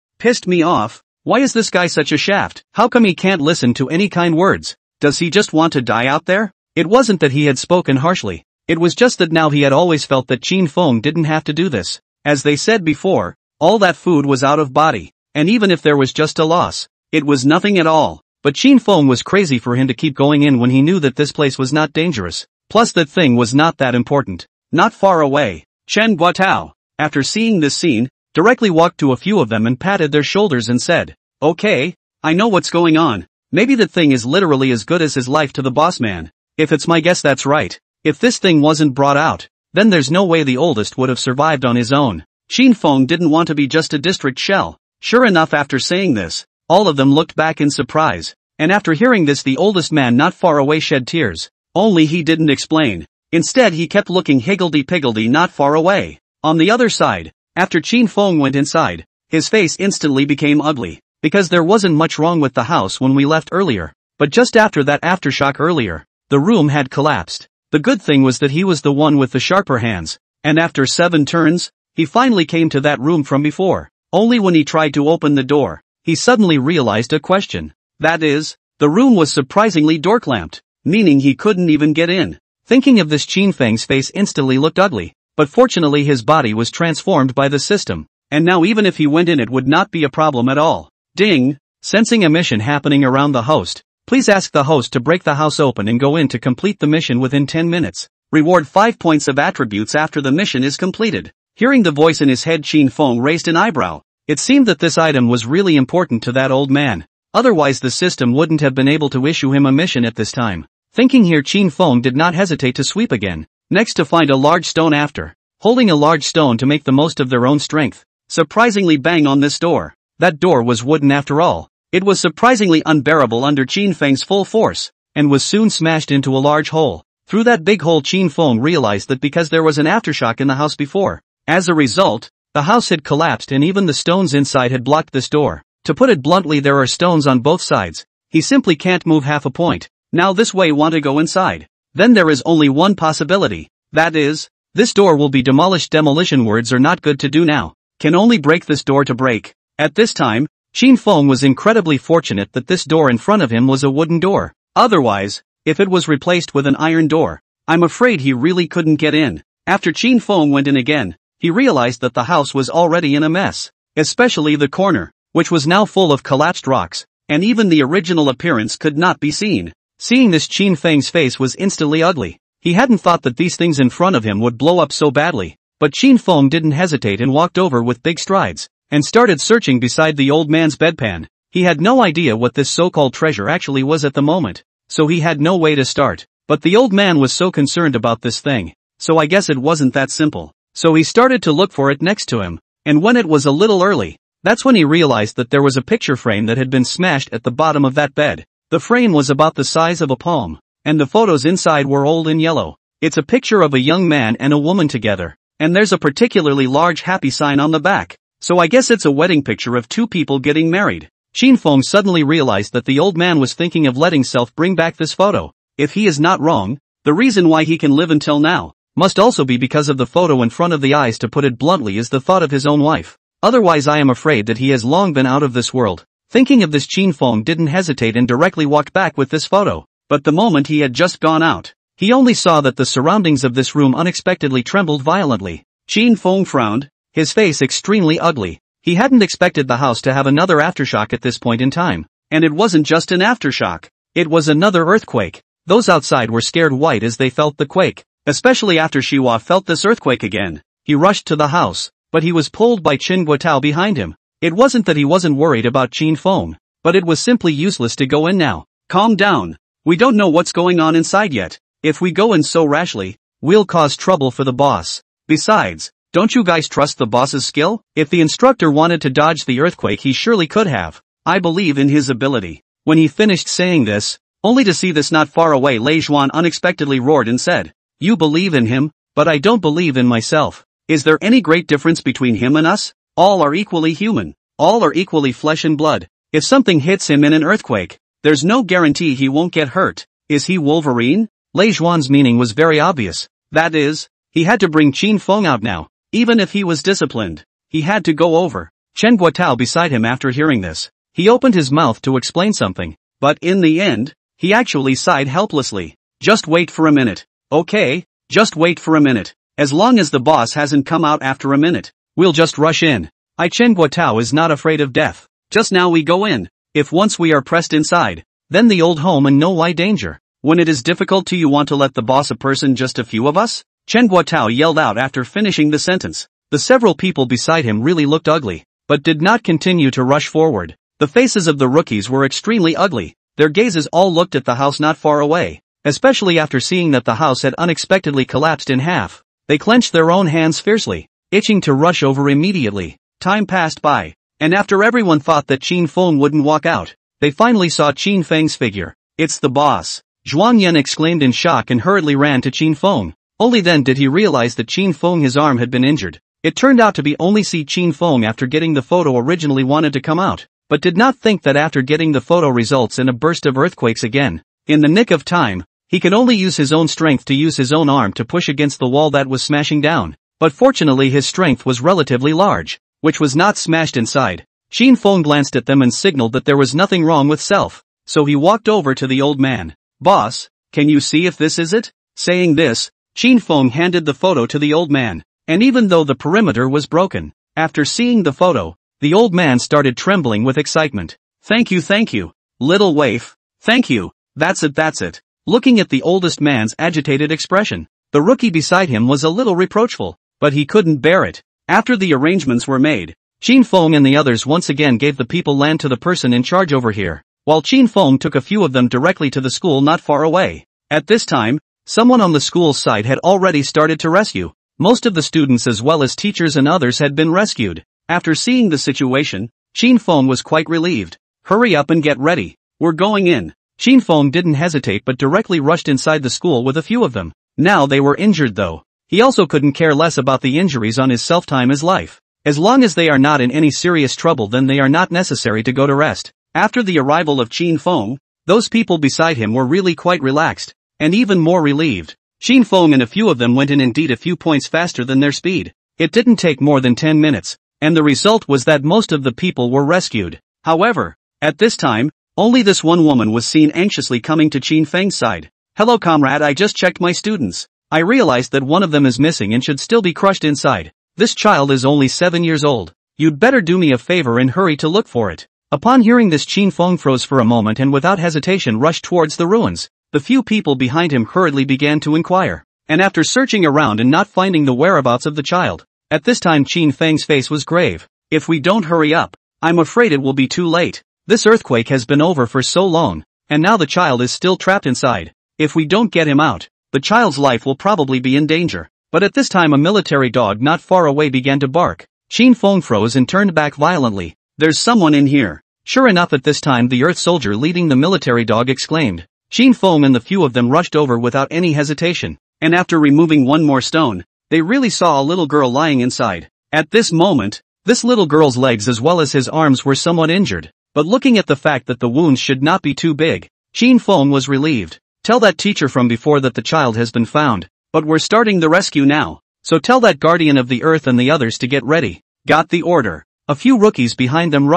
Why is this guy such a shaft? How come he can't listen to any kind words? Does he just want to die out there? It wasn't that he had spoken harshly. It was just that now he had always felt that Qin Feng didn't have to do this. As they said before, all that food was out of body, and even if there was just a loss, it was nothing at all. But Qin Feng was crazy for him to keep going in when he knew that this place was not dangerous. Plus that thing was not that important. Not far away, Chen Guotao, after seeing this scene, directly walked to a few of them and patted their shoulders and said, "Okay, I know what's going on. Maybe that thing is literally as good as his life to the boss man. If it's my guess, that's right. If this thing wasn't brought out, then there's no way the oldest would have survived on his own." Qin Feng didn't want to be just a district shell. Sure enough, after saying this, all of them looked back in surprise, and after hearing this, the oldest man not far away shed tears. Only he didn't explain. Instead, he kept looking higgledy-piggledy not far away. On the other side, after Qin Feng went inside, his face instantly became ugly, because there wasn't much wrong with the house when we left earlier. But just after that aftershock earlier, the room had collapsed. The good thing was that he was the one with the sharper hands, and after 7 turns, he finally came to that room from before. Only when he tried to open the door, he suddenly realized a question. That is, the room was surprisingly door-clamped, meaning he couldn't even get in. Thinking of this, Qin Feng's face instantly looked ugly, but fortunately his body was transformed by the system, and now even if he went in, it would not be a problem at all. Ding! Sensing a mission happening around the host, please ask the host to break the house open and go in to complete the mission within 10 minutes. Reward 5 points of attributes after the mission is completed. Hearing the voice in his head, Qin Feng raised an eyebrow. It seemed that this item was really important to that old man. Otherwise the system wouldn't have been able to issue him a mission at this time. Thinking here, Qin Feng did not hesitate to sweep again, next to find a large stone after holding a large stone to make the most of their own strength. Surprisingly bang on this door. That door was wooden after all. It was surprisingly unbearable under Qin Feng's full force, and was soon smashed into a large hole. Through that big hole, Qin Feng realized that because there was an aftershock in the house before, as a result, the house had collapsed and even the stones inside had blocked this door. To put it bluntly, there are stones on both sides. He simply can't move half a point. Now this way, want to go inside? Then there is only one possibility. That is, this door will be demolished. Demolition words are not good to do now. Can only break this door to break. At this time, Qin Feng was incredibly fortunate that this door in front of him was a wooden door. Otherwise, if it was replaced with an iron door, I'm afraid he really couldn't get in. After Qin Feng went in again, he realized that the house was already in a mess, especially the corner, which was now full of collapsed rocks, and even the original appearance could not be seen. Seeing this, Qin Feng's face was instantly ugly. He hadn't thought that these things in front of him would blow up so badly, But Qin Feng didn't hesitate and walked over with big strides, and started searching beside the old man's bedpan. He had no idea what this so-called treasure actually was at the moment, so he had no way to start. But the old man was so concerned about this thing, so I guess it wasn't that simple. So he started to look for it next to him, and when it was a little early, that's when he realized that there was a picture frame that had been smashed at the bottom of that bed. The frame was about the size of a palm, and the photos inside were old and yellow. It's a picture of a young man and a woman together, and there's a particularly large happy sign on the back, so I guess it's a wedding picture of two people getting married. Qin Feng suddenly realized that the old man was thinking of letting self bring back this photo. If he is not wrong, the reason why he can live until now must also be because of the photo in front of the eyes. To put it bluntly, is the thought of his own wife. Otherwise I am afraid that he has long been out of this world. Thinking of this, Qin Feng didn't hesitate and directly walked back with this photo. But the moment he had just gone out, he only saw that the surroundings of this room unexpectedly trembled violently. Qin Feng frowned, his face extremely ugly. He hadn't expected the house to have another aftershock at this point in time. And it wasn't just an aftershock. It was another earthquake. Those outside were scared white as they felt the quake. Especially after Shiwa felt this earthquake again. He rushed to the house, but he was pulled by Chen Guotao behind him. It wasn't that he wasn't worried about Qin Feng, but it was simply useless to go in now. Calm down. We don't know what's going on inside yet. If we go in so rashly, we'll cause trouble for the boss. Besides, don't you guys trust the boss's skill? If the instructor wanted to dodge the earthquake, he surely could have. I believe in his ability. When he finished saying this, only to see this not far away, Lei Zhuan unexpectedly roared and said, "You believe in him, but I don't believe in myself. Is there any great difference between him and us? All are equally human. All are equally flesh and blood. If something hits him in an earthquake, there's no guarantee he won't get hurt. Is he Wolverine?" Lei Zhuan's meaning was very obvious. That is, he had to bring Qin Feng out now. Even if he was disciplined, he had to go over. Chen Guotao beside him after hearing this. He opened his mouth to explain something, but in the end, he actually sighed helplessly. Just wait for a minute. Okay, just wait for a minute. As long as the boss hasn't come out after a minute, we'll just rush in. Chen Guotao is not afraid of death. Just now we go in. If once we are pressed inside, then the old home and no why danger. When it is difficult to you want to let the boss a person, just a few of us? Chen Guotao yelled out after finishing the sentence. The several people beside him really looked ugly, but did not continue to rush forward. The faces of the rookies were extremely ugly. Their gazes all looked at the house not far away, especially after seeing that the house had unexpectedly collapsed in half. They clenched their own hands fiercely, itching to rush over immediately. Time passed by, and after everyone thought that Qin Feng wouldn't walk out, they finally saw Qin Feng's figure. "It's the boss!" Zhuang Yan exclaimed in shock and hurriedly ran to Qin Feng. Only then did he realize that Qin Feng, his arm had been injured. It turned out to be only Qin Feng after getting the photo originally wanted to come out, but did not think that after getting the photo results in a burst of earthquakes again. In the nick of time, he could only use his own strength to use his own arm to push against the wall that was smashing down, but fortunately his strength was relatively large, which was not smashed inside. Qin Feng glanced at them and signaled that there was nothing wrong with self, so he walked over to the old man. "Boss, can you see if this is it?" Saying this, Qin Feng handed the photo to the old man, and even though the perimeter was broken, after seeing the photo, the old man started trembling with excitement. Thank you, little waif, thank you, that's it. Looking at the oldest man's agitated expression, the rookie beside him was a little reproachful, but he couldn't bear it. After the arrangements were made, Qin Feng and the others once again gave the people land to the person in charge over here, while Qin Feng took a few of them directly to the school not far away. At this time, someone on the school's side had already started to rescue. Most of the students as well as teachers and others had been rescued. After seeing the situation, Qin Feng was quite relieved. "Hurry up and get ready. We're going in." Qin Feng didn't hesitate but directly rushed inside the school with a few of them. Now they were injured though. He also couldn't care less about the injuries on his self-time his life. As long as they are not in any serious trouble, then they are not necessary to go to rest. After the arrival of Qin Feng, those people beside him were really quite relaxed, and even more relieved. Qin Feng and a few of them went in indeed a few points faster than their speed. It didn't take more than 10 minutes, and the result was that most of the people were rescued. However, at this time, only this one woman was seen anxiously coming to Qin Feng's side. "Hello comrade, I just checked my students. I realized that one of them is missing and should still be crushed inside. This child is only 7 years old. You'd better do me a favor and hurry to look for it." Upon hearing this, Qin Feng froze for a moment and without hesitation rushed towards the ruins. The few people behind him hurriedly began to inquire. and after searching around and not finding the whereabouts of the child. At this time Qin Fang's face was grave. If we don't hurry up, I'm afraid it will be too late. This earthquake has been over for so long, and now the child is still trapped inside. If we don't get him out, the child's life will probably be in danger. But at this time a military dog not far away began to bark. Qin Fang froze and turned back violently. There's someone in here. Sure enough, at this time the earth soldier leading the military dog exclaimed. Qin Fang and the few of them rushed over without any hesitation, and after removing one more stone, they really saw a little girl lying inside. At this moment, this little girl's legs as well as his arms were somewhat injured, but looking at the fact that the wounds should not be too big, Qin Fang was relieved. Tell that teacher from before that the child has been found, but we're starting the rescue now, so tell that guardian of the earth and the others to get ready. Got the order. A few rookies behind them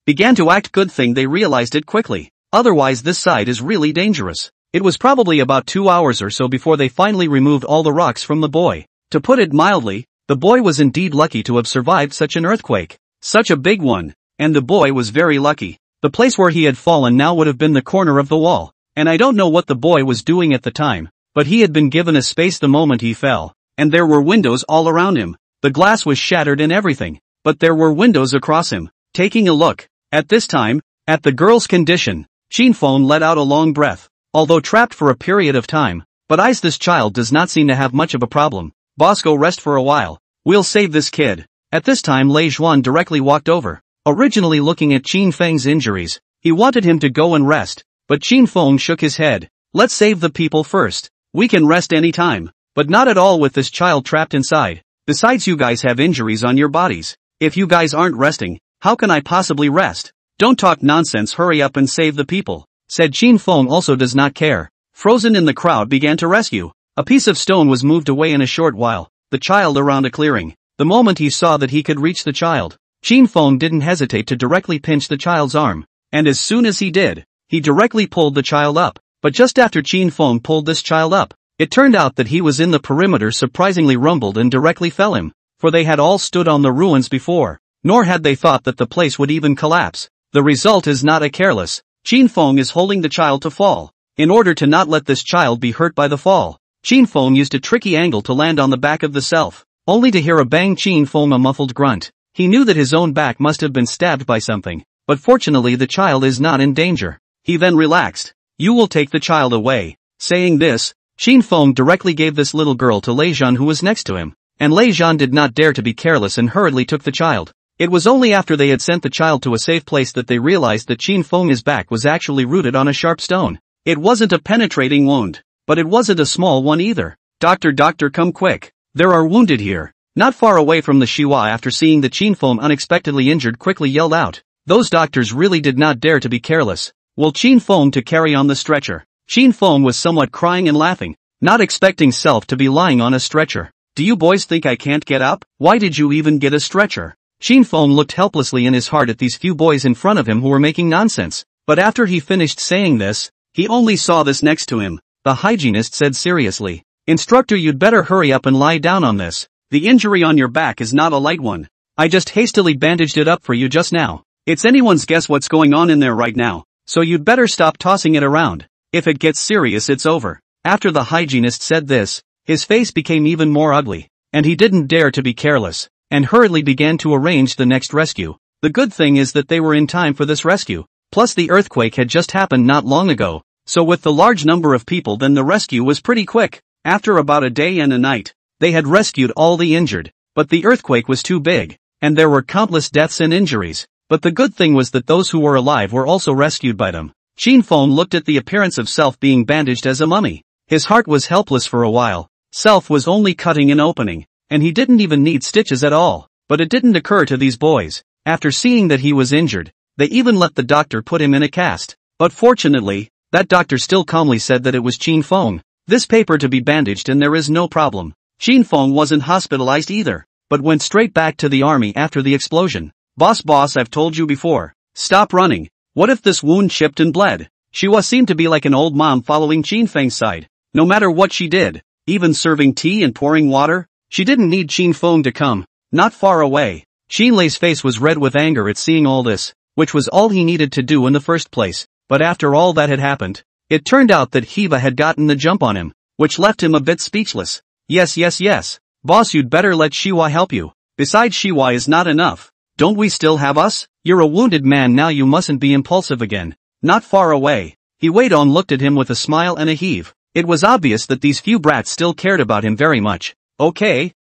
began to act. Good thing they realized it quickly, otherwise this side is really dangerous. It was probably about 2 hours or so before they finally removed all the rocks from the boy. To put it mildly, the boy was indeed lucky to have survived such an earthquake. Such a big one. And the boy was very lucky. The place where he had fallen now would have been the corner of the wall, and I don't know what the boy was doing at the time, but he had been given a space the moment he fell, and there were windows all around him. The glass was shattered and everything, but there were windows across him. Taking a look, at this time, at the girl's condition, Qin Fang let out a long breath. Although trapped for a period of time, but this child does not seem to have much of a problem. Bosco, rest for a while. We'll save this kid. At this time Lei Zhuan directly walked over. Originally looking at Qin Fang's injuries, he wanted him to go and rest, but Qin Fang shook his head. Let's save the people first. We can rest any time, but not at all with this child trapped inside. Besides, you guys have injuries on your bodies. If you guys aren't resting, how can I possibly rest? Don't talk nonsense, hurry up and save the people, said Qin Fang. Also does not care. Frozen in the crowd began to rescue. A piece of stone was moved away in a short while, the child around a clearing. The moment he saw that he could reach the child, Qin Fang didn't hesitate to directly pinch the child's arm, and as soon as he did, he directly pulled the child up. But just after Qin Fang pulled this child up, it turned out that he was in the perimeter surprisingly rumbled and directly fell him, for they had all stood on the ruins before, nor had they thought that the place would even collapse. The result is not a careless. Qin Fang is holding the child to fall. In order to not let this child be hurt by the fall, Qin Fang used a tricky angle to land on the back of the self, only to hear a bang. Qin Fang a muffled grunt. He knew that his own back must have been stabbed by something, but fortunately the child is not in danger. He then relaxed. You will take the child away. Saying this, Qin Fang directly gave this little girl to Lei Zhan, who was next to him, and Lei Zhan did not dare to be careless and hurriedly took the child. It was only after they had sent the child to a safe place that they realized that Qin Fang's back was actually rooted on a sharp stone. It wasn't a penetrating wound, but it wasn't a small one either. Doctor, come quick. There are wounded here. Not far away from the Shiwa, after seeing the Qin Fang unexpectedly injured, quickly yelled out. Those doctors really did not dare to be careless. Will Qin Fang to carry on the stretcher. Qin Fang was somewhat crying and laughing, not expecting self to be lying on a stretcher. Do you boys think I can't get up? Why did you even get a stretcher? Qin Fang looked helplessly in his heart at these few boys in front of him who were making nonsense, but after he finished saying this, he only saw this next to him. The hygienist said seriously, Instructor, you'd better hurry up and lie down on this. The injury on your back is not a light one. I just hastily bandaged it up for you just now. It's anyone's guess what's going on in there right now, so you'd better stop tossing it around. If it gets serious, it's over. After the hygienist said this, his face became even more ugly, and he didn't dare to be careless, and hurriedly began to arrange the next rescue. The good thing is that they were in time for this rescue, plus the earthquake had just happened not long ago, so with the large number of people, then the rescue was pretty quick. After about a day and a night, they had rescued all the injured, but the earthquake was too big, and there were countless deaths and injuries. But the good thing was that those who were alive were also rescued by them. Qin Fang looked at the appearance of self being bandaged as a mummy. His heart was helpless for a while. Self was only cutting an opening, and he didn't even need stitches at all. But it didn't occur to these boys. After seeing that he was injured, they even let the doctor put him in a cast. But fortunately, that doctor still calmly said that it was Qin Fang. This paper to be bandaged and there is no problem. Qin Fang wasn't hospitalized either, but went straight back to the army after the explosion. Boss, I've told you before. Stop running. What if this wound chipped and bled? Shiwa seemed to be like an old mom following Qin Fang's side. No matter what she did, even serving tea and pouring water, she didn't need Qin Fang to come. Not far away. Qin Lei's face was red with anger at seeing all this, which was all he needed to do in the first place. But after all that had happened, it turned out that Hiba had gotten the jump on him. which left him a bit speechless. Yes. Boss, you'd better let Shiwa help you. Besides, Shiwa is not enough. Don't we still have us? You're a wounded man now, you mustn't be impulsive again. Not far away. He weighed on, looked at him with a smile and a heave. It was obvious that these few brats still cared about him very much. Okay.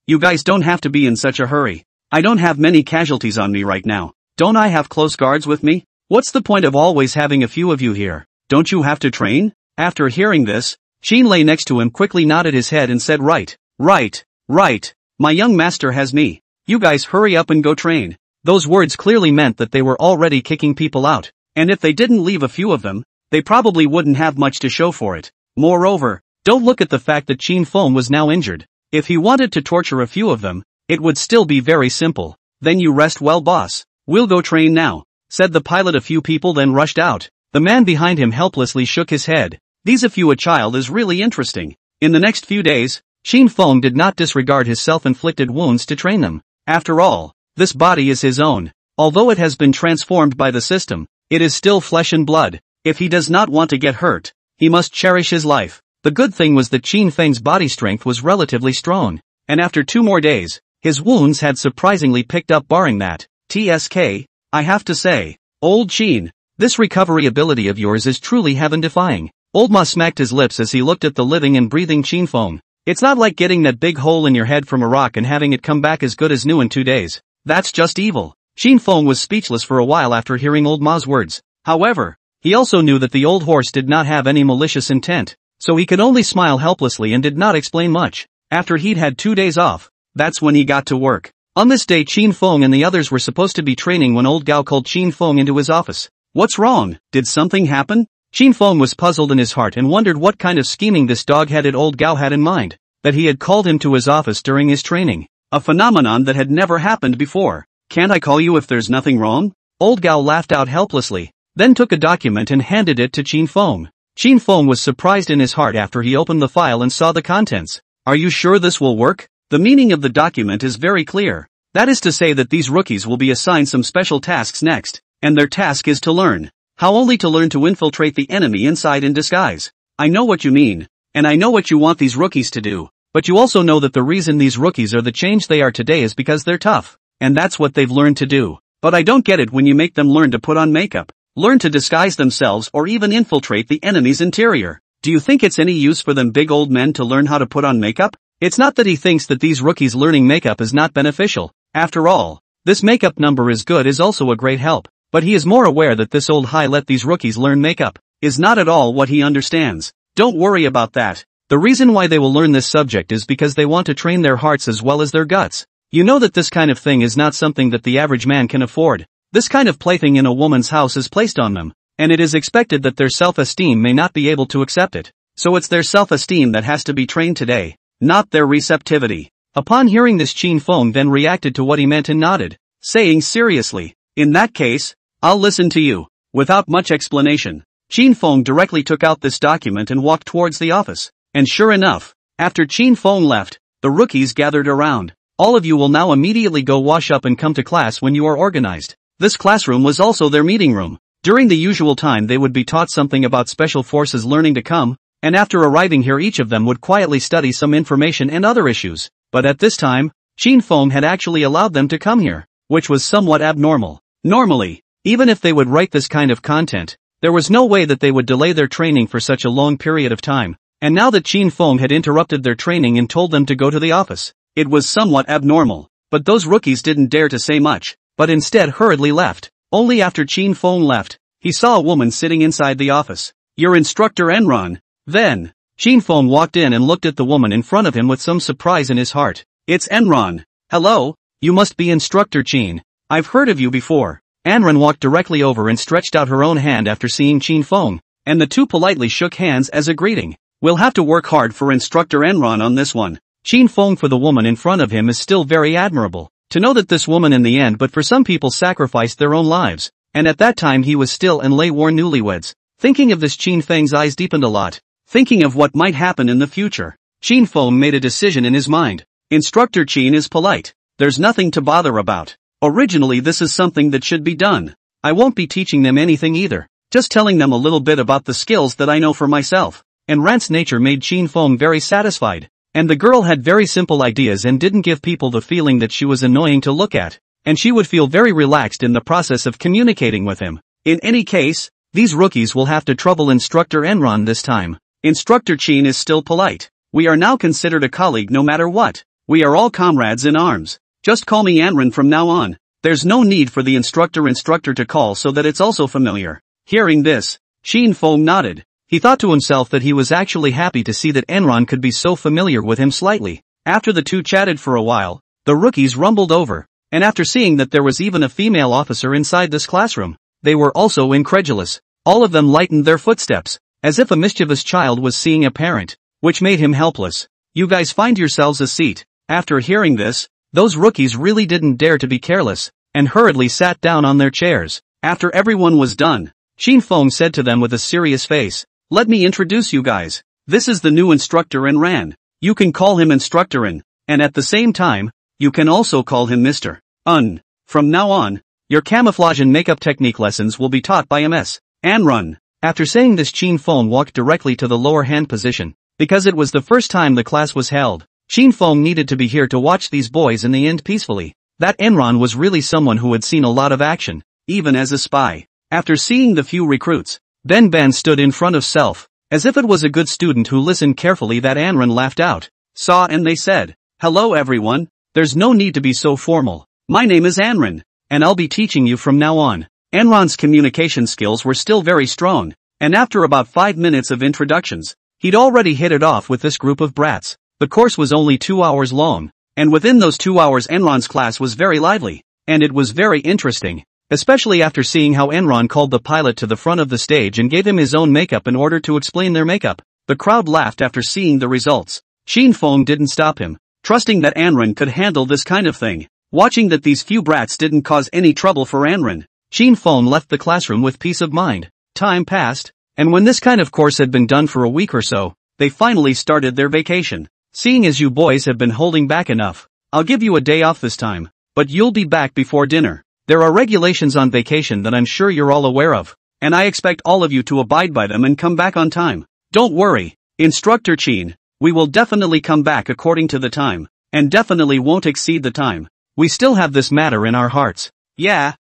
You guys don't have to be in such a hurry. I don't have many casualties on me right now. Don't I have close guards with me? What's the point of always having a few of you here? Don't you have to train? After hearing this, Sheen lay next to him, quickly nodded his head and said, Right. My young master has me. You guys hurry up and go train. Those words clearly meant that they were already kicking people out, and if they didn't leave a few of them, they probably wouldn't have much to show for it. Moreover, don't look at the fact that Sheen Feng was now injured. If he wanted to torture a few of them, it would still be very simple. Then you rest well, boss. We'll go train now, said the pilot. A few people then rushed out. The man behind him helplessly shook his head. These a few a child is really interesting. In the next few days, Sheen Feng did not disregard his self-inflicted wounds to train them. After all, this body is his own. Although it has been transformed by the system, it is still flesh and blood. If he does not want to get hurt, he must cherish his life. The good thing was that Sheen Feng's body strength was relatively strong, and after 2 more days, his wounds had surprisingly picked up. Barring that, TSK, I have to say, old Sheen, this recovery ability of yours is truly heaven-defying. Old Ma smacked his lips as he looked at the living and breathing Sheen Feng. It's not like getting that big hole in your head from a rock and having it come back as good as new in 2 days. That's just evil. Sheen Feng was speechless for a while after hearing old Ma's words. However, he also knew that the old horse did not have any malicious intent, so he could only smile helplessly and did not explain much. After he'd had 2 days off, that's when he got to work. On this day, Sheen Feng and the others were supposed to be training when old Gao called Sheen Feng into his office. What's wrong? Did something happen? Sheen Feng was puzzled in his heart and wondered what kind of scheming this dog-headed old Gao had in mind, that he had called him to his office during his training. A phenomenon that had never happened before. Can't I call you if there's nothing wrong? Old Gao laughed out helplessly, then took a document and handed it to Sheen Feng. Sheen Feng was surprised in his heart after he opened the file and saw the contents. Are you sure this will work? The meaning of the document is very clear. That is to say that these rookies will be assigned some special tasks next, and their task is to learn. How only to learn to infiltrate the enemy inside in disguise. I know what you mean, and I know what you want these rookies to do, but you also know that the reason these rookies are the change they are today is because they're tough, and that's what they've learned to do. But I don't get it when you make them learn to put on makeup, learn to disguise themselves, or even infiltrate the enemy's interior. Do you think it's any use for them big old men to learn how to put on makeup? It's not that he thinks that these rookies learning makeup is not beneficial. After all, this makeup number is good is also a great help. But he is more aware that this old high let these rookies learn makeup is not at all what he understands. Don't worry about that. The reason why they will learn this subject is because they want to train their hearts as well as their guts. You know that this kind of thing is not something that the average man can afford. This kind of plaything in a woman's house is placed on them, and it is expected that their self-esteem may not be able to accept it. So it's their self-esteem that has to be trained today, not their receptivity. Upon hearing this, Sheen Feng then reacted to what he meant and nodded, saying seriously, in that case, I'll listen to you. Without much explanation, Sheen Feng directly took out this document and walked towards the office. And sure enough, after Sheen Feng left, the rookies gathered around. All of you will now immediately go wash up and come to class when you are organized. This classroom was also their meeting room. During the usual time they would be taught something about special forces learning to come, and after arriving here each of them would quietly study some information and other issues. But at this time, Sheen Feng had actually allowed them to come here, which was somewhat abnormal. Normally, even if they would write this kind of content, there was no way that they would delay their training for such a long period of time. And now that Sheen Feng had interrupted their training and told them to go to the office, it was somewhat abnormal. But those rookies didn't dare to say much, but instead hurriedly left. Only after Sheen Feng left, he saw a woman sitting inside the office. Your instructor Enron. Then, Sheen Feng walked in and looked at the woman in front of him with some surprise in his heart. It's Enron. Hello, you must be Instructor Sheen. I've heard of you before. Enron walked directly over and stretched out her own hand after seeing Sheen Feng, and the two politely shook hands as a greeting. We'll have to work hard for Instructor Enron on this one. Sheen Feng for the woman in front of him is still very admirable. To know that this woman in the end but for some people sacrificed their own lives, and at that time he was still and lay-worn newlyweds. Thinking of this, Sheen Feng's eyes deepened a lot. Thinking of what might happen in the future, Sheen Feng made a decision in his mind. Instructor Sheen is polite. There's nothing to bother about. Originally this is something that should be done. I won't be teaching them anything either, just telling them a little bit about the skills that I know for myself. and Rant's nature made Qin Feng very satisfied. And the girl had very simple ideas and didn't give people the feeling that she was annoying to look at, and she would feel very relaxed in the process of communicating with him. In any case, these rookies will have to trouble Instructor Enron this time. Instructor Qin is still polite. We are now considered a colleague no matter what. We are all comrades in arms. Just call me Enron from now on. There's no need for the instructor to call so that it's also familiar. Hearing this, Qin Feng nodded. He thought to himself that he was actually happy to see that Enron could be so familiar with him slightly. After the two chatted for a while, the rookies rumbled over, and after seeing that there was even a female officer inside this classroom, they were also incredulous. All of them lightened their footsteps, as if a mischievous child was seeing a parent, which made him helpless. You guys find yourselves a seat. After hearing this, those rookies really didn't dare to be careless, and hurriedly sat down on their chairs. After everyone was done, Qin Feng said to them with a serious face, "Let me introduce you guys. This is the new instructor Enran. You can call him Instructor and at the same time, you can also call him Mr. Un. From now on, your camouflage and makeup technique lessons will be taught by Ms. Enran." After saying this, Qin Feng walked directly to the lower hand position. Because it was the first time the class was held, Qin Feng needed to be here to watch these boys in the end peacefully. That Enran was really someone who had seen a lot of action, even as a spy. After seeing the few recruits, Ben Ben stood in front of Self, as if it was a good student who listened carefully. That Enran laughed out. Saw and they said, "Hello everyone, there's no need to be so formal. My name is Enran, and I'll be teaching you from now on." Enran's communication skills were still very strong, and after about 5 minutes of introductions, he'd already hit it off with this group of brats. The course was only 2 hours long, and within those 2 hours Enron's class was very lively, and it was very interesting. Especially after seeing how Enron called the pilot to the front of the stage and gave him his own makeup in order to explain their makeup. The crowd laughed after seeing the results. Qin Feng didn't stop him, trusting that Enron could handle this kind of thing. Watching that these few brats didn't cause any trouble for Enron, Qin Feng left the classroom with peace of mind. Time passed, and when this kind of course had been done for a week or so, they finally started their vacation. Seeing as you boys have been holding back enough, I'll give you a day off this time, but you'll be back before dinner. There are regulations on vacation that I'm sure you're all aware of, and I expect all of you to abide by them and come back on time. Don't worry, Instructor Qin, we will definitely come back according to the time, and definitely won't exceed the time. We still have this matter in our hearts. Yeah,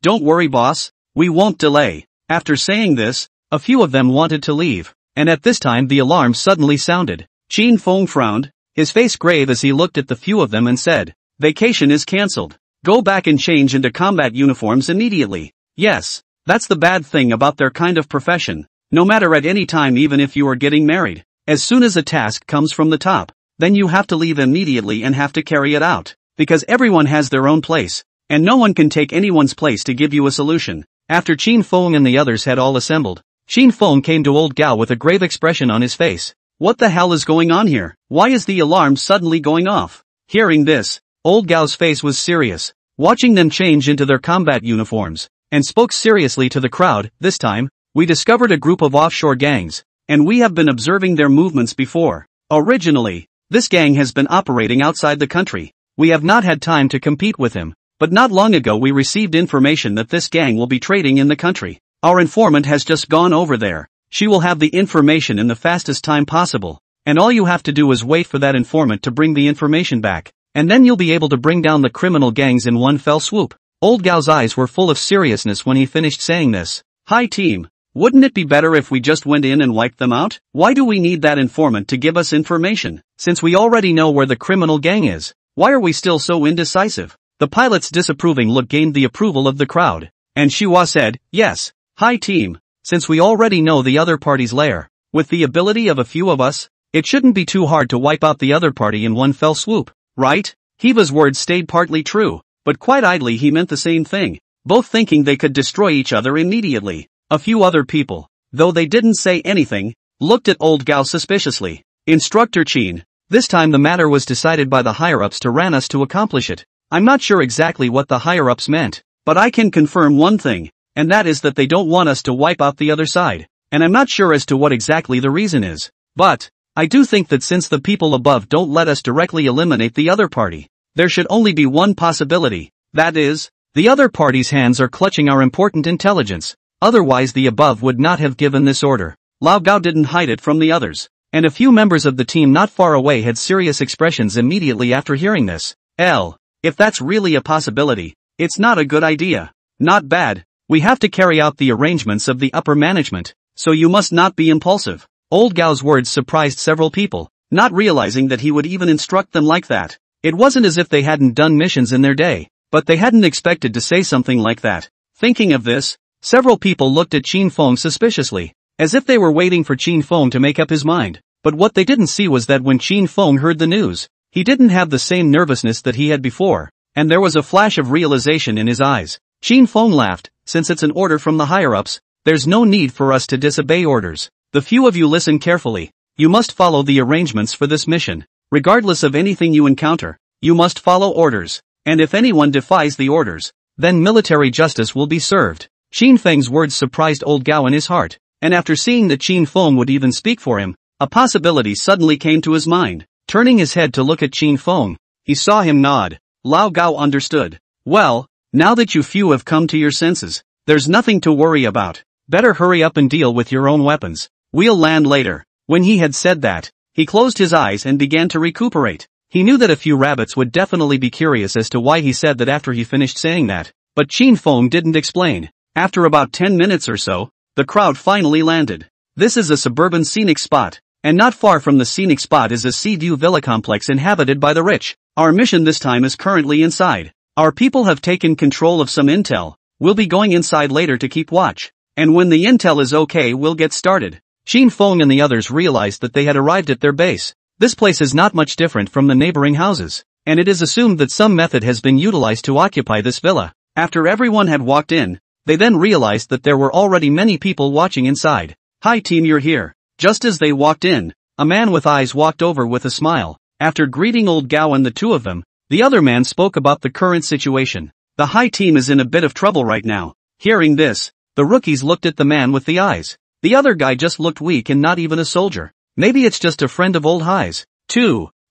don't worry boss, we won't delay. After saying this, a few of them wanted to leave, and at this time the alarm suddenly sounded. Qin Feng frowned, his face grave as he looked at the few of them and said, "Vacation is cancelled. Go back and change into combat uniforms immediately." Yes, that's the bad thing about their kind of profession. No matter at any time, even if you are getting married, as soon as a task comes from the top, then you have to leave immediately and have to carry it out. Because everyone has their own place, and no one can take anyone's place to give you a solution. After Qin Feng and the others had all assembled, Qin Feng came to Old Gao with a grave expression on his face. What the hell is going on here? Why is the alarm suddenly going off? Hearing this, Old Gao's face was serious, watching them change into their combat uniforms, and spoke seriously to the crowd. "This time, we discovered a group of offshore gangs, and we have been observing their movements before. Originally, this gang has been operating outside the country. We have not had time to compete with him, but not long ago we received information that this gang will be trading in the country. Our informant has just gone over there. She will have the information in the fastest time possible, and all you have to do is wait for that informant to bring the information back, and then you'll be able to bring down the criminal gangs in one fell swoop." Old Gao's eyes were full of seriousness when he finished saying this. "Hi team, wouldn't it be better if we just went in and wiped them out? Why do we need that informant to give us information? Since we already know where the criminal gang is, why are we still so indecisive?" The pilot's disapproving look gained the approval of the crowd, and Shihua said, "Yes, hi team, since we already know the other party's lair, with the ability of a few of us, it shouldn't be too hard to wipe out the other party in one fell swoop, right?" Hiva's words stayed partly true, but quite idly he meant the same thing, both thinking they could destroy each other immediately. A few other people, though they didn't say anything, looked at Old Gao suspiciously. "Instructor Qin, this time the matter was decided by the higher-ups to ran us to accomplish it. I'm not sure exactly what the higher-ups meant, but I can confirm one thing, and that is that they don't want us to wipe out the other side, and I'm not sure as to what exactly the reason is. But I do think that since the people above don't let us directly eliminate the other party, there should only be one possibility, that is, the other party's hands are clutching our important intelligence, otherwise the above would not have given this order." Lao Gao didn't hide it from the others. And a few members of the team not far away had serious expressions immediately after hearing this. If that's really a possibility, it's not a good idea. Not bad. We have to carry out the arrangements of the upper management, so you must not be impulsive. Old Gao's words surprised several people, not realizing that he would even instruct them like that. It wasn't as if they hadn't done missions in their day, but they hadn't expected to say something like that. Thinking of this, several people looked at Qin Feng suspiciously, as if they were waiting for Qin Feng to make up his mind. But what they didn't see was that when Qin Feng heard the news, he didn't have the same nervousness that he had before, and there was a flash of realization in his eyes. Qin Feng laughed, since it's an order from the higher-ups, there's no need for us to disobey orders. The few of you listen carefully. You must follow the arrangements for this mission. Regardless of anything you encounter, you must follow orders, and if anyone defies the orders, then military justice will be served. Qin Feng's words surprised Old Gao in his heart, and after seeing that Qin Feng would even speak for him, a possibility suddenly came to his mind. Turning his head to look at Qin Feng, he saw him nod. Lao Gao understood. Well, now that you few have come to your senses, there's nothing to worry about. Better hurry up and deal with your own weapons. We'll land later. When he had said that, he closed his eyes and began to recuperate. He knew that a few rabbits would definitely be curious as to why he said that after he finished saying that, but Qin Feng didn't explain. After about 10 minutes or so, the crowd finally landed. This is a suburban scenic spot, and not far from the scenic spot is a sea view villa complex inhabited by the rich. Our mission this time is currently inside. Our people have taken control of some intel. We'll be going inside later to keep watch. And when the intel is okay, we'll get started. Qin Feng and the others realized that they had arrived at their base. This place is not much different from the neighboring houses, and it is assumed that some method has been utilized to occupy this villa. After everyone had walked in, they then realized that there were already many people watching inside. Hi team, you're here. Just as they walked in, a man with eyes walked over with a smile. After greeting Old Gao and the two of them, the other man spoke about the current situation. The High team is in a bit of trouble right now. Hearing this, the rookies looked at the man with the eyes. The other guy just looked weak and not even a soldier. Maybe it's just a friend of Old High's.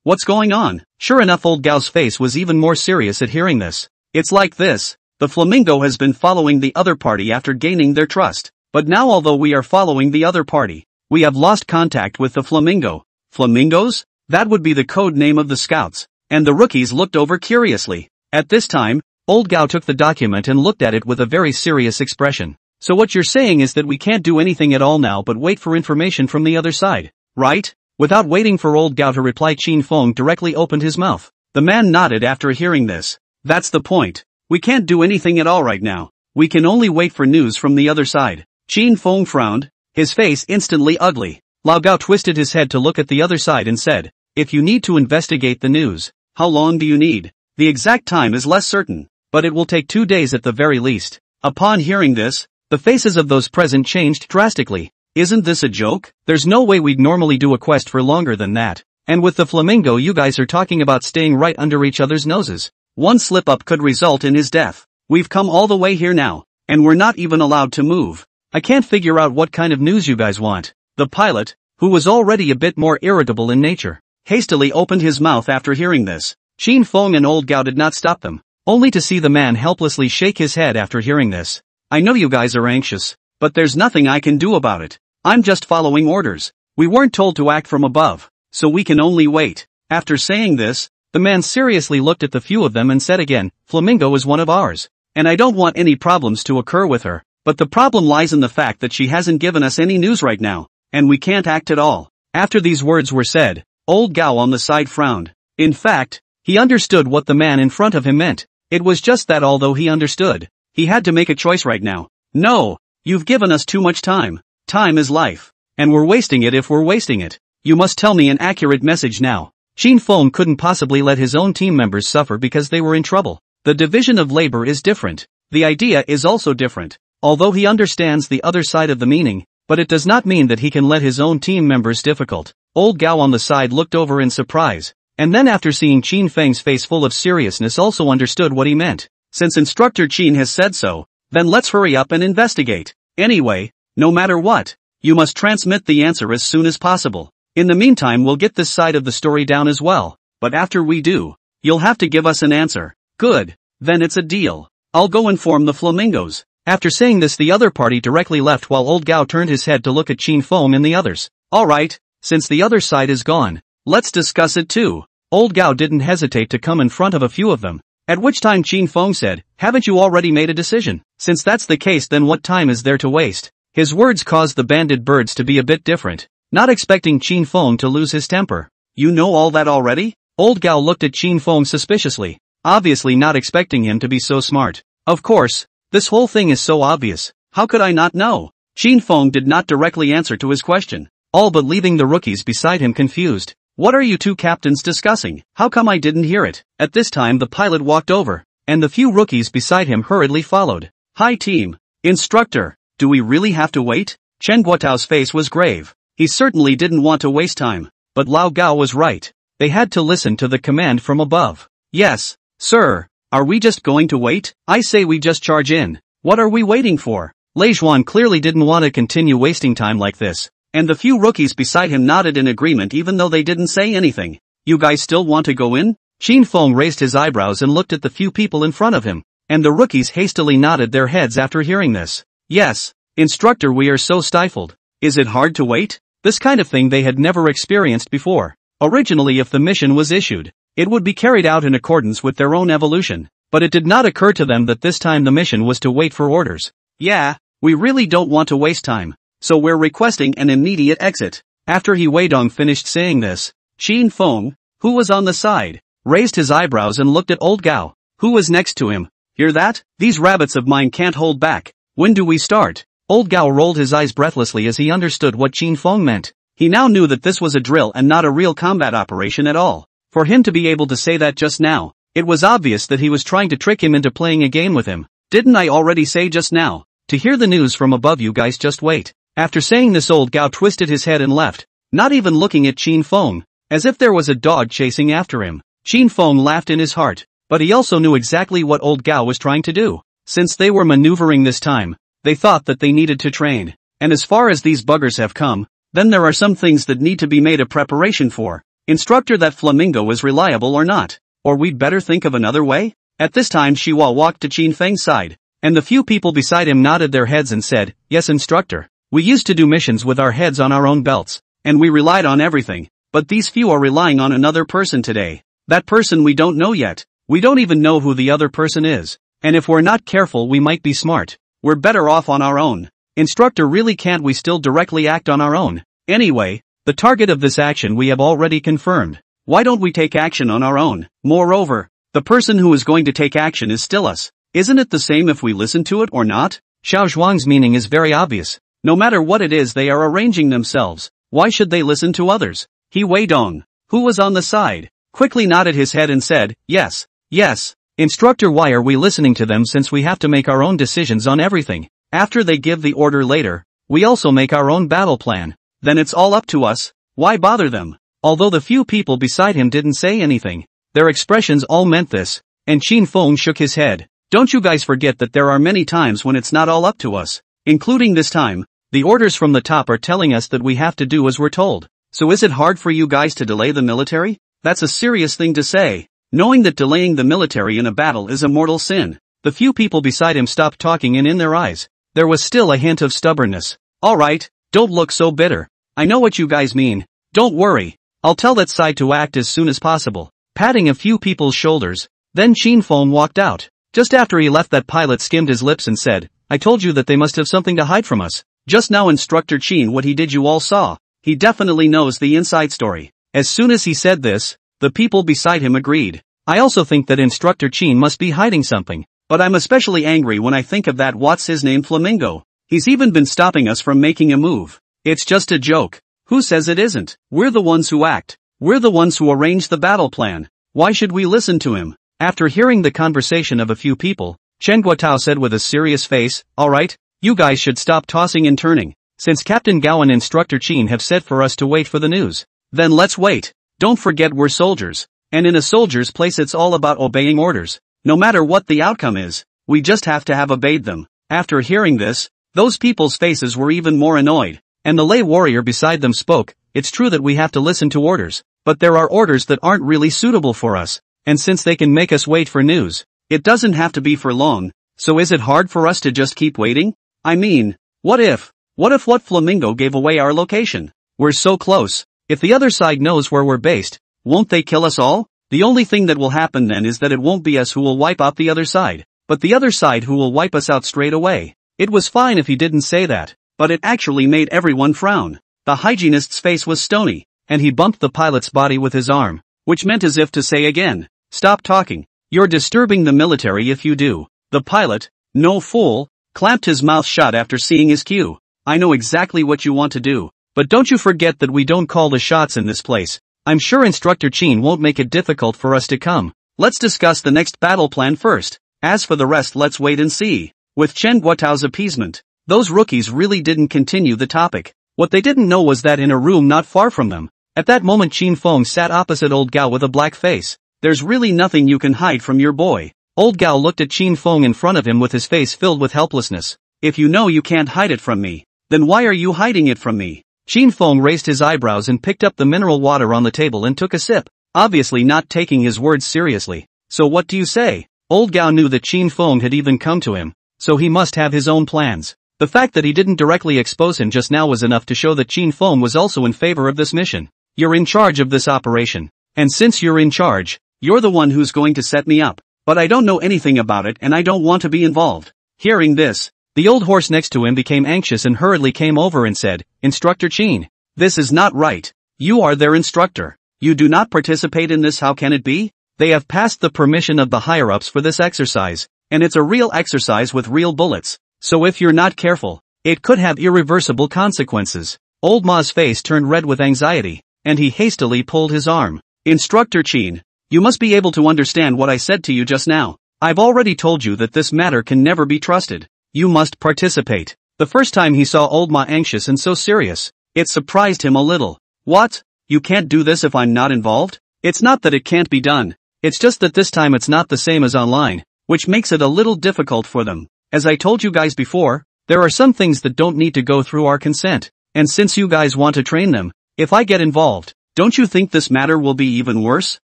What's going on? Sure enough, Old Gao's face was even more serious at hearing this. It's like this. The flamingo has been following the other party after gaining their trust. But now, although we are following the other party, we have lost contact with the flamingo. Flamingos? That would be the code name of the scouts. And the rookies looked over curiously. At this time, Old Gao took the document and looked at it with a very serious expression. So what you're saying is that we can't do anything at all now but wait for information from the other side, right? Without waiting for Old Gao to reply, Qin Feng directly opened his mouth. The man nodded after hearing this. That's the point. We can't do anything at all right now. We can only wait for news from the other side. Qin Feng frowned, his face instantly ugly. Lao Gao twisted his head to look at the other side and said, if you need to investigate the news, how long do you need? The exact time is less certain, but it will take 2 days at the very least. Upon hearing this, the faces of those present changed drastically. Isn't this a joke? There's no way we'd normally do a quest for longer than that. And with the flamingo, you guys are talking about staying right under each other's noses. One slip-up could result in his death. We've come all the way here now, and we're not even allowed to move. I can't figure out what kind of news you guys want. The pilot, who was already a bit more irritable in nature, hastily opened his mouth after hearing this. Qin Feng and Old Gao did not stop them, only to see the man helplessly shake his head after hearing this. I know you guys are anxious, but there's nothing I can do about it. I'm just following orders. We weren't told to act from above, so we can only wait. After saying this, the man seriously looked at the few of them and said again, Flamingo is one of ours, and I don't want any problems to occur with her. But the problem lies in the fact that she hasn't given us any news right now, and we can't act at all. After these words were said, Old Gao on the side frowned. In fact, he understood what the man in front of him meant. It was just that although he understood, he had to make a choice right now. No, you've given us too much time. Time is life, and we're wasting it if we're wasting it. You must tell me an accurate message now. Qin Feng couldn't possibly let his own team members suffer because they were in trouble. The division of labor is different. The idea is also different. Although he understands the other side of the meaning, but it does not mean that he can let his own team members difficult. Old Gao on the side looked over in surprise, and then after seeing Qin Feng's face full of seriousness also understood what he meant. Since Instructor Qin has said so, then let's hurry up and investigate. Anyway, no matter what, you must transmit the answer as soon as possible. In the meantime, we'll get this side of the story down as well, but after we do, you'll have to give us an answer. Good, then it's a deal. I'll go inform the flamingos. After saying this, the other party directly left while old Gao turned his head to look at Qin Feng and the others. Alright, since the other side is gone, let's discuss it too. Old Gao didn't hesitate to come in front of a few of them. At which time Qin Feng said, haven't you already made a decision? Since that's the case, then what time is there to waste? His words caused the banded birds to be a bit different, not expecting Qin Feng to lose his temper. You know all that already? Old Gao looked at Qin Feng suspiciously, obviously not expecting him to be so smart. Of course, this whole thing is so obvious, how could I not know? Qin Feng did not directly answer to his question, all but leaving the rookies beside him confused. What are you two captains discussing? How come I didn't hear it? At this time the pilot walked over, and the few rookies beside him hurriedly followed. Hi team. Instructor, do we really have to wait? Chen Guotao's face was grave. He certainly didn't want to waste time, but Lao Gao was right. They had to listen to the command from above. Yes, sir. Are we just going to wait? I say we just charge in. What are we waiting for? Lei Zhuan clearly didn't want to continue wasting time like this, and the few rookies beside him nodded in agreement even though they didn't say anything. You guys still want to go in? Qin Feng raised his eyebrows and looked at the few people in front of him, and the rookies hastily nodded their heads after hearing this. Yes, instructor, we are so stifled. Is it hard to wait? This kind of thing they had never experienced before. Originally, if the mission was issued, it would be carried out in accordance with their own evolution, but it did not occur to them that this time the mission was to wait for orders. Yeah, we really don't want to waste time, so we're requesting an immediate exit. After He Weidong finished saying this, Qin Feng, who was on the side, raised his eyebrows and looked at old Gao, who was next to him. Hear that? These rabbits of mine can't hold back. When do we start? Old Gao rolled his eyes breathlessly as he understood what Qin Feng meant. He now knew that this was a drill and not a real combat operation at all. For him to be able to say that just now, it was obvious that he was trying to trick him into playing a game with him. Didn't I already say just now? To hear the news from above, you guys just wait. After saying this, old Gao twisted his head and left, not even looking at Qin Feng, as if there was a dog chasing after him. Qin Feng laughed in his heart, but he also knew exactly what old Gao was trying to do. Since they were maneuvering this time, they thought that they needed to train. And as far as these buggers have come, then there are some things that need to be made a preparation for. Instructor, that flamingo is reliable or not? Or we'd better think of another way? At this time Shiwa walked to Qin Feng's side, and the few people beside him nodded their heads and said, yes instructor. We used to do missions with our heads on our own belts, and we relied on everything, but these few are relying on another person today. That person we don't know yet. We don't even know who the other person is. And if we're not careful we might be smart. We're better off on our own. Instructor, really can't we still directly act on our own? Anyway, the target of this action we have already confirmed. Why don't we take action on our own? Moreover, the person who is going to take action is still us. Isn't it the same if we listen to it or not? Xiao Zhuang's meaning is very obvious. No matter what it is, they are arranging themselves. Why should they listen to others? He Weidong, who was on the side, quickly nodded his head and said, yes, yes. Instructor, why are we listening to them since we have to make our own decisions on everything? After they give the order later, we also make our own battle plan. Then it's all up to us. Why bother them? Although the few people beside him didn't say anything, their expressions all meant this, and Qin Feng shook his head. Don't you guys forget that there are many times when it's not all up to us, including this time. The orders from the top are telling us that we have to do as we're told. So is it hard for you guys to delay the military? That's a serious thing to say, knowing that delaying the military in a battle is a mortal sin. The few people beside him stopped talking, and in their eyes, there was still a hint of stubbornness. Alright, don't look so bitter. I know what you guys mean. Don't worry. I'll tell that side to act as soon as possible. Patting a few people's shoulders, then Qin Feng walked out. Just after he left, that pilot skimmed his lips and said, I told you that they must have something to hide from us. Just now Instructor Qin, what he did you all saw. He definitely knows the inside story. As soon as he said this, the people beside him agreed. I also think that Instructor Qin must be hiding something, but I'm especially angry when I think of that what's his name flamingo. He's even been stopping us from making a move. It's just a joke. Who says it isn't? We're the ones who act. We're the ones who arrange the battle plan. Why should we listen to him? After hearing the conversation of a few people, Chen Guotao said with a serious face, alright, you guys should stop tossing and turning. Since Captain Gao and Instructor Qin have said for us to wait for the news, then let's wait. Don't forget we're soldiers. And in a soldier's place it's all about obeying orders. No matter what the outcome is, we just have to have obeyed them. After hearing this, those people's faces were even more annoyed, and the lay warrior beside them spoke, it's true that we have to listen to orders, but there are orders that aren't really suitable for us, and since they can make us wait for news, it doesn't have to be for long, So is it hard for us to just keep waiting? I mean, what if what flamingo gave away our location? We're so close. If the other side knows where we're based, won't they kill us all? The only thing that will happen then is that it won't be us who will wipe out the other side, but the other side who will wipe us out straight away. It was fine if he didn't say that, but it actually made everyone frown. The hygienist's face was stony, and he bumped the pilot's body with his arm, which meant as if to say again, stop talking. You're disturbing the military if you do. The pilot, no fool, clamped his mouth shut after seeing his cue. I know exactly what you want to do, but don't you forget that we don't call the shots in this place. I'm sure Instructor Chin won't make it difficult for us to come. Let's discuss the next battle plan first. As for the rest, let's wait and see. With Chen Guotao's appeasement, those rookies really didn't continue the topic. What they didn't know was that in a room not far from them, at that moment Qin Feng sat opposite Old Gao with a black face. There's really nothing you can hide from your boy. Old Gao looked at Qin Feng in front of him with his face filled with helplessness. If you know you can't hide it from me, then why are you hiding it from me? Qin Feng raised his eyebrows and picked up the mineral water on the table and took a sip, obviously not taking his words seriously. So what do you say? Old Gao knew that Qin Feng had even come to him, so he must have his own plans. The fact that he didn't directly expose him just now was enough to show that Qin Feng was also in favor of this mission. You're in charge of this operation, and since you're in charge, you're the one who's going to set me up. But I don't know anything about it and I don't want to be involved. Hearing this, the old horse next to him became anxious and hurriedly came over and said, Instructor Qin, this is not right. You are their instructor. You do not participate in this. How can it be? They have passed the permission of the higher-ups for this exercise, and it's a real exercise with real bullets. So if you're not careful, it could have irreversible consequences. Old Ma's face turned red with anxiety, and he hastily pulled his arm. Instructor Qin, you must be able to understand what I said to you just now. I've already told you that this matter can never be trusted. You must participate. The first time he saw Old Ma anxious and so serious, it surprised him a little. What? You can't do this if I'm not involved? It's not that it can't be done. It's just that this time it's not the same as online, which makes it a little difficult for them. As I told you guys before, there are some things that don't need to go through our consent. And since you guys want to train them, if I get involved, don't you think this matter will be even worse?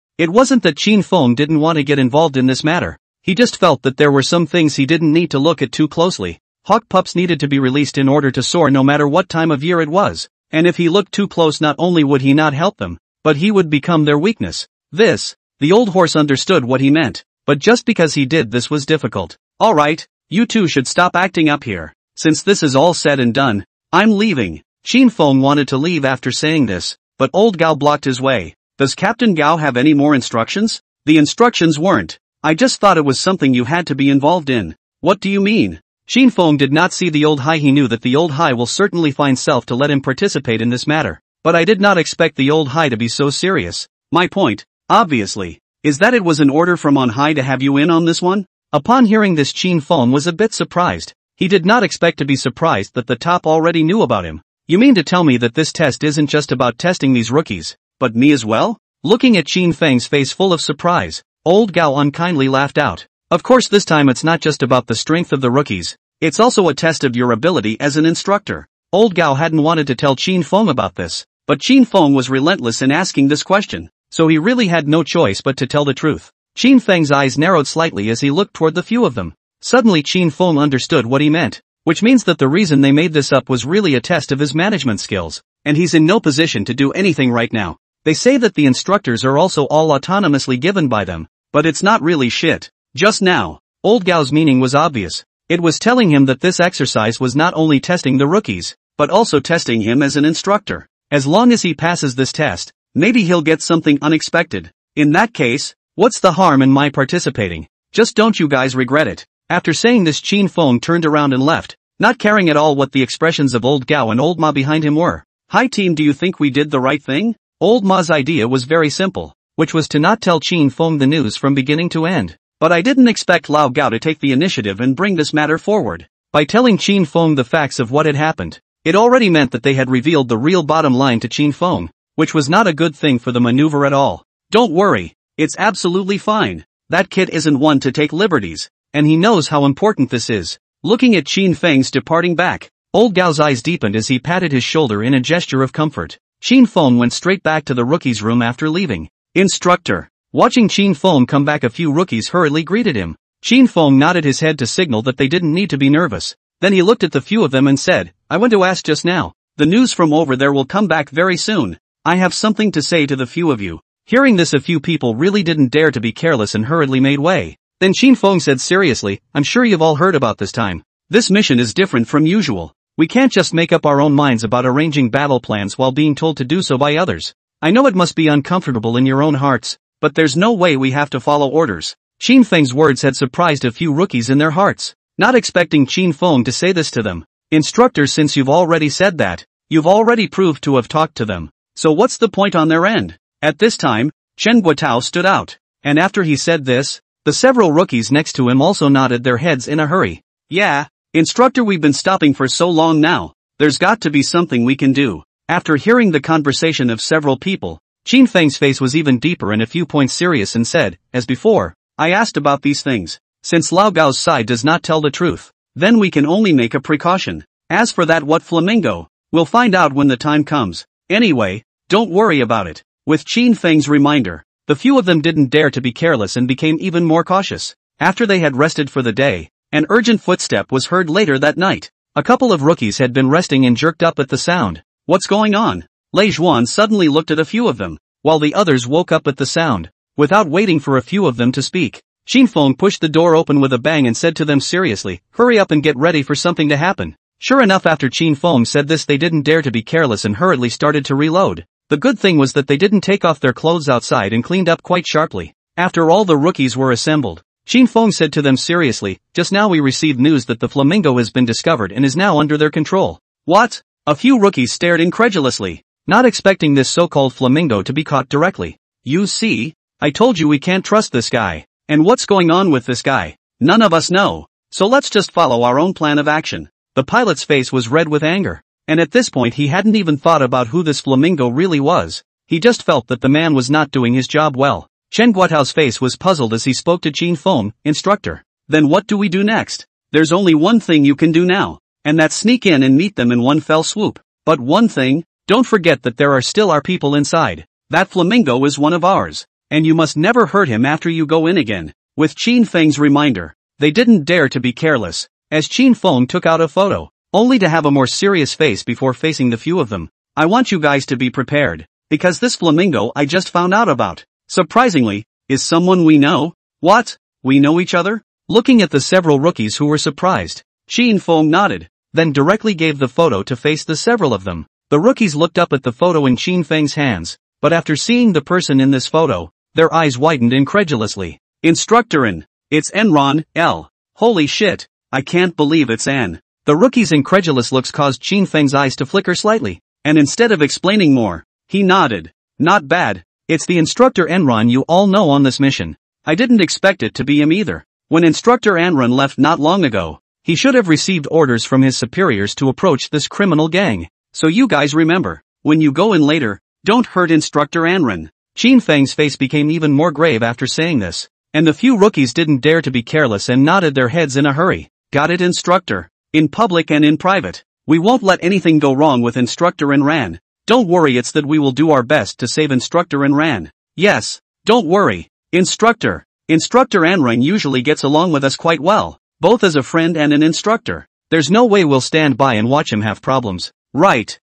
It wasn't that Qin Feng didn't want to get involved in this matter. He just felt that there were some things he didn't need to look at too closely. Hawk pups needed to be released in order to soar no matter what time of year it was. And if he looked too close, not only would he not help them, but he would become their weakness. The old horse understood what he meant, but just because he did this was difficult. Alright, you two should stop acting up here. Since this is all said and done, I'm leaving. Qin Feng wanted to leave after saying this, but Old Gao blocked his way. Does Captain Gao have any more instructions? The instructions weren't. I just thought it was something you had to be involved in. What do you mean? Qin Feng did not see the old Hai. He knew that the old Hai will certainly find self to let him participate in this matter. But I did not expect the old Hai to be so serious. My point, obviously, is that it was an order from on high to have you in on this one? Upon hearing this, Qin Feng was a bit surprised. He did not expect to be surprised that the top already knew about him. You mean to tell me that this test isn't just about testing these rookies, but me as well? Looking at Qin Feng's face full of surprise, Old Gao unkindly laughed out. Of course, this time it's not just about the strength of the rookies, it's also a test of your ability as an instructor. Old Gao hadn't wanted to tell Qin Feng about this, but Qin Feng was relentless in asking this question, so he really had no choice but to tell the truth. Qin Feng's eyes narrowed slightly as he looked toward the few of them. Suddenly Qin Feng understood what he meant, which means that the reason they made this up was really a test of his management skills, and he's in no position to do anything right now. They say that the instructors are also all autonomously given by them, but it's not really shit. Just now, Old Gao's meaning was obvious. It was telling him that this exercise was not only testing the rookies, but also testing him as an instructor. As long as he passes this test, maybe he'll get something unexpected. In that case, what's the harm in my participating? Just don't you guys regret it? After saying this, Qin Feng turned around and left, not caring at all what the expressions of Old Gao and Old Ma behind him were. Hi team, do you think we did the right thing? Old Ma's idea was very simple, which was to not tell Qin Feng the news from beginning to end. But I didn't expect Lao Gao to take the initiative and bring this matter forward. By telling Qin Feng the facts of what had happened, it already meant that they had revealed the real bottom line to Qin Feng, which was not a good thing for the maneuver at all. Don't worry, it's absolutely fine. That kid isn't one to take liberties, and he knows how important this is. Looking at Qin Feng's departing back, Old Gao's eyes deepened as he patted his shoulder in a gesture of comfort. Qin Feng went straight back to the rookie's room after leaving. Instructor. Watching Qin Feng come back, a few rookies hurriedly greeted him. Qin Feng nodded his head to signal that they didn't need to be nervous. Then he looked at the few of them and said, I went to ask just now. The news from over there will come back very soon. I have something to say to the few of you. Hearing this, a few people really didn't dare to be careless and hurriedly made way. Then Qin Feng said seriously, I'm sure you've all heard about this time. This mission is different from usual. We can't just make up our own minds about arranging battle plans while being told to do so by others. I know it must be uncomfortable in your own hearts, but there's no way we have to follow orders. Qin Feng's words had surprised a few rookies in their hearts, not expecting Qin Feng to say this to them. Instructor, since you've already said that, you've already proved to have talked to them. So what's the point on their end? At this time, Chen Guotao stood out, and after he said this, the several rookies next to him also nodded their heads in a hurry. Yeah, Instructor, we've been stopping for so long now, there's got to be something we can do. After hearing the conversation of several people, Qin Feng's face was even deeper and a few points serious and said, as before, I asked about these things. Since Lao Gao's side does not tell the truth, then we can only make a precaution. As for that what flamingo, we'll find out when the time comes. Anyway, don't worry about it. With Qin Feng's reminder, the few of them didn't dare to be careless and became even more cautious. After they had rested for the day, an urgent footstep was heard later that night. A couple of rookies had been resting and jerked up at the sound. What's going on? Lei Zhuan suddenly looked at a few of them, while the others woke up at the sound. Without waiting for a few of them to speak, Qin Feng pushed the door open with a bang and said to them seriously, hurry up and get ready for something to happen. Sure enough, after Qin Feng said this, they didn't dare to be careless and hurriedly started to reload. The good thing was that they didn't take off their clothes outside and cleaned up quite sharply. After all the rookies were assembled, Qin Feng said to them seriously, just now we received news that the flamingo has been discovered and is now under their control. What? A few rookies stared incredulously, not expecting this so-called flamingo to be caught directly. You see? I told you we can't trust this guy. And what's going on with this guy? None of us know. So let's just follow our own plan of action. The pilot's face was red with anger. And at this point he hadn't even thought about who this flamingo really was. He just felt that the man was not doing his job well. Chen Guotao's face was puzzled as he spoke to Qin Feng, Instructor. Then what do we do next? There's only one thing you can do now, and that's sneak in and meet them in one fell swoop. But one thing, don't forget that there are still our people inside. That flamingo is one of ours, and you must never hurt him after you go in again. With Qin Feng's reminder, they didn't dare to be careless, as Qin Feng took out a photo, only to have a more serious face before facing the few of them. I want you guys to be prepared, because this flamingo I just found out about, surprisingly, is someone we know. What? We know each other? Looking at the several rookies who were surprised, Qin Feng nodded, then directly gave the photo to face the several of them. The rookies looked up at the photo in Qin Feng's hands, but after seeing the person in this photo, their eyes widened incredulously. Instructor N. It's Enron, L. Holy shit, I can't believe it's An. The rookie's incredulous looks caused Qin Feng's eyes to flicker slightly, and instead of explaining more, he nodded. Not bad. It's the Instructor Enron you all know on this mission. I didn't expect it to be him either. When Instructor Enron left not long ago, he should have received orders from his superiors to approach this criminal gang. So you guys remember, when you go in later, don't hurt Instructor Enron. Qin Feng's face became even more grave after saying this, and the few rookies didn't dare to be careless and nodded their heads in a hurry. Got it, Instructor? In public and in private, we won't let anything go wrong with Instructor Enran. Don't worry, it's that we will do our best to save Instructor Enran. Yes, don't worry, Instructor. Instructor Enran usually gets along with us quite well, both as a friend and an instructor. There's no way we'll stand by and watch him have problems. Right.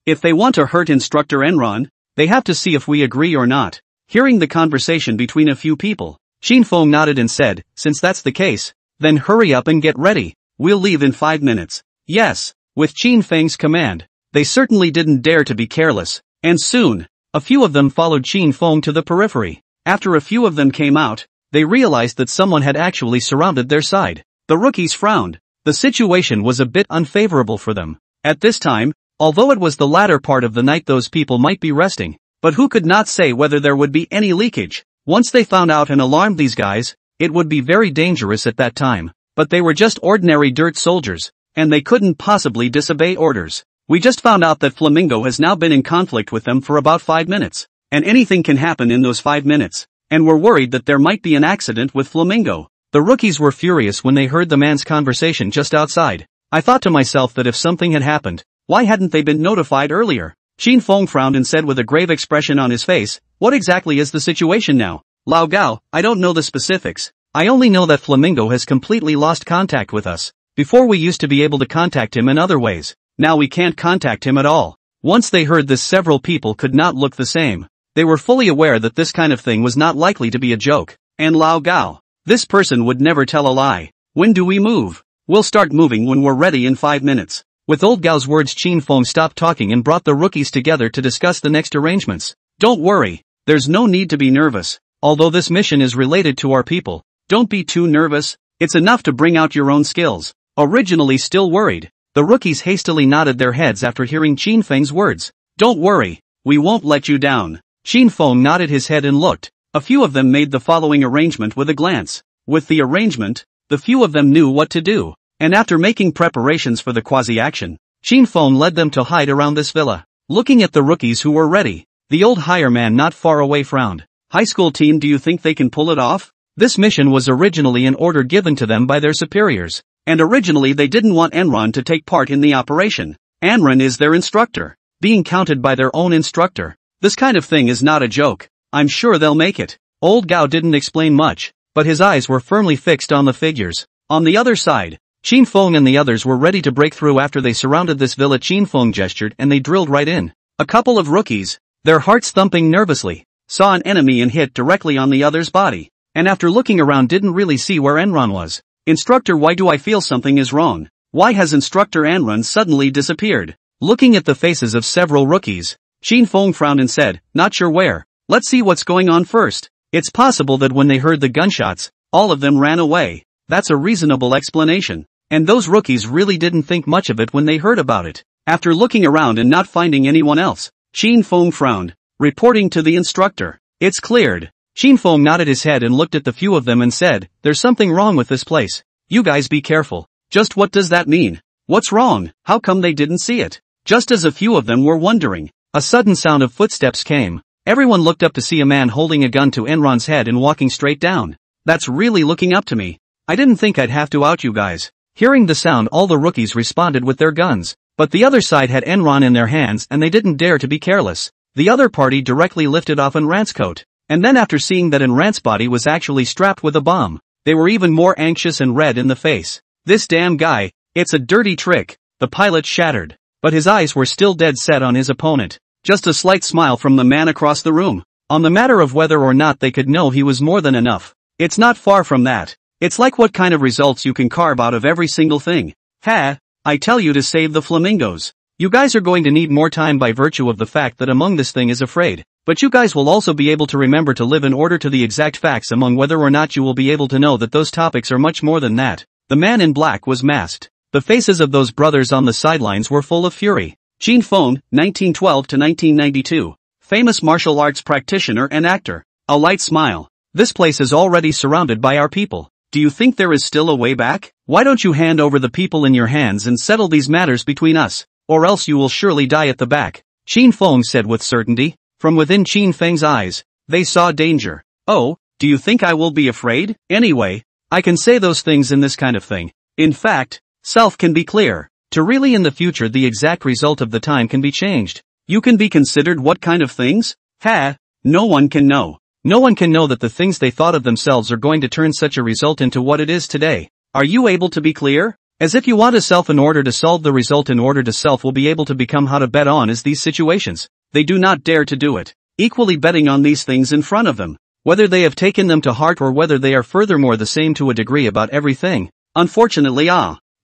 If they want to hurt Instructor Enron, they have to see if we agree or not. Hearing the conversation between a few people, Qin Feng nodded and said, since that's the case, then hurry up and get ready. We'll leave in 5 minutes. Yes, with Qin Feng's command, they certainly didn't dare to be careless, and soon, a few of them followed Qin Feng to the periphery. After a few of them came out, they realized that someone had actually surrounded their side. The rookies frowned. The situation was a bit unfavorable for them. At this time, although it was the latter part of the night, those people might be resting, but who could not say whether there would be any leakage? Once they found out and alarmed these guys, it would be very dangerous at that time. But they were just ordinary dirt soldiers, and they couldn't possibly disobey orders. We just found out that Flamingo has now been in conflict with them for about 5 minutes, and anything can happen in those 5 minutes, and we're worried that there might be an accident with Flamingo. The rookies were furious when they heard the man's conversation just outside. I thought to myself that if something had happened, why hadn't they been notified earlier? Qin Feng frowned and said with a grave expression on his face, what exactly is the situation now? Lao Gao, I don't know the specifics. I only know that Flamingo has completely lost contact with us. Before we used to be able to contact him in other ways. Now we can't contact him at all. Once they heard this, several people could not look the same. They were fully aware that this kind of thing was not likely to be a joke. And Lao Gao, this person would never tell a lie. When do we move? We'll start moving when we're ready in 5 minutes. With old Gao's words, Qin Feng stopped talking and brought the rookies together to discuss the next arrangements. Don't worry. There's no need to be nervous. Although this mission is related to our people, don't be too nervous. It's enough to bring out your own skills. Originally still worried, the rookies hastily nodded their heads after hearing Qin Feng's words. Don't worry, we won't let you down. Qin Feng nodded his head and looked. A few of them made the following arrangement with a glance. With the arrangement, the few of them knew what to do. And after making preparations for the quasi-action, Qin Feng led them to hide around this villa. Looking at the rookies who were ready, the old higher man not far away frowned. High school team, do you think they can pull it off? This mission was originally an order given to them by their superiors. And originally they didn't want Enron to take part in the operation. Enron is their instructor, being counted by their own instructor. This kind of thing is not a joke. I'm sure they'll make it. Old Gao didn't explain much, but his eyes were firmly fixed on the figures. On the other side, Qin Feng and the others were ready to break through after they surrounded this villa. Qin Feng gestured and they drilled right in. A couple of rookies, their hearts thumping nervously, saw an enemy and hit directly on the other's body. And after looking around didn't really see where Enron was. Instructor, why do I feel something is wrong? Why has Instructor Enron suddenly disappeared? Looking at the faces of several rookies, Qin Feng frowned and said, not sure where. Let's see what's going on first. It's possible that when they heard the gunshots, all of them ran away. That's a reasonable explanation. And those rookies really didn't think much of it when they heard about it. After looking around and not finding anyone else, Qin Feng frowned, reporting to the instructor. It's cleared. Qin Feng nodded his head and looked at the few of them and said, there's something wrong with this place. You guys be careful. Just what does that mean? What's wrong? How come they didn't see it? Just as a few of them were wondering, a sudden sound of footsteps came. Everyone looked up to see a man holding a gun to Enron's head and walking straight down. That's really looking up to me. I didn't think I'd have to out you guys. Hearing the sound, all the rookies responded with their guns. But the other side had Enron in their hands and they didn't dare to be careless. The other party directly lifted off Enran's coat. And then after seeing that Enran's body was actually strapped with a bomb, they were even more anxious and red in the face. This damn guy, it's a dirty trick. The pilot shattered. But his eyes were still dead set on his opponent. Just a slight smile from the man across the room. On the matter of whether or not they could know he was more than enough. It's not far from that. It's like what kind of results you can carve out of every single thing. Ha! I tell you to save the flamingos. You guys are going to need more time by virtue of the fact that among this thing is afraid. But you guys will also be able to remember to live in order to the exact facts among whether or not you will be able to know that those topics are much more than that. The man in black was masked. The faces of those brothers on the sidelines were full of fury. Qin Feng, 1912 to 1992. Famous martial arts practitioner and actor. A light smile. This place is already surrounded by our people. Do you think there is still a way back? Why don't you hand over the people in your hands and settle these matters between us? Or else you will surely die at the back. Qin Feng said with certainty. From within Qin Feng's eyes, they saw danger. Oh, do you think I will be afraid? Anyway, I can say those things in this kind of thing. In fact, self can be clear. To really in the future the exact result of the time can be changed. You can be considered what kind of things? Ha! No one can know. No one can know that the things they thought of themselves are going to turn such a result into what it is today. Are you able to be clear? As if you want a self in order to solve the result in order to self will be able to become how to bet on is these situations. They do not dare to do it. Equally betting on these things in front of them. Whether they have taken them to heart or whether they are furthermore the same to a degree about everything. Unfortunately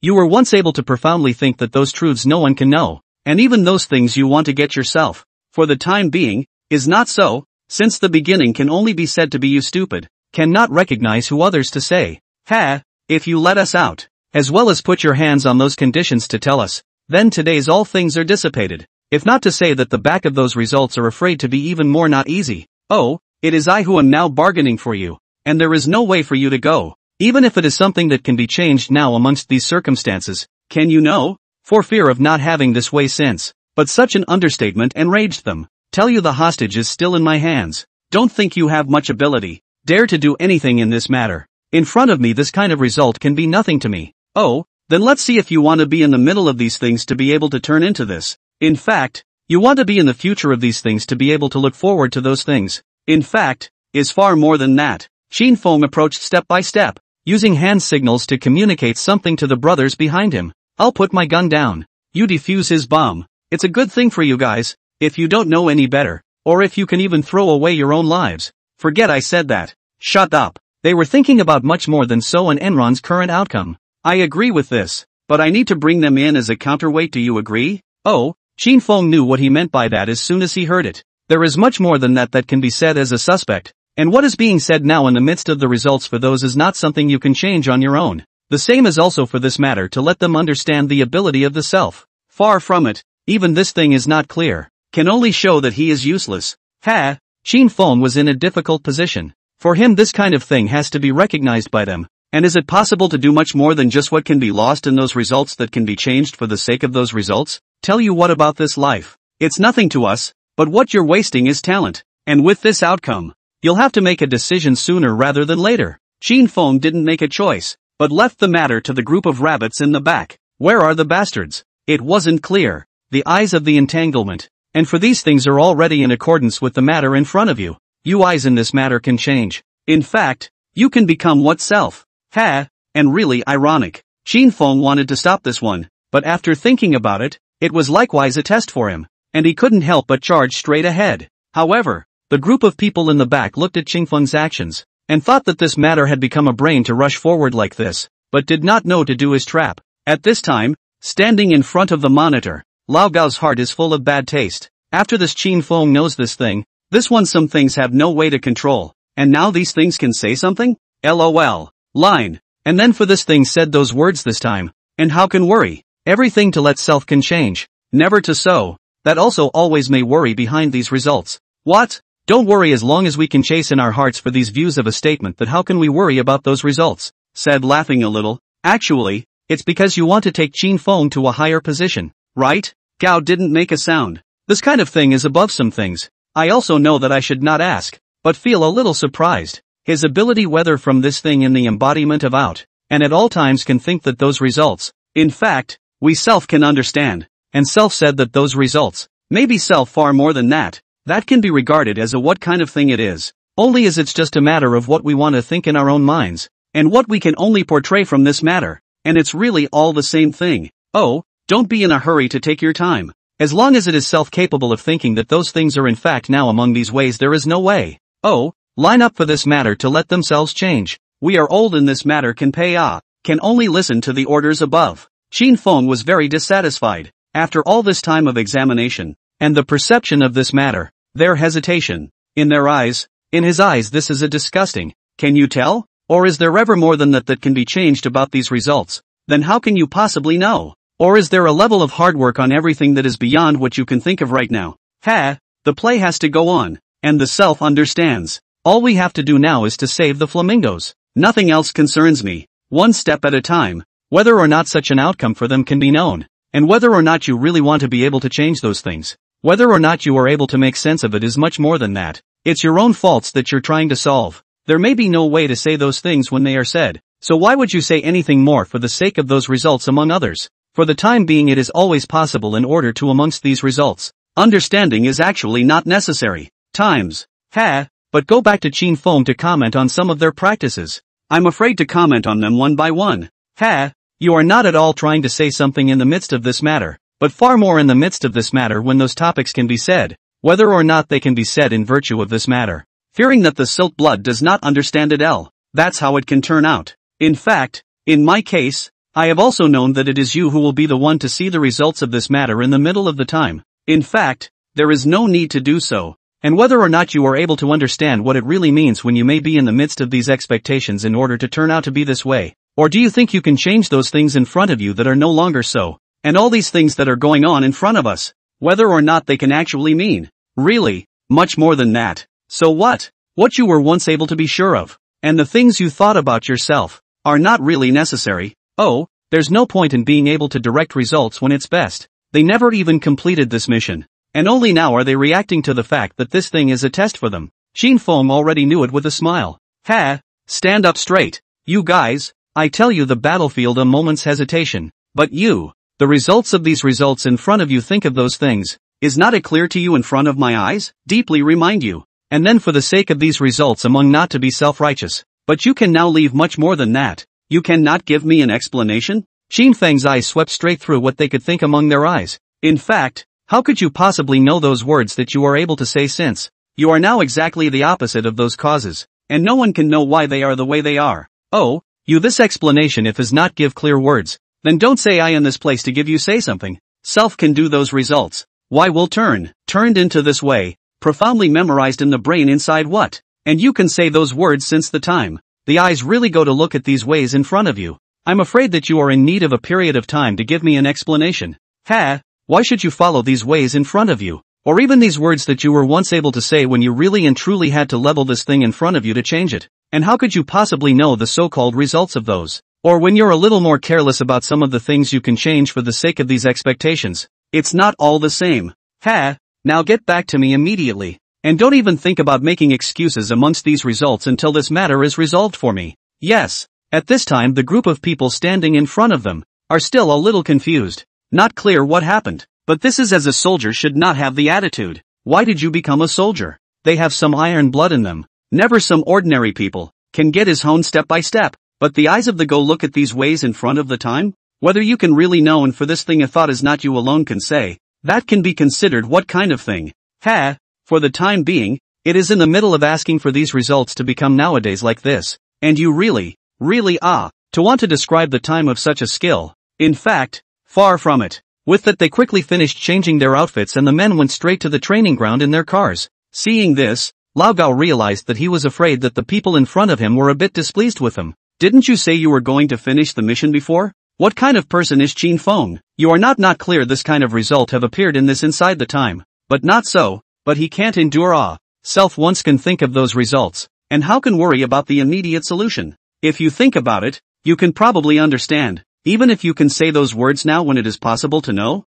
you were once able to profoundly think that those truths no one can know. And even those things you want to get yourself, for the time being, is not so, since the beginning can only be said to be you stupid, cannot recognize who others to say, ha, if you let us out, as well as put your hands on those conditions to tell us, then today's all things are dissipated, if not to say that the back of those results are afraid to be even more not easy. Oh, it is I who am now bargaining for you, and there is no way for you to go, even if it is something that can be changed now amongst these circumstances, can you know? For fear of not having this way since, but such an understatement enraged them. Tell you the hostage is still in my hands. Don't think you have much ability. Dare to do anything in this matter. In front of me this kind of result can be nothing to me. Oh, then let's see if you want to be in the middle of these things to be able to turn into this. In fact, you want to be in the future of these things to be able to look forward to those things. In fact, is far more than that. Xin Feng approached step by step, using hand signals to communicate something to the brothers behind him. I'll put my gun down. You defuse his bomb. It's a good thing for you guys, if you don't know any better, or if you can even throw away your own lives. Forget I said that. Shut up. They were thinking about much more than So and Enron's current outcome. I agree with this, but I need to bring them in as a counterweight. Do you agree? Oh, Xin Feng knew what he meant by that as soon as he heard it. There is much more than that can be said as a suspect, and what is being said now in the midst of the results for those is not something you can change on your own. The same is also for this matter to let them understand the ability of the self. Far from it, even this thing is not clear, can only show that he is useless. Xin Feng was in a difficult position. For him this kind of thing has to be recognized by them, and is it possible to do much more than just what can be lost in those results that can be changed for the sake of those results? Tell you what about this life? It's nothing to us, but what you're wasting is talent, and with this outcome, you'll have to make a decision sooner rather than later. Xin Feng didn't make a choice, but left the matter to the group of rabbits in the back. Where are the bastards? It wasn't clear. The eyes of the entanglement, and for these things are already in accordance with the matter in front of you. You eyes in this matter can change. In fact, you can become what self? And really ironic. Xin Feng wanted to stop this one, but after thinking about it, it was likewise a test for him, and he couldn't help but charge straight ahead. However, the group of people in the back looked at Xin Feng's actions, and thought that this matter had become a brain to rush forward like this, but did not know to do his trap. At this time, standing in front of the monitor, Lao Gao's heart is full of bad taste. After this Xin Feng knows this thing, this one some things have no way to control, and now these things can say something? LOL. Line. And then for this thing said those words this time, and how can worry? Everything to let self can change, never to so. That also always may worry behind these results. What? Don't worry as long as we can chase in our hearts for these views of a statement that how can we worry about those results? Said laughing a little. Actually, it's because you want to take Xin Feng to a higher position, right? Gao didn't make a sound. This kind of thing is above some things. I also know that I should not ask, but feel a little surprised. His ability whether from this thing in the embodiment of out, and at all times can think that those results, in fact, we self can understand, and self said that those results, maybe self far more than that can be regarded as a what kind of thing it is, only as it's just a matter of what we want to think in our own minds, and what we can only portray from this matter, and it's really all the same thing. Oh, don't be in a hurry to take your time. As long as it is self capable of thinking that those things are in fact now among these ways there is no way. Oh, line up for this matter to let themselves change. We are old in this matter can only listen to the orders above. Xin Feng was very dissatisfied, after all this time of examination, and the perception of this matter, their hesitation, in their eyes, in his eyes this is a disgusting, can you tell? Or is there ever more than that can be changed about these results? Then how can you possibly know? Or is there a level of hard work on everything that is beyond what you can think of right now? The play has to go on, and the self understands. All we have to do now is to save the flamingos. Nothing else concerns me. One step at a time. Whether or not such an outcome for them can be known, and whether or not you really want to be able to change those things, whether or not you are able to make sense of it is much more than that. It's your own faults that you're trying to solve. There may be no way to say those things when they are said, so why would you say anything more for the sake of those results among others? For the time being it is always possible in order to amongst these results. Understanding is actually not necessary. Times. But go back to Xin Feng to comment on some of their practices. I'm afraid to comment on them one by one. You are not at all trying to say something in the midst of this matter, but far more in the midst of this matter when those topics can be said, whether or not they can be said in virtue of this matter. Fearing that the silt blood does not understand it that's how it can turn out. In fact, in my case, I have also known that it is you who will be the one to see the results of this matter in the middle of the time. In fact, there is no need to do so, and whether or not you are able to understand what it really means when you may be in the midst of these expectations in order to turn out to be this way, or do you think you can change those things in front of you that are no longer so, and all these things that are going on in front of us, whether or not they can actually mean, really, much more than that. So what? What you were once able to be sure of, and the things you thought about yourself, are not really necessary. Oh, there's no point in being able to direct results when it's best. They never even completed this mission, and only now are they reacting to the fact that this thing is a test for them. Xin Feng already knew it with a smile. Stand up straight. You guys, I tell you the battlefield a moment's hesitation, but you, the results of these results in front of you think of those things, is not it clear to you in front of my eyes? Deeply remind you. and then for the sake of these results among not to be self-righteous. But you can now leave much more than that. You cannot give me an explanation? Qin Fang's eyes swept straight through what they could think among their eyes. In fact, how could you possibly know those words that you are able to say, since you are now exactly the opposite of those causes, and no one can know why they are the way they are? Oh, you this explanation if is not give clear words, then don't say I in this place to give you say something. Self can do those results. Why will turned into this way, profoundly memorized in the brain inside what? And you can say those words since the time the eyes really go to look at these ways in front of you. I'm afraid that you are in need of a period of time to give me an explanation. Why should you follow these ways in front of you? Or even these words that you were once able to say when you really and truly had to level this thing in front of you to change it? And how could you possibly know the so-called results of those? Or when you're a little more careless about some of the things you can change for the sake of these expectations? It's not all the same. Now get back to me immediately. And don't even think about making excuses amongst these results until this matter is resolved for me. Yes. At this time the group of people standing in front of them are still a little confused. Not clear what happened. But this is as a soldier should not have the attitude. Why did you become a soldier? They have some iron blood in them. Never some ordinary people can get his own step by step. But the eyes of the go look at these ways in front of the time? Whether you can really know, and for this thing a thought is not you alone can say. That can be considered what kind of thing? For the time being, it is in the middle of asking for these results to become nowadays like this. And you really to want to describe the time of such a skill. In fact, far from it. With that they quickly finished changing their outfits and the men went straight to the training ground in their cars. Seeing this, Lao Gao realized that he was afraid that the people in front of him were a bit displeased with him. Didn't you say you were going to finish the mission before? What kind of person is Qin Feng? You are not clear. This kind of result have appeared in this inside the time. But not so. But he can't endure self once can think of those results. And how can worry about the immediate solution? If you think about it, you can probably understand. Even if you can say those words now when it is possible to know?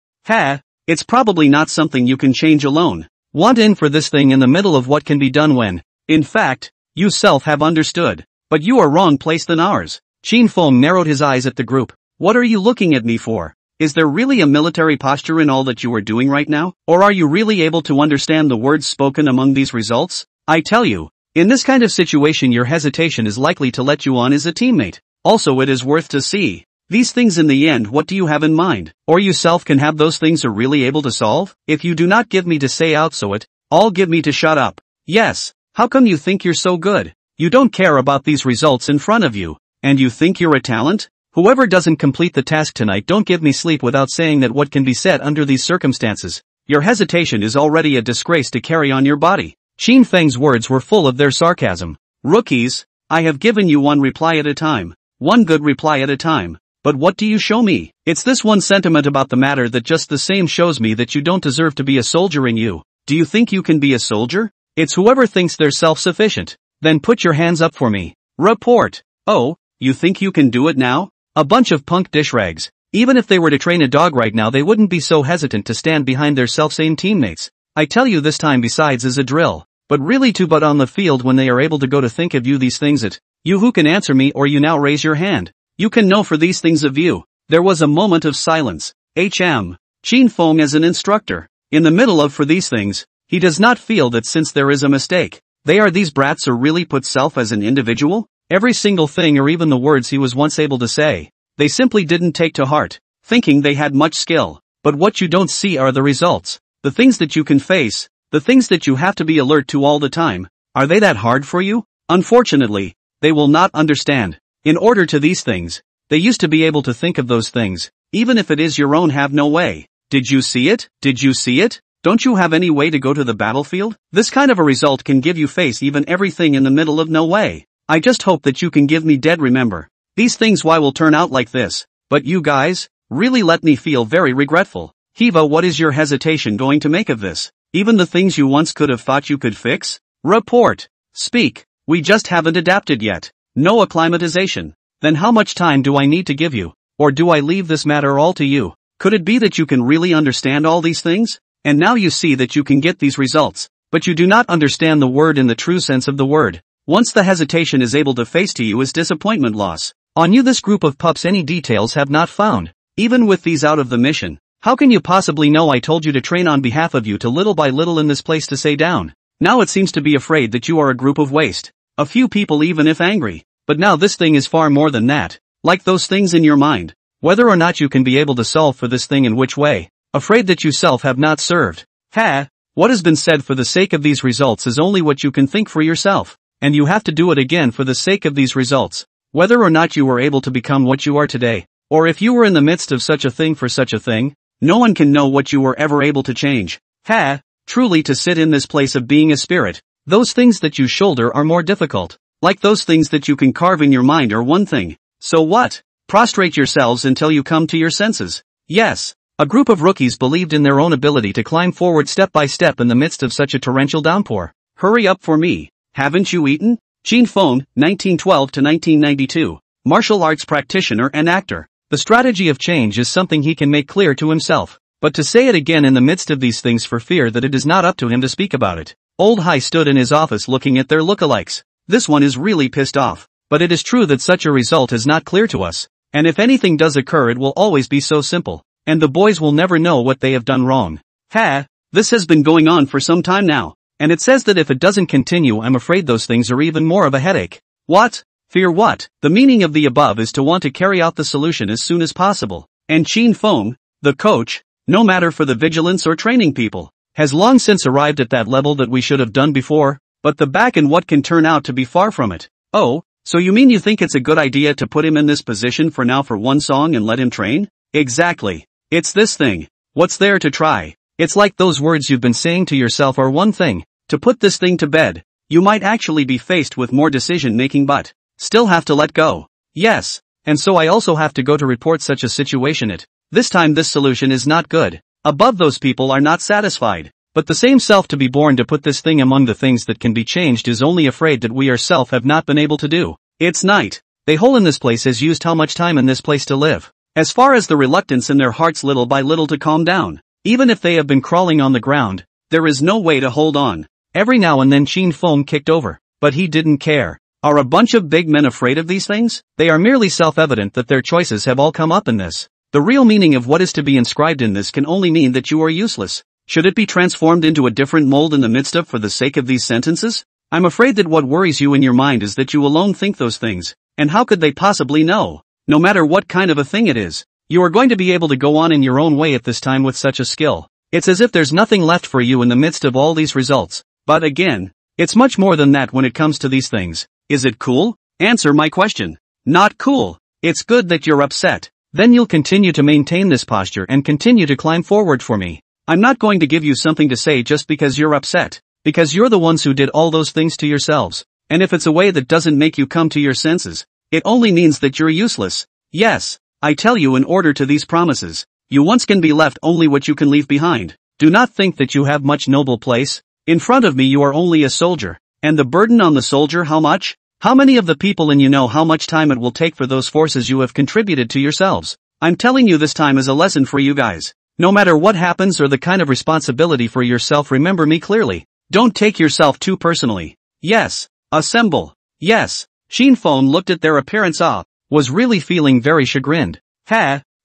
It's probably not something you can change alone. Want in for this thing in the middle of what can be done when, in fact, you self have understood. But you are wrong place than ours. Qin Feng narrowed his eyes at the group. What are you looking at me for? Is there really a military posture in all that you are doing right now? Or are you really able to understand the words spoken among these results? I tell you, in this kind of situation your hesitation is likely to let you on as a teammate. Also it is worth to see. These things in the end, what do you have in mind? Or you self can have those things are really able to solve? If you do not give me to say out so it, all give me to shut up. Yes, how come you think you're so good? You don't care about these results in front of you. And you think you're a talent? Whoever doesn't complete the task tonight don't give me sleep without saying that what can be said under these circumstances. Your hesitation is already a disgrace to carry on your body. Qin Feng's words were full of their sarcasm. Rookies, I have given you one reply at a time. One good reply at a time. But what do you show me? It's this one sentiment about the matter that just the same shows me that you don't deserve to be a soldier in you. Do you think you can be a soldier? It's whoever thinks they're self-sufficient. Then put your hands up for me. Report. Oh, you think you can do it now? A bunch of punk dishrags. Even if they were to train a dog right now they wouldn't be so hesitant to stand behind their self-same teammates. I tell you this time besides is a drill. But really too, but on the field when they are able to go to think of you these things it. You who can answer me or you now raise your hand. You can know for these things of you. There was a moment of silence. Qin Feng as an instructor. In the middle of for these things, he does not feel that since there is a mistake, they are these brats or really put self as an individual? Every single thing or even the words he was once able to say, they simply didn't take to heart, thinking they had much skill. But what you don't see are the results. The things that you can face, the things that you have to be alert to all the time. Are they that hard for you? Unfortunately, they will not understand. In order to these things, they used to be able to think of those things, even if it is your own have no way. Did you see it? Did you see it? Don't you have any way to go to the battlefield? This kind of a result can give you face even everything in the middle of no way. I just hope that you can give me dead remember. These things why will turn out like this. But you guys, really let me feel very regretful. Hiva, what is your hesitation going to make of this? Even the things you once could have thought you could fix? Report. Speak. We just haven't adapted yet. No acclimatization. Then how much time do I need to give you? Or do I leave this matter all to you? Could it be that you can really understand all these things? And now you see that you can get these results. But you do not understand the word in the true sense of the word. Once the hesitation is able to face to you is disappointment loss. On you this group of pups any details have not found. Even with these out of the mission. How can you possibly know I told you to train on behalf of you to little by little in this place to say down? Now it seems to be afraid that you are a group of waste. A few people even if angry. But now this thing is far more than that. Like those things in your mind. Whether or not you can be able to solve for this thing in which way. Afraid that you self have not served. What has been said for the sake of these results is only what you can think for yourself. And you have to do it again for the sake of these results. Whether or not you were able to become what you are today. Or if you were in the midst of such a thing for such a thing. No one can know what you were ever able to change. Truly to sit in this place of being a spirit. Those things that you shoulder are more difficult. Like those things that you can carve in your mind are one thing. So what? Prostrate yourselves until you come to your senses. Yes. A group of rookies believed in their own ability to climb forward step by step in the midst of such a torrential downpour. Hurry up for me. Haven't you eaten? Qin Feng, 1912 to 1992. Martial arts practitioner and actor. The strategy of change is something he can make clear to himself. But to say it again in the midst of these things for fear that it is not up to him to speak about it. Old Hai stood in his office looking at their lookalikes. This one is really pissed off. But it is true that such a result is not clear to us. And if anything does occur it will always be so simple. And the boys will never know what they have done wrong. This has been going on for some time now. And it says that if it doesn't continue I'm afraid those things are even more of a headache. What? Fear what? The meaning of the above is to want to carry out the solution as soon as possible. And Qin Feng, the coach, no matter for the vigilance or training people, has long since arrived at that level that we should have done before, but the back and what can turn out to be far from it. Oh, so you mean you think it's a good idea to put him in this position for now for one song and let him train? Exactly. It's this thing. What's there to try? It's like those words you've been saying to yourself are one thing. To put this thing to bed, you might actually be faced with more decision making but still have to let go. Yes. And so I also have to go to report such a situation this time this solution is not good. Above those people are not satisfied. But the same self to be born to put this thing among the things that can be changed is only afraid that we ourself have not been able to do. It's night. They hole in this place has used how much time in this place to live. As far as the reluctance in their hearts little by little to calm down. Even if they have been crawling on the ground, there is no way to hold on. Every now and then Qin Feng kicked over. But he didn't care. Are a bunch of big men afraid of these things? They are merely self-evident that their choices have all come up in this. The real meaning of what is to be inscribed in this can only mean that you are useless. Should it be transformed into a different mold in the midst of for the sake of these sentences? I'm afraid that what worries you in your mind is that you alone think those things. And how could they possibly know? No matter what kind of a thing it is, you are going to be able to go on in your own way at this time with such a skill. It's as if there's nothing left for you in the midst of all these results. But again, it's much more than that when it comes to these things. Is it cool? Answer my question. Not cool. It's good that you're upset. Then you'll continue to maintain this posture and continue to climb forward for me. I'm not going to give you something to say just because you're upset. Because you're the ones who did all those things to yourselves. And if it's a way that doesn't make you come to your senses, it only means that you're useless. Yes, I tell you in order to these promises, you once can be left only what you can leave behind. Do not think that you have much noble place. In front of me you are only a soldier. And the burden on the soldier how much? How many of the people in you know how much time it will take for those forces you have contributed to yourselves? I'm telling you this time is a lesson for you guys. No matter what happens or the kind of responsibility for yourself remember me clearly. Don't take yourself too personally. Yes. Assemble. Yes. Qin Feng looked at their appearance was really feeling very chagrined.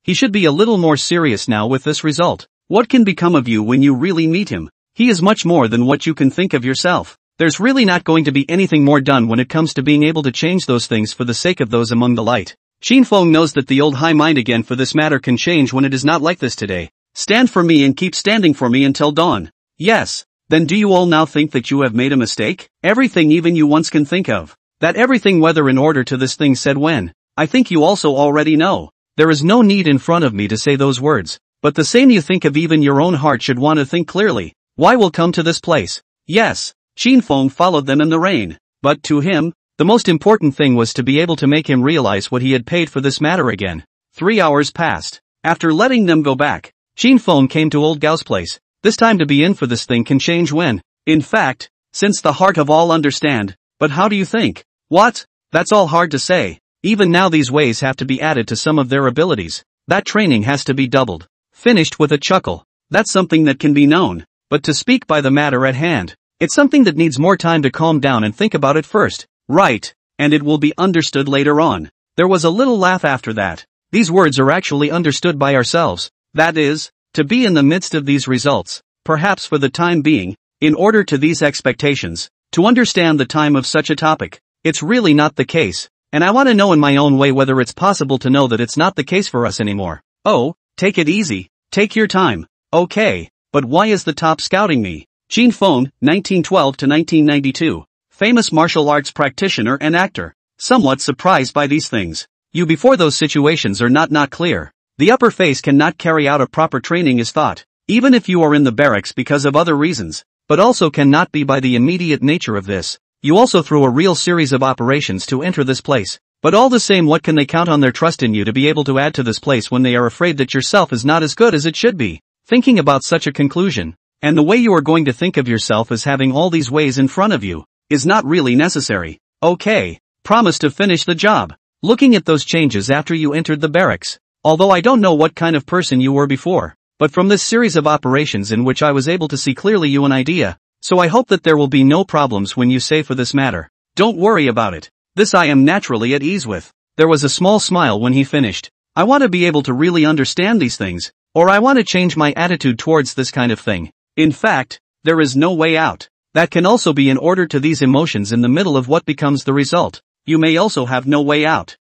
He should be a little more serious now with this result. What can become of you when you really meet him? He is much more than what you can think of yourself. There's really not going to be anything more done when it comes to being able to change those things for the sake of those among the light. Qin Feng knows that the old high mind again for this matter can change when it is not like this today. Stand for me and keep standing for me until dawn. Yes. Then do you all now think that you have made a mistake? Everything even you once can think of. That everything whether in order to this thing said when. I think you also already know. There is no need in front of me to say those words. But the same you think of even your own heart should want to think clearly. Why will come to this place? Yes. Qin Feng followed them in the rain. But to him, the most important thing was to be able to make him realize what he had paid for this matter again. 3 hours passed. After letting them go back, Qin Feng came to old Gao's place. This time to be in for this thing can change when. In fact, since the heart of all understand. But how do you think? What? That's all hard to say. Even now these ways have to be added to some of their abilities. That training has to be doubled. Finished with a chuckle. That's something that can be known. But to speak by the matter at hand, it's something that needs more time to calm down and think about it first. Right. And it will be understood later on. There was a little laugh after that. These words are actually understood by ourselves. That is, to be in the midst of these results. Perhaps for the time being, in order to these expectations, to understand the time of such a topic. It's really not the case, and I want to know in my own way whether it's possible to know that it's not the case for us anymore. Oh, take it easy, take your time. Okay, but why is the top scouting me? Gene Fong, 1912 to 1992. Famous martial arts practitioner and actor. Somewhat surprised by these things. You before those situations are not clear. The upper face cannot carry out a proper training is thought, even if you are in the barracks because of other reasons, but also cannot be by the immediate nature of this. You also through a real series of operations to enter this place. But all the same, what can they count on their trust in you to be able to add to this place when they are afraid that yourself is not as good as it should be? Thinking about such a conclusion, and the way you are going to think of yourself as having all these ways in front of you, is not really necessary. Okay, promise to finish the job. Looking at those changes after you entered the barracks, although I don't know what kind of person you were before, but from this series of operations in which I was able to see clearly you an idea, so I hope that there will be no problems when you say for this matter. Don't worry about it. This I am naturally at ease with. There was a small smile when he finished. I want to be able to really understand these things, or I want to change my attitude towards this kind of thing. In fact, there is no way out. That can also be in order to these emotions in the middle of what becomes the result. You may also have no way out.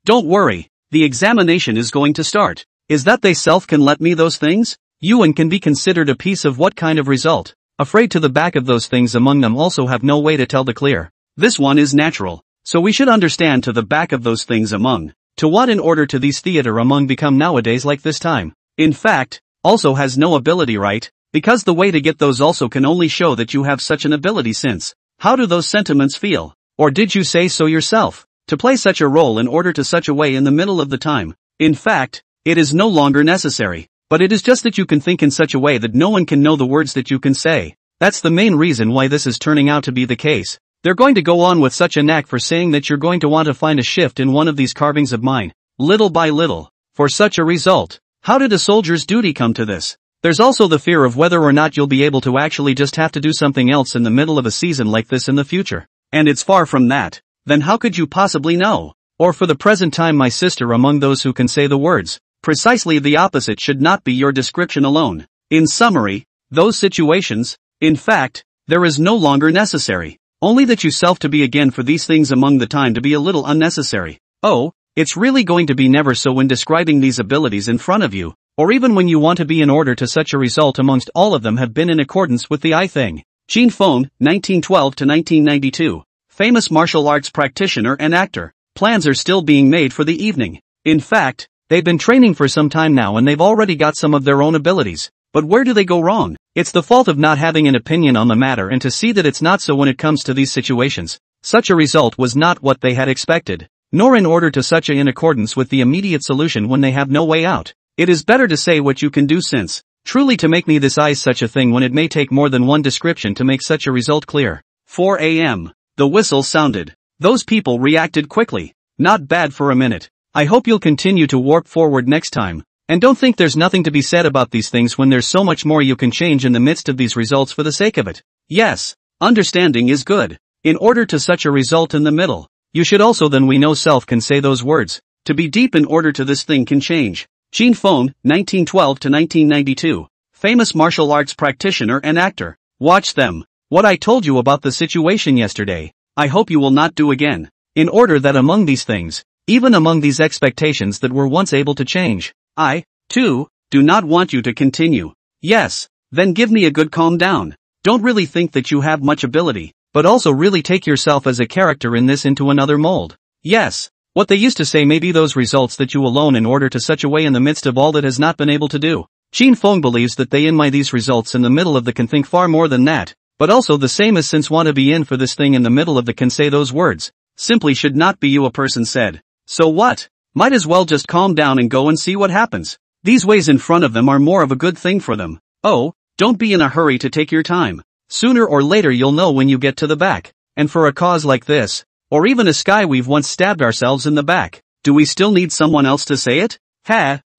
Don't worry. The examination is going to start. Is that they self can let me those things? You and can be considered a piece of what kind of result? Afraid to the back of those things among them also have no way to tell the clear. This one is natural. So we should understand to the back of those things among. To what in order to these theater among become nowadays like this time. In fact, also has no ability, right? Because the way to get those also can only show that you have such an ability since. How do those sentiments feel? Or did you say so yourself? To play such a role in order to such a way in the middle of the time. In fact, it is no longer necessary. But it is just that you can think in such a way that no one can know the words that you can say. That's the main reason why this is turning out to be the case. They're going to go on with such a knack for saying that you're going to want to find a shift in one of these carvings of mine, little by little, for such a result. How did a soldier's duty come to this? There's also the fear of whether or not you'll be able to actually just have to do something else in the middle of a season like this in the future. And it's far from that. Then how could you possibly know? Or for the present time, my sister, among those who can say the words, precisely the opposite should not be your description alone. In summary, those situations, in fact, there is no longer necessary. Only that you self to be again for these things among the time to be a little unnecessary. Oh, it's really going to be never so when describing these abilities in front of you, or even when you want to be in order to such a result amongst all of them have been in accordance with the I thing. Gene Fong, 1912 to 1992. Famous martial arts practitioner and actor. Plans are still being made for the evening. In fact, they've been training for some time now and they've already got some of their own abilities. But where do they go wrong? It's the fault of not having an opinion on the matter and to see that it's not so when it comes to these situations. Such a result was not what they had expected, nor in order to such a in accordance with the immediate solution when they have no way out. It is better to say what you can do since, truly to make me this eyes such a thing when it may take more than one description to make such a result clear. 4 a.m. The whistle sounded. Those people reacted quickly. Not bad for a minute. I hope you'll continue to warp forward next time. And don't think there's nothing to be said about these things when there's so much more you can change in the midst of these results for the sake of it. Yes, understanding is good. In order to such a result in the middle, you should also then we know self can say those words. To be deep in order to this thing can change. Gene Fong, 1912 to 1992. Famous martial arts practitioner and actor. Watch them. What I told you about the situation yesterday, I hope you will not do again. In order that among these things, even among these expectations that were once able to change, I, too, do not want you to continue. Yes, then give me a good calm down. Don't really think that you have much ability, but also really take yourself as a character in this into another mold. Yes, what they used to say may be those results that you alone in order to such a way in the midst of all that has not been able to do. Gene Fong believes that they in my these results in the middle of the can think far more than that, but also the same as since want to be in for this thing in the middle of the can say those words. Simply should not be you a person said. So what? Might as well just calm down and go and see what happens. These ways in front of them are more of a good thing for them. Oh, don't be in a hurry to take your time. Sooner or later you'll know when you get to the back. And for a cause like this, or even a sky we've once stabbed ourselves in the back, do we still need someone else to say it?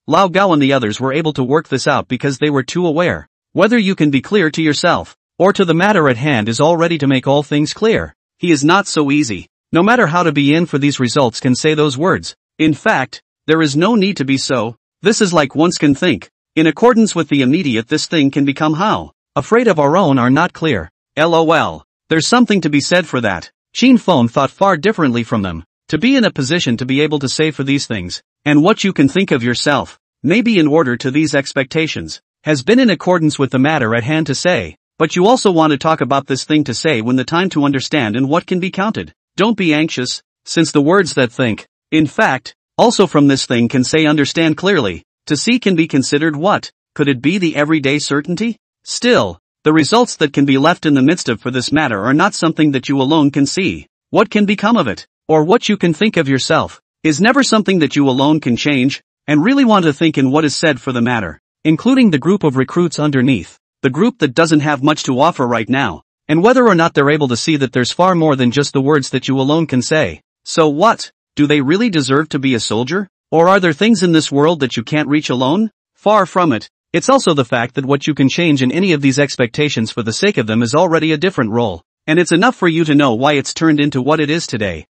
Lao Gao and the others were able to work this out because they were too aware. Whether you can be clear to yourself, or to the matter at hand is all ready to make all things clear. He is not so easy. No matter how to be in for these results can say those words. In fact, there is no need to be so. This is like once can think. In accordance with the immediate this thing can become how. afraid of our own are not clear. LOL. There's something to be said for that. Qin Feng thought far differently from them. To be in a position to be able to say for these things, and what you can think of yourself, maybe in order to these expectations, has been in accordance with the matter at hand to say, but you also want to talk about this thing to say when the time to understand and what can be counted. Don't be anxious, since the words that think, in fact, also from this thing can say understand clearly, to see can be considered what? Could it be the everyday certainty? Still, the results that can be left in the midst of for this matter are not something that you alone can see. What can become of it, or what you can think of yourself, is never something that you alone can change, and really want to think in what is said for the matter, including the group of recruits underneath, the group that doesn't have much to offer right now, and whether or not they're able to see that there's far more than just the words that you alone can say. So what? Do they really deserve to be a soldier? Or are there things in this world that you can't reach alone? Far from it. It's also the fact that what you can change in any of these expectations for the sake of them is already a different role, and it's enough for you to know why it's turned into what it is today.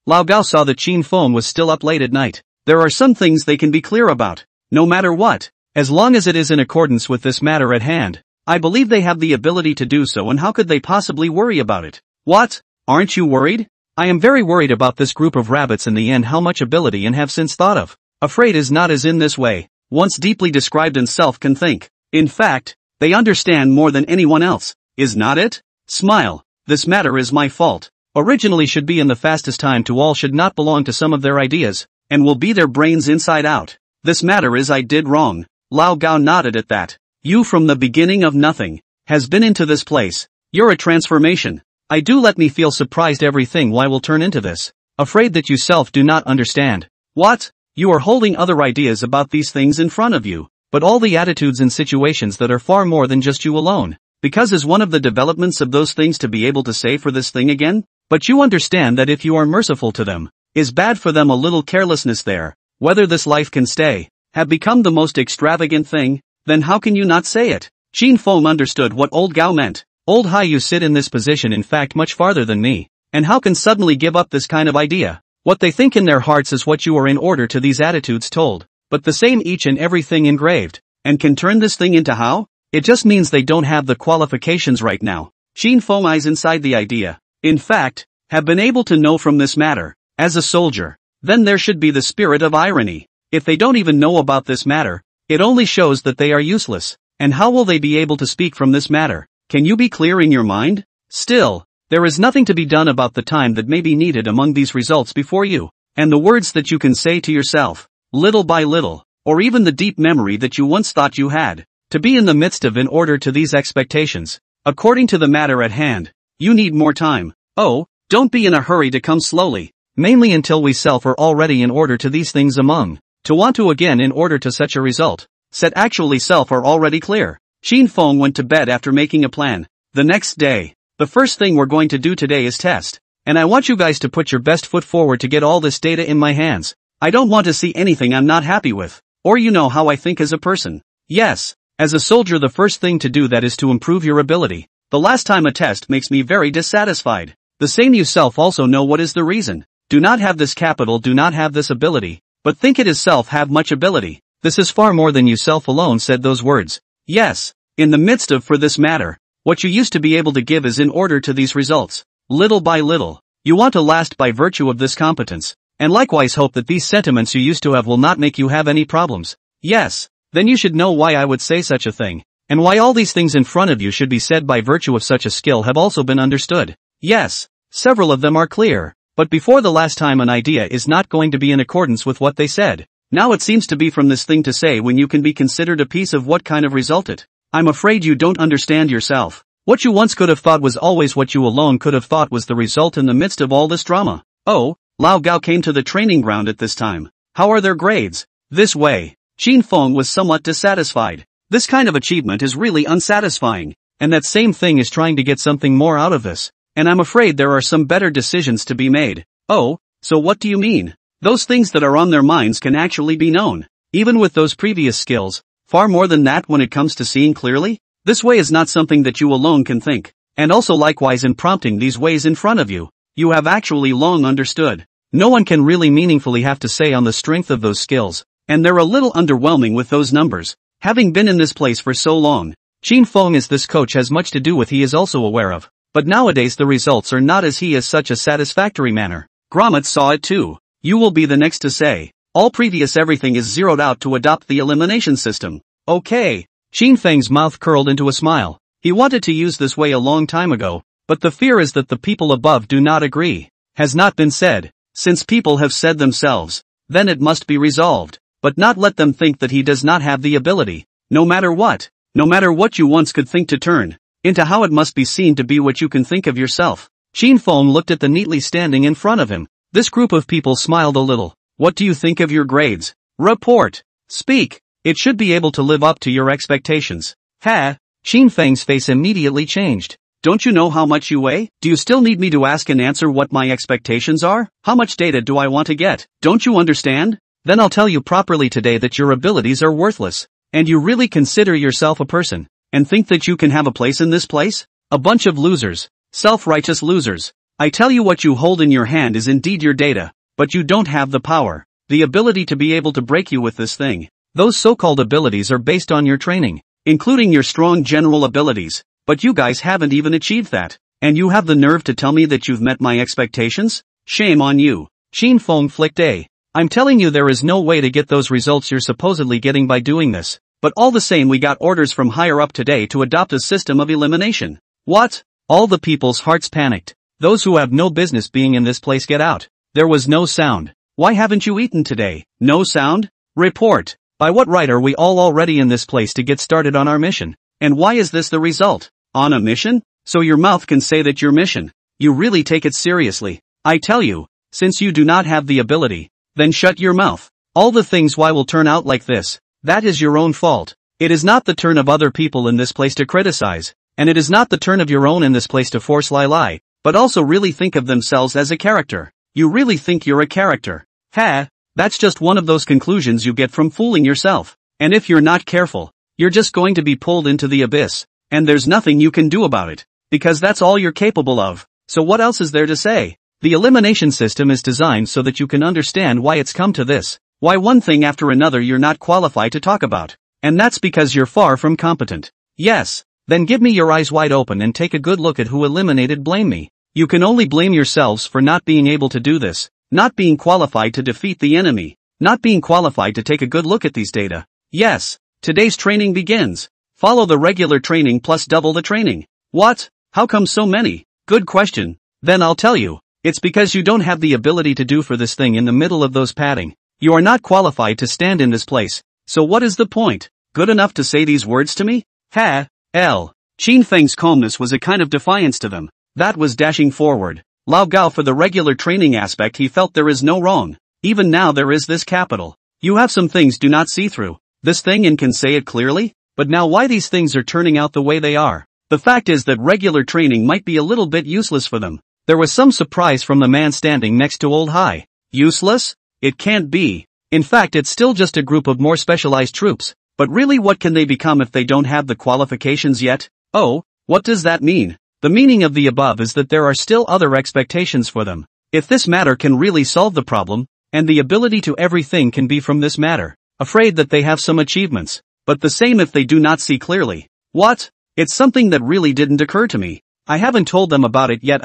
Lao Gao saw that Qin Feng was still up late at night. There are some things they can be clear about, no matter what, as long as it is in accordance with this matter at hand. I believe they have the ability to do so, and how could they possibly worry about it? What? Aren't you worried? I am very worried about this group of rabbits in the end, how much ability and have since thought of. Afraid is not as in this way, once deeply described in self can think. In fact, they understand more than anyone else, is not it? Smile. This matter is my fault. Originally should be in the fastest time to all should not belong to some of their ideas, and will be their brains inside out. This matter is I did wrong. Lao Gao nodded at that. You from the beginning of nothing, has been into this place. You're a transformation. I do let me feel surprised everything why will turn into this. Afraid that you self do not understand. What? You are holding other ideas about these things in front of you, but all the attitudes and situations that are far more than just you alone. Because is one of the developments of those things to be able to say for this thing again? But you understand that if you are merciful to them, is bad for them a little carelessness there, whether this life can stay, have become the most extravagant thing, then how can you not say it? Qin Feng understood what old Gao meant. Old Hai, you sit in this position in fact much farther than me, and how can suddenly give up this kind of idea? What they think in their hearts is what you are in order to these attitudes told, but the same each and everything engraved, and can turn this thing into how? It just means they don't have the qualifications right now. Qin Feng eyes inside the idea. In fact, have been able to know from this matter, as a soldier, then there should be the spirit of irony. If they don't even know about this matter, it only shows that they are useless, and how will they be able to speak from this matter? Can you be clear in your mind? Still, there is nothing to be done about the time that may be needed among these results before you, and the words that you can say to yourself, little by little, or even the deep memory that you once thought you had, to be in the midst of in order to these expectations. According to the matter at hand, you need more time. Oh, don't be in a hurry to come slowly, mainly until we self are already in order to these things among, to want to again in order to such a result, set actually self are already clear. Qin Feng went to bed after making a plan. The next day, the first thing we're going to do today is test, and I want you guys to put your best foot forward to get all this data in my hands. I don't want to see anything I'm not happy with, or you know how I think as a person. Yes, as a soldier the first thing to do that is to improve your ability. The last time a test makes me very dissatisfied. The same you self also know what is the reason. Do not have this capital, do not have this ability, but think it is self have much ability. This is far more than you self alone said those words. Yes, in the midst of for this matter, what you used to be able to give is in order to these results. Little by little, you want to last by virtue of this competence, and likewise hope that these sentiments you used to have will not make you have any problems. Yes, then you should know why I would say such a thing, and why all these things in front of you should be said by virtue of such a skill have also been understood. Yes, several of them are clear, but before the last time an idea is not going to be in accordance with what they said. Now it seems to be from this thing to say when you can be considered a piece of what kind of result it. I'm afraid you don't understand yourself. What you once could have thought was always what you alone could have thought was the result in the midst of all this drama. Oh, Lao Gao came to the training ground at this time. How are their grades? This way. Qin Feng was somewhat dissatisfied. This kind of achievement is really unsatisfying, and that same thing is trying to get something more out of this. And I'm afraid there are some better decisions to be made. Oh, so what do you mean? Those things that are on their minds can actually be known, even with those previous skills, far more than that when it comes to seeing clearly? This way is not something that you alone can think, and also likewise in prompting these ways in front of you, you have actually long understood. No one can really meaningfully have to say on the strength of those skills, and they're a little underwhelming with those numbers, having been in this place for so long. Qin Feng as this coach has much to do with he is also aware of. But nowadays the results are not as he is such a satisfactory manner. Gromit saw it too. You will be the next to say. All previous everything is zeroed out to adopt the elimination system. Okay. Qin Feng's mouth curled into a smile. He wanted to use this way a long time ago, but the fear is that the people above do not agree. Has not been said. Since people have said themselves, then it must be resolved. But not let them think that he does not have the ability. No matter what you once could think to turn into how it must be seen to be what you can think of yourself. Qin Feng looked at the neatly standing in front of him. This group of people smiled a little. What do you think of your grades? Report. Speak. It should be able to live up to your expectations. Ha! Qin Feng's face immediately changed. Don't you know how much you weigh? Do you still need me to ask and answer what my expectations are? How much data do I want to get? Don't you understand? Then I'll tell you properly today that your abilities are worthless. And you really consider yourself a person, and think that you can have a place in this place? A bunch of losers. Self-righteous losers. I tell you what you hold in your hand is indeed your data, but you don't have the power, the ability to be able to break you with this thing. Those so-called abilities are based on your training, including your strong general abilities, but you guys haven't even achieved that. And you have the nerve to tell me that you've met my expectations? Shame on you. Qin Feng flicked a. I'm telling you there is no way to get those results you're supposedly getting by doing this. But all the same we got orders from higher up today to adopt a system of elimination. What? All the people's hearts panicked. Those who have no business being in this place get out. There was no sound. Why haven't you eaten today? No sound? Report. By what right are we all already in this place to get started on our mission? And why is this the result? On a mission? So your mouth can say that your mission. You really take it seriously. I tell you, since you do not have the ability, then shut your mouth. All the things why will turn out like this. That is your own fault. It is not the turn of other people in this place to criticize, and it is not the turn of your own in this place to force lie, but also really think of themselves as a character. You really think you're a character. Ha! That's just one of those conclusions you get from fooling yourself. And if you're not careful, you're just going to be pulled into the abyss, and there's nothing you can do about it, because that's all you're capable of. So what else is there to say? The elimination system is designed so that you can understand why it's come to this. Why one thing after another you're not qualified to talk about. And that's because you're far from competent. Yes. Then give me your eyes wide open and take a good look at who eliminated blame me. You can only blame yourselves for not being able to do this, not being qualified to defeat the enemy, not being qualified to take a good look at these data. Yes. Today's training begins. Follow the regular training plus double the training. What? How come so many? Good question. Then I'll tell you. It's because you don't have the ability to do for this thing in the middle of those padding. You are not qualified to stand in this place. So what is the point? Good enough to say these words to me? Ha! Qin Feng's calmness was a kind of defiance to them. That was dashing forward. Lao Gao for the regular training aspect he felt there is no wrong. Even now there is this capital. You have some things do not see through. This thing and can say it clearly? But now why these things are turning out the way they are? The fact is that regular training might be a little bit useless for them. There was some surprise from the man standing next to Old Hai. Useless? It can't be. In fact it's still just a group of more specialized troops. But really what can they become if they don't have the qualifications yet? Oh, what does that mean? The meaning of the above is that there are still other expectations for them. If this matter can really solve the problem, and the ability to everything can be from this matter, afraid that they have some achievements, but the same if they do not see clearly. What? It's something that really didn't occur to me. I haven't told them about it yet.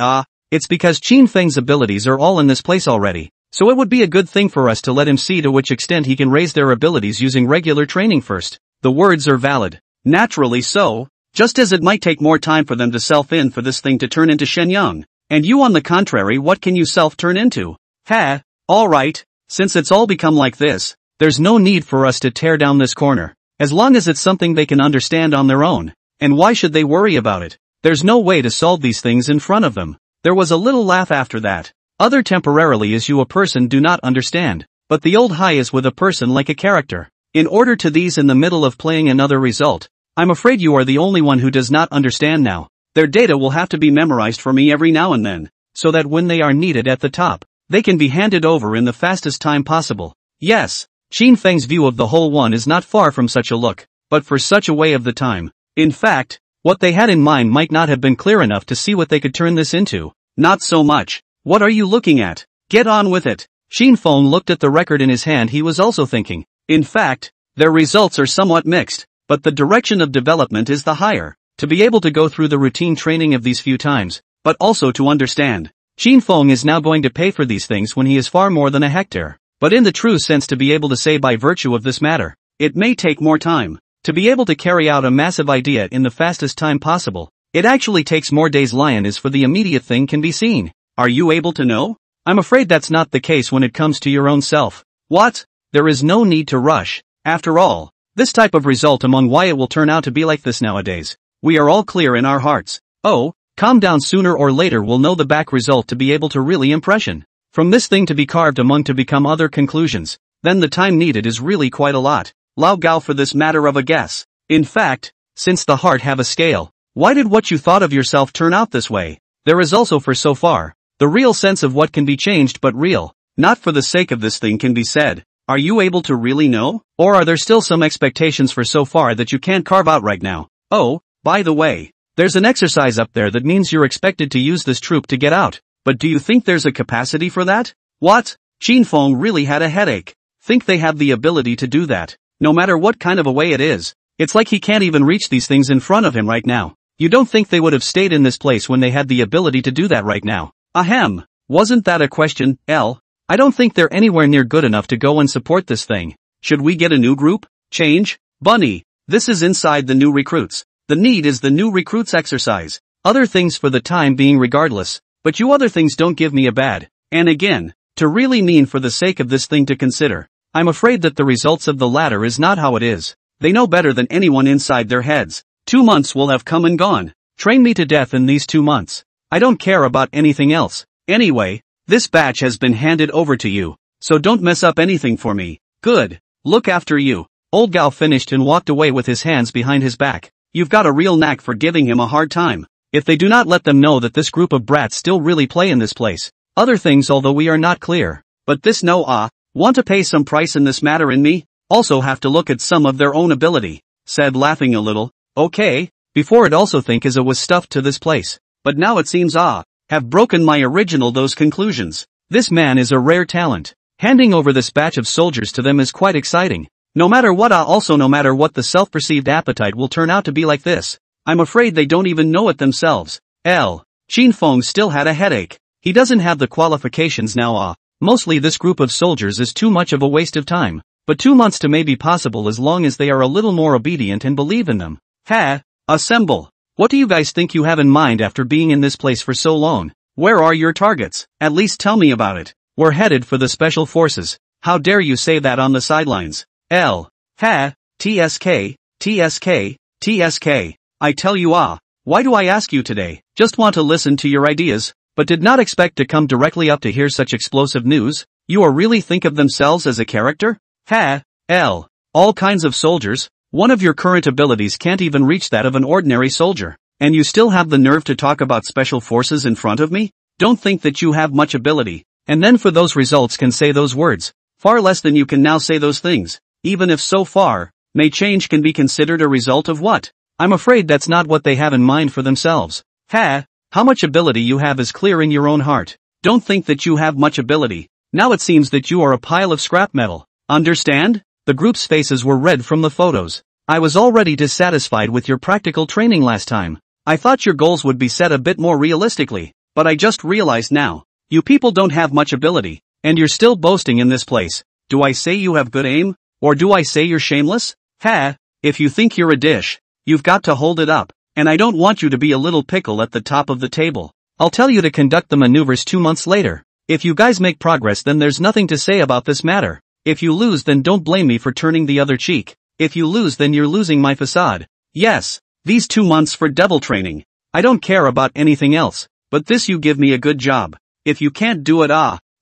It's because Qin Feng's abilities are all in this place already. So it would be a good thing for us to let him see to which extent he can raise their abilities using regular training first. The words are valid. Naturally so. Just as it might take more time for them to self-in for this thing to turn into Shenyang. And you on the contrary what can you self-turn into? Ha! Alright. Since it's all become like this, there's no need for us to tear down this corner. As long as it's something they can understand on their own. And why should they worry about it? There's no way to solve these things in front of them. There was a little laugh after that. Other temporarily as you a person do not understand. But the old high is with a person like a character. In order to these in the middle of playing another result. I'm afraid you are the only one who does not understand now. Their data will have to be memorized for me every now and then. So that when they are needed at the top, they can be handed over in the fastest time possible. Yes. Qin Feng's view of the whole one is not far from such a look. But for such a way of the time. In fact, what they had in mind might not have been clear enough to see what they could turn this into. Not so much. What are you looking at? Get on with it. Qin Feng looked at the record in his hand. He was also thinking. In fact, their results are somewhat mixed. but the direction of development is the higher. To be able to go through the routine training of these few times, but also to understand. Fang is now going to pay for these things when he is far more than a hectare. But in the true sense, to be able to say by virtue of this matter, it may take more time. To be able to carry out a massive idea in the fastest time possible, it actually takes more days. Lion is for the immediate thing can be seen. Are you able to know? I'm afraid that's not the case when it comes to your own self. What? There is no need to rush. After all, this type of result among why it will turn out to be like this nowadays. We are all clear in our hearts. Oh, calm down, sooner or later we'll know the back result to be able to really impression. From this thing to be carved among to become other conclusions, then the time needed is really quite a lot. Lao Gao for this matter of a guess. In fact, since the heart have a scale, why did what you thought of yourself turn out this way? There is also for so far, the real sense of what can be changed but real, not for the sake of this thing can be said. Are you able to really know? Or are there still some expectations for so far that you can't carve out right now? Oh, by the way, there's an exercise up there that means you're expected to use this troop to get out. But do you think there's a capacity for that? What? Fang really had a headache. Think they have the ability to do that? No matter what kind of a way it is. It's like he can't even reach these things in front of him right now. You don't think they would have stayed in this place when they had the ability to do that right now? Ahem. Wasn't that a question, L? I don't think they're anywhere near good enough to go and support this thing. Should we get a new group? Change? Bunny. This is inside the new recruits. The need is the new recruits exercise. Other things for the time being regardless. But you other things don't give me a bad. And again, to really mean for the sake of this thing to consider. I'm afraid that the results of the latter is not how it is. They know better than anyone inside their heads. 2 months will have come and gone. Train me to death in these 2 months. I don't care about anything else. Anyway, this batch has been handed over to you. So don't mess up anything for me. Good. Look after you. Old Gao finished and walked away with his hands behind his back. You've got a real knack for giving him a hard time. If they do not let them know that this group of brats still really play in this place. Other things although we are not clear. But this want to pay some price in this matter in me? Also have to look at some of their own ability. Said laughing a little. Okay. Before it also think as it was stuffed to this place. But now it seems have broken my original those conclusions. This man is a rare talent. Handing over this batch of soldiers to them is quite exciting. No matter what no matter what the self-perceived appetite will turn out to be like this. I'm afraid they don't even know it themselves. Fang still had a headache. He doesn't have the qualifications now. Mostly this group of soldiers is too much of a waste of time. But 2 months to may be possible as long as they are a little more obedient and believe in them. Assemble. What do you guys think you have in mind after being in this place for so long? Where are your targets? At least tell me about it. We're headed for the special forces. How dare you say that on the sidelines? TSK. I tell you why do I ask you today? Just want to listen to your ideas, but did not expect to come directly up to hear such explosive news. You are really think of themselves as a character? All kinds of soldiers. One of your current abilities can't even reach that of an ordinary soldier. And you still have the nerve to talk about special forces in front of me? Don't think that you have much ability. And then for those results can say those words. Far less than you can now say those things. Even if so far, may change can be considered a result of what? I'm afraid that's not what they have in mind for themselves. How much ability you have is clear in your own heart. Don't think that you have much ability. Now it seems that you are a pile of scrap metal. Understand? The group's faces were red from the photos. I was already dissatisfied with your practical training last time. I thought your goals would be set a bit more realistically, but I just realized now. You people don't have much ability, and you're still boasting in this place. Do I say you have good aim? Or do I say you're shameless? If you think you're a dish, you've got to hold it up, and I don't want you to be a little pickle at the top of the table. I'll tell you to conduct the maneuvers 2 months later. If you guys make progress then there's nothing to say about this matter. If you lose then don't blame me for turning the other cheek. If you lose then you're losing my facade. Yes, these 2 months for devil training. I don't care about anything else, but this you give me a good job. If you can't do it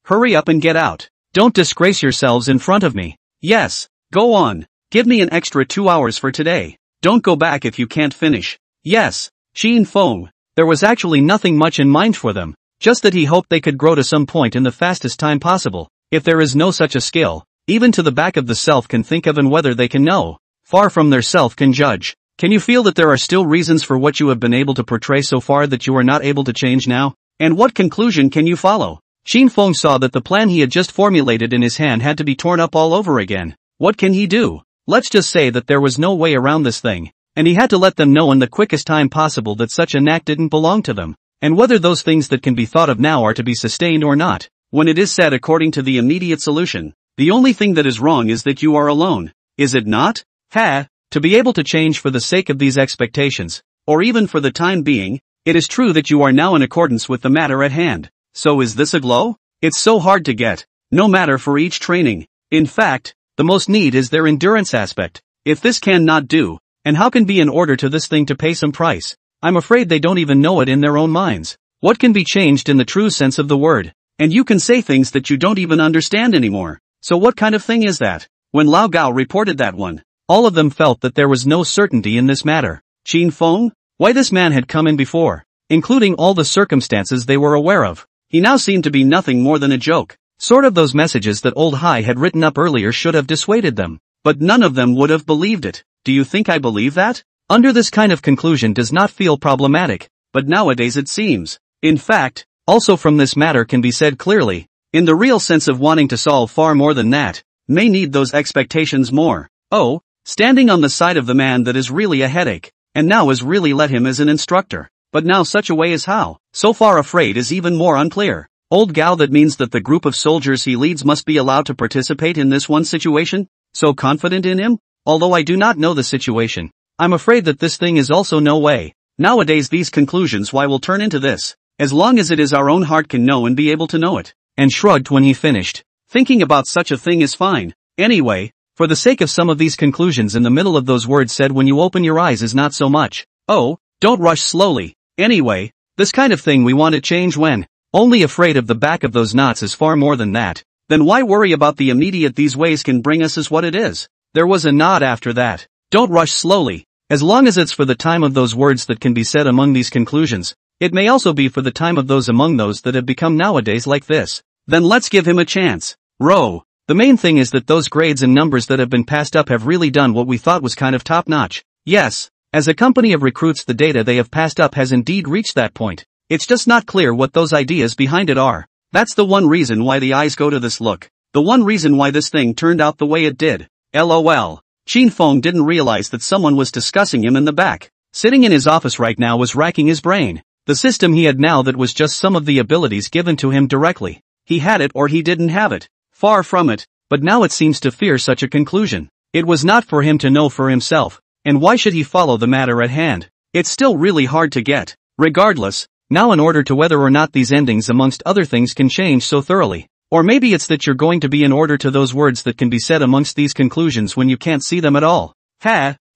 hurry up and get out. Don't disgrace yourselves in front of me. Yes, go on. Give me an extra 2 hours for today. Don't go back if you can't finish. Yes, Fang. There was actually nothing much in mind for them. Just that he hoped they could grow to some point in the fastest time possible. If there is no such a skill, even to the back of the self can think of and whether they can know. Far from their self can judge. Can you feel that there are still reasons for what you have been able to portray so far that you are not able to change now? And what conclusion can you follow? Fang saw that the plan he had just formulated in his hand had to be torn up all over again. What can he do? Let's just say that there was no way around this thing, and he had to let them know in the quickest time possible that such a knack didn't belong to them, and whether those things that can be thought of now are to be sustained or not. When it is said according to the immediate solution, the only thing that is wrong is that you are alone, is it not? To be able to change for the sake of these expectations, or even for the time being, it is true that you are now in accordance with the matter at hand. So is this a glow? It's so hard to get, no matter for each training. In fact, the most need is their endurance aspect. If this can not do, and how can be in order to this thing to pay some price? I'm afraid they don't even know it in their own minds. What can be changed in the true sense of the word? And you can say things that you don't even understand anymore. So what kind of thing is that? When Lao Gao reported that one, all of them felt that there was no certainty in this matter. Qin Feng? Why this man had come in before, including all the circumstances they were aware of. He now seemed to be nothing more than a joke. Sort of those messages that old Hai had written up earlier should have dissuaded them. But none of them would have believed it. Do you think I believe that? Under this kind of conclusion does not feel problematic, but nowadays it seems. In fact, also from this matter can be said clearly, in the real sense of wanting to solve far more than that, may need those expectations more. Oh, standing on the side of the man that is really a headache, and now is really let him as an instructor. But now such a way is how, so far afraid is even more unclear. Old Gao, that means that the group of soldiers he leads must be allowed to participate in this one situation? So confident in him? Although I do not know the situation, I'm afraid that this thing is also no way. Nowadays these conclusions why will turn into this, as long as it is our own heart can know and be able to know it. And shrugged when he finished. Thinking about such a thing is fine. Anyway, for the sake of some of these conclusions in the middle of those words said when you open your eyes is not so much. Oh, don't rush slowly. Anyway, this kind of thing we want to change when only afraid of the back of those knots is far more than that. Then why worry about the immediate? These ways can bring us as what it is. There was a nod after that. Don't rush slowly. As long as it's for the time of those words that can be said among these conclusions, it may also be for the time of those among those that have become nowadays like this. Then let's give him a chance. Row. The main thing is that those grades and numbers that have been passed up have really done what we thought was kind of top-notch. Yes, as a company of recruits the data they have passed up has indeed reached that point. It's just not clear what those ideas behind it are. That's the one reason why the eyes go to this look. The one reason why this thing turned out the way it did. LOL. Qin Feng didn't realize that someone was discussing him in the back. Sitting in his office right now was racking his brain. The system he had now, that was just some of the abilities given to him directly. He had it or he didn't have it. Far from it, but now it seems to fear such a conclusion. It was not for him to know for himself, and why should he follow the matter at hand? It's still really hard to get. Regardless, now in order to whether or not these endings amongst other things can change so thoroughly, or maybe it's that you're going to be in order to those words that can be said amongst these conclusions when you can't see them at all.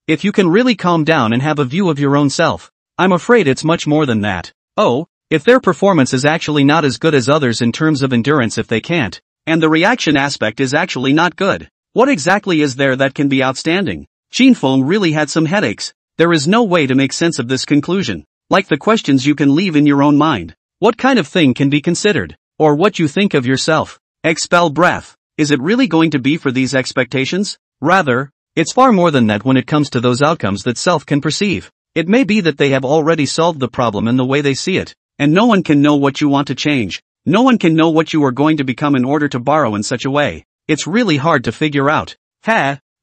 If you can really calm down and have a view of your own self. I'm afraid it's much more than that. Oh, if their performance is actually not as good as others in terms of endurance, if they can't, and the reaction aspect is actually not good, what exactly is there that can be outstanding? Qin Feng really had some headaches. There is no way to make sense of this conclusion. Like the questions you can leave in your own mind. What kind of thing can be considered? Or what you think of yourself? Expel breath. Is it really going to be for these expectations? Rather, it's far more than that when it comes to those outcomes that self can perceive. It may be that they have already solved the problem in the way they see it, and no one can know what you want to change. No one can know what you are going to become in order to borrow in such a way. It's really hard to figure out.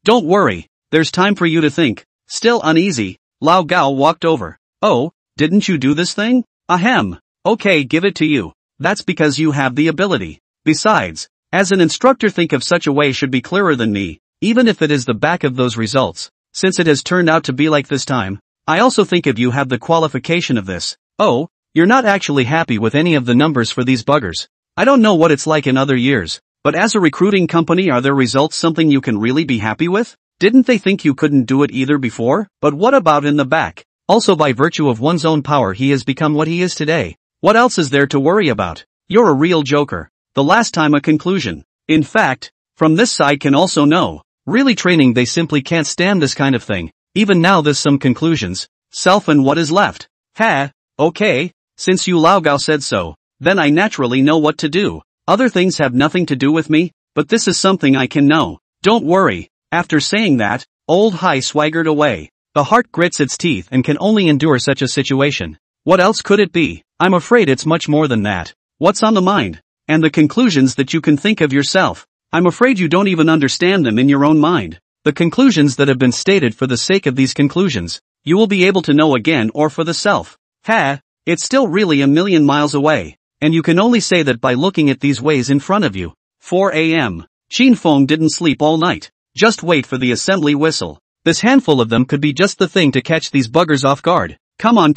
Don't worry. There's time for you to think. Still uneasy, Lao Gao walked over. Oh, didn't you do this thing? Ahem. Okay, give it to you. That's because you have the ability. Besides, as an instructor, think of such a way should be clearer than me, even if it is the back of those results. Since it has turned out to be like this time, I also think of you have the qualification of this. Oh, you're not actually happy with any of the numbers for these buggers. I don't know what it's like in other years, but as a recruiting company, are their results something you can really be happy with? Didn't they think you couldn't do it either before? But what about in the back? Also by virtue of one's own power he has become what he is today. What else is there to worry about? You're a real joker. The last time a conclusion. In fact, from this side can also know. Really training they simply can't stand this kind of thing. Even now there's some conclusions. Self and what is left. Okay, since you Lao Gao said so, then I naturally know what to do. Other things have nothing to do with me, but this is something I can know. Don't worry. After saying that, old Hai swaggered away. The heart grits its teeth and can only endure such a situation. What else could it be? I'm afraid it's much more than that. What's on the mind? And the conclusions that you can think of yourself. I'm afraid you don't even understand them in your own mind. the conclusions that have been stated for the sake of these conclusions, you will be able to know again or for the self. It's still really a million miles away, and you can only say that by looking at these ways in front of you. 4 a.m. Fang didn't sleep all night. Just wait for the assembly whistle. This handful of them could be just the thing to catch these buggers off guard. Come on.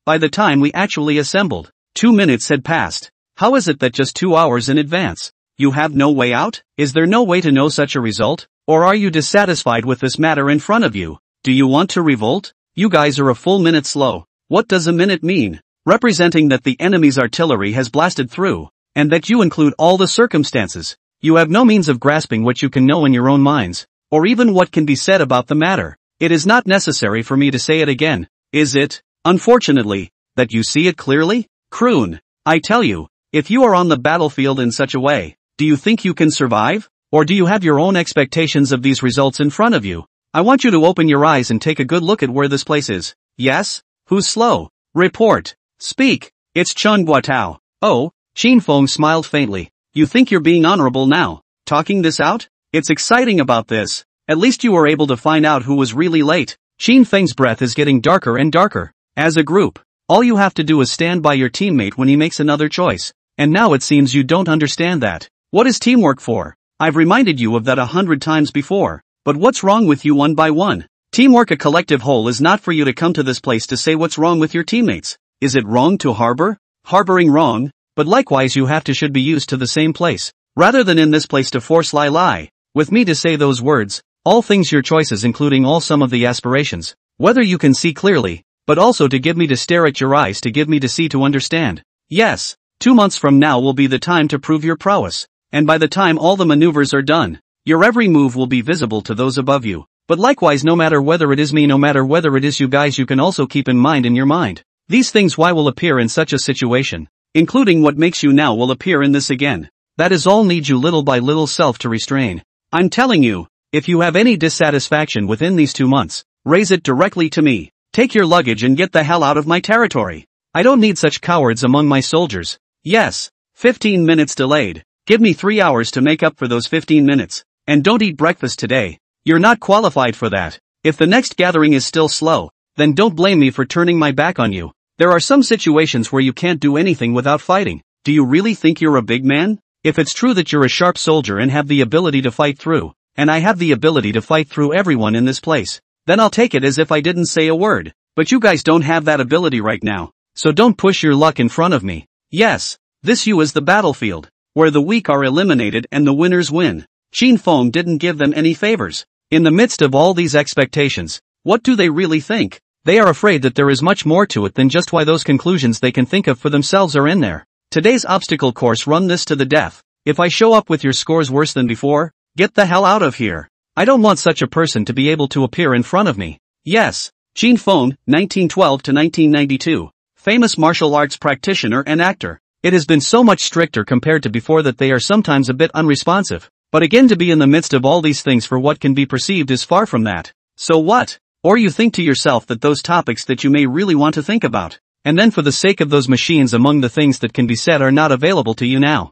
By the time we actually assembled, 2 minutes had passed. How is it that just 2 hours in advance? You have no way out? Is there no way to know such a result? Or are you dissatisfied with this matter in front of you? Do you want to revolt? You guys are a full minute slow. What does a minute mean? Representing that the enemy's artillery has blasted through, and that you include all the circumstances. You have no means of grasping what you can know in your own minds, or even what can be said about the matter. It is not necessary for me to say it again, is it? Unfortunately, that you see it clearly? Croon, I tell you, if you are on the battlefield in such a way, do you think you can survive? Or do you have your own expectations of these results in front of you? I want you to open your eyes and take a good look at where this place is. Yes? Who's slow? Report. Speak. It's Chun Guatao. Oh, Fang smiled faintly. You think you're being honorable now, talking this out? It's exciting about this. At least you were able to find out who was really late. Fang's breath is getting darker and darker. As a group, all you have to do is stand by your teammate when he makes another choice. And now it seems you don't understand that. What is teamwork for? I've reminded you of that 100 times before. But what's wrong with you one by one? Teamwork, a collective whole, is not for you to come to this place to say what's wrong with your teammates. Is it wrong to harbor? Harboring wrong, but likewise you have to should be used to the same place. Rather than in this place to force lie. With me to say those words, all things your choices including all some of the aspirations. Whether you can see clearly, but also to give me to stare at your eyes, to give me to see, to understand. Yes, 2 months from now will be the time to prove your prowess. And by the time all the maneuvers are done, your every move will be visible to those above you. But likewise, no matter whether it is me, no matter whether it is you guys, you can also keep in mind in your mind. These things why will appear in such a situation, including what makes you now will appear in this again. That is all need you little by little self to restrain. I'm telling you, if you have any dissatisfaction within these 2 months, raise it directly to me. Take your luggage and get the hell out of my territory. I don't need such cowards among my soldiers. Yes, 15 minutes delayed. Give me 3 hours to make up for those 15 minutes. And don't eat breakfast today. You're not qualified for that. If the next gathering is still slow, then don't blame me for turning my back on you. There are some situations where you can't do anything without fighting. Do you really think you're a big man? If it's true that you're a sharp soldier and have the ability to fight through, and I have the ability to fight through everyone in this place, then I'll take it as if I didn't say a word. But you guys don't have that ability right now, so don't push your luck in front of me. Yes, this is the battlefield, where the weak are eliminated and the winners win. Fang didn't give them any favors. In the midst of all these expectations, what do they really think? They are afraid that there is much more to it than just why those conclusions they can think of for themselves are in there. Today's obstacle course, run this to the death. If I show up with your scores worse than before, get the hell out of here. I don't want such a person to be able to appear in front of me. Yes, Fang, 1912 to 1992. Famous martial arts practitioner and actor. It has been so much stricter compared to before that they are sometimes a bit unresponsive. But again, to be in the midst of all these things for what can be perceived is far from that. So what? Or you think to yourself that those topics that you may really want to think about, and then for the sake of those machines among the things that can be said are not available to you now.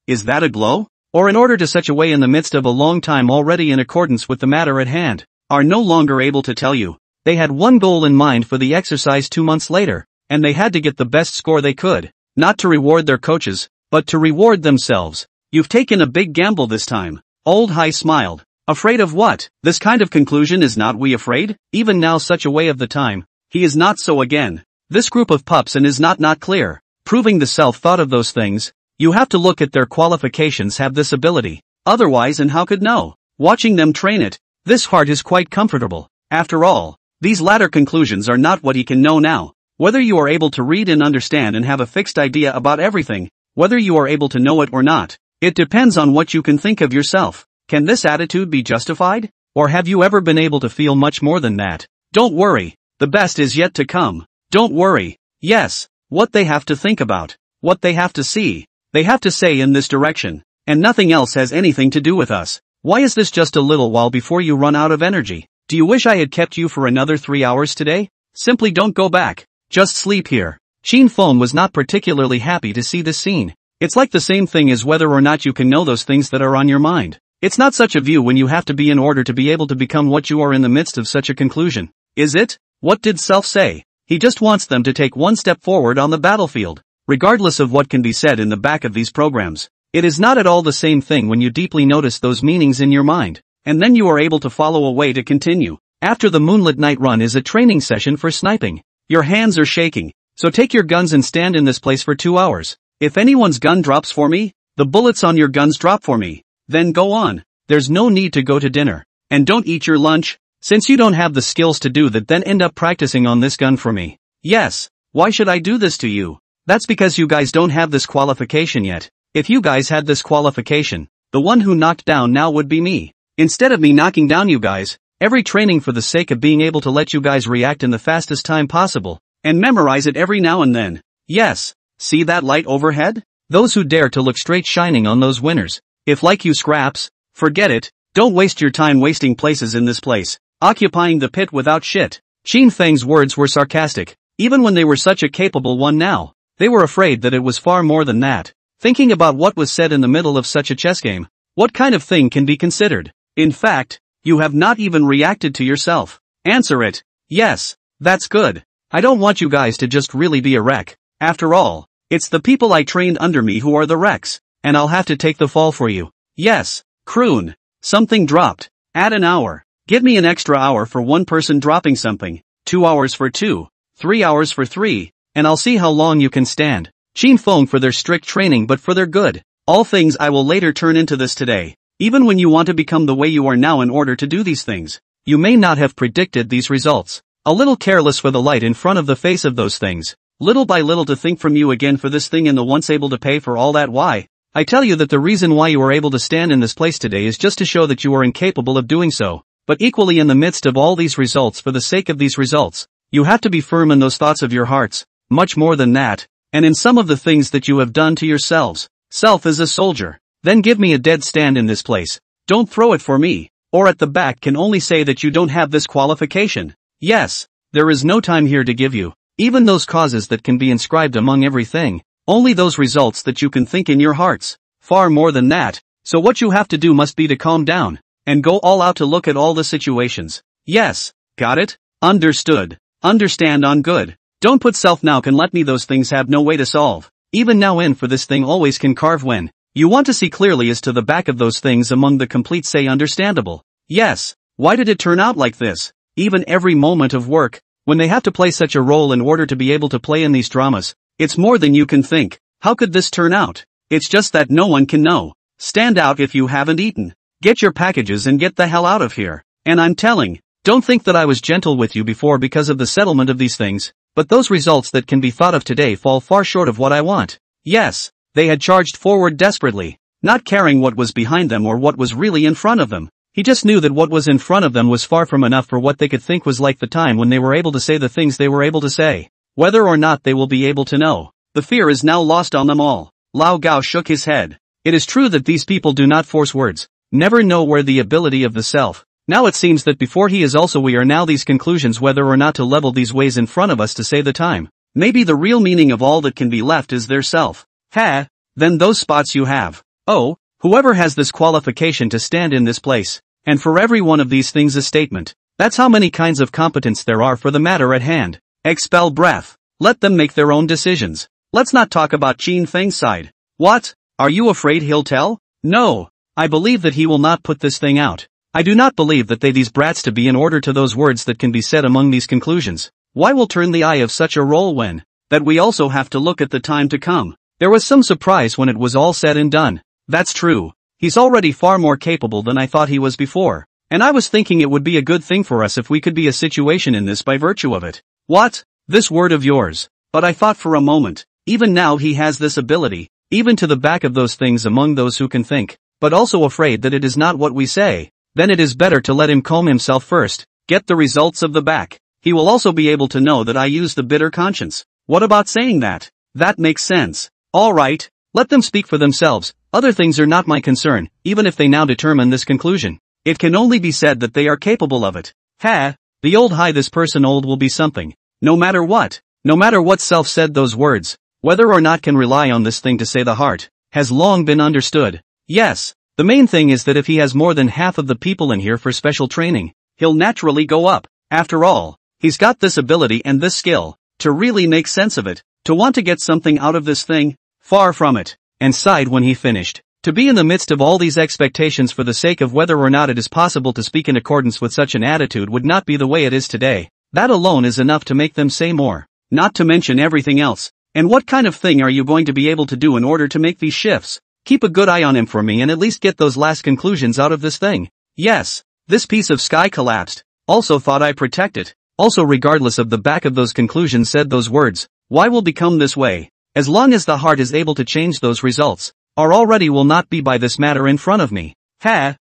Is that a glow? Or in order to such a way in the midst of a long time already in accordance with the matter at hand, are no longer able to tell you. They had one goal in mind for the exercise 2 months later, and they had to get the best score they could, not to reward their coaches, but to reward themselves. You've taken a big gamble this time. Old Hai smiled. Afraid of what? This kind of conclusion is not we afraid? Even now such a way of the time. He is not so again. This group of pups and is not clear. Proving the self-thought of those things. You have to look at their qualifications have this ability. Otherwise, and how could know? Watching them train it. This heart is quite comfortable. After all, these latter conclusions are not what he can know now. Whether you are able to read and understand and have a fixed idea about everything, whether you are able to know it or not, it depends on what you can think of yourself. Can this attitude be justified? Or have you ever been able to feel much more than that? Don't worry. The best is yet to come. Don't worry. Yes, what they have to think about, what they have to see, they have to say in this direction, and nothing else has anything to do with us. Why is this just a little while before you run out of energy? Do you wish I had kept you for another 3 hours today? Simply don't go back. Just sleep here. Fang was not particularly happy to see this scene. It's like the same thing as whether or not you can know those things that are on your mind. It's not such a view when you have to be in order to be able to become what you are in the midst of such a conclusion. Is it? What did self say? He just wants them to take one step forward on the battlefield. Regardless of what can be said in the back of these programs, it is not at all the same thing when you deeply notice those meanings in your mind, and then you are able to follow a way to continue. After the moonlit night run is a training session for sniping. Your hands are shaking, so take your guns and stand in this place for 2 hours. If anyone's gun drops for me, the bullets on your guns drop for me. Then go on. There's no need to go to dinner. And don't eat your lunch, since you don't have the skills to do that, then end up practicing on this gun for me. Yes, why should I do this to you? That's because you guys don't have this qualification yet. If you guys had this qualification, the one who knocked down now would be me. Instead of me knocking down you guys, every training for the sake of being able to let you guys react in the fastest time possible, and memorize it every now and then. Yes, see that light overhead? Those who dare to look straight shining on those winners. If like you scraps, forget it, don't waste your time wasting places in this place, occupying the pit without shit. Qin Fang's words were sarcastic, even when they were such a capable one now. They were afraid that it was far more than that. Thinking about what was said in the middle of such a chess game, what kind of thing can be considered? In fact, you have not even reacted to yourself. Answer it. Yes, that's good. I don't want you guys to just really be a wreck. After all, it's the people I trained under me who are the wrecks, and I'll have to take the fall for you. Yes, croon. Something dropped. Add an hour. Give me an extra hour for one person dropping something, 2 hours for 2, 3 hours for 3, and I'll see how long you can stand. Qin Feng for their strict training but for their good. All things I will later turn into this today. Even when you want to become the way you are now in order to do these things, you may not have predicted these results. A little careless for the light in front of the face of those things. Little by little to think from you again for this thing and the once able to pay for all that. Why? I tell you that the reason why you are able to stand in this place today is just to show that you are incapable of doing so. But equally in the midst of all these results, for the sake of these results, you have to be firm in those thoughts of your hearts, much more than that, and in some of the things that you have done to yourselves. Self is a soldier. Then give me a dead stand in this place. Don't throw it for me, or at the back can only say that you don't have this qualification. Yes, there is no time here to give you, even those causes that can be inscribed among everything, only those results that you can think in your hearts, far more than that, so what you have to do must be to calm down, and go all out to look at all the situations. Yes, got it? Understood. Understand on good. Don't put self now can let me those things have no way to solve. Even now in for this thing always can carve when. You want to see clearly as to the back of those things among the complete say understandable. Yes, why did it turn out like this? Even every moment of work, when they have to play such a role in order to be able to play in these dramas, it's more than you can think. How could this turn out? It's just that no one can know. Stand out if you haven't eaten. Get your packages and get the hell out of here. And I'm telling, don't think that I was gentle with you before because of the settlement of these things, but those results that can be thought of today fall far short of what I want. Yes. They had charged forward desperately, not caring what was behind them or what was really in front of them. He just knew that what was in front of them was far from enough for what they could think was like the time when they were able to say the things they were able to say. Whether or not they will be able to know, the fear is now lost on them all. Lao Gao shook his head. It is true that these people do not force words, never know where the ability of the self. Now it seems that before he is also we are now these conclusions whether or not to level these ways in front of us to say the time. Maybe the real meaning of all that can be left is their self. Ha! Then those spots you have. Oh, whoever has this qualification to stand in this place, and for every one of these things a statement. That's how many kinds of competence there are for the matter at hand. Expel breath. Let them make their own decisions. Let's not talk about Qin Feng's side. What? Are you afraid he'll tell? No. I believe that he will not put this thing out. I do not believe that they these brats to be in order to those words that can be said among these conclusions. Why will turn the eye of such a role when? That we also have to look at the time to come. There was some surprise when it was all said and done. That's true. He's already far more capable than I thought he was before. And I was thinking it would be a good thing for us if we could be a situation in this by virtue of it. What? This word of yours. But I thought for a moment, even now he has this ability, even to the back of those things among those who can think, but also afraid that it is not what we say. Then it is better to let him calm himself first, get the results of the back. He will also be able to know that I use the bitter conscience. What about saying that? That makes sense. Alright, let them speak for themselves, other things are not my concern, even if they now determine this conclusion. It can only be said that they are capable of it. Ha! The old hi this person old will be something. No matter what self said those words, whether or not can rely on this thing to say the heart, has long been understood. Yes, The main thing is that if he has more than half of the people in here for special training, he'll naturally go up. After all, he's got this ability and this skill, to really make sense of it, to want to get something out of this thing, far from it, and sighed when he finished. To be in the midst of all these expectations for the sake of whether or not it is possible to speak in accordance with such an attitude would not be the way it is today. That alone is enough to make them say more. Not to mention everything else. And what kind of thing are you going to be able to do in order to make these shifts? Keep a good eye on him for me and at least get those last conclusions out of this thing. Yes, this piece of sky collapsed. Also thought I protect it. Also regardless of the back of those conclusions said those words. Why will become this way? As long as the heart is able to change those results. Or already will not be by this matter in front of me.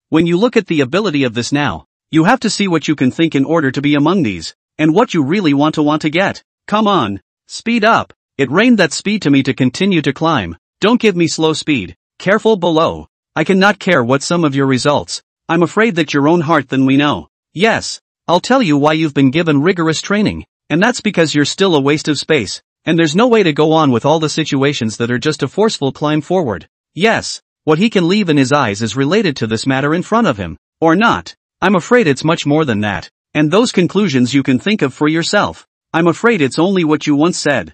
When you look at the ability of this now, you have to see what you can think in order to be among these, and what you really want to get. Come on, speed up. It rained that speed to me to continue to climb. Don't give me slow speed. Careful below. I cannot care what some of your results. I'm afraid that your own heart than we know. Yes, I'll tell you why you've been given rigorous training, and that's because you're still a waste of space, and there's no way to go on with all the situations that are just a forceful climb forward. Yes, what he can leave in his eyes is related to this matter in front of him, or not. I'm afraid it's much more than that, and those conclusions you can think of for yourself. I'm afraid it's only what you once said.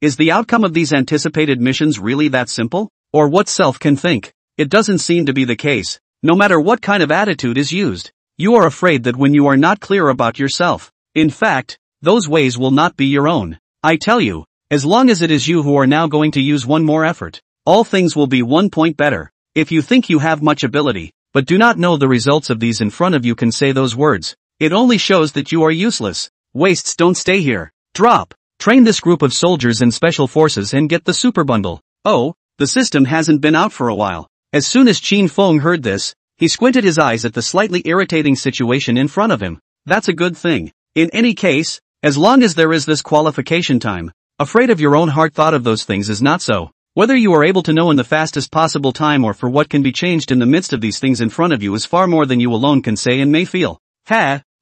Is the outcome of these anticipated missions really that simple? Or what self can think? It doesn't seem to be the case. No matter what kind of attitude is used, you are afraid that when you are not clear about yourself, in fact, those ways will not be your own. I tell you, as long as it is you who are now going to use one more effort, all things will be 1 point better. If you think you have much ability, but do not know the results of these in front of you can say those words, it only shows that you are useless. Wastes don't stay here. Drop. Train this group of soldiers in special forces and get the super bundle. Oh, the system hasn't been out for a while. As soon as Qin Feng heard this, he squinted his eyes at the slightly irritating situation in front of him. That's a good thing. In any case, as long as there is this qualification time, afraid of your own heart thought of those things is not so. Whether you are able to know in the fastest possible time or for what can be changed in the midst of these things in front of you is far more than you alone can say and may feel.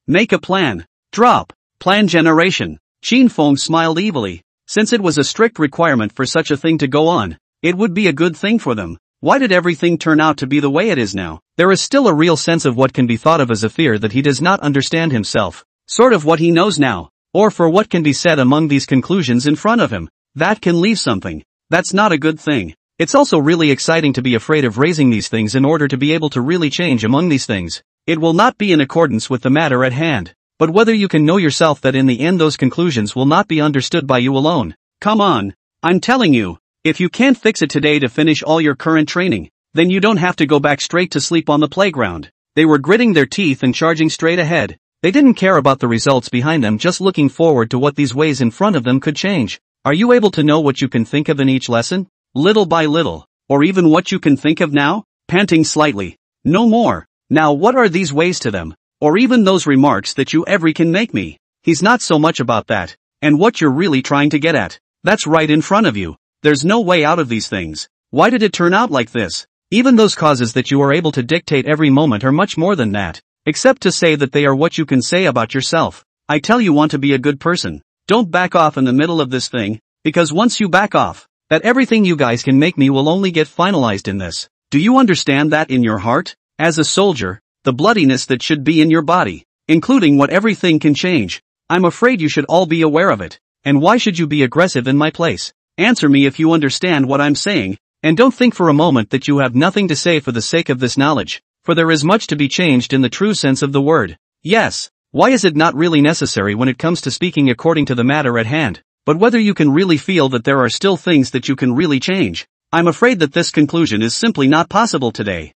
Make a plan. Drop. Plan generation. Qin Feng smiled evilly. Since it was a strict requirement for such a thing to go on, it would be a good thing for them. Why did everything turn out to be the way it is now? There is still a real sense of what can be thought of as a fear that he does not understand himself. Sort of what he knows now, or for what can be said among these conclusions in front of him. That can leave something. That's not a good thing. It's also really exciting to be afraid of raising these things in order to be able to really change among these things. It will not be in accordance with the matter at hand. But whether you can know yourself that in the end those conclusions will not be understood by you alone. Come on. I'm telling you, if you can't fix it today to finish all your current training, then you don't have to go back straight to sleep on the playground. They were gritting their teeth and charging straight ahead. They didn't care about the results behind them, just looking forward to what these ways in front of them could change. Are you able to know what you can think of in each lesson? Little by little. Or even what you can think of now? Panting slightly. No more. Now what are these ways to them? Or even those remarks that you every can make me. He's not so much about that. And what you're really trying to get at. That's right in front of you. There's no way out of these things. Why did it turn out like this? Even those causes that you are able to dictate every moment are much more than that. Except to say that they are what you can say about yourself. I tell you want to be a good person. Don't back off in the middle of this thing, because once you back off, that everything you guys can make me will only get finalized in this. Do you understand that in your heart? As a soldier, the bloodiness that should be in your body, including what everything can change. I'm afraid you should all be aware of it. And why should you be aggressive in my place? Answer me if you understand what I'm saying, and don't think for a moment that you have nothing to say for the sake of this knowledge, for there is much to be changed in the true sense of the word. Yes, why is it not really necessary when it comes to speaking according to the matter at hand, but whether you can really feel that there are still things that you can really change? I'm afraid that this conclusion is simply not possible today.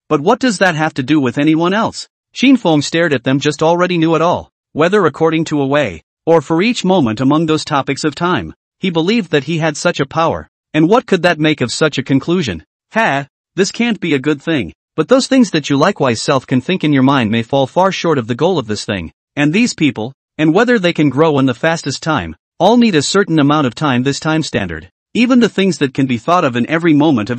But what does that have to do with anyone else? Qin Feng stared at them, just already knew it all, whether according to a way, or for each moment among those topics of time. He believed that he had such a power, and what could that make of such a conclusion? This can't be a good thing, but those things that you likewise self can think in your mind may fall far short of the goal of this thing, and these people, and whether they can grow in the fastest time, all need a certain amount of time. This time standard, even the things that can be thought of in every moment,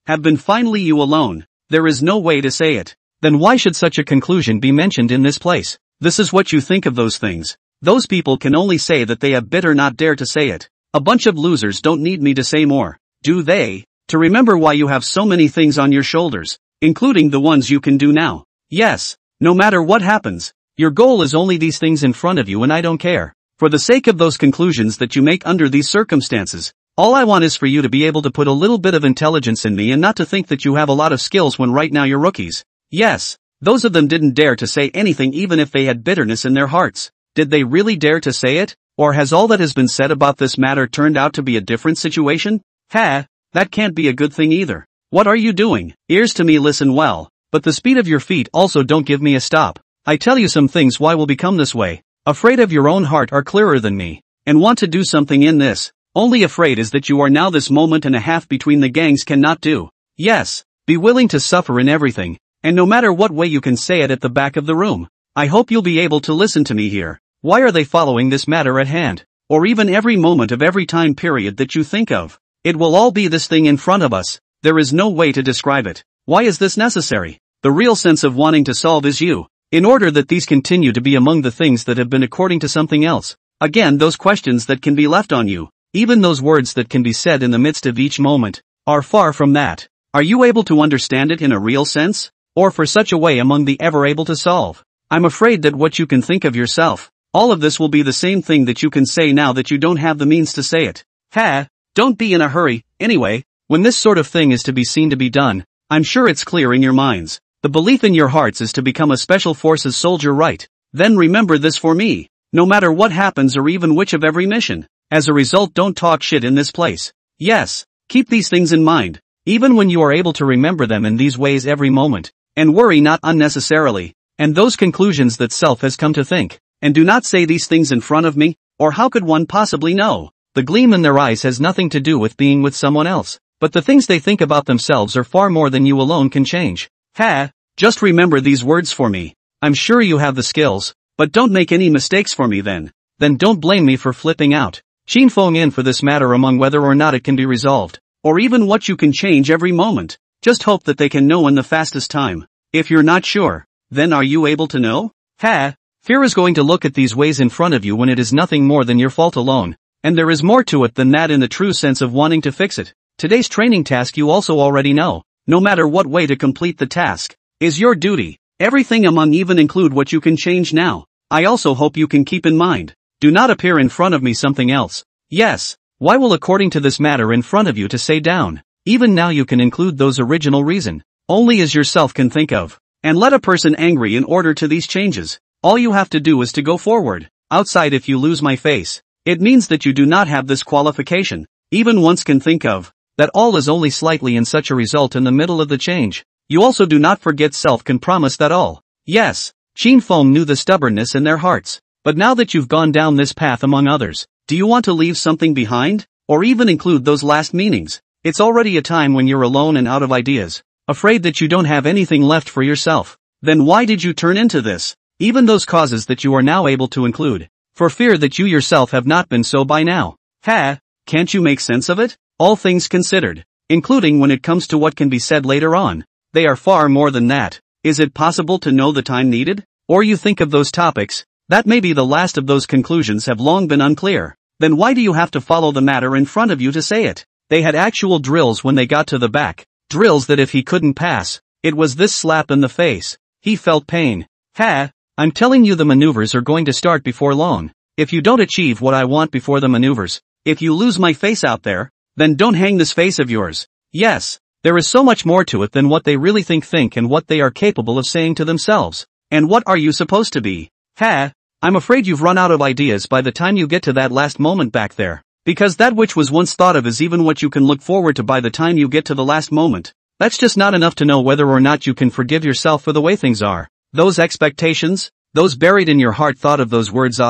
have been finally you alone. There is no way to say it. Then why should such a conclusion be mentioned in this place? This is what you think of those things. Those people can only say that they have bit or not dare to say it. A bunch of losers don't need me to say more, do they? To remember why you have so many things on your shoulders, including the ones you can do now. Yes, no matter what happens, your goal is only these things in front of you and I don't care. For the sake of those conclusions that you make under these circumstances, all I want is for you to be able to put a little bit of intelligence in me and not to think that you have a lot of skills when right now you're rookies. Yes, those of them didn't dare to say anything even if they had bitterness in their hearts. Did they really dare to say it? Or has all that has been said about this matter turned out to be a different situation? That can't be a good thing either. What are you doing? Ears to me, listen well, but the speed of your feet also don't give me a stop. I tell you some things why will become this way. Afraid of your own heart are clearer than me, and want to do something in this. Only afraid is that you are now this moment and a half between the gangs cannot do. Yes, be willing to suffer in everything, and no matter what way you can say it at the back of the room. I hope you'll be able to listen to me here. Why are they following this matter at hand? Or even every moment of every time period that you think of? It will all be this thing in front of us. There is no way to describe it. Why is this necessary? The real sense of wanting to solve is you. In order that these continue to be among the things that have been according to something else. Again, those questions that can be left on you, even those words that can be said in the midst of each moment, are far from that. Are you able to understand it in a real sense? Or for such a way among the ever able to solve? I'm afraid that what you can think of yourself, all of this will be the same thing that you can say now that you don't have the means to say it. Don't be in a hurry. Anyway, when this sort of thing is to be seen to be done, I'm sure it's clear in your minds. The belief in your hearts is to become a special forces soldier, right? Then remember this for me. No matter what happens or even which of every mission. As a result, don't talk shit in this place. Yes, keep these things in mind, even when you are able to remember them in these ways every moment. And worry not unnecessarily. And those conclusions that self has come to think. And do not say these things in front of me, or how could one possibly know? The gleam in their eyes has nothing to do with being with someone else. But the things they think about themselves are far more than you alone can change. Just remember these words for me. I'm sure you have the skills, but don't make any mistakes for me then. Then don't blame me for flipping out. Qin Feng in for this matter among whether or not it can be resolved, or even what you can change every moment. Just hope that they can know in the fastest time. If you're not sure, then are you able to know? Fear is going to look at these ways in front of you when it is nothing more than your fault alone. And there is more to it than that in the true sense of wanting to fix it. Today's training task you also already know. No matter what way to complete the task, is your duty. Everything among even include what you can change now. I also hope you can keep in mind. Do not appear in front of me something else. Yes, why will according to this matter in front of you to say down? Even now you can include those original reason. Only as yourself can think of. And let a person angry in order to these changes. All you have to do is to go forward. Outside if you lose my face. It means that you do not have this qualification. Even once can think of. That all is only slightly in such a result in the middle of the change. You also do not forget self can promise that all. Yes, Qin Feng knew the stubbornness in their hearts. But now that you've gone down this path among others, do you want to leave something behind? Or even include those last meanings? It's already a time when you're alone and out of ideas. Afraid that you don't have anything left for yourself. Then why did you turn into this? Even those causes that you are now able to include. For fear that you yourself have not been so by now. Can't you make sense of it? All things considered, including when it comes to what can be said later on, they are far more than that. Is it possible to know the time needed? Or you think of those topics, that maybe the last of those conclusions have long been unclear. Then why do you have to follow the matter in front of you to say it? They had actual drills when they got to the back, drills that if he couldn't pass, it was this slap in the face. He felt pain. I'm telling you the maneuvers are going to start before long. If you don't achieve what I want before the maneuvers, if you lose my face out there, then don't hang this face of yours. Yes, there is so much more to it than what they really think and what they are capable of saying to themselves. And what are you supposed to be? I'm afraid you've run out of ideas by the time you get to that last moment back there. Because that which was once thought of is even what you can look forward to by the time you get to the last moment. That's just not enough to know whether or not you can forgive yourself for the way things are. Those expectations, those buried in your heart thought of those words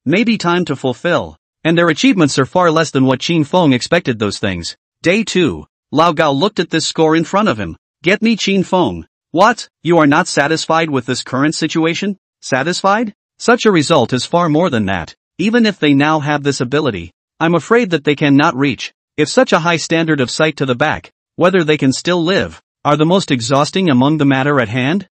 may be time to fulfill. And their achievements are far less than what Qin Feng expected those things. Day 2. Lao Gao looked at this score in front of him. Get me Qin Feng. What? You are not satisfied with this current situation? Satisfied? Such a result is far more than that. Even if they now have this ability, I'm afraid that they cannot reach. If such a high standard of sight to the back, whether they can still live, are the most exhausting among the matter at hand?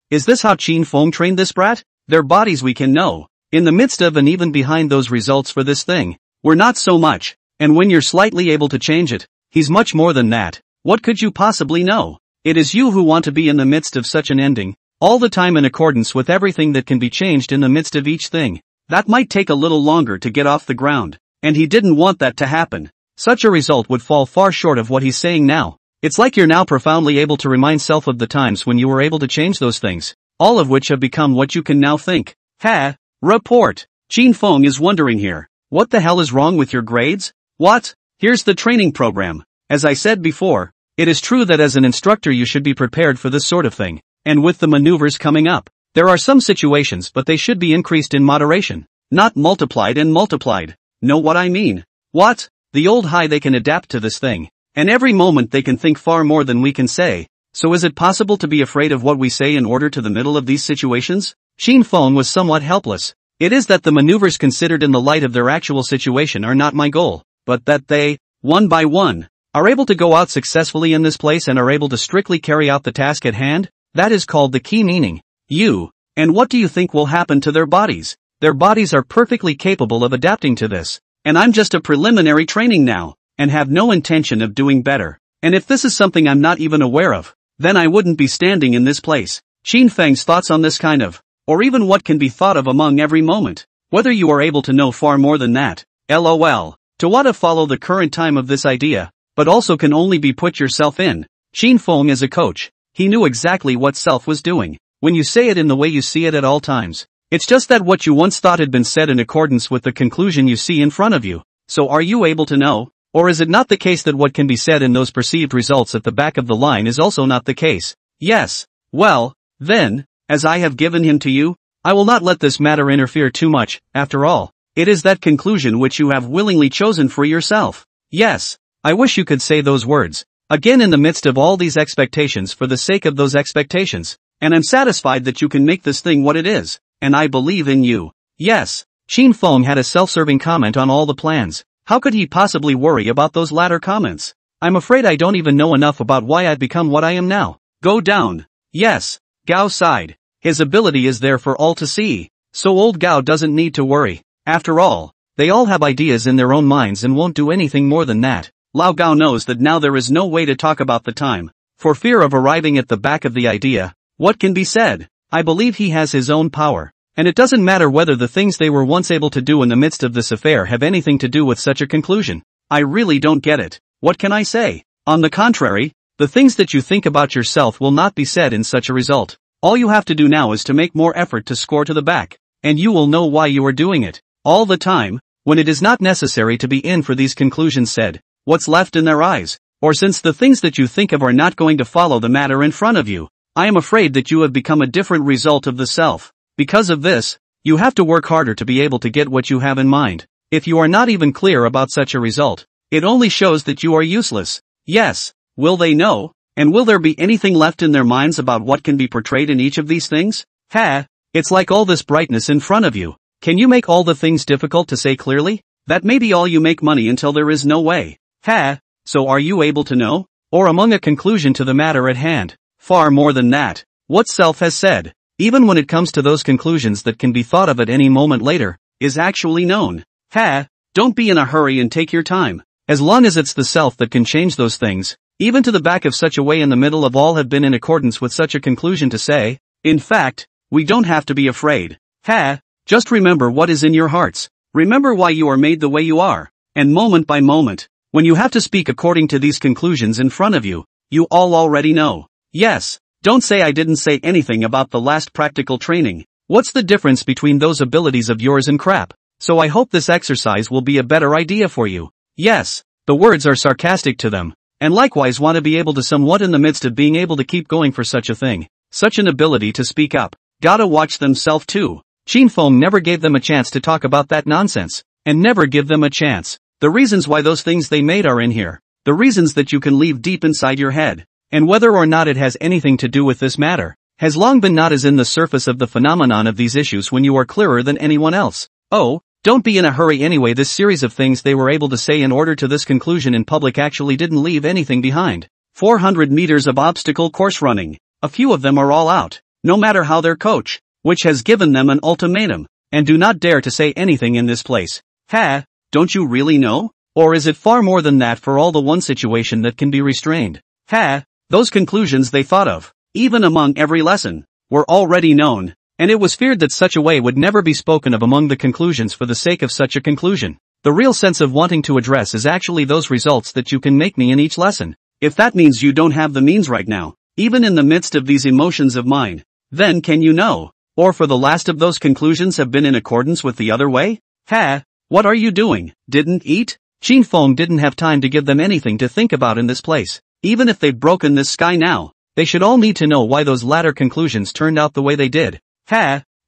Is this how Qin Feng trained this brat? Their bodies we can know. In the midst of and even behind those results for this thing, we're not so much, and when you're slightly able to change it, he's much more than that. What could you possibly know? It is you who want to be in the midst of such an ending, all the time in accordance with everything that can be changed in the midst of each thing. That might take a little longer to get off the ground, and he didn't want that to happen. Such a result would fall far short of what he's saying now. It's like you're now profoundly able to remind self of the times when you were able to change those things, all of which have become what you can now think. Report. Qin Feng is wondering here. What the hell is wrong with your grades? What? Here's the training program. As I said before, it is true that as an instructor you should be prepared for this sort of thing. And with the maneuvers coming up, there are some situations, but they should be increased in moderation, not multiplied and multiplied. Know what I mean? What? The old high, they can adapt to this thing. And every moment they can think far more than we can say. So is it possible to be afraid of what we say in order to the middle of these situations? Qin Feng was somewhat helpless. It is that the maneuvers considered in the light of their actual situation are not my goal, but that they, one by one, are able to go out successfully in this place and are able to strictly carry out the task at hand. That is called the key meaning. You. And what do you think will happen to their bodies? Their bodies are perfectly capable of adapting to this. And I'm just a preliminary training now, and have no intention of doing better. And if this is something I'm not even aware of, then I wouldn't be standing in this place. Qin Feng's thoughts on this kind of, or even what can be thought of among every moment. Whether you are able to know far more than that. LOL. To what to follow the current time of this idea, but also can only be put yourself in. Qin Feng is a coach. He knew exactly what self was doing. When you say it in the way you see it at all times, it's just that what you once thought had been said in accordance with the conclusion you see in front of you. So are you able to know? Or is it not the case that what can be said in those perceived results at the back of the line is also not the case? Yes. Well, then, as I have given him to you, I will not let this matter interfere too much. After all, it is that conclusion which you have willingly chosen for yourself. Yes. I wish you could say those words again in the midst of all these expectations for the sake of those expectations, and I'm satisfied that you can make this thing what it is, and I believe in you. Yes. Qin Feng had a self-serving comment on all the plans. How could he possibly worry about those latter comments? I'm afraid I don't even know enough about why I've become what I am now. Go down. Yes. Gao sighed. His ability is there for all to see, so old Gao doesn't need to worry. After all, they all have ideas in their own minds and won't do anything more than that. Lao Gao knows that now there is no way to talk about the time, for fear of arriving at the back of the idea. What can be said? I believe he has his own power, and it doesn't matter whether the things they were once able to do in the midst of this affair have anything to do with such a conclusion. I really don't get it. What can I say? On the contrary, the things that you think about yourself will not be said in such a result. All you have to do now is to make more effort to score to the back, and you will know why you are doing it. All the time, when it is not necessary to be in for these conclusions said. What's left in their eyes? Or since the things that you think of are not going to follow the matter in front of you, I am afraid that you have become a different result of the self. Because of this, you have to work harder to be able to get what you have in mind. If you are not even clear about such a result, it only shows that you are useless. Yes. Will they know? And will there be anything left in their minds about what can be portrayed in each of these things? It's like all this brightness in front of you. Can you make all the things difficult to say clearly? That may be all you make money until there is no way. So are you able to know? Or among a conclusion to the matter at hand? Far more than that. What self has said, even when it comes to those conclusions that can be thought of at any moment later, is actually known. Don't be in a hurry and take your time. As long as it's the self that can change those things, even to the back of such a way in the middle of all have been in accordance with such a conclusion to say. In fact, we don't have to be afraid. Just remember what is in your hearts. Remember why you are made the way you are. And moment by moment, when you have to speak according to these conclusions in front of you, you all already know. Yes. Don't say I didn't say anything about the last practical training. What's the difference between those abilities of yours and crap? So I hope this exercise will be a better idea for you. Yes. The words are sarcastic to them, and likewise want to be able to somewhat in the midst of being able to keep going for such a thing. Such an ability to speak up. Gotta watch themself too. Qin Feng never gave them a chance to talk about that nonsense, and never give them a chance. The reasons why those things they made are in here. The reasons that you can leave deep inside your head. And whether or not it has anything to do with this matter, has long been not as in the surface of the phenomenon of these issues when you are clearer than anyone else. Oh, don't be in a hurry anyway. This series of things they were able to say in order to this conclusion in public actually didn't leave anything behind. 400 meters of obstacle course running. A few of them are all out, no matter how their coach, which has given them an ultimatum, and do not dare to say anything in this place. Don't you really know? Or is it far more than that for all the one situation that can be restrained? Those conclusions they thought of, even among every lesson, were already known, and it was feared that such a way would never be spoken of among the conclusions for the sake of such a conclusion. The real sense of wanting to address is actually those results that you can make me in each lesson. If that means you don't have the means right now, even in the midst of these emotions of mine, then can you know? Or for the last of those conclusions have been in accordance with the other way? What are you doing? Didn't eat? Qin Feng didn't have time to give them anything to think about in this place. Even if they've broken this sky now, they should all need to know why those latter conclusions turned out the way they did.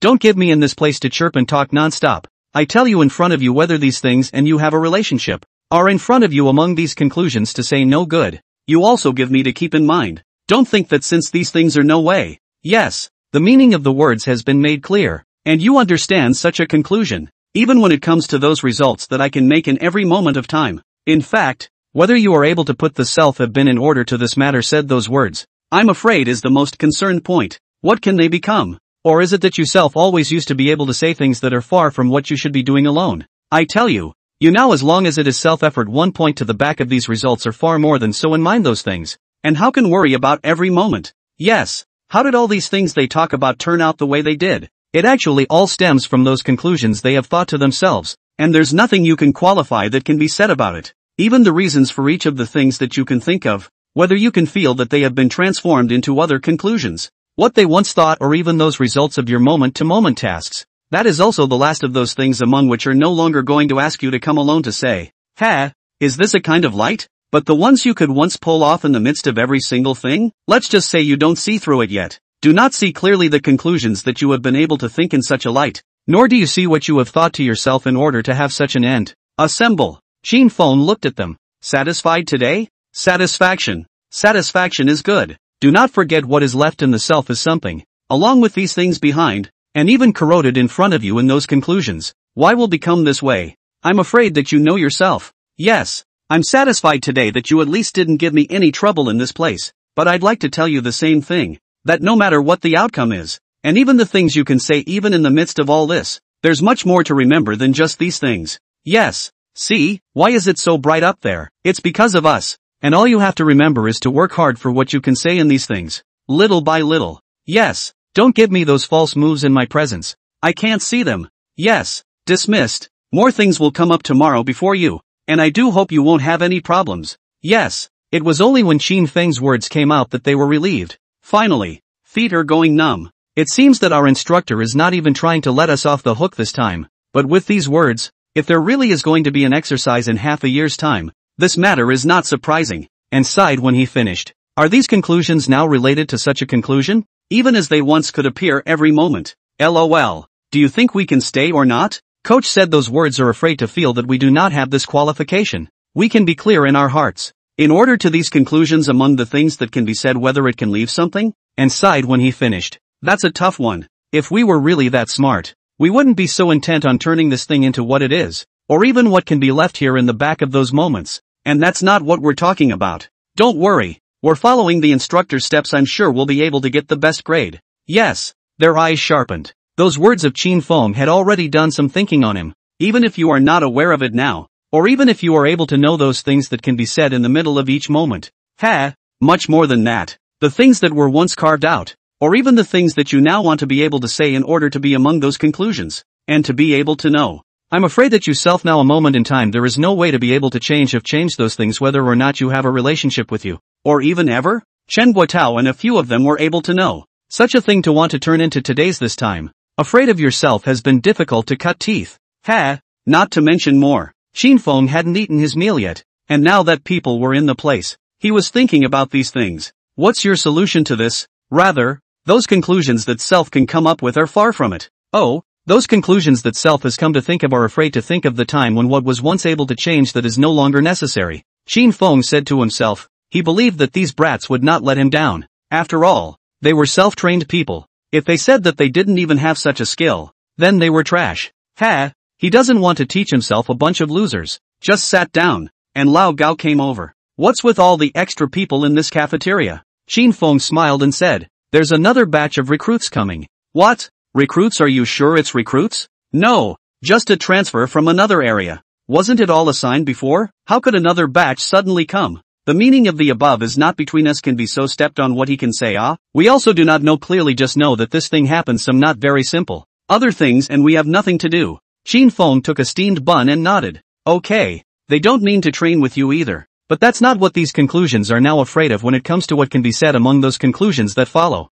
Don't give me in this place to chirp and talk non-stop. I tell you in front of you whether these things and you have a relationship are in front of you among these conclusions to say no good. You also give me to keep in mind. Don't think that since these things are no way. Yes, the meaning of the words has been made clear, and you understand such a conclusion, even when it comes to those results that I can make in every moment of time. In fact, whether you are able to put the self have been in order to this matter said those words, I'm afraid is the most concerned point. What can they become? Or is it that you self always used to be able to say things that are far from what you should be doing alone? I tell you, you now as long as it is self-effort one point to the back of these results are far more than so in mind those things. And how can worry about every moment? Yes, how did all these things they talk about turn out the way they did? It actually all stems from those conclusions they have thought to themselves, and there's nothing you can qualify that can be said about it. Even the reasons for each of the things that you can think of, whether you can feel that they have been transformed into other conclusions. What they once thought or even those results of your moment-to-moment tasks. That is also the last of those things among which are no longer going to ask you to come alone to say, is this a kind of light? But the ones you could once pull off in the midst of every single thing? Let's just say you don't see through it yet. Do not see clearly the conclusions that you have been able to think in such a light. Nor do you see what you have thought to yourself in order to have such an end. Assemble. Qin Feng looked at them. Satisfied today? Satisfaction. Satisfaction is good. Do not forget what is left in the self is something, along with these things behind, and even corroded in front of you in those conclusions. Why will become this way? I'm afraid that you know yourself. Yes, I'm satisfied today that you at least didn't give me any trouble in this place, but I'd like to tell you the same thing, that no matter what the outcome is, and even the things you can say even in the midst of all this, there's much more to remember than just these things. Yes, see, why is it so bright up there? It's because of us. And all you have to remember is to work hard for what you can say in these things, little by little. Yes, don't give me those false moves in my presence. I can't see them. Yes, dismissed. More things will come up tomorrow before you, and I do hope you won't have any problems. Yes, it was only when Qin Feng's words came out that they were relieved. Finally, feet are going numb. It seems that our instructor is not even trying to let us off the hook this time, but with these words, if there really is going to be an exercise in half a year's time, this matter is not surprising, and sighed when he finished. Are these conclusions now related to such a conclusion? Even as they once could appear every moment. LOL. Do you think we can stay or not? Coach said those words are afraid to feel that we do not have this qualification. We can be clear in our hearts. In order to these conclusions among the things that can be said whether it can leave something? And sighed when he finished. That's a tough one. If we were really that smart, we wouldn't be so intent on turning this thing into what it is, or even what can be left here in the back of those moments. And that's not what we're talking about. Don't worry, we're following the instructor's steps. I'm sure we'll be able to get the best grade. Yes, their eyes sharpened. Those words of Qin Feng had already done some thinking on him, even if you are not aware of it now, or even if you are able to know those things that can be said in the middle of each moment. Much more than that. The things that were once carved out, or even the things that you now want to be able to say in order to be among those conclusions, and to be able to know. I'm afraid that you self now a moment in time there is no way to be able to change those things whether or not you have a relationship with you, or even ever? Chen Guotao and a few of them were able to know. Such a thing to want to turn into today's this time. Afraid of yourself has been difficult to cut teeth. Not to mention more. Qin Feng hadn't eaten his meal yet, and now that people were in the place, he was thinking about these things. What's your solution to this? Rather, those conclusions that self can come up with are far from it. Oh, those conclusions that self has come to think of are afraid to think of the time when what was once able to change that is no longer necessary. Qin Feng said to himself, he believed that these brats would not let him down. After all, they were self-trained people. If they said that they didn't even have such a skill, then they were trash. He doesn't want to teach himself a bunch of losers. Just sat down, and Lao Gao came over. What's with all the extra people in this cafeteria? Qin Feng smiled and said, there's another batch of recruits coming. What? Recruits? Are you sure it's recruits? No, just a transfer from another area. Wasn't it all assigned before? How could another batch suddenly come? The meaning of the above is not between us can be so stepped on what he can say we also do not know clearly just know that this thing happens some not very simple. Other things and we have nothing to do. Qin Feng took a steamed bun and nodded. Okay. They don't mean to train with you either. But that's not what these conclusions are now afraid of when it comes to what can be said among those conclusions that follow.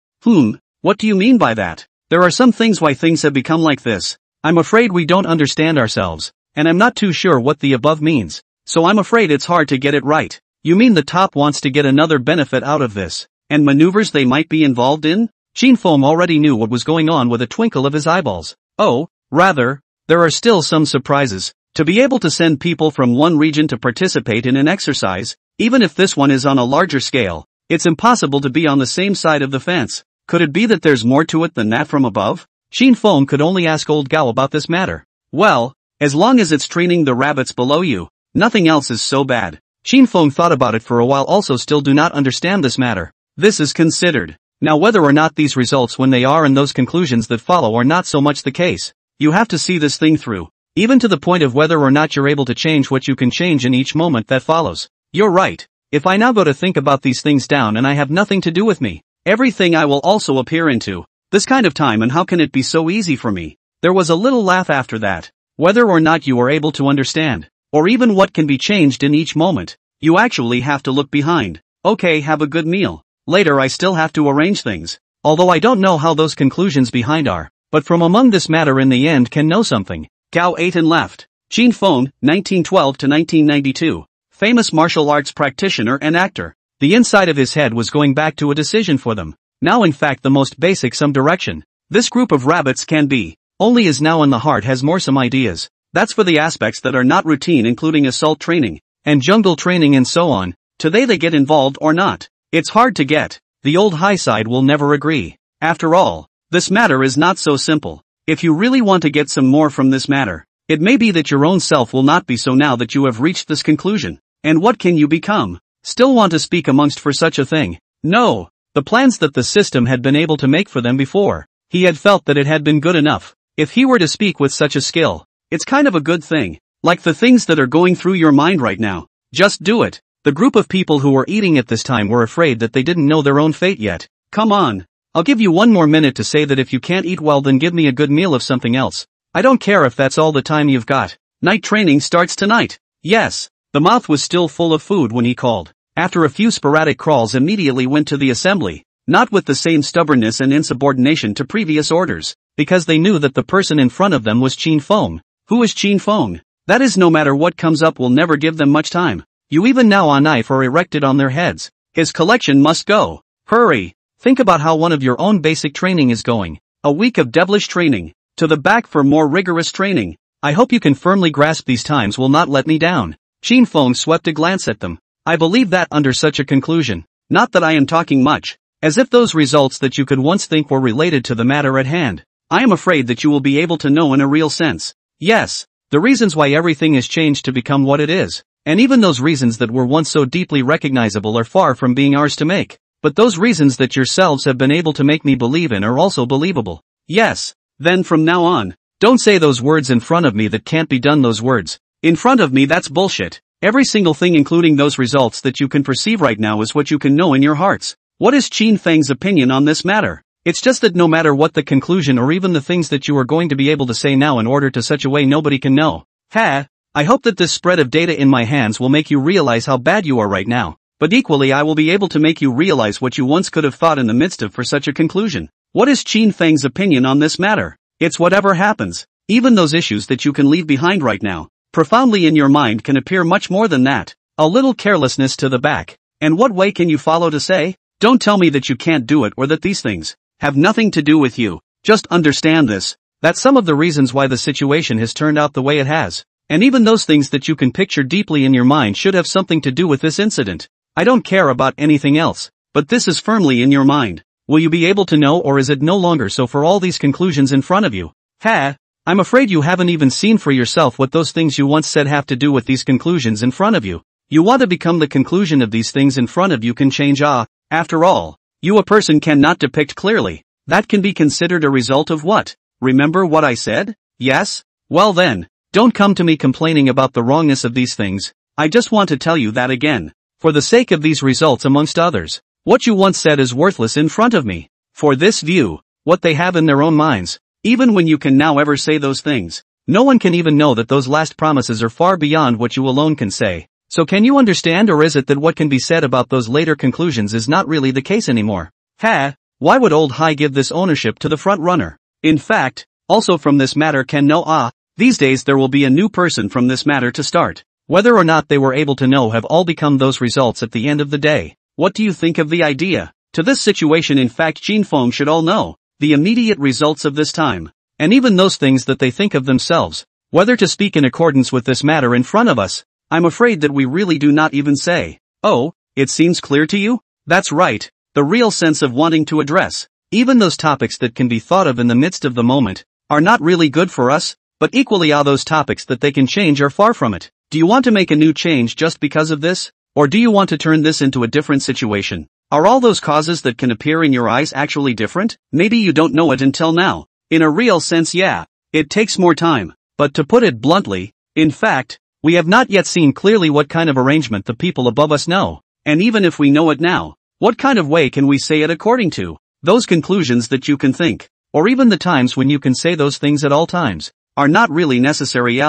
What do you mean by that? There are some things why things have become like this. I'm afraid we don't understand ourselves, and I'm not too sure what the above means. So I'm afraid it's hard to get it right. You mean the top wants to get another benefit out of this, and maneuvers they might be involved in? Qin Feng already knew what was going on with a twinkle of his eyeballs. Oh, rather, there are still some surprises. To be able to send people from one region to participate in an exercise, even if this one is on a larger scale, it's impossible to be on the same side of the fence. Could it be that there's more to it than that from above? Qin Feng could only ask old Gao about this matter. Well, as long as it's training the rabbits below you, nothing else is so bad. Qin Feng thought about it for a while also still do not understand this matter. This is considered. Now whether or not these results when they are and those conclusions that follow are not so much the case. You have to see this thing through. Even to the point of whether or not you're able to change what you can change in each moment that follows. You're right. If I now go to think about these things down and I have nothing to do with me, everything I will also appear into. This kind of time and how can it be so easy for me? There was a little laugh after that. Whether or not you are able to understand, or even what can be changed in each moment, you actually have to look behind. Okay, have a good meal. Later I still have to arrange things. Although I don't know how those conclusions behind are, but from among this matter in the end can know something. Gao ate and left. Qin Feng, 1912 to 1992. Famous martial arts practitioner and actor. The inside of his head was going back to a decision for them. Now in fact the most basic some direction. This group of rabbits can be. Only is now in the heart has more some ideas. That's for the aspects that are not routine including assault training, and jungle training and so on. Today they get involved or not. It's hard to get. The old high side will never agree. After all, this matter is not so simple. If you really want to get some more from this matter, it may be that your own self will not be so now that you have reached this conclusion. And what can you become? Still want to speak amongst for such a thing? No. The plans that the system had been able to make for them before, he had felt that it had been good enough. If he were to speak with such a skill, it's kind of a good thing. Like the things that are going through your mind right now. Just do it. The group of people who were eating at this time were afraid that they didn't know their own fate yet. Come on. I'll give you one more minute to say that if you can't eat well then give me a good meal of something else. I don't care if that's all the time you've got. Night training starts tonight. Yes. The mouth was still full of food when he called. After a few sporadic crawls immediately went to the assembly, not with the same stubbornness and insubordination to previous orders, because they knew that the person in front of them was Qin Feng. Who is Qin Feng? That is no matter what comes up will never give them much time. You even now on knife are erected on their heads. His collection must go. Hurry. Think about how one of your own basic training is going. A week of devilish training. To the back for more rigorous training. I hope you can firmly grasp these times will not let me down. Qin Feng swept a glance at them. I believe that under such a conclusion. Not that I am talking much. As if those results that you could once think were related to the matter at hand. I am afraid that you will be able to know in a real sense. Yes. The reasons why everything is changed to become what it is. And even those reasons that were once so deeply recognizable are far from being ours to make. But those reasons that yourselves have been able to make me believe in are also believable. Yes. Then from now on, don't say those words in front of me that can't be done those words. In front of me that's bullshit. Every single thing including those results that you can perceive right now is what you can know in your hearts. What is Qin Feng's opinion on this matter? It's just that no matter what the conclusion or even the things that you are going to be able to say now in order to such a way nobody can know. I hope that this spread of data in my hands will make you realize how bad you are right now. But equally I will be able to make you realize what you once could have thought in the midst of for such a conclusion. What is Qin Feng's opinion on this matter? It's whatever happens. Even those issues that you can leave behind right now, profoundly in your mind can appear much more than that. A little carelessness to the back. And what way can you follow to say? Don't tell me that you can't do it or that these things have nothing to do with you. Just understand this. That's some of the reasons why the situation has turned out the way it has. And even those things that you can picture deeply in your mind should have something to do with this incident. I don't care about anything else, but this is firmly in your mind. Will you be able to know or is it no longer so for all these conclusions in front of you? I'm afraid you haven't even seen for yourself what those things you once said have to do with these conclusions in front of you. You want to become the conclusion of these things in front of you can change after all, you a person cannot depict clearly. That can be considered a result of what? Remember what I said? Yes? Well then, Don't come to me complaining about the wrongness of these things. I just want to tell you that again. For the sake of these results amongst others, what you once said is worthless in front of me. For this view, what they have in their own minds, even when you can now ever say those things, no one can even know that those last promises are far beyond what you alone can say. So can you understand, or is it that what can be said about those later conclusions is not really the case anymore? Why would old Hai give this ownership to the front runner? In fact, also from this matter can know these days there will be a new person from this matter to start. Whether or not they were able to know have all become those results at the end of the day. What do you think of the idea? To this situation, in fact, Jin Feng should all know the immediate results of this time, and even those things that they think of themselves. Whether to speak in accordance with this matter in front of us, I'm afraid that we really do not even say. Oh, it seems clear to you? That's right, the real sense of wanting to address even those topics that can be thought of in the midst of the moment are not really good for us, but equally are those topics that they can change are far from it. Do you want to make a new change just because of this? Or do you want to turn this into a different situation? Are all those causes that can appear in your eyes actually different? Maybe you don't know it until now. In a real sense, yeah, it takes more time. But to put it bluntly, in fact, we have not yet seen clearly what kind of arrangement the people above us know. And even if we know it now, what kind of way can we say it according to? Those conclusions that you can think, or even the times when you can say those things at all times, are not really necessary.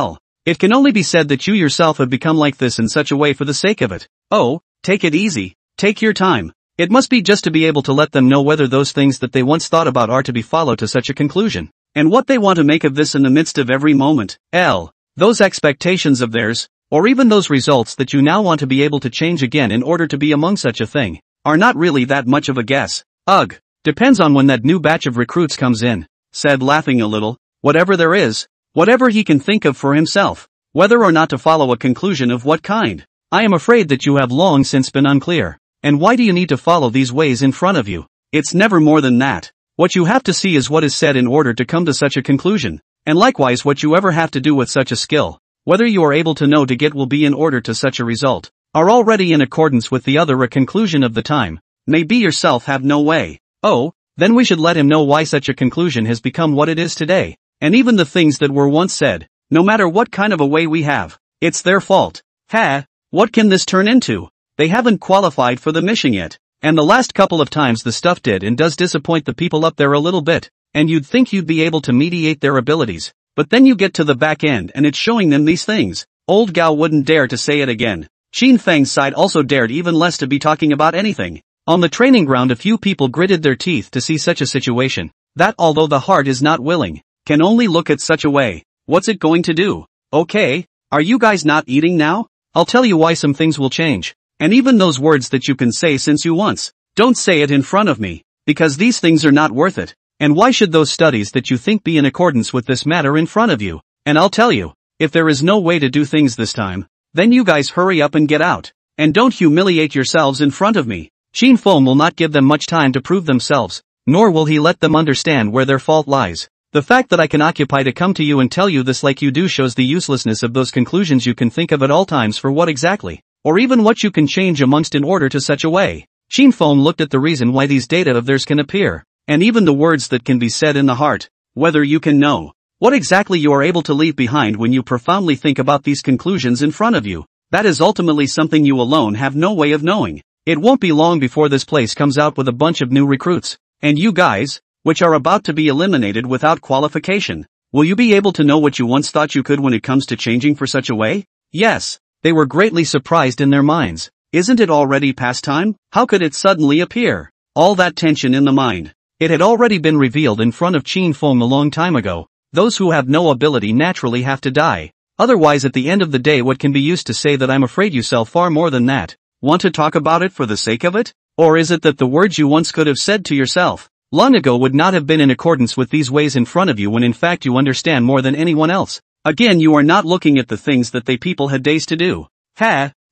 It can only be said that you yourself have become like this in such a way for the sake of it. Oh, take it easy, take your time. It must be just to be able to let them know whether those things that they once thought about are to be followed to such a conclusion, and what they want to make of this in the midst of every moment. Those expectations of theirs, or even those results that you now want to be able to change again in order to be among such a thing, are not really that much of a guess. Depends on when that new batch of recruits comes in, said laughing a little, whatever there is, whatever he can think of for himself, whether or not to follow a conclusion of what kind. I am afraid that you have long since been unclear. And why do you need to follow these ways in front of you? It's never more than that. What you have to see is what is said in order to come to such a conclusion, and likewise what you ever have to do with such a skill, whether you are able to know to get will be in order to such a result, are already in accordance with the other a conclusion of the time, may be yourself have no way. Then we should let him know why such a conclusion has become what it is today. And even the things that were once said, no matter what kind of a way we have, it's their fault. What can this turn into? They haven't qualified for the mission yet, and the last couple of times the stuff did and does disappoint the people up there a little bit, and you'd think you'd be able to mediate their abilities, but then you get to the back end and it's showing them these things. Old Gao wouldn't dare to say it again. Xin Fang's side also dared even less to be talking about anything. On the training ground a few people gritted their teeth to see such a situation, that although the heart is not willing, can only look at such a way. What's it going to do? Okay, are you guys not eating now? I'll tell you why some things will change. And even those words that you can say since you once, don't say it in front of me, because these things are not worth it. And why should those studies that you think be in accordance with this matter in front of you? And I'll tell you, if there is no way to do things this time, then you guys hurry up and get out. And don't humiliate yourselves in front of me. Xin Feng will not give them much time to prove themselves, nor will he let them understand where their fault lies. The fact that I can occupy to come to you and tell you this like you do shows the uselessness of those conclusions you can think of at all times for what exactly, or even what you can change amongst in order to such a way. Xin Feng looked at the reason why these data of theirs can appear, and even the words that can be said in the heart, whether you can know what exactly you are able to leave behind when you profoundly think about these conclusions in front of you. That is ultimately something you alone have no way of knowing. It won't be long before this place comes out with a bunch of new recruits, and you guys, which are about to be eliminated without qualification, will you be able to know what you once thought you could when it comes to changing for such a way? Yes, they were greatly surprised in their minds. Isn't it already past time? How could it suddenly appear? All that tension in the mind. It had already been revealed in front of Qin Feng a long time ago. Those who have no ability naturally have to die. Otherwise at the end of the day what can be used to say that I'm afraid you sell far more than that? Want to talk about it for the sake of it? Or is it that the words you once could have said to yourself long ago would not have been in accordance with these ways in front of you when in fact you understand more than anyone else? Again you are not looking at the things that they people had days to do.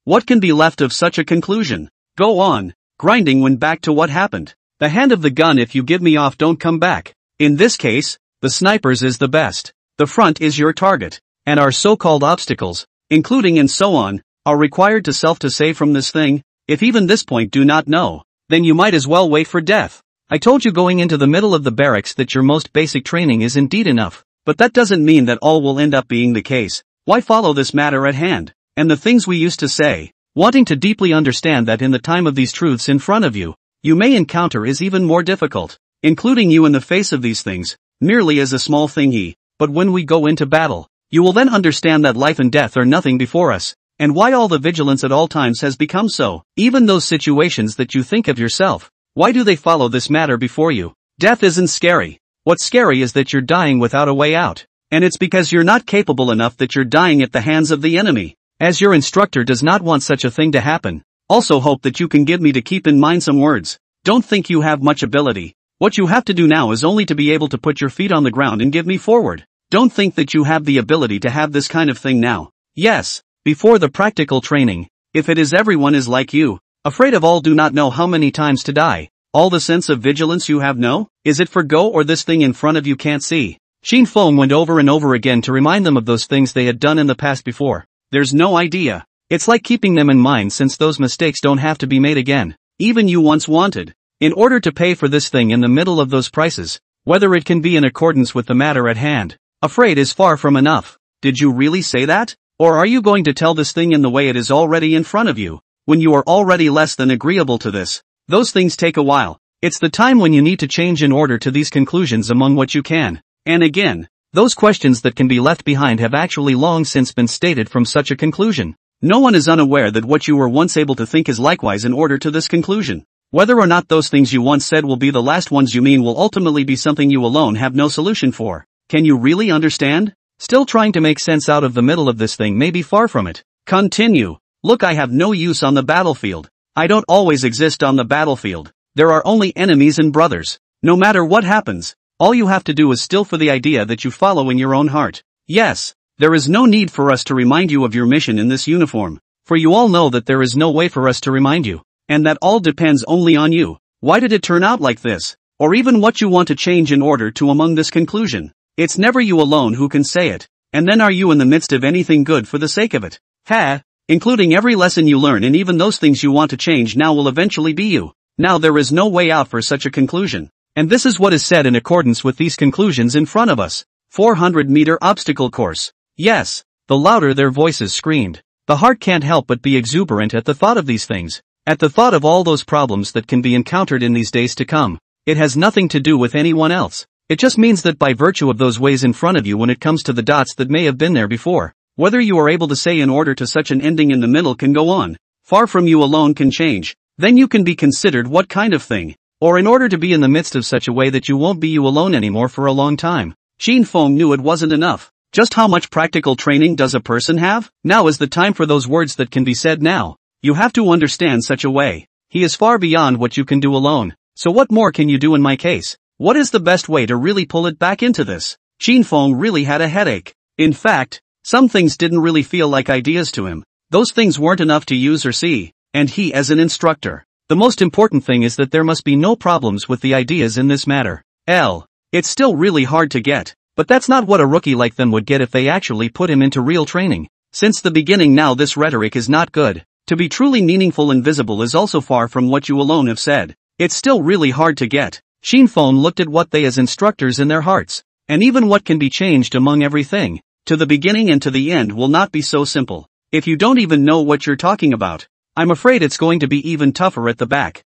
What can be left of such a conclusion? Go on, grinding when back to what happened. The hand of the gun if you give me off don't come back. In this case, the snipers is the best. The front is your target. And our so-called obstacles, including and so on, are required to save from this thing. If even this point do not know, then you might as well wait for death. I told you going into the middle of the barracks that your most basic training is indeed enough. But that doesn't mean that all will end up being the case. Why follow this matter at hand? And the things we used to say, wanting to deeply understand that in the time of these truths in front of you, you may encounter is even more difficult, including you in the face of these things, merely as a small thingy. But when we go into battle, you will then understand that life and death are nothing before us, and why all the vigilance at all times has become so. Even those situations that you think of yourself, why do they follow this matter before you? Death isn't scary. What's scary is that you're dying without a way out, and it's because you're not capable enough that you're dying at the hands of the enemy. As your instructor does not want such a thing to happen, also hope that you can give me to keep in mind some words. Don't think you have much ability. What you have to do now is only to be able to put your feet on the ground and give me forward. Don't think that you have the ability to have this kind of thing now. Yes, before the practical training, if it is everyone is like you, afraid of all do not know how many times to die. All the sense of vigilance you have no? Is it for go or this thing in front of you can't see? Fang went over and over again to remind them of those things they had done in the past before. There's no idea. It's like keeping them in mind since those mistakes don't have to be made again. Even you once wanted. In order to pay for this thing in the middle of those prices, whether it can be in accordance with the matter at hand. Afraid is far from enough. Did you really say that? Or are you going to tell this thing in the way it is already in front of you, when you are already less than agreeable to this? Those things take a while. It's the time when you need to change in order to these conclusions among what you can. And again, those questions that can be left behind have actually long since been stated from such a conclusion. No one is unaware that what you were once able to think is likewise in order to this conclusion. Whether or not those things you once said will be the last ones you mean will ultimately be something you alone have no solution for. Can you really understand? Still trying to make sense out of the middle of this thing may be far from it. Continue. Look, I have no use on the battlefield. I don't always exist on the battlefield. There are only enemies and brothers. No matter what happens, all you have to do is still for the idea that you follow in your own heart. Yes, there is no need for us to remind you of your mission in this uniform, for you all know that there is no way for us to remind you, and that all depends only on you. Why did it turn out like this? Or even what you want to change in order to among this conclusion. It's never you alone who can say it, and then are you in the midst of anything good for the sake of it? Including every lesson you learn and even those things you want to change now will eventually be you. Now there is no way out for such a conclusion. And this is what is said in accordance with these conclusions in front of us. 400-meter obstacle course. Yes, the louder their voices screamed, the heart can't help but be exuberant at the thought of these things. At the thought of all those problems that can be encountered in these days to come. It has nothing to do with anyone else. It just means that by virtue of those ways in front of you when it comes to the dots that may have been there before. Whether you are able to say in order to such an ending in the middle can go on, far from you alone can change, then you can be considered what kind of thing, or in order to be in the midst of such a way that you won't be you alone anymore for a long time. Fang knew it wasn't enough. Just how much practical training does a person have? Now is the time for those words that can be said now. You have to understand such a way. He is far beyond what you can do alone. So what more can you do in my case? What is the best way to really pull it back into this? Fang really had a headache. In fact, some things didn't really feel like ideas to him. Those things weren't enough to use or see, and he as an instructor. The most important thing is that there must be no problems with the ideas in this matter. It's still really hard to get, but that's not what a rookie like them would get if they actually put him into real training. Since the beginning now this rhetoric is not good. To be truly meaningful and visible is also far from what you alone have said. It's still really hard to get. Fang looked at what they as instructors in their hearts, and even what can be changed among everything. To the beginning and to the end will not be so simple. If you don't even know what you're talking about, I'm afraid it's going to be even tougher at the back.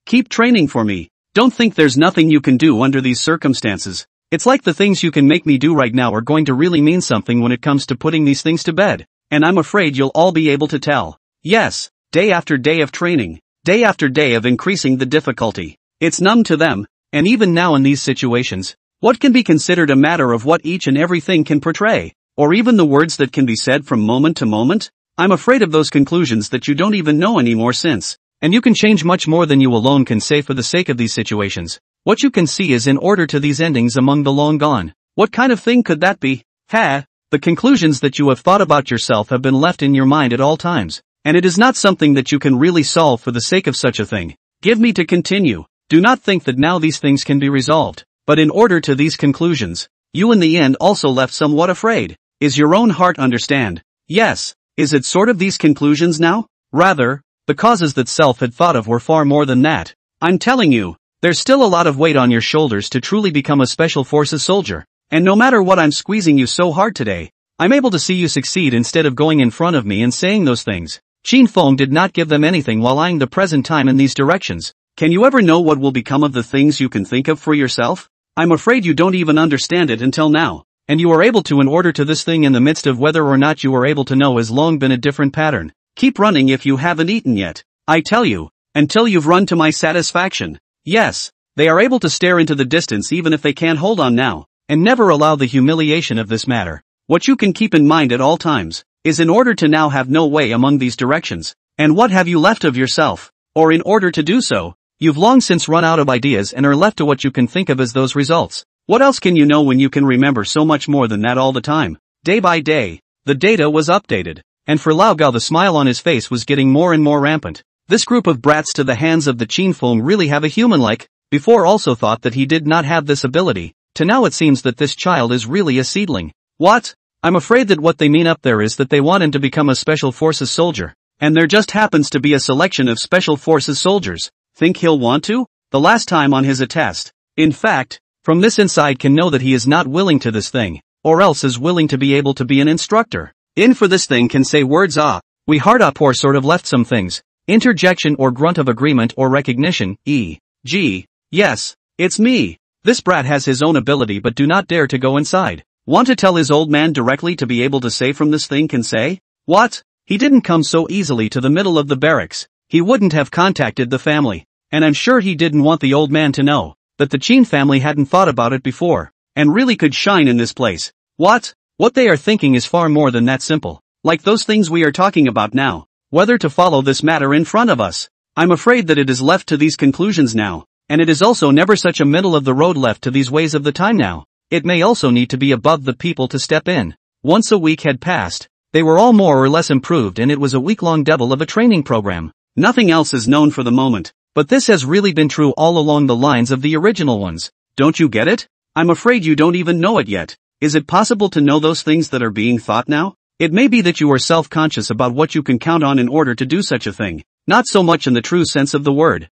Keep training for me. Don't think there's nothing you can do under these circumstances. It's like the things you can make me do right now are going to really mean something when it comes to putting these things to bed. And I'm afraid you'll all be able to tell. Yes, day after day of training, day after day of increasing the difficulty. It's numb to them, and even now in these situations, what can be considered a matter of what each and everything can portray, or even the words that can be said from moment to moment? I'm afraid of those conclusions that you don't even know anymore since, and you can change much more than you alone can say for the sake of these situations. What you can see is in order to these endings among the long gone. What kind of thing could that be? The conclusions that you have thought about yourself have been left in your mind at all times, and it is not something that you can really solve for the sake of such a thing. Give me to continue. Do not think that now these things can be resolved. But in order to these conclusions, you in the end also left somewhat afraid. Is your own heart understand? Yes. Is it sort of these conclusions now? Rather, the causes that self had thought of were far more than that. I'm telling you, there's still a lot of weight on your shoulders to truly become a special forces soldier. And no matter what I'm squeezing you so hard today, I'm able to see you succeed instead of going in front of me and saying those things. Fang did not give them anything while eyeing the present time in these directions. Can you ever know what will become of the things you can think of for yourself? I'm afraid you don't even understand it until now. And you are able to in order to this thing in the midst of whether or not you are able to know has long been a different pattern. Keep running if you haven't eaten yet. I tell you, until you've run to my satisfaction. Yes, they are able to stare into the distance even if they can't hold on now, and never allow the humiliation of this matter. What you can keep in mind at all times, is in order to now have no way among these directions, and what have you left of yourself? Or in order to do so, you've long since run out of ideas and are left to what you can think of as those results. What else can you know when you can remember so much more than that all the time? Day by day, the data was updated, and for Lao Gao the smile on his face was getting more and more rampant. This group of brats to the hands of the Fang really have a human-like, before also thought that he did not have this ability, to now it seems that this child is really a seedling. What? I'm afraid that what they mean up there is that they want him to become a Special Forces soldier, and there just happens to be a selection of Special Forces soldiers. Think he'll want to? The last time on his attest. In fact, from this inside can know that he is not willing to this thing, or else is willing to be able to be an instructor. In for this thing can say words we hard up or sort of left some things, interjection or grunt of agreement or recognition, e.g. Yes, it's me. This brat has his own ability but do not dare to go inside. Want to tell his old man directly to be able to say from this thing can say? What? He didn't come so easily to the middle of the barracks. He wouldn't have contacted the family. And I'm sure he didn't want the old man to know that the Qin family hadn't thought about it before, and really could shine in this place. What? What they are thinking is far more than that simple. Like those things we are talking about now. Whether to follow this matter in front of us. I'm afraid that it is left to these conclusions now, and it is also never such a middle of the road left to these ways of the time now. It may also need to be above the people to step in. Once a week had passed, they were all more or less improved and it was a week-long devil of a training program. Nothing else is known for the moment, but this has really been true all along the lines of the original ones. Don't you get it? I'm afraid you don't even know it yet. Is it possible to know those things that are being thought now? It may be that you are self-conscious about what you can count on in order to do such a thing. Not so much in the true sense of the word.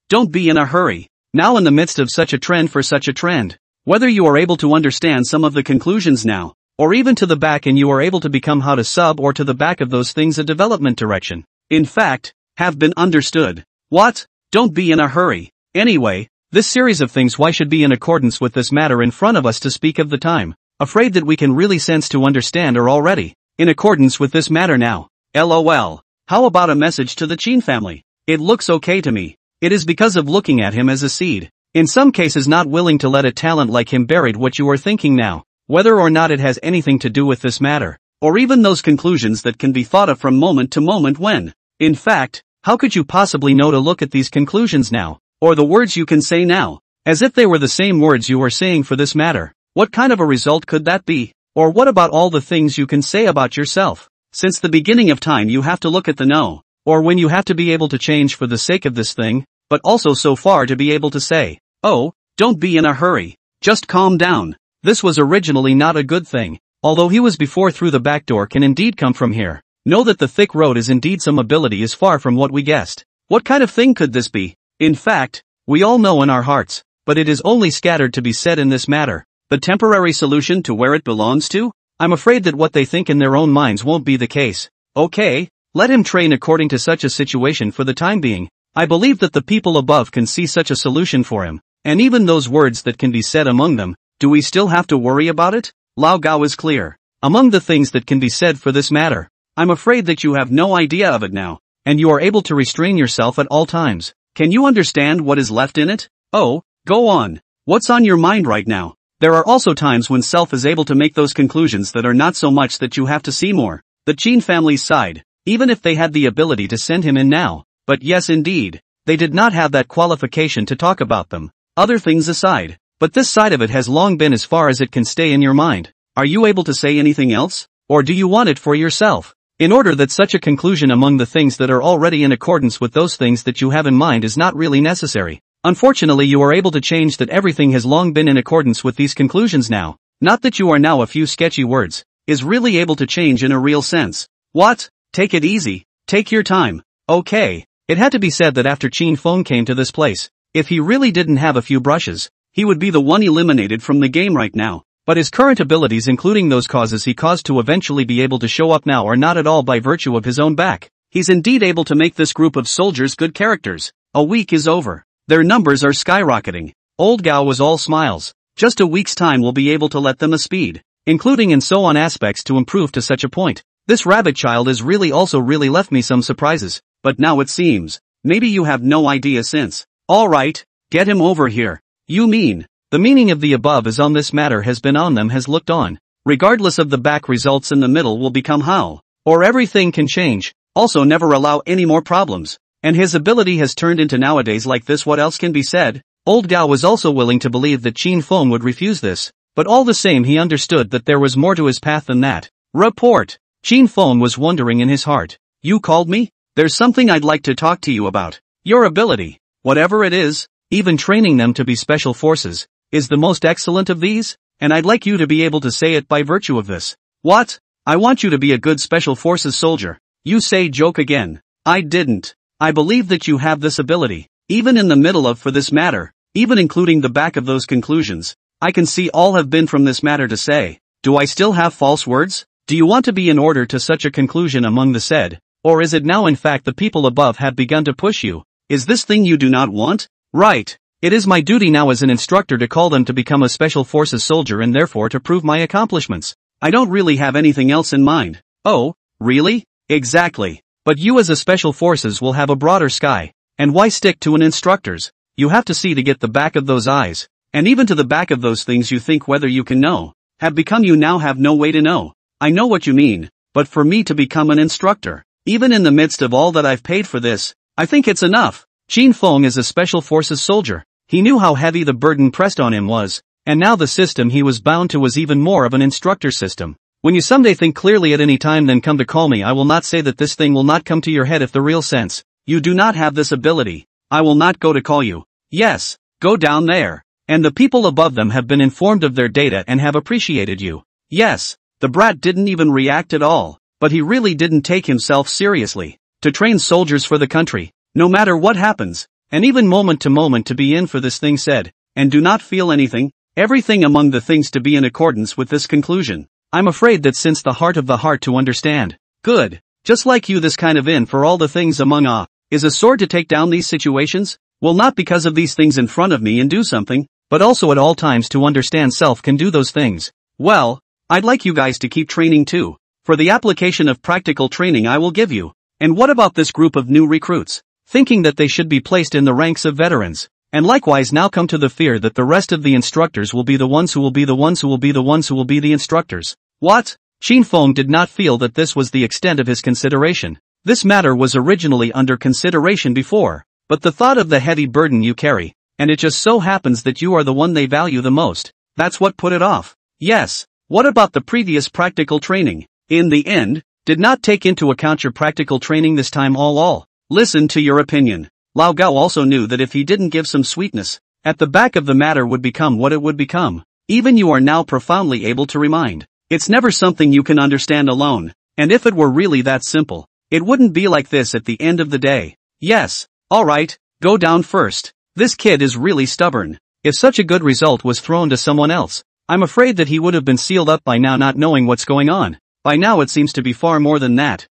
Don't be in a hurry. Now in the midst of such a trend for such a trend. Whether you are able to understand some of the conclusions now, or even to the back and you are able to become how to sub or to the back of those things a development direction. In fact, have been understood. What? Don't be in a hurry. Anyway, this series of things why should be in accordance with this matter in front of us to speak of the time. Afraid that we can really sense to understand are already in accordance with this matter now. LOL. How about a message to the Qin family? It looks okay to me. It is because of looking at him as a seed. In some cases not willing to let a talent like him buried what you are thinking now, whether or not it has anything to do with this matter, or even those conclusions that can be thought of from moment to moment when. In fact, how could you possibly know to look at these conclusions now, or the words you can say now, as if they were the same words you are saying for this matter? What kind of a result could that be? Or what about all the things you can say about yourself? Since the beginning of time you have to look at the no, or when you have to be able to change for the sake of this thing, but also so far to be able to say, oh, don't be in a hurry, just calm down. This was originally not a good thing, although he was before through the back door can indeed come from here. Know that the thick road is indeed some ability is far from what we guessed. What kind of thing could this be? In fact, we all know in our hearts, but it is only scattered to be said in this matter. The temporary solution to where it belongs to? I'm afraid that what they think in their own minds won't be the case. Okay, let him train according to such a situation for the time being. I believe that the people above can see such a solution for him, and even those words that can be said among them. Do we still have to worry about it? Lao Gao is clear. Among the things that can be said for this matter, I'm afraid that you have no idea of it now, and you are able to restrain yourself at all times. Can you understand what is left in it? Oh, go on. What's on your mind right now? There are also times when self is able to make those conclusions that are not so much that you have to see more. The Qin family's side, even if they had the ability to send him in now, but yes indeed, they did not have that qualification to talk about them. Other things aside, but this side of it has long been as far as it can stay in your mind. Are you able to say anything else? Or do you want it for yourself? In order that such a conclusion among the things that are already in accordance with those things that you have in mind is not really necessary. Unfortunately you are able to change that everything has long been in accordance with these conclusions now. Not that you are now a few sketchy words, is really able to change in a real sense. What? Take it easy, take your time. Okay, it had to be said that after Fang came to this place, if he really didn't have a few brushes, he would be the one eliminated from the game right now. But his current abilities, including those causes he caused to eventually be able to show up now, are not at all by virtue of his own back. He's indeed able to make this group of soldiers good characters. A week is over. Their numbers are skyrocketing. Old Gao was all smiles. Just a week's time will be able to let them a speed, including and so on aspects to improve to such a point. This rabbit child has really left me some surprises, but now it seems, maybe you have no idea since. Alright, get him over here. You mean, the meaning of the above is on this matter has been on them has looked on. Regardless of the back results in the middle will become how. Or everything can change, also never allow any more problems. And his ability has turned into nowadays like this, what else can be said? Old Gao was also willing to believe that Qin Feng would refuse this, but all the same he understood that there was more to his path than that. Report. Qin Feng was wondering in his heart. You called me? There's something I'd like to talk to you about. Your ability, whatever it is, even training them to be special forces, is the most excellent of these, and I'd like you to be able to say it by virtue of this. What? I want you to be a good special forces soldier. You say joke again. I didn't. I believe that you have this ability, even in the middle of for this matter, even including the back of those conclusions. I can see all have been from this matter to say. Do I still have false words? Do you want to be in order to such a conclusion among the said? Or is it now in fact the people above have begun to push you? Is this thing you do not want? Right. It is my duty now as an instructor to call them to become a special forces soldier and therefore to prove my accomplishments. I don't really have anything else in mind. Oh, really? Exactly. But you as a special forces will have a broader sky. And why stick to an instructor's? You have to see to get the back of those eyes. And even to the back of those things you think whether you can know. Have become you now have no way to know. I know what you mean, but for me to become an instructor, even in the midst of all that I've paid for this, I think it's enough. Qin Feng is a special forces soldier. He knew how heavy the burden pressed on him was, and now the system he was bound to was even more of an instructor system. When you someday think clearly at any time, then come to call me. I will not say that this thing will not come to your head if the real sense. You do not have this ability. I will not go to call you. Yes, go down there. And the people above them have been informed of their data and have appreciated you. Yes, the brat didn't even react at all, but he really didn't take himself seriously. To train soldiers for the country, no matter what happens, and even moment to moment to be in for this thing said, and do not feel anything, everything among the things to be in accordance with this conclusion. I'm afraid that since the heart of the heart to understand, good, just like you this kind of in for all the things among is a sword to take down these situations, well not because of these things in front of me and do something, but also at all times to understand self can do those things. Well, I'd like you guys to keep training too, for the application of practical training I will give you. And what about this group of new recruits, thinking that they should be placed in the ranks of veterans, and likewise now come to the fear that the rest of the instructors will be the ones who will be the ones who will be the ones who will be the instructors? What? Qin Feng did not feel that this was the extent of his consideration. This matter was originally under consideration before, but the thought of the heavy burden you carry, and it just so happens that you are the one they value the most, that's what put it off. Yes, what about the previous practical training? In the end, did not take into account your practical training this time all. Listen to your opinion. Lao Gao also knew that if he didn't give some sweetness, at the back of the matter would become what it would become. Even you are now profoundly able to remind. It's never something you can understand alone, and if it were really that simple, it wouldn't be like this at the end of the day. Yes, alright, go down first. This kid is really stubborn. If such a good result was thrown to someone else, I'm afraid that he would have been sealed up by now not knowing what's going on. By now it seems to be far more than that.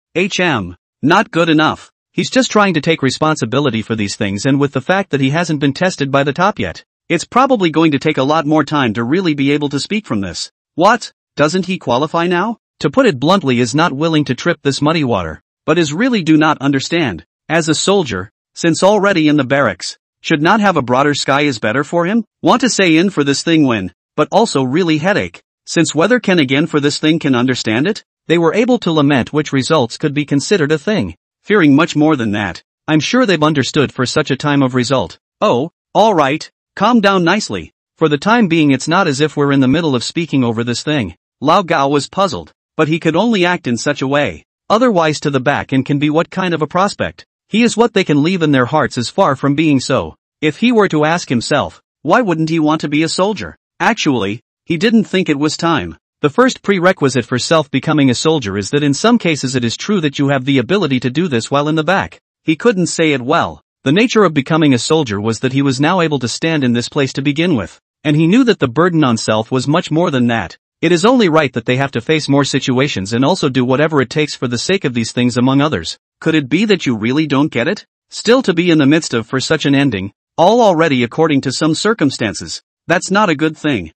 Not good enough. He's just trying to take responsibility for these things, and with the fact that he hasn't been tested by the top yet, it's probably going to take a lot more time to really be able to speak from this. What? Doesn't he qualify now? To put it bluntly, is not willing to trip this muddy water, but is really do not understand. As a soldier, since already in the barracks, should not have a broader sky is better for him? Want to say in for this thing when, but also really headache. Since whether can again for this thing can understand it, they were able to lament which results could be considered a thing. Fearing much more than that, I'm sure they've understood for such a time of result. Oh, alright, calm down nicely. For the time being it's not as if we're in the middle of speaking over this thing. Lao Gao was puzzled, but he could only act in such a way. Otherwise to the back and can be what kind of a prospect? He is what they can leave in their hearts is far from being so. If he were to ask himself, why wouldn't he want to be a soldier? Actually, he didn't think it was time. The first prerequisite for self-becoming a soldier is that in some cases it is true that you have the ability to do this while in the back. He couldn't say it well. The nature of becoming a soldier was that he was now able to stand in this place to begin with. and he knew that the burden on self was much more than that. It is only right that they have to face more situations and also do whatever it takes for the sake of these things among others. Could it be that you really don't get it? Still to be in the midst of for such an ending, all already according to some circumstances. That's not a good thing.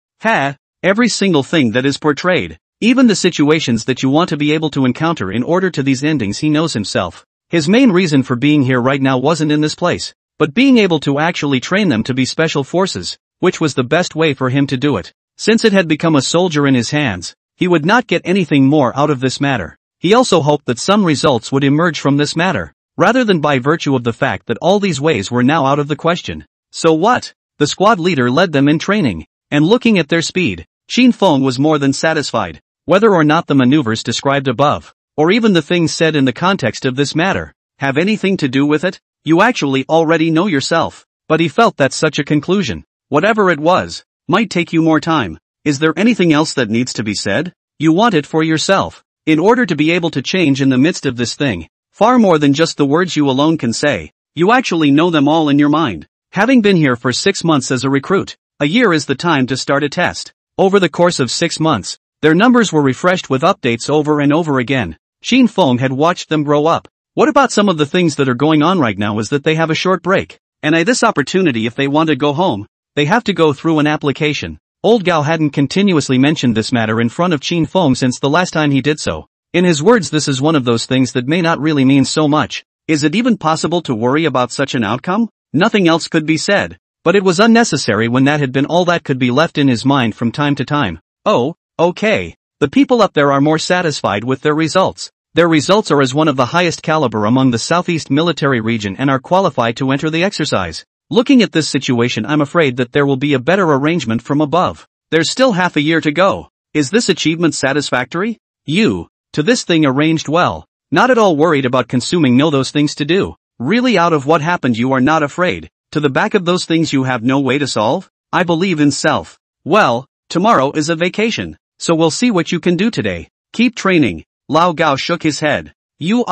Every single thing that is portrayed, even the situations that you want to be able to encounter in order to these endings, he knows himself. His main reason for being here right now wasn't in this place, but being able to actually train them to be special forces, which was the best way for him to do it. Since it had become a soldier in his hands, he would not get anything more out of this matter. He also hoped that some results would emerge from this matter, rather than by virtue of the fact that all these ways were now out of the question. So what? The squad leader led them in training, and looking at their speed, Qin Feng was more than satisfied. Whether or not the maneuvers described above, or even the things said in the context of this matter, have anything to do with it, you actually already know yourself. But he felt that such a conclusion, whatever it was, might take you more time. Is there anything else that needs to be said? You want it for yourself. In order to be able to change in the midst of this thing, far more than just the words you alone can say, you actually know them all in your mind. Having been here for 6 months as a recruit, a year is the time to start a test. Over the course of 6 months, their numbers were refreshed with updates over and over again. Qin Feng had watched them grow up. What about some of the things that are going on right now is that they have a short break, and this opportunity if they want to go home, they have to go through an application. Old Gao hadn't continuously mentioned this matter in front of Qin Feng since the last time he did so. In his words, this is one of those things that may not really mean so much. Is it even possible to worry about such an outcome? Nothing else could be said. But it was unnecessary when that had been all that could be left in his mind from time to time. Oh, okay. The people up there are more satisfied with their results. Their results are as one of the highest caliber among the Southeast military region and are qualified to enter the exercise. Looking at this situation, I'm afraid that there will be a better arrangement from above. There's still half a year to go. Is this achievement satisfactory? To this thing arranged well. Not at all worried about consuming know those things to do. Really out of what happened you are not afraid. To the back of those things you have no way to solve? I believe in self. Well, tomorrow is a vacation, so we'll see what you can do today. Keep training. Lao Gao shook his head. You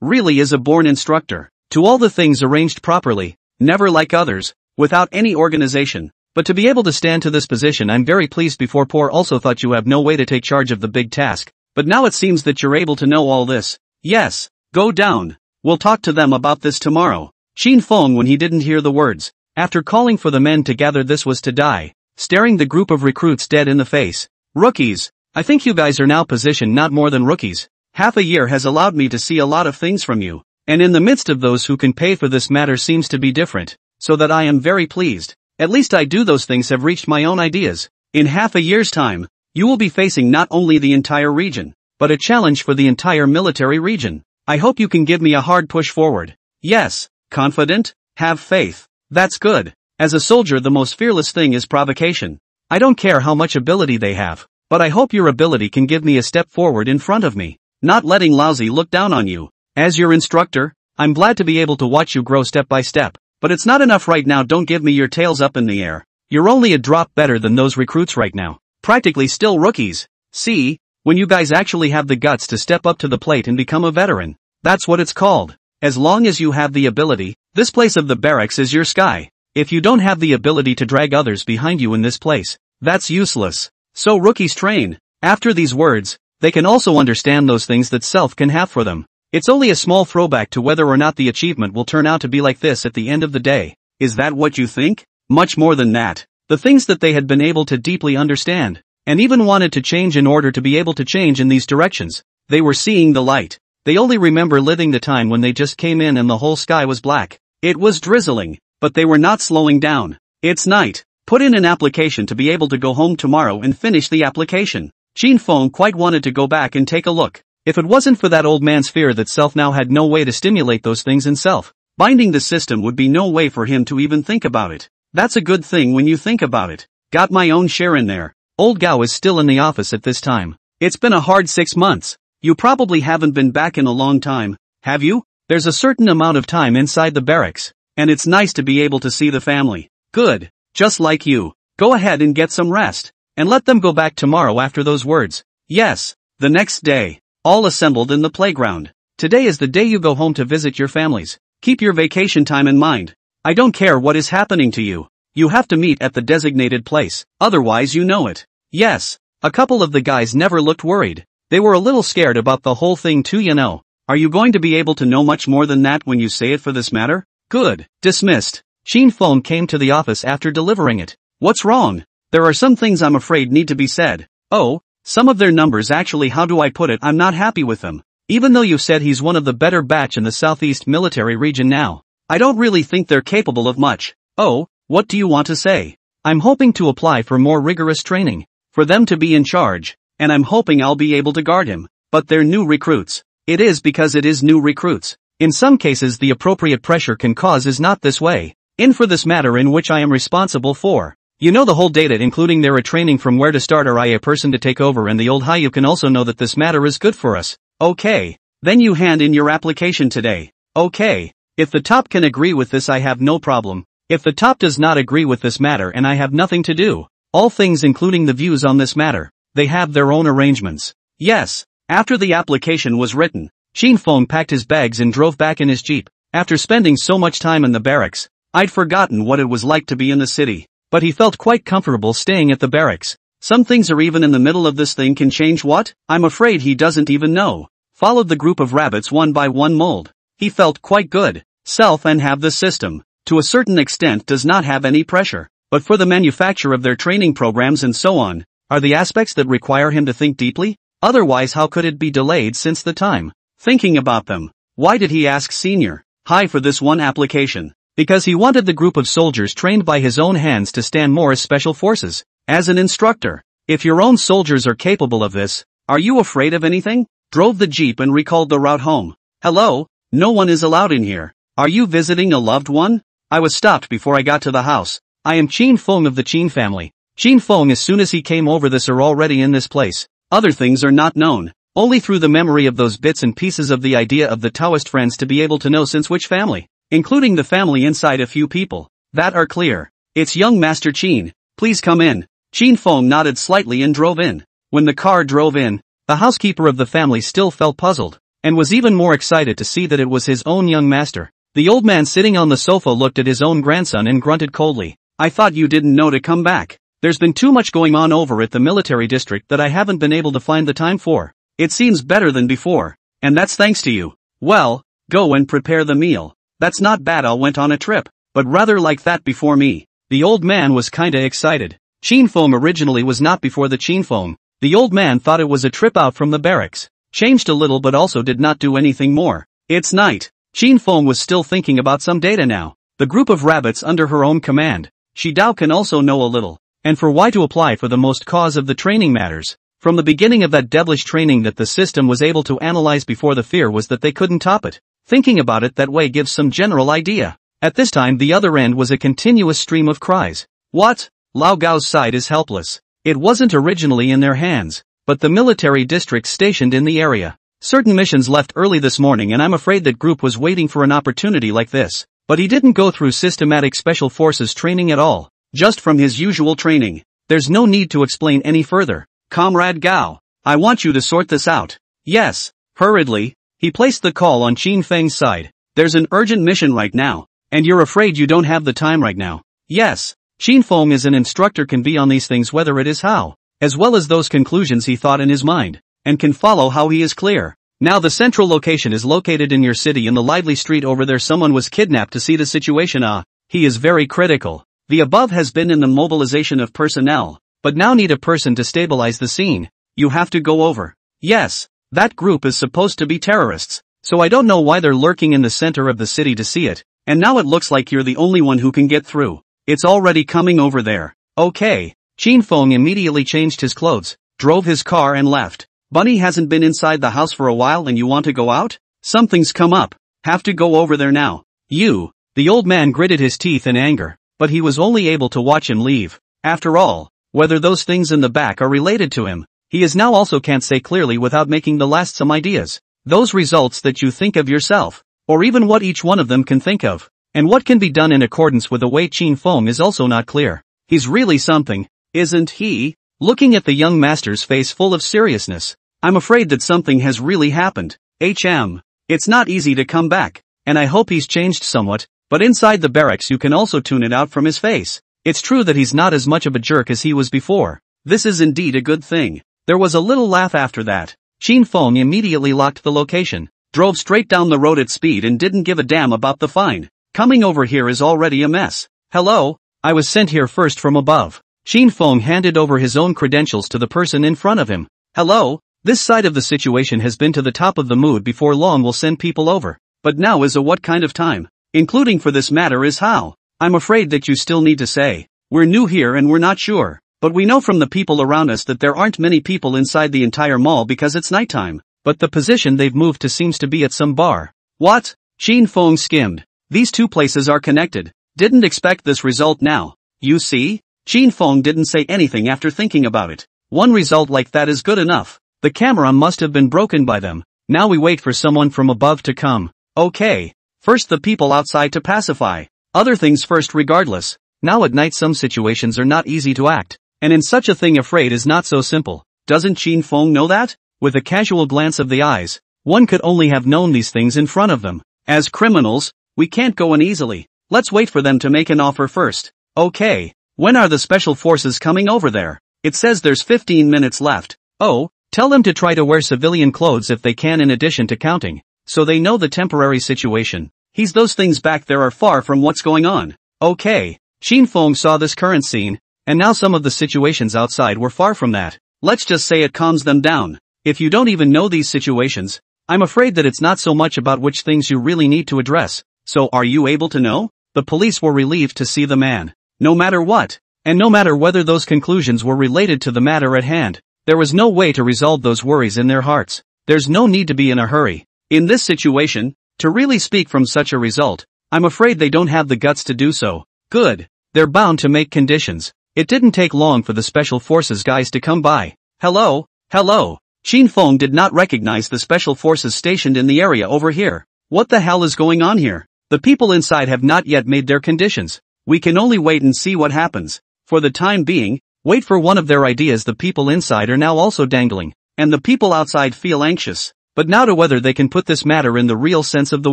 really is a born instructor. To all the things arranged properly, never like others, without any organization. But to be able to stand to this position, I'm very pleased. Before poor also thought you have no way to take charge of the big task, but now it seems that you're able to know all this. Yes, go down. We'll talk to them about this tomorrow. Qin Feng, when he didn't hear the words, after calling for the men to gather, this was to die, staring the group of recruits dead in the face. Rookies, I think you guys are now positioned not more than rookies. Half a year has allowed me to see a lot of things from you, and in the midst of those who can pay for this matter seems to be different, so that I am very pleased. At least I do those things have reached my own ideas. In half a year's time, you will be facing not only the entire region, but a challenge for the entire military region. I hope you can give me a hard push forward. Yes. Confident? Have faith. That's good. As a soldier, the most fearless thing is provocation. I don't care how much ability they have, but I hope your ability can give me a step forward in front of me, not letting lousy look down on you. As your instructor, I'm glad to be able to watch you grow step by step, but it's not enough right now. Don't give me your tails up in the air. You're only a drop better than those recruits right now. Practically still rookies. See, when you guys actually have the guts to step up to the plate and become a veteran, that's what it's called. As long as you have the ability, this place of the barracks is your sky. If you don't have the ability to drag others behind you in this place, that's useless. So rookies train. After these words, they can also understand those things that self can have for them. It's only a small throwback to whether or not the achievement will turn out to be like this at the end of the day. Is that what you think? Much more than that. The things that they had been able to deeply understand, and even wanted to change in order to be able to change in these directions. They were seeing the light. They only remember living the time when they just came in and the whole sky was black. It was drizzling, but they were not slowing down. It's night. Put in an application to be able to go home tomorrow and finish the application. Qin Feng quite wanted to go back and take a look. If it wasn't for that old man's fear that self now had no way to stimulate those things in self, binding the system would be no way for him to even think about it. That's a good thing when you think about it. Got my own share in there. Old Gao is still in the office at this time. It's been a hard 6 months. You probably haven't been back in a long time, have you? There's a certain amount of time inside the barracks, and it's nice to be able to see the family. Good. Just like you. Go ahead and get some rest, and let them go back tomorrow after those words. Yes. The next day, all assembled in the playground. Today is the day you go home to visit your families. Keep your vacation time in mind. I don't care what is happening to you. You have to meet at the designated place, otherwise you know it. Yes. A couple of the guys never looked worried. They were a little scared about the whole thing too, you know. Are you going to be able to know much more than that when you say it for this matter? Good. Dismissed. Fang came to the office after delivering it. What's wrong? There are some things I'm afraid need to be said. Oh, some of their numbers actually, how do I put it, I'm not happy with them. Even though you said he's one of the better batch in the Southeast military region now. I don't really think they're capable of much. Oh, what do you want to say? I'm hoping to apply for more rigorous training. For them to be in charge. And I'm hoping I'll be able to guard him. But they're new recruits. It is because it is new recruits. In some cases the appropriate pressure can cause is not this way. In for this matter in which I am responsible for. You know the whole data including their training from where to start or I a person to take over and the old high you can also know that this matter is good for us. Okay. Then you hand in your application today. Okay. If the top can agree with this I have no problem. If the top does not agree with this matter and I have nothing to do. All things including the views on this matter. They have their own arrangements. Yes. After the application was written, Fang packed his bags and drove back in his jeep. After spending so much time in the barracks, I'd forgotten what it was like to be in the city. But he felt quite comfortable staying at the barracks. Some things are even in the middle of this thing can change what? I'm afraid he doesn't even know. Followed the group of rabbits one by one mold. He felt quite good. Self and have the system. To a certain extent does not have any pressure. But for the manufacture of their training programs and so on, are the aspects that require him to think deeply? Otherwise how could it be delayed since the time? Thinking about them. Why did he ask Senior High for this one application? Because he wanted the group of soldiers trained by his own hands to stand more as special forces. As an instructor. If your own soldiers are capable of this, are you afraid of anything? Drove the jeep and recalled the route home. Hello? No one is allowed in here. Are you visiting a loved one? I was stopped before I got to the house. I am Fang of the Chin family. Fang as soon as he came over this are already in this place. Other things are not known. Only through the memory of those bits and pieces of the idea of the Taoist friends to be able to know since which family. Including the family inside a few people. That are clear. It's young Master Chin. Please come in. Fang nodded slightly and drove in. When the car drove in, the housekeeper of the family still felt puzzled. And was even more excited to see that it was his own young master. The old man sitting on the sofa looked at his own grandson and grunted coldly. I thought you didn't know to come back. There's been too much going on over at the military district that I haven't been able to find the time for. It seems better than before. And that's thanks to you. Well, go and prepare the meal. That's not bad. I went on a trip. But rather like that before me. The old man was kinda excited. Fang originally was not before the Fang. The old man thought it was a trip out from the barracks. Changed a little but also did not do anything more. It's night. Fang was still thinking about some data now. The group of rabbits under her own command. She Dao can also know a little. And for why to apply for the most cause of the training matters. From the beginning of that devilish training that the system was able to analyze before the fear was that they couldn't top it. Thinking about it that way gives some general idea. At this time the other end was a continuous stream of cries. What? Lao Gao's side is helpless. It wasn't originally in their hands, but the military districts stationed in the area. Certain missions left early this morning and I'm afraid that group was waiting for an opportunity like this. But he didn't go through systematic special forces training at all. Just from his usual training. There's no need to explain any further. Comrade Gao, I want you to sort this out. Yes. Hurriedly, he placed the call on Fang's side. There's an urgent mission right now. And you're afraid you don't have the time right now. Yes. Fang as an instructor can be on these things whether it is how. As well as those conclusions he thought in his mind. And can follow how he is clear. Now the central location is located in your city in the lively street over there. Someone was kidnapped to see the situation. He is very critical. The above has been in the mobilization of personnel, but now need a person to stabilize the scene. You have to go over. Yes, that group is supposed to be terrorists, so I don't know why they're lurking in the center of the city to see it, and now it looks like you're the only one who can get through. It's already coming over there. Okay. Fang immediately changed his clothes, drove his car and left. Bunny hasn't been inside the house for a while and you want to go out? Something's come up. Have to go over there now. You. The old man gritted his teeth in anger. But he was only able to watch him leave. After all, whether those things in the back are related to him, he is now also can't say clearly without making the last some ideas. Those results that you think of yourself, or even what each one of them can think of, and what can be done in accordance with the way Fang is also not clear. He's really something, isn't he? Looking at the young master's face full of seriousness, I'm afraid that something has really happened. It's not easy to come back, and I hope he's changed somewhat. But inside the barracks you can also tune it out from his face. It's true that he's not as much of a jerk as he was before. This is indeed a good thing. There was a little laugh after that. Fang immediately locked the location, drove straight down the road at speed and didn't give a damn about the fine. Coming over here is already a mess. Hello? I was sent here first from above. Fang handed over his own credentials to the person in front of him. Hello? This side of the situation has been to the top of the mood. Before long we'll send people over. But now is a what kind of time? Including for this matter is how? I'm afraid that you still need to say. We're new here and we're not sure. But we know from the people around us that there aren't many people inside the entire mall because it's nighttime. But the position they've moved to seems to be at some bar. What? Fang skimmed. These two places are connected. Didn't expect this result now. You see? Fang didn't say anything after thinking about it. One result like that is good enough. The camera must have been broken by them. Now we wait for someone from above to come. Okay. First the people outside to pacify. Other things first regardless. Now at night some situations are not easy to act. And in such a thing afraid is not so simple. Doesn't Fang know that? With a casual glance of the eyes, one could only have known these things in front of them. As criminals, we can't go in easily. Let's wait for them to make an offer first. Okay. When are the special forces coming over there? It says there's 15 minutes left. Oh, tell them to try to wear civilian clothes if they can in addition to counting. So they know the temporary situation. Those things back there are far from what's going on. Okay. Fang saw this current scene, and now some of the situations outside were far from that. Let's just say it calms them down. If you don't even know these situations, I'm afraid that it's not so much about which things you really need to address. So are you able to know? The police were relieved to see the man. No matter what, and no matter whether those conclusions were related to the matter at hand, there was no way to resolve those worries in their hearts. There's no need to be in a hurry. In this situation, to really speak from such a result, I'm afraid they don't have the guts to do so. Good. They're bound to make conditions. It didn't take long for the special forces guys to come by. Hello? Hello? Fang did not recognize the special forces stationed in the area over here. What the hell is going on here? The people inside have not yet made their conditions. We can only wait and see what happens. For the time being, wait for one of their ideas. The people inside are now also dangling, and the people outside feel anxious. But now to whether they can put this matter in the real sense of the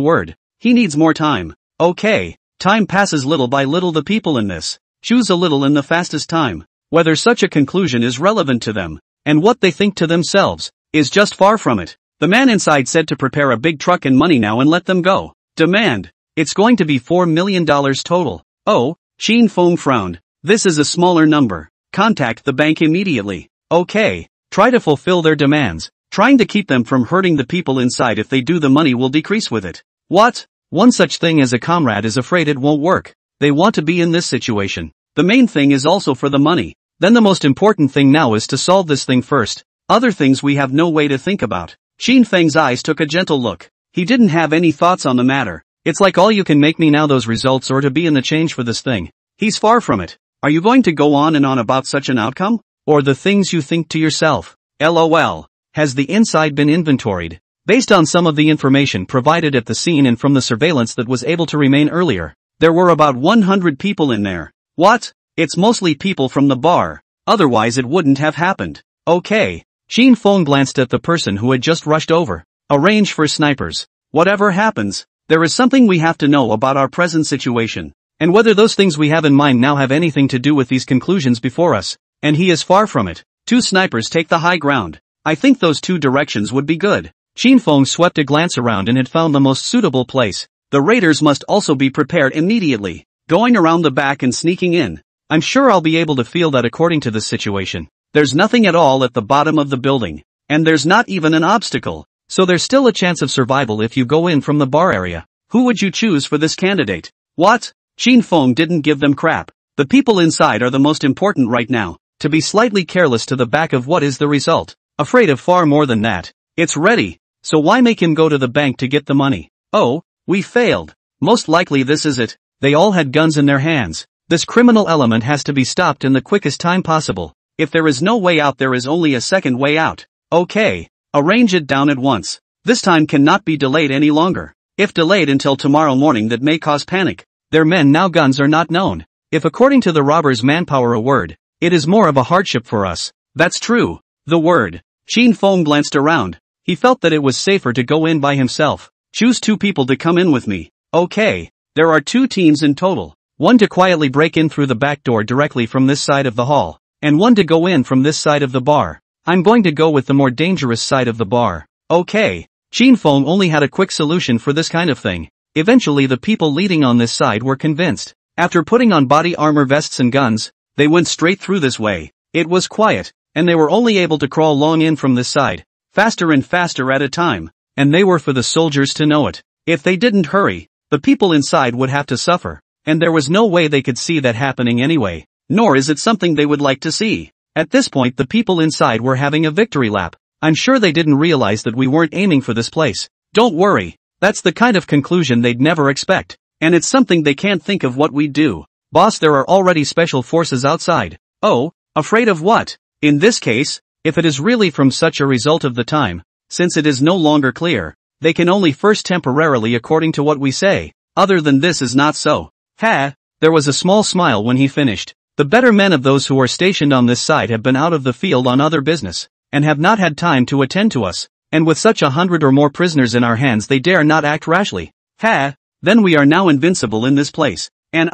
word. He needs more time. Okay. Time passes little by little. The people in this choose a little in the fastest time. Whether such a conclusion is relevant to them, and what they think to themselves, is just far from it. The man inside said to prepare a big truck and money now and let them go. Demand. It's going to be $4 million total. Oh, Fang frowned. This is a smaller number. Contact the bank immediately. Okay. Try to fulfill their demands. Trying to keep them from hurting the people inside. If they do, the money will decrease with it. What? One such thing as a comrade is afraid it won't work. They want to be in this situation. The main thing is also for the money. Then the most important thing now is to solve this thing first. Other things we have no way to think about. Fang's eyes took a gentle look. He didn't have any thoughts on the matter. It's like all you can make me now those results or to be in the change for this thing. He's far from it. Are you going to go on and on about such an outcome? Or the things you think to yourself? LOL. Has the inside been inventoried? Based on some of the information provided at the scene and from the surveillance that was able to remain earlier, there were about 100 people in there. What? It's mostly people from the bar. Otherwise it wouldn't have happened. Okay. Fang glanced at the person who had just rushed over. Arrange for snipers. Whatever happens, there is something we have to know about our present situation. And whether those things we have in mind now have anything to do with these conclusions before us. And he is far from it. 2 snipers take the high ground. I think those 2 directions would be good. Fang swept a glance around and had found the most suitable place. The raiders must also be prepared immediately. Going around the back and sneaking in. I'm sure I'll be able to feel that according to this situation. There's nothing at all at the bottom of the building. And there's not even an obstacle. So there's still a chance of survival if you go in from the bar area. Who would you choose for this candidate? What? Fang didn't give them crap. The people inside are the most important right now. To be slightly careless to the back of what is the result. Afraid of far more than that. It's ready. So why make him go to the bank to get the money? Oh, we failed. Most likely this is it. They all had guns in their hands. This criminal element has to be stopped in the quickest time possible. If there is no way out, there is only a second way out. Okay. Arrange it down at once. This time cannot be delayed any longer. If delayed until tomorrow morning, that may cause panic. Their men now guns are not known. If according to the robbers' manpower a word, it is more of a hardship for us. That's true. The word. Fang glanced around. He felt that it was safer to go in by himself. Choose 2 people to come in with me. Okay. There are 2 teams in total. one to quietly break in through the back door directly from this side of the hall, and one to go in from this side of the bar. I'm going to go with the more dangerous side of the bar. Okay. Fang only had a quick solution for this kind of thing. Eventually the people leading on this side were convinced. After putting on body armor vests and guns, they went straight through this way. It was quiet, and they were only able to crawl long in from this side, faster and faster at a time, and they were for the soldiers to know it. If they didn't hurry, the people inside would have to suffer, and there was no way they could see that happening anyway, nor is it something they would like to see. At this point the people inside were having a victory lap. I'm sure they didn't realize that we weren't aiming for this place. Don't worry, that's the kind of conclusion they'd never expect, and it's something they can't think of what we'd do. Boss, there are already special forces outside. Oh, afraid of what? In this case, if it is really from such a result of the time, since it is no longer clear, they can only first temporarily according to what we say. Other than this is not so. Ha! There was a small smile when he finished. The better men of those who are stationed on this side have been out of the field on other business, and have not had time to attend to us, and with such 100 or more prisoners in our hands they dare not act rashly. Ha! Then we are now invincible in this place, and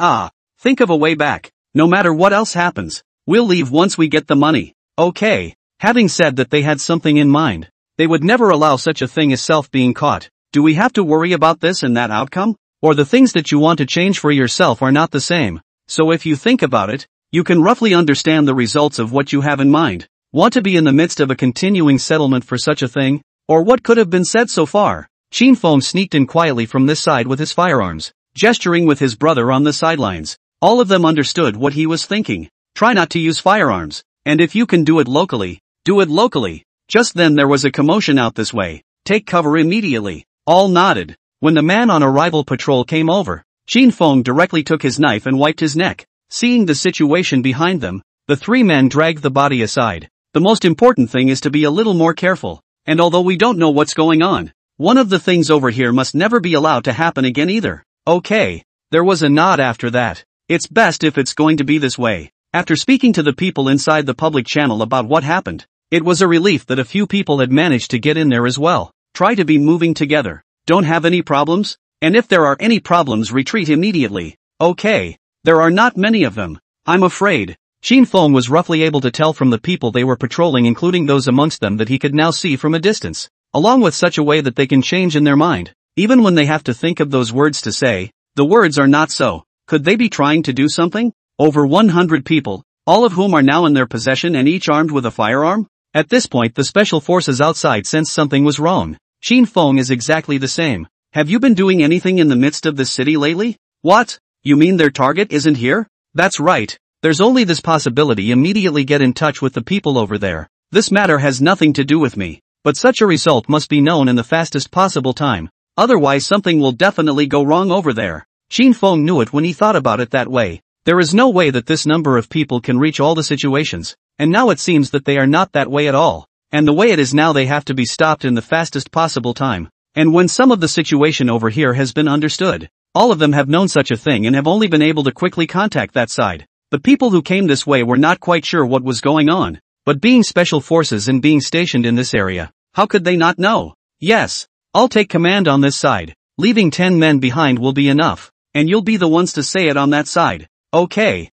think of a way back. No matter what else happens, we'll leave once we get the money. Okay. Having said that they had something in mind. They would never allow such a thing as self being caught. Do we have to worry about this and that outcome? Or the things that you want to change for yourself are not the same? So if you think about it, you can roughly understand the results of what you have in mind. Want to be in the midst of a continuing settlement for such a thing? Or what could have been said so far? Fang sneaked in quietly from this side with his firearms, gesturing with his brother on the sidelines. All of them understood what he was thinking. Try not to use firearms, and if you can do it locally, do it locally. Just then there was a commotion out this way. Take cover immediately. All nodded. When the man on arrival patrol came over, Fang directly took his knife and wiped his neck. Seeing the situation behind them, the three men dragged the body aside. The most important thing is to be a little more careful, and although we don't know what's going on, one of the things over here must never be allowed to happen again either. Okay. There was a nod after that. It's best if it's going to be this way. After speaking to the people inside the public channel about what happened, it was a relief that a few people had managed to get in there as well. Try to be moving together. Don't have any problems? And if there are any problems, retreat immediately. Okay. There are not many of them, I'm afraid. Fang was roughly able to tell from the people they were patrolling, including those amongst them that he could now see from a distance, along with such a way that they can change in their mind, even when they have to think of those words to say. The words are not so. Could they be trying to do something? Over 100 people, all of whom are now in their possession and each armed with a firearm? At this point the special forces outside sensed something was wrong. Fang is exactly the same. Have you been doing anything in the midst of this city lately? What? You mean their target isn't here? That's right. There's only this possibility. Immediately get in touch with the people over there. This matter has nothing to do with me, but such a result must be known in the fastest possible time. Otherwise something will definitely go wrong over there. Fang knew it when he thought about it that way. There is no way that this number of people can reach all the situations, and now it seems that they are not that way at all. And the way it is now, they have to be stopped in the fastest possible time. And when some of the situation over here has been understood, all of them have known such a thing and have only been able to quickly contact that side. The people who came this way were not quite sure what was going on, but being special forces and being stationed in this area, how could they not know? Yes, I'll take command on this side. Leaving 10 men behind will be enough, and you'll be the ones to say it on that side. Okay.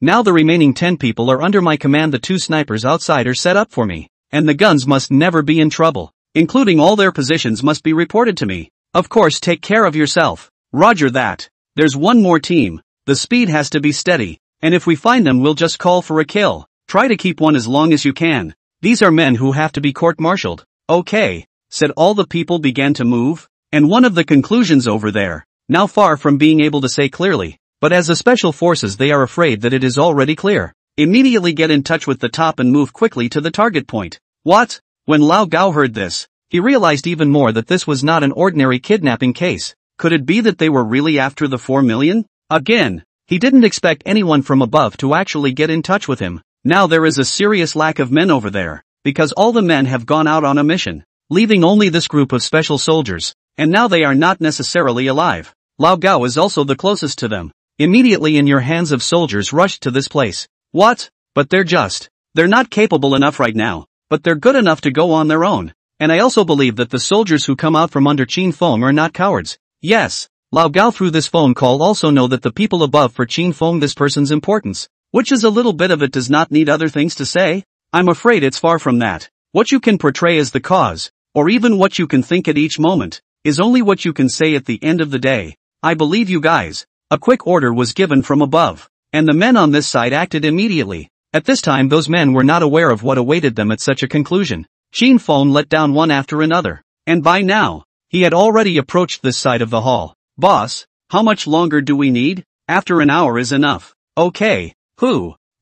Now the remaining 10 people are under my command. The 2 snipers outside are set up for me, and the guns must never be in trouble, including all their positions must be reported to me. Of course, take care of yourself. Roger that. There's one more team. The speed has to be steady, and if we find them we'll just call for a kill. Try to keep one as long as you can. These are men who have to be court-martialed. Okay, said all the people began to move, and one of the conclusions over there, now far from being able to say clearly, but as the special forces they are afraid that it is already clear. Immediately get in touch with the top and move quickly to the target point. What? When Lao Gao heard this, he realized even more that this was not an ordinary kidnapping case. Could it be that they were really after the 4 million? Again, he didn't expect anyone from above to actually get in touch with him. Now there is a serious lack of men over there, because all the men have gone out on a mission, leaving only this group of special soldiers, and now they are not necessarily alive. Lao Gao is also the closest to them. Immediately in your hands of soldiers rushed to this place. What? But they're not capable enough right now, but they're good enough to go on their own. And I also believe that the soldiers who come out from under Fang are not cowards. Yes, Lao Gao through this phone call also know that the people above for Qin Feng this person's importance, which is a little bit of it does not need other things to say. I'm afraid it's far from that. What you can portray as the cause, or even what you can think at each moment, is only what you can say at the end of the day. I believe you guys. A quick order was given from above, and the men on this side acted immediately. At this time those men were not aware of what awaited them at such a conclusion. Qin Feng let down one after another, and by now, he had already approached this side of the hall. Boss, how much longer do we need? After an hour is enough. Okay.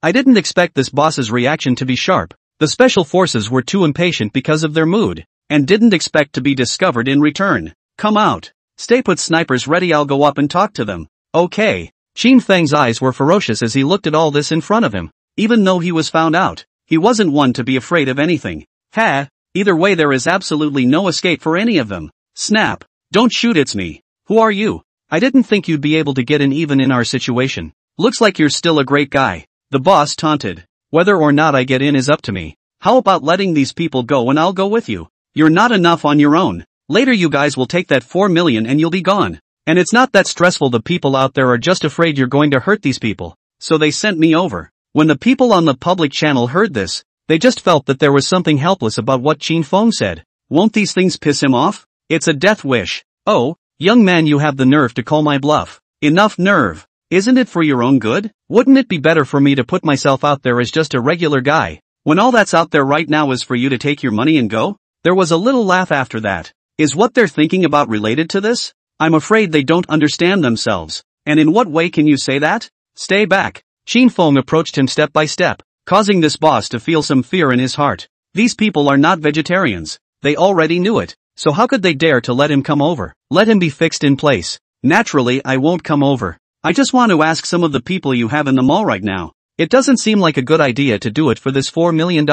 I didn't expect this boss's reaction to be sharp. The special forces were too impatient because of their mood, and didn't expect to be discovered in return. Come out. Stay put, snipers ready, I'll go up and talk to them. Okay. Qin Feng's eyes were ferocious as he looked at all this in front of him. Even though he was found out, he wasn't one to be afraid of anything. Either way there is absolutely no escape for any of them. Snap. Don't shoot, it's me. Who are you? I didn't think you'd be able to get in even in our situation. Looks like you're still a great guy. The boss taunted. Whether or not I get in is up to me. How about letting these people go and I'll go with you? You're not enough on your own. Later you guys will take that 4 million and you'll be gone. And it's not that stressful, the people out there are just afraid you're going to hurt these people. So they sent me over. When the people on the public channel heard this, they just felt that there was something helpless about what Qin Feng said. Won't these things piss him off? It's a death wish. Oh, young man, you have the nerve to call my bluff. Enough nerve. Isn't it for your own good? Wouldn't it be better for me to put myself out there as just a regular guy, when all that's out there right now is for you to take your money and go? There was a little laugh after that. Is what they're thinking about related to this? I'm afraid they don't understand themselves. And in what way can you say that? Stay back. Qin Feng approached him step by step, causing this boss to feel some fear in his heart. These people are not vegetarians. They already knew it. So how could they dare to let him come over? Let him be fixed in place. Naturally, I won't come over. I just want to ask some of the people you have in the mall right now. It doesn't seem like a good idea to do it for this $4 million.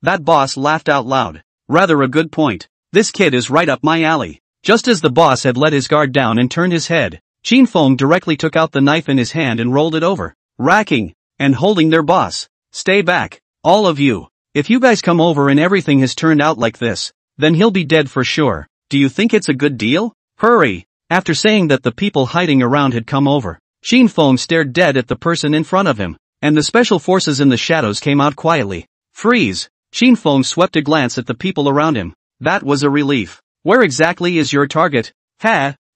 That boss laughed out loud. Rather a good point. This kid is right up my alley. Just as the boss had let his guard down and turned his head, Qin Feng directly took out the knife in his hand and rolled it over, racking and holding their boss. Stay back, all of you. If you guys come over and everything has turned out like this, then he'll be dead for sure. Do you think it's a good deal? Hurry. After saying that the people hiding around had come over, Qin Feng stared dead at the person in front of him, and the special forces in the shadows came out quietly. Freeze. Qin Feng swept a glance at the people around him. That was a relief. Where exactly is your target?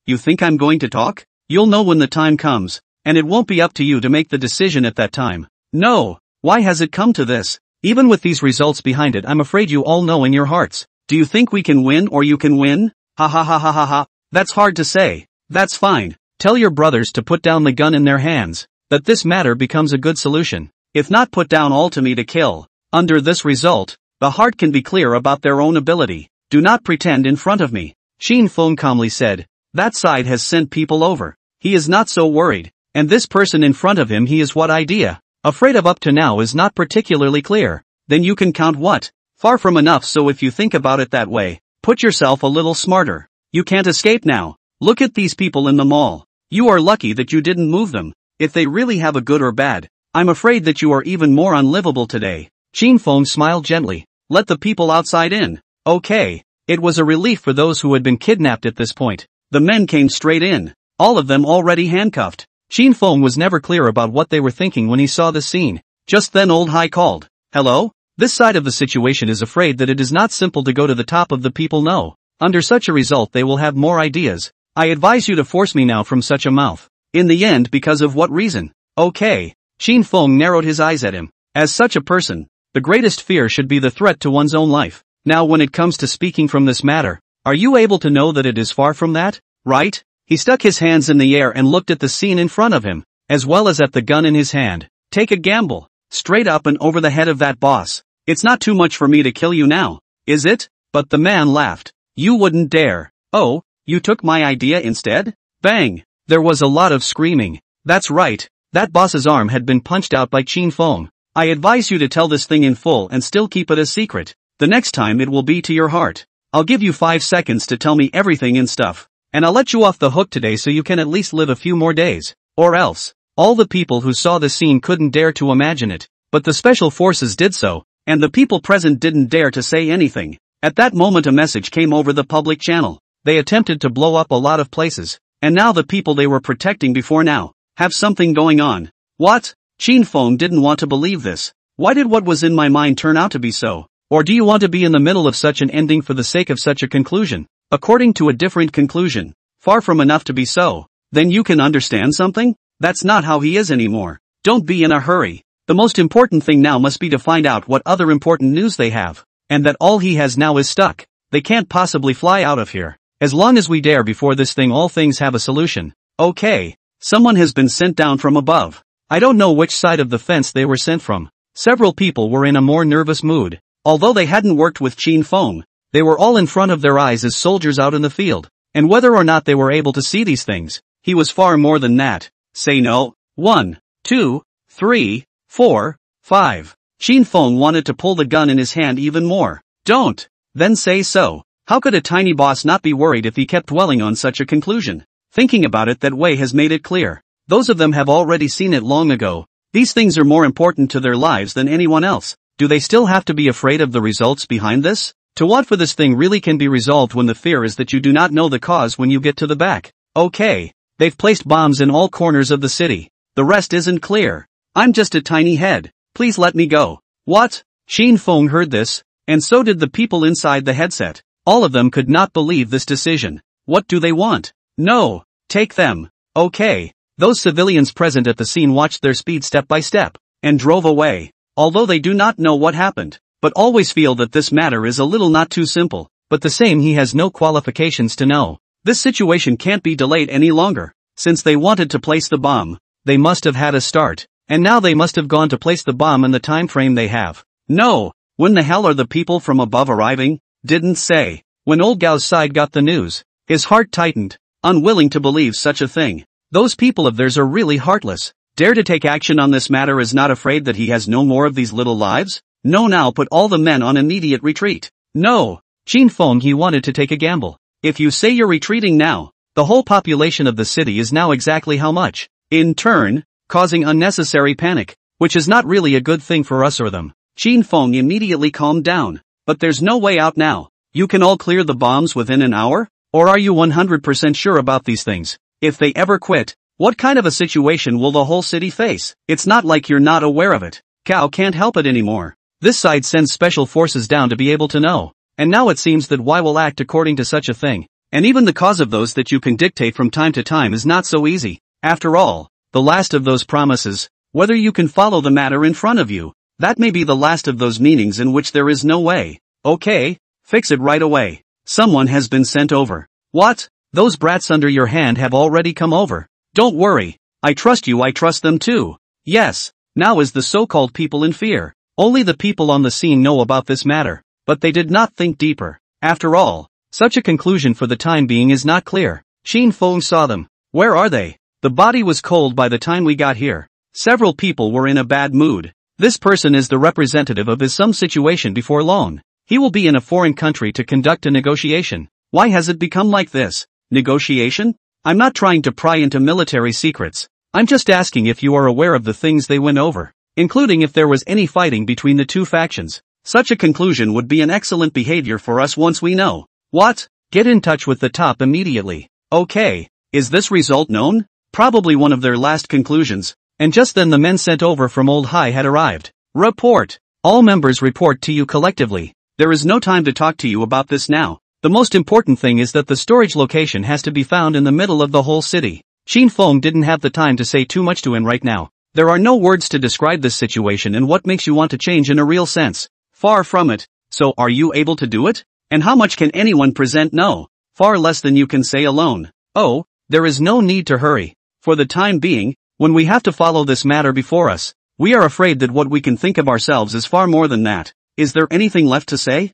You think I'm going to talk? You'll know when the time comes, and it won't be up to you to make the decision at that time. No. Why has it come to this? Even with these results behind it, I'm afraid you all know in your hearts. Do you think we can win or you can win? Ha ha ha ha ha ha. That's hard to say. That's fine. Tell your brothers to put down the gun in their hands, that this matter becomes a good solution. If not, put down all to me to kill. Under this result, the heart can be clear about their own ability. Do not pretend in front of me. Qin Feng calmly said. That side has sent people over. He is not so worried. And this person in front of him, he is what idea? Afraid of up to now is not particularly clear. Then you can count what? Far from enough, so if you think about it that way, put yourself a little smarter. You can't escape now. Look at these people in the mall. You are lucky that you didn't move them. If they really have a good or bad, I'm afraid that you are even more unlivable today. Qin Feng smiled gently. Let the people outside in. Okay. It was a relief for those who had been kidnapped at this point. The men came straight in, all of them already handcuffed. Qin Feng was never clear about what they were thinking when he saw this scene. Just then old Hai called. Hello? This side of the situation is afraid that it is not simple to go to the top of the people. No. Under such a result they will have more ideas. I advise you to force me now from such a mouth. In the end, because of what reason? Okay. Qin Feng narrowed his eyes at him. As such a person, the greatest fear should be the threat to one's own life. Now when it comes to speaking from this matter, are you able to know that it is far from that, right? He stuck his hands in the air and looked at the scene in front of him, as well as at the gun in his hand. Take a gamble. Straight up and over the head of that boss. It's not too much for me to kill you now, is it? But the man laughed. You wouldn't dare. Oh, you took my idea instead? Bang! There was a lot of screaming. That's right. That boss's arm had been punched out by Qin Feng. I advise you to tell this thing in full and still keep it a secret. The next time it will be to your heart. I'll give you 5 seconds to tell me everything and stuff. And I'll let you off the hook today so you can at least live a few more days. Or else. All the people who saw the scene couldn't dare to imagine it. But the special forces did so, and the people present didn't dare to say anything. At that moment a message came over the public channel. They attempted to blow up a lot of places. and now the people they were protecting before now have something going on. What? Qin Feng didn't want to believe this. Why did what was in my mind turn out to be so? Or do you want to be in the middle of such an ending for the sake of such a conclusion? According to a different conclusion, far from enough to be so, then you can understand something? That's not how he is anymore. Don't be in a hurry. The most important thing now must be to find out what other important news they have, and that all he has now is stuck. They can't possibly fly out of here. As long as we dare before this thing, all things have a solution. Okay. Someone has been sent down from above. I don't know which side of the fence they were sent from. Several people were in a more nervous mood. Although they hadn't worked with Qin Feng, they were all in front of their eyes as soldiers out in the field. And whether or not they were able to see these things, he was far more than that. Say no. 1, 2, 3, 4, 5. Qin Feng wanted to pull the gun in his hand even more. Don't. Then say so. How could a tiny boss not be worried if he kept dwelling on such a conclusion? Thinking about it that way has made it clear. Those of them have already seen it long ago. These things are more important to their lives than anyone else. Do they still have to be afraid of the results behind this? To what for this thing really can be resolved when the fear is that you do not know the cause when you get to the back. Okay. They've placed bombs in all corners of the city. The rest isn't clear. I'm just a tiny head. Please let me go. What? Qin Feng heard this, and so did the people inside the headset. All of them could not believe this decision. What do they want? No. Take them. Okay. Those civilians present at the scene watched their speed step by step, and drove away. Although they do not know what happened, but always feel that this matter is a little not too simple, but the same he has no qualifications to know. This situation can't be delayed any longer. Since they wanted to place the bomb, they must have had a start, and now they must have gone to place the bomb in the time frame they have. No. When the hell are the people from above arriving? Didn't say. When old Gao's side got the news, his heart tightened, unwilling to believe such a thing. Those people of theirs are really heartless. Dare to take action on this matter, is not afraid that he has no more of these little lives? No, now put all the men on immediate retreat. No. Qin Feng, he wanted to take a gamble. If you say you're retreating now, the whole population of the city is now exactly how much? In turn, causing unnecessary panic, which is not really a good thing for us or them. Qin Feng immediately calmed down. But there's no way out now. You can all clear the bombs within an hour? Or are you 100% sure about these things? If they ever quit, what kind of a situation will the whole city face? It's not like you're not aware of it. Cao can't help it anymore. This side sends special forces down to be able to know. And now it seems that Y will act according to such a thing. And even the cause of those that you can dictate from time to time is not so easy. After all, the last of those promises, whether you can follow the matter in front of you, that may be the last of those meanings in which there is no way. Okay, fix it right away. Someone has been sent over. What? Those brats under your hand have already come over. Don't worry. I trust you, I trust them too. Yes, now is the so-called people in fear. Only the people on the scene know about this matter, but they did not think deeper. After all, such a conclusion for the time being is not clear. Qin Feng saw them. Where are they? The body was cold by the time we got here. Several people were in a bad mood. This person is the representative of some situation before long. He will be in a foreign country to conduct a negotiation. Why has it become like this? Negotiation? I'm not trying to pry into military secrets. I'm just asking if you are aware of the things they went over, including if there was any fighting between the two factions. Such a conclusion would be an excellent behavior for us once we know. What? Get in touch with the top immediately. Okay. Is this result known? Probably one of their last conclusions. And just then the men sent over from Old Hai had arrived. Report. All members report to you collectively. There is no time to talk to you about this now. The most important thing is that the storage location has to be found in the middle of the whole city. Qin Feng didn't have the time to say too much to him right now. There are no words to describe this situation and what makes you want to change in a real sense. Far from it. So are you able to do it? And how much can anyone present? No. Far less than you can say alone. Oh, there is no need to hurry. For the time being, when we have to follow this matter before us, we are afraid that what we can think of ourselves is far more than that. Is there anything left to say?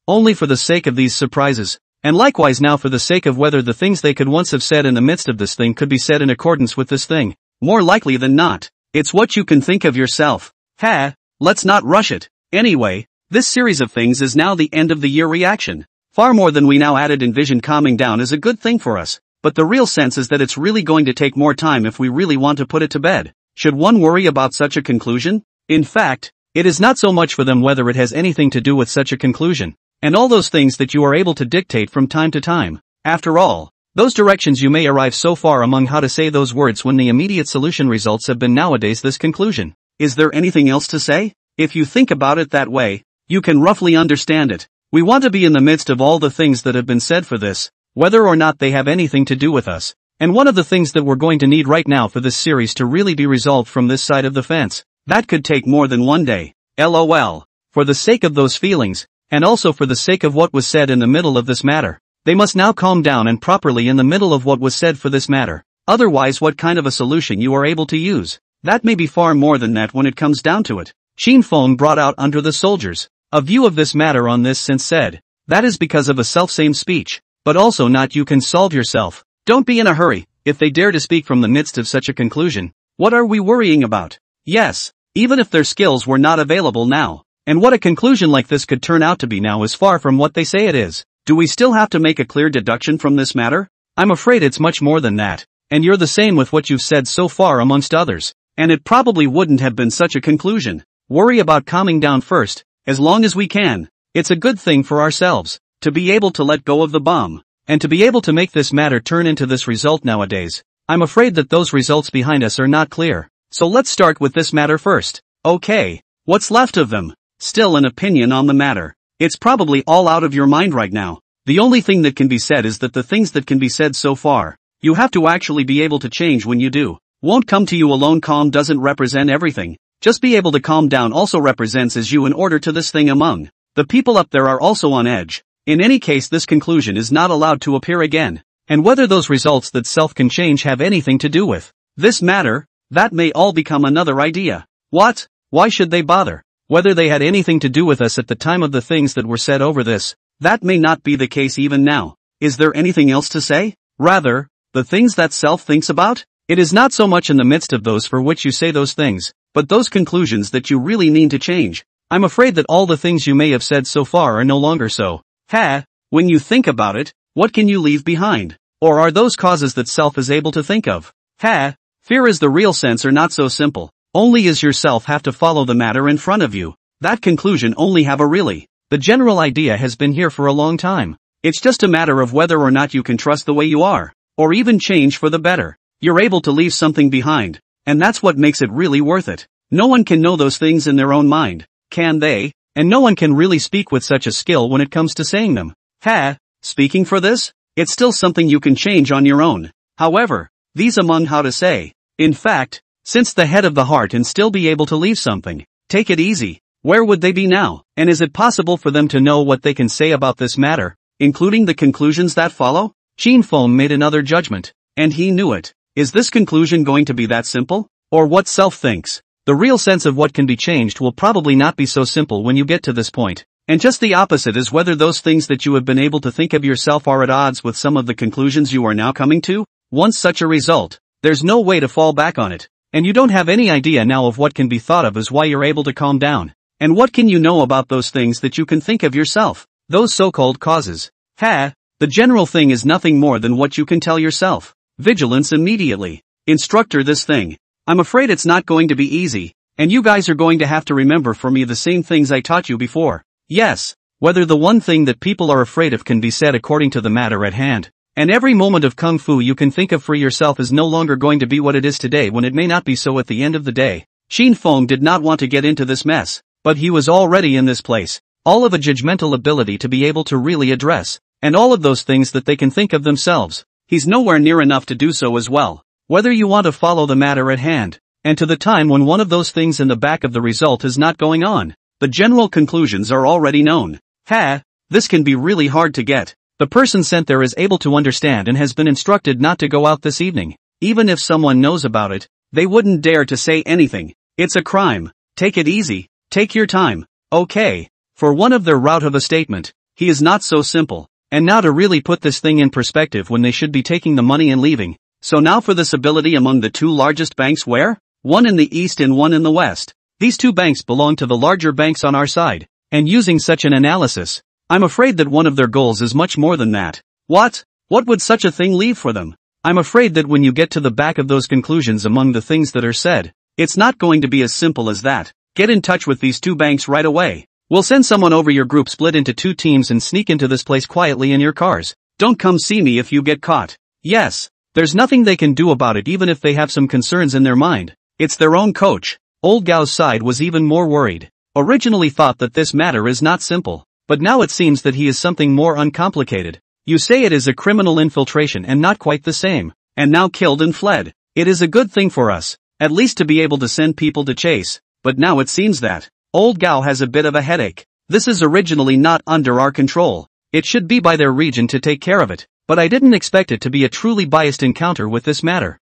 Only for the sake of these surprises, and likewise now for the sake of whether the things they could once have said in the midst of this thing could be said in accordance with this thing. More likely than not, it's what you can think of yourself. Let's not rush it. Anyway, this series of things is now the end of the year reaction. Far more than we now added envision calming down is a good thing for us, but the real sense is that it's really going to take more time if we really want to put it to bed. Should one worry about such a conclusion? In fact, it is not so much for them whether it has anything to do with such a conclusion, and all those things that you are able to dictate from time to time. After all, Those directions you may arrive so far among how to say those words when the immediate solution results have been nowadays this conclusion. Is there anything else to say? If you think about it that way, you can roughly understand it. We want to be in the midst of all the things that have been said for this, whether or not they have anything to do with us. And one of the things that we're going to need right now for this series to really be resolved from this side of the fence, that could take more than one day. LOL. For the sake of those feelings, and also for the sake of what was said in the middle of this matter, they must now calm down and properly in the middle of what was said for this matter. Otherwise, what kind of a solution you are able to use? That may be far more than that when it comes down to it. Fang brought out under the soldiers a view of this matter on this since said, that is because of a self-same speech, but also not you can solve yourself. Don't be in a hurry. If they dare to speak from the midst of such a conclusion, what are we worrying about? Yes, even if their skills were not available now, and what a conclusion like this could turn out to be now is far from what they say it is. Do we still have to make a clear deduction from this matter? I'm afraid it's much more than that, and you're the same with what you've said so far amongst others, and it probably wouldn't have been such a conclusion. Worry about calming down first, as long as we can. It's a good thing for ourselves, to be able to let go of the bomb, and to be able to make this matter turn into this result nowadays. I'm afraid that those results behind us are not clear, so let's start with this matter first. Okay, what's left of them? Still an opinion on the matter. It's probably all out of your mind right now. The only thing that can be said is that the things that can be said so far, you have to actually be able to change when you do. Won't come to you alone. Calm doesn't represent everything. Just be able to calm down also represents as you in order to this thing among the people up there are also on edge. In any case, this conclusion is not allowed to appear again. And whether those results that self can change have anything to do with this matter, that may all become another idea. What? Why should they bother? Whether they had anything to do with us at the time of the things that were said over this, that may not be the case even now. Is there anything else to say? Rather, the things that self thinks about? It is not so much in the midst of those for which you say those things, but those conclusions that you really need to change. I'm afraid that all the things you may have said so far are no longer so. When you think about it, what can you leave behind? Or are those causes that self is able to think of? Fear is the real sense or not so simple. Only is yourself have to follow the matter in front of you. That conclusion only have a really. The general idea has been here for a long time. It's just a matter of whether or not you can trust the way you are, or even change for the better. You're able to leave something behind, and that's what makes it really worth it. No one can know those things in their own mind, can they? And no one can really speak with such a skill when it comes to saying them. Speaking for this? It's still something you can change on your own. However, these among how to say. In fact, since the head of the heart and still be able to leave something. Take it easy. Where would they be now? And is it possible for them to know what they can say about this matter, including the conclusions that follow? Fang made another judgment, and he knew it. Is this conclusion going to be that simple? Or what self thinks? The real sense of what can be changed will probably not be so simple when you get to this point. And just the opposite is whether those things that you have been able to think of yourself are at odds with some of the conclusions you are now coming to. Once such a result, there's no way to fall back on it. And you don't have any idea now of what can be thought of as why you're able to calm down. And what can you know about those things that you can think of yourself? Those so-called causes. The general thing is nothing more than what you can tell yourself. Vigilance immediately. Instructor, this thing. I'm afraid it's not going to be easy, and you guys are going to have to remember for me the same things I taught you before. Yes, whether the one thing that people are afraid of can be said according to the matter at hand, and every moment of kung fu you can think of for yourself is no longer going to be what it is today when it may not be so at the end of the day. Fang did not want to get into this mess, but he was already in this place, all of a judgmental ability to be able to really address, and all of those things that they can think of themselves. He's nowhere near enough to do so as well. Whether you want to follow the matter at hand, and to the time when one of those things in the back of the result is not going on, the general conclusions are already known. This can be really hard to get. The person sent there is able to understand and has been instructed not to go out this evening. Even if someone knows about it, they wouldn't dare to say anything. It's a crime. Take it easy. Take your time. Okay. For one of their route of a statement, he is not so simple. And now to really put this thing in perspective when they should be taking the money and leaving. So now for this ability among the two largest banks where? One in the east and one in the west. These two banks belong to the larger banks on our side. And using such an analysis, I'm afraid that one of their goals is much more than that. What? What would such a thing leave for them? I'm afraid that when you get to the back of those conclusions among the things that are said, it's not going to be as simple as that. Get in touch with these two banks right away. We'll send someone over your group, split into two teams and sneak into this place quietly in your cars. Don't come see me if you get caught. Yes. There's nothing they can do about it even if they have some concerns in their mind. It's their own coach. Old Gao's side was even more worried. Originally thought that this matter is not simple, but now it seems that he is something more uncomplicated. You say it is a criminal infiltration and not quite the same, and now killed and fled. It is a good thing for us, at least to be able to send people to chase, but now it seems that Old Gao has a bit of a headache. This is originally not under our control. It should be by their region to take care of it, but I didn't expect it to be a truly biased encounter with this matter.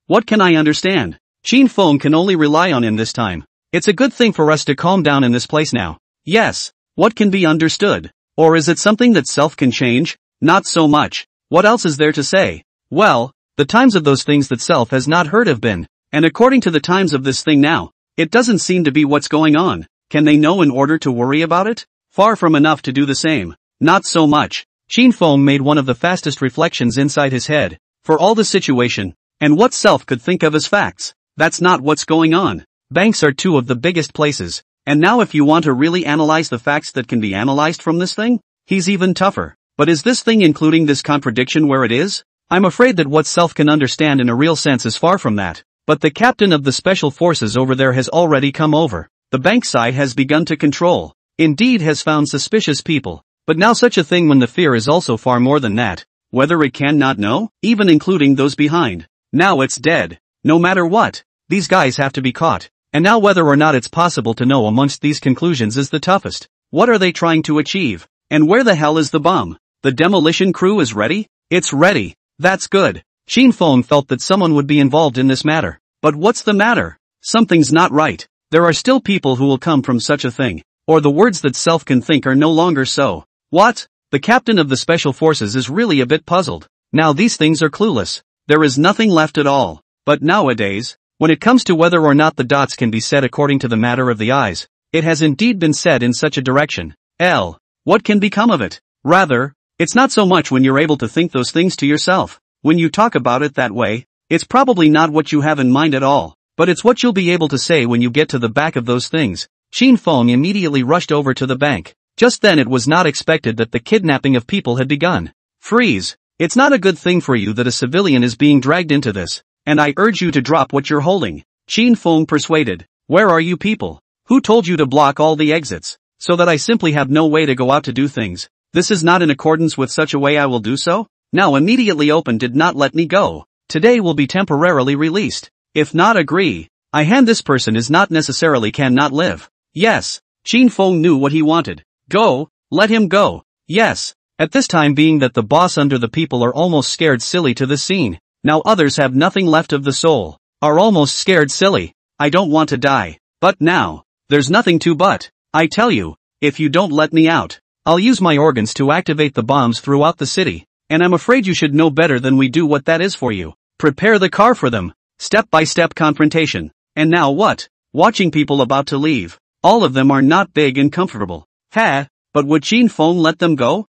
What can I understand? Qin Feng can only rely on him this time. It's a good thing for us to calm down in this place now. Yes. What can be understood? Or is it something that self can change? Not so much. What else is there to say? Well, the times of those things that self has not heard of been, and according to the times of this thing now, it doesn't seem to be what's going on. Can they know in order to worry about it? Far from enough to do the same. Not so much. Qin Feng made one of the fastest reflections inside his head. For all the situation, and what self could think of as facts, that's not what's going on. Banks are two of the biggest places, and now if you want to really analyze the facts that can be analyzed from this thing, he's even tougher. But is this thing including this contradiction where it is? I'm afraid that what self can understand in a real sense is far from that. But the captain of the special forces over there has already come over. The bank side has begun to control. Indeed has found suspicious people. But now such a thing when the fear is also far more than that. Whether it can not know, even including those behind. Now it's dead. No matter what, these guys have to be caught. And now whether or not it's possible to know amongst these conclusions is the toughest. What are they trying to achieve? And where the hell is the bomb? The demolition crew is ready? It's ready. That's good. Qin Feng felt that someone would be involved in this matter. But what's the matter? Something's not right. There are still people who will come from such a thing. Or the words that self can think are no longer so. What? The captain of the special forces is really a bit puzzled. Now these things are clueless. There is nothing left at all. But nowadays, when it comes to whether or not the dots can be said according to the matter of the eyes, it has indeed been said in such a direction. What can become of it? Rather, it's not so much when you're able to think those things to yourself. When you talk about it that way, it's probably not what you have in mind at all, but it's what you'll be able to say when you get to the back of those things. Qin Feng immediately rushed over to the bank. Just then it was not expected that the kidnapping of people had begun. Freeze! It's not a good thing for you that a civilian is being dragged into this, and I urge you to drop what you're holding. Qin Feng persuaded. Where are you people? Who told you to block all the exits, so that I simply have no way to go out to do things? This is not in accordance with such a way I will do so? Now immediately open did not let me go. Today will be temporarily released. If not agree, I hand this person is not necessarily cannot live. Yes. Qin Feng knew what he wanted. Go, let him go. Yes. At this time being that the boss under the people are almost scared silly to this scene. Now others have nothing left of the soul. Are almost scared silly. I don't want to die. But now, there's nothing to but. I tell you, if you don't let me out, I'll use my organs to activate the bombs throughout the city. And I'm afraid you should know better than we do what that is for you. Prepare the car for them. Step-by-step confrontation. And now what? Watching people about to leave. All of them are not big and comfortable. But would Qin Feng let them go?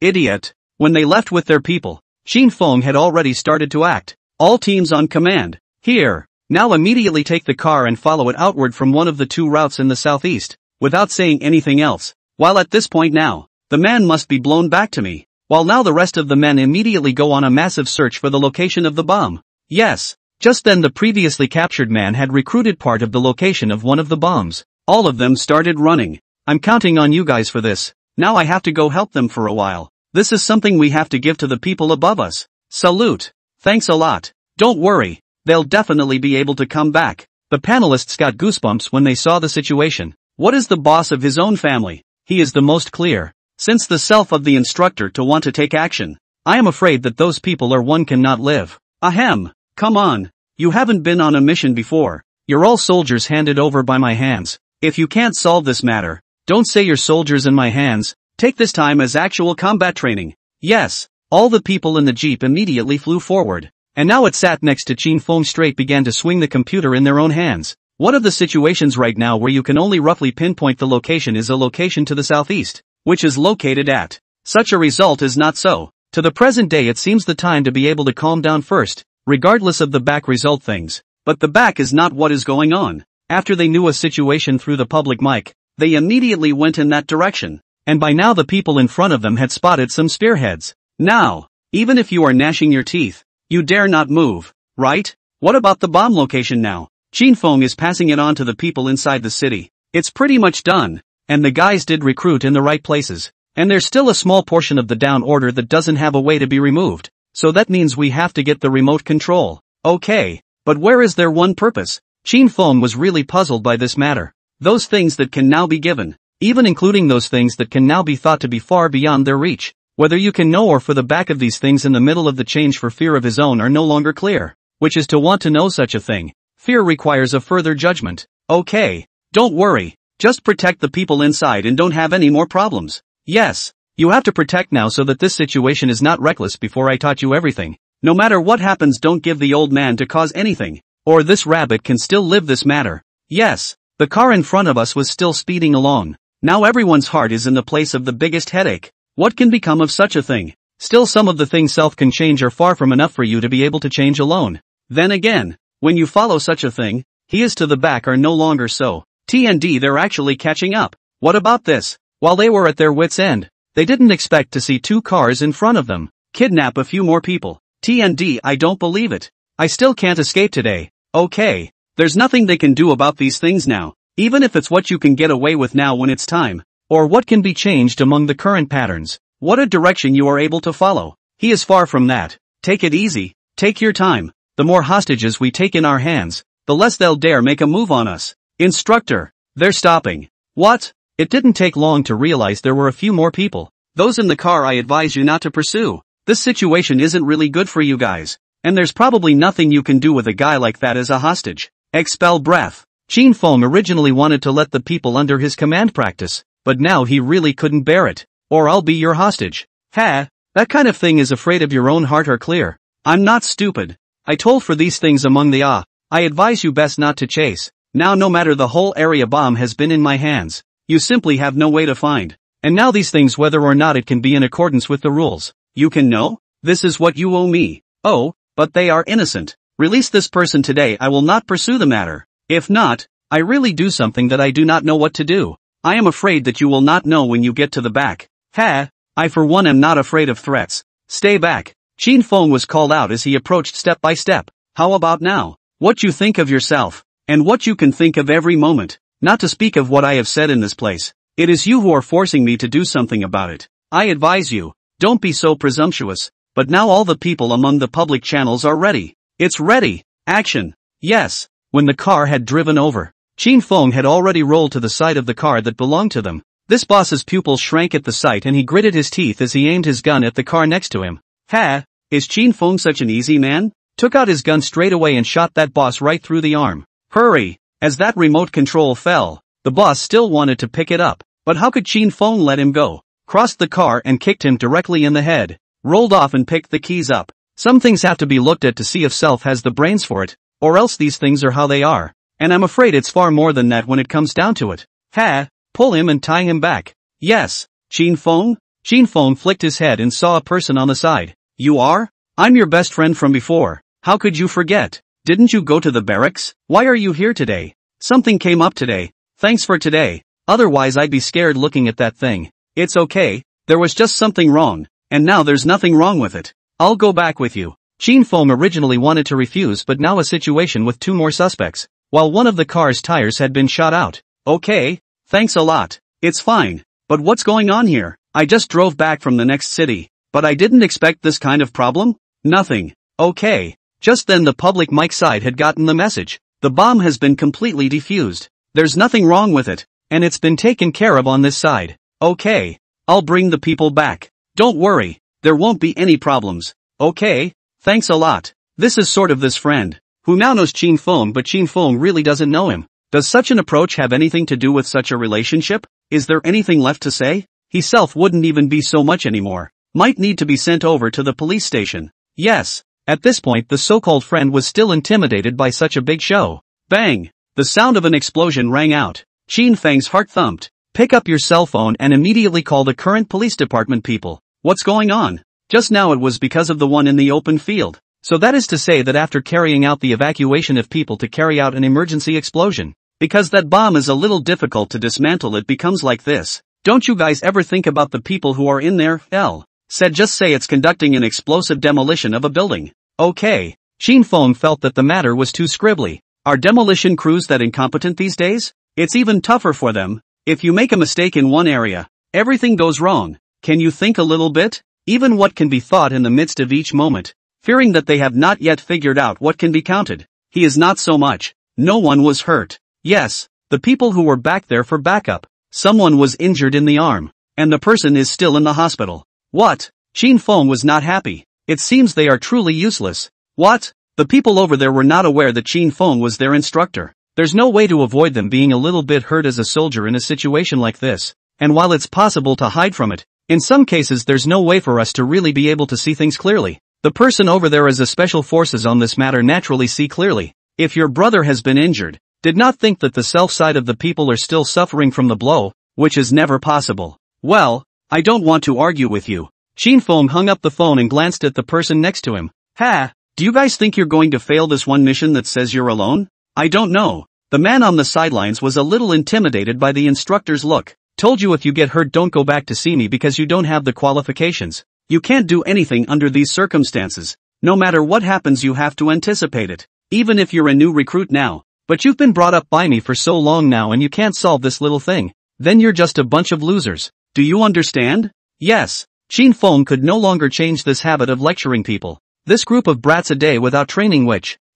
Idiot. When they left with their people, Qin Feng had already started to act. All teams on command. Here. Now immediately take the car and follow it outward from one of the two routes in the southeast, without saying anything else. While at this point now, the man must be blown back to me. While now the rest of the men immediately go on a massive search for the location of the bomb. Yes. Just then the previously captured man had recruited part of the location of one of the bombs. All of them started running. I'm counting on you guys for this. Now I have to go help them for a while. This is something we have to give to the people above us. Salute. Thanks a lot. Don't worry. They'll definitely be able to come back. The panelists got goosebumps when they saw the situation. What is the boss of his own family? He is the most clear. Since the self of the instructor to want to take action. I am afraid that those people are one cannot live. Ahem. Come on. You haven't been on a mission before. You're all soldiers handed over by my hands. If you can't solve this matter, don't say you're soldiers in my hands. Take this time as actual combat training. Yes. All the people in the jeep immediately flew forward. And now it sat next to Qin Feng straight began to swing the computer in their own hands. One of the situations right now where you can only roughly pinpoint the location is a location to the southeast, which is located at. Such a result is not so. To the present day it seems the time to be able to calm down first, regardless of the back result things. But the back is not what is going on. After they knew a situation through the public mic, they immediately went in that direction. and by now the people in front of them had spotted some spearheads. Now, even if you are gnashing your teeth, you dare not move, right? What about the bomb location now? Fang is passing it on to the people inside the city. It's pretty much done, and the guys did recruit in the right places. And there's still a small portion of the down order that doesn't have a way to be removed. So that means we have to get the remote control. Okay, but where is their one purpose? Fang was really puzzled by this matter. Those things that can now be given, even including those things that can now be thought to be far beyond their reach. Whether you can know or for the back of these things in the middle of the change for fear of his own are no longer clear. Which is to want to know such a thing. Fear requires a further judgment. Okay, don't worry, just protect the people inside and don't have any more problems. Yes, you have to protect now so that this situation is not reckless before I taught you everything. No matter what happens, don't give the old man to cause anything, or this rabbit can still live this matter. Yes, the car in front of us was still speeding along. Now everyone's heart is in the place of the biggest headache. What can become of such a thing? Still, some of the things self can change are far from enough for you to be able to change alone. Then again, when you follow such a thing, he is to the back are no longer so. TND, they're actually catching up. What about this? While they were at their wits' end, they didn't expect to see 2 cars in front of them. Kidnap a few more people. TND, I don't believe it. I still can't escape today. Okay, there's nothing they can do about these things now, even if it's what you can get away with now when it's time, or what can be changed among the current patterns. What a direction you are able to follow. He is far from that. Take it easy, take your time. The more hostages we take in our hands, the less they'll dare make a move on us. Instructor, they're stopping. What? It didn't take long to realize there were a few more people. Those in the car I advise you not to pursue. This situation isn't really good for you guys. And there's probably nothing you can do with a guy like that as a hostage. Expel breath. Fang originally wanted to let the people under his command practice, but now he really couldn't bear it. Or I'll be your hostage. Ha, that kind of thing is afraid of your own heart are clear. I'm not stupid. I told for these things among the I advise you best not to chase. Now no matter the whole area bomb has been in my hands. You simply have no way to find. And now these things whether or not it can be in accordance with the rules. You can know? This is what you owe me. Oh, but they are innocent. Release this person today, I will not pursue the matter. If not, I really do something that I do not know what to do. I am afraid that you will not know when you get to the back. Ha, I for one am not afraid of threats. Stay back. Fang was called out as he approached step by step. How about now? What you think of yourself, and what you can think of every moment, not to speak of what I have said in this place. It is you who are forcing me to do something about it. I advise you, don't be so presumptuous. But now all the people among the public channels are ready. It's ready. Action. Yes. When the car had driven over, Fang had already rolled to the side of the car that belonged to them. This boss's pupils shrank at the sight and he gritted his teeth as he aimed his gun at the car next to him. Ha, is Fang such an easy man? Took out his gun straight away and shot that boss right through the arm. Hurry! As that remote control fell, the boss still wanted to pick it up, but how could Fang let him go? Crossed the car and kicked him directly in the head. Rolled off and picked the keys up. Some things have to be looked at to see if self has the brains for it, or else these things are how they are. And I'm afraid it's far more than that when it comes down to it. Ha! Pull him and tie him back. Yes. Fang? Fang flicked his head and saw a person on the side. You are? I'm your best friend from before. How could you forget? Didn't you go to the barracks? Why are you here today? Something came up today. Thanks for today. Otherwise I'd be scared looking at that thing. It's okay. There was just something wrong. And now there's nothing wrong with it. I'll go back with you. Fang originally wanted to refuse, but now a situation with 2 more suspects, while one of the car's tires had been shot out. Okay, thanks a lot. It's fine. But what's going on here? I just drove back from the next city, but I didn't expect this kind of problem. Nothing. Okay. Just then the public mic side had gotten the message. The bomb has been completely defused. There's nothing wrong with it, and it's been taken care of on this side. Okay. I'll bring the people back. Don't worry, there won't be any problems. Okay, thanks a lot. This is sort of this friend, who now knows Fang, but Fang really doesn't know him. Does such an approach have anything to do with such a relationship? Is there anything left to say? He self wouldn't even be so much anymore. Might need to be sent over to the police station. Yes. At this point the so-called friend was still intimidated by such a big show. Bang! The sound of an explosion rang out. Fang's heart thumped. Pick up your cell phone and immediately call the current police department people. What's going on? Just now it was because of the one in the open field. So that is to say that after carrying out the evacuation of people to carry out an emergency explosion. Because that bomb is a little difficult to dismantle, it becomes like this. Don't you guys ever think about the people who are in there? L. said just say it's conducting an explosive demolition of a building. Okay. Fang felt that the matter was too scribbly. Are demolition crews that incompetent these days? It's even tougher for them. If you make a mistake in one area, everything goes wrong. Can you think a little bit? Even what can be thought in the midst of each moment? Fearing that they have not yet figured out what can be counted. He is not so much. No one was hurt. Yes, the people who were back there for backup. Someone was injured in the arm. And the person is still in the hospital. What? Fang was not happy. It seems they are truly useless. What? The people over there were not aware that Fang was their instructor. There's no way to avoid them being a little bit hurt as a soldier in a situation like this. And while it's possible to hide from it, in some cases there's no way for us to really be able to see things clearly. The person over there as the special forces on this matter naturally see clearly. If your brother has been injured, did not think that the self side of the people are still suffering from the blow, which is never possible. Well, I don't want to argue with you. Fang hung up the phone and glanced at the person next to him. Ha! Do you guys think you're going to fail this one mission that says you're alone? I don't know. The man on the sidelines was a little intimidated by the instructor's look. Told you if you get hurt don't go back to see me because you don't have the qualifications. You can't do anything under these circumstances. No matter what happens you have to anticipate it. Even if you're a new recruit now. But you've been brought up by me for so long now and you can't solve this little thing. Then you're just a bunch of losers. Do you understand? Yes. Fang could no longer change this habit of lecturing people. This group of brats a day without training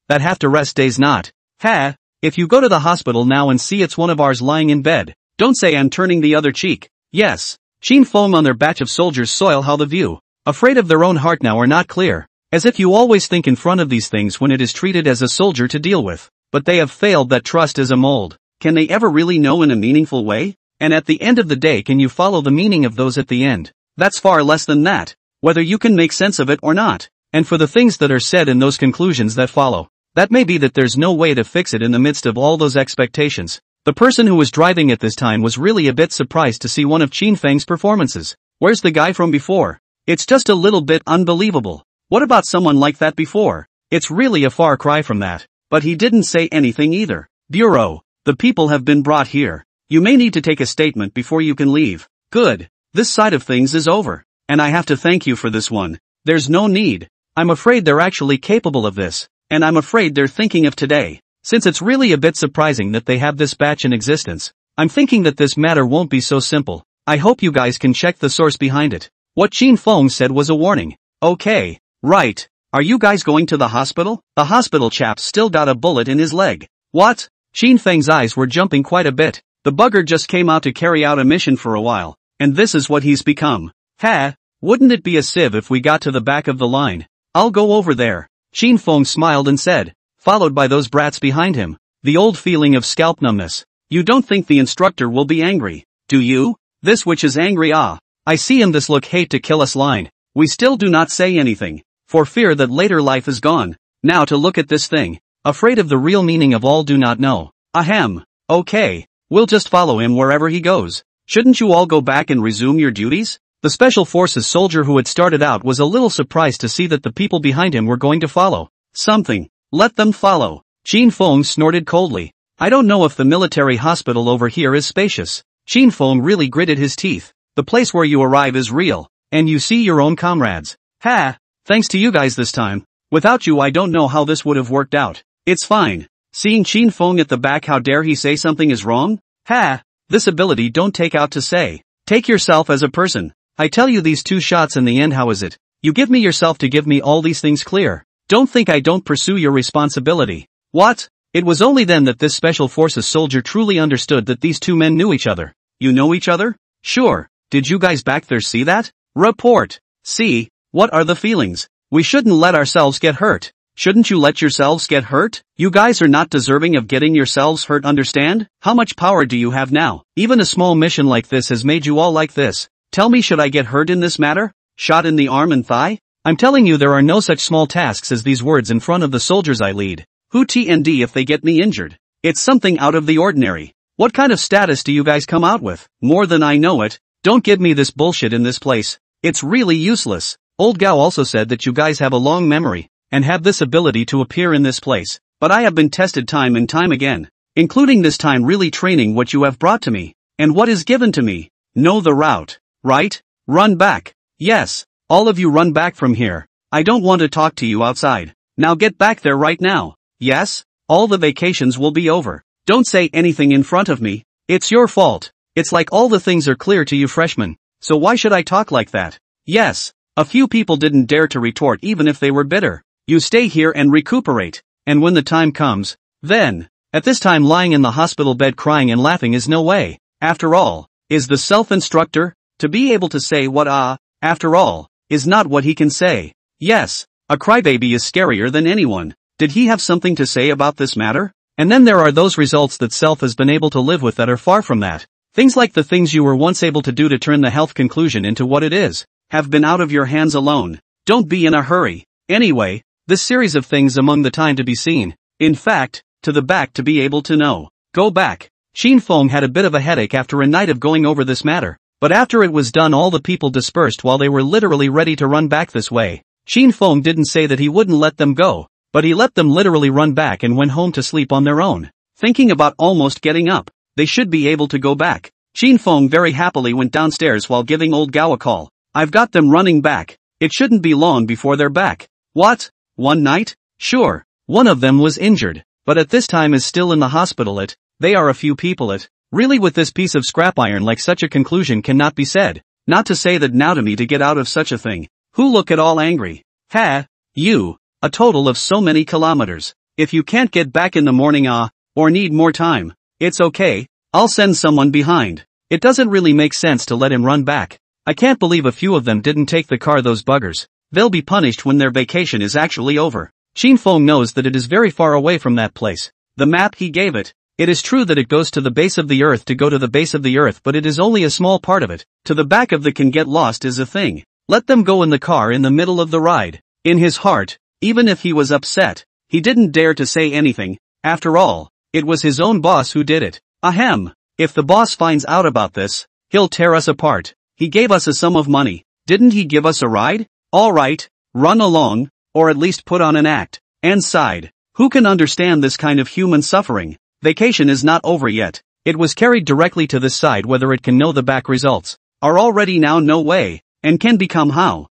that have to rest days not. Ha! If you go to the hospital now and see it's one of ours lying in bed, don't say I'm turning the other cheek. Yes. Fang on their batch of soldiers soil how the view. Afraid of their own heart now are not clear. As if you always think in front of these things when it is treated as a soldier to deal with. But they have failed that trust as a mold. Can they ever really know in a meaningful way? And at the end of the day can you follow the meaning of those at the end? That's far less than that. Whether you can make sense of it or not. And for the things that are said in those conclusions that follow. That may be that there's no way to fix it in the midst of all those expectations. The person who was driving at this time was really a bit surprised to see one of Fang's performances. Where's the guy from before? It's just a little bit unbelievable. What about someone like that before? It's really a far cry from that. But he didn't say anything either. Bureau, the people have been brought here. You may need to take a statement before you can leave. Good. This side of things is over. And I have to thank you for this one. There's no need. I'm afraid they're actually capable of this. And I'm afraid they're thinking of today. Since it's really a bit surprising that they have this batch in existence, I'm thinking that this matter won't be so simple. I hope you guys can check the source behind it. What Fang said was a warning. Okay. Right. Are you guys going to the hospital? The hospital chap's still got a bullet in his leg. What? Fang's eyes were jumping quite a bit. The bugger just came out to carry out a mission for a while. And this is what he's become. Ha! Wouldn't it be a sieve if we got to the back of the line? I'll go over there. Fang smiled and said, followed by those brats behind him. The old feeling of scalp numbness. You don't think the instructor will be angry, do you? This witch is angry. I see in this look hate to kill us line. We still do not say anything. For fear that later life is gone. Now to look at this thing. Afraid of the real meaning of all do not know. Ahem. Okay. We'll just follow him wherever he goes. Shouldn't you all go back and resume your duties? The Special Forces soldier who had started out was a little surprised to see that the people behind him were going to follow. Something. Let them follow. Fang snorted coldly. I don't know if the military hospital over here is spacious. Fang really gritted his teeth. The place where you arrive is real. And you see your own comrades. Ha! Thanks to you guys this time. Without you I don't know how this would have worked out. It's fine. Seeing Fang at the back, how dare he say something is wrong? Ha! This ability don't take out to say. Take yourself as a person. I tell you these 2 shots in the end, how is it? You give me yourself to give me all these things clear. Don't think I don't pursue your responsibility. What? It was only then that this Special Forces soldier truly understood that these 2 men knew each other. You know each other? Sure. Did you guys back there see that? Report. See, what are the feelings? We shouldn't let ourselves get hurt. Shouldn't you let yourselves get hurt? You guys are not deserving of getting yourselves hurt, understand? How much power do you have now? Even a small mission like this has made you all like this. Tell me, should I get hurt in this matter? Shot in the arm and thigh? I'm telling you there are no such small tasks as these words in front of the soldiers I lead. Who TND if they get me injured? It's something out of the ordinary. What kind of status do you guys come out with? More than I know it. Don't give me this bullshit in this place. It's really useless. Old Gao also said that you guys have a long memory, and have this ability to appear in this place. But I have been tested time and time again, including this time really training what you have brought to me, and what is given to me. Know the route, right? Run back. Yes, all of you run back from here. I don't want to talk to you outside. Now get back there right now. Yes? All the vacations will be over. Don't say anything in front of me. It's your fault. It's like all the things are clear to you freshmen. So why should I talk like that? Yes. A few people didn't dare to retort even if they were bitter. You stay here and recuperate. And when the time comes, then. At this time lying in the hospital bed crying and laughing is no way. After all, is the self-instructor, to be able to say what after all, is not what he can say. Yes, a crybaby is scarier than anyone. Did he have something to say about this matter? And then there are those results that self has been able to live with that are far from that. Things like the things you were once able to do to turn the health conclusion into what it is, have been out of your hands alone. Don't be in a hurry. Anyway, this series of things among the time to be seen. In fact, to the back to be able to know. Go back. Fang had a bit of a headache after a night of going over this matter, but after it was done all the people dispersed while they were literally ready to run back this way. Fang didn't say that he wouldn't let them go, but he let them literally run back and went home to sleep on their own. Thinking about almost getting up, they should be able to go back. Fang very happily went downstairs while giving old Gao a call. I've got them running back. It shouldn't be long before they're back. What? One night? Sure. One of them was injured, but at this time is still in the hospital. They are a few people. Really with this piece of scrap iron like such a conclusion cannot be said. Not to say that now to me to get out of such a thing. Who look at all angry? Ha! You! A total of so many kilometers. If you can't get back in the morning or need more time, it's okay, I'll send someone behind. It doesn't really make sense to let him run back. I can't believe a few of them didn't take the car, those buggers. They'll be punished when their vacation is actually over. Fang knows that it is very far away from that place. The map he gave it. It is true that it goes to the base of the earth to go to the base of the earth, but it is only a small part of it. To the back of the can get lost is a thing. Let them go in the car in the middle of the ride. In his heart, even if he was upset, he didn't dare to say anything. After all, it was his own boss who did it. Ahem. If the boss finds out about this, he'll tear us apart. He gave us a sum of money. Didn't he give us a ride? Alright, run along, or at least put on an act. And sighed. Who can understand this kind of human suffering? Vacation is not over yet. It was carried directly to this side whether it can know the back results. Are already now no way, and can become how.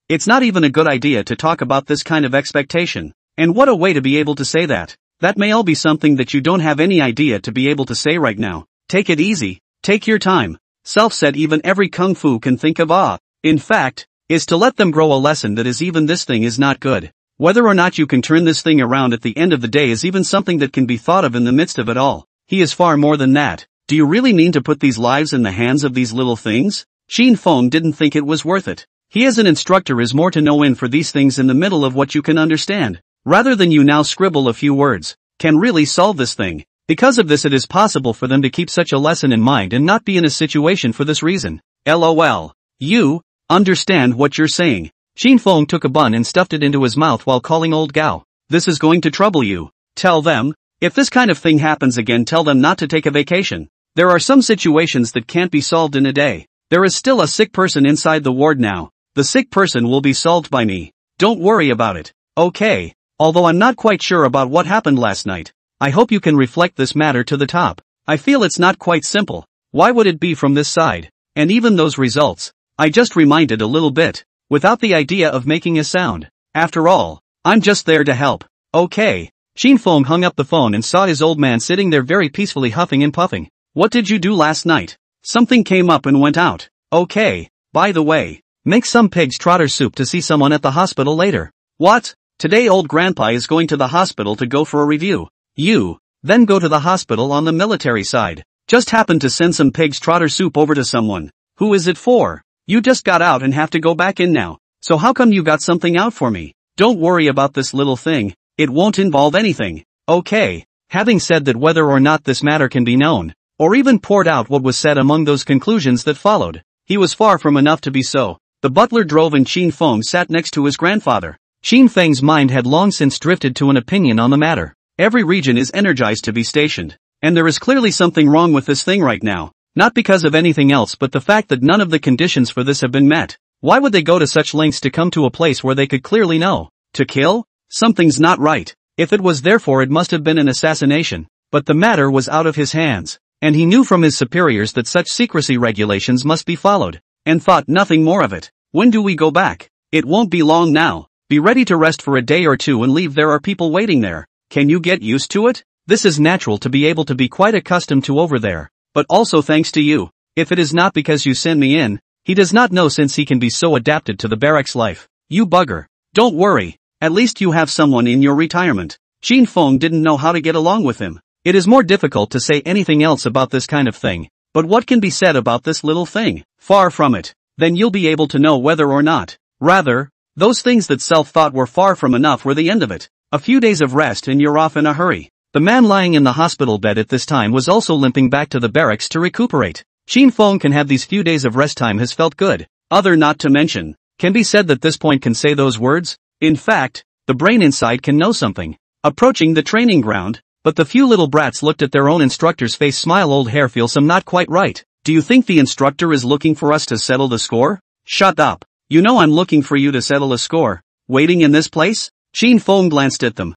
It's not even a good idea to talk about this kind of expectation. And what a way to be able to say that. That may all be something that you don't have any idea to be able to say right now. Take it easy, take your time. Self said even every kung fu can think of in fact, is to let them grow a lesson that is even this thing is not good. Whether or not you can turn this thing around at the end of the day is even something that can be thought of in the midst of it all. He is far more than that. Do you really mean to put these lives in the hands of these little things? Fang didn't think it was worth it. He as an instructor is more to know in for these things in the middle of what you can understand. Rather than you now scribble a few words, can really solve this thing. Because of this it is possible for them to keep such a lesson in mind and not be in a situation for this reason. LOL. You understand what you're saying. Fang took a bun and stuffed it into his mouth while calling old Gao. This is going to trouble you. Tell them, if this kind of thing happens again, tell them not to take a vacation. There are some situations that can't be solved in a day. There is still a sick person inside the ward now. The sick person will be solved by me. Don't worry about it. Okay. Although I'm not quite sure about what happened last night. I hope you can reflect this matter to the top. I feel it's not quite simple. Why would it be from this side? And even those results. I just reminded a little bit. Without the idea of making a sound. After all, I'm just there to help. Okay. Fang hung up the phone and saw his old man sitting there very peacefully huffing and puffing. What did you do last night? Something came up and went out. Okay. By the way, make some pig's trotter soup to see someone at the hospital later. What? Today old grandpa is going to the hospital to go for a review. You, then go to the hospital on the military side. Just happened to send some pig's trotter soup over to someone. Who is it for? You just got out and have to go back in now. So how come you got something out for me? Don't worry about this little thing. It won't involve anything. Okay. Having said that, whether or not this matter can be known, or even poured out what was said among those conclusions that followed, he was far from enough to be so. The butler drove and Fang sat next to his grandfather. Fang's mind had long since drifted to an opinion on the matter. Every region is energized to be stationed. And there is clearly something wrong with this thing right now. Not because of anything else but the fact that none of the conditions for this have been met. Why would they go to such lengths to come to a place where they could clearly know? To kill? Something's not right. If it was, therefore it must have been an assassination. But the matter was out of his hands. and he knew from his superiors that such secrecy regulations must be followed, and thought nothing more of it. When do we go back? It won't be long now. Be ready to rest for a day or two and leave. There are people waiting there. Can you get used to it? This is natural to be able to be quite accustomed to over there, but also thanks to you. If it is not because you send me in, he does not know since he can be so adapted to the barracks life. You bugger. Don't worry, at least you have someone in your retirement. Qin Feng didn't know how to get along with him. It is more difficult to say anything else about this kind of thing, but what can be said about this little thing? Far from it. Then you'll be able to know whether or not. Rather, those things that self thought were far from enough were the end of it. A few days of rest and you're off in a hurry. The man lying in the hospital bed at this time was also limping back to the barracks to recuperate. Qin Feng can have these few days of rest time has felt good. Other not to mention, can be said that this point can say those words? In fact, the brain inside can know something. Approaching the training ground, but the few little brats looked at their own instructor's face. Smile. Old hair feels some not quite right. Do you think the instructor is looking for us to settle the score? Shut up. You know I'm looking for you to settle a score. Waiting in this place? Qin Feng glanced at them.